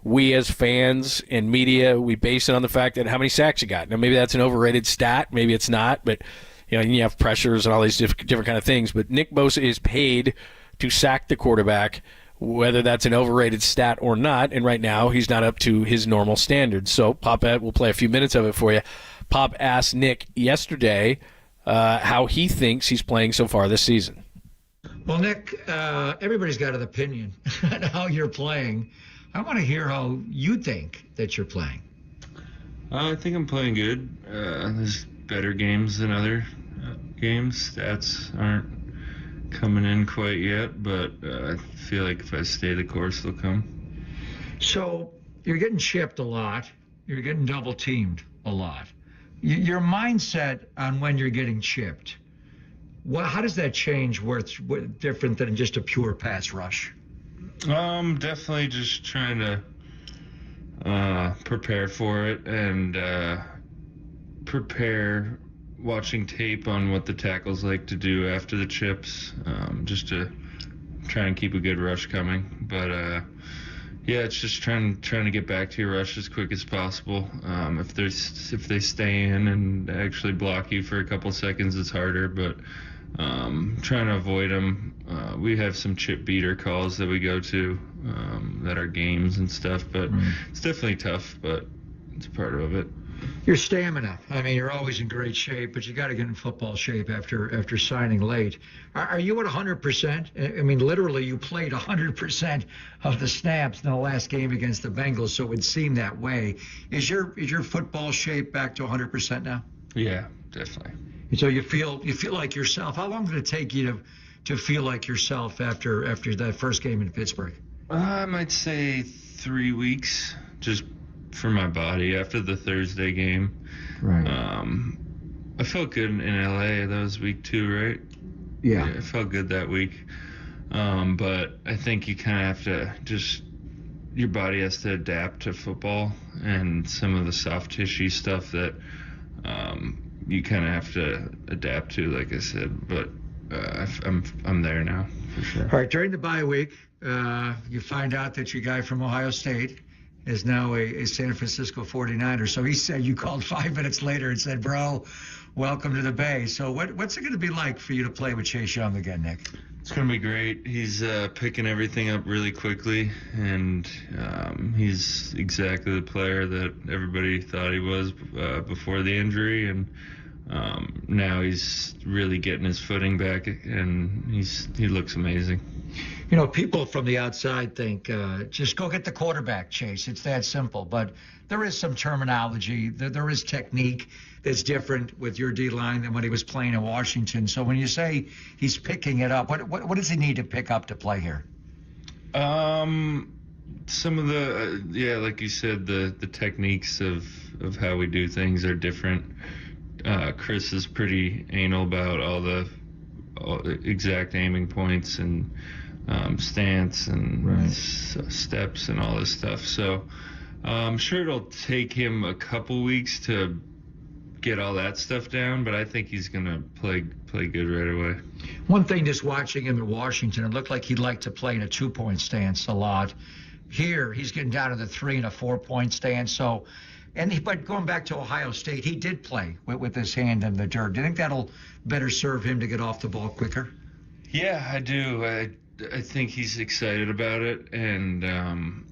we as fans and media, we base it on the fact that how many sacks you got. Now, maybe that's an overrated stat. Maybe it's not. But, you have pressures and all these different kind of things. But Nick Bosa is paid to sack the quarterback, whether that's an overrated stat or not. And right now, he's not up to his normal standards. So, Pop, we'll play a few minutes of it for you. Pop asked Nick yesterday how he thinks he's playing so far this season. Well, Nick, everybody's got an opinion on how you're playing. I want to hear how you think that you're playing. I think I'm playing good. There's better games than other games. Stats aren't coming in quite yet, but I feel like if I stay the course, they'll come. So you're getting chipped a lot. You're getting double teamed a lot. Your mindset on when you're getting chipped, how does that change where it's different than just a pure pass rush? Definitely just trying to prepare for it and prepare watching tape on what the tackles like to do after the chips, just to try and keep a good rush coming. But yeah, it's just trying to get back to your rush as quick as possible. If they stay in and actually block you for a couple seconds, it's harder, but trying to avoid them. We have some chip beater calls that we go to that are games and stuff, but it's definitely tough, but it's part of it. Your stamina. I mean, you're always in great shape, but you got to get in football shape after signing late. Are you at 100%? I mean, literally, you played 100% of the snaps in the last game against the Bengals, so it would seem that way. Is your football shape back to 100% now? Yeah, definitely. So you feel like yourself. How long did it take you to feel like yourself after that first game in Pittsburgh? I might say 3 weeks, just for my body after the Thursday game. Right. I felt good in LA. That was week 2, right? Yeah. I felt good that week. But I think you kind of have to your body has to adapt to football and some of the soft tissue stuff that you kind of have to adapt to, like I said. But I'm there now, for sure. All right, during the bye week, you find out that your guy from Ohio State is now a San Francisco 49er. So he said, you called 5 minutes later and said, bro, welcome to the Bay. So what's it going to be like for you to play with Chase Young again, Nick? It's going to be great. He's picking everything up really quickly, and he's exactly the player that everybody thought he was before the injury, and now he's really getting his footing back, and he looks amazing. You know, people from the outside think, just go get the quarterback, Chase. It's that simple. But there is some terminology. There is technique that's different with your D-line than when he was playing in Washington. So when you say he's picking it up, what does he need to pick up to play here? Some of the, like you said, the techniques of how we do things are different. Chris is pretty anal about all the exact aiming points and stance and steps and all this stuff. So I'm sure it'll take him a couple weeks to get all that stuff down, but I think he's going to play good right away. One thing, just watching him in Washington, it looked like he'd like to play in a 2-point stance a lot. Here, he's getting down to the 3 and a 4-point stance. So, but going back to Ohio State, he did play with his hand in the dirt. Do you think that'll better serve him to get off the ball quicker? Yeah, I do. I think he's excited about it, and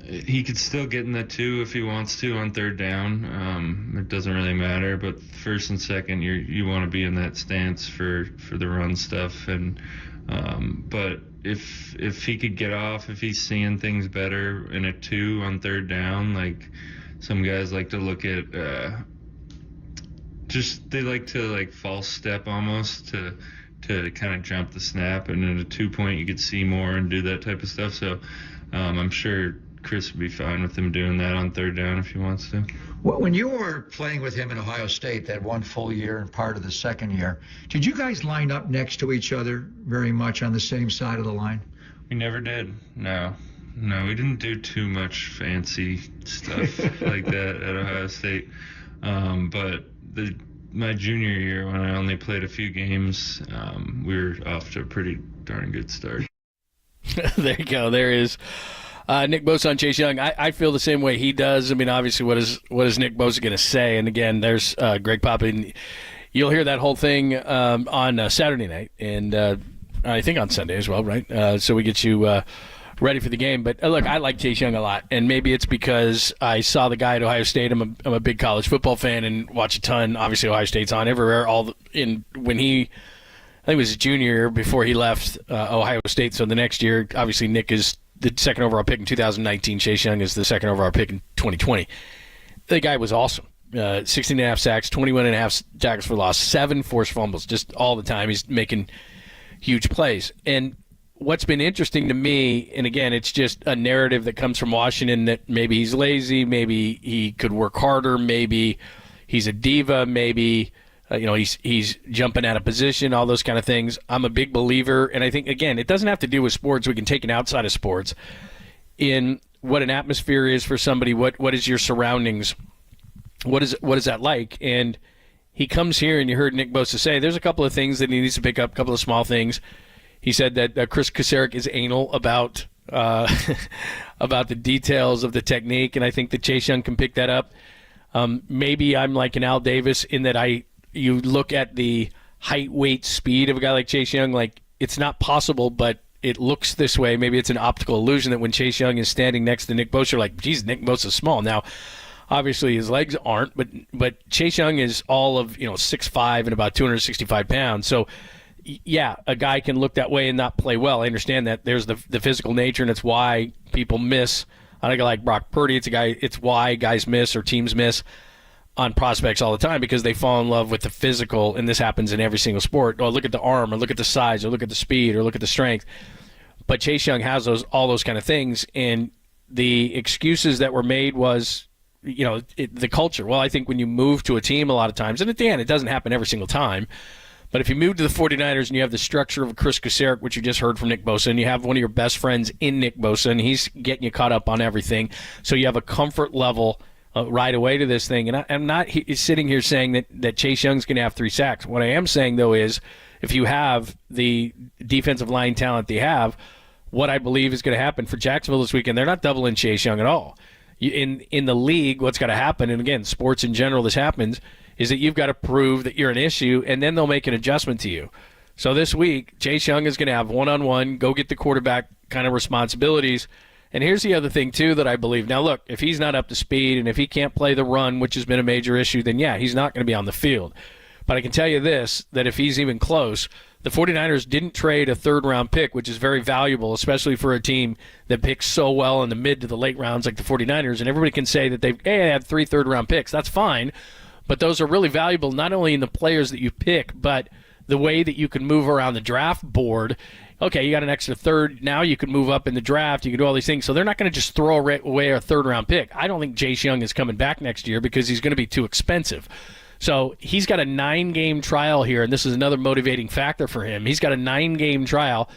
he could still get in that 2 if he wants to on third down. It doesn't really matter, but first and second, you want to be in that stance for the run stuff. And but if he could get off, if he's seeing things better in a 2 on third down, like some guys like to look at, they like to false step almost to kind of jump the snap, and at a 2-point you could see more and do that type of stuff. So I'm sure Chris would be fine with him doing that on third down if he wants to. Well, when you were playing with him in Ohio State that 1 full year and part of the second year, did you guys line up next to each other very much on the same side of the line? We never did. No, we didn't do too much fancy stuff like that at Ohio State. But my junior year, when I only played a few games, we were off to a pretty darn good start. There you go. There is Nick Bosa on Chase Young. I feel the same way he does. I mean, obviously, what is Nick Bosa going to say? And again, there's Greg Poppin. You'll hear that whole thing on Saturday night, and I think on Sunday as well, right? So we get you ready for the game. But look, I like Chase Young a lot, and maybe it's because I saw the guy at Ohio State. I'm a big college football fan and watch a ton. Obviously, Ohio State's on everywhere. When he, I think it was his junior year before he left Ohio State. So the next year, obviously, Nick is the second overall pick in 2019. Chase Young is the second overall pick in 2020. The guy was awesome. 16.5 sacks, 21.5 tackles for loss, 7 forced fumbles, just all the time. He's making huge plays. And what's been interesting to me, and again, it's just a narrative that comes from Washington that maybe he's lazy, maybe he could work harder, maybe he's a diva, maybe he's jumping out of position, all those kind of things. I'm a big believer, and I think, again, it doesn't have to do with sports. We can take it outside of sports in what an atmosphere is for somebody. What is your surroundings? What is that like? And he comes here, and you heard Nick Bosa say there's a couple of things that he needs to pick up, a couple of small things. He said that Chris Kaczmarek is anal about the details of the technique, and I think that Chase Young can pick that up. Maybe I'm like an Al Davis in that you look at the height, weight, speed of a guy like Chase Young, like it's not possible, but it looks this way. Maybe it's an optical illusion that when Chase Young is standing next to Nick Bosa, you're like, geez, Nick Bosa's small. Now, obviously his legs aren't, but Chase Young is all of 6'5" and about 265 pounds. So, yeah, a guy can look that way and not play well. I understand that. There's the physical nature, and it's why people miss on a guy like Brock Purdy. It's why guys miss or teams miss on prospects all the time, because they fall in love with the physical, and this happens in every single sport. Or look at the arm, or look at the size, or look at the speed, or look at the strength. But Chase Young has all those kind of things, and the excuses that were made was, the culture. Well, I think when you move to a team a lot of times, and at the end, it doesn't happen every single time, but if you move to the 49ers and you have the structure of Chris Kaczmarek, which you just heard from Nick Bosa, and you have one of your best friends in Nick Bosa, and he's getting you caught up on everything, so you have a comfort level right away to this thing. And I'm not sitting here saying that Chase Young's going to have 3 sacks. What I am saying, though, is if you have the defensive line talent they have, what I believe is going to happen for Jacksonville this weekend, they're not doubling Chase Young at all. In the league, what's got to happen, and again, sports in general, this happens, is that you've got to prove that you're an issue, and then they'll make an adjustment to you. So this week, Chase Young is going to have one-on-one, go get the quarterback kind of responsibilities. And here's the other thing, too, that I believe. Now, look, if he's not up to speed and if he can't play the run, which has been a major issue, then, yeah, he's not going to be on the field. But I can tell you this, that if he's even close, the 49ers didn't trade a third-round pick, which is very valuable, especially for a team that picks so well in the mid to the late rounds like the 49ers. And everybody can say that they had 3 third-round picks. That's fine. But those are really valuable not only in the players that you pick, but the way that you can move around the draft board. Okay, you got an extra third. Now you can move up in the draft. You can do all these things. So they're not going to just throw away a third-round pick. I don't think Chase Young is coming back next year because he's going to be too expensive. So he's got a 9-game trial here, and this is another motivating factor for him. He's got a 9-game trial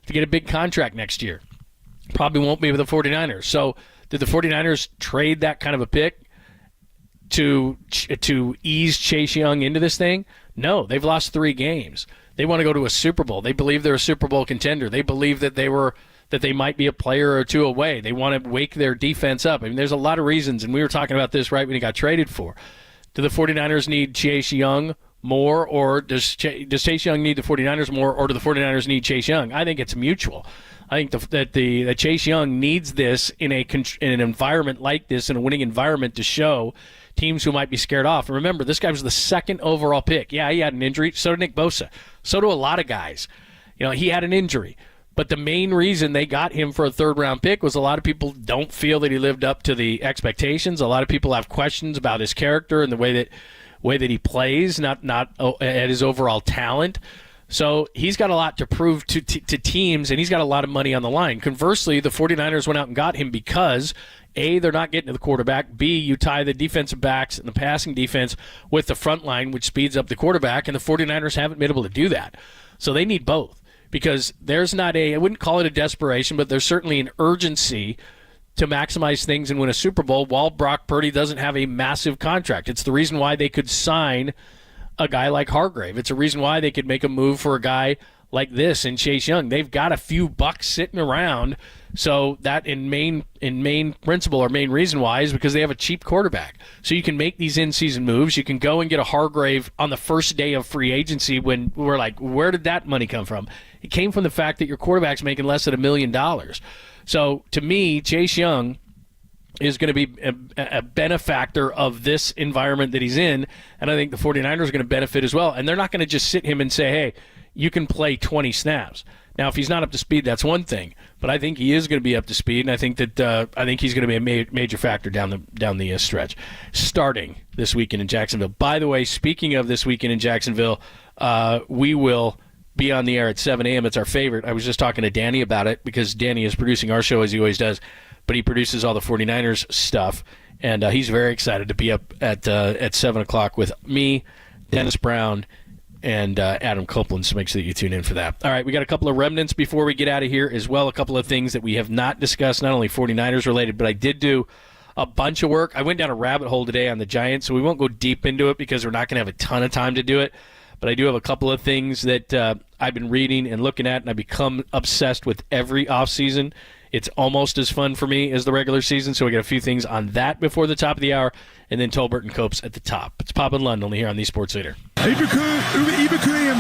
to get a big contract next year. Probably won't be with the 49ers. So did the 49ers trade that kind of a pick to ease Chase Young into this thing? No, they've lost 3 games. They want to go to a Super Bowl. They believe they're a Super Bowl contender. They believe that they were that they might be a player or two away. They want to wake their defense up. I mean, there's a lot of reasons, and we were talking about this right when he got traded for. Do the 49ers need Chase Young more, or does Chase Young need the 49ers more, or do the 49ers need Chase Young? I think it's mutual. I think that Chase Young needs this in an environment like this, in a winning environment, to show teams who might be scared off. And remember, this guy was the 2nd overall pick. Yeah, he had an injury. So did Nick Bosa. So do a lot of guys. He had an injury. But the main reason they got him for a 3rd-round pick was a lot of people don't feel that he lived up to the expectations. A lot of people have questions about his character and the way that he plays, not at his overall talent. So he's got a lot to prove to teams, and he's got a lot of money on the line. Conversely, the 49ers went out and got him because, A, they're not getting to the quarterback. B, you tie the defensive backs and the passing defense with the front line, which speeds up the quarterback, and the 49ers haven't been able to do that. So they need both, because there's not I wouldn't call it a desperation, but there's certainly an urgency to maximize things and win a Super Bowl while Brock Purdy doesn't have a massive contract. It's the reason why they could sign a guy like Hargrave. It's a reason why they could make a move for a guy like this in Chase Young. They've got a few bucks sitting around, so that in main principle or main reason why is because they have a cheap quarterback. So you can make these in-season moves. You can go and get a Hargrave on the first day of free agency when we're like, where did that money come from? It came from the fact that your quarterback's making less than $1 million. So to me, Chase Young is going to be a benefactor of this environment that he's in, and I think the 49ers are going to benefit as well. And they're not going to just sit him and say, hey, you can play 20 snaps. Now, if he's not up to speed, that's one thing, but I think he is going to be up to speed, and I think he's going to be a major factor down the stretch, starting this weekend in Jacksonville. By the way, speaking of this weekend in Jacksonville, we will be on the air at 7 a.m. It's our favorite. I was just talking to Danny about it because Danny is producing our show as he always does, but he produces all the 49ers stuff, and he's very excited to be up at 7 o'clock with me, Dennis Brown, and Adam Copeland, so make sure that you tune in for that. All right, we got a couple of remnants before we get out of here as well, a couple of things that we have not discussed, not only 49ers related, but I did do a bunch of work. I went down a rabbit hole today on the Giants, so we won't go deep into it because we're not going to have a ton of time to do it, but I do have a couple of things that I've been reading and looking at, and I've become obsessed with every offseason. It's almost as fun for me as the regular season, so we got a few things on that before the top of the hour, and then Tolbert and Copes at the top. It's Pop in London, only here on the Sports Leader. Ibrahim.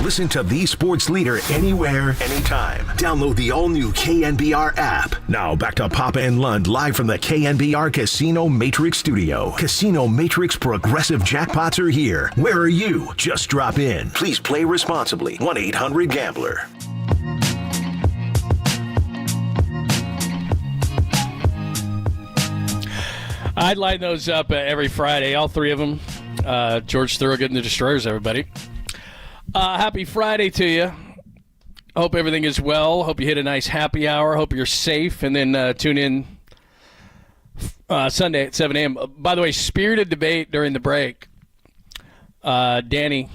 Listen to the sports leader anywhere, anytime. Download the all-new KNBR app. Now back to Papa and Lund live from the KNBR Casino Matrix Studio. Casino Matrix Progressive Jackpots are here. Where are you? Just drop in. Please play responsibly. 1-800-GAMBLER. I'd line those up every Friday, all three of them. George Thorogood and the Destroyers, everybody. Happy Friday to you. Hope everything is well. Hope you hit a nice happy hour. Hope you're safe. And then tune in Sunday at 7 a.m. By the way, spirited debate during the break. Danny,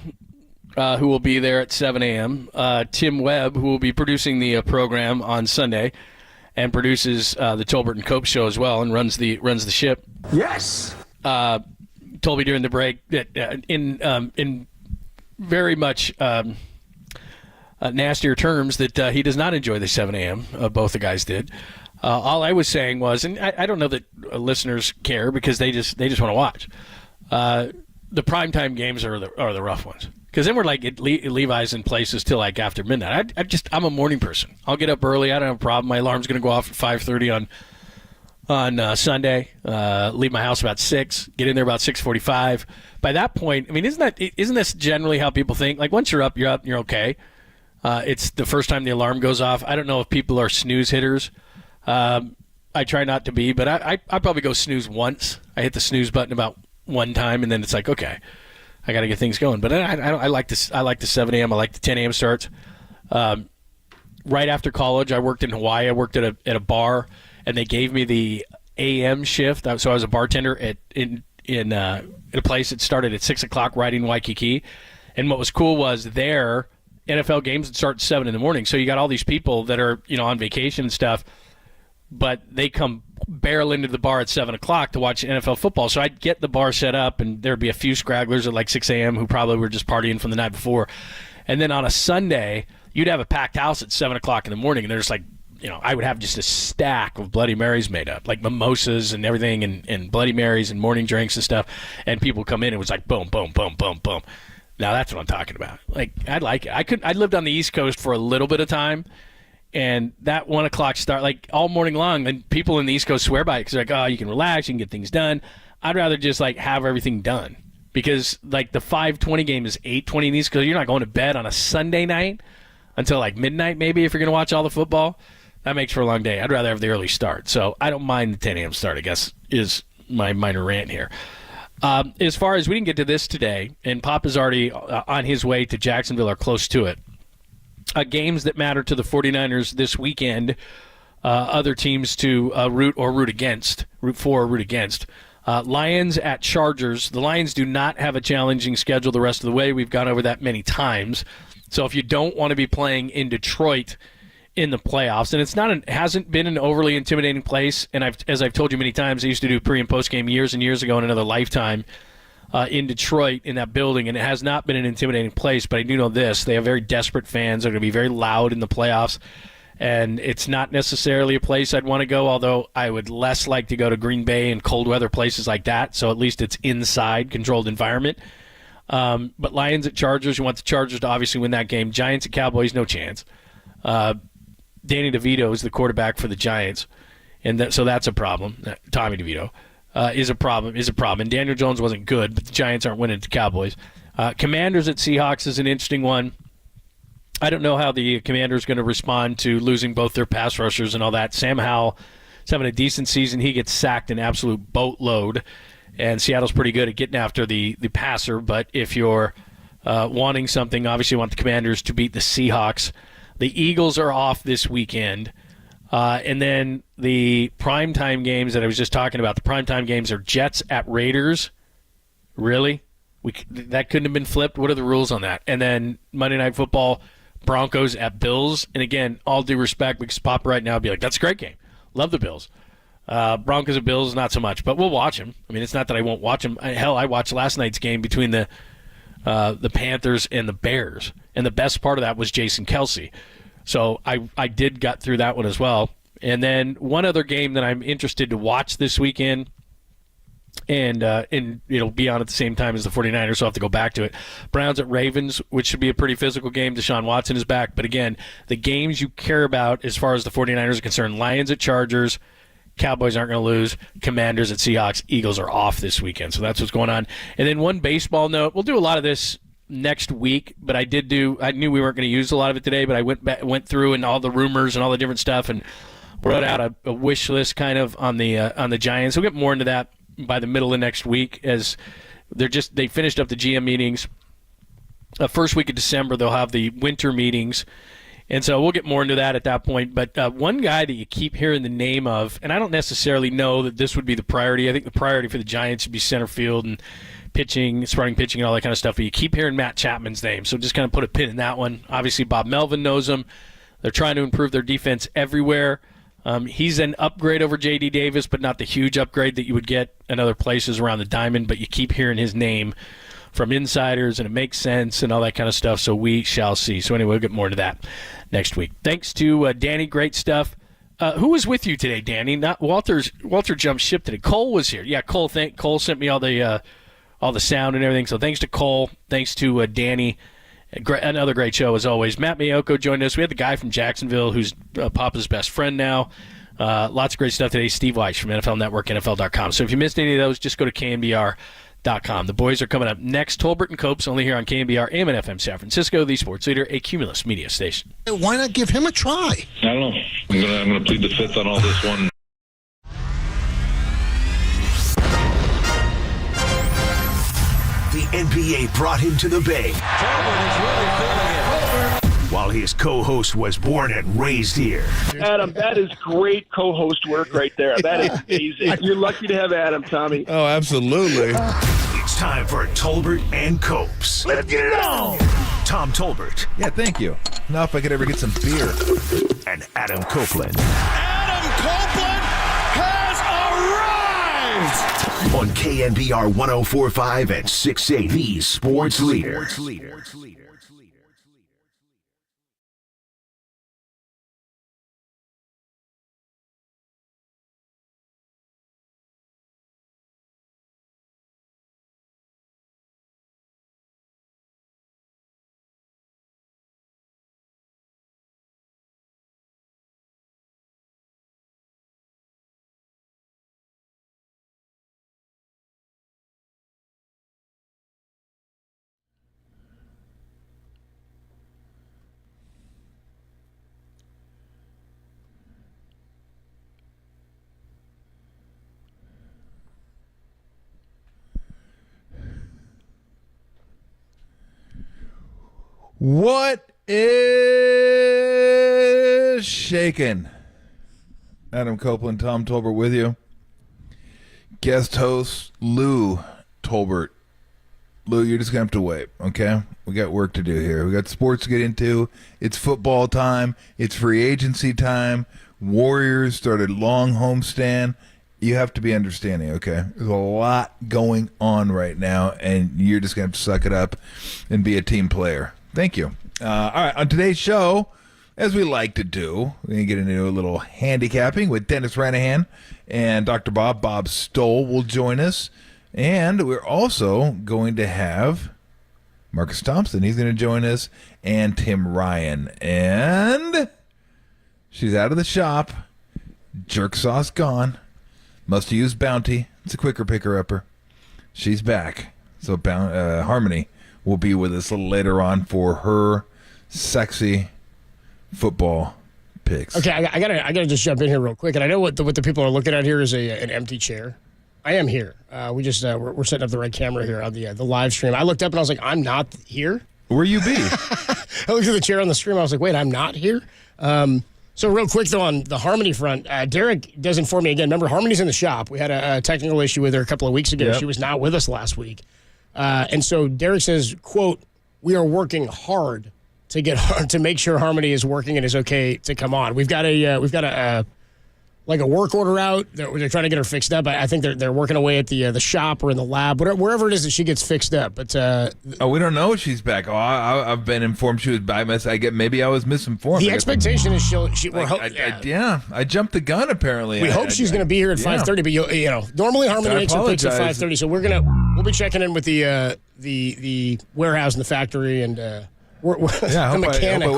who will be there at 7 a.m. Tim Webb, who will be producing the program on Sunday and produces the Tolbert and Cope show as well and runs the ship. Yes. Told me during the break that in very much nastier terms that he does not enjoy the 7 a.m. Both the guys did. All I was saying was, and I don't know that listeners care because they just want to watch. The primetime games are the rough ones because then we're like at Levi's in places till like after midnight. I'm a morning person. I'll get up early. I don't have a problem. My alarm's going to go off at 5:30 on Sunday. Leave my house about 6. Get in there about 6:45. By that point, I mean, isn't this generally how people think? Like once you're up, and you're okay. It's the first time the alarm goes off. I don't know if people are snooze hitters. I try not to be, but I probably go snooze once. I hit the snooze button about one time, and then it's like, okay, I got to get things going. But I like this. I like the 7 a.m. I like the 10 a.m. starts. Right after college, I worked in Hawaii. I worked at a bar, and they gave me the a.m. shift. So I was a bartender in a place that started at 6 o'clock right in Waikiki. And what was cool was there, NFL games would start at 7 in the morning. So you got all these people that are, on vacation and stuff, but they come barrel into the bar at 7 o'clock to watch NFL football. So I'd get the bar set up, and there'd be a few scragglers at like 6 a.m. who probably were just partying from the night before. And then on a Sunday, you'd have a packed house at 7 o'clock in the morning, and there's like, I would have just a stack of Bloody Marys made up, like mimosas and everything, and Bloody Marys and morning drinks and stuff. And people come in, and it was like boom, boom, boom, boom, boom. Now that's what I'm talking about. Like I'd like it. I lived on the East Coast for a little bit of time, and that 1 o'clock start, like all morning long, and people in the East Coast swear by it because they're like, oh, you can relax, you can get things done. I'd rather just like have everything done because like the 5:20 game is 8:20 in the East Coast. You're not going to bed on a Sunday night until like midnight maybe if you're going to watch all the football. That makes for a long day. I'd rather have the early start. So I don't mind the 10 a.m. start, I guess, is my minor rant here. As far as we didn't get to this today, and Pop is already on his way to Jacksonville or close to it, games that matter to the 49ers this weekend, other teams to root for or root against. Lions at Chargers. The Lions do not have a challenging schedule the rest of the way. We've gone over that many times. So if you don't want to be playing in Detroit in the playoffs, and it hasn't been an overly intimidating place, and as I've told you many times, I used to do pre- and post-game years and years ago in another lifetime in Detroit in that building, and it has not been an intimidating place, but I do know this. They have very desperate fans. They're going to be very loud in the playoffs, and it's not necessarily a place I'd want to go, although I would less like to go to Green Bay and cold weather places like that, so at least it's inside, controlled environment. But Lions at Chargers, you want the Chargers to obviously win that game. Giants at Cowboys, no chance. Danny DeVito is the quarterback for the Giants, and so that's a problem. Tommy DeVito is a problem. And Daniel Jones wasn't good, but the Giants aren't winning to Cowboys. Commanders at Seahawks is an interesting one. I don't know how the Commanders going to respond to losing both their pass rushers and all that. Sam Howell is having a decent season. He gets sacked an absolute boatload, and Seattle's pretty good at getting after the passer. But if you're wanting something, obviously you want the Commanders to beat the Seahawks. The Eagles are off this weekend. And then the primetime games that I was just talking about, the primetime games are Jets at Raiders. Really? That couldn't have been flipped? What are the rules on that? And then Monday Night Football, Broncos at Bills. And again, all due respect, because Pop right now would be like, that's a great game. Love the Bills. Broncos at Bills, not so much. But we'll watch them. I mean, it's not that I won't watch them. Hell, I watched last night's game between the Panthers and the Bears. And the best part of that was Jason Kelce. So I did got through that one as well. And then one other game that I'm interested to watch this weekend And it'll be on at the same time as the 49ers, so I'll have to go back to it. Browns at Ravens, which should be a pretty physical game. Deshaun Watson is back. But again, the games you care about as far as the 49ers are concerned, Lions at Chargers, Cowboys aren't going to lose, Commanders at Seahawks, Eagles are off this weekend. So that's what's going on. And then one baseball note, we'll do a lot of this next week, but I knew we weren't going to use a lot of it today, but I went through and all the rumors and all the different stuff and wrote out a wish list kind of on the Giants. We'll get more into that by the middle of next week, as they finished up the GM meetings. First week of December, they'll have the winter meetings. And so we'll get more into that at that point. But one guy that you keep hearing the name of, and I don't necessarily know that this would be the priority. I think the priority for the Giants would be center field and pitching, starting pitching, and all that kind of stuff. But you keep hearing Matt Chapman's name. So just kind of put a pin in that one. Obviously, Bob Melvin knows him. They're trying to improve their defense everywhere. He's an upgrade over J.D. Davis, but not the huge upgrade that you would get in other places around the diamond. But you keep hearing his name from insiders, and it makes sense and all that kind of stuff. So we shall see. So anyway, we'll get more into that next week. Thanks to Danny. Great stuff. Who was with you today, Danny? Not Walter jumped ship today. Cole was here. Yeah, Cole. Cole sent me all the sound and everything. So thanks to Cole. Thanks to Danny. Another great show as always. Matt Miyoko joined us. We had the guy from Jacksonville who's Papa's best friend now. Lots of great stuff today. Steve Weiss from NFL Network, NFL.com. So if you missed any of those, just go to KNBR.com. The boys are coming up next. Tolbert and Copes only here on KNBR, AM and FM San Francisco, the sports leader, a Cumulus media station. Why not give him a try? I don't know. I'm gonna plead the fifth on all this one. The NBA brought him to the Bay, while his co-host was born and raised here. Adam, that is great co-host work right there. That is amazing. You're lucky to have Adam, Tommy. Oh, absolutely. It's time for Tolbert and Copes. Let's get it on! Tom Tolbert. Yeah, thank you. Now if I could ever get some beer. And Adam Copeland. Adam Copeland has arrived! On KNBR 104.5 and 680, the sports leader. What is shaking? Adam Copeland, Tom Tolbert with you. Guest host Lou Tolbert. Lou, you're just going to have to wait, okay? We got work to do here. We got sports to get into. It's football time. It's free agency time. Warriors started long homestand. You have to be understanding, okay? There's a lot going on right now, and you're just going to have to suck it up and be a team player. Thank you. All right, on today's show, as we like to do, we're going to get into a little handicapping with Dennis Ranahan and Dr. Bob Stoll will join us. And we're also going to have Marcus Thompson. He's going to join us, and Tim Ryan. And she's out of the shop. Jerk sauce gone. Must use Bounty. It's a quicker picker-upper. She's back. So Harmony will be with us a little later on for her sexy football picks. Okay, I gotta just jump in here real quick, and I know what the people are looking at here is an empty chair. I am here. We're setting up the right camera here on the live stream. I looked up and I was like, I'm not here. Where you be? I looked at the chair on the stream. I was like, wait, I'm not here. So real quick though, on the Harmony front, Derek does inform me again. Remember, Harmony's in the shop. We had a technical issue with her a couple of weeks ago. Yep. She was not with us last week. And so Derek says, quote, we are working hard to make sure Harmony is working and is okay to come on. We've got a like a work order out. They're trying to get her fixed up. I think they're working away at the shop or in the lab, wherever it is that she gets fixed up. But we don't know if she's back. I've been informed she was by maybe I was misinformed. The expectation is I jumped the gun. Apparently, we hope she's going to be here at 5:30. But you know, normally Harmony makes her picks at 5:30, so we'll be checking in with the warehouse and the factory and. The mechanic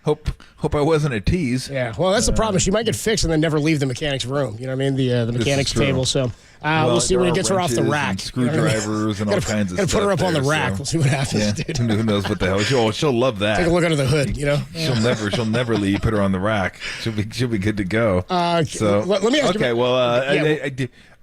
hope I wasn't a tease. Yeah, well, that's the problem. She might get fixed and then never leave the mechanic's room. You know what I mean? The mechanic's table. So we'll see when he gets her off the rack. And screwdrivers and all kinds of stuff. Gotta put her up on the rack. We'll see what happens, dude. Who knows what the hell? She'll love that. Take a look under the hood. You know, she'll never leave. Put her on the rack. She'll be good to go. So let me ask you. Okay, well,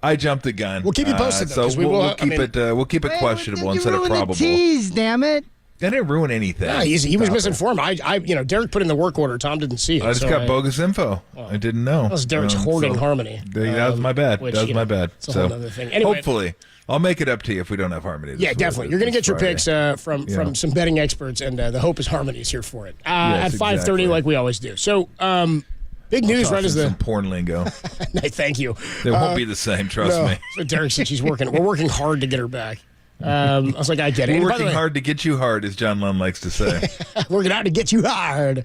I jumped the gun. We'll keep you posted, so we'll keep it questionable instead of probable. Tease, damn it. I didn't ruin anything. Yeah, he was misinformed. Derek put in the work order. Tom didn't see it. I just got bogus info. I didn't know. That was Derek's hoarding Harmony. That was my bad. Which, that was my bad. It's a whole other thing. Anyway, hopefully, I'll make it up to you if we don't have Harmony. Yeah, definitely. You're going to get your picks from some betting experts, and the hope is Harmony is here for it at 5:30, like we always do. So, big news, right? As the some porn lingo. Thank you. It won't be the same. Trust me. So Derek said she's working. We're working hard to get her back. I was like, I get it. We're working hard to get you hard, as John Lynch likes to say. Working hard to get you hard.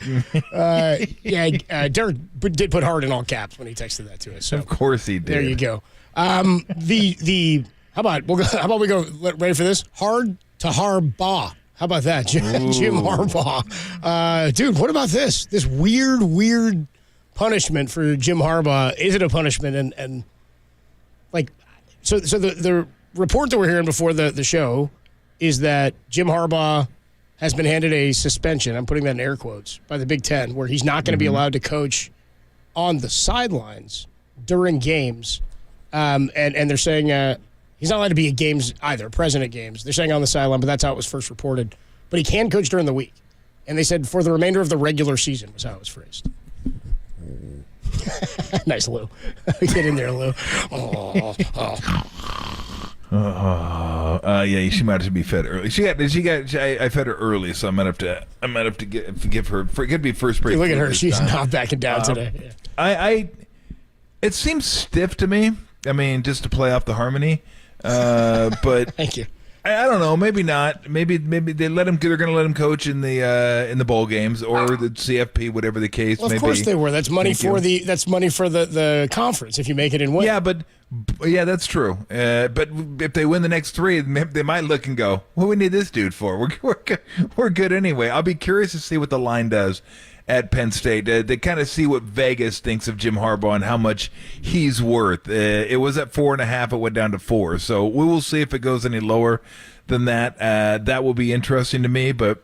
Derek did put hard in all caps when he texted that to us. So of course he did. There you go. How about we go ready for this? Hard to Harbaugh. How about that, Jim Harbaugh? Dude, what about this? This weird punishment for Jim Harbaugh. Is it a punishment? And like, so the report that we're hearing before the show is that Jim Harbaugh has been handed a suspension, I'm putting that in air quotes, by the Big Ten, where he's not going to be allowed to coach on the sidelines during games. And they're saying he's not allowed to be at games either, present at games. They're saying on the sideline, but that's how it was first reported. But he can coach during the week. And they said for the remainder of the regular season was how it was phrased. Nice, Lou. Get in there, Lou. Yeah, she might have to be fed early. I fed her early, so I might have to give her. It could be first break. Look at her; she's not backing down today. Yeah. It seems stiff to me. I mean, just to play off the Harmony, but thank you. I don't know. Maybe not. Maybe they let him. They're going to let him coach in the bowl games or the CFP, whatever the case may be. Of course they were. That's money for the conference if you make it and win. Yeah, that's true. But if they win the next three, they might look and go, "What do we need this dude for? We're good anyway." I'll be curious to see what the line does at Penn State. They kind of see what Vegas thinks of Jim Harbaugh and how much he's worth. It was at 4.5. It went down to 4. So we will see if it goes any lower than that. That will be interesting to me, but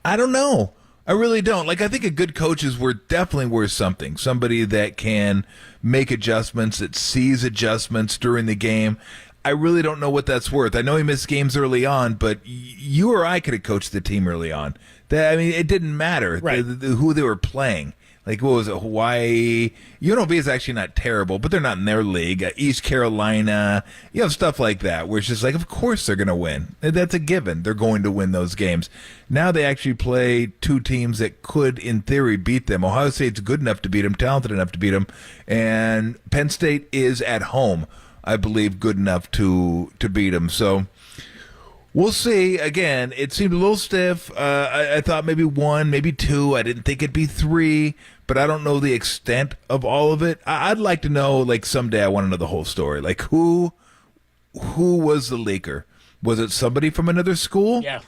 I don't know. I really don't. I think a good coach is definitely worth something. Somebody that can make adjustments, that sees adjustments during the game. I really don't know what that's worth. I know he missed games early on, but you or I could have coached the team early on. It didn't matter who they were playing. What was it, Hawaii? UNLV is actually not terrible, but they're not in their league. East Carolina, stuff like that, where it's just of course they're going to win. That's a given. They're going to win those games. Now they actually play two teams that could, in theory, beat them. Ohio State's good enough to beat them, talented enough to beat them, and Penn State is at home, I believe, good enough to beat them. So we'll see. Again, it seemed a little stiff. I thought maybe 1, maybe 2. I didn't think it'd be 3, but I don't know the extent of all of it. I'd like to know, someday I want to know the whole story. Who was the leaker? Was it somebody from another school? Yeah.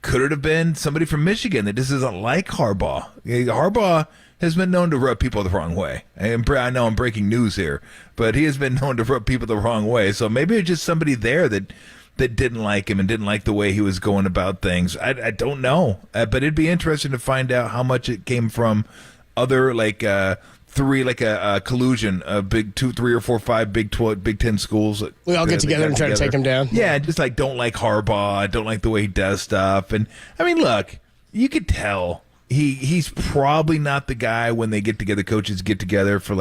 Could it have been somebody from Michigan that just isn't like Harbaugh? Harbaugh has been known to rub people the wrong way. I know I'm breaking news here, but he has been known to rub people the wrong way. So maybe it's just somebody there that didn't like him and didn't like the way he was going about things. I don't know, but it'd be interesting to find out how much it came from other three, a collusion of big 2, 3, or 4, 5 Big 10 schools. We all get together and try to take him down. Yeah, just don't like Harbaugh, don't like the way he does stuff. And I mean, look, you could tell he's probably not the guy when they get together, coaches get together for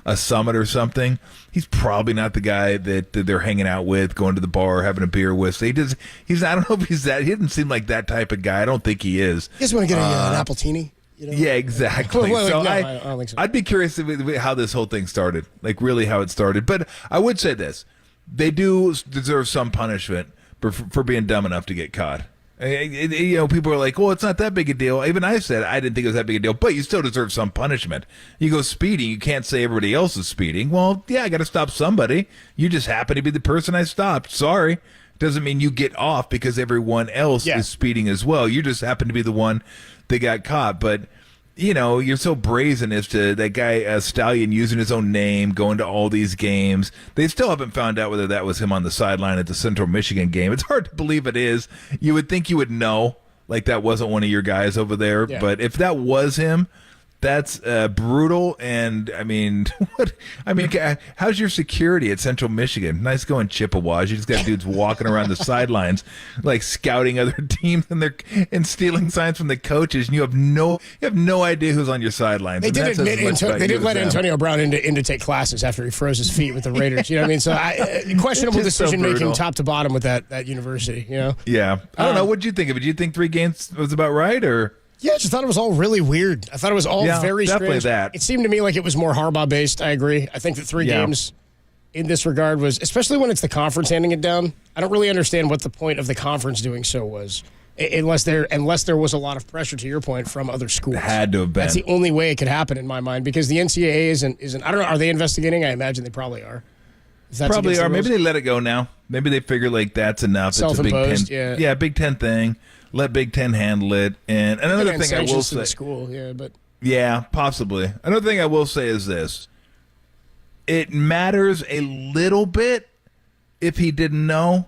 a summit or something. He's probably not the guy that they're hanging out with, going to the bar, having a beer with. So I don't know if he's that. He doesn't seem like that type of guy. I don't think he is. You just want to get an appletini? You know? Yeah, exactly. Well, So no, I don't think so. I'd be curious how this whole thing started, like really how it started. But I would say this: they do deserve some punishment for being dumb enough to get caught. People are like, "Well, it's not that big a deal." Even I said I didn't think it was that big a deal, but you still deserve some punishment. You go speeding, you can't say everybody else is speeding. Well, yeah, I got to stop somebody. You just happen to be the person I stopped. Sorry. Doesn't mean you get off because everyone else is speeding as well. You just happen to be the one that got caught. But, you're so brazen as to that guy, Stallion, using his own name, going to all these games. They still haven't found out whether that was him on the sideline at the Central Michigan game. It's hard to believe it is. You would think you would know, like that wasn't one of your guys over there. Yeah. But if that was him, that's brutal. And how's your security at Central Michigan? Nice going Chippewas. You just got dudes walking around the sidelines, like scouting other teams and stealing signs from the coaches. And you have no idea who's on your sidelines. They did let Antonio Brown in to take classes after he froze his feet with the Raiders. You know what I mean? So questionable decision making top to bottom with that university. Yeah, I don't know. What did you think of it? Did you think 3 games was about right, or? Yeah, I just thought it was all really weird. I thought it was all very definitely strange. That. It seemed to me like it was more Harbaugh-based. I agree. I think that 3 games in this regard was, especially when it's the conference handing it down, I don't really understand what the point of the conference doing so was, unless there was a lot of pressure, to your point, from other schools. It had to have been. That's the only way it could happen in my mind, because the NCAA isn't. I don't know. Are they investigating? I imagine they probably are. Probably are. Maybe they let it go now. Maybe they figure like that's enough. Self-imposed, it's a Big 10, Big Ten thing. Let Big Ten handle it. And another thing I will say, the school, but possibly. Another thing I will say is this: it matters a little bit if he didn't know,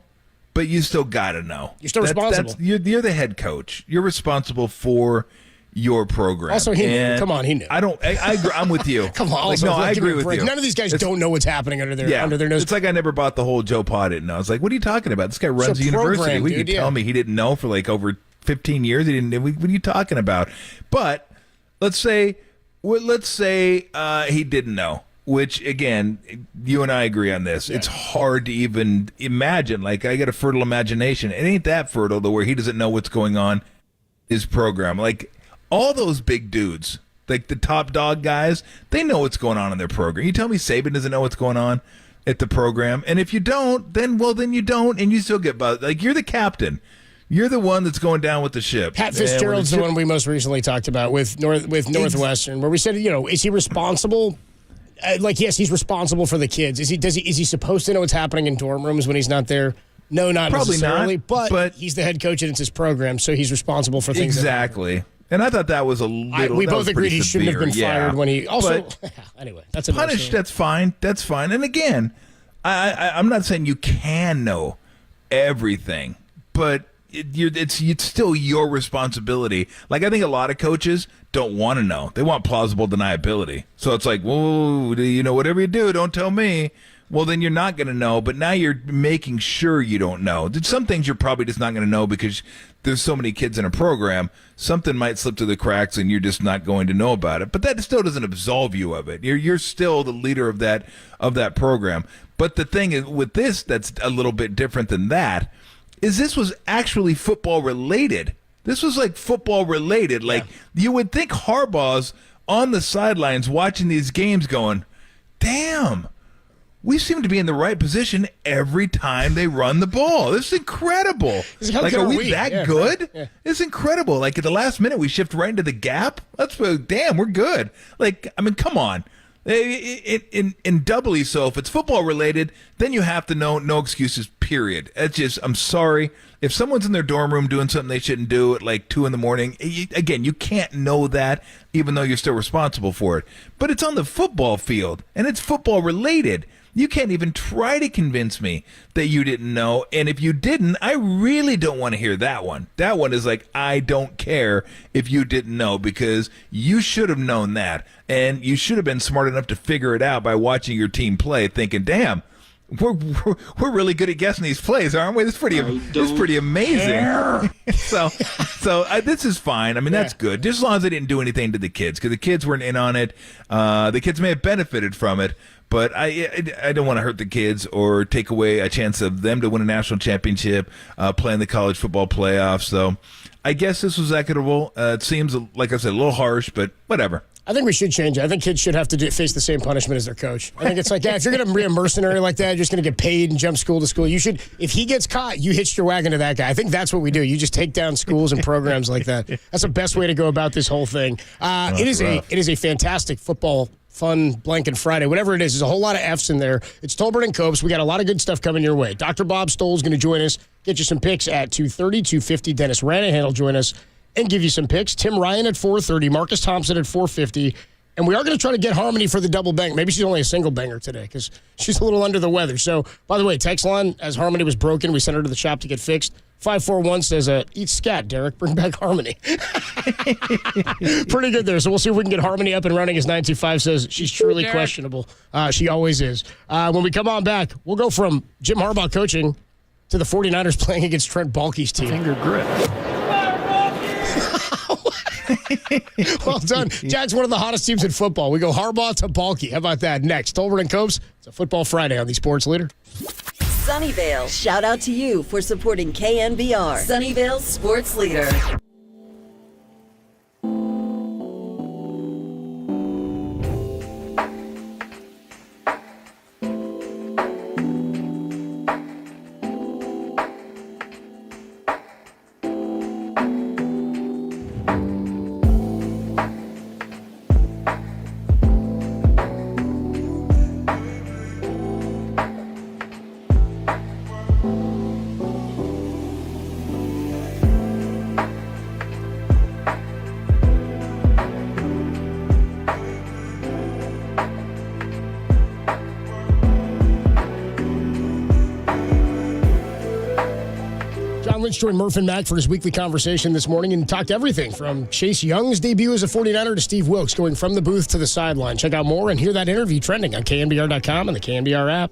but you still got to know. You're still responsible. You're the head coach. You're responsible for your program. Also, he knew. Come on, he knew. I agree. I'm with you. Come on. I agree with you. None of these guys don't know what's happening under their nose. It's like I never bought the whole Joe Pa didn't know. I was like, what are you talking about? This guy runs a university. What are you telling me he didn't know for like over 15 years? He didn't. What are you talking about? But let's say he didn't know. Which, again, you and I agree on this. Yeah. It's hard to even imagine. Like, I got a fertile imagination. It ain't that fertile to where he doesn't know what's going on in his program. Like, all those big dudes, like the top dog guys, they know what's going on in their program. You tell me Saban doesn't know what's going on at the program? And if you don't, then you don't, and you still get buzzed. Like, you're the captain. You're the one that's going down with the ship. Pat Fitzgerald's the one we most recently talked about with Northwestern, where we said, is he responsible? Yes, he's responsible for the kids. Is he supposed to know what's happening in dorm rooms when he's not there? No, not probably necessarily. Not, but he's the head coach and it's his program, so he's responsible for things. Exactly. And I thought that was a little. We both agreed he shouldn't have been fired when he. Also, anyway, that's punished. That's fine. That's fine. And again, I'm not saying you can know everything, but it's still your responsibility. Like, I think a lot of coaches don't want to know. They want plausible deniability. So it's like, whoa, whatever you do, don't tell me. Well, then you're not going to know, but now you're making sure you don't know. There's some things you're probably just not going to know because there's so many kids in a program. Something might slip through the cracks and you're just not going to know about it. But that still doesn't absolve you of it. You're still the leader of that program. But the thing is, with this, that's a little bit different than that, is this was actually football related. This was like football related. Like, you would think Harbaugh's on the sidelines watching these games going, damn, we seem to be in the right position every time they run the ball. This is incredible. Like, are we that good? Yeah. It's incredible. Like, at the last minute, we shift right into the gap. Damn, we're good. Like, I mean, come on. In doubly so, if it's football related, then you have to know no excuses, period. It's just, I'm sorry. If someone's in their dorm room doing something they shouldn't do at like 2 a.m, again, you can't know that even though you're still responsible for it. But it's on the football field, and it's football related. You can't even try to convince me that you didn't know. And if you didn't, I really don't want to hear that one. That one is like, I don't care if you didn't know, because you should have known that. And you should have been smart enough to figure it out by watching your team play, thinking, damn, we're really good at guessing these plays, aren't we? This is pretty amazing. So this is fine. I mean, that's good. Just as long as they didn't do anything to the kids, because the kids weren't in on it. The kids may have benefited from it, but I don't want to hurt the kids or take away a chance of them to win a national championship, play in the college football playoffs. So I guess this was equitable. It seems, like I said, a little harsh, but whatever. I think we should change it. I think kids should have to face the same punishment as their coach. I think it's like, if you're going to be a mercenary like that, you're just going to get paid and jump school to school. You should, if he gets caught, you hitch your wagon to that guy. I think that's what we do. You just take down schools and programs like that. That's the best way to go about this whole thing. It is a fantastic football fun blanket Friday, whatever it is. There's a whole lot of F's in there. It's Tolbert and Copes. We got a lot of good stuff coming your way. Dr. Bob Stoll's going to join us, get you some picks at 2:30, 2:50. Dennis Ranahan will join us and give you some picks. Tim Ryan at 4:30, Marcus Thompson at 4:50. And we are going to try to get Harmony for the double bang. Maybe she's only a single banger today because she's a little under the weather. So, by the way, text line, as Harmony was broken, we sent her to the shop to get fixed. 541 says, eat scat, Derek. Bring back Harmony. Pretty good there. So we'll see if we can get Harmony up and running, as 925 says. She's truly questionable. She always is. When we come on back, we'll go from Jim Harbaugh coaching to the 49ers playing against Trent Baalke's team. Finger grip. Well done. Jags, one of the hottest teams in football. We go Harbaugh to Baalke. How about that? Next, Tolbert and Copes. It's a Football Friday on the Sports Leader. Sunnyvale, shout out to you for supporting KNBR. Sunnyvale Sports Leader. John Lynch joined Murph and Mac for his weekly conversation this morning and talked everything from Chase Young's debut as a 49er to Steve Wilks going from the booth to the sideline. Check out more and hear that interview trending on KNBR.com and the KNBR app.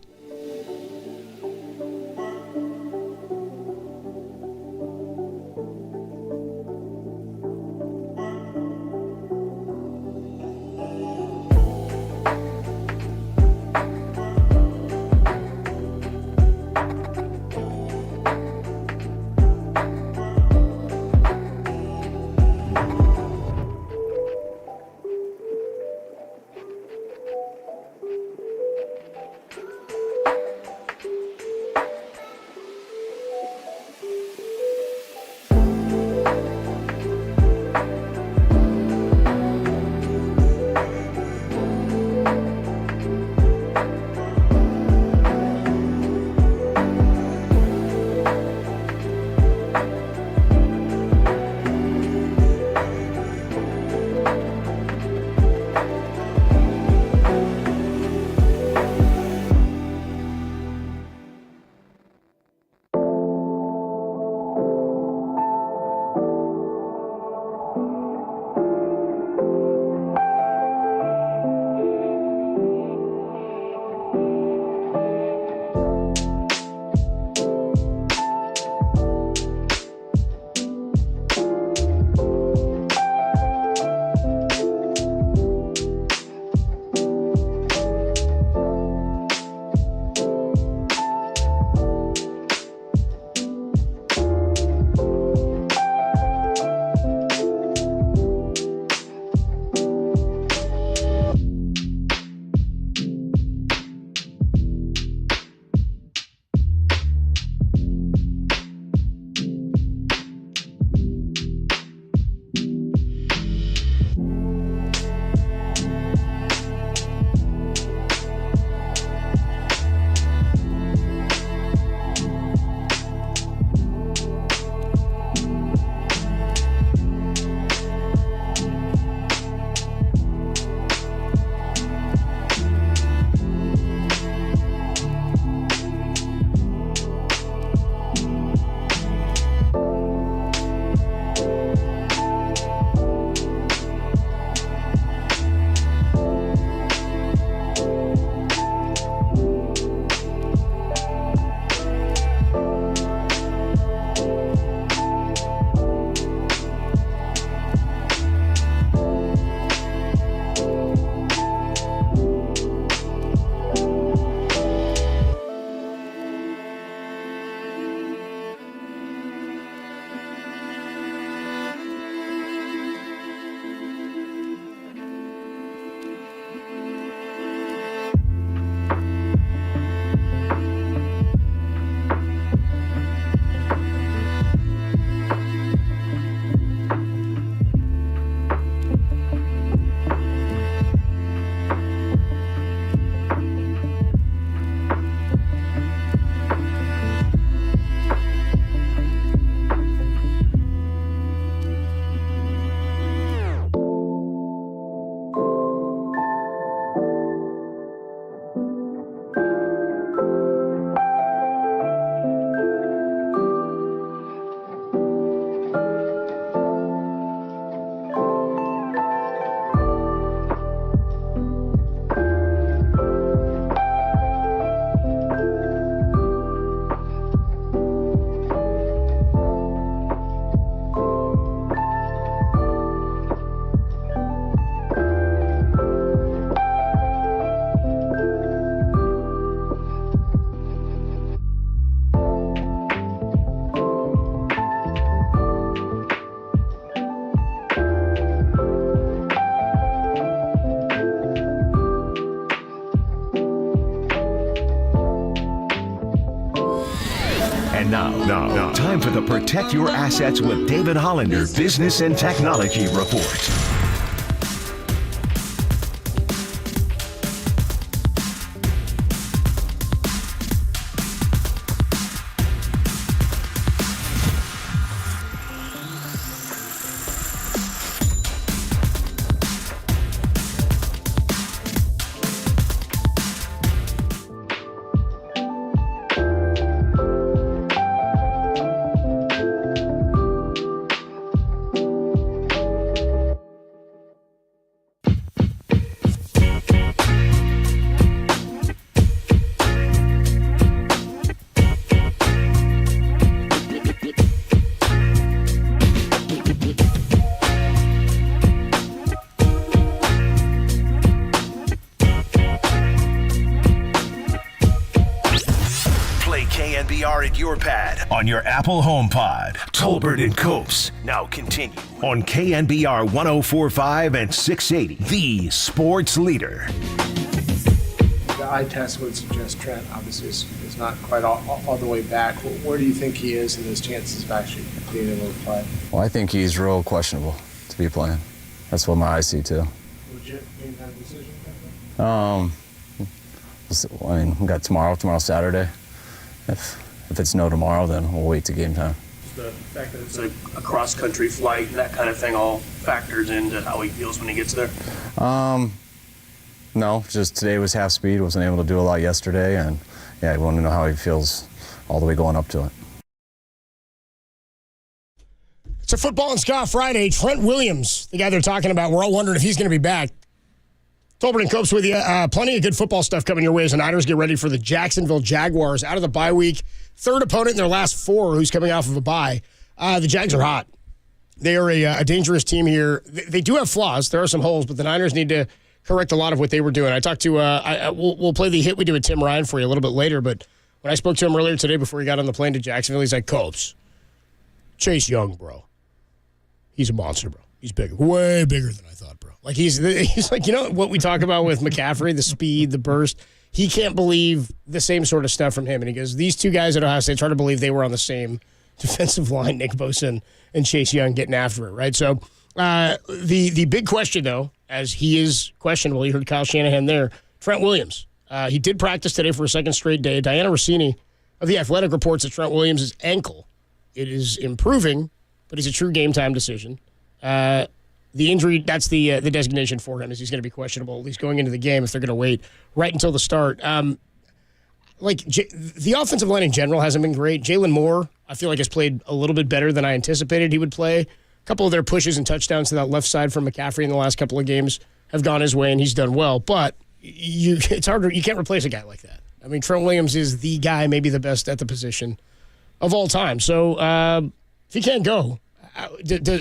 Now, time for the Protect Your Assets with David Hollander Business and Technology Report. KNBR at your pad on your Apple HomePod. Tolbert and Copes now continue on KNBR 104.5 and 680, the sports leader. The eye test would suggest Trent obviously is not quite all the way back. Where do you think he is in his chances of actually being able to play? Well, I think he's real questionable to be playing. That's what my eyes see too. Legit game time decision? I mean, we got tomorrow Saturday. If it's no tomorrow, then we'll wait to game time. The fact that it's a cross-country flight, that kind of thing all factors into how he feels when he gets there? No, just today was half speed. Wasn't able to do a lot yesterday, and yeah, I want to know how he feels all the way going up to it. It's a Football and Ska Friday. Trent Williams, the guy they're talking about, we're all wondering if he's going to be back. Tolbert and Copes with you. Plenty of good football stuff coming your way as the Niners get ready for the Jacksonville Jaguars out of the bye week. Third opponent in their last four who's coming off of a bye. The Jags are hot. They are a dangerous team here. They do have flaws. There are some holes, but the Niners need to correct a lot of what they were doing. I talked to, we'll play the hit we did with Tim Ryan for you a little bit later, but when I spoke to him earlier today before he got on the plane to Jacksonville, he's like, Copes, Chase Young, bro. He's a monster, bro. He's bigger, way bigger than I thought, bro. Like he's like, you know what we talk about with McCaffrey, the speed, the burst. He can't believe the same sort of stuff from him. And he goes, these two guys at Ohio State try to believe they were on the same defensive line, Nick Bosa and Chase Young getting after it, right? So the big question, though, as he is questionable, you heard Kyle Shanahan there, Trent Williams. He did practice today for a second straight day. Diana Rossini of The Athletic reports that Trent Williams' ankle, it is improving, but it's a true game time decision. The injury, that's the designation for him, is he's going to be questionable, at least going into the game if they're going to wait right until the start. The offensive line in general hasn't been great. Jalen Moore, I feel like, has played a little bit better than I anticipated he would play. A couple of their pushes and touchdowns to that left side from McCaffrey in the last couple of games have gone his way, and he's done well. But it's harder. You can't replace a guy like that. I mean, Trent Williams is the guy, maybe the best at the position of all time. So if he can't go,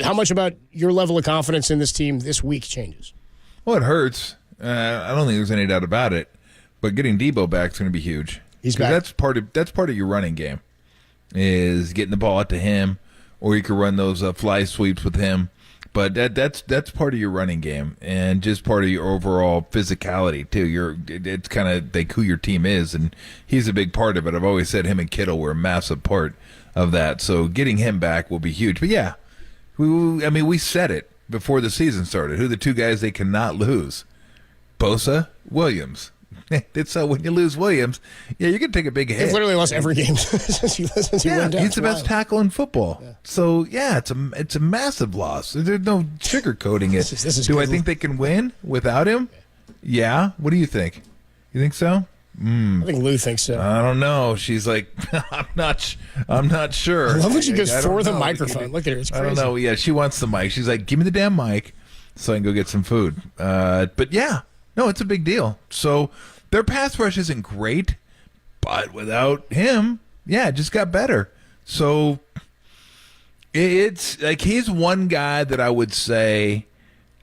how much about your level of confidence in this team this week changes? Well, it hurts. I don't think there's any doubt about it. But getting Debo back is going to be huge. He's back. That's part of your running game, is getting the ball out to him, or you can run those fly sweeps with him. But that's part of your running game, and just part of your overall physicality too. It's kind of like who your team is, and he's a big part of it. I've always said him and Kittle were a massive part of that. So getting him back will be huge. But yeah. We said it before the season started. Who are the two guys they cannot lose? Bosa, Williams. So when you lose Williams, yeah, you're going to take a big hit. They've literally lost every game since he went down. He's the best tackle in football. Yeah. So, yeah, it's a massive loss. There's no sugarcoating it. This is Do I think they can win without him? Yeah. What do you think? You think so? I think Lou thinks so. I don't know. She's like, I'm not sure. I love when she goes for the microphone. Look at her. It's crazy. I don't know. Yeah, she wants the mic. She's like, give me the damn mic so I can go get some food. But yeah, no, it's a big deal. So their pass rush isn't great, but without him, yeah, it just got better. So it's like he's one guy that I would say,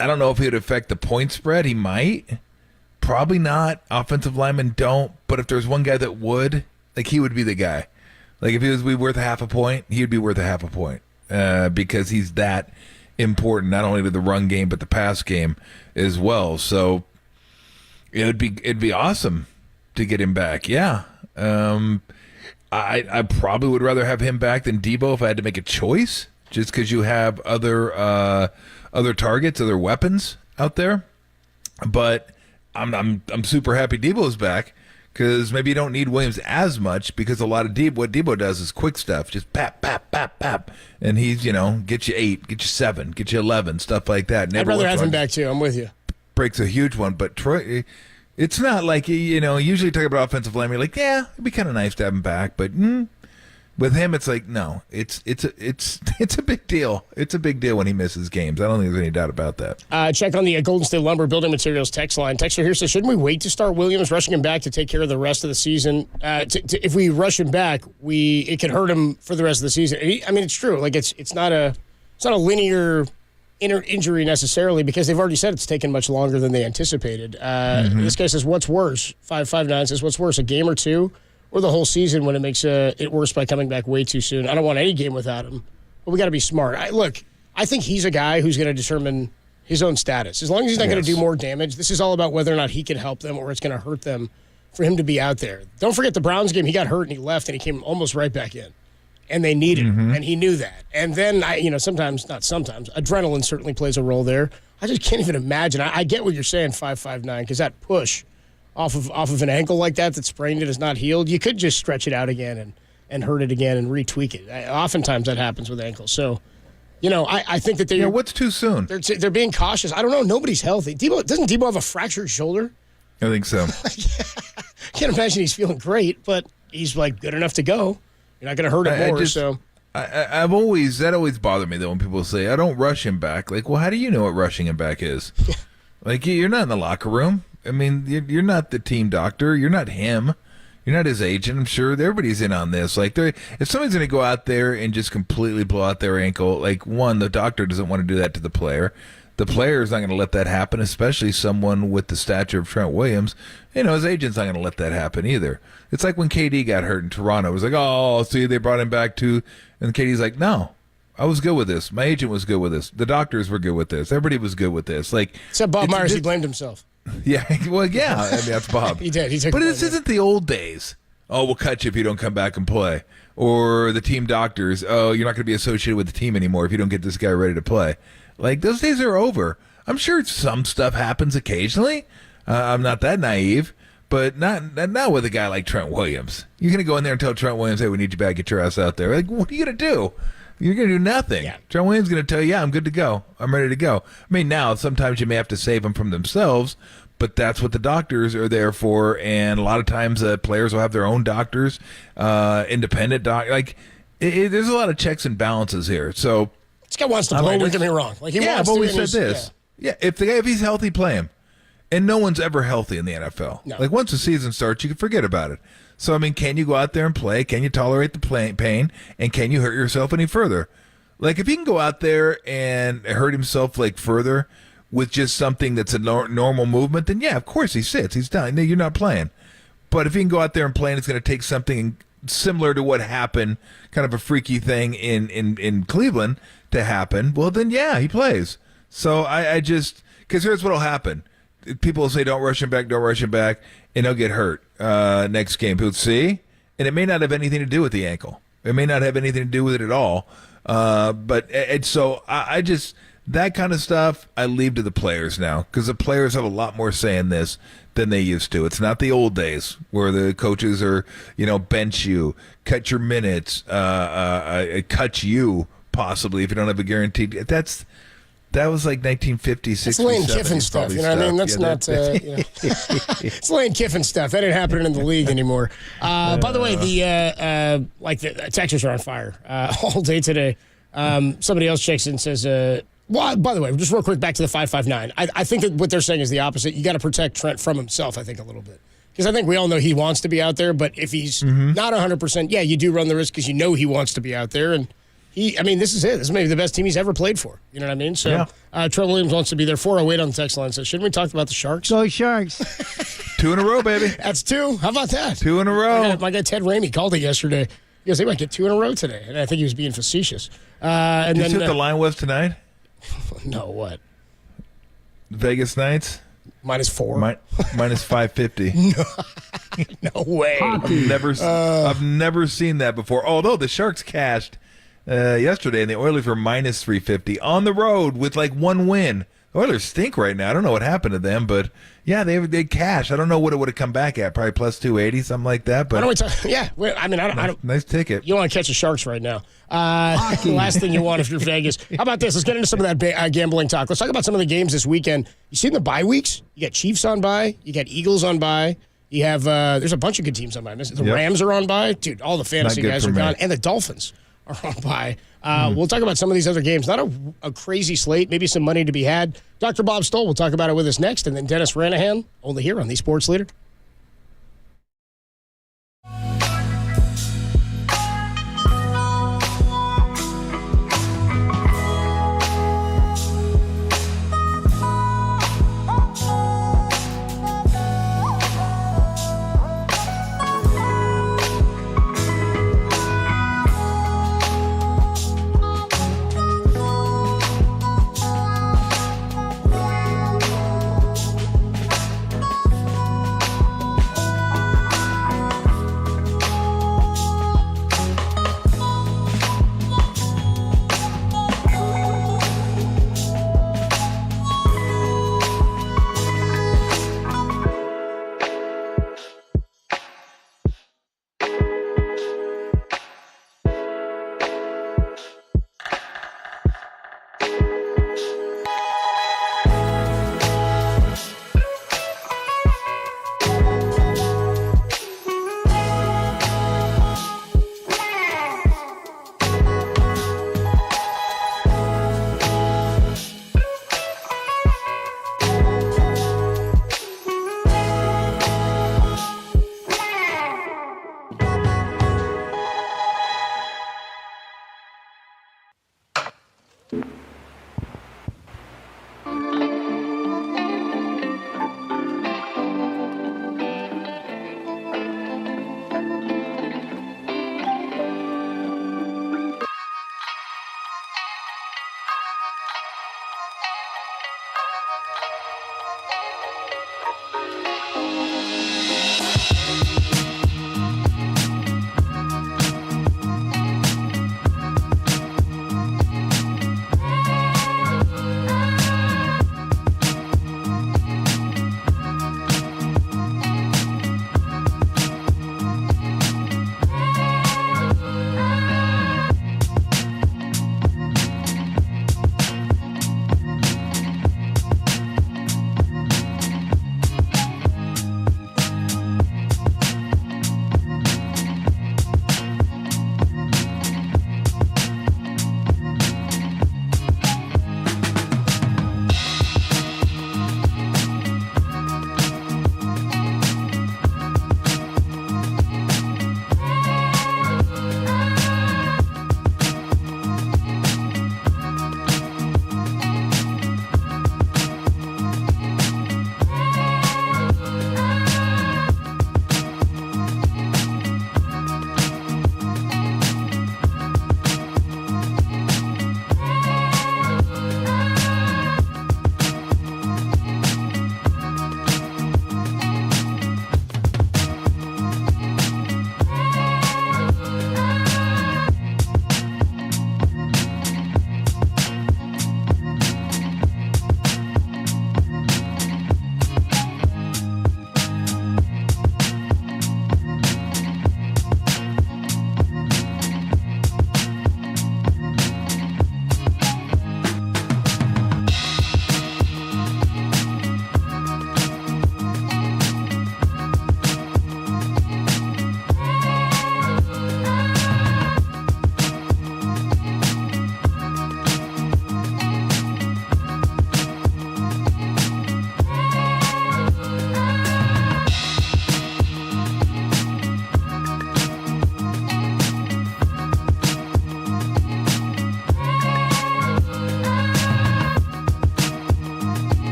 I don't know if he would affect the point spread. He might. Probably not. Offensive linemen don't. But if there's one guy that would, like, he would be the guy. Like, if he was worth a half a point, he would be worth a half a point because he's that important, not only to the run game but the pass game as well. So it'd be awesome to get him back. Yeah. I probably would rather have him back than Debo if I had to make a choice, just because you have other targets, other weapons out there. But I'm super happy Debo's back, because maybe you don't need Williams as much, because a lot of what Debo does is quick stuff, just pap, pap, pap, pap, and he's, get you 8, get you 7, get you 11, stuff like that. I'd rather have him back too. I'm with you. Breaks a huge one, but Troy, it's not like, usually talk about offensive line, you're like, yeah, it'd be kind of nice to have him back, but with him, it's like, no, it's a big deal. It's a big deal when he misses games. I don't think there's any doubt about that. Check on the Golden State Lumber Building Materials text line. Texter here says, shouldn't we wait to start Williams, rushing him back to take care of the rest of the season? If we rush him back, it could hurt him for the rest of the season. It's true. Like it's not a linear injury necessarily, because they've already said it's taken much longer than they anticipated. This guy says, what's worse? 559 says, what's worse, a game or two, or the whole season when it makes it worse by coming back way too soon? I don't want any game without him, but we got to be smart. I think he's a guy who's going to determine his own status. As long as he's not going to do more damage, this is all about whether or not he can help them or it's going to hurt them for him to be out there. Don't forget the Browns game. He got hurt and he left, and he came almost right back in. And they needed him, and he knew that. And then, adrenaline certainly plays a role there. I just can't even imagine. I get what you're saying, 559, because that push off of an ankle like that sprained it is not healed. You could just stretch it out again and hurt it again and retweak it. Oftentimes that happens with ankles. So, I think that they're... what's too soon? They're being cautious. I don't know. Nobody's healthy. Doesn't Debo have a fractured shoulder? I think so. I can't imagine he's feeling great, but he's, good enough to go. You're not going to hurt him more, so... that always bothered me, though, when people say, I don't rush him back. Like, well, how do you know what rushing him back is? You're not in the locker room. I mean, you're not the team doctor. You're not him. You're not his agent. I'm sure everybody's in on this. If somebody's going to go out there and just completely blow out their ankle, one, the doctor doesn't want to do that to the player. The player is not going to let that happen, especially someone with the stature of Trent Williams. His agent's not going to let that happen either. It's like when KD got hurt in Toronto. It was like, oh, see, they brought him back too. And KD's like, no, I was good with this. My agent was good with this. The doctors were good with this. Everybody was good with this. Except Bob Myers, he blamed himself. Yeah, well, yeah. I mean, that's Bob. He did. But this isn't the old days. Oh, we'll cut you if you don't come back and play. Or the team doctors, oh, you're not going to be associated with the team anymore if you don't get this guy ready to play. Those days are over. I'm sure some stuff happens occasionally. I'm not that naive, but not with a guy like Trent Williams. You're going to go in there and tell Trent Williams, hey, we need you back, get your ass out there. What are you going to do? You're going to do nothing. Yeah. Trent Williams is going to tell you, yeah, I'm good to go. I'm ready to go. I mean, now, sometimes you may have to save them from themselves, but that's what the doctors are there for, and a lot of times players will have their own doctors, independent doctors. There's a lot of checks and balances here, so... This guy wants to play, don't get me wrong. I've always said this. Yeah, if he's healthy, play him. And no one's ever healthy in the NFL. No. Once the season starts, you can forget about it. So, I mean, can you go out there and play? Can you tolerate the pain? And can you hurt yourself any further? If he can go out there and hurt himself, further with just something that's a normal movement, then, yeah, of course he sits. He's done. No, you're not playing. But if he can go out there and play and it's going to take something similar to what happened, kind of a freaky thing in Cleveland to happen, well, then, yeah, he plays. So I just, because here's what will happen. People will say, don't rush him back, and he'll get hurt next game. People see, and it may not have anything to do with the ankle. It may not have anything to do with it at all. So I just, that kind of stuff, I leave to the players now, because the players have a lot more say in this than they used to. It's not the old days where the coaches are, bench you, cut your minutes, cut you, possibly, if you don't have a guaranteed. That was 1950, 60, It's Lane Kiffin stuff, you know what I mean? That's not, it's Lane Kiffin stuff. That ain't happening in the league anymore. By the way, the Texans are on fire all day today. Somebody else checks in and says, well, by the way, just real quick, back to the 559. I think that what they're saying is the opposite. You got to protect Trent from himself, I think, a little bit. Because I think we all know he wants to be out there, but if he's not 100%, yeah, you do run the risk because you know he wants to be out there. And this is it. This is maybe the best team he's ever played for. You know what I mean? So Trent Williams wants to be there. 408 on the text line says, shouldn't we talk about the Sharks? Go Sharks. 2 in a row, baby. That's 2. How about that? 2 in a row. My guy Ted Ramey called it yesterday. He goes, they might get 2 in a row today. And I think he was being facetious. Did you see what the line was tonight? No, what? Vegas Knights. -4. Minus 550. No way. I've never seen that before. Although the Sharks cashed yesterday, and the Oilers were minus 350 on the road with like one win. The Oilers stink right now. I don't know what happened to them, but yeah, they cashed. I don't know what it would have come back at. Probably plus 280, something like that. But I don't. Nice ticket. You want to catch the Sharks right now. The last thing you want if you're Vegas. How about this? Let's get into some of that gambling talk. Let's talk about some of the games this weekend. You seen the bye weeks? You got Chiefs on bye. You got Eagles on bye. You have there's a bunch of good teams on bye. The Rams are on bye. Dude, all the fantasy guys are gone. And the Dolphins are on bye. We'll talk about some of these other games. Not a crazy slate. Maybe some money to be had. Dr. Bob Stoll will talk about it with us next. And then Dennis Ranahan, only here on the Sports Leader.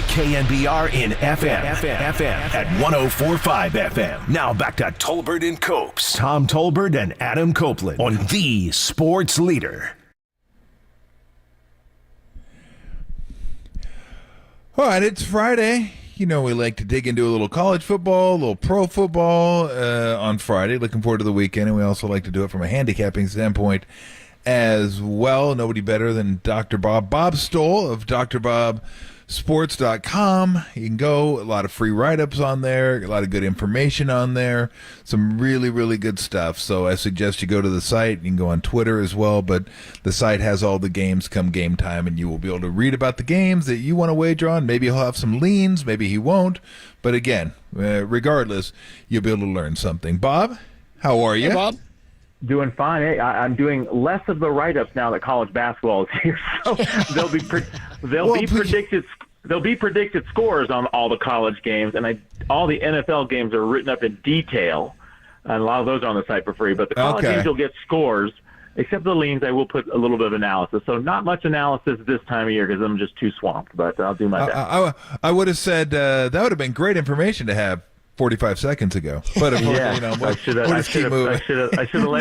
KNBR in FM at 104.5 FM. Now back to Tolbert and Copes. Tom Tolbert and Adam Copeland on the Sports Leader. All right, it's Friday. You know, we like to dig into a little college football, a little pro football on Friday. Looking forward to the weekend, and we also like to do it from a handicapping standpoint as well. Nobody better than Dr. Bob Stoll of drbobsports.com. You can go, a lot of free write-ups on there, a lot of good information on there, some really, really good stuff. So I suggest you go to the site. You can go on Twitter as well, but the site has all the games come game time, and you will be able to read about the games that you want to wager on. Maybe he'll have some leans, maybe he won't. But again, regardless, you'll be able to learn something. Bob, how are you? Hey, Bob. Doing fine. Hey, I'm doing less of the write-ups now that college basketball is here. So there'll be predicted scores on all the college games, and all the NFL games are written up in detail, and a lot of those are on the site for free. But the college games you'll get scores, except the leans. I will put a little bit of analysis. So not much analysis this time of year because I'm just too swamped. But I'll do my best. I would have said that would have been great information to have 45 seconds ago, but I should have let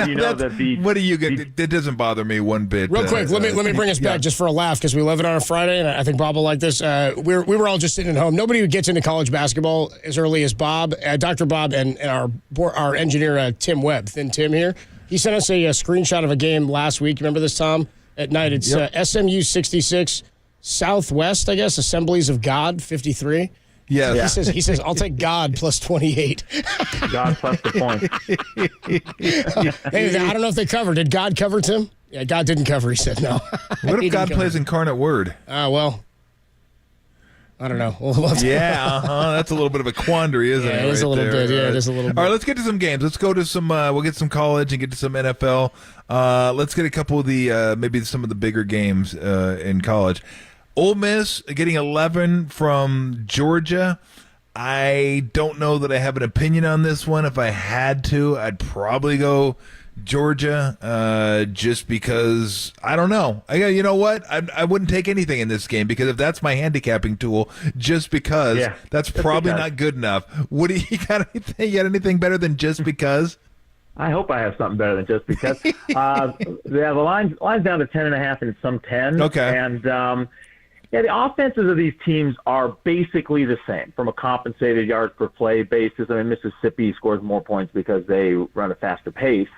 you know that the. What do you get? It doesn't bother me one bit. Real quick, let me bring us back just for a laugh because we love it on a Friday, and I think Bob will like this. We were all just sitting at home. Nobody gets into college basketball as early as Bob, Dr. Bob, and our engineer Tim Webb, Thin Tim here. He sent us a screenshot of a game last week. Remember this, Tom? At night, it's SMU 66, Southwest, I guess, Assemblies of God 53. Yeah. He says, I'll take God plus 28. God plus the point. Hey, I don't know if they covered. Did God cover, Tim? Yeah, God didn't cover. He said no. What if God plays incarnate word? Well, I don't know. That's a little bit of a quandary, isn't it? Yeah, it is a little bit. Yeah, it is a little bit. All right, let's get to some games. Let's go to some, we'll get some college and get to some NFL. Let's get a couple of the, maybe some of the bigger games in college. Ole Miss getting 11 from Georgia. I don't know that I have an opinion on this one. If I had to, I'd probably go Georgia, just because I don't know. You know what? I wouldn't take anything in this game because if that's my handicapping tool, just because that's probably not good enough. What do you got? Anything? You got anything better than just because? I hope I have something better than just because. The line's down to 10.5 and some 10. Okay, and. The offenses of these teams are basically the same from a compensated yards per play basis. I mean, Mississippi scores more points because they run a faster pace.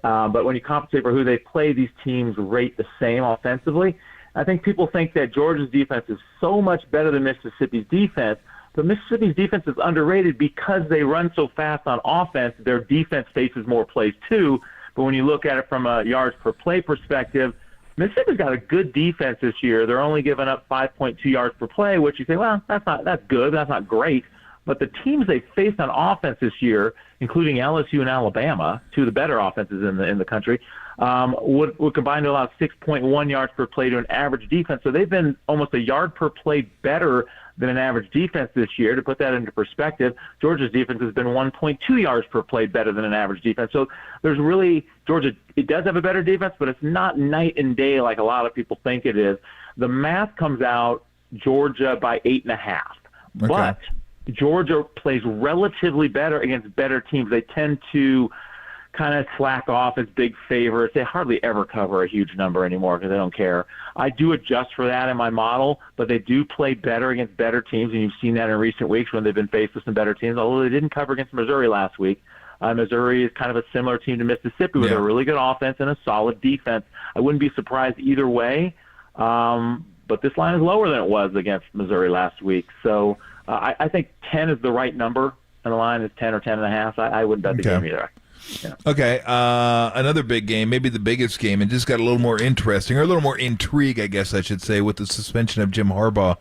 But when you compensate for who they play, these teams rate the same offensively. I think people think that Georgia's defense is so much better than Mississippi's defense, but Mississippi's defense is underrated because they run so fast on offense. Their defense faces more plays too. But when you look at it from a yards per play perspective, Mississippi's got a good defense this year. They're only giving up 5.2 yards per play, which you say, well, that's good, that's not great. But the teams they faced on offense this year, including LSU and Alabama, two of the better offenses in the country, would combine to allow 6.1 yards per play to an average defense. So they've been almost a yard per play better than an average defense this year. To put that into perspective, Georgia's defense has been 1.2 yards per play better than an average defense. So there's really Georgia. It does have a better defense, but it's not night and day like a lot of people think it is. The math comes out Georgia by 8.5, but Georgia plays relatively better against better teams. They tend to kind of slack off as big favorites. They hardly ever cover a huge number anymore because they don't care. I do adjust for that in my model, but they do play better against better teams, and you've seen that in recent weeks when they've been faced with some better teams, although they didn't cover against Missouri last week. Missouri is kind of a similar team to Mississippi with a really good offense and a solid defense. I wouldn't be surprised either way, but this line is lower than it was against Missouri last week. So I think 10 is the right number, and the line is 10 or 10.5. I wouldn't bet the game either. Yeah. Okay, another big game, maybe the biggest game, and just got a little more interesting, or a little more intrigue, I guess I should say, with the suspension of Jim Harbaugh.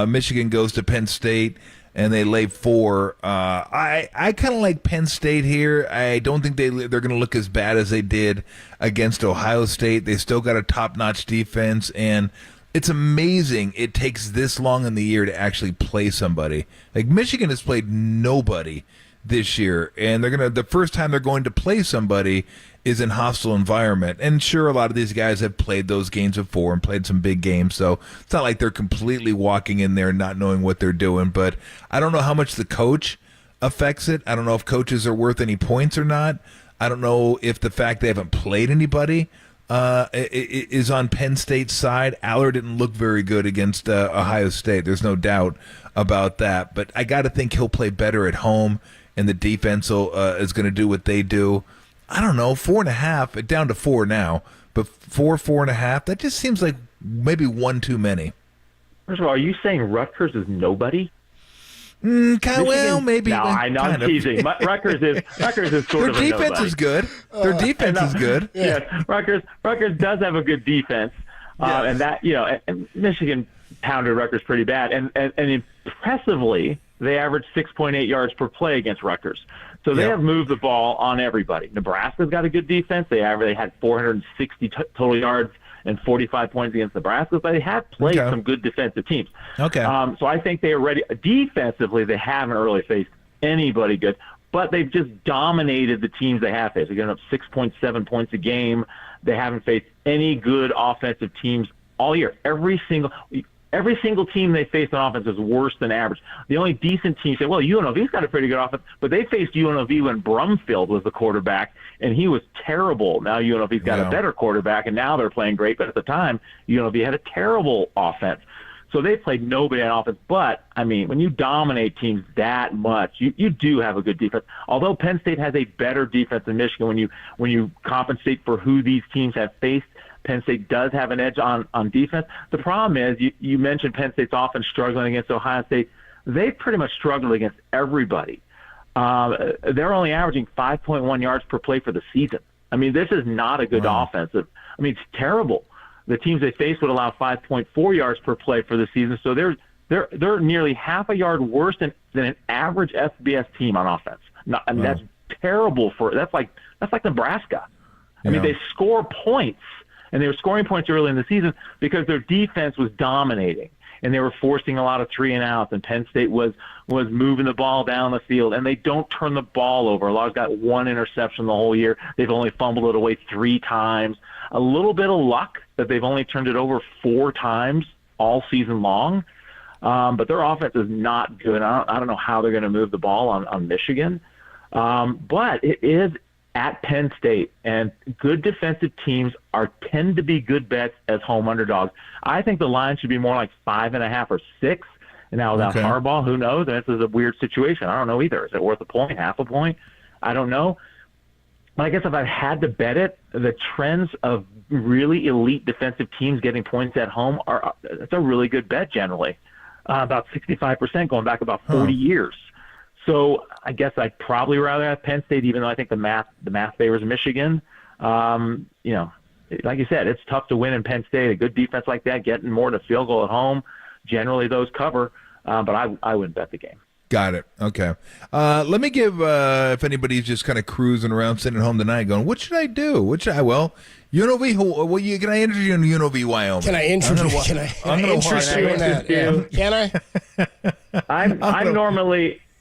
Michigan goes to Penn State, and they lay 4. I kind of like Penn State here. I don't think they're going to look as bad as they did against Ohio State. They still got a top-notch defense, and it's amazing it takes this long in the year to actually play somebody. Like, Michigan has played nobody this year, and the first time they're going to play somebody is in hostile environment. And sure, a lot of these guys have played those games before and played some big games, so it's not like they're completely walking in there not knowing what they're doing. But I don't know how much the coach affects it. I don't know if coaches are worth any points or not. I don't know if the fact they haven't played anybody is on Penn State's side. Aller didn't look very good against Ohio State. There's no doubt about that. But I got to think he'll play better at home, and the defense is going to do what they do. I don't know, 4.5, down to 4 now, but 4.5, that just seems like maybe one too many. First of all, are you saying Rutgers is nobody? Well, maybe. No, I know, I'm teasing. Rutgers is sort of a nobody. Their defense is good. Their defense is good. Yes, Rutgers does have a good defense, and that and Michigan pounded Rutgers pretty bad, and impressively they averaged 6.8 yards per play against Rutgers. So they have moved the ball on everybody. Nebraska's got a good defense. They had 460 total yards and 45 points against Nebraska, but they have played some good defensive teams. Okay. So I think they are ready. Defensively, they haven't really faced anybody good, but they've just dominated the teams they have faced. They're getting up 6.7 points a game. They haven't faced any good offensive teams all year. Every single team they faced on offense is worse than average. The only decent team say, well, UNLV's got a pretty good offense, but they faced UNLV when Brumfield was the quarterback, and he was terrible. Now UNLV's got a better quarterback, and now they're playing great, but at the time, UNLV had a terrible offense. So they played nobody on offense. But, I mean, when you dominate teams that much, you do have a good defense. Although Penn State has a better defense than Michigan, when you compensate for who these teams have faced, Penn State does have an edge on defense. The problem is, you mentioned Penn State's offense struggling against Ohio State. They pretty much struggled against everybody. They're only averaging 5.1 yards per play for the season. I mean, this is not a good offensive. I mean, it's terrible. The teams they face would allow 5.4 yards per play for the season. So they're nearly half a yard worse than an average FBS team on offense. That's terrible that's like Nebraska. I mean, they score points. And they were scoring points early in the season because their defense was dominating, and they were forcing a lot of 3-and-outs, and Penn State was moving the ball down the field, and they don't turn the ball over. A lot's got one interception the whole year. They've only fumbled it away 3 times. A little bit of luck that they've only turned it over 4 times all season long. But their offense is not good. I don't know how they're going to move the ball on Michigan. But it is at Penn State, and good defensive teams tend to be good bets as home underdogs. I think the line should be more like 5.5 or 6. And now without Harbaugh, who knows? This is a weird situation. I don't know either. Is it worth a point, half a point? I don't know. But I guess if I had to bet it, the trends of really elite defensive teams getting points at home it's a really good bet generally. About 65% going back about 40 years. So I guess I'd probably rather have Penn State, even though I think the math favors Michigan. Like you said, it's tough to win in Penn State. A good defense like that, getting more to field goal at home, generally those cover. But I wouldn't bet the game. Got it. Okay. Let me give, if anybody's just kind of cruising around, sitting at home tonight going, what should I do? UNLV, can I interest you in UNLV, Wyoming? Can I interest you in that? Yeah. Can I?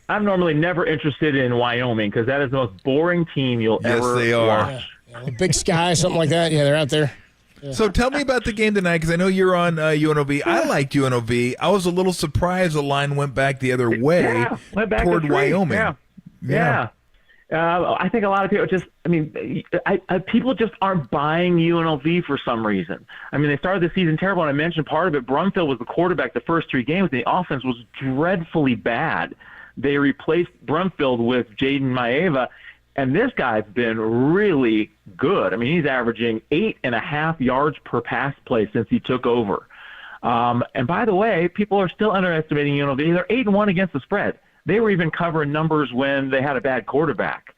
I'm normally never interested in Wyoming because that is the most boring team you'll ever watch. Yeah, Big Sky, something like that. Yeah, they're out there. Yeah. So tell me about the game tonight because I know you're on UNLV. I liked UNLV. I was a little surprised the line went back the other way toward Wyoming. Yeah. I think a lot of people people just aren't buying UNLV for some reason. I mean, they started the season terrible, and I mentioned part of it. Brumfield was the quarterback the first 3 games, and the offense was dreadfully bad. They replaced Brumfield with Jaden Maeva, and this guy's been really good. I mean, he's averaging 8.5 yards per pass play since he took over. And by the way, people are still underestimating UNLV. They're 8-1 against the spread. They were even covering numbers when they had a bad quarterback.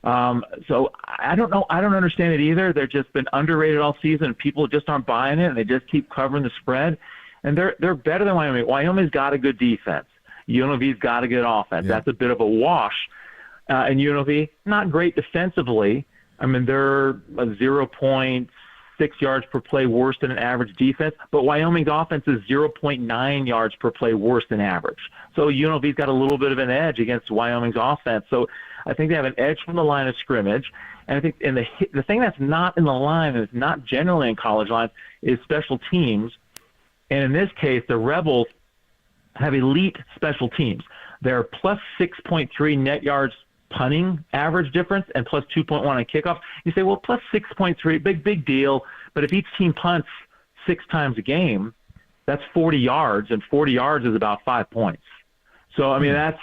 So I don't know. I don't understand it either. They've just been underrated all season. People just aren't buying it, and they just keep covering the spread. And they're better than Wyoming. Wyoming's got a good defense. UNLV's got a good offense. Yeah. That's a bit of a wash. And UNLV, not great defensively. I mean, they're a 0.6 yards per play worse than an average defense, but Wyoming's offense is 0.9 yards per play worse than average. So UNLV's got a little bit of an edge against Wyoming's offense. So I think they have an edge from the line of scrimmage. And I think the thing that's not in the line, and it's not generally in college lines, is special teams. And in this case, the Rebels have elite special teams. They're plus 6.3 net yards punting average difference and plus 2.1 on kickoff. You say, well, plus 6.3, big deal. But if each team punts 6 times a game, that's 40 yards, and 40 yards is about 5 points. So, I mean, that's,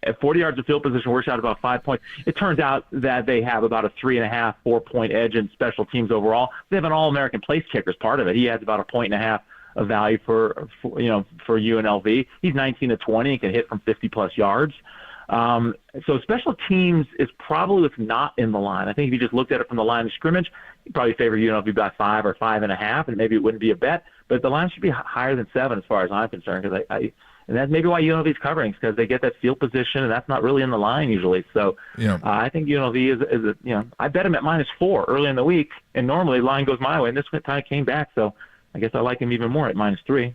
at 40 yards of field position, works out about 5 points. It turns out that they have about a 3.5, 4-point edge in special teams overall. They have an All-American place kicker as part of it. He adds about 1.5 points of value for UNLV. He's 19 to 20 and can hit from 50-plus yards. So special teams is probably what's not in the line. I think if you just looked at it from the line of scrimmage, you'd probably favor UNLV by 5 or 5.5, and maybe it wouldn't be a bet. But the line should be higher than 7 as far as I'm concerned, because and that's maybe why UNLV is covering, because they get that field position, and that's not really in the line usually. So I think UNLV is I bet him at -4 early in the week, and normally the line goes my way, and this time it came back. So I guess I like him even more at -3.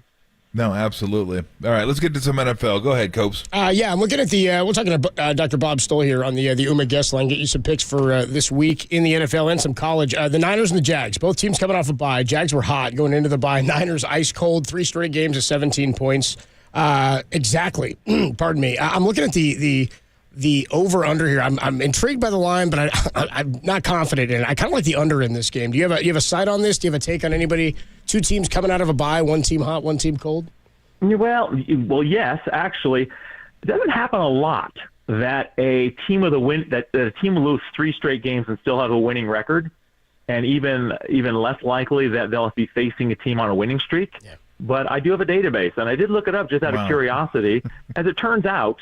No, absolutely. All right, let's get to some NFL. Go ahead, Copes. I'm looking at we're talking to Dr. Bob Stoll here on the UMA guest line. Get you some picks for this week in the NFL and some college. The Niners and the Jags, both teams coming off a bye. Jags were hot going into the bye. Niners ice cold, 3 straight games of 17 points. Exactly. Pardon me. I'm looking at the over/under here. I'm intrigued by the line, but I'm not confident in it. I kind of like the under in this game. Do you have a side on this? Do you have a take on anybody? 2 teams coming out of a bye, 1 team hot, 1 team cold? Well, yes, actually. It doesn't happen a lot that a team with that a team will lose 3 straight games and still have a winning record, and even less likely that they'll be facing a team on a winning streak. Yeah. But I do have a database, and I did look it up just out of curiosity. As it turns out,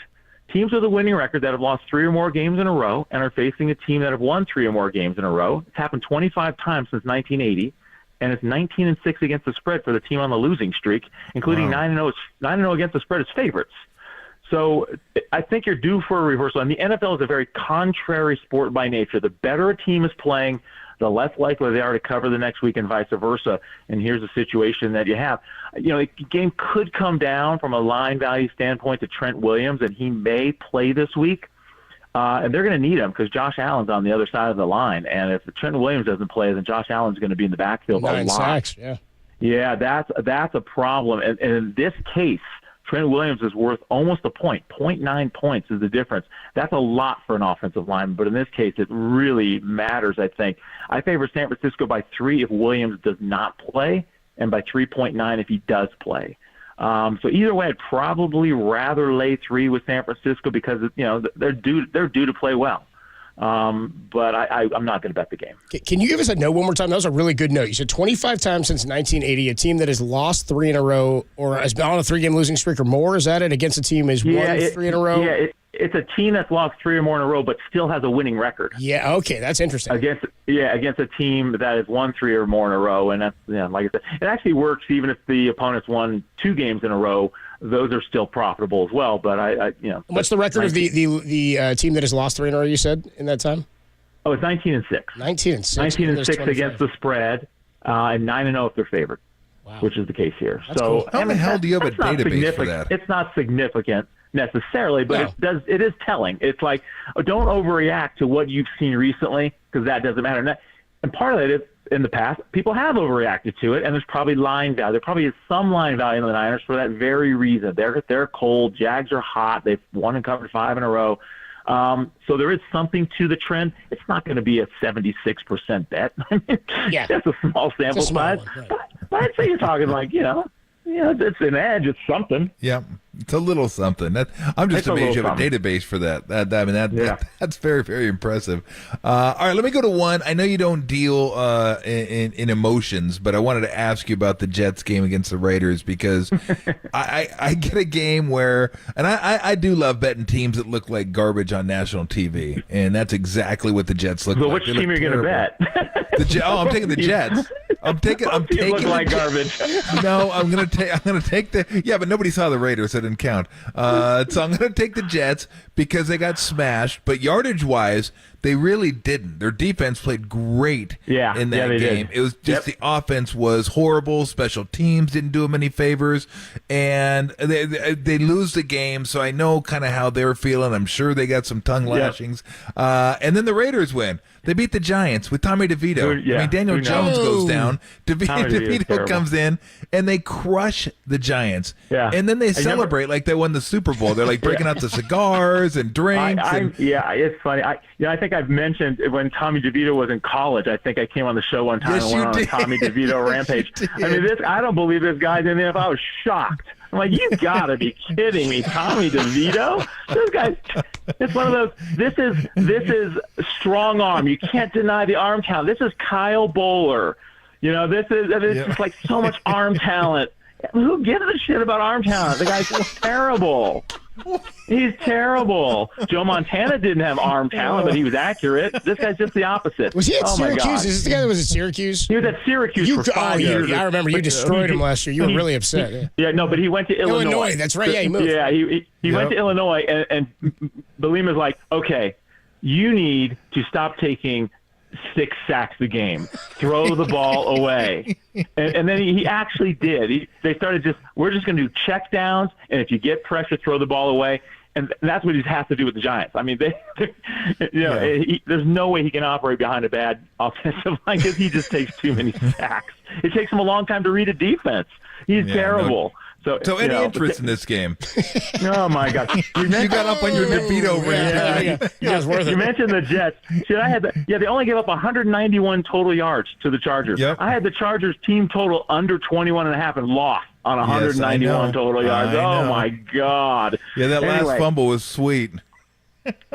teams with a winning record that have lost 3 or more games in a row and are facing a team that have won 3 or more games in a row, it's happened 25 times since 1980, and it's 19-6 against the spread for the team on the losing streak, including 9-0 against the spread as favorites. So I think you're due for a reversal. And the NFL is a very contrary sport by nature. The better a team is playing, the less likely they are to cover the next week and vice versa. And here's the situation that you have. The game could come down from a line value standpoint to Trent Williams, and he may play this week. And they're going to need him because Josh Allen's on the other side of the line. And if Trent Williams doesn't play, then Josh Allen's going to be in the backfield a lot. 9 sacks, yeah. Yeah, that's a problem. And in this case, Trent Williams is worth almost a point. 0.9 points is the difference. That's a lot for an offensive lineman, but in this case, it really matters, I think. I favor San Francisco by 3 if Williams does not play, and by 3.9 if he does play. So either way, I'd probably rather lay 3 with San Francisco because they're due to play well. But I'm not going to bet the game. Can you give us a note one more time? That was a really good note. You said 25 times since 1980, a team that has lost 3 in a row or has been on a 3-game losing streak or more. Is that it? Against a team has won 3 in a row? Yeah, it's a team that's lost 3 or more in a row, but still has a winning record. Yeah, okay, that's interesting. Against a team that has won 3 or more in a row, and that's like I said, it actually works even if the opponent's won 2 games in a row. Those are still profitable as well. But What's the record of the team that has lost 3 in a row? You said in that time? Oh, it's 19-6. 19-6. 19-6 against the spread, and 9-0 if they're favored. Wow. Which is the case here. That's so cool. How the hell do you have a database for that? It's not significant necessarily, but it is telling. It's like, don't overreact to what you've seen recently because that doesn't matter. And part of it is, in the past, people have overreacted to it, and there's probably line value. There probably is some line value in the Niners for that very reason. They're cold. Jags are hot. They've won and covered 5 in a row. So there is something to the trend. It's not going to be a 76% bet. Yeah. That's a small sample size. Right. But I'd say you're talking like, it's an edge. It's something. Yeah, it's a little something. I'm just amazed you have a database for that. That's very, very impressive. All right, let me go to one. I know you don't deal in emotions, but I wanted to ask you about the Jets game against the Raiders because I get a game where, and I do love betting teams that look like garbage on national TV, and that's exactly what the Jets look like. Which team are you going to bet? I'm taking the Jets. I'm taking look like garbage. No, I'm gonna take the. Yeah, but nobody saw the Raiders, so it didn't count. So I'm gonna take the Jets because they got smashed. But yardage wise, They really didn't. Their defense played great in that game. It was just the offense was horrible. Special teams didn't do them any favors, and they lose the game. So I know kind of how they're feeling. I'm sure they got some tongue lashings. And then the Raiders win. They beat the Giants with Tommy DeVito. I mean, Daniel Jones goes down. DeVito comes in, and they crush the Giants. Yeah. And then they celebrate like they won the Super Bowl. They're like breaking out the cigars and drinks. It's funny. I think I've mentioned when Tommy DeVito was in college. I think I came on the show one time and went on a Tommy DeVito rampage. I mean, I don't believe this guy's in there. I was shocked. I'm like, you gotta be kidding me, Tommy DeVito. This guy, it's one of those. This is strong arm. You can't deny the arm talent. This is Kyle Bowler. You know, this is just like so much arm talent. Who gives a shit about arm talent? The guy's terrible. He's terrible. Joe Montana didn't have arm talent, but he was accurate. This guy's just the opposite. Was he at Syracuse? Is this the guy that was at Syracuse? He was at Syracuse for 5 years. I remember you destroyed him last year. You were really upset. But he went to Illinois. That's right. Yeah, he moved. Yeah, he went to Illinois, and Bielema's like, okay, you need to stop taking 6 sacks a game. Throw the ball away. And then he actually did. They started we're just going to do check downs, and if you get pressure, throw the ball away. And that's what he has to do with the Giants. I mean, there's no way he can operate behind a bad offensive line because he just takes too many sacks. It takes him a long time to read a defense. He's terrible. So any interest in this game? Oh, my God. You got up on your DeVito rant. You mentioned the Jets. They only gave up 191 total yards to the Chargers. Yep. I had the Chargers team total under 21.5 and lost on 191 total yards. Oh, my God. Yeah, that last fumble was sweet.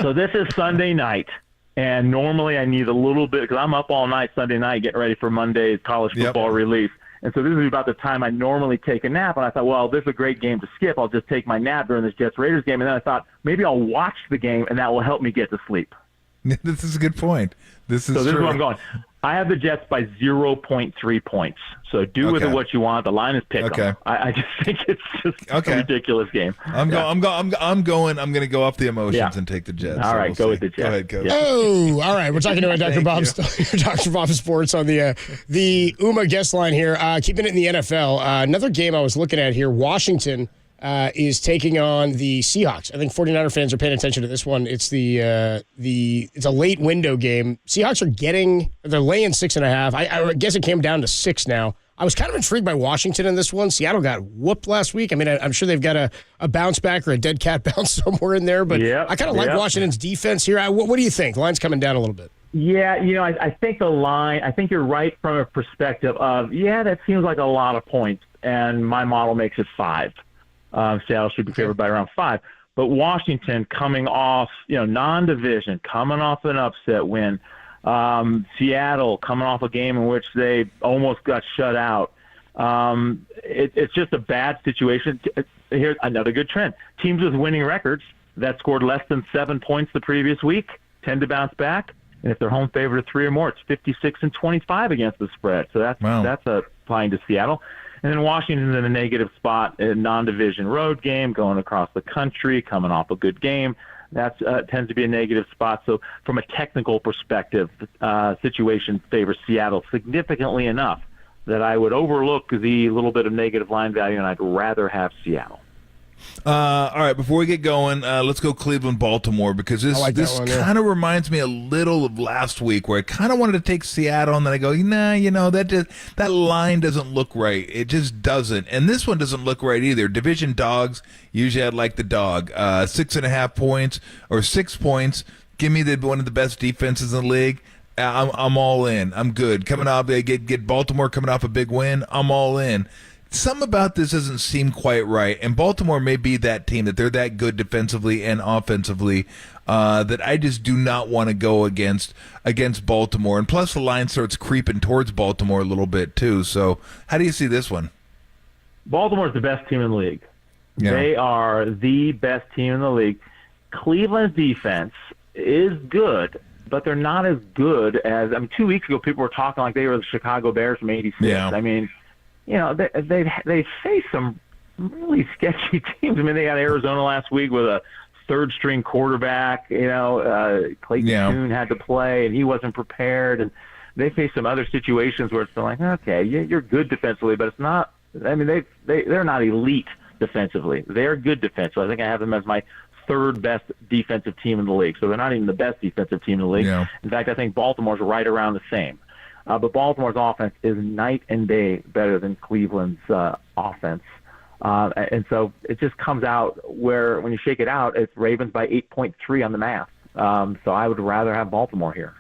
So this is Sunday night. And normally I need a little bit because I'm up all night Sunday night getting ready for Monday's college football release. And so this is about the time I normally take a nap. And I thought, well, this is a great game to skip. I'll just take my nap during this Jets-Raiders game. And then I thought, maybe I'll watch the game, and that will help me get to sleep. This is a good point. This is where I'm going. I have the Jets by 0.3 points. So do with it what you want. The line is pick 'em. I just think it's just a ridiculous game. I'm going to go off the emotions and take the Jets. All right, go with the Jets. Go ahead, Coach. Oh, all right. We're talking about Dr. Bob Sports on the UMA guest line here. Keeping it in the NFL. Another game I was looking at here, Washington is taking on the Seahawks. I think 49er fans are paying attention to this one. It's it's a late window game. Seahawks they're laying 6.5. I guess it came down to 6 now. I was kind of intrigued by Washington in this one. Seattle got whooped last week. I mean, I'm sure they've got a bounce back or a dead cat bounce somewhere in there, but I kind of like Washington's defense here. What do you think? The line's coming down a little bit. Yeah, I think the line, I think you're right from a perspective of, that seems like a lot of points, and my model makes it 5. Seattle should be favored by around 5. But Washington coming off, non-division, coming off an upset win. Seattle coming off a game in which they almost got shut out. It's just a bad situation. Here's another good trend. Teams with winning records that scored less than 7 points the previous week tend to bounce back. And if they're home favorite of 3 or more, it's 56-25 against the spread. So that's applying to Seattle. And then Washington's in a negative spot, a non-division road game, going across the country, coming off a good game. That tends to be a negative spot. So from a technical perspective, situation favors Seattle significantly enough that I would overlook the little bit of negative line value, and I'd rather have Seattle. All right, before we get going, let's go Cleveland-Baltimore, because this kind of reminds me a little of last week, where I kind of wanted to take Seattle, and then I go, that line doesn't look right. It just doesn't. And this one doesn't look right either. Division dogs, usually I'd like the dog. 6.5 points or 6 points. Give me one of the best defenses in the league. I'm all in. I'm good. Coming off, get Baltimore coming off a big win. I'm all in. Something about this doesn't seem quite right, and Baltimore may be that team, that they're that good defensively and offensively, that I just do not want to go against Baltimore. And plus the line starts creeping towards Baltimore a little bit too. So how do you see this one? Baltimore's the best team in the league. Yeah. They are the best team in the league. Cleveland's defense is good, but they're not as good as, 2 weeks ago people were talking like they were the Chicago Bears from '86. Yeah. They faced some really sketchy teams. They got Arizona last week with a third-string quarterback. Clayton Tune had to play, and he wasn't prepared. And they face some other situations where it's been like, okay, you're good defensively, but it's not. I mean, they're not elite defensively. They're good defensively. I think I have them as my third best defensive team in the league. So they're not even the best defensive team in the league. Yeah. In fact, I think Baltimore's right around the same. But Baltimore's offense is night and day better than Cleveland's offense. And so it just comes out where, when you shake it out, it's Ravens by 8.3 on the math. So I would rather have Baltimore here.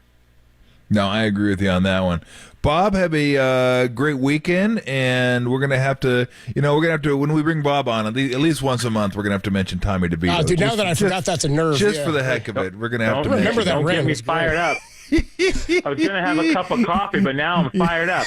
No, I agree with you on that one. Bob, have a great weekend, and we're gonna have to, when we bring Bob on, at least once a month, we're gonna have to mention Tommy DeVito. Oh, dude, now that I forgot that's a nerve. Just for the heck of it, we're gonna have to remember that. Don't get me fired up. I was going to have a cup of coffee, but now I'm fired up.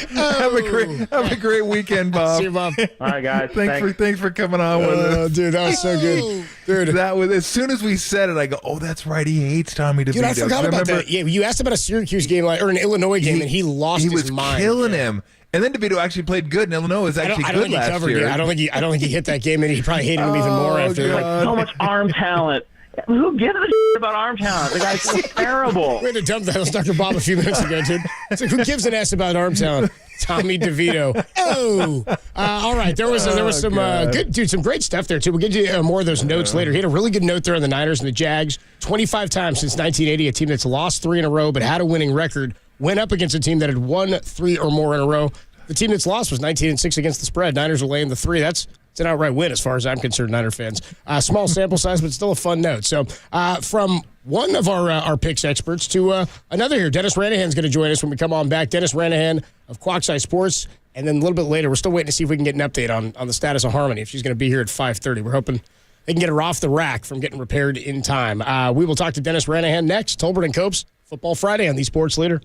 Have a great weekend, Bob. See you, Bob. All right, guys. Thanks for coming on with us. Dude, that was so good. Dude, that was, as soon as we said it, I go, oh, that's right. He hates Tommy DeVito. Dude, I forgot about that. Yeah, you asked about a Syracuse game or an Illinois game, and he lost his mind. He was killing him. And then DeVito actually played good, and Illinois was actually good last year. I don't think he hit that game, and he probably hated him even more after. Like, so much arm talent. Who gives a shit about arm talent? The guy's terrible. We had to dump that. That was Dr. Bob a few minutes ago, dude. It's like, who gives an ass about arm talent? Tommy DeVito. All right. There was some good, dude, some great stuff there, too. We'll get you more of those notes later. He had a really good note there on the Niners and the Jags. 25 times since 1980, a team that's lost 3 in a row but had a winning record went up against a team that had won 3 or more in a row. The team that's lost was 19-6 against the spread. Niners are laying the 3. It's an outright win as far as I'm concerned, Niner fans. Small sample size, but still a fun note. So from one of our picks experts to another here, Dennis Ranahan's going to join us when we come on back. Dennis Ranahan of Quackside Sports. And then a little bit later, we're still waiting to see if we can get an update on the status of Harmony, if she's going to be here at 5:30. We're hoping they can get her off the rack from getting repaired in time. We will talk to Dennis Ranahan next. Tolbert and Copes, Football Friday on the Sports Leader.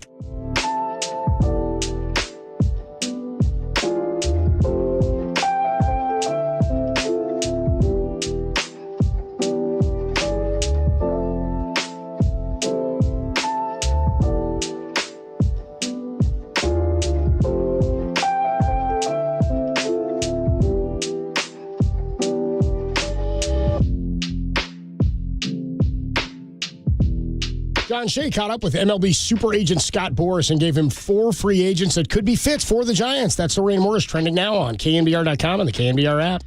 John Shea caught up with MLB super agent Scott Boras and gave him 4 free agents that could be fits for the Giants. That story and more is trending now on KNBR.com and the KNBR app.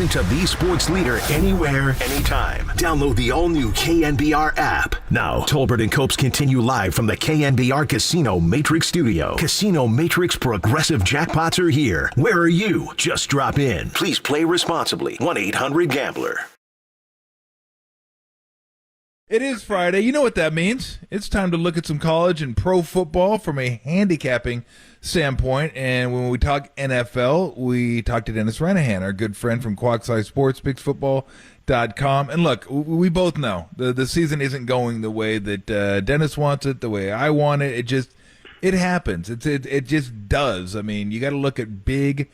Listen to the sports leader anywhere, anytime. Download the all-new KNBR app. Now, Tolbert and Copes continue live from the KNBR Casino Matrix Studio. Casino Matrix Progressive Jackpots are here. Where are you? Just drop in. Please play responsibly. 1-800-GAMBLER. It is Friday. You know what that means. It's time to look at some college and pro football from a handicapping standpoint. And when we talk NFL, we talk to Dennis Renahan, our good friend from Quackside Sports, BigFootball.com. And look, we both know the season isn't going the way that Dennis wants it, the way I want it. It happens. It just does. I mean, you got to look at big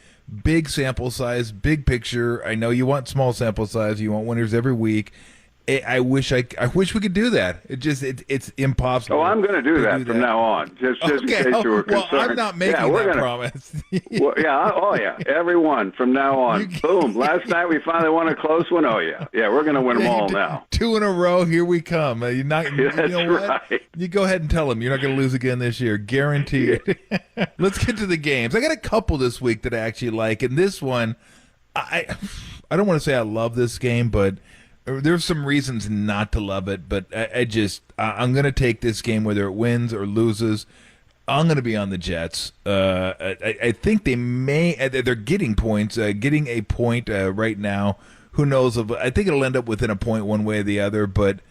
sample size, big picture. I know you want small sample size. You want winners every week. I wish we could do that. It's impossible. Oh, I'm going to do that from now on. Just in case you were concerned. Well, I'm not making that promise. Everyone from now on. Boom. Last night we finally won a close one. Oh yeah, we're going to win them all now. 2 in a row. Here we come. You're not. That's you know right. What? You go ahead and tell them you're not going to lose again this year, guaranteed. Let's get to the games. I got a couple this week that I actually like, and this one, I don't want to say I love this game, but there's some reasons not to love it, but I'm going to take this game whether it wins or loses. I'm going to be on the Jets. I think they're getting points, getting a point right now. Who knows? I think it'll end up within a point one way or the other, but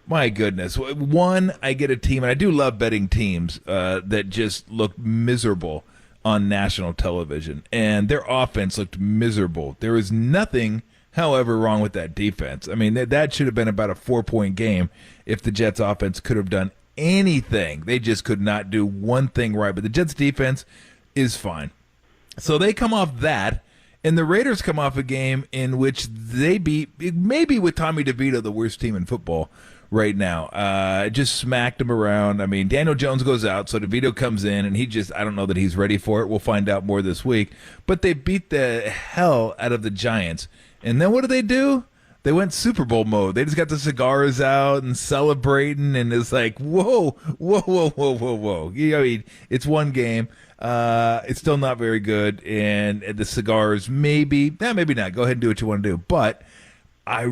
my goodness. One, I get a team, and I do love betting teams that just look miserable on national television, and their offense looked miserable. There is nothing however wrong with that defense. I mean, that should have been about a 4-point game if the Jets offense could have done anything. They just could not do one thing right, but the Jets defense is fine. So they come off that, and the Raiders come off a game in which they beat, maybe with Tommy DeVito, the worst team in football right now. Just smacked him around. I mean, Daniel Jones goes out, so DeVito comes in, and I don't know that he's ready for it. We'll find out more this week. But they beat the hell out of the Giants. And then what do? They went Super Bowl mode. They just got the cigars out and celebrating, and it's like, whoa. You know, it's one game. It's still not very good, and the cigars maybe not. Go ahead and do what you want to do. But I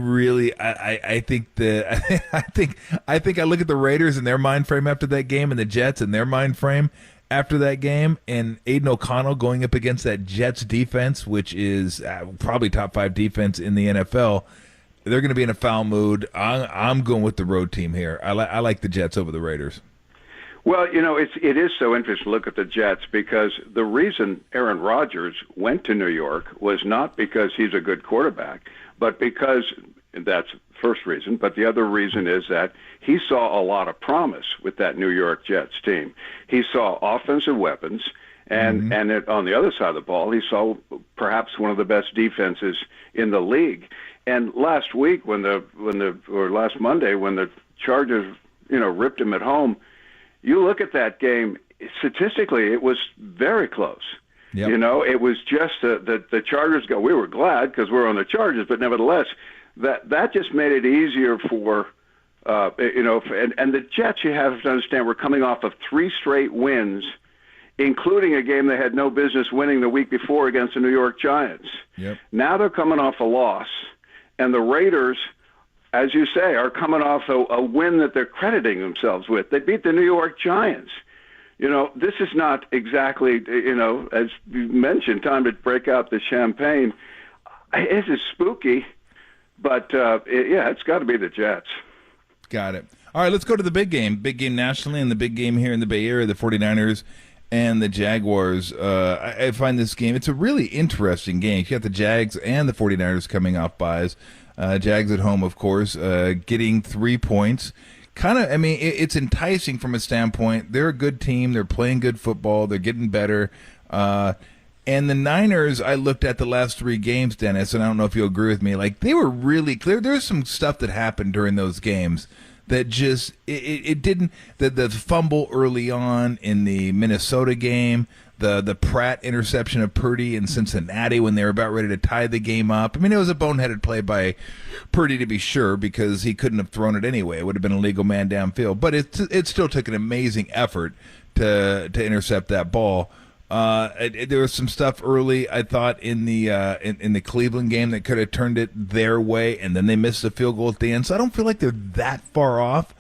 think I look at the Raiders and their mind frame after that game, and the Jets and their mind frame after that game, and Aiden O'Connell going up against that Jets defense, which is probably top 5 defense in the NFL. They're going to be in a foul mood. I'm going with the road team here. I like the Jets over the Raiders. Well, you know, it is so interesting to look at the Jets because the reason Aaron Rodgers went to New York was not because he's a good quarterback, but because that's first reason. But the other reason is that he saw a lot of promise with that New York Jets team. He saw offensive weapons, and on the other side of the ball, he saw perhaps one of the best defenses in the league. And last week, or last Monday, when the Chargers, ripped him at home, you look at that game. Statistically, it was very close. Yep. It was just the Chargers go. We were glad because we're on the Chargers, but nevertheless, that just made it easier for. And the Jets, you have to understand, were coming off of 3 straight wins, including a game they had no business winning the week before against the New York Giants. Yep. Now they're coming off a loss, and the Raiders, as you say, are coming off a win that they're crediting themselves with. They beat the New York Giants. This is not exactly, as you mentioned, time to break out the champagne. It is spooky, but it's got to be the Jets. Got it. All right, let's go to the big game nationally, and the big game here in the Bay Area, the 49ers and the Jaguars. I find this game, it's a really interesting game. You got the Jags and the 49ers coming off buys. Jags at home, of course, getting 3 points. It's enticing from a standpoint. They're a good team. They're playing good football. They're getting better. And the Niners, I looked at the last 3 games, Dennis, and I don't know if you'll agree with me. Like, they were really clear. There's some stuff that happened during those games that just it didn't. The fumble early on in the Minnesota game, the Pratt interception of Purdy in Cincinnati when they were about ready to tie the game up. I mean, it was a boneheaded play by Purdy, to be sure, because he couldn't have thrown it anyway. It would have been a legal man downfield. But it still took an amazing effort to intercept that ball. There was some stuff early, I thought, in the Cleveland game that could have turned it their way, and then they missed the field goal at the end. So I don't feel like they're that far off.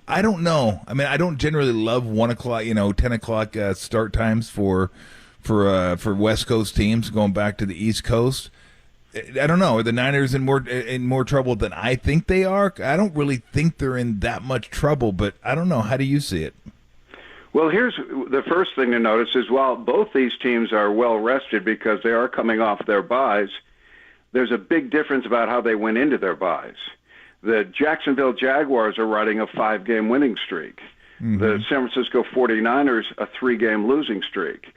I don't know. I mean, I don't generally love 1 o'clock, 10 o'clock start times for West Coast teams going back to the East Coast. I don't know. Are the Niners in more trouble than I think they are? I don't really think they're in that much trouble, but I don't know. How do you see it? Well, here's the first thing to notice is while both these teams are well rested because they are coming off their byes, there's a big difference about how they went into their byes. The Jacksonville Jaguars are riding a 5-game winning streak. Mm-hmm. The San Francisco 49ers, a 3-game losing streak.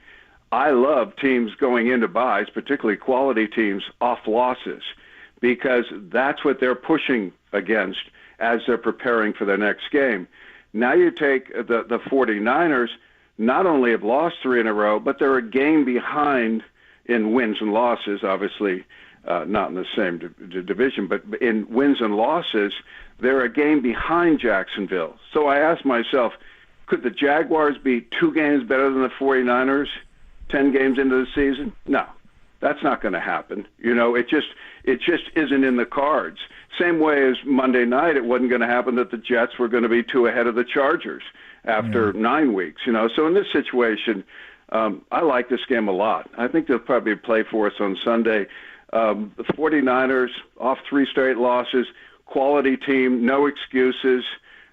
I love teams going into byes, particularly quality teams, off losses, because that's what they're pushing against as they're preparing for their next game. Now you take the 49ers, not only have lost 3 in a row, but they're a game behind in wins and losses, obviously not in the same division, but in wins and losses, they're a game behind Jacksonville. So I asked myself, could the Jaguars be 2 games better than the 49ers 10 games into the season? No, that's not going to happen. It just isn't in the cards. Same way as Monday night, it wasn't going to happen that the Jets were going to be 2 ahead of the Chargers after 9 weeks. So in this situation, I like this game a lot. I think they'll probably play for us on Sunday. The 49ers off 3 straight losses, quality team, no excuses.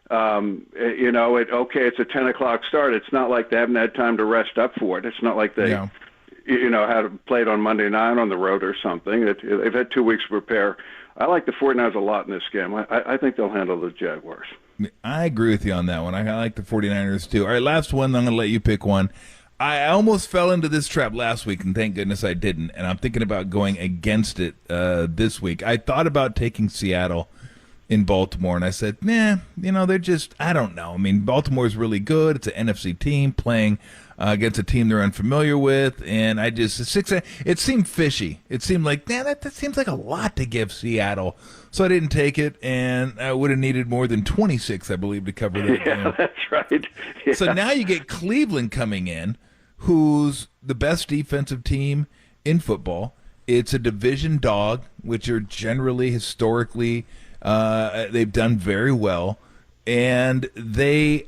It's a 10 o'clock start. It's not like they haven't had time to rest up for it. It's not like they, had played on Monday night on the road or something. They've had 2 weeks to prepare. I like the 49ers a lot in this game. I think they'll handle the Jaguars. I agree with you on that one. I like the 49ers too. All right, last one. I'm going to let you pick one. I almost fell into this trap last week, and thank goodness I didn't. And I'm thinking about going against it this week. I thought about taking Seattle in Baltimore, and I said, they're just, I don't know. I mean, Baltimore's really good. It's an NFC team playing against a team they're unfamiliar with, and it seemed fishy. It seemed like, that seems like a lot to give Seattle. So I didn't take it, and I would have needed more than 26, I believe, to cover that game. Yeah, that's right. Yeah. So now you get Cleveland coming in, who's the best defensive team in football. It's a division dog, which are generally, historically, they've done very well, and they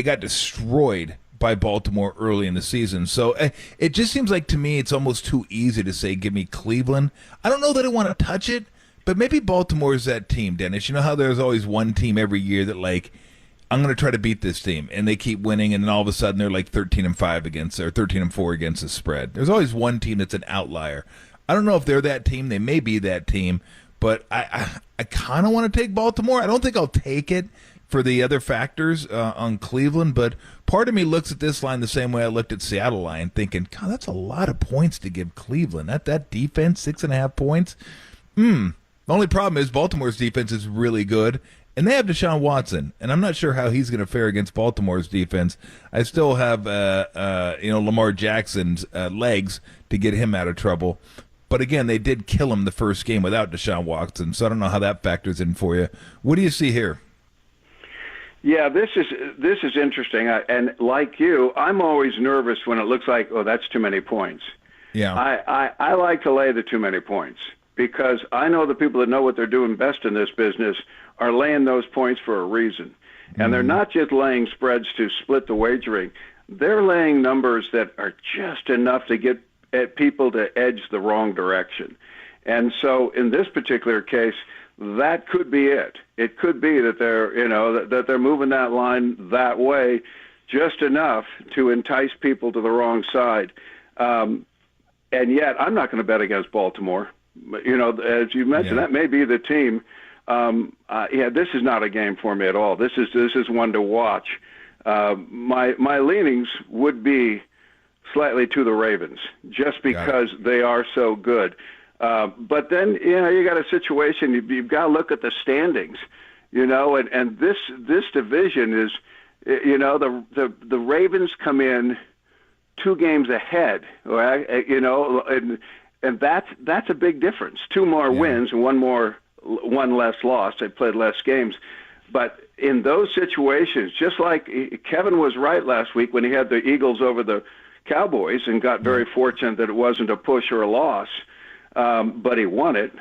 got destroyed by Baltimore early in the season. So it just seems like to me it's almost too easy to say give me Cleveland. I don't know that I want to touch it, but maybe Baltimore is that team, Dennis. You know how there's always one team every year that I'm going to try to beat this team, and they keep winning, and then all of a sudden they're like 13-5 against, or 13-4 against the spread. There's always one team that's an outlier. I don't know if they're that team. They may be that team. But I kind of want to take Baltimore. I don't think I'll take it for the other factors on Cleveland. But part of me looks at this line the same way I looked at Seattle line, thinking, God, that's a lot of points to give Cleveland. That defense, 6.5 points. The only problem is Baltimore's defense is really good, and they have Deshaun Watson. And I'm not sure how he's going to fare against Baltimore's defense. I still have Lamar Jackson's legs to get him out of trouble. But again, they did kill him the first game without Deshaun Watson, so I don't know how that factors in for you. What do you see here? Yeah, this is interesting. And like you, I'm always nervous when it looks like, that's too many points. Yeah. I like to lay the too many points because I know the people that know what they're doing best in this business are laying those points for a reason. And they're not just laying spreads to split the wagering. They're laying numbers that are just enough to get people to edge the wrong direction. And so in this particular case, that could be it. It could be that they're moving that line that way just enough to entice people to the wrong side. And yet I'm not going to bet against Baltimore. As you mentioned, that may be the team. This is not a game for me at all. This is one to watch. My leanings would be slightly to the Ravens, just because they are so good. But then, you got a situation, you've got to look at the standings, and this division is, the Ravens come in 2 games ahead, and that's a big difference. 2 more wins and one less loss. They played less games. But in those situations, just like Kevin was right last week when he had the Eagles over the Cowboys and got very fortunate that it wasn't a push or a loss, but he won it.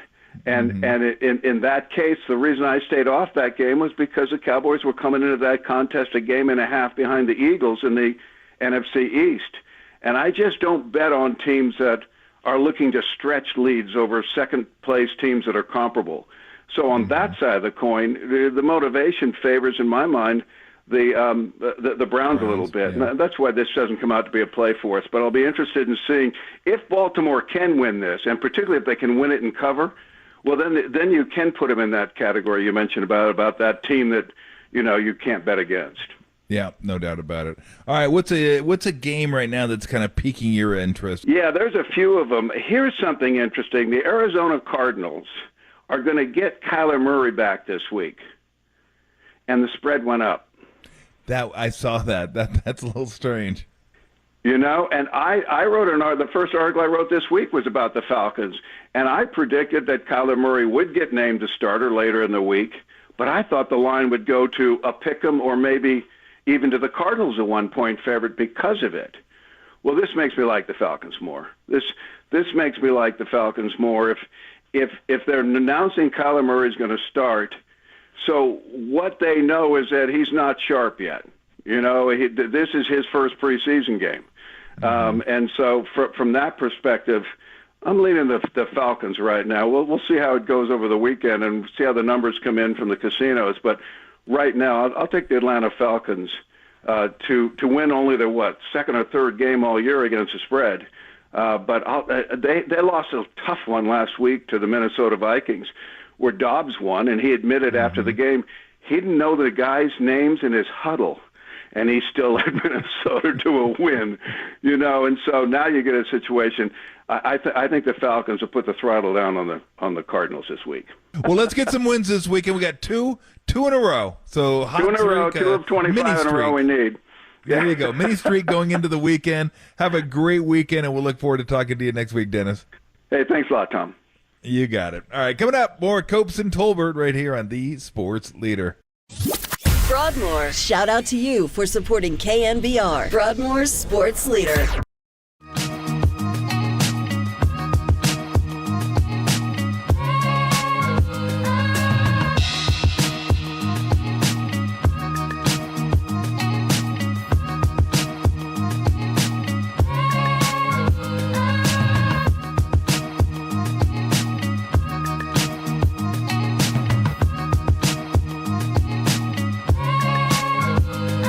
And in that case, the reason I stayed off that game was because the Cowboys were coming into that contest a game and a half behind the Eagles in the NFC East. And I just don't bet on teams that are looking to stretch leads over second-place teams that are comparable. So on that side of the coin, the motivation favors, in my mind, the Browns a little bit. Yeah. And that's why this doesn't come out to be a play for us. But I'll be interested in seeing if Baltimore can win this, and particularly if they can win it and cover. Well, then you can put them in that category you mentioned about that team that you can't bet against. Yeah, no doubt about it. All right, what's a game right now that's kind of piquing your interest? Yeah, there's a few of them. Here's something interesting. The Arizona Cardinals are going to get Kyler Murray back this week, and the spread went up. That I saw that. That's a little strange. And I wrote the first article I wrote this week was about the Falcons, and I predicted that Kyler Murray would get named the starter later in the week, but I thought the line would go to a pick'em or maybe even to the Cardinals, a 1-point favorite because of it. Well, this makes me like the Falcons more. This makes me like the Falcons more if they're announcing Kyler Murray's going to start. So what they know is that he's not sharp yet. This is his first preseason game. And so from that perspective, I'm leaning the Falcons right now. We'll see how it goes over the weekend and see how the numbers come in from the casinos. But right now, I'll take the Atlanta Falcons to win only their second or third game all year against the spread. But they lost a tough one last week to the Minnesota Vikings, where Dobbs won, and he admitted after the game he didn't know the guys' names in his huddle, and he still led Minnesota to a win. And so now you get a situation. I think the Falcons will put the throttle down on the Cardinals this week. Well, let's get some wins this weekend. We got two in a row. So hot 2 in a row, streak, 2 of 25 in a row we need. There you go. Mini streak going into the weekend. Have a great weekend, and we'll look forward to talking to you next week, Dennis. Hey, thanks a lot, Tom. You got it. All right, coming up, more Copes and Tolbert right here on The Sports Leader. Broadmoor, shout out to you for supporting KNBR, Broadmoor's sports leader.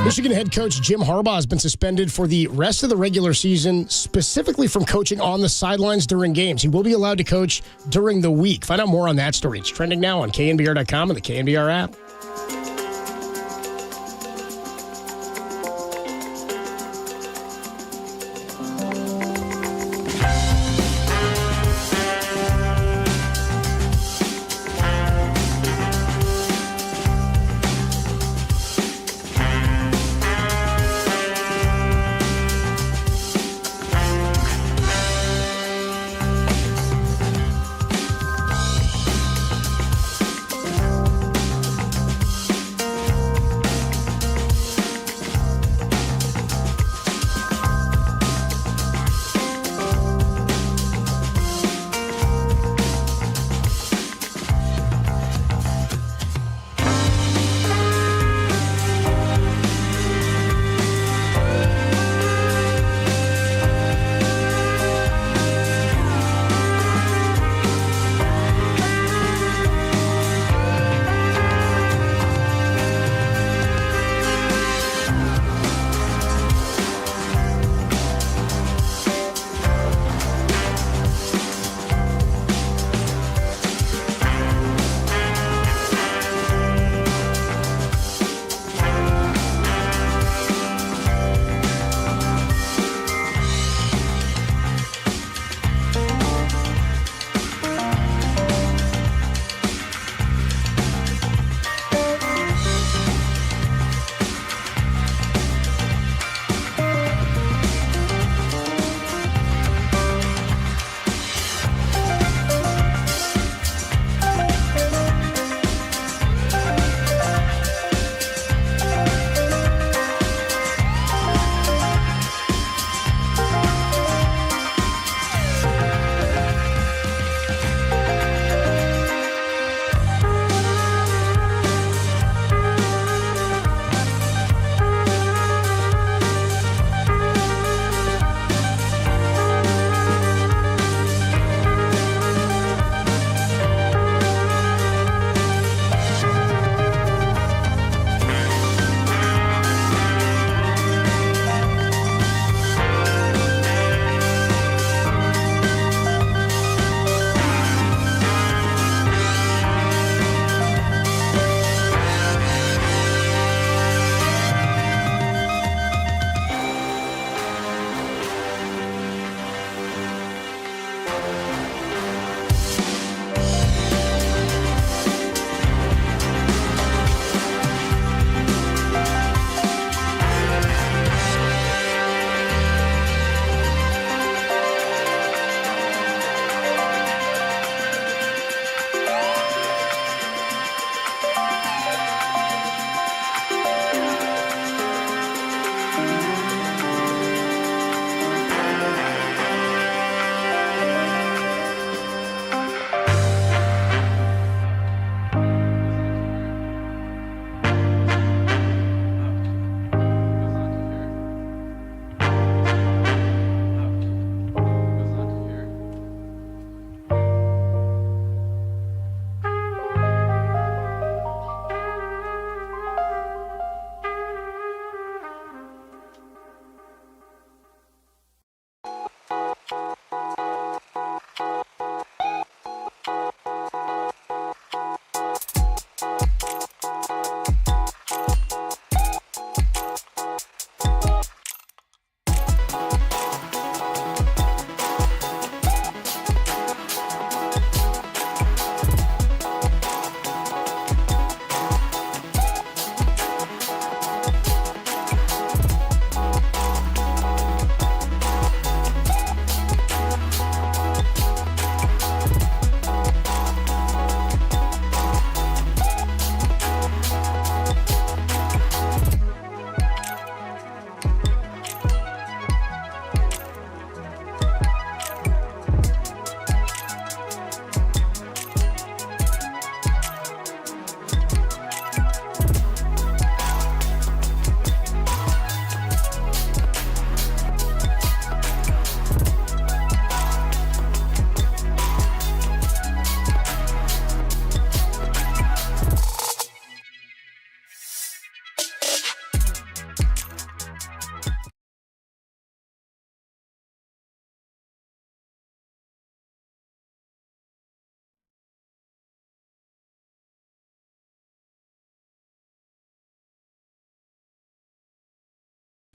Michigan head coach Jim Harbaugh has been suspended for the rest of the regular season, specifically from coaching on the sidelines during games. He will be allowed to coach during the week. Find out more on that story. It's trending now on KNBR.com and the KNBR app.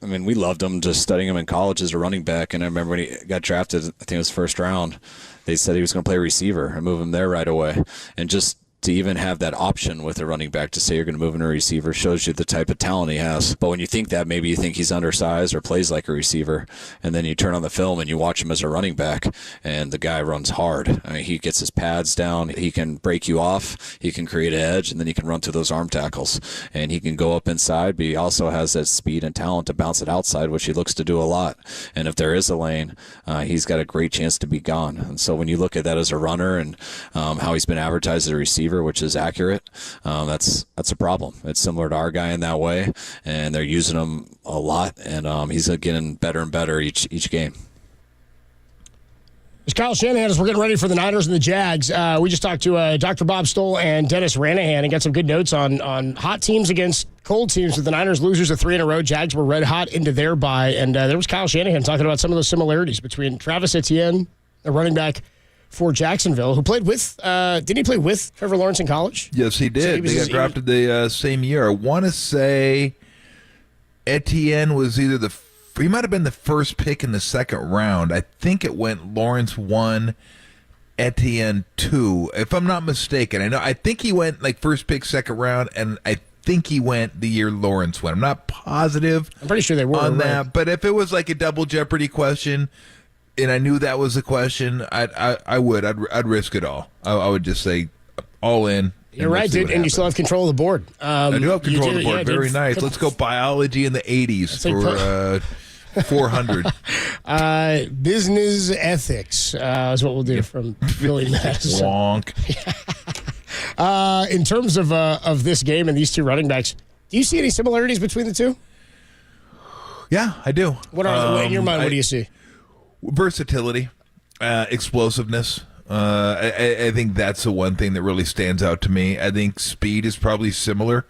I mean, we loved him just studying him in college as a running back. And I remember when he got drafted, I think it was first round, they said he was going to play receiver and move him there right away. And just to even have that option with a running back to say you're going to move in a receiver shows you the type of talent he has. But when you think that, maybe you think he's undersized or plays like a receiver, and then you turn on the film and you watch him as a running back, and the guy runs hard. I mean, he gets his pads down, he can break you off, he can create an edge, and then he can run through those arm tackles. And he can go up inside, but he also has that speed and talent to bounce it outside, which he looks to do a lot. And if there is a lane, he's got a great chance to be gone. And so when you look at that as a runner and how he's been advertised as a receiver, which is accurate, that's a problem. It's similar to our guy in that way, and they're using him a lot, and he's getting better and better each game. It's Kyle Shanahan as we're getting ready for the Niners and the Jags. We just talked to Dr. Bob Stoll and Dennis Ranahan and got some good notes on hot teams against cold teams, with the Niners losers of 3 in a row. Jags were red hot into their bye, and there was Kyle Shanahan talking about some of the similarities between Travis Etienne, the running back for Jacksonville, who played with, didn't he play with Trevor Lawrence in college? Yes, he did. They got drafted the same year. I want to say Etienne was either he might have been the first pick in the second round. I think it went Lawrence 1, Etienne 2, if I'm not mistaken. I think he went like first pick, second round, and I think he went the year Lawrence went. I'm not positive. I'm pretty sure they were on right. that, but if it was like a double jeopardy question, and I knew that was the question, I'd risk it all. I would just say all in. You're right, dude, and you still have control of the board. I do have control of the board. Yeah, very nice. Let's go biology in the 80s for 400. Business ethics is what we'll do from Billy Madison. Wonk. In terms of this game and these two running backs, do you see any similarities between the two? Yeah, I do. What are in your mind? What do you see? Versatility, explosiveness. I think that's the one thing that really stands out to me. I think speed is probably similar.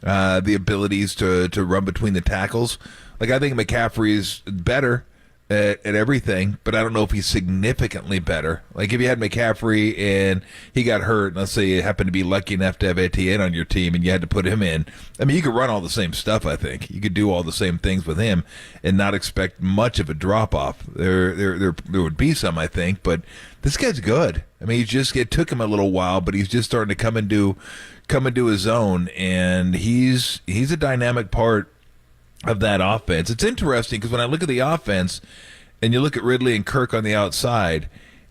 The abilities to run between the tackles. Like, I think McCaffrey is better at everything, but I don't know if he's significantly better. Like, if you had McCaffrey and he got hurt, and let's say you happen to be lucky enough to have Etienne on your team and you had to put him in, I mean, you could run all the same stuff, I think. You could do all the same things with him and not expect much of a drop-off. There would be some, I think, but this guy's good. I mean, it took him a little while, but he's just starting to come into his own, and he's a dynamic part of that offense. It's interesting because when I look at the offense and you look at Ridley and Kirk on the outside,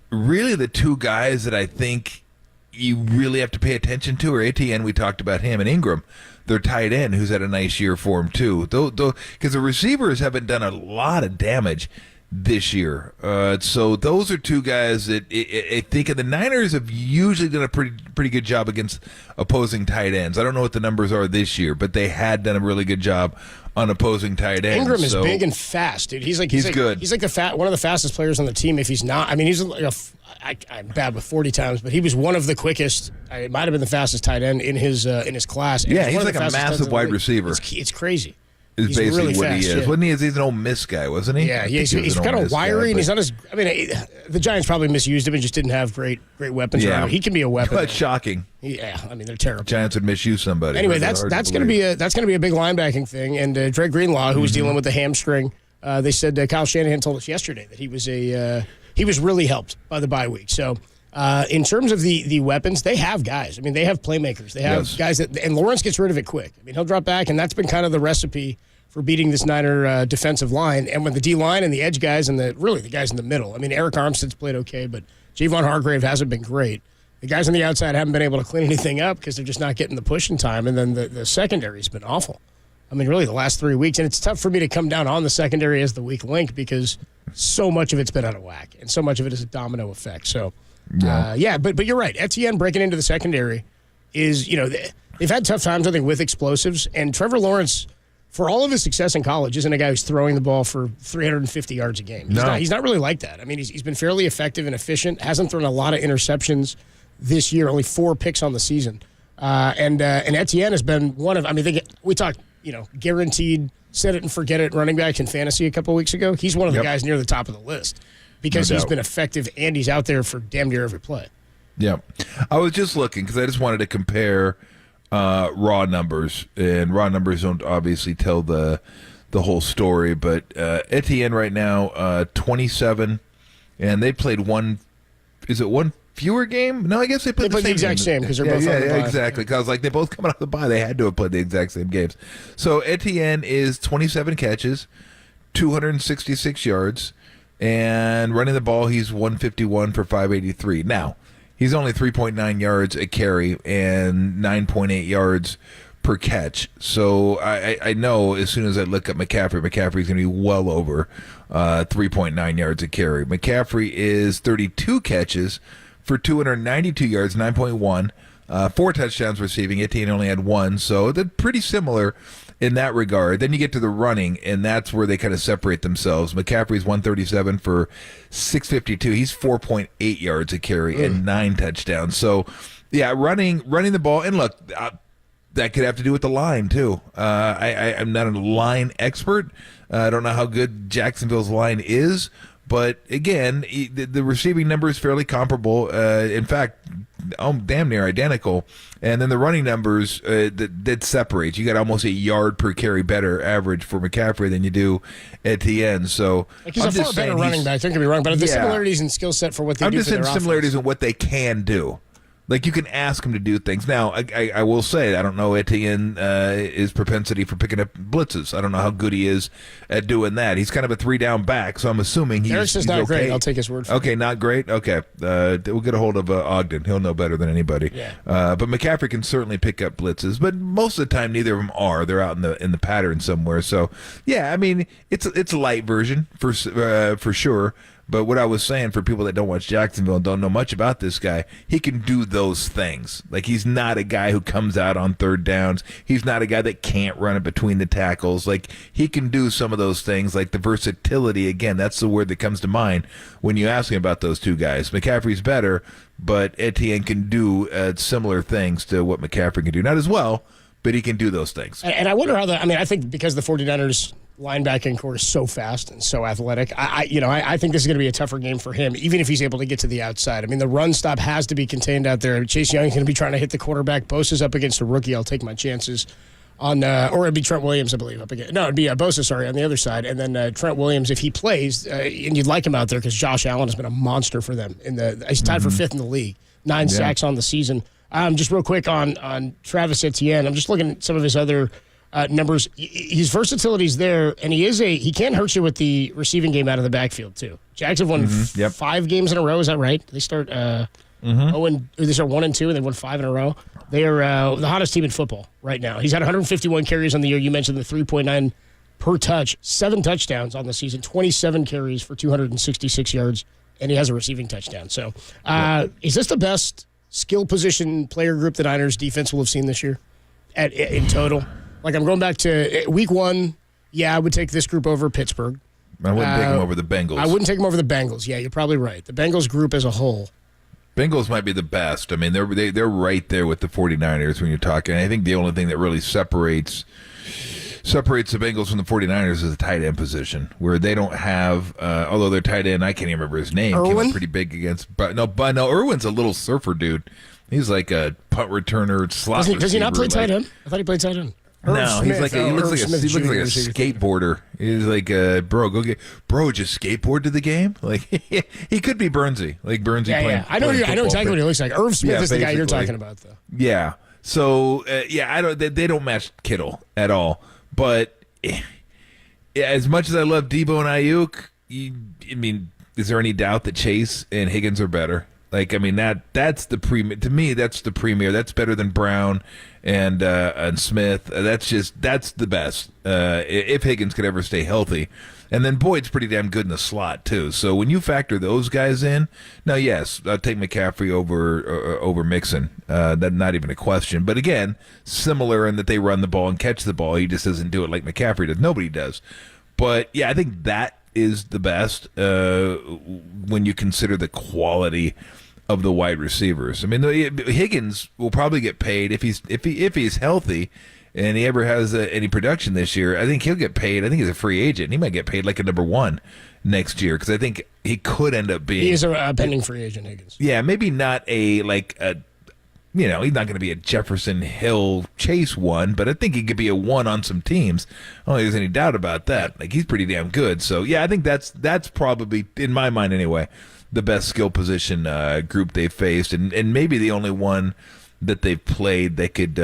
really the two guys that I think you really have to pay attention to are Etienne, we talked about him, and Ingram, their tight end, who's had a nice year for him too. Because the receivers haven't done a lot of damage this year. So those are two guys that I think the Niners have usually done a pretty good job against opposing tight ends. I don't know what the numbers are this year, but they had done a really good job on opposing tight ends. Ingram is big and fast, dude. He's good. He's like one of the fastest players on the team. If he's not, I mean, he's like I'm bad with 40 times, but he was one of the quickest. It might have been the fastest tight end in his class. Yeah, he's like a massive wide receiver. It's crazy. Is basically really what fast, he is. yeah. Wasn't he? He's an Ole Miss guy, wasn't he? Yeah, he's kind of wiry, and he's not as. I mean, the Giants probably misused him and just didn't have great weapons around him. He can be a weapon. But shocking. Yeah, I mean they're terrible. Giants would misuse somebody. Anyway, that's going to be a big linebacking thing. And Dre Greenlaw, who was dealing with the hamstring, they said Kyle Shanahan told us yesterday that he was really helped by the bye week. So. In terms of the weapons, they have guys. I mean, they have playmakers. They have guys and Lawrence gets rid of it quick. I mean, he'll drop back, and that's been kind of the recipe for beating this Niner defensive line. And with the D-line and the edge guys and the guys in the middle. I mean, Eric Armstead's played okay, but Javon Hargrave hasn't been great. The guys on the outside haven't been able to clean anything up because they're just not getting the push in time. And then the secondary's been awful. I mean, really, the last 3 weeks. And it's tough for me to come down on the secondary as the weak link because so much of it's been out of whack. And so much of it is a domino effect. So, but you're right. Etienne breaking into the secondary is, they've had tough times, I think, with explosives. And Trevor Lawrence, for all of his success in college, isn't a guy who's throwing the ball for 350 yards a game. He's not really like that. I mean, he's been fairly effective and efficient. Hasn't thrown a lot of interceptions this year. Only 4 picks on the season. And Etienne has been one of. I mean, we talked, guaranteed set it and forget it running back in fantasy a couple of weeks ago. He's one of the guys near the top of the list because he's been effective and he's out there for damn near every play. Yeah, I was just looking because I just wanted to compare raw numbers, and raw numbers don't obviously tell the the whole story. But Etienne right now, 27, and they played one. Is it one fewer game? No, I guess they played the exact same because they're both on the bye. Exactly. Because like they both coming out of the bye, they had to have played the exact same games. So Etienne is 27 catches, 266 yards, and running the ball, he's 151 for 583. Now, he's only 3.9 yards a carry and 9.8 yards per catch. So I know as soon as I look at McCaffrey's going to be well over 3.9 yards a carry. McCaffrey is 32 catches for 292 yards, 9.1, 4 touchdowns receiving. Etienne only had 1, so they're pretty similar in that regard. Then you get to the running, and that's where they kind of separate themselves. McCaffrey's 137 for 652. He's 4.8 yards a carry and 9 touchdowns. So, yeah, running the ball. And look, that could have to do with the line, too. I'm not a line expert. I don't know how good Jacksonville's line is. But, again, the receiving number is fairly comparable. In fact, damn near identical. And then the running numbers, that separates. You got almost a yard per carry better average for McCaffrey than you do Etienne. So he's a far better running back. Don't get me wrong. But the similarities in skill set for what they do for their offense. I'm just saying similarities in what they can do. Like, you can ask him to do things. Now, I will say, I don't know Etienne's propensity for picking up blitzes. I don't know how good he is at doing that. He's kind of a 3-down back, so I'm assuming he's just not okay. Great. I'll take his word for it. Okay, not great? Okay. We'll get a hold of Ogden. He'll know better than anybody. Yeah. But McCaffrey can certainly pick up blitzes, but most of the time, neither of them are. They're out in the pattern somewhere. So, yeah, I mean, it's a light version for sure. But what I was saying, for people that don't watch Jacksonville and don't know much about this guy, he can do those things. Like, he's not a guy who comes out on third downs. He's not a guy that can't run it between the tackles. Like, he can do some of those things, like the versatility. Again, that's the word that comes to mind when you ask me about those two guys. McCaffrey's better, but Etienne can do similar things to what McCaffrey can do. Not as well, but he can do those things. And I wonder how I think because the 49ers linebacking core is so fast and so athletic, I think this is going to be a tougher game for him, even if he's able to get to the outside. I mean, the run stop has to be contained out there. Chase Young's going to be trying to hit the quarterback. Bosa's up against a rookie. I'll take my chances on, or it'd be Trent Williams, I believe, up against. No, it'd be Bosa, on the other side. And then Trent Williams, if he plays, and you'd like him out there because Josh Allen has been a monster for them. He's tied for 5th in the league, 9 sacks on the season. Just real quick on Travis Etienne, I'm just looking at some of his other numbers. His versatility's there, and he can hurt you with the receiving game out of the backfield too. Jags have won 5 games in a row. Is that right? They start they start 1-2, and they won 5 in a row. They are the hottest team in football right now. He's had 151 carries on the year. You mentioned the 3.9 per touch, 7 touchdowns on the season, 27 carries for 266 yards, and he has a receiving touchdown. So, is this the best skill position player group the Niners defense will have seen this year in total? Like, I'm going back to week 1. Yeah, I would take this group over Pittsburgh. I wouldn't take them over the Bengals. I wouldn't take them over the Bengals. Yeah, you're probably right. The Bengals group as a whole. Bengals might be the best. I mean, they're right there with the 49ers when you're talking. I think the only thing that really separates the Bengals from the 49ers is the tight end position, where they don't have, although their tight end, I can't even remember his name, came up pretty big against, but no, Irwin's a little surfer dude. He's like a punt returner, slot receiver. Does he not play tight end? I thought he played tight end. No, he looks like a skateboarder. He's like, bro, just skateboard to the game. Like, he could be Burnsy, playing. Yeah. I know exactly what he looks like. Irv Smith is the guy you're talking about, though. Yeah. So they don't match Kittle at all. But as much as I love Debo and Ayuk, is there any doubt that Chase and Higgins are better? Like, I mean, that's the premier. To me, that's the premier. That's better than Brown and Smith. That's the best. If Higgins could ever stay healthy, and then Boyd's pretty damn good in the slot too. So when you factor those guys in, now yes, I'll take McCaffrey over Mixon. That's not even a question. But again, similar in that they run the ball and catch the ball. He just doesn't do it like McCaffrey does. Nobody does. But yeah, I think that is the best when you consider the quality of the wide receivers. I mean, Higgins will probably get paid if he's healthy and he ever has any production this year. I think he'll get paid. I think he's a free agent. He might get paid like a number 1 next year because I think he could end up being. He is a pending free agent, Higgins. Yeah, maybe not a he's not going to be a Jefferson Hill Chase 1, but I think he could be a 1 on some teams. I don't think there's any doubt about that. Like, he's pretty damn good. So, yeah, I think that's probably, in my mind anyway, the best skill position group they've faced, and maybe the only one that they've played that could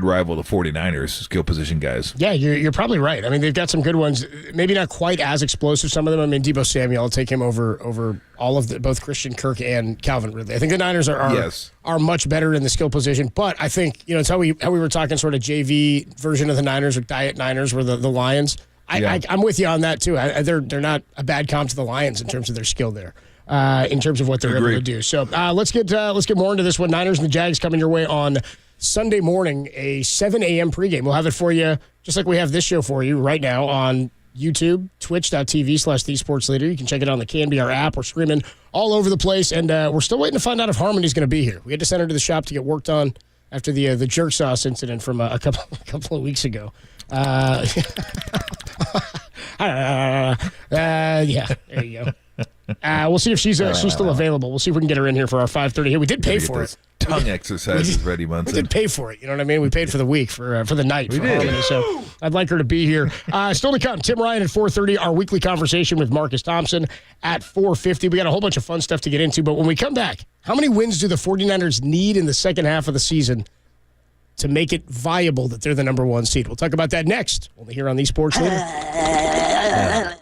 rival the 49ers skill position guys. Yeah, you're probably right. I mean, they've got some good ones. Maybe not quite as explosive, some of them. I mean, Deebo Samuel, I'll take him over all of both Christian Kirk and Calvin Ridley. I think the Niners are much better in the skill position, but I think, it's how we were talking sort of JV version of the Niners or Diet Niners were the Lions. I'm with you on that, too. They're not a bad comp to the Lions in terms of their skill there. In terms of what they're able to do. So let's get more into this one. Niners and the Jags coming your way on Sunday morning, a 7 a.m. pregame. We'll have it for you just like we have this show for you right now on YouTube, twitch.tv/thesportsleader. You can check it on the KNBR app. We're streaming all over the place, and we're still waiting to find out if Harmony's going to be here. We had to send her to the shop to get worked on after the jerk sauce incident from a couple of weeks ago. Yeah, there you go. We'll see if she's still available. We'll see if we can get her in here for our 5:30. Hey, we did pay for it. Tongue exercises ready, Munson. We did pay for it. You know what I mean? We paid for the week for the night. We did. Harmony, so I'd like her to be here. Still to come, Tim Ryan at 4:30. Our weekly conversation with Marcus Thompson at 4:50. We got a whole bunch of fun stuff to get into. But when we come back, how many wins do the 49ers need in the second half of the season to make it viable that they're the number 1 seed? We'll talk about that next. Only here on the Sports Leader.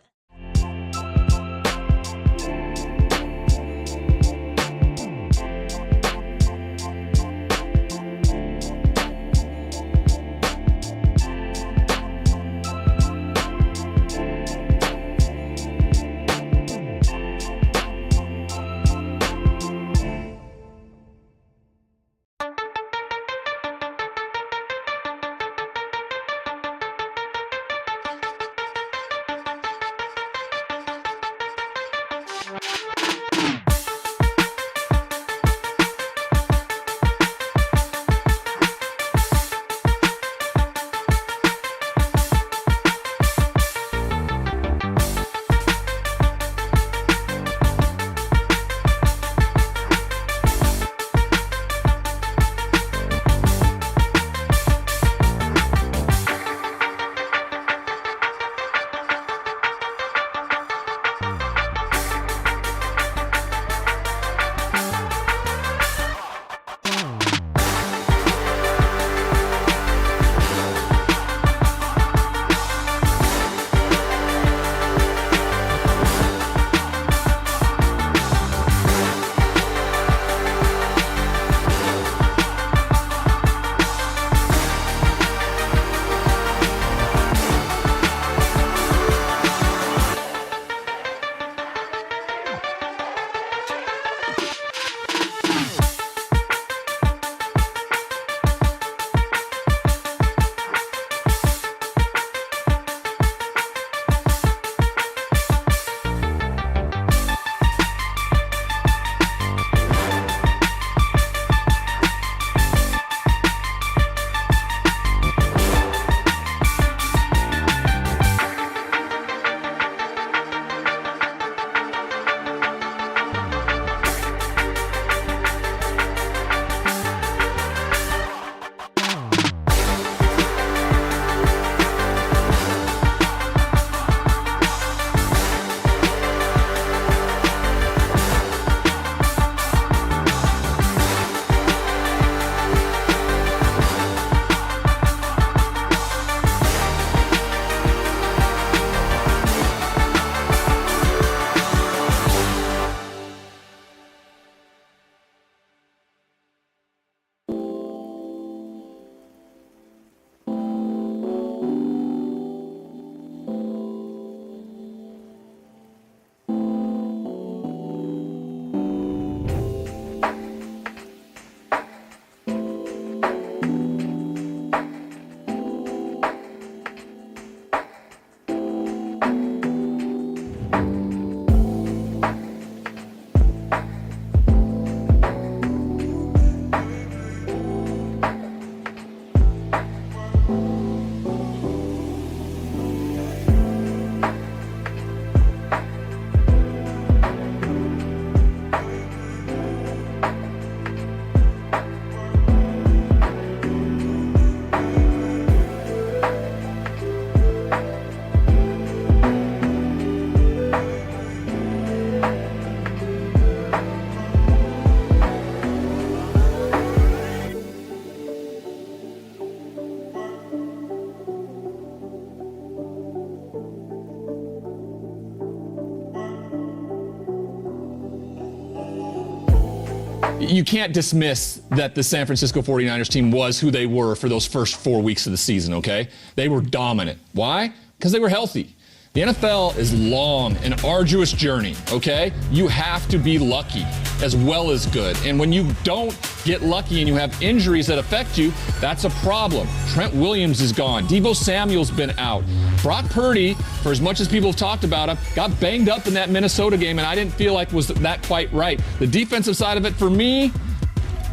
you can't dismiss that the San Francisco 49ers team was who they were for those first 4 weeks of the season, okay? They were dominant. Why? Because they were healthy. The NFL is long, an arduous journey, okay? You have to be lucky as well as good. And when you don't get lucky and you have injuries that affect you, that's a problem. Trent Williams is gone. Deebo Samuel's been out. Brock Purdy, for as much as people have talked about him, got banged up in that Minnesota game, and I didn't feel like was that quite right. The defensive side of it, for me,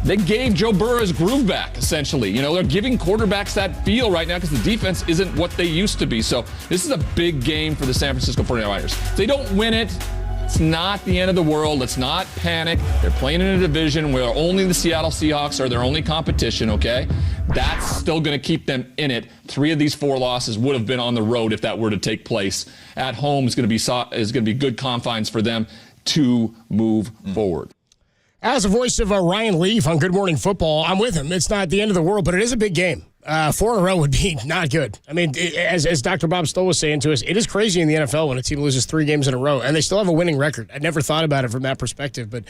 they gave Joe Burrow his groove back, essentially. You know, they're giving quarterbacks that feel right now because the defense isn't what they used to be. So this is a big game for the San Francisco 49ers. If they don't win it, it's not the end of the world. Let's not panic. They're playing in a division where only the Seattle Seahawks are their only competition, okay? That's still going to keep them in it. 3 of these 4 losses would have been on the road if that were to take place. At home is going to be good confines for them to move forward. As a voice of Ryan Leaf on Good Morning Football, I'm with him. It's not the end of the world, but it is a big game. 4 in a row would be not good. I mean, as Dr. Bob Stoll was saying to us, it is crazy in the NFL when a team loses 3 games in a row, and they still have a winning record. I never thought about it from that perspective, but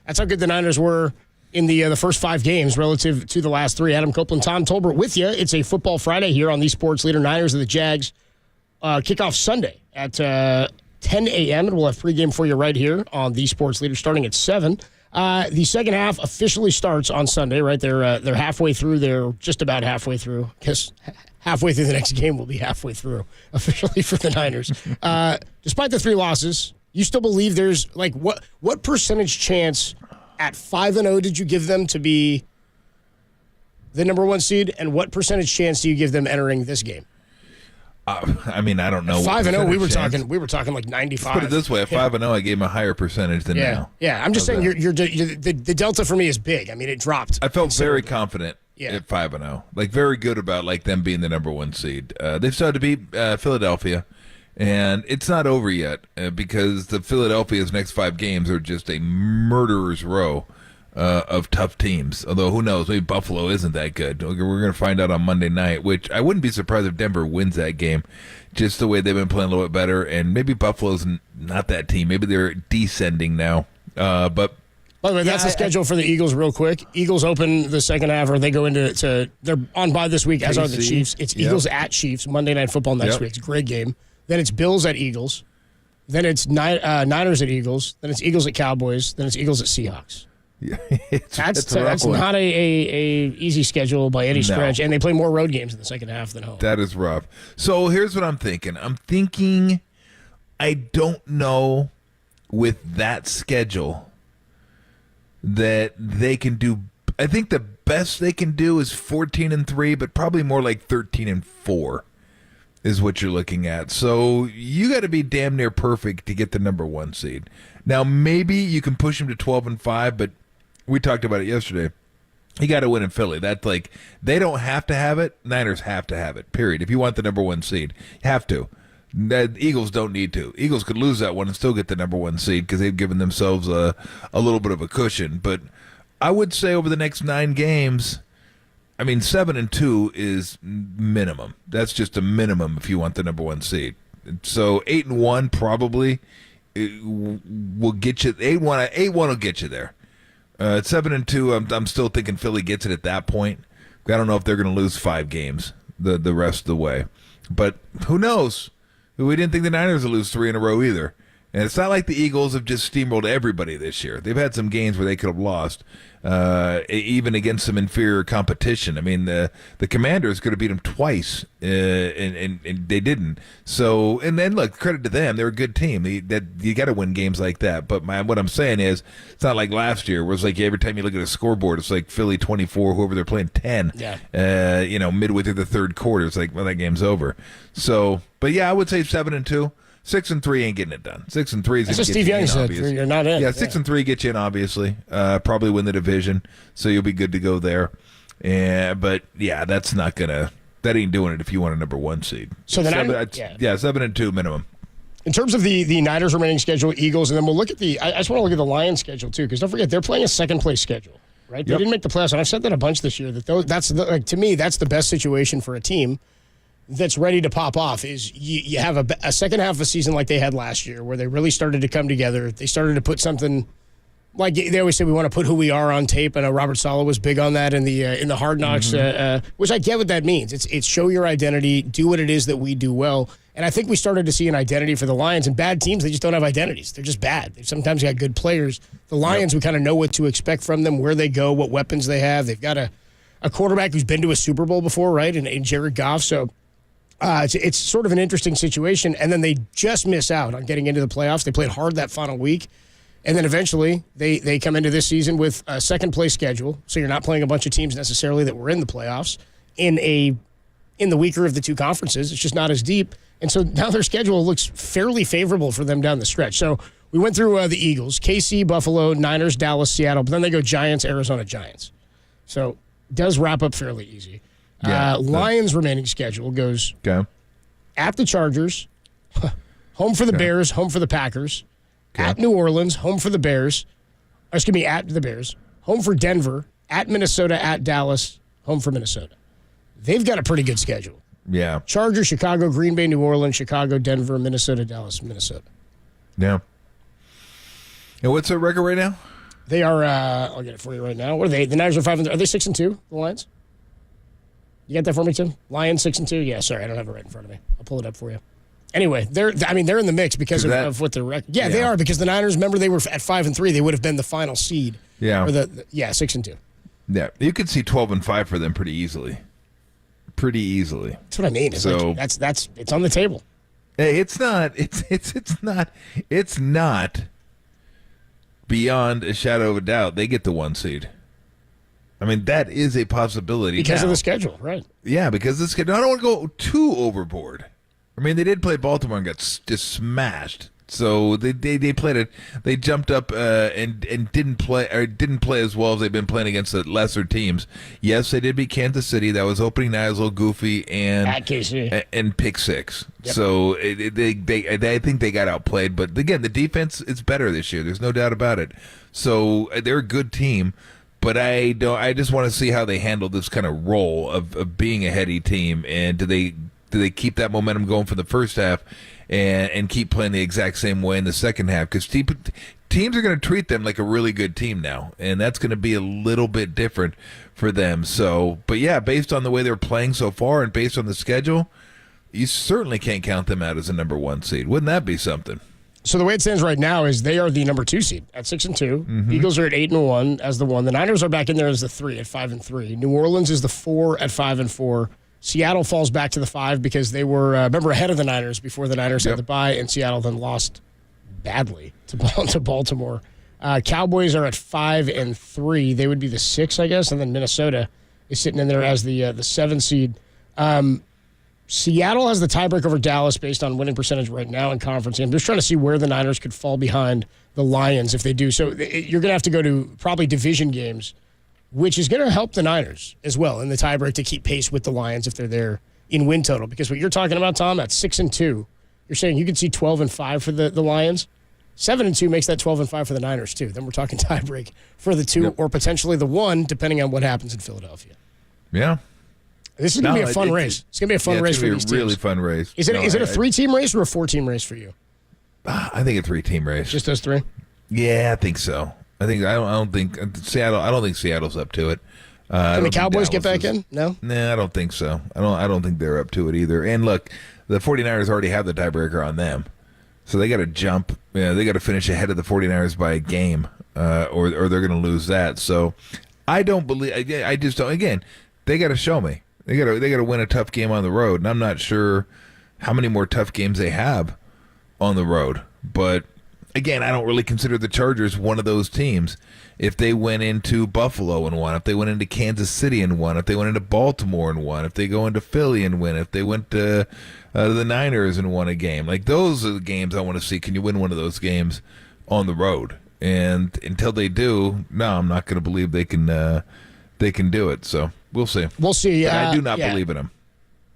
that's how good the Niners were in the first 5 games relative to the last 3. Adam Copeland, Tom Tolbert with you. It's a Football Friday here on the Sports Leader. Niners and the Jags kickoff Sunday at 10 a.m., and we'll have pregame for you right here on the Sports Leader starting at 7. The second half officially starts on Sunday, right? They're halfway through. They're just about halfway through. Because halfway through the next game will be halfway through officially for the Niners. Despite the 3 losses, you still believe there's like what percentage chance at 5-0 did you give them to be the number 1 seed, and what percentage chance do you give them entering this game? I mean, I don't know. 5-0, we were talking like 95. Let's put it this way: at 5-0, I gave him a higher percentage than now. Yeah, I'm just saying the delta for me is big. I mean, it dropped. I felt very confident at 5-0, like very good about like them being the number 1 seed. They've started to beat Philadelphia, and it's not over yet because the Philadelphia's next 5 games are just a murderer's row of tough teams. Although, who knows? Maybe Buffalo isn't that good. We're going to find out on Monday night, which I wouldn't be surprised if Denver wins that game, just the way they've been playing a little bit better. And maybe Buffalo's not that team. Maybe they're descending now. But by the way, that's the schedule for the Eagles real quick. Eagles open the second half, or they go into they're on bye this week, as are the Chiefs. It's Eagles at Chiefs, Monday Night Football next week. It's a great game. Then it's Bills at Eagles. Then it's Niners at Eagles. Then it's Eagles at Cowboys. Then it's Eagles at Seahawks. Yeah, that's not a easy schedule by any stretch, and they play more road games in the second half than home. That is rough. So here's what I'm thinking. I don't know with that schedule that they can do. I think the best they can do is 14-3, but probably more like 13-4 is what you're looking at. So you got to be damn near perfect to get the number 1 seed. Now maybe you can push them to 12-5, but we talked about it yesterday. You got to win in Philly. That's like, they don't have to have it. Niners have to have it, period. If you want the number 1 seed, you have to. The Eagles don't need to. Eagles could lose that one and still get the number 1 seed because they've given themselves a little bit of a cushion. But I would say over the next 9 games, I mean, 7-2 is minimum. That's just a minimum if you want the number 1 seed. So 8-1 probably will get you. 8-1 will get you there. At 7-2, I'm still thinking Philly gets it at that point. I don't know if they're going to lose 5 games the rest of the way, but who knows? We didn't think the Niners would lose 3 in a row either. And it's not like the Eagles have just steamrolled everybody this year. They've had some games where they could have lost, even against some inferior competition. I mean, the Commanders could have beat them twice, and they didn't. So, and then look, credit to them, they're a good team. You got to win games like that. But what I'm saying is, it's not like last year where it's like every time you look at a scoreboard, it's like Philly 24, whoever they're playing 10. Yeah. Midway through the third quarter, it's like, well, that game's over. So, but yeah, I would say 7-2. 6-3 ain't getting it done. 6-3 is going to get Steve you Young in, said. obviously. You're not in. Yeah, 6-3 get you in, obviously. Probably win the division, so you'll be good to go there. But yeah, that ain't doing it if you want a number 1 seed. So the 7-2 minimum. In terms of the Niners remaining schedule, Eagles, and then we'll look at I just want to look at the Lions schedule too, because don't forget they're playing a second place schedule, right? They didn't make the playoffs, and I've said that a bunch this year. To me, that's the best situation for a team that's ready to pop off. Is you have a second half of a season like they had last year, where they really started to come together. They started to put something Like they always say, we want to put who we are on tape. I know Robert Saleh was big on that in the Hard Knocks, which I get what that means. It's show your identity, do what it is that we do well. And I think we started to see an identity for the Lions. And bad teams, they just don't have identities. They're just bad. They've sometimes got good players. The Lions, we kind of know what to expect from them, where they go, what weapons they have. They've got a quarterback who's been to a Super Bowl before, right, and Jared Goff. So it's sort of an interesting situation. And then they just miss out on getting into the playoffs. They played hard that final week. And then eventually they come into this season with a second-place schedule. So you're not playing a bunch of teams necessarily that were in the playoffs in the weaker of the two conferences. It's just not as deep. And so now their schedule looks fairly favorable for them down the stretch. So we went through the Eagles, KC, Buffalo, Niners, Dallas, Seattle, but then they go Giants, Arizona, Giants. So it does wrap up fairly easy. Lions' remaining schedule goes at the Chargers, home for the Bears, home for the Packers, at New Orleans, home for the Bears, at the Bears, home for Denver, at Minnesota, at Dallas, home for Minnesota. They've got a pretty good schedule. Yeah. Chargers, Chicago, Green Bay, New Orleans, Chicago, Denver, Minnesota, Dallas, Minnesota. Yeah. And what's their record right now? They are, I'll get it for you right now. What are they? The Niners are 5-3. Are they 6-2, the Lions? You got that for me, Tim? Lions 6-2? Yeah, sorry, I don't have it right in front of me. I'll pull it up for you. Anyway, they're in the mix because of what their record. Yeah, they are, because the Niners, remember, they were at 5-3. They would have been the final seed. Yeah. Or 6-2. Yeah, you could see 12-5 for them pretty easily. That's what I mean. It's it's on the table. Hey, it's not beyond a shadow of a doubt. They get the 1 seed. I mean, that is a possibility because now. of the schedule, right? Yeah, because of the schedule. I don't want to go too overboard. I mean, they did play Baltimore and got just smashed. So they played it. They jumped up and didn't play as well as they've been playing against the lesser teams. Yes, they did beat Kansas City. That was opening night. It was a little goofy and at KC and pick 6. Yep. So I think they got outplayed. But again, the defense is better this year. There's no doubt about it. So they're a good team. But I just want to see how they handle this kind of role of being a heady team, and do they keep that momentum going for the first half and keep playing the exact same way in the second half? Because teams are going to treat them like a really good team now, and that's going to be a little bit different for them. So, but yeah, based on the way they're playing so far and based on the schedule, you certainly can't count them out as a number 1 seed. Wouldn't that be something? So the way it stands right now is they are the number 2 seed at 6-2. Mm-hmm. Eagles are at 8-1 as the 1. The Niners are back in there as the 3 at 5-3. New Orleans is the 4 at 5-4. Seattle falls back to the 5 because they were, remember, ahead of the Niners before the Niners had the bye, and Seattle then lost badly to Baltimore. Cowboys are at 5-3. They would be the 6, I guess, and then Minnesota is sitting in there as the 7 seed. Seattle has the tiebreak over Dallas based on winning percentage right now in conference. I'm just trying to see where the Niners could fall behind the Lions if they do. So you're going to have to go to probably division games, which is going to help the Niners as well in the tiebreak to keep pace with the Lions if they're there in win total. Because what you're talking about, Tom, at 6-2, you're saying you could see 12-5 for the Lions. 7-2 makes that 12-5 for the Niners too. Then we're talking tiebreak for the 2 or potentially the 1, depending on what happens in Philadelphia. Yeah. This is going to be a fun race. It's going to be a fun race for these teams. It's going to be a really fun race. Is it a 3-team race or a 4-team race for you? I think a 3-team race. Just those 3? Yeah, I think so. I don't think Seattle. I don't think Seattle's up to it. Can the Cowboys get back in? No. Nah, I don't think so. I don't think they're up to it either. And look, the 49ers already have the tiebreaker on them, so they got to jump. Yeah, they got to finish ahead of the 49ers by a game, or they're going to lose that. So I don't believe. I just don't. Again, they got to show me. They got to win a tough game on the road, and I'm not sure how many more tough games they have on the road. But again, I don't really consider the Chargers one of those teams. If they went into Buffalo and won, if they went into Kansas City and won, if they went into Baltimore and won, if they go into Philly and win, if they went to the Niners and won a game, like those are the games I want to see. Can you win one of those games on the road? And until they do, no, I'm not going to believe they can do it. So we'll see. We'll see. But I do not believe in them.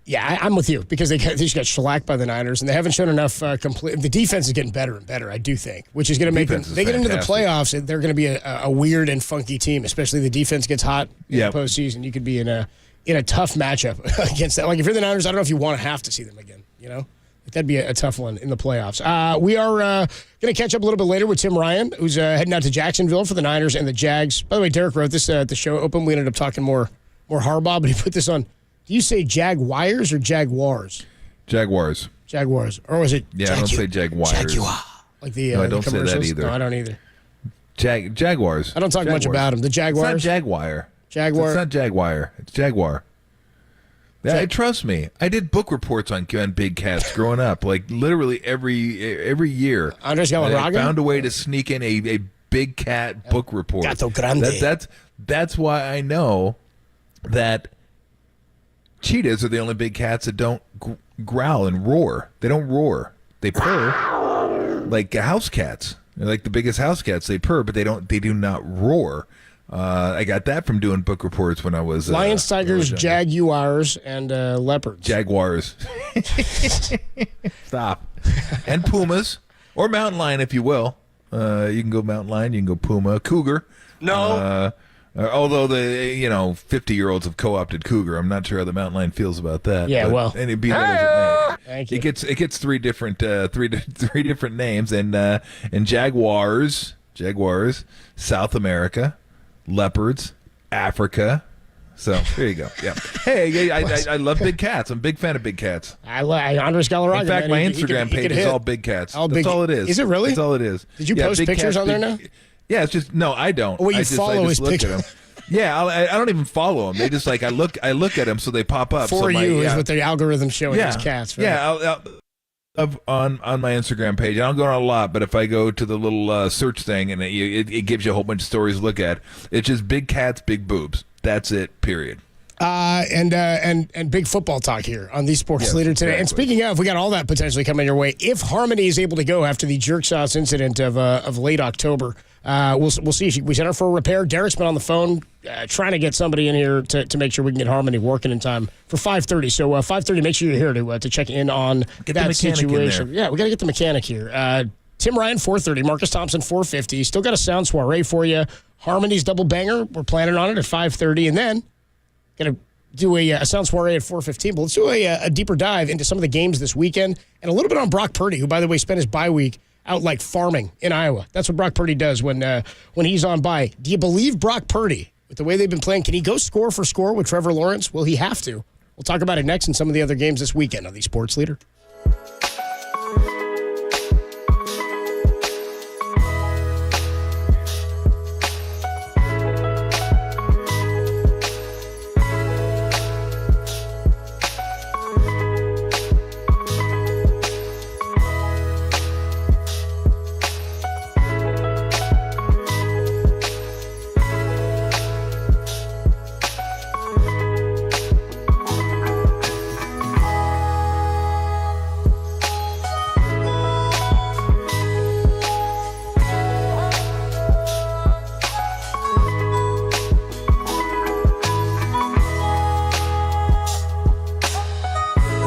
Yeah, I'm with you because they just got shellacked by the Niners, and they haven't shown enough complete. The defense is getting better and better, I do think, which is going to make them. They get into the playoffs, and they're going to be a weird and funky team, especially the defense gets hot in the postseason. You could be in a tough matchup against that. Like if you're the Niners, I don't know if you want to have to see them again. You know, That'd be a tough one in the playoffs. We are going to catch up a little bit later with Tim Ryan, who's heading out to Jacksonville for the Niners and the Jags. By the way, Derek wrote this at the show open. We ended up talking more Harbaugh, but he put this on. Do you say Jaguars or Jaguars? Jaguars. Jaguars. Or was it I don't say Jaguars. Jaguar. Like the no, I don't the say that either. No, I don't either. Jaguars. I don't talk much about them. The Jaguars. It's not Jaguar. Jaguar. It's not Jaguar. It's Jaguar. Yeah, trust me. I did book reports on big cats growing up, like literally every year. Andres Galarraga? I found a way to sneak in a big cat book report. Gato Grande. That's why I know that cheetahs are the only big cats that don't growl and roar. They don't roar. They purr like house cats. They're like the biggest house cats. They purr, but they do not roar. I got that from doing book reports when I was Lions, Tigers, Jaguars, and Leopards. Jaguars. Stop. And Pumas or mountain lion, if you will. You can go mountain lion. You can go puma, cougar. No. Although the 50-year-olds have co-opted cougar, I'm not sure how the mountain lion feels about that. Yeah, but, and it'd be that as a name. Thank you. It gets three different names and Jaguars, South America. Leopards, Africa. So there you go. Yeah. Hey, I love big cats. I'm a big fan of big cats. Andres Galarraga. In fact, my Instagram page is all big cats. That's all it is. Is it really? That's all it is. Did you post pictures on there now? Yeah, it's just no, I don't. Well, you I follow his look picture. at them. Yeah, I don't even follow them. They just I look at them, so they pop up. For you is what the algorithm's showing as cats. Right? Yeah, on my Instagram page. I don't go on a lot, but if I go to the little search thing and it gives you a whole bunch of stories to look at, it's just big cats, big boobs. That's it. Period. And big football talk here on the Sports Leader today. Exactly. And speaking of, we got all that potentially coming your way. If Harmony is able to go after the jerk sauce incident of late October, we'll see. We sent her for a repair. Derek's been on the phone trying to get somebody in here to make sure we can get Harmony working in time for 5:30. So 5:30, make sure you're here to check in on that situation. Yeah, we got to get the mechanic here. Tim Ryan, 4:30. Marcus Thompson, 4:50. Still got a sound soiree for you. Harmony's double banger. We're planning on it at 5:30. And then going to do a sound soiree at 4:15. But let's do a deeper dive into some of the games this weekend and a little bit on Brock Purdy, who, by the way, spent his bye week out like farming in Iowa. That's what Brock Purdy does when he's on bye. Do you believe Brock Purdy, with the way they've been playing, can he go score for score with Trevor Lawrence? Will he have to? We'll talk about it next and some of the other games this weekend on the Sports Leader.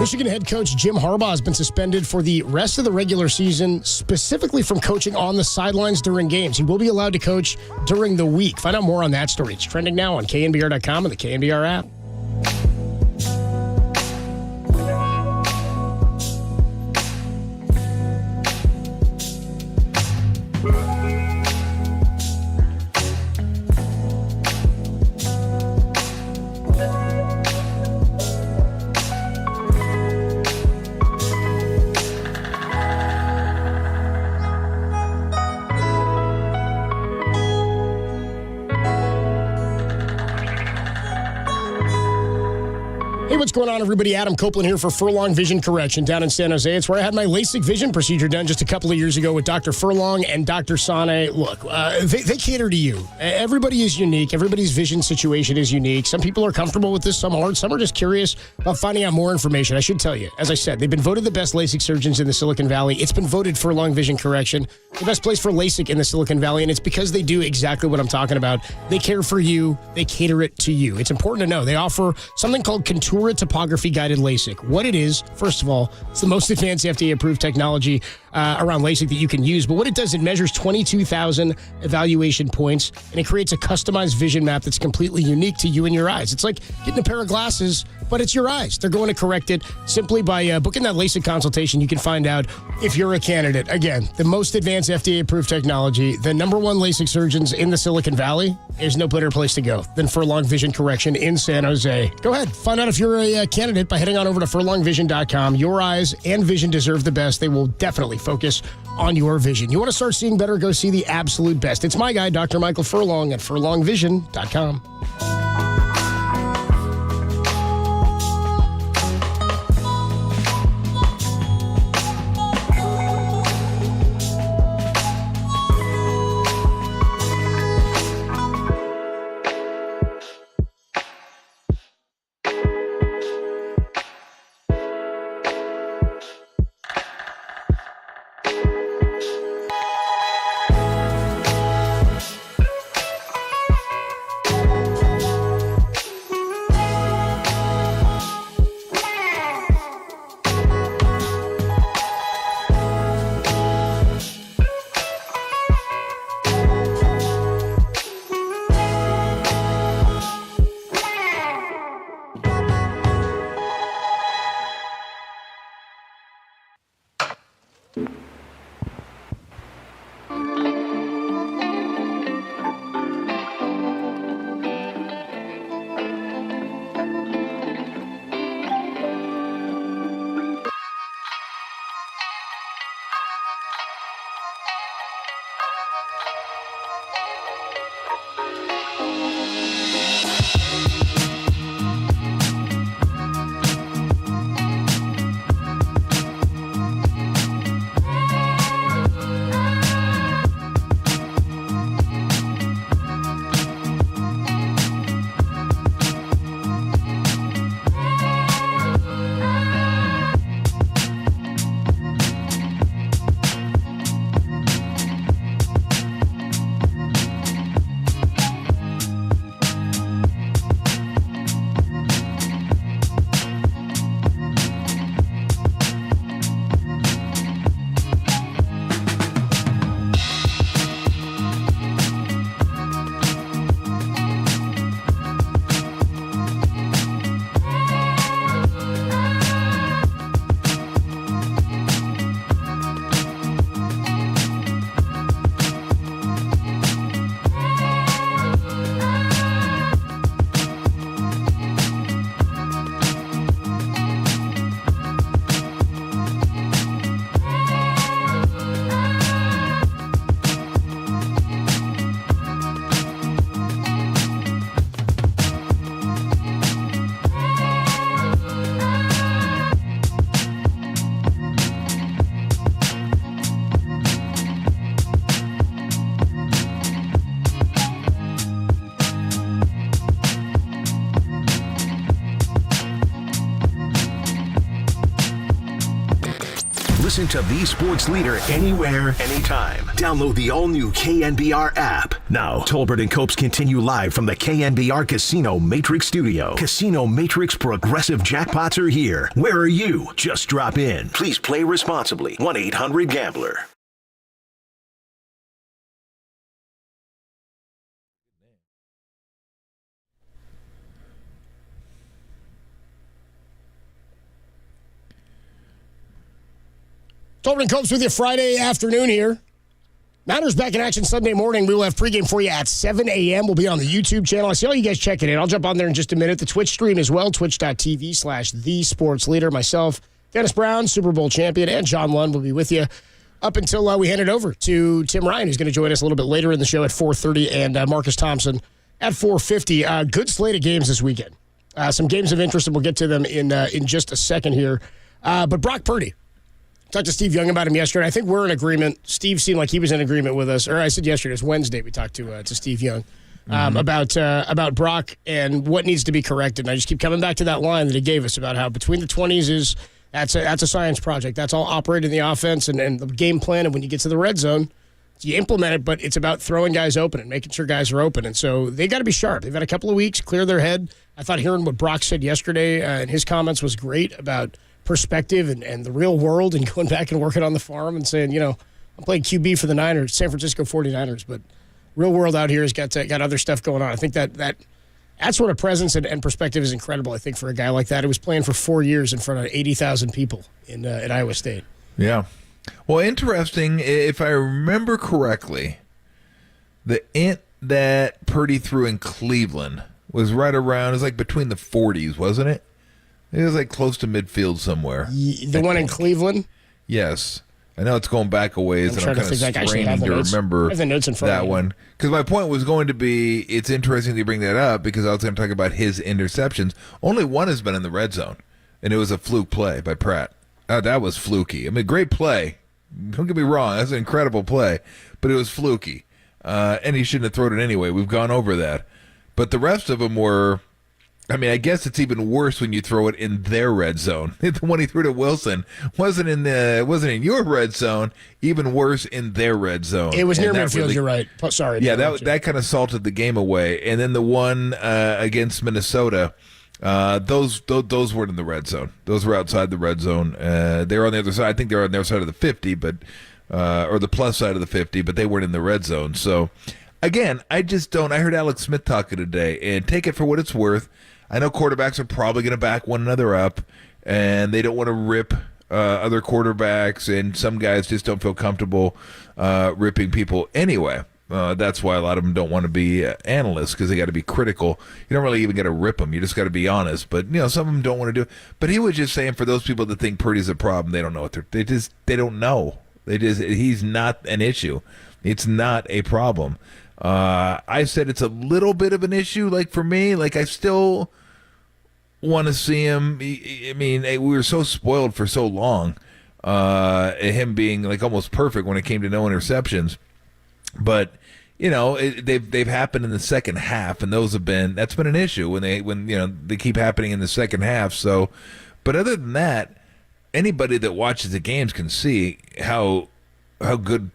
Michigan head coach Jim Harbaugh has been suspended for the rest of the regular season, specifically from coaching on the sidelines during games. He will be allowed to coach during the week. Find out more on that story. It's trending now on KNBR.com and the KNBR app. Hey, what's going on, everybody? Adam Copeland here for Furlong Vision Correction down in San Jose. It's where I had my LASIK vision procedure done just a couple of years ago with Dr. Furlong and Dr. Sane. Look, they cater to you. Everybody is unique. Everybody's vision situation is unique. Some people are comfortable with this, some aren't. Some are just curious about finding out more information. I should tell you, as I said, they've been voted the best LASIK surgeons in the Silicon Valley. It's been voted Furlong Vision Correction the best place for LASIK in the Silicon Valley, and it's because they do exactly what I'm talking about. They care for you. They cater it to you. It's important to know they offer something called Contura Topography Guided LASIK. What it is, first of all, it's the most advanced FDA-approved technology around LASIK that you can use. But what it does, it measures 22,000 evaluation points, and it creates a customized vision map that's completely unique to you and your eyes. It's like getting a pair of glasses, but it's your eyes. They're going to correct it simply by booking that LASIK consultation. You can find out if you're a candidate. Again, the most advanced FDA-approved technology, the number one LASIK surgeons in the Silicon Valley. There's no better place to go than Furlong Vision Correction in San Jose. Go ahead, find out if you're a candidate by heading on over to furlongvision.com. Your eyes and vision deserve the best. They will definitely focus on your vision. You want to start seeing better? Go see the absolute best. It's my guy, Dr. Michael Furlong at furlongvision.com. Listen to the sports leader anywhere, anytime. Download the all-new KNBR app. Now, Tolbert and Copes continue live from the KNBR Casino Matrix Studio. Casino Matrix Progressive Jackpots are here. Where are you? Just drop in. Please play responsibly. 1-800-GAMBLER. Tolbert and Copes with you Friday afternoon here. Niners back in action Sunday morning. We will have pregame for you at 7 a.m. We'll be on the YouTube channel. I see all you guys checking in. I'll jump on there in just a minute. The Twitch stream as well, twitch.tv/thesportsleader. Myself, Dennis Brown, Super Bowl champion, and John Lund will be with you up until we hand it over to Tim Ryan, who's going to join us a little bit later in the show at 4:30, and Marcus Thompson at 4:50. Good slate of games this weekend. Some games of interest, and we'll get to them in just a second here. But Brock Purdy. Talked to Steve Young about him yesterday. I think we're in agreement. Steve seemed like he was in agreement with us. Or I said yesterday, it was Wednesday, we talked to Steve Young about Brock and what needs to be corrected. And I just keep coming back to that line that he gave us about how between the 20s that's a science project. That's all operating the offense and the game plan. And when you get to the red zone, you implement it, but it's about throwing guys open and making sure guys are open. And so they got to be sharp. They've had a couple of weeks, clear their head. I thought hearing what Brock said yesterday in his comments was great about perspective and the real world and going back and working on the farm and saying, I'm playing QB for the Niners, San Francisco 49ers, but real world out here has got other stuff going on. I think that sort of presence and perspective is incredible, I think, for a guy like that. He was playing for 4 years in front of 80,000 people at Iowa State. Yeah. Well, interesting, if I remember correctly, the int that Purdy threw in Cleveland was right around, it was like between the 40s, wasn't it? It was like close to midfield somewhere. The one in Cleveland? Yes. I know it's going back a ways, and I'm kind of straining to remember that one. Because my point was going to be, it's interesting that you bring that up, because I was going to talk about his interceptions. Only one has been in the red zone, and it was a fluke play by Pratt. That was fluky. I mean, great play. Don't get me wrong. That's an incredible play, but it was fluky. And he shouldn't have thrown it anyway. We've gone over that. But the rest of them were, I mean, I guess it's even worse when you throw it in their red zone. The one he threw to Wilson wasn't in your red zone. Even worse, in their red zone. It was near midfield. Really, you're right. Sorry. Yeah, that kind of salted the game away. And then the one against Minnesota, those weren't in the red zone. Those were outside the red zone. They were on the other side. I think they were on their side of the 50, but or the plus side of the 50, but they weren't in the red zone. So. Again, I just don't. I heard Alex Smith talking today, and take it for what it's worth. I know quarterbacks are probably going to back one another up, and they don't want to rip other quarterbacks, and some guys just don't feel comfortable ripping people anyway. That's why a lot of them don't want to be analysts, because they got to be critical. You don't really even got to rip them. You just got to be honest. But some of them don't want to do it. But he was just saying, for those people that think Purdy's a problem, they don't know what they don't know. He's not an issue. It's not a problem. I said it's a little bit of an issue, like for me. Like, I still want to see him. I mean, we were so spoiled for so long, him being like almost perfect when it came to no interceptions. But they've happened in the second half, and that's been an issue when they keep happening in the second half. So, but other than that, anybody that watches the games can see how good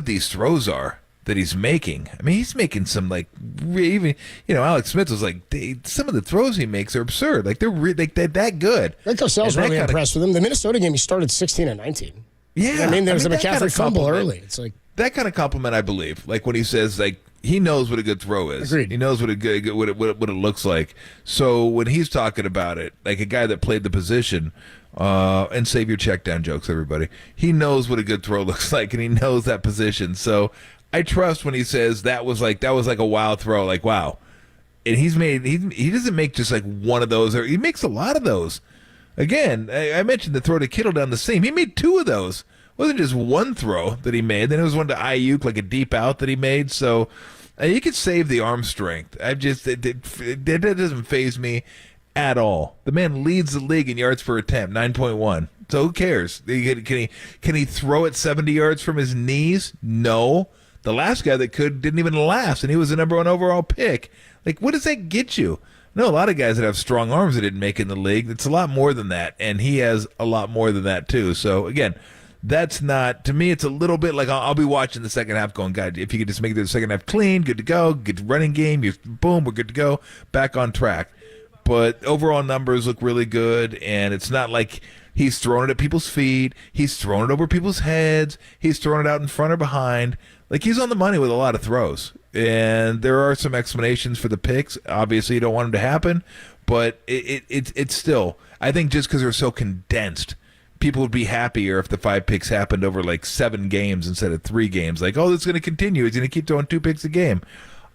these throws are that he's making. I mean, he's making some, like, even, Alex Smith was like, some of the throws he makes are absurd. Like, they're that good. Rick Cosell's really impressed with him. The Minnesota game, he started 16 and 19. Yeah. There's a McCaffrey fumble early. It's like that kind of compliment, I believe. Like, when he says, like, he knows what a good throw is. Agreed. He knows what it looks like. So when he's talking about it, like a guy that played the position, and save your check down jokes, everybody. He knows what a good throw looks like, and he knows that position. So I trust when he says that was like a wild throw, like, wow. And he doesn't make just like one of those, or he makes a lot of those. Again, I mentioned the throw to Kittle down the seam. He made two of those. It wasn't just one throw that he made. Then it was one to Ayuk, like a deep out that he made. So you could save the arm strength. That doesn't faze me at all. The man leads the league in yards per attempt, 9.1. So who cares? Can he throw it 70 yards from his knees? No. The last guy that didn't even last, and he was the number 1 overall pick. Like, what does that get you? I know a lot of guys that have strong arms that didn't make it in the league. It's a lot more than that, and he has a lot more than that too. So again, that's not, to me, it's a little bit like I'll be watching the second half going, God, if you could just make the second half clean, good to go, get the running game, boom, we're good to go, back on track. But overall numbers look really good, and it's not like he's throwing it at people's feet. He's throwing it over people's heads. He's throwing it out in front or behind. Like, he's on the money with a lot of throws. And there are some explanations for the picks. Obviously, you don't want them to happen, but it's still, I think just because they're so condensed, people would be happier if the 5 picks happened over like 7 games instead of 3 games. Like, oh, this is going to continue. He's going to keep throwing 2 picks a game.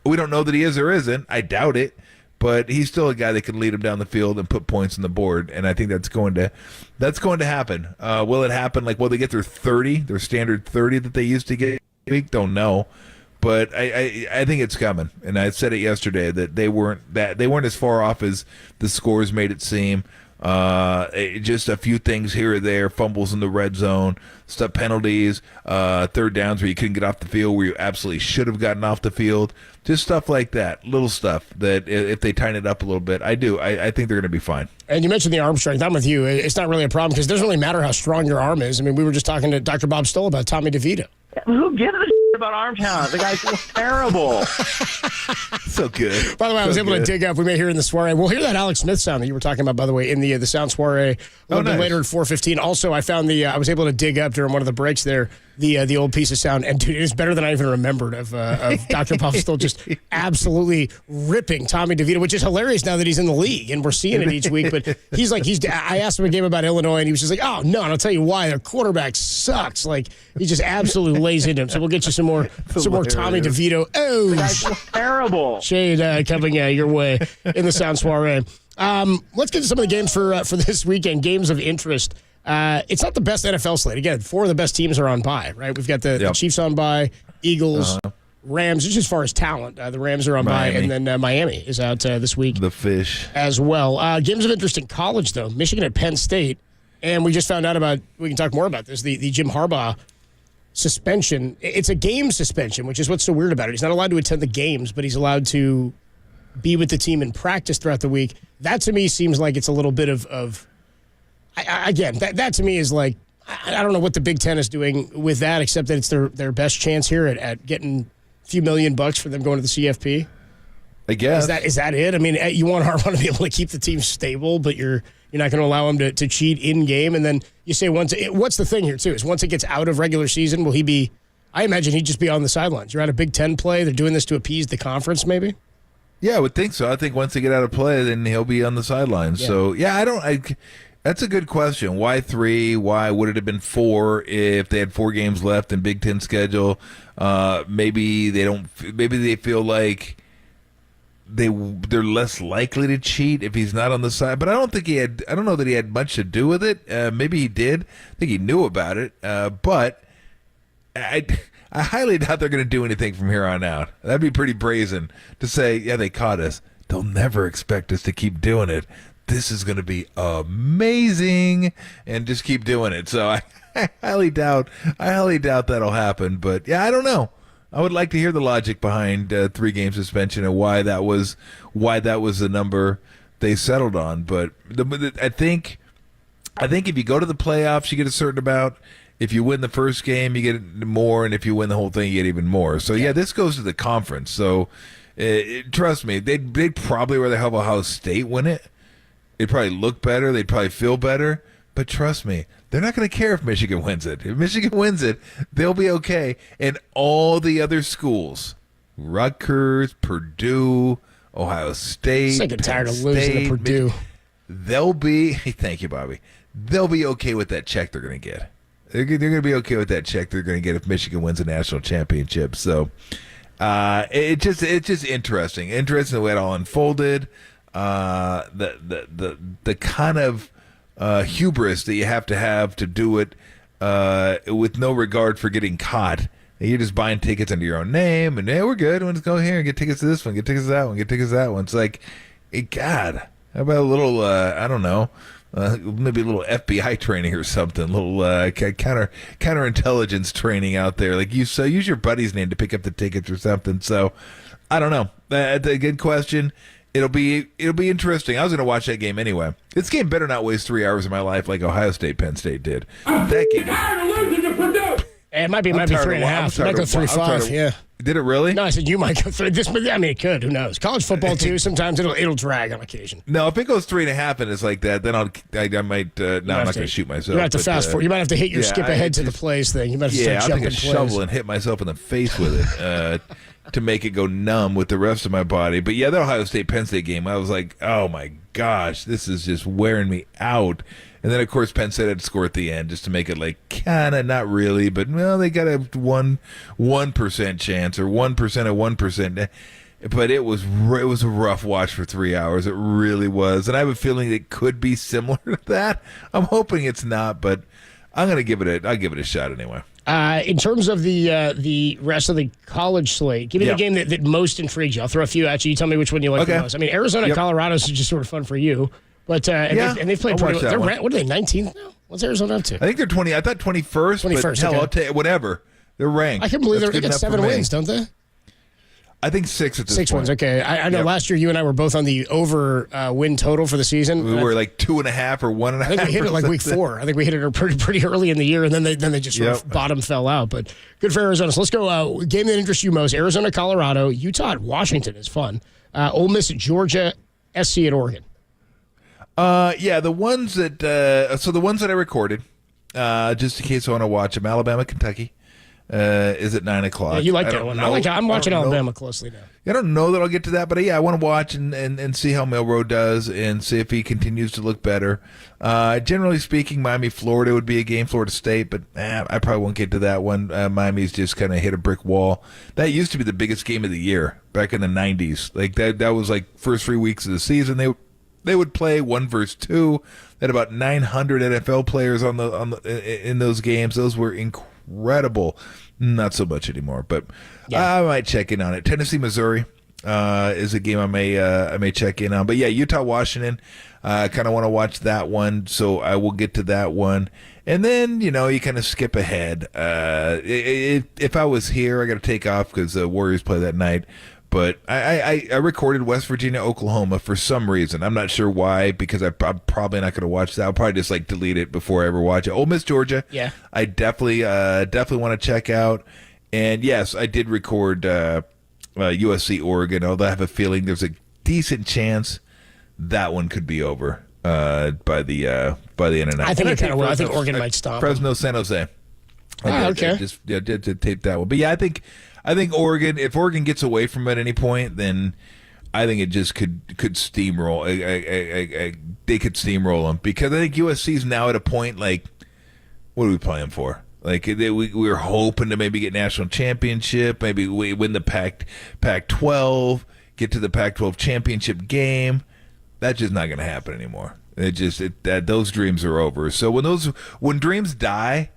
We don't know that he is or isn't. I doubt it. But he's still a guy that can lead him down the field and put points on the board, and I think that's going to happen. Will it happen? Like, will they get their standard 30 that they used to get? Don't know, but I think it's coming. And I said it yesterday that they weren't as far off as the scores made it seem. Just a few things here or there, fumbles in the red zone, stuff, penalties, third downs where you couldn't get off the field, where you absolutely should have gotten off the field, just stuff like that, little stuff that if they tighten it up a little bit, I think they're going to be fine. And you mentioned the arm strength. I'm with you. It's not really a problem because it doesn't really matter how strong your arm is. I mean, we were just talking to Dr. Bob Stoll about Tommy DeVito. Who gives a shit about Arm Talent. The guy's terrible. So good. By the way, I was able to dig up. We may hear in the soiree. We'll hear that Alex Smith sound that you were talking about. By the way, in the sound soiree a little bit later at 4:15. Also, I found I was able to dig up during one of the breaks there the old piece of sound, and dude, it is better than I even remembered of Dr. Puff still just absolutely ripping Tommy DeVito, which is hilarious now that he's in the league and we're seeing it each week. But I asked him a game about Illinois, and he was just like, "Oh no," and I'll tell you why. Their quarterback sucks. Like he just absolutely lays into him. So we'll get you some more Tommy DeVito. Oh, that's terrible. Shade coming your way in the sound soiree. Let's get to some of the games for this weekend. Games of interest. It's not the best NFL slate. Again, 4 of the best teams are on bye, right? We've got the Chiefs on bye, Eagles, Rams, just as far as talent. The Rams are on bye, and then Miami is out this week. The Fish. As well. Games of interest in college, though. Michigan at Penn State. And we just found out we can talk more about this, the Jim Harbaugh suspension. It's a game suspension, which is what's so weird about it. He's not allowed to attend the games, but he's allowed to be with the team in practice throughout the week. That, to me, seems like it's a little bit of again, that to me is like, I don't know what the Big Ten is doing with that, except that it's their best chance here at getting a few $1 million for them going to the CFP. I guess. Is that it? I mean, you want Harbaugh to be able to keep the team stable, but you're not going to allow him to cheat in game. And then you say what's the thing here, too, is once it gets out of regular season, will he be – I imagine he'd just be on the sidelines. You're at a Big Ten play. They're doing this to appease the conference maybe? Yeah, I would think so. I think once they get out of play, then he'll be on the sidelines. Yeah. So, that's a good question. Why 3? Why would it have been 4 if they had 4 games left in Big Ten schedule? Maybe they feel like they're less likely to cheat if he's not on the side. But I don't know that he had much to do with it. Maybe he did. I think he knew about it. But I highly doubt they're going to do anything from here on out. That'd be pretty brazen to say, yeah, they caught us. They'll never expect us to keep doing it. This is going to be amazing, and just keep doing it. So I highly doubt that'll happen. But yeah, I don't know. I would like to hear the logic behind 3-game suspension and why that was the number they settled on. But I think if you go to the playoffs, you get a certain amount. If you win the first game, you get more, and if you win the whole thing, you get even more. So yeah, this goes to the conference. So trust me, they'd probably rather have Ohio State win it. It'd probably look better. They'd probably feel better. But trust me, they're not going to care if Michigan wins it. If Michigan wins it, they'll be okay. And all the other schools, Rutgers, Purdue, Ohio State, sick and tired of losing to Purdue. They'll be, thank you, Bobby. They'll be okay with that check they're going to get. They're going to be okay with that check they're going to get if Michigan wins a national championship. So it's just interesting. Interesting the way it all unfolded. The kind of hubris that you have to do it with no regard for getting caught. You're just buying tickets under your own name, and hey, we're good. Let's go here and get tickets to this one, get tickets to that one, get tickets to that one. It's like, hey, God, how about a little, I don't know, maybe a little FBI training or something, a little counterintelligence training out there. Like use your buddy's name to pick up the tickets or something. So I don't know. That's a good question. It'll be interesting. I was going to watch that game anyway. This game better not waste 3 hours of my life like Ohio State, Penn State did. That game. It might be 3.5. It might go 3.5. Yeah. Did it really? No, I said you might go 3. It could. Who knows? College football too. Sometimes it'll drag on occasion. No, if it goes 3.5 and it's like that, then I might. I'm not going to shoot myself. You might have to fast forward. You might have to hit your skip ahead to the plays thing. You might have to start jumping plays. I'll take a shovel and hit myself in the face with it. To make it go numb with the rest of my body. But yeah, the Ohio State-Penn State game, I was like, oh my gosh, this is just wearing me out. And then, of course, Penn State had to score at the end just to make it like kind of not really, but well, they got a 1% chance or 1% of 1%. But it was a rough watch for 3 hours. It really was. And I have a feeling it could be similar to that. I'm hoping it's not, but I'll give it a shot anyway. In terms of the rest of the college slate, give me the game that most intrigues you. I'll throw a few at you. You tell me which one you like the most. I mean, Arizona, Colorado is just sort of fun for you. But they've played pretty well. What are they, 19th now? What's Arizona up to? I think they're 20. I thought 21st. 21st, but hell, I'll take whatever. They're ranked. I can believe they got 7 wins, don't they? I think 6 at this Six point. wins, okay. I know last year you and I were both on the over win total for the season. We were like 2.5 or 1.5. I think we hit it like week 4. I think we hit it pretty early in the year, and then they just sort of bottom fell out. But good for Arizona. So let's go. Game that interests you most: Arizona, Colorado, Utah, at Washington is fun. Ole Miss at Georgia, SC at Oregon. The ones that the ones that I recorded, just in case I want to watch them: Alabama, Kentucky. Is at 9 o'clock. Yeah, you like that one. I'm watching Alabama closely now. I don't know that I'll get to that, but I want to watch and see how Milroe does and see if he continues to look better. Generally speaking, Miami, Florida would be a game, Florida State, but I probably won't get to that one. Miami's just kind of hit a brick wall. That used to be the biggest game of the year back in the 90s. Like that was like first 3 weeks of the season. They would play 1 versus 2. They had about 900 NFL players in those games. Those were incredible. Not so much anymore, but I might check in on it. Tennessee, Missouri is a game I may check in on. But yeah, Utah, Washington. I kind of want to watch that one, so I will get to that one. And then you kind of skip ahead. If I was here, I got to take off because the Warriors play that night. But I recorded West Virginia, Oklahoma for some reason. I'm not sure why, because I'm probably not going to watch that. I'll probably just delete it before I ever watch it. Ole Miss, Georgia. Yeah. I definitely want to check out. And yes, I did record USC, Oregon. Although I have a feeling there's a decent chance that one could be over by the end of night. I think it kind of will. I think Oregon might stop. Fresno, San Jose. Okay. I did tape that one, but yeah, I think Oregon. If Oregon gets away from it at any point, then I think it just could steamroll. They could steamroll them because I think USC's now at a point what are we playing for? We were hoping to maybe get national championship, maybe we win the Pac-12, get to the Pac-12 championship game. That's just not going to happen anymore. Those dreams are over. So when dreams die,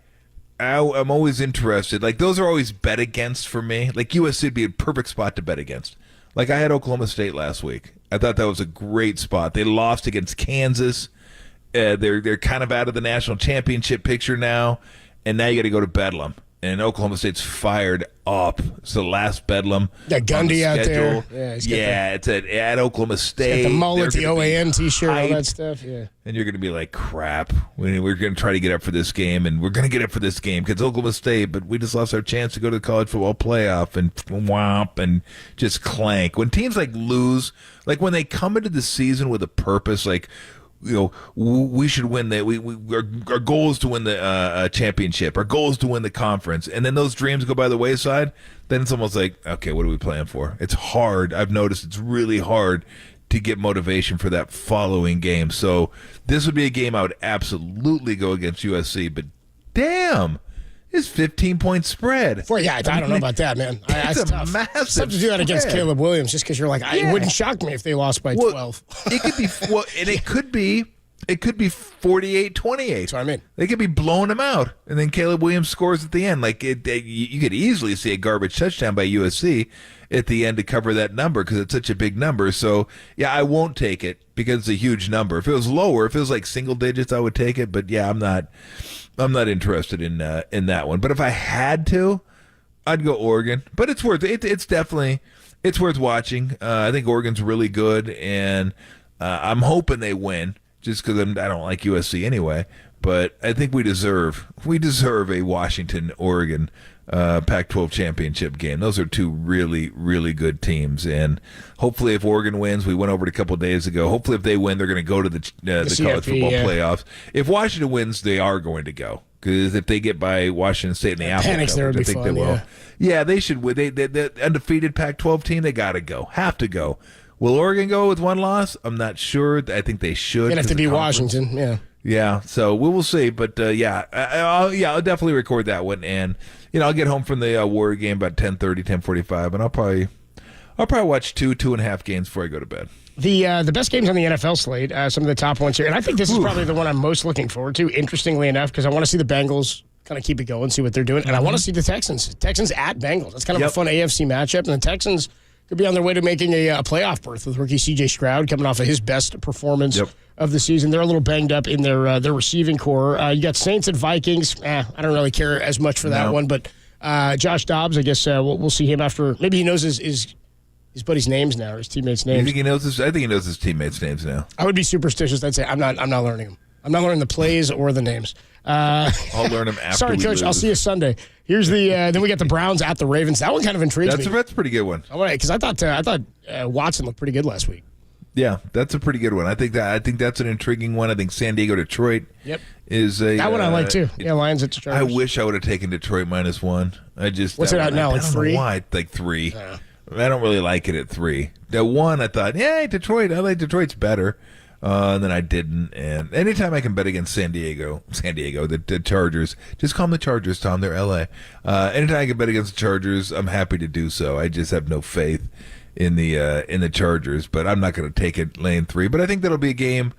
I'm always interested. Those are always bet against for me. USC would be a perfect spot to bet against. I had Oklahoma State last week. I thought that was a great spot. They lost against Kansas. They're kind of out of the national championship picture now, and now you got to go to Bedlam. And Oklahoma State's fired up. It's the last Bedlam. That Gundy out there. It's at Oklahoma State. Got the mullet, the OAN T-shirt, all that stuff. Yeah. And you're going to be like, crap. We're going to try to get up for this game, and we're going to get up for this game because Oklahoma State, but we just lost our chance to go to the college football playoff and whomp and just clank. When teams lose, when they come into the season with a purpose, we should win our goal is to win the championship. Our goal is to win the conference. And then those dreams go by the wayside. Then it's almost okay, what are we playing for? It's hard. I've noticed it's really hard to get motivation for that following game. So this would be a game I would absolutely go against USC. But damn, it's 15-point spread. I don't know about that, man. It's tough. Massive it's tough to do that against spread. Caleb Williams just because you're it wouldn't shock me if they lost by 12. It could be, and it could be 48-28. That's what I mean. They could be blowing them out, and then Caleb Williams scores at the end. You could easily see a garbage touchdown by USC at the end to cover that number because it's such a big number. So, yeah, I won't take it because it's a huge number. If it was lower, if it was single digits, I would take it. But, yeah, I'm not interested in that one. But if I had to, I'd go Oregon. But it's worth it. It's definitely worth watching. I think Oregon's really good, and I'm hoping they win. Just because I don't like USC anyway, but I think we deserve a Washington-Oregon Pac-12 championship game. Those are two really, really good teams, and hopefully, if Oregon wins, we went over it a couple of days ago. Hopefully, if they win, they're going to go to the college football playoffs. If Washington wins, they are going to go because if they get by Washington State in the Apple Cup, I think they will. Yeah, they should win. The undefeated Pac-12 team, they got to go, have to go. Will Oregon go with one loss? I'm not sure. I think they should. They'd have to be Washington, yeah. Yeah, so we will see. But, I'll definitely record that one. And, I'll get home from the Warrior game about 10:30, 10:45, and I'll probably watch 2.5 games before I go to bed. The best games on the NFL slate, some of the top ones here. And I think this is probably the one I'm most looking forward to, interestingly enough, because I want to see the Bengals kind of keep it going, see what they're doing. And I want to see the Texans. Texans at Bengals. That's kind of a fun AFC matchup. And the Texans could be on their way to making a playoff berth with rookie C.J. Stroud coming off of his best performance of the season. They're a little banged up in their receiving core. You got Saints and Vikings. I don't really care as much for that one, but Josh Dobbs, I guess we'll see him after. Maybe he knows his He's put his names now, or his teammates' You names. think he knows his? I think he knows his teammates' names now. I would be superstitious. I'd say I'm not learning them. I'm not learning the plays or the names. I'll learn them after. Sorry, we Coach. lose. I'll see you Sunday. Here's the. Then we got the Browns at the Ravens. That one kind of intrigues me. That's a pretty good one. All right, because I thought Watson looked pretty good last week. Yeah, that's a pretty good one. I think that's an intriguing one. I think San Diego Detroit. Yep. Is a That one I like too. Yeah, Lions at the Chargers. I wish I would have taken Detroit -1. What's it at now? Like 3? Why? Like 3. I don't really like it at 3. That 1, I thought, Detroit. I like Detroit's better. And then I didn't. And anytime I can bet against San Diego, the Chargers, just call them the Chargers, Tom. They're LA. Anytime I can bet against the Chargers, I'm happy to do so. I just have no faith in the Chargers, but I'm not going to take it laying 3. But I think that'll be a game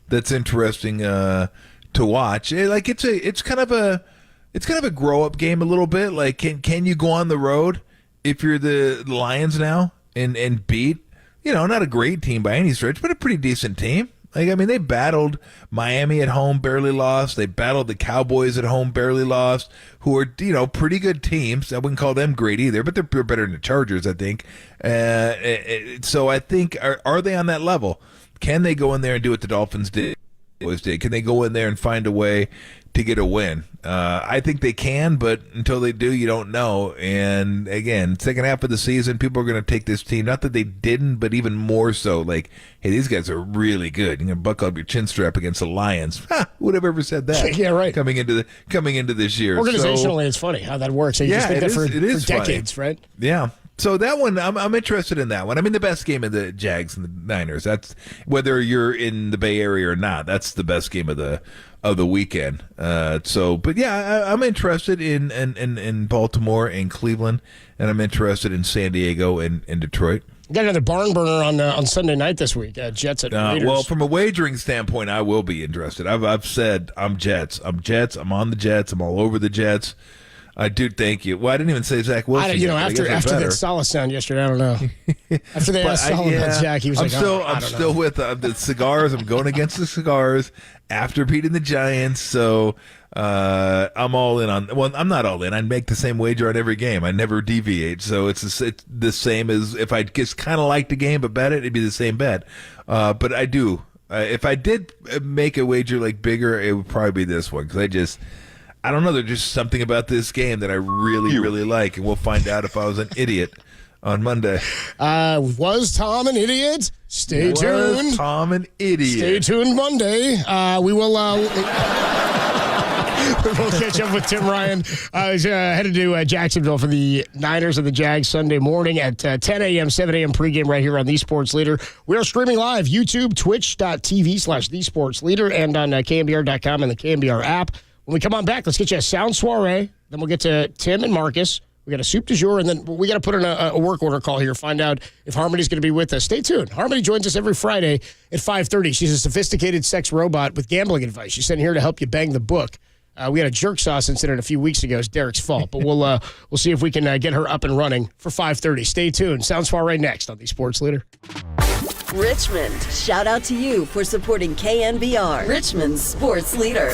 that's interesting to watch. It's kind of a grow up game a little bit. Like can you go on the road if you're the Lions now and beat, not a great team by any stretch, but a pretty decent team. They battled Miami at home, barely lost. They battled the Cowboys at home, barely lost, who are, pretty good teams. I wouldn't call them great either, but they're better than the Chargers, I think. So I think, are they on that level? Can they go in there and do what the Dolphins did? Can they go in there and find a way to get a win? I think they can, but until they do, you don't know. And again, second half of the season, people are going to take this team. Not that they didn't, but even more so. Like, hey, these guys are really good. You're going to buckle up your chin strap against the Lions. Who would have ever said that? Yeah, right. Coming into this year. Organizationally, it's funny how that works. You just think that for decades, funny. Right? Yeah. So that one, I'm interested in that one. The best game of the Jags and the Niners. That's whether you're in the Bay Area or not. That's the best game of the weekend. But yeah, I'm interested in Baltimore and Cleveland, and I'm interested in San Diego and Detroit. Got another barn burner on Sunday night this week. Jets at Raiders. Well, from a wagering standpoint, I will be interested. I've said I'm Jets. I'm on the Jets. I'm all over the Jets. I do. Thank you. Well, I didn't even say Zach Wilson. After that Salah sound yesterday, I don't know. After they asked Salah about Jack, he was I'm still with the cigars. I'm going against the cigars after beating the Giants. So I'm all in on. Well, I'm not all in. I make the same wager on every game. I never deviate. So it's the same as if I just kind of like the game but bet it, it'd be the same bet. But I do. If I did make a wager like bigger, it would probably be this one because I don't know. There's just something about this game that I really, really like, and we'll find out if I was an idiot on Monday. Was Tom an idiot? Stay tuned. Was Tom an idiot? Stay tuned Monday. We will we'll catch up with Tim Ryan. He's headed to Jacksonville for the Niners and the Jags Sunday morning at 10 a.m., 7 a.m. pregame right here on The Sports Leader. We are streaming live, YouTube, twitch.tv/The Sports Leader, and on KNBR.com and the KNBR app. When we come on back, let's get you a sound soiree. Then we'll get to Tim and Marcus. We got a soup du jour, and then we got to put in a work order call here, find out if Harmony's going to be with us. Stay tuned. Harmony joins us every Friday at 5:30. She's a sophisticated sex robot with gambling advice. She's sent here to help you bang the book. We had a jerk sauce incident a few weeks ago. It's Derek's fault, but we'll see if we can get her up and running for 5:30. Stay tuned. Sound soiree next on The Sports Leader. Richmond, shout out to you for supporting KNBR, Richmond's sports leader.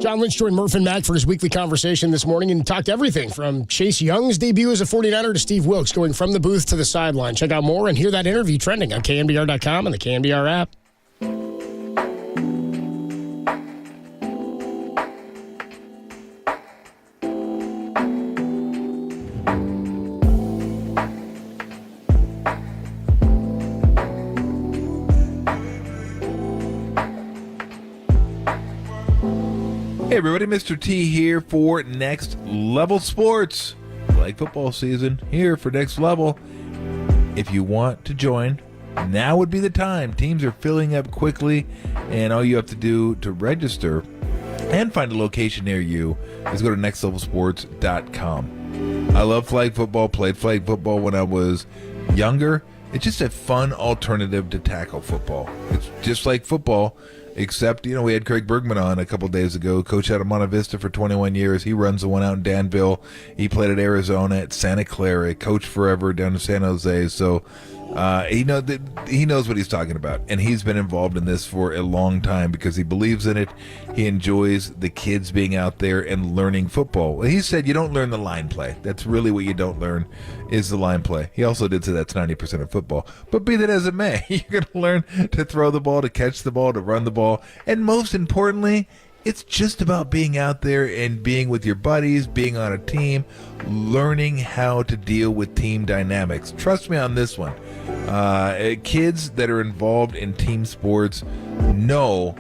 John Lynch joined Murph and Mac for his weekly conversation this morning and talked everything from Chase Young's debut as a 49er to Steve Wilks going from the booth to the sideline. Check out more and hear that interview trending on KNBR.com and the KNBR app. Hey everybody, Mr. T here for Next Level Sports. Flag football season here for Next Level. If you want to join, now would be the time. Teams are filling up quickly, and all you have to do to register and find a location near you is go to nextlevelsports.com. I love flag football, played flag football when I was younger. It's just a fun alternative to tackle football. It's just like football, except, we had Craig Bergman on a couple days ago, coach out of Monte Vista for 21 years. He runs the one out in Danville. He played at Arizona, at Santa Clara, coached forever down in San Jose. So he knows what he's talking about, and he's been involved in this for a long time because he believes in it. He enjoys the kids being out there and learning football. He said you don't learn the line play. That's really what you don't learn is the line play. He also did say that's 90% of football. But be that as it may, you're going to learn to throw the ball, to catch the ball, to run the ball, and most importantly, it's just about being out there and being with your buddies, being on a team, learning how to deal with team dynamics. Trust me on this one. Kids that are involved in team sports know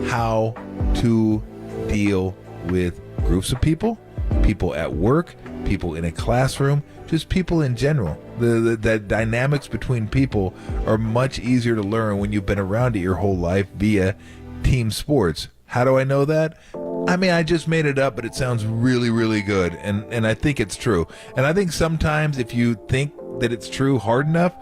how to deal with groups of people, people at work, people in a classroom, just people in general. The dynamics between people are much easier to learn when you've been around it your whole life via team sports. How do I know that? I mean, I just made it up, but it sounds really, really good, and I think it's true. And I think sometimes if you think that it's true hard enough,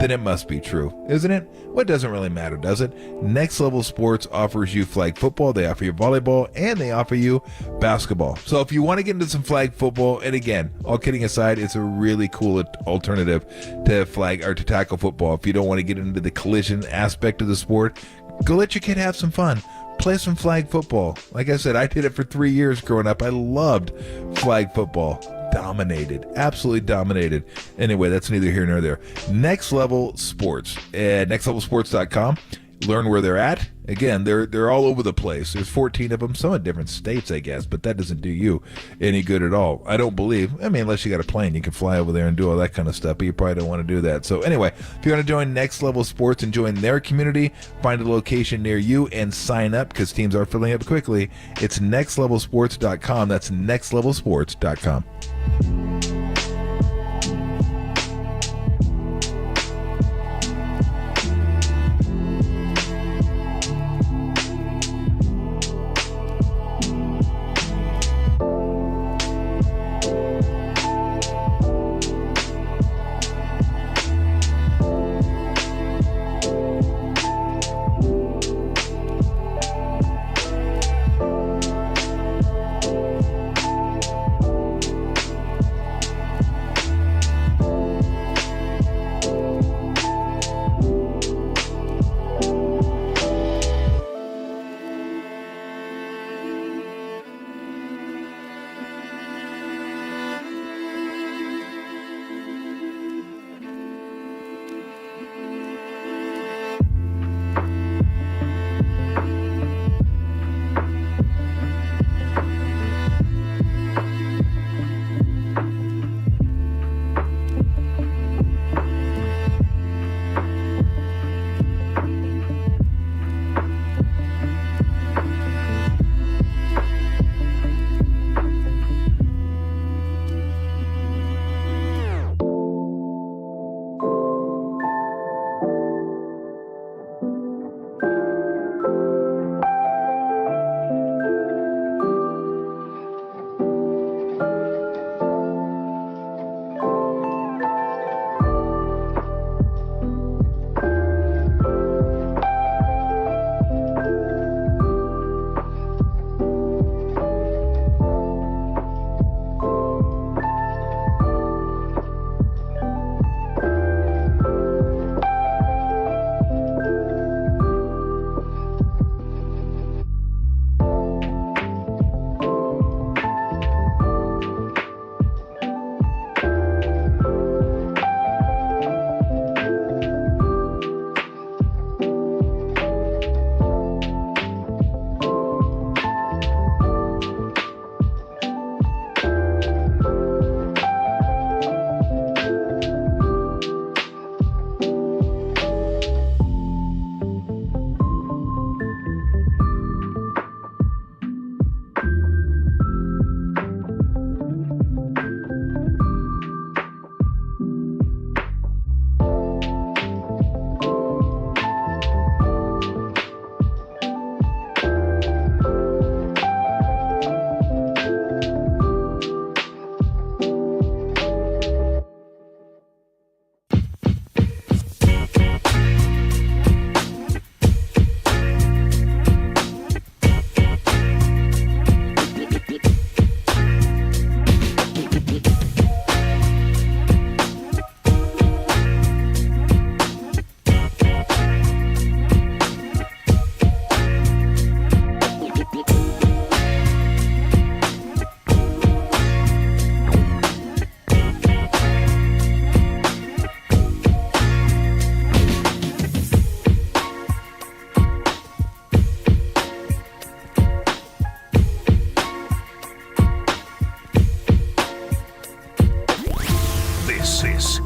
then it must be true, isn't it? Well, it doesn't really matter, does it? Next Level Sports offers you flag football, they offer you volleyball, and they offer you basketball. So if you want to get into some flag football, and again, all kidding aside, it's a really cool alternative to flag or to tackle football. If you don't want to get into the collision aspect of the sport, go let your kid have some fun. Play some flag football. Like I said, I did it for 3 years growing up. I loved flag football. Dominated. Absolutely dominated. Anyway, that's neither here nor there. Next Level Sports at nextlevelsports.com. Learn where they're at. Again, they're all over the place. There's 14 of them, some in different states, I guess, but that doesn't do you any good at all. I don't believe. I mean, unless you got a plane, you can fly over there and do all that kind of stuff, but you probably don't want to do that. So anyway, if you want to join Next Level Sports and join their community, find a location near you and sign up because teams are filling up quickly. It's nextlevelsports.com. That's nextlevelsports.com.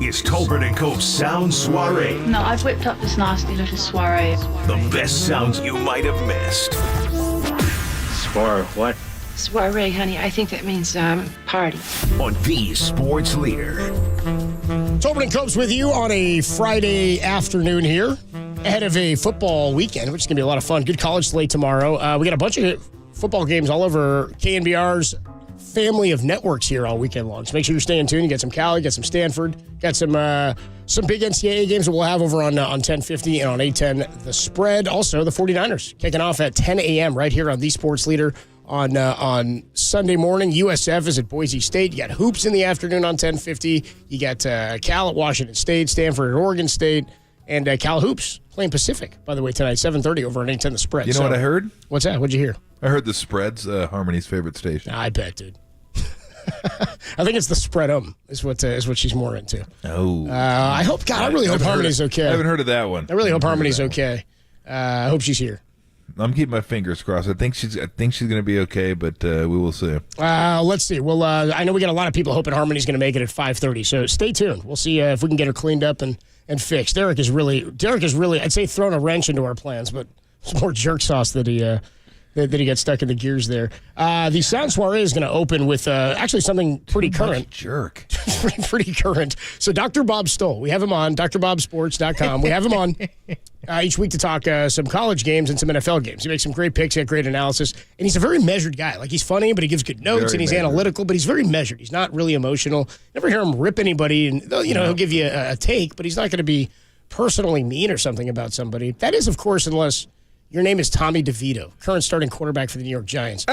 is Tolbert & Co.'s Sound Soiree. No, I've whipped up this nasty little soiree. The best sounds you might have missed. What? Soiree, honey. I think that means party. On the Sports Leader. Tolbert & Copes with you on a Friday afternoon here, ahead of a football weekend, which is going to be a lot of fun. Good college slate tomorrow. We got a bunch of football games all over KNBR's family of networks here all weekend long. So make sure you're staying tuned. You got some Cal, you got some Stanford, got some big NCAA games that we'll have over on 1050 and on 810 The Spread. Also, the 49ers kicking off at 10 a.m. right here on The Sports Leader on Sunday morning. USF is at Boise State. You got hoops in the afternoon on 1050. You got Cal at Washington State, Stanford at Oregon State, and Cal hoops playing Pacific, by the way, tonight, 7:30 over on 810 The Spread. You know what I heard? What's that? What'd you hear? I heard the Spread's Harmony's favorite station. I bet, dude. I think it's the spread is what she's more into. Oh. I hope, God, I really hope Harmony's okay. I haven't heard of that one. I really hope Harmony's okay. I hope she's here. I'm keeping my fingers crossed. I think she's going to be okay, but we will see. Let's see. Well, I know we got a lot of people hoping Harmony's going to make it at 5:30, so stay tuned. We'll see if we can get her cleaned up and fixed. Derek is really, I'd say, thrown a wrench into our plans, but it's more jerk sauce that he got stuck in the gears there. The Sound Soiree is going to open with actually something pretty current. Jerk. pretty current. So Dr. Bob Stoll, we have him on, drbobsports.com. We have him on each week to talk some college games and some NFL games. He makes some great picks, got great analysis, and he's a very measured guy. Like, he's funny, but he gives good notes, and he's analytical, but he's very measured. He's not really emotional. Never hear him rip anybody, and he'll give you a take, but he's not going to be personally mean or something about somebody. That is, of course, unless your name is Tommy DeVito, current starting quarterback for the New York Giants.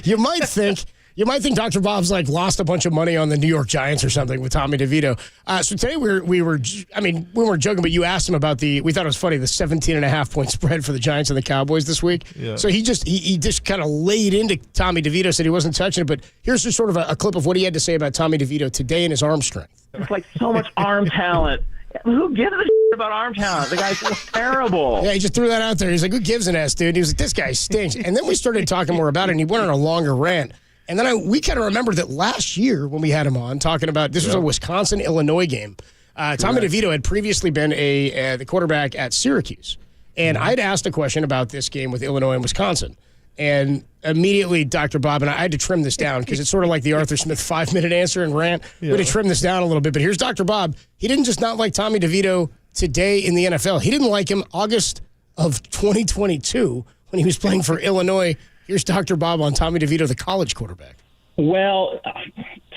You might think Dr. Bob's lost a bunch of money on the New York Giants or something with Tommy DeVito. So today we weren't joking, but you asked him about we thought it was funny, the 17.5 point spread for the Giants and the Cowboys this week. Yeah. So he just kind of laid into Tommy DeVito, said he wasn't touching it, but here's just sort of a clip of what he had to say about Tommy DeVito today in his arm strength. It's like so much arm talent. Who gives a shit about arm talent? The guy's just terrible. Yeah, he just threw that out there. He's like, who gives an ass, dude? He was like, this guy stinks. And then we started talking more about it, and he went on a longer rant. And then we kind of remembered that last year when we had him on talking about, this was a Wisconsin-Illinois game. Tommy DeVito had previously been the quarterback at Syracuse. And I'd asked a question about this game with Illinois and Wisconsin. And immediately, Dr. Bob and I had to trim this down because it's sort of like the Arthur Smith 5-minute answer and rant. We had to trim this down a little bit. But here's Dr. Bob. He didn't just not like Tommy DeVito today in the NFL. He didn't like him August of 2022 when he was playing for Illinois. Here's Dr. Bob on Tommy DeVito, the college quarterback. Well,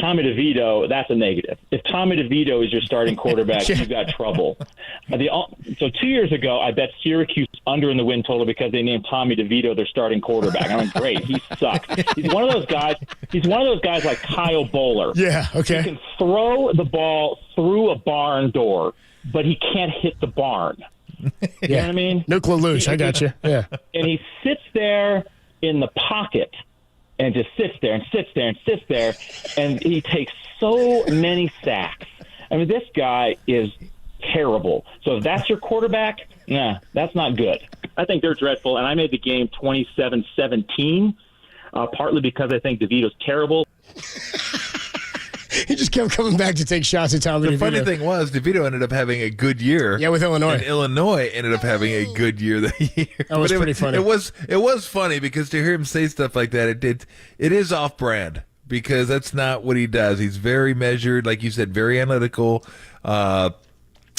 Tommy DeVito, that's a negative. If Tommy DeVito is your starting quarterback, you've got trouble. So 2 years ago, I bet Syracuse under in the win total because they named Tommy DeVito their starting quarterback. I mean, great, he sucks. He's one of those guys like Kyle Bowler. Yeah, okay. He can throw the ball through a barn door, but he can't hit the barn. You know what I mean? Nuke LaLoosh, I got you. Yeah. And he sits there in the pocket and just sits there and sits there and sits there, and he takes so many sacks. I mean, this guy is terrible. So if that's your quarterback, that's not good. I think they're dreadful, and I made the game 27-17, partly because I think DeVito's terrible. He just kept coming back to take shots at Tommy DeVito. The funny thing was, DeVito ended up having a good year. Yeah, with Illinois. And Illinois ended up having a good year that year. That was pretty funny. It was funny because to hear him say stuff like that, it is off-brand because that's not what he does. He's very measured, like you said, very analytical.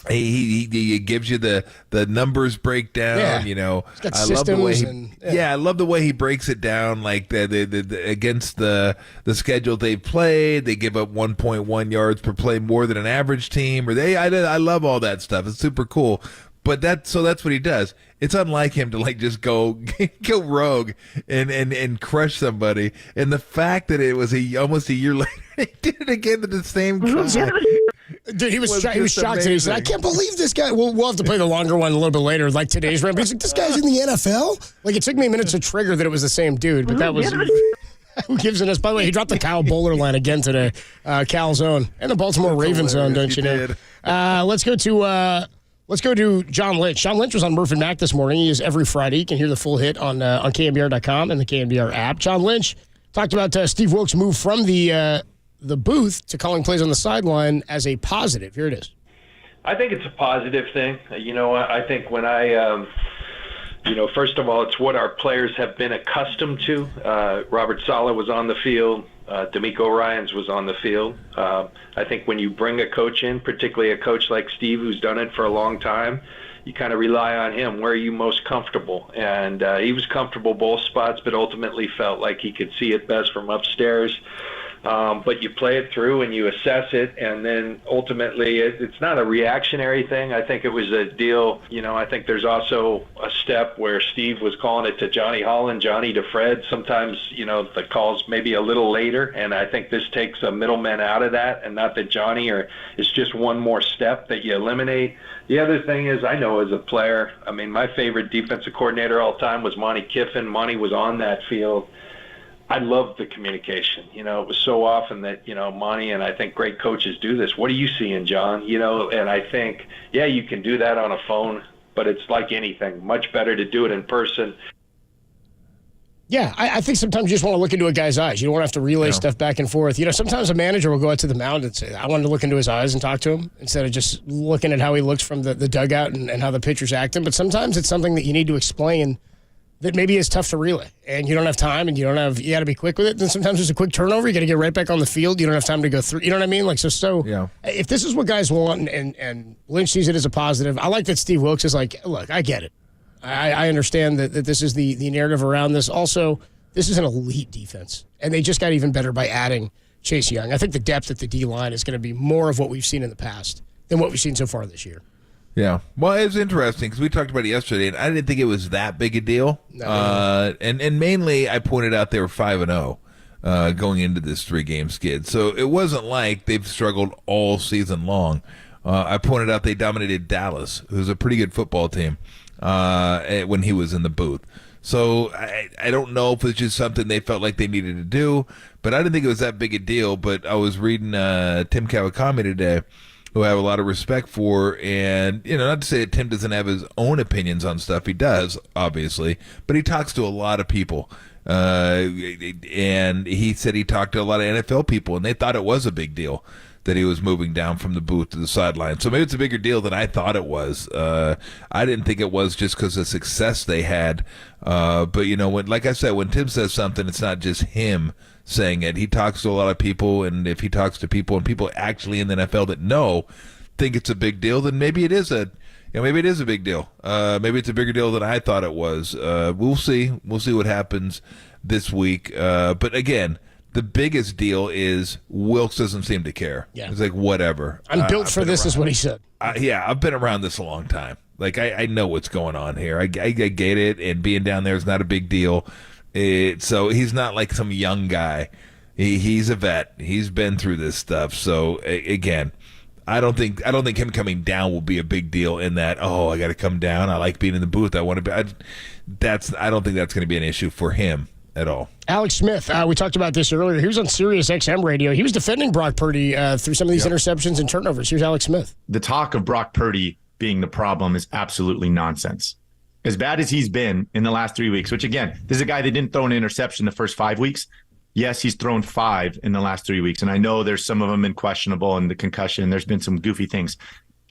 He gives you the numbers breakdown. Yeah. You know, I love the way I love the way he breaks it down. Like the against the schedule they've played, they give up 1.1 yards per play more than an average team. I love all that stuff. It's super cool. But that's what he does. It's unlike him to just go rogue and crush somebody. And the fact that it was almost a year later, he did it again to the same guy. Dude, he was shocked. He said, I can't believe this guy. We'll have to play the longer one a little bit later, like today's rant. He's like, this guy's in the NFL? Like, it took me a minute to trigger that it was the same dude, but that was... Who gives us? By the way, he dropped the Kyle Bowler line again today. Cal's own. And the Baltimore Ravens own, don't you know? Let's go to John Lynch. John Lynch was on Murph and Mac this morning. He is every Friday. You can hear the full hit on KNBR.com and the KNBR app. John Lynch talked about Steve Wilks' move from the the booth to calling plays on the sideline as a positive. Here it is. I think it's a positive thing. I think when first of all, it's what our players have been accustomed to. Robert Saleh was on the field. D'Amico Ryans was on the field. I think when you bring a coach in, particularly a coach like Steve, who's done it for a long time, you kind of rely on him. Where are you most comfortable? And he was comfortable both spots, but ultimately felt like he could see it best from upstairs. But you play it through and you assess it, and then ultimately it's not a reactionary thing. I think it was a deal. I think there's also a step where Steve was calling it to Johnny Holland, Johnny to Fred. Sometimes, the call's maybe a little later, and I think this takes a middleman out of that, and not that Johnny, or it's just one more step that you eliminate. The other thing is, I know as a player, my favorite defensive coordinator all the time was Monty Kiffin. Monty was on that field. I loved the communication. It was so often that, Monty, and I think great coaches do this. What are you seeing, John? And I think, yeah, you can do that on a phone, but it's like anything. Much better to do it in person. Yeah, I think sometimes you just want to look into a guy's eyes. You don't want to have to relay stuff back and forth. Sometimes a manager will go out to the mound and say, I wanted to look into his eyes and talk to him, instead of just looking at how he looks from the dugout and how the pitcher's acting. But sometimes it's something that you need to explain that maybe is tough to relay, and you don't have time, and you got to be quick with it. Then sometimes there's a quick turnover. You got to get right back on the field. You don't have time to go through. You know what I mean? If this is what guys want, and Lynch sees it as a positive, I like that Steve Wilks is like, look, I get it. I understand that this is the narrative around this. Also, this is an elite defense, and they just got even better by adding Chase Young. I think the depth at the D-line is going to be more of what we've seen in the past than what we've seen so far this year. Yeah. Well, it was interesting because we talked about it yesterday, and I didn't think it was that big a deal. No. And mainly I pointed out they were 5-0 going into this 3-game skid. So it wasn't like they've struggled all season long. I pointed out they dominated Dallas, who's a pretty good football team, when he was in the booth. So I don't know if it's just something they felt like they needed to do, but I didn't think it was that big a deal. But I was reading Tim Kawakami today, who I have a lot of respect for, and, not to say that Tim doesn't have his own opinions on stuff. He does, obviously, but he talks to a lot of people. And he said he talked to a lot of NFL people, and they thought it was a big deal that he was moving down from the booth to the sideline. So maybe it's a bigger deal than I thought it was. I didn't think it was just because of success they had. But, like I said, when Tim says something, it's not just him saying it. He talks to a lot of people, and if he talks to people, and people actually in the NFL that think it's a big deal, then maybe it is a big deal. Maybe it's a bigger deal than I thought it was. We'll see. We'll see what happens this week. But again, the biggest deal is Wilks doesn't seem to care. Yeah. It's like, whatever. I'm built for this, is what he said. I've been around this a long time. Like, I know what's going on here. I get it, and being down there is not a big deal. So he's not like some young guy. He's a vet. He's been through this stuff. So again, I don't think him coming down will be a big deal in that, I got to come down. I like being in the booth. I want to be. I don't think that's going to be an issue for him at all. Alex Smith, we talked about this earlier. He was on Sirius XM radio. He was defending Brock Purdy through some of these interceptions and turnovers. Here's Alex Smith. The talk of Brock Purdy being the problem is absolutely nonsense. As bad as he's been in the last 3 weeks, which, again, this is a guy that didn't throw an interception the first 5 weeks. Yes, he's thrown 5 in the last 3 weeks, and I know there's some of them been questionable, and the concussion, there's been some goofy things.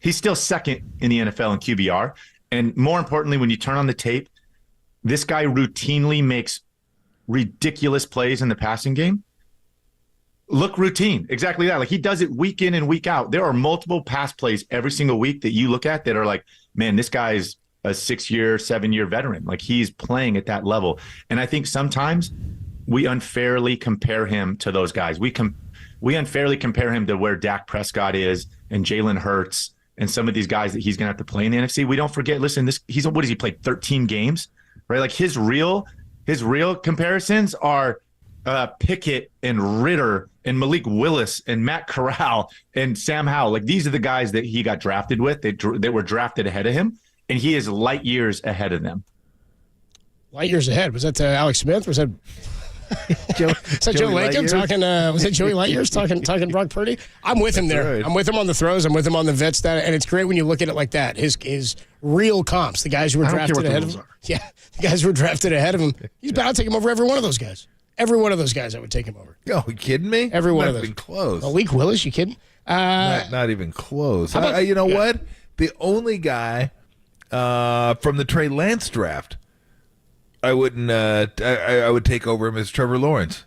He's still second in the NFL in QBR, and more importantly, when you turn on the tape, this guy routinely makes ridiculous plays in the passing game. Look routine, exactly that. Like, he does it week in and week out. There are multiple pass plays every single week that you look at that are like, man, this guy's a 6-year, 7-year veteran. Like, he's playing at that level. And I think sometimes we unfairly compare him to those guys. We unfairly compare him to where Dak Prescott is and Jalen Hurts and some of these guys that he's going to have to play in the NFC. We don't forget, listen, what has he played, 13 games, right? Like, his real comparisons are Pickett and Ritter and Malik Willis and Matt Corral and Sam Howell. Like, these are the guys that he got drafted with. They were drafted ahead of him, and he is light years ahead of them. Light years ahead? Was that Alex Smith? Was that Joe Latham talking? Was it Joey Lightyears talking Brock Purdy? I'm with him there. Right. I'm with him on the throws. I'm with him on the vet stat, and it's great when you look at it like that. His real comps, the guys who were drafted ahead of him. Yeah, the guys who were drafted ahead of him. He's about to take him over every one of those guys. Every one of those guys, I would take him over. Yo, you kidding me? Every one not of those. Even close. Malik Willis, you kidding? Not even close. How about- you know what? The only guy from the Trey Lance draft I wouldn't. I would take over him as Trevor Lawrence.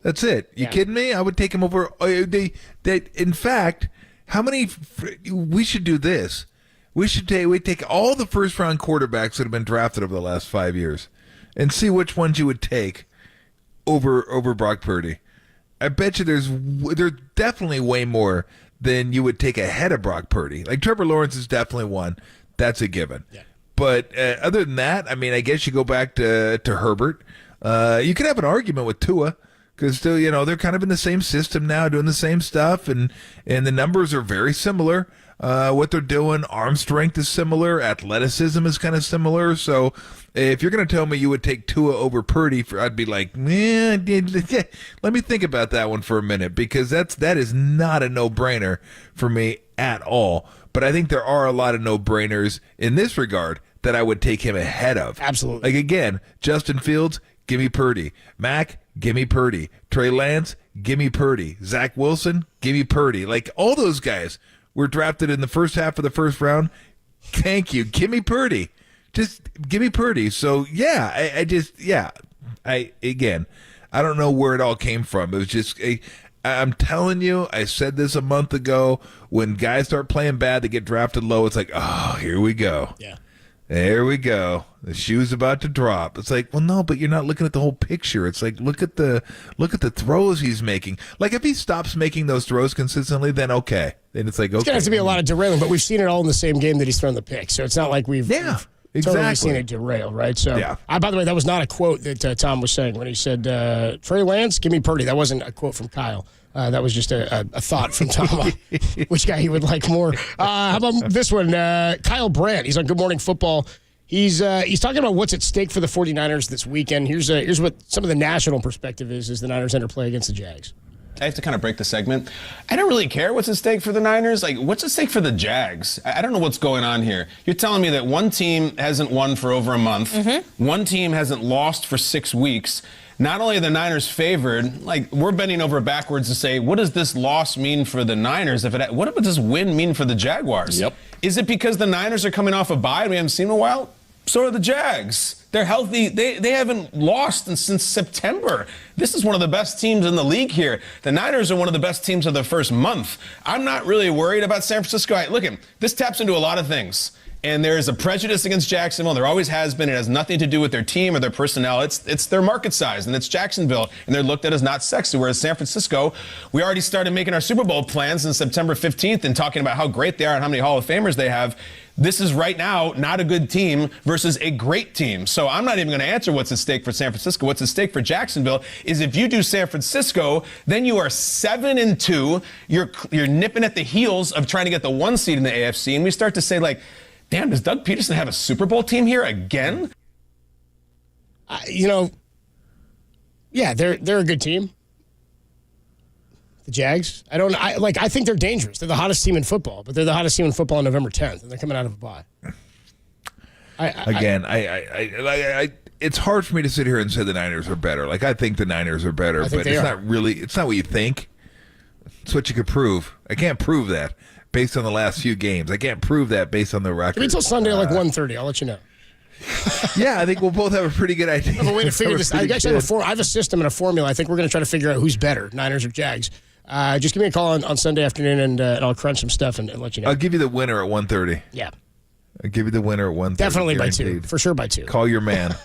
That's it. You kidding me? I would take him over. In fact, how many? We should do this. We take all the first round quarterbacks that have been drafted over the last 5 years, and see which ones you would take over Brock Purdy. I bet you there's definitely way more than you would take ahead of Brock Purdy. Like Trevor Lawrence is definitely one. That's a given. Yeah. But other than that, I mean, I guess you go back to Herbert. You could have an argument with Tua because still, they're kind of in the same system now, doing the same stuff, and the numbers are very similar. What they're doing, arm strength is similar, athleticism is kind of similar. So if you're going to tell me you would take Tua over Purdy, I'd be like, man, let me think about that one for a minute, because that is not a no-brainer for me at all. But I think there are a lot of no-brainers in this regard that I would take him ahead of. Absolutely. Like, again, Justin Fields, give me Purdy. Mac, give me Purdy. Trey Lance, give me Purdy. Zach Wilson, give me Purdy. Like, all those guys were drafted in the first half of the first round. Thank you. Give me Purdy. Just give me Purdy. So, yeah, I don't know where it all came from. It was just I'm telling you, I said this a month ago, when guys start playing bad, they get drafted low, it's like, oh, here we go. Yeah. There we go. The shoe's about to drop. It's like, well, no, but you're not looking at the whole picture. It's like, look at the throws he's making. Like, if he stops making those throws consistently, then okay. Then it's like, okay. It's going to have to be a lot of derailing, but we've seen it all in the same game that he's thrown the pick. So it's not like we've totally seen it derail, right? So, by the way, that was not a quote that Tom was saying when he said, Trey Lance, give me Purdy. That wasn't a quote from Kyle. That was just a thought from Tom, which guy he would like more. How about this one? Kyle Brandt. He's on Good Morning Football. He's talking about what's at stake for the 49ers this weekend. Here's what some of the national perspective is as the Niners interplay against the Jags. I have to kind of break the segment. I don't really care what's at stake for the Niners. Like, what's at stake for the Jags? I don't know what's going on here. You're telling me that one team hasn't won for over a month. Mm-hmm. One team hasn't lost for 6 weeks. Not only are the Niners favored, like, we're bending over backwards to say, what does this loss mean for the Niners? What does this win mean for the Jaguars? Yep. Is it because the Niners are coming off a bye and we haven't seen them in a while? So are the Jags. They're healthy. They haven't lost since September. This is one of the best teams in the league here. The Niners are one of the best teams of the first month. I'm not really worried about San Francisco. Look, this taps into a lot of things. And there is a prejudice against Jacksonville. There always has been. It has nothing to do with their team or their personnel. It's their market size, and it's Jacksonville. And they're looked at as not sexy, whereas San Francisco, we already started making our Super Bowl plans on September 15th and talking about how great they are and how many Hall of Famers they have. This is right now not a good team versus a great team. So I'm not even going to answer what's at stake for San Francisco. What's at stake for Jacksonville is if you do San Francisco, then you are 7-2. You're nipping at the heels of trying to get the 1 seed in the AFC. And we start to say, like, damn, does Doug Peterson have a Super Bowl team here again? Yeah, they're a good team. The Jags. I think they're dangerous. They're the hottest team in football, but they're the hottest team in football on November 10th, and they're coming out of a bye. It's hard for me to sit here and say the Niners are better. Like, I think the Niners are better, but it's not what you think. It's what you could prove. I can't prove that based on the last few games. I can't prove that based on the record. Give me until Sunday at 1:30. I'll let you know. Yeah, I think we'll both have a pretty good idea. I have a way to figure this. I have a system and a formula. I think we're going to try to figure out who's better, Niners or Jags. Just give me a call on Sunday afternoon, and I'll crunch some stuff and let you know. I'll give you the winner at 1:30. Yeah. I'll give you the winner at 1:30. Definitely guaranteed. by 2. For sure by 2. Call your man.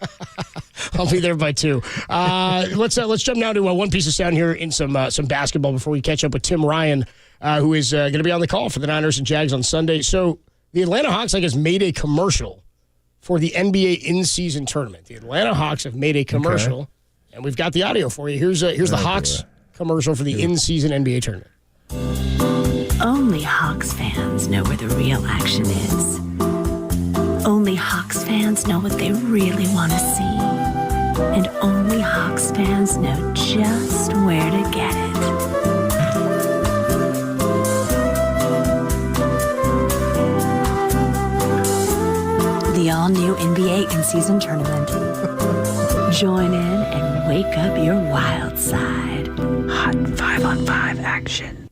I'll be there by 2. Let's jump now to one piece of sound here in some basketball before we catch up with Tim Ryan, who is going to be on the call for the Niners and Jags on Sunday. So the Atlanta Hawks, has made a commercial for the NBA in-season tournament. The Atlanta Hawks have made a commercial, and we've got the audio for you. Here's the Hawks commercial for the in-season NBA tournament. Only Hawks fans know where the real action is. Only Hawks fans know what they really want to see. And only Hawks fans know just where to get it. The all-new NBA in-season tournament. Join in and wake up your wild side. Hot 5-on-5 action.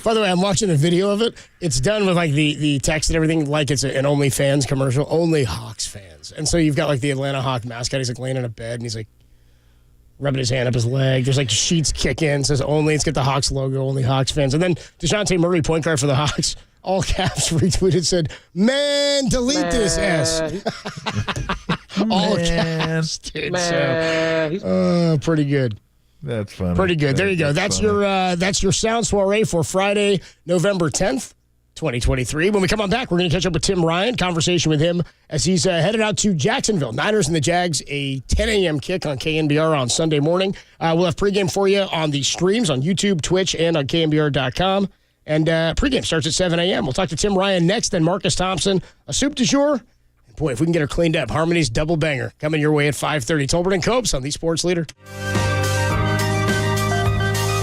By the way, I'm watching a video of it. It's done with like the text and everything like it's an OnlyFans commercial. Only Hawks fans. And so you've got like the Atlanta Hawk mascot. He's like laying in a bed and he's like rubbing his hand up his leg. There's like sheets kick in. Says only. It's got the Hawks logo. Only Hawks fans. And then DeJounte Murray, point guard for the Hawks, all caps retweeted, said, "Man, delete this S." All caps, dude. So, pretty good. That's funny. Pretty good. There you go. That's your sound soiree for Friday, November 10th, 2023. When we come on back, we're going to catch up with Tim Ryan. Conversation with him as he's headed out to Jacksonville. Niners and the Jags, a 10 a.m. kick on KNBR on Sunday morning. We'll have pregame for you on the streams on YouTube, Twitch, and on KNBR.com. And pregame starts at 7 a.m. We'll talk to Tim Ryan next, then Marcus Thompson, a soup du jour. And boy, if we can get her cleaned up, Harmony's double banger coming your way at 5:30. Tolbert and Copes on the Sports Leader.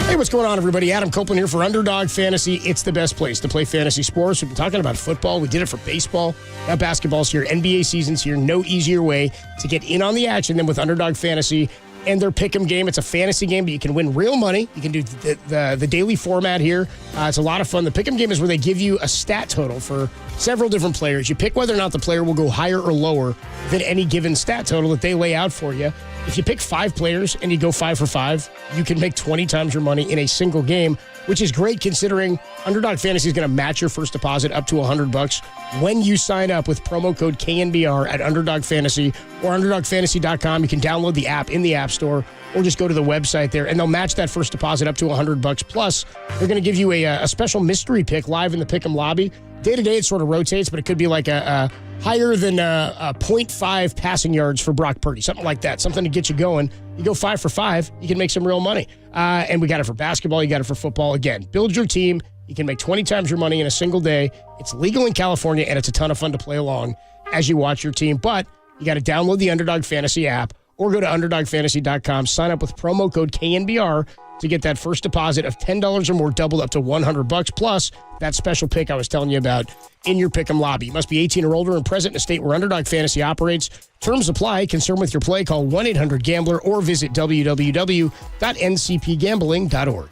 Hey, what's going on, everybody? Adam Copeland here for Underdog Fantasy. It's the best place to play fantasy sports. We've been talking about football. We did it for baseball. Now basketball's here. NBA season's here. No easier way to get in on the action than with Underdog Fantasy and their pick'em game. It's a fantasy game, but you can win real money. You can do the daily format here. It's a lot of fun. The pick'em game is where they give you a stat total for several different players. You pick whether or not the player will go higher or lower than any given stat total that they lay out for you. If you pick 5 players and you go 5 for 5, you can make 20 times your money in a single game, which is great considering Underdog Fantasy is going to match your first deposit up to $100 when you sign up with promo code KNBR at Underdog Fantasy or UnderdogFantasy.com. You can download the app in the App Store or just go to the website there, and they'll match that first deposit up to $100. Plus, they're going to give you a special mystery pick live in the Pick'em lobby. Day to day, it sort of rotates, but it could be like a higher than a 0.5 passing yards for Brock Purdy, something like that, something to get you going. You go 5 for 5, you can make some real money. And we got it for basketball, you got it for football. Again, build your team. You can make 20 times your money in a single day. It's legal in California, and it's a ton of fun to play along as you watch your team. But you got to download the Underdog Fantasy app or go to UnderdogFantasy.com, sign up with promo code KNBR to get that first deposit of $10 or more doubled up to $100, plus that special pick I was telling you about in your Pick'em lobby. You must be 18 or older and present in a state where Underdog Fantasy operates. Terms apply. Concerned with your play, call 1-800-GAMBLER or visit www.ncpgambling.org.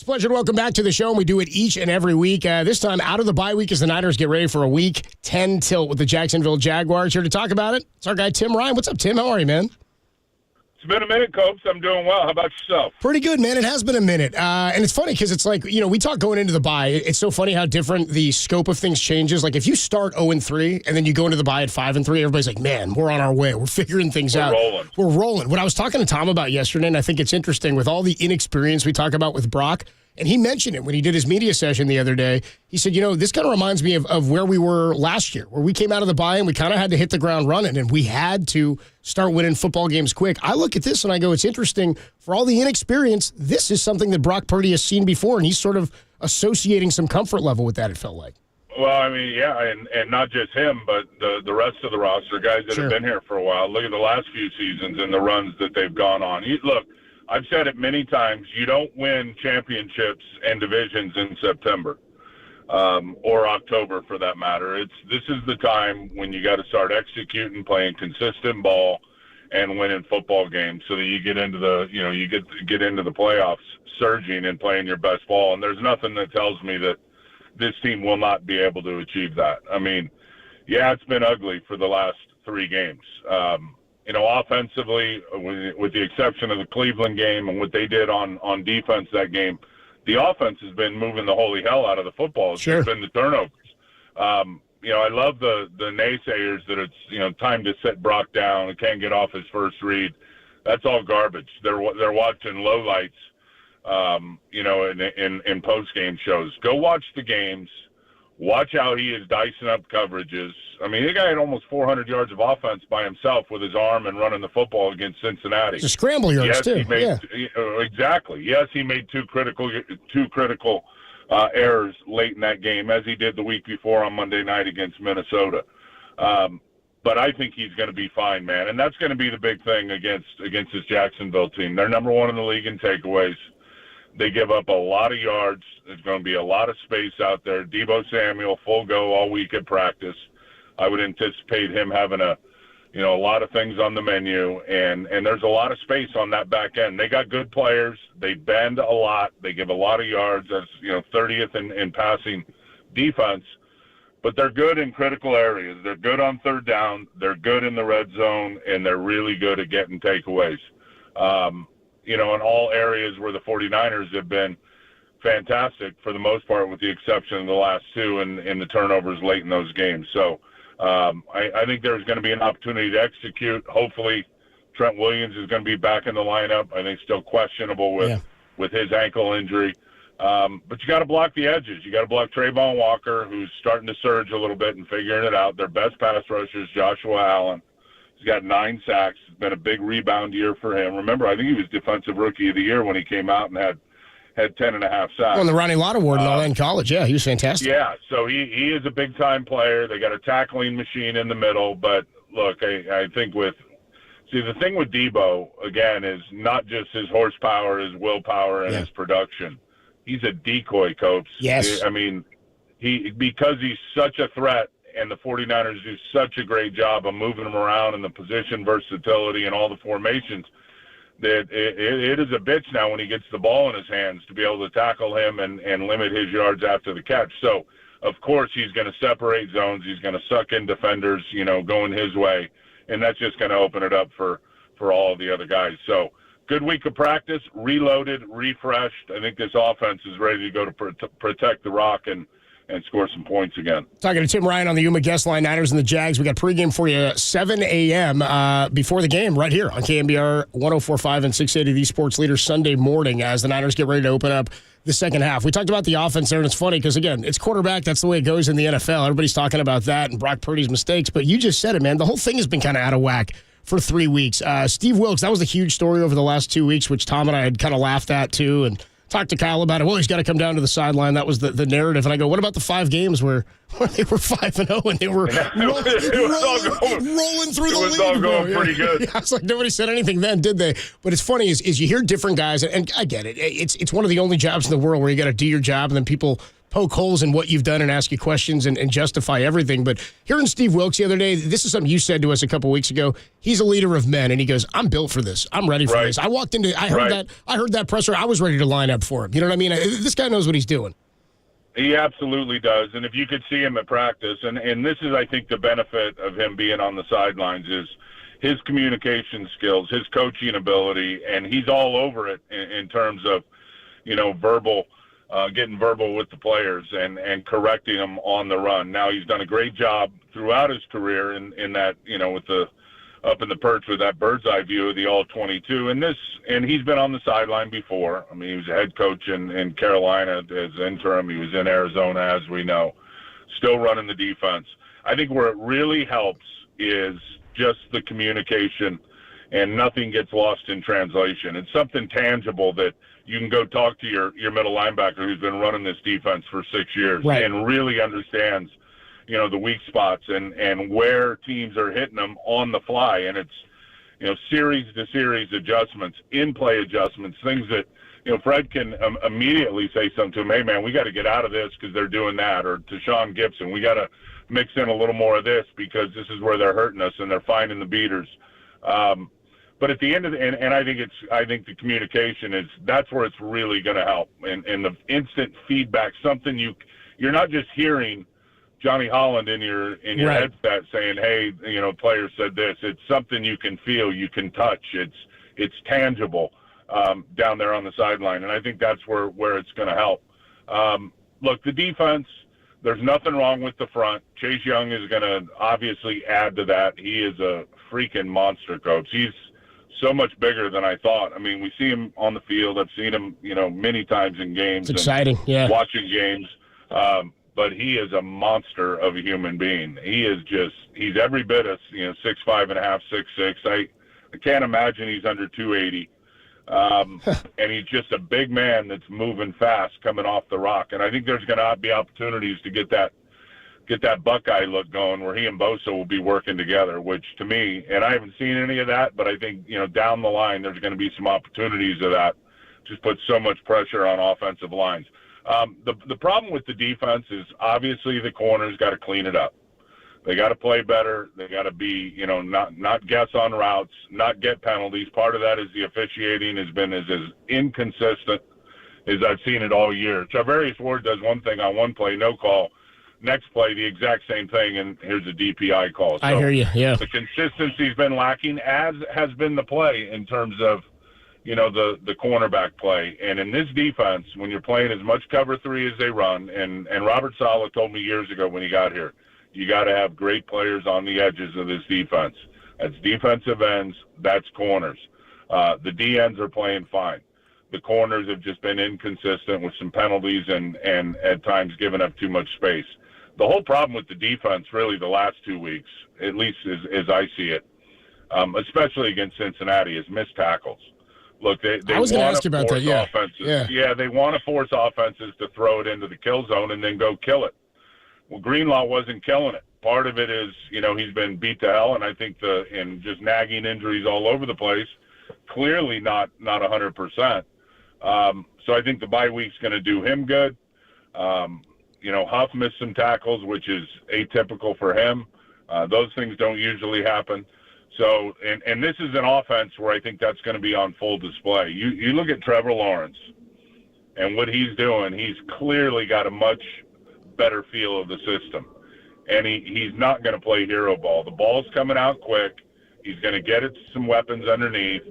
It's a pleasure to welcome back to the show, and we do it each and every week. This time, out of the bye week as the Niners get ready for a Week 10 tilt with the Jacksonville Jaguars. Here to talk about it, it's our guy, Tim Ryan. What's up, Tim? How are you, man? It's been a minute, Copes. I'm doing well. How about yourself? Pretty good, man. It has been a minute. And it's funny because it's like, we talk going into the bye. It's so funny how different the scope of things changes. Like, if you start 0-3 and then you go into the bye at 5-3, everybody's like, man, we're on our way. We're figuring things out. We're rolling. What I was talking to Tom about yesterday, and I think it's interesting with all the inexperience we talk about with Brock, and he mentioned it when he did his media session the other day. He said, this kind of reminds me of where we were last year, where we came out of the bye and we kind of had to hit the ground running, and we had to start winning football games quick. I look at this and I go, it's interesting. For all the inexperience, this is something that Brock Purdy has seen before, and he's sort of associating some comfort level with that, it felt like. Well, I mean, yeah, and not just him, but the rest of the roster, guys that have been here for a while. Look at the last few seasons and the runs that they've gone on. Look, I've said it many times, you don't win championships and divisions in September or October for that matter. This is the time when you got to start executing, playing consistent ball, and winning football games so that you get into the get into the playoffs surging and playing your best ball. And there's nothing that tells me that this team will not be able to achieve that. I mean, yeah, it's been ugly for the last 3 games. Offensively, with the exception of the Cleveland game and what they did on defense that game, the offense has been moving the holy hell out of the football. It's been the turnovers. I love the naysayers that it's, time to sit Brock down and can't get off his first read. That's all garbage. They're watching lowlights, in post-game shows. Go watch the games. Watch how he is dicing up coverages. I mean, the guy had almost 400 yards of offense by himself with his arm and running the football against Cincinnati. It's a scramble yards, too. Exactly. Yes, he made two critical errors late in that game, as he did the week before on Monday night against Minnesota. But I think he's going to be fine, man. And that's going to be the big thing against this Jacksonville team. They're number 1 in the league in takeaways. They give up a lot of yards. There's going to be a lot of space out there. Deebo Samuel, full go all week at practice. I would anticipate him having a lot of things on the menu, and there's a lot of space on that back end. They got good players. They bend a lot. They give a lot of yards. That's 30th in passing defense, but they're good in critical areas. They're good on third down. They're good in the red zone, and they're really good at getting takeaways. In all areas where the 49ers have been fantastic for the most part, with the exception of the last 2 and the turnovers late in those games. So I think there's going to be an opportunity to execute. Hopefully Trent Williams is going to be back in the lineup. I think still questionable with his ankle injury. But you got to block the edges. You got to block Trayvon Walker, who's starting to surge a little bit and figuring it out. Their best pass rusher is Joshua Allen. He's got 9 sacks. It's been a big rebound year for him. Remember, I think he was Defensive Rookie of the Year when he came out and had 10.5 sacks. Won the Ronnie Lott Award and all that in college. Yeah, he was fantastic. Yeah, so he is a big-time player. They got a tackling machine in the middle. But, look, I think the thing with Deebo, again, is not just his horsepower, his willpower, and his production. He's a decoy, Copes. Yes. I mean, because he's such a threat, and the 49ers do such a great job of moving him around and the position versatility and all the formations, that it is a bitch now when he gets the ball in his hands to be able to tackle him and limit his yards after the catch. So, of course, he's going to separate zones. He's going to suck in defenders, going his way, and that's just going to open it up for all of the other guys. So, good week of practice, reloaded, refreshed. I think this offense is ready to go to protect the rock and score some points again. Talking to Tim Ryan on the Yuma guest line, Niners and the Jags. We got pregame for you 7 a.m. Before the game right here on KNBR 104.5 and 680, the Sports Leader, Sunday morning as the Niners get ready to open up the second half. We talked about the offense there, and it's funny because, again, it's quarterback. That's the way it goes in the NFL. Everybody's talking about that and Brock Purdy's mistakes, but you just said it, man. The whole thing has been kind of out of whack for 3 weeks. Steve Wilks, that was a huge story over the last 2 weeks, which Tom and I had kind of laughed at too, and talked to Kyle about it. Well, he's got to come down to the sideline. That was the narrative. And I go, what about the 5 games where they were 5-0 and they were rolling through the league? It was all going pretty good. Yeah, it's like nobody said anything then, did they? But it's funny is you hear different guys, and I get it. It's one of the only jobs in the world where you got to do your job, and then people poke holes in what you've done and ask you questions and justify everything. But hearing Steve Wilks the other day, this is something you said to us a couple weeks ago. He's a leader of men, and he goes, I'm built for this. I'm ready for this. I walked into, I heard that presser. I was ready to line up for him. You know what I mean? This guy knows what he's doing. He absolutely does. And if you could see him at practice, and this is, I think, the benefit of him being on the sidelines is his communication skills, his coaching ability, and he's all over it in terms of, verbal, getting verbal with the players and correcting them on the run. Now, he's done a great job throughout his career in that, with the up in the perch with that bird's eye view of the all-22. And he's been on the sideline before. I mean, he was a head coach in Carolina as interim. He was in Arizona, as we know, still running the defense. I think where it really helps is just the communication, and nothing gets lost in translation. It's something tangible that you can go talk to your middle linebacker who's been running this defense for 6 years and really understands, the weak spots and where teams are hitting them on the fly. And it's, series to series adjustments, in-play adjustments, things that, Fred can immediately say something to him, hey, man, we got to get out of this because they're doing that. Or to Sean Gibson, we got to mix in a little more of this because this is where they're hurting us and they're finding the beaters. But at the end of and I think the communication that's where it's really going to help. And the instant feedback, something you're not just hearing Johnny Holland in your headset saying, hey, player said this. It's something you can feel, you can touch. It's tangible down there on the sideline. And I think that's where it's going to help. Look, the defense, there's nothing wrong with the front. Chase Young is going to obviously add to that. He is a freaking monster, coach. He's so much bigger than I thought. I mean, we see him on the field. I've seen him, many times in games. It's exciting, watching games. But he is a monster of a human being. He's every bit of, 6'5.5", 6'6". I can't imagine he's under 280. And he's just a big man that's moving fast coming off the rock. And I think there's going to be opportunities to get that Buckeye look going where he and Bosa will be working together, which to me, and I haven't seen any of that, but I think, down the line, there's going to be some opportunities of that. Just put so much pressure on offensive lines. The problem with the defense is obviously the corners got to clean it up. They got to play better. They got to be, not guess on routes, not get penalties. Part of that is the officiating has been as inconsistent as I've seen it all year. Charvarius Ward does one thing on one play, no call. Next play, the exact same thing, and here's a DPI call. So I hear you, yeah. The consistency's been lacking, as has been the play in terms of, the cornerback play. And in this defense, when you're playing as much cover 3 as they run, and Robert Saleh told me years ago when he got here, you got to have great players on the edges of this defense. That's defensive ends, that's corners. The DNs are playing fine. The corners have just been inconsistent with some penalties and at times given up too much space. The whole problem with the defense really the last 2 weeks, at least as I see it, especially against Cincinnati, is missed tackles. Look, they I was going to ask you about that, yeah. Offenses. Yeah, they want to force offenses to throw it into the kill zone and then go kill it. Well, Greenlaw wasn't killing it. Part of it is, he's been beat to hell, and I think and just nagging injuries all over the place, clearly not 100%. So I think the bye week's going to do him good. Huff missed some tackles, which is atypical for him. Those things don't usually happen. So, and this is an offense where I think that's going to be on full display. You look at Trevor Lawrence and what he's doing, he's clearly got a much better feel of the system. And he's not going to play hero ball. The ball's coming out quick. He's going to get it to some weapons underneath,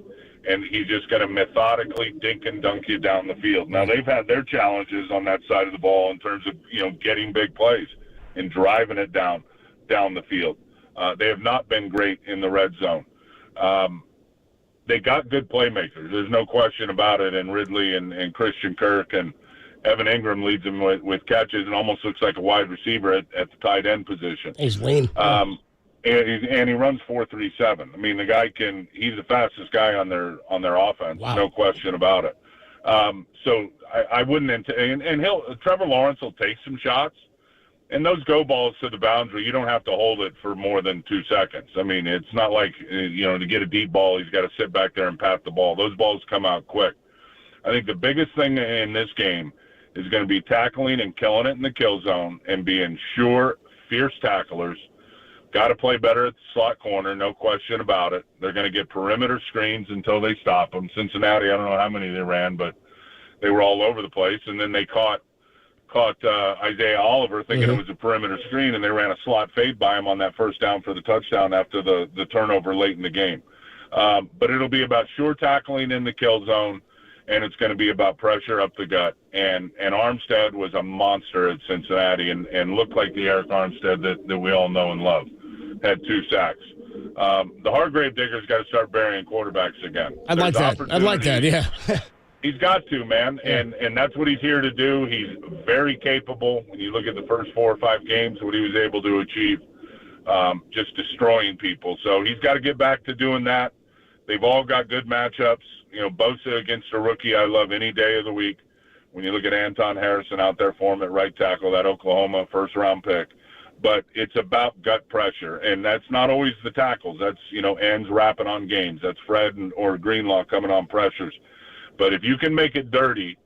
and he's just going to methodically dink and dunk you down the field. Now, they've had their challenges on that side of the ball in terms of, getting big plays and driving it down the field. They have not been great in the red zone. They got good playmakers. There's no question about it. And Ridley and Christian Kirk and Evan Ingram leads them with catches and almost looks like a wide receiver at the tight end position. He's lean. And he runs 4.37. I mean, the guy he's the fastest guy on their offense. Wow. No question about it. So I wouldn't, Trevor Lawrence will take some shots. And those go balls to the boundary, you don't have to hold it for more than 2 seconds. I mean, it's not like, to get a deep ball, he's got to sit back there and pat the ball. Those balls come out quick. I think the biggest thing in this game is going to be tackling and killing it in the kill zone and being sure, fierce tacklers. Got to play better at the slot corner, no question about it. They're going to get perimeter screens until they stop them. Cincinnati, I don't know how many they ran, but they were all over the place. And then they caught Isaiah Oliver thinking it was a perimeter screen, and they ran a slot fade by him on that first down for the touchdown after the turnover late in the game. But it'll be about sure tackling in the kill zone, and it's going to be about pressure up the gut. And Armstead was a monster at Cincinnati and looked like the Eric Armstead that we all know and love. Had 2 sacks. The Hargrave Digger's got to start burying quarterbacks again. I'd like that, yeah. He's got to, man, and that's what he's here to do. He's very capable. When you look at the first 4 or 5 games, what he was able to achieve, just destroying people. So he's got to get back to doing that. They've all got good matchups. You know, Bosa against a rookie, I love any day of the week. When you look at Anton Harrison out there for him at right tackle, that Oklahoma first-round pick. But it's about gut pressure, and that's not always the tackles. That's, ends wrapping on games. That's Fred or Greenlaw coming on pressures. But if you can make it dirty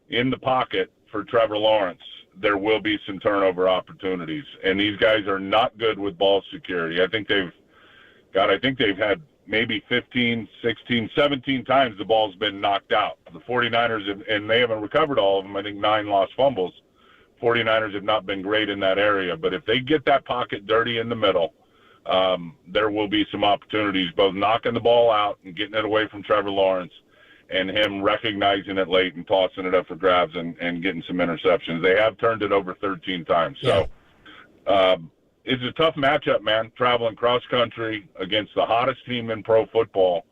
in the pocket for Trevor Lawrence, there will be some turnover opportunities. And these guys are not good with ball security. I think they've had maybe 15, 16, 17 times the ball's been knocked out. The 49ers, and they haven't recovered all of them, I think 9 lost fumbles. 49ers have not been great in that area. But if they get that pocket dirty in the middle, there will be some opportunities, both knocking the ball out and getting it away from Trevor Lawrence, and him recognizing it late and tossing it up for grabs and getting some interceptions. They have turned it over 13 times. So it's a tough matchup, man, traveling cross-country against the hottest team in pro football.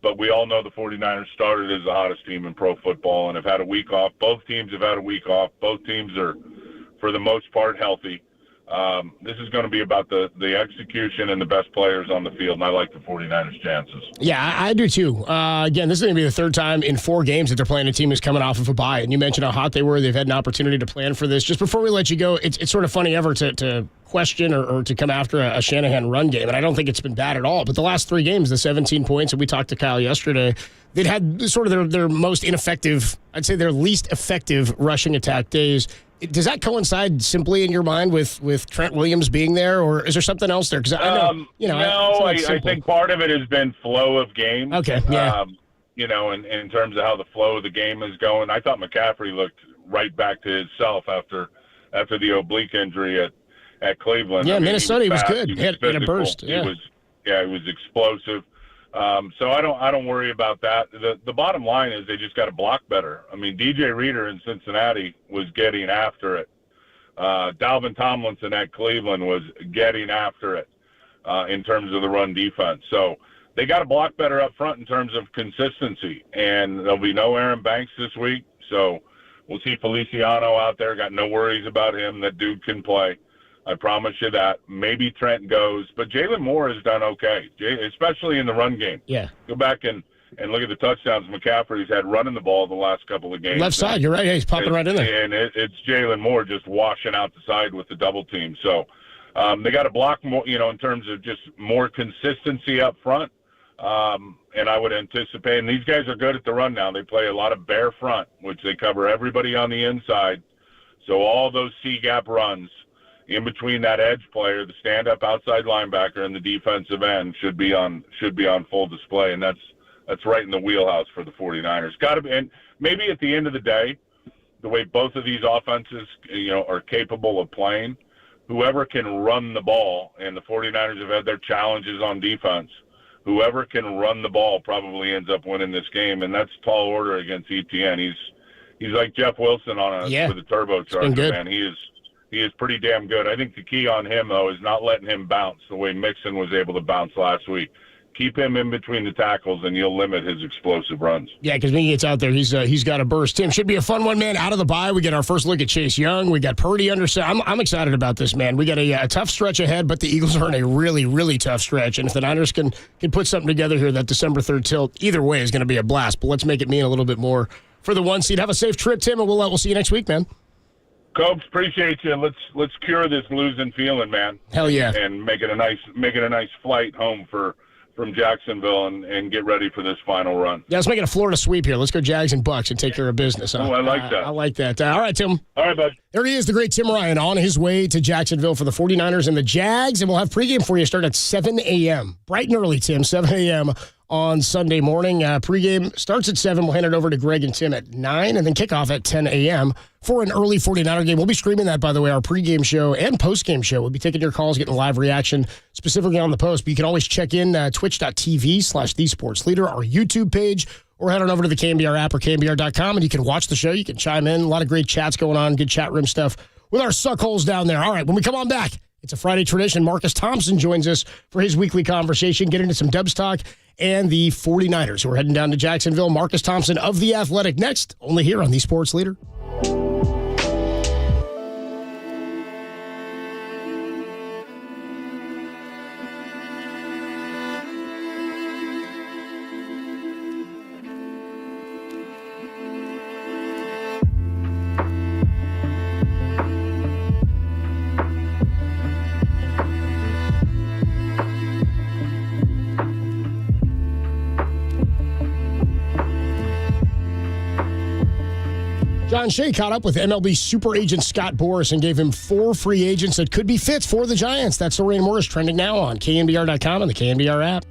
But we all know the 49ers started as the hottest team in pro football and have had a week off. Both teams have had a week off. Both teams are, for the most part, healthy. This is going to be about the execution and the best players on the field, and I like the 49ers' chances. Yeah, I do too. Again, this is going to be the 3rd time in 4 games that they're playing a team who's coming off of a bye. And you mentioned how hot they were. They've had an opportunity to plan for this. Just before we let you go, it's sort of funny ever to question or to come after a Shanahan run game, and I don't think it's been bad at all. But the last 3 games, the 17 points, and we talked to Kyle yesterday, they'd had sort of their most ineffective, I'd say their least effective rushing attack days. Does that coincide simply in your mind with Trent Williams being there, or is there something else there? Because I know, I think part of it has been flow of games. Okay, yeah. In terms of how the flow of the game is going, I thought McCaffrey looked right back to himself after the oblique injury at Cleveland. Yeah, Minnesota, he was good. He had a burst. Yeah. He was explosive. So I don't worry about that. The bottom line is they just got to block better. I mean, DJ Reader in Cincinnati was getting after it. Dalvin Tomlinson at Cleveland was getting after it in terms of the run defense. So they got to block better up front in terms of consistency. And there'll be no Aaron Banks this week. So we'll see Feliciano out there. Got no worries about him. That dude can play. I promise you that. Maybe Trent goes, but Jalen Moore has done okay, especially in the run game. Yeah. Go back and look at the touchdowns McCaffrey's had running the ball the last couple of games. Left side, you're right. Yeah, he's popping right in there. And it's Jalen Moore just washing out the side with the double team. So they got to block more, in terms of just more consistency up front. And I would anticipate, and these guys are good at the run now. They play a lot of bare front, which they cover everybody on the inside. So all those C-gap runs in between that edge player, the stand-up outside linebacker, and the defensive end should be on full display, and that's right in the wheelhouse for the 49ers. Got to be, and maybe at the end of the day, the way both of these offenses, are capable of playing, whoever can run the ball, and the 49ers have had their challenges on defense, whoever can run the ball probably ends up winning this game, and that's tall order against ETN. He's like Jeff Wilson with a turbocharger, man. He is pretty damn good. I think the key on him, though, is not letting him bounce the way Mixon was able to bounce last week. Keep him in between the tackles, and you'll limit his explosive runs. Yeah, because when he gets out there, he's got a burst. Tim, should be a fun one, man. Out of the bye, we get our first look at Chase Young. We got Purdy under. I'm excited about this, man. We got a tough stretch ahead, but the Eagles are in a really, really tough stretch. And if the Niners can put something together here, that December 3rd tilt, either way is going to be a blast. But let's make it mean a little bit more for the 1 seed. Have a safe trip, Tim, and we'll see you next week, man. Copes, appreciate you. Let's cure this losing feeling, man. Hell yeah! And make it a nice flight home for from Jacksonville and get ready for this final run. Yeah, let's make it a Florida sweep here. Let's go Jags and Bucks and take care of business. Huh? Oh, I like that. I like that. All right, Tim. All right, bud. There he is, the great Tim Ryan, on his way to Jacksonville for the 49ers and the Jags, and we'll have pregame for you start at 7 a.m. Bright and early, Tim, 7 a.m. on Sunday morning. Pregame starts at 7. We'll hand it over to Greg and Tim at 9, and then kickoff at 10 a.m. for an early 49er game. We'll be streaming that, by the way, our pregame show and postgame show. We'll be taking your calls, getting live reaction, specifically on the post. But you can always check in twitch.tv/thesportsleader, our YouTube page, or head on over to the KNBR app or KNBR.com, and you can watch the show. You can chime in. A lot of great chats going on, good chat room stuff with our suckholes down there. All right, when we come on back, it's a Friday tradition. Marcus Thompson joins us for his weekly conversation, get into some Dubs talk, and the 49ers who are heading down to Jacksonville. Marcus Thompson of The Athletic next, only here on The Sports Leader. John Shea caught up with MLB super agent Scott Boras and gave him 4 free agents that could be fits for the Giants. That story and more is trending now on KNBR.com and the KNBR app.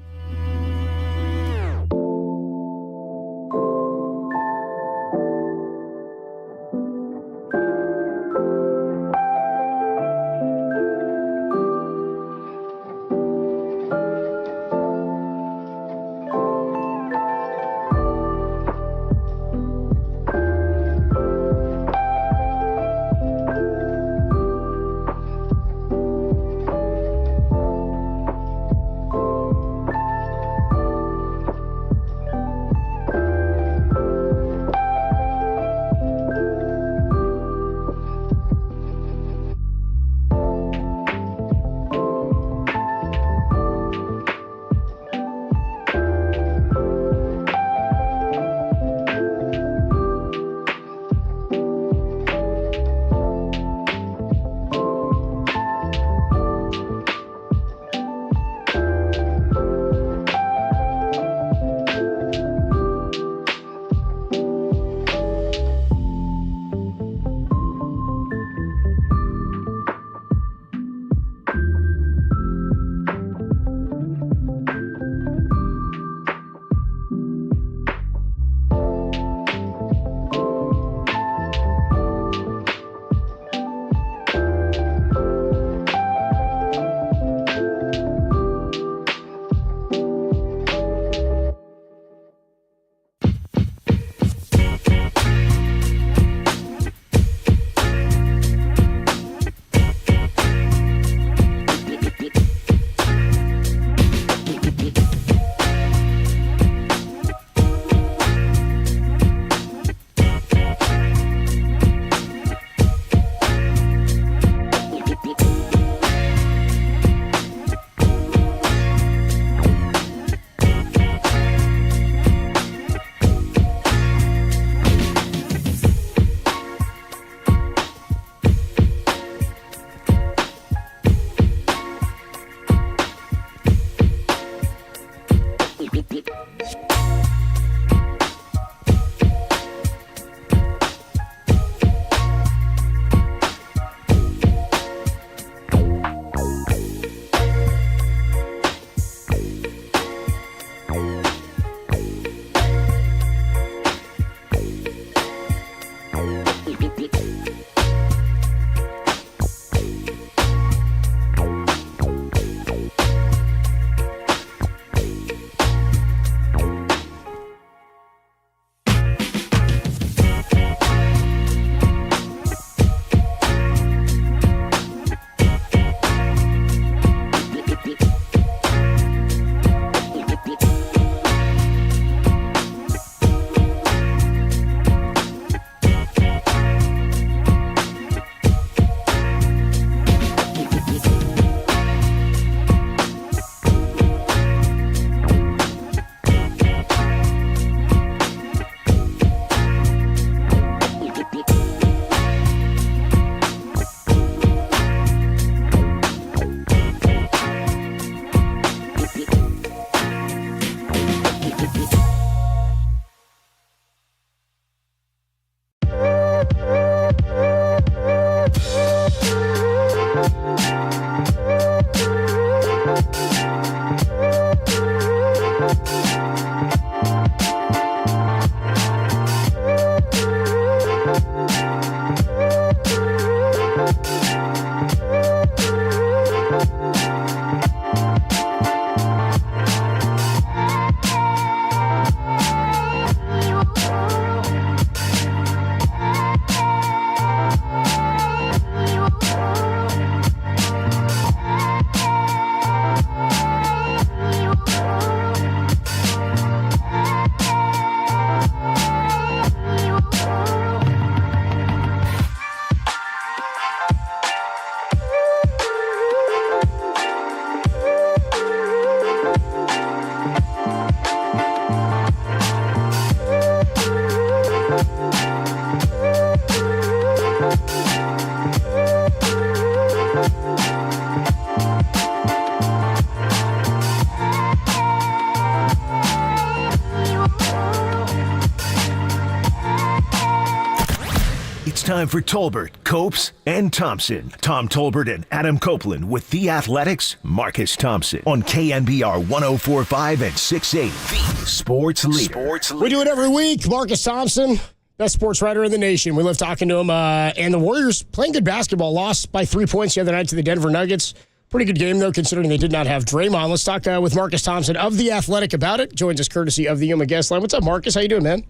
time for Tolbert, Copes, and Thompson. Tom Tolbert and Adam Copeland with The Athletics' Marcus Thompson on KNBR 104.5 and 680. The Sports Leader. We do it every week. Marcus Thompson, best sports writer in the nation. We love talking to him. And the Warriors playing good basketball. Lost by 3 points the other night to the Denver Nuggets. Pretty good game, though, considering they did not have Draymond. Let's talk with Marcus Thompson of The Athletic about it. Joins us courtesy of the Yuma guest line. What's up, Marcus? How you doing, man?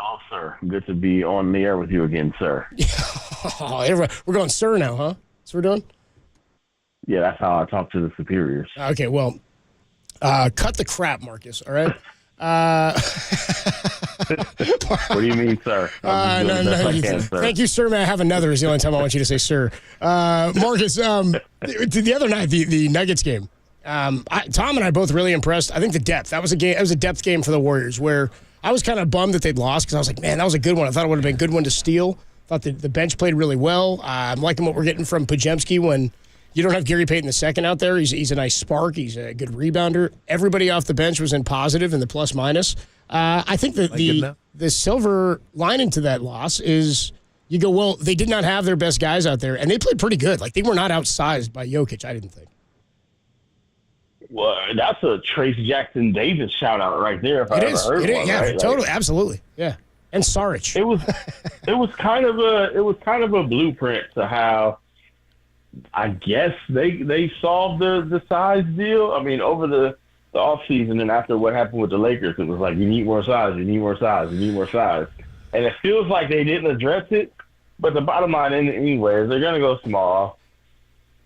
Oh, sir. Good to be on the air with you again, sir. We're going sir now, huh? That's what we're doing? Yeah, that's how I talk to the superiors. Okay, well, cut the crap, Marcus, all right? What do you mean, sir? Thank you, sir. May I have another is the only time I want you to say sir. Marcus, the other night, the Nuggets game, Tom and I both really impressed. I think the depth. That was a game. That was a depth game for the Warriors where I was kind of bummed that they'd lost because I was like, man, that was a good one. I thought it would have been a good one to steal. Thought the bench played really well. I'm liking what we're getting from Podziemski when you don't have Gary Payton II out there. He's a nice spark. He's a good rebounder. Everybody off the bench was in positive in the plus-minus. I think that the silver lining to that loss is you go, well, they did not have their best guys out there, and they played pretty good. Like, they were not outsized by Jokic, I didn't think. Well, that's a Trace Jackson Davis shout-out right there if I ever heard one. Yeah, right? totally, absolutely. Yeah. And Saric. It was kind of a blueprint to how I guess they solved the size deal. I mean, over the offseason and after what happened with the Lakers, it was like, you need more size, you need more size, you need more size. And it feels like they didn't address it, but the bottom line anyway is they're going to go small,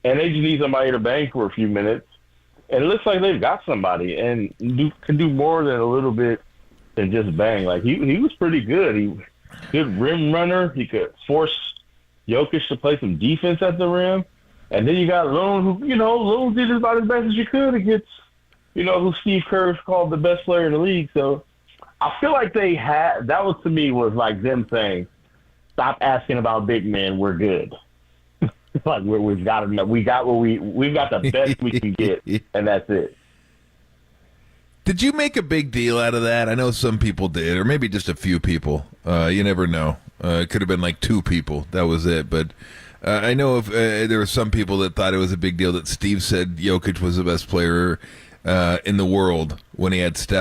and they just need somebody to bang for a few minutes. And it looks like they've got somebody and can do more than a little bit than just bang. Like, he was pretty good. He good rim runner. He could force Jokic to play some defense at the rim. And then you got Lone, who, Lone did about as best as you could against, who Steve Kerr called the best player in the league. So I feel like that was, to me, was like them saying, stop asking about big men, we're good. Like, we've got the best we can get, and that's it. Did you make a big deal out of that? I know some people did, or maybe just a few people. You never know. It could have been like 2 people. That was it. But I know if there were some people that thought it was a big deal that Steve said Jokic was the best player in the world when he had Steph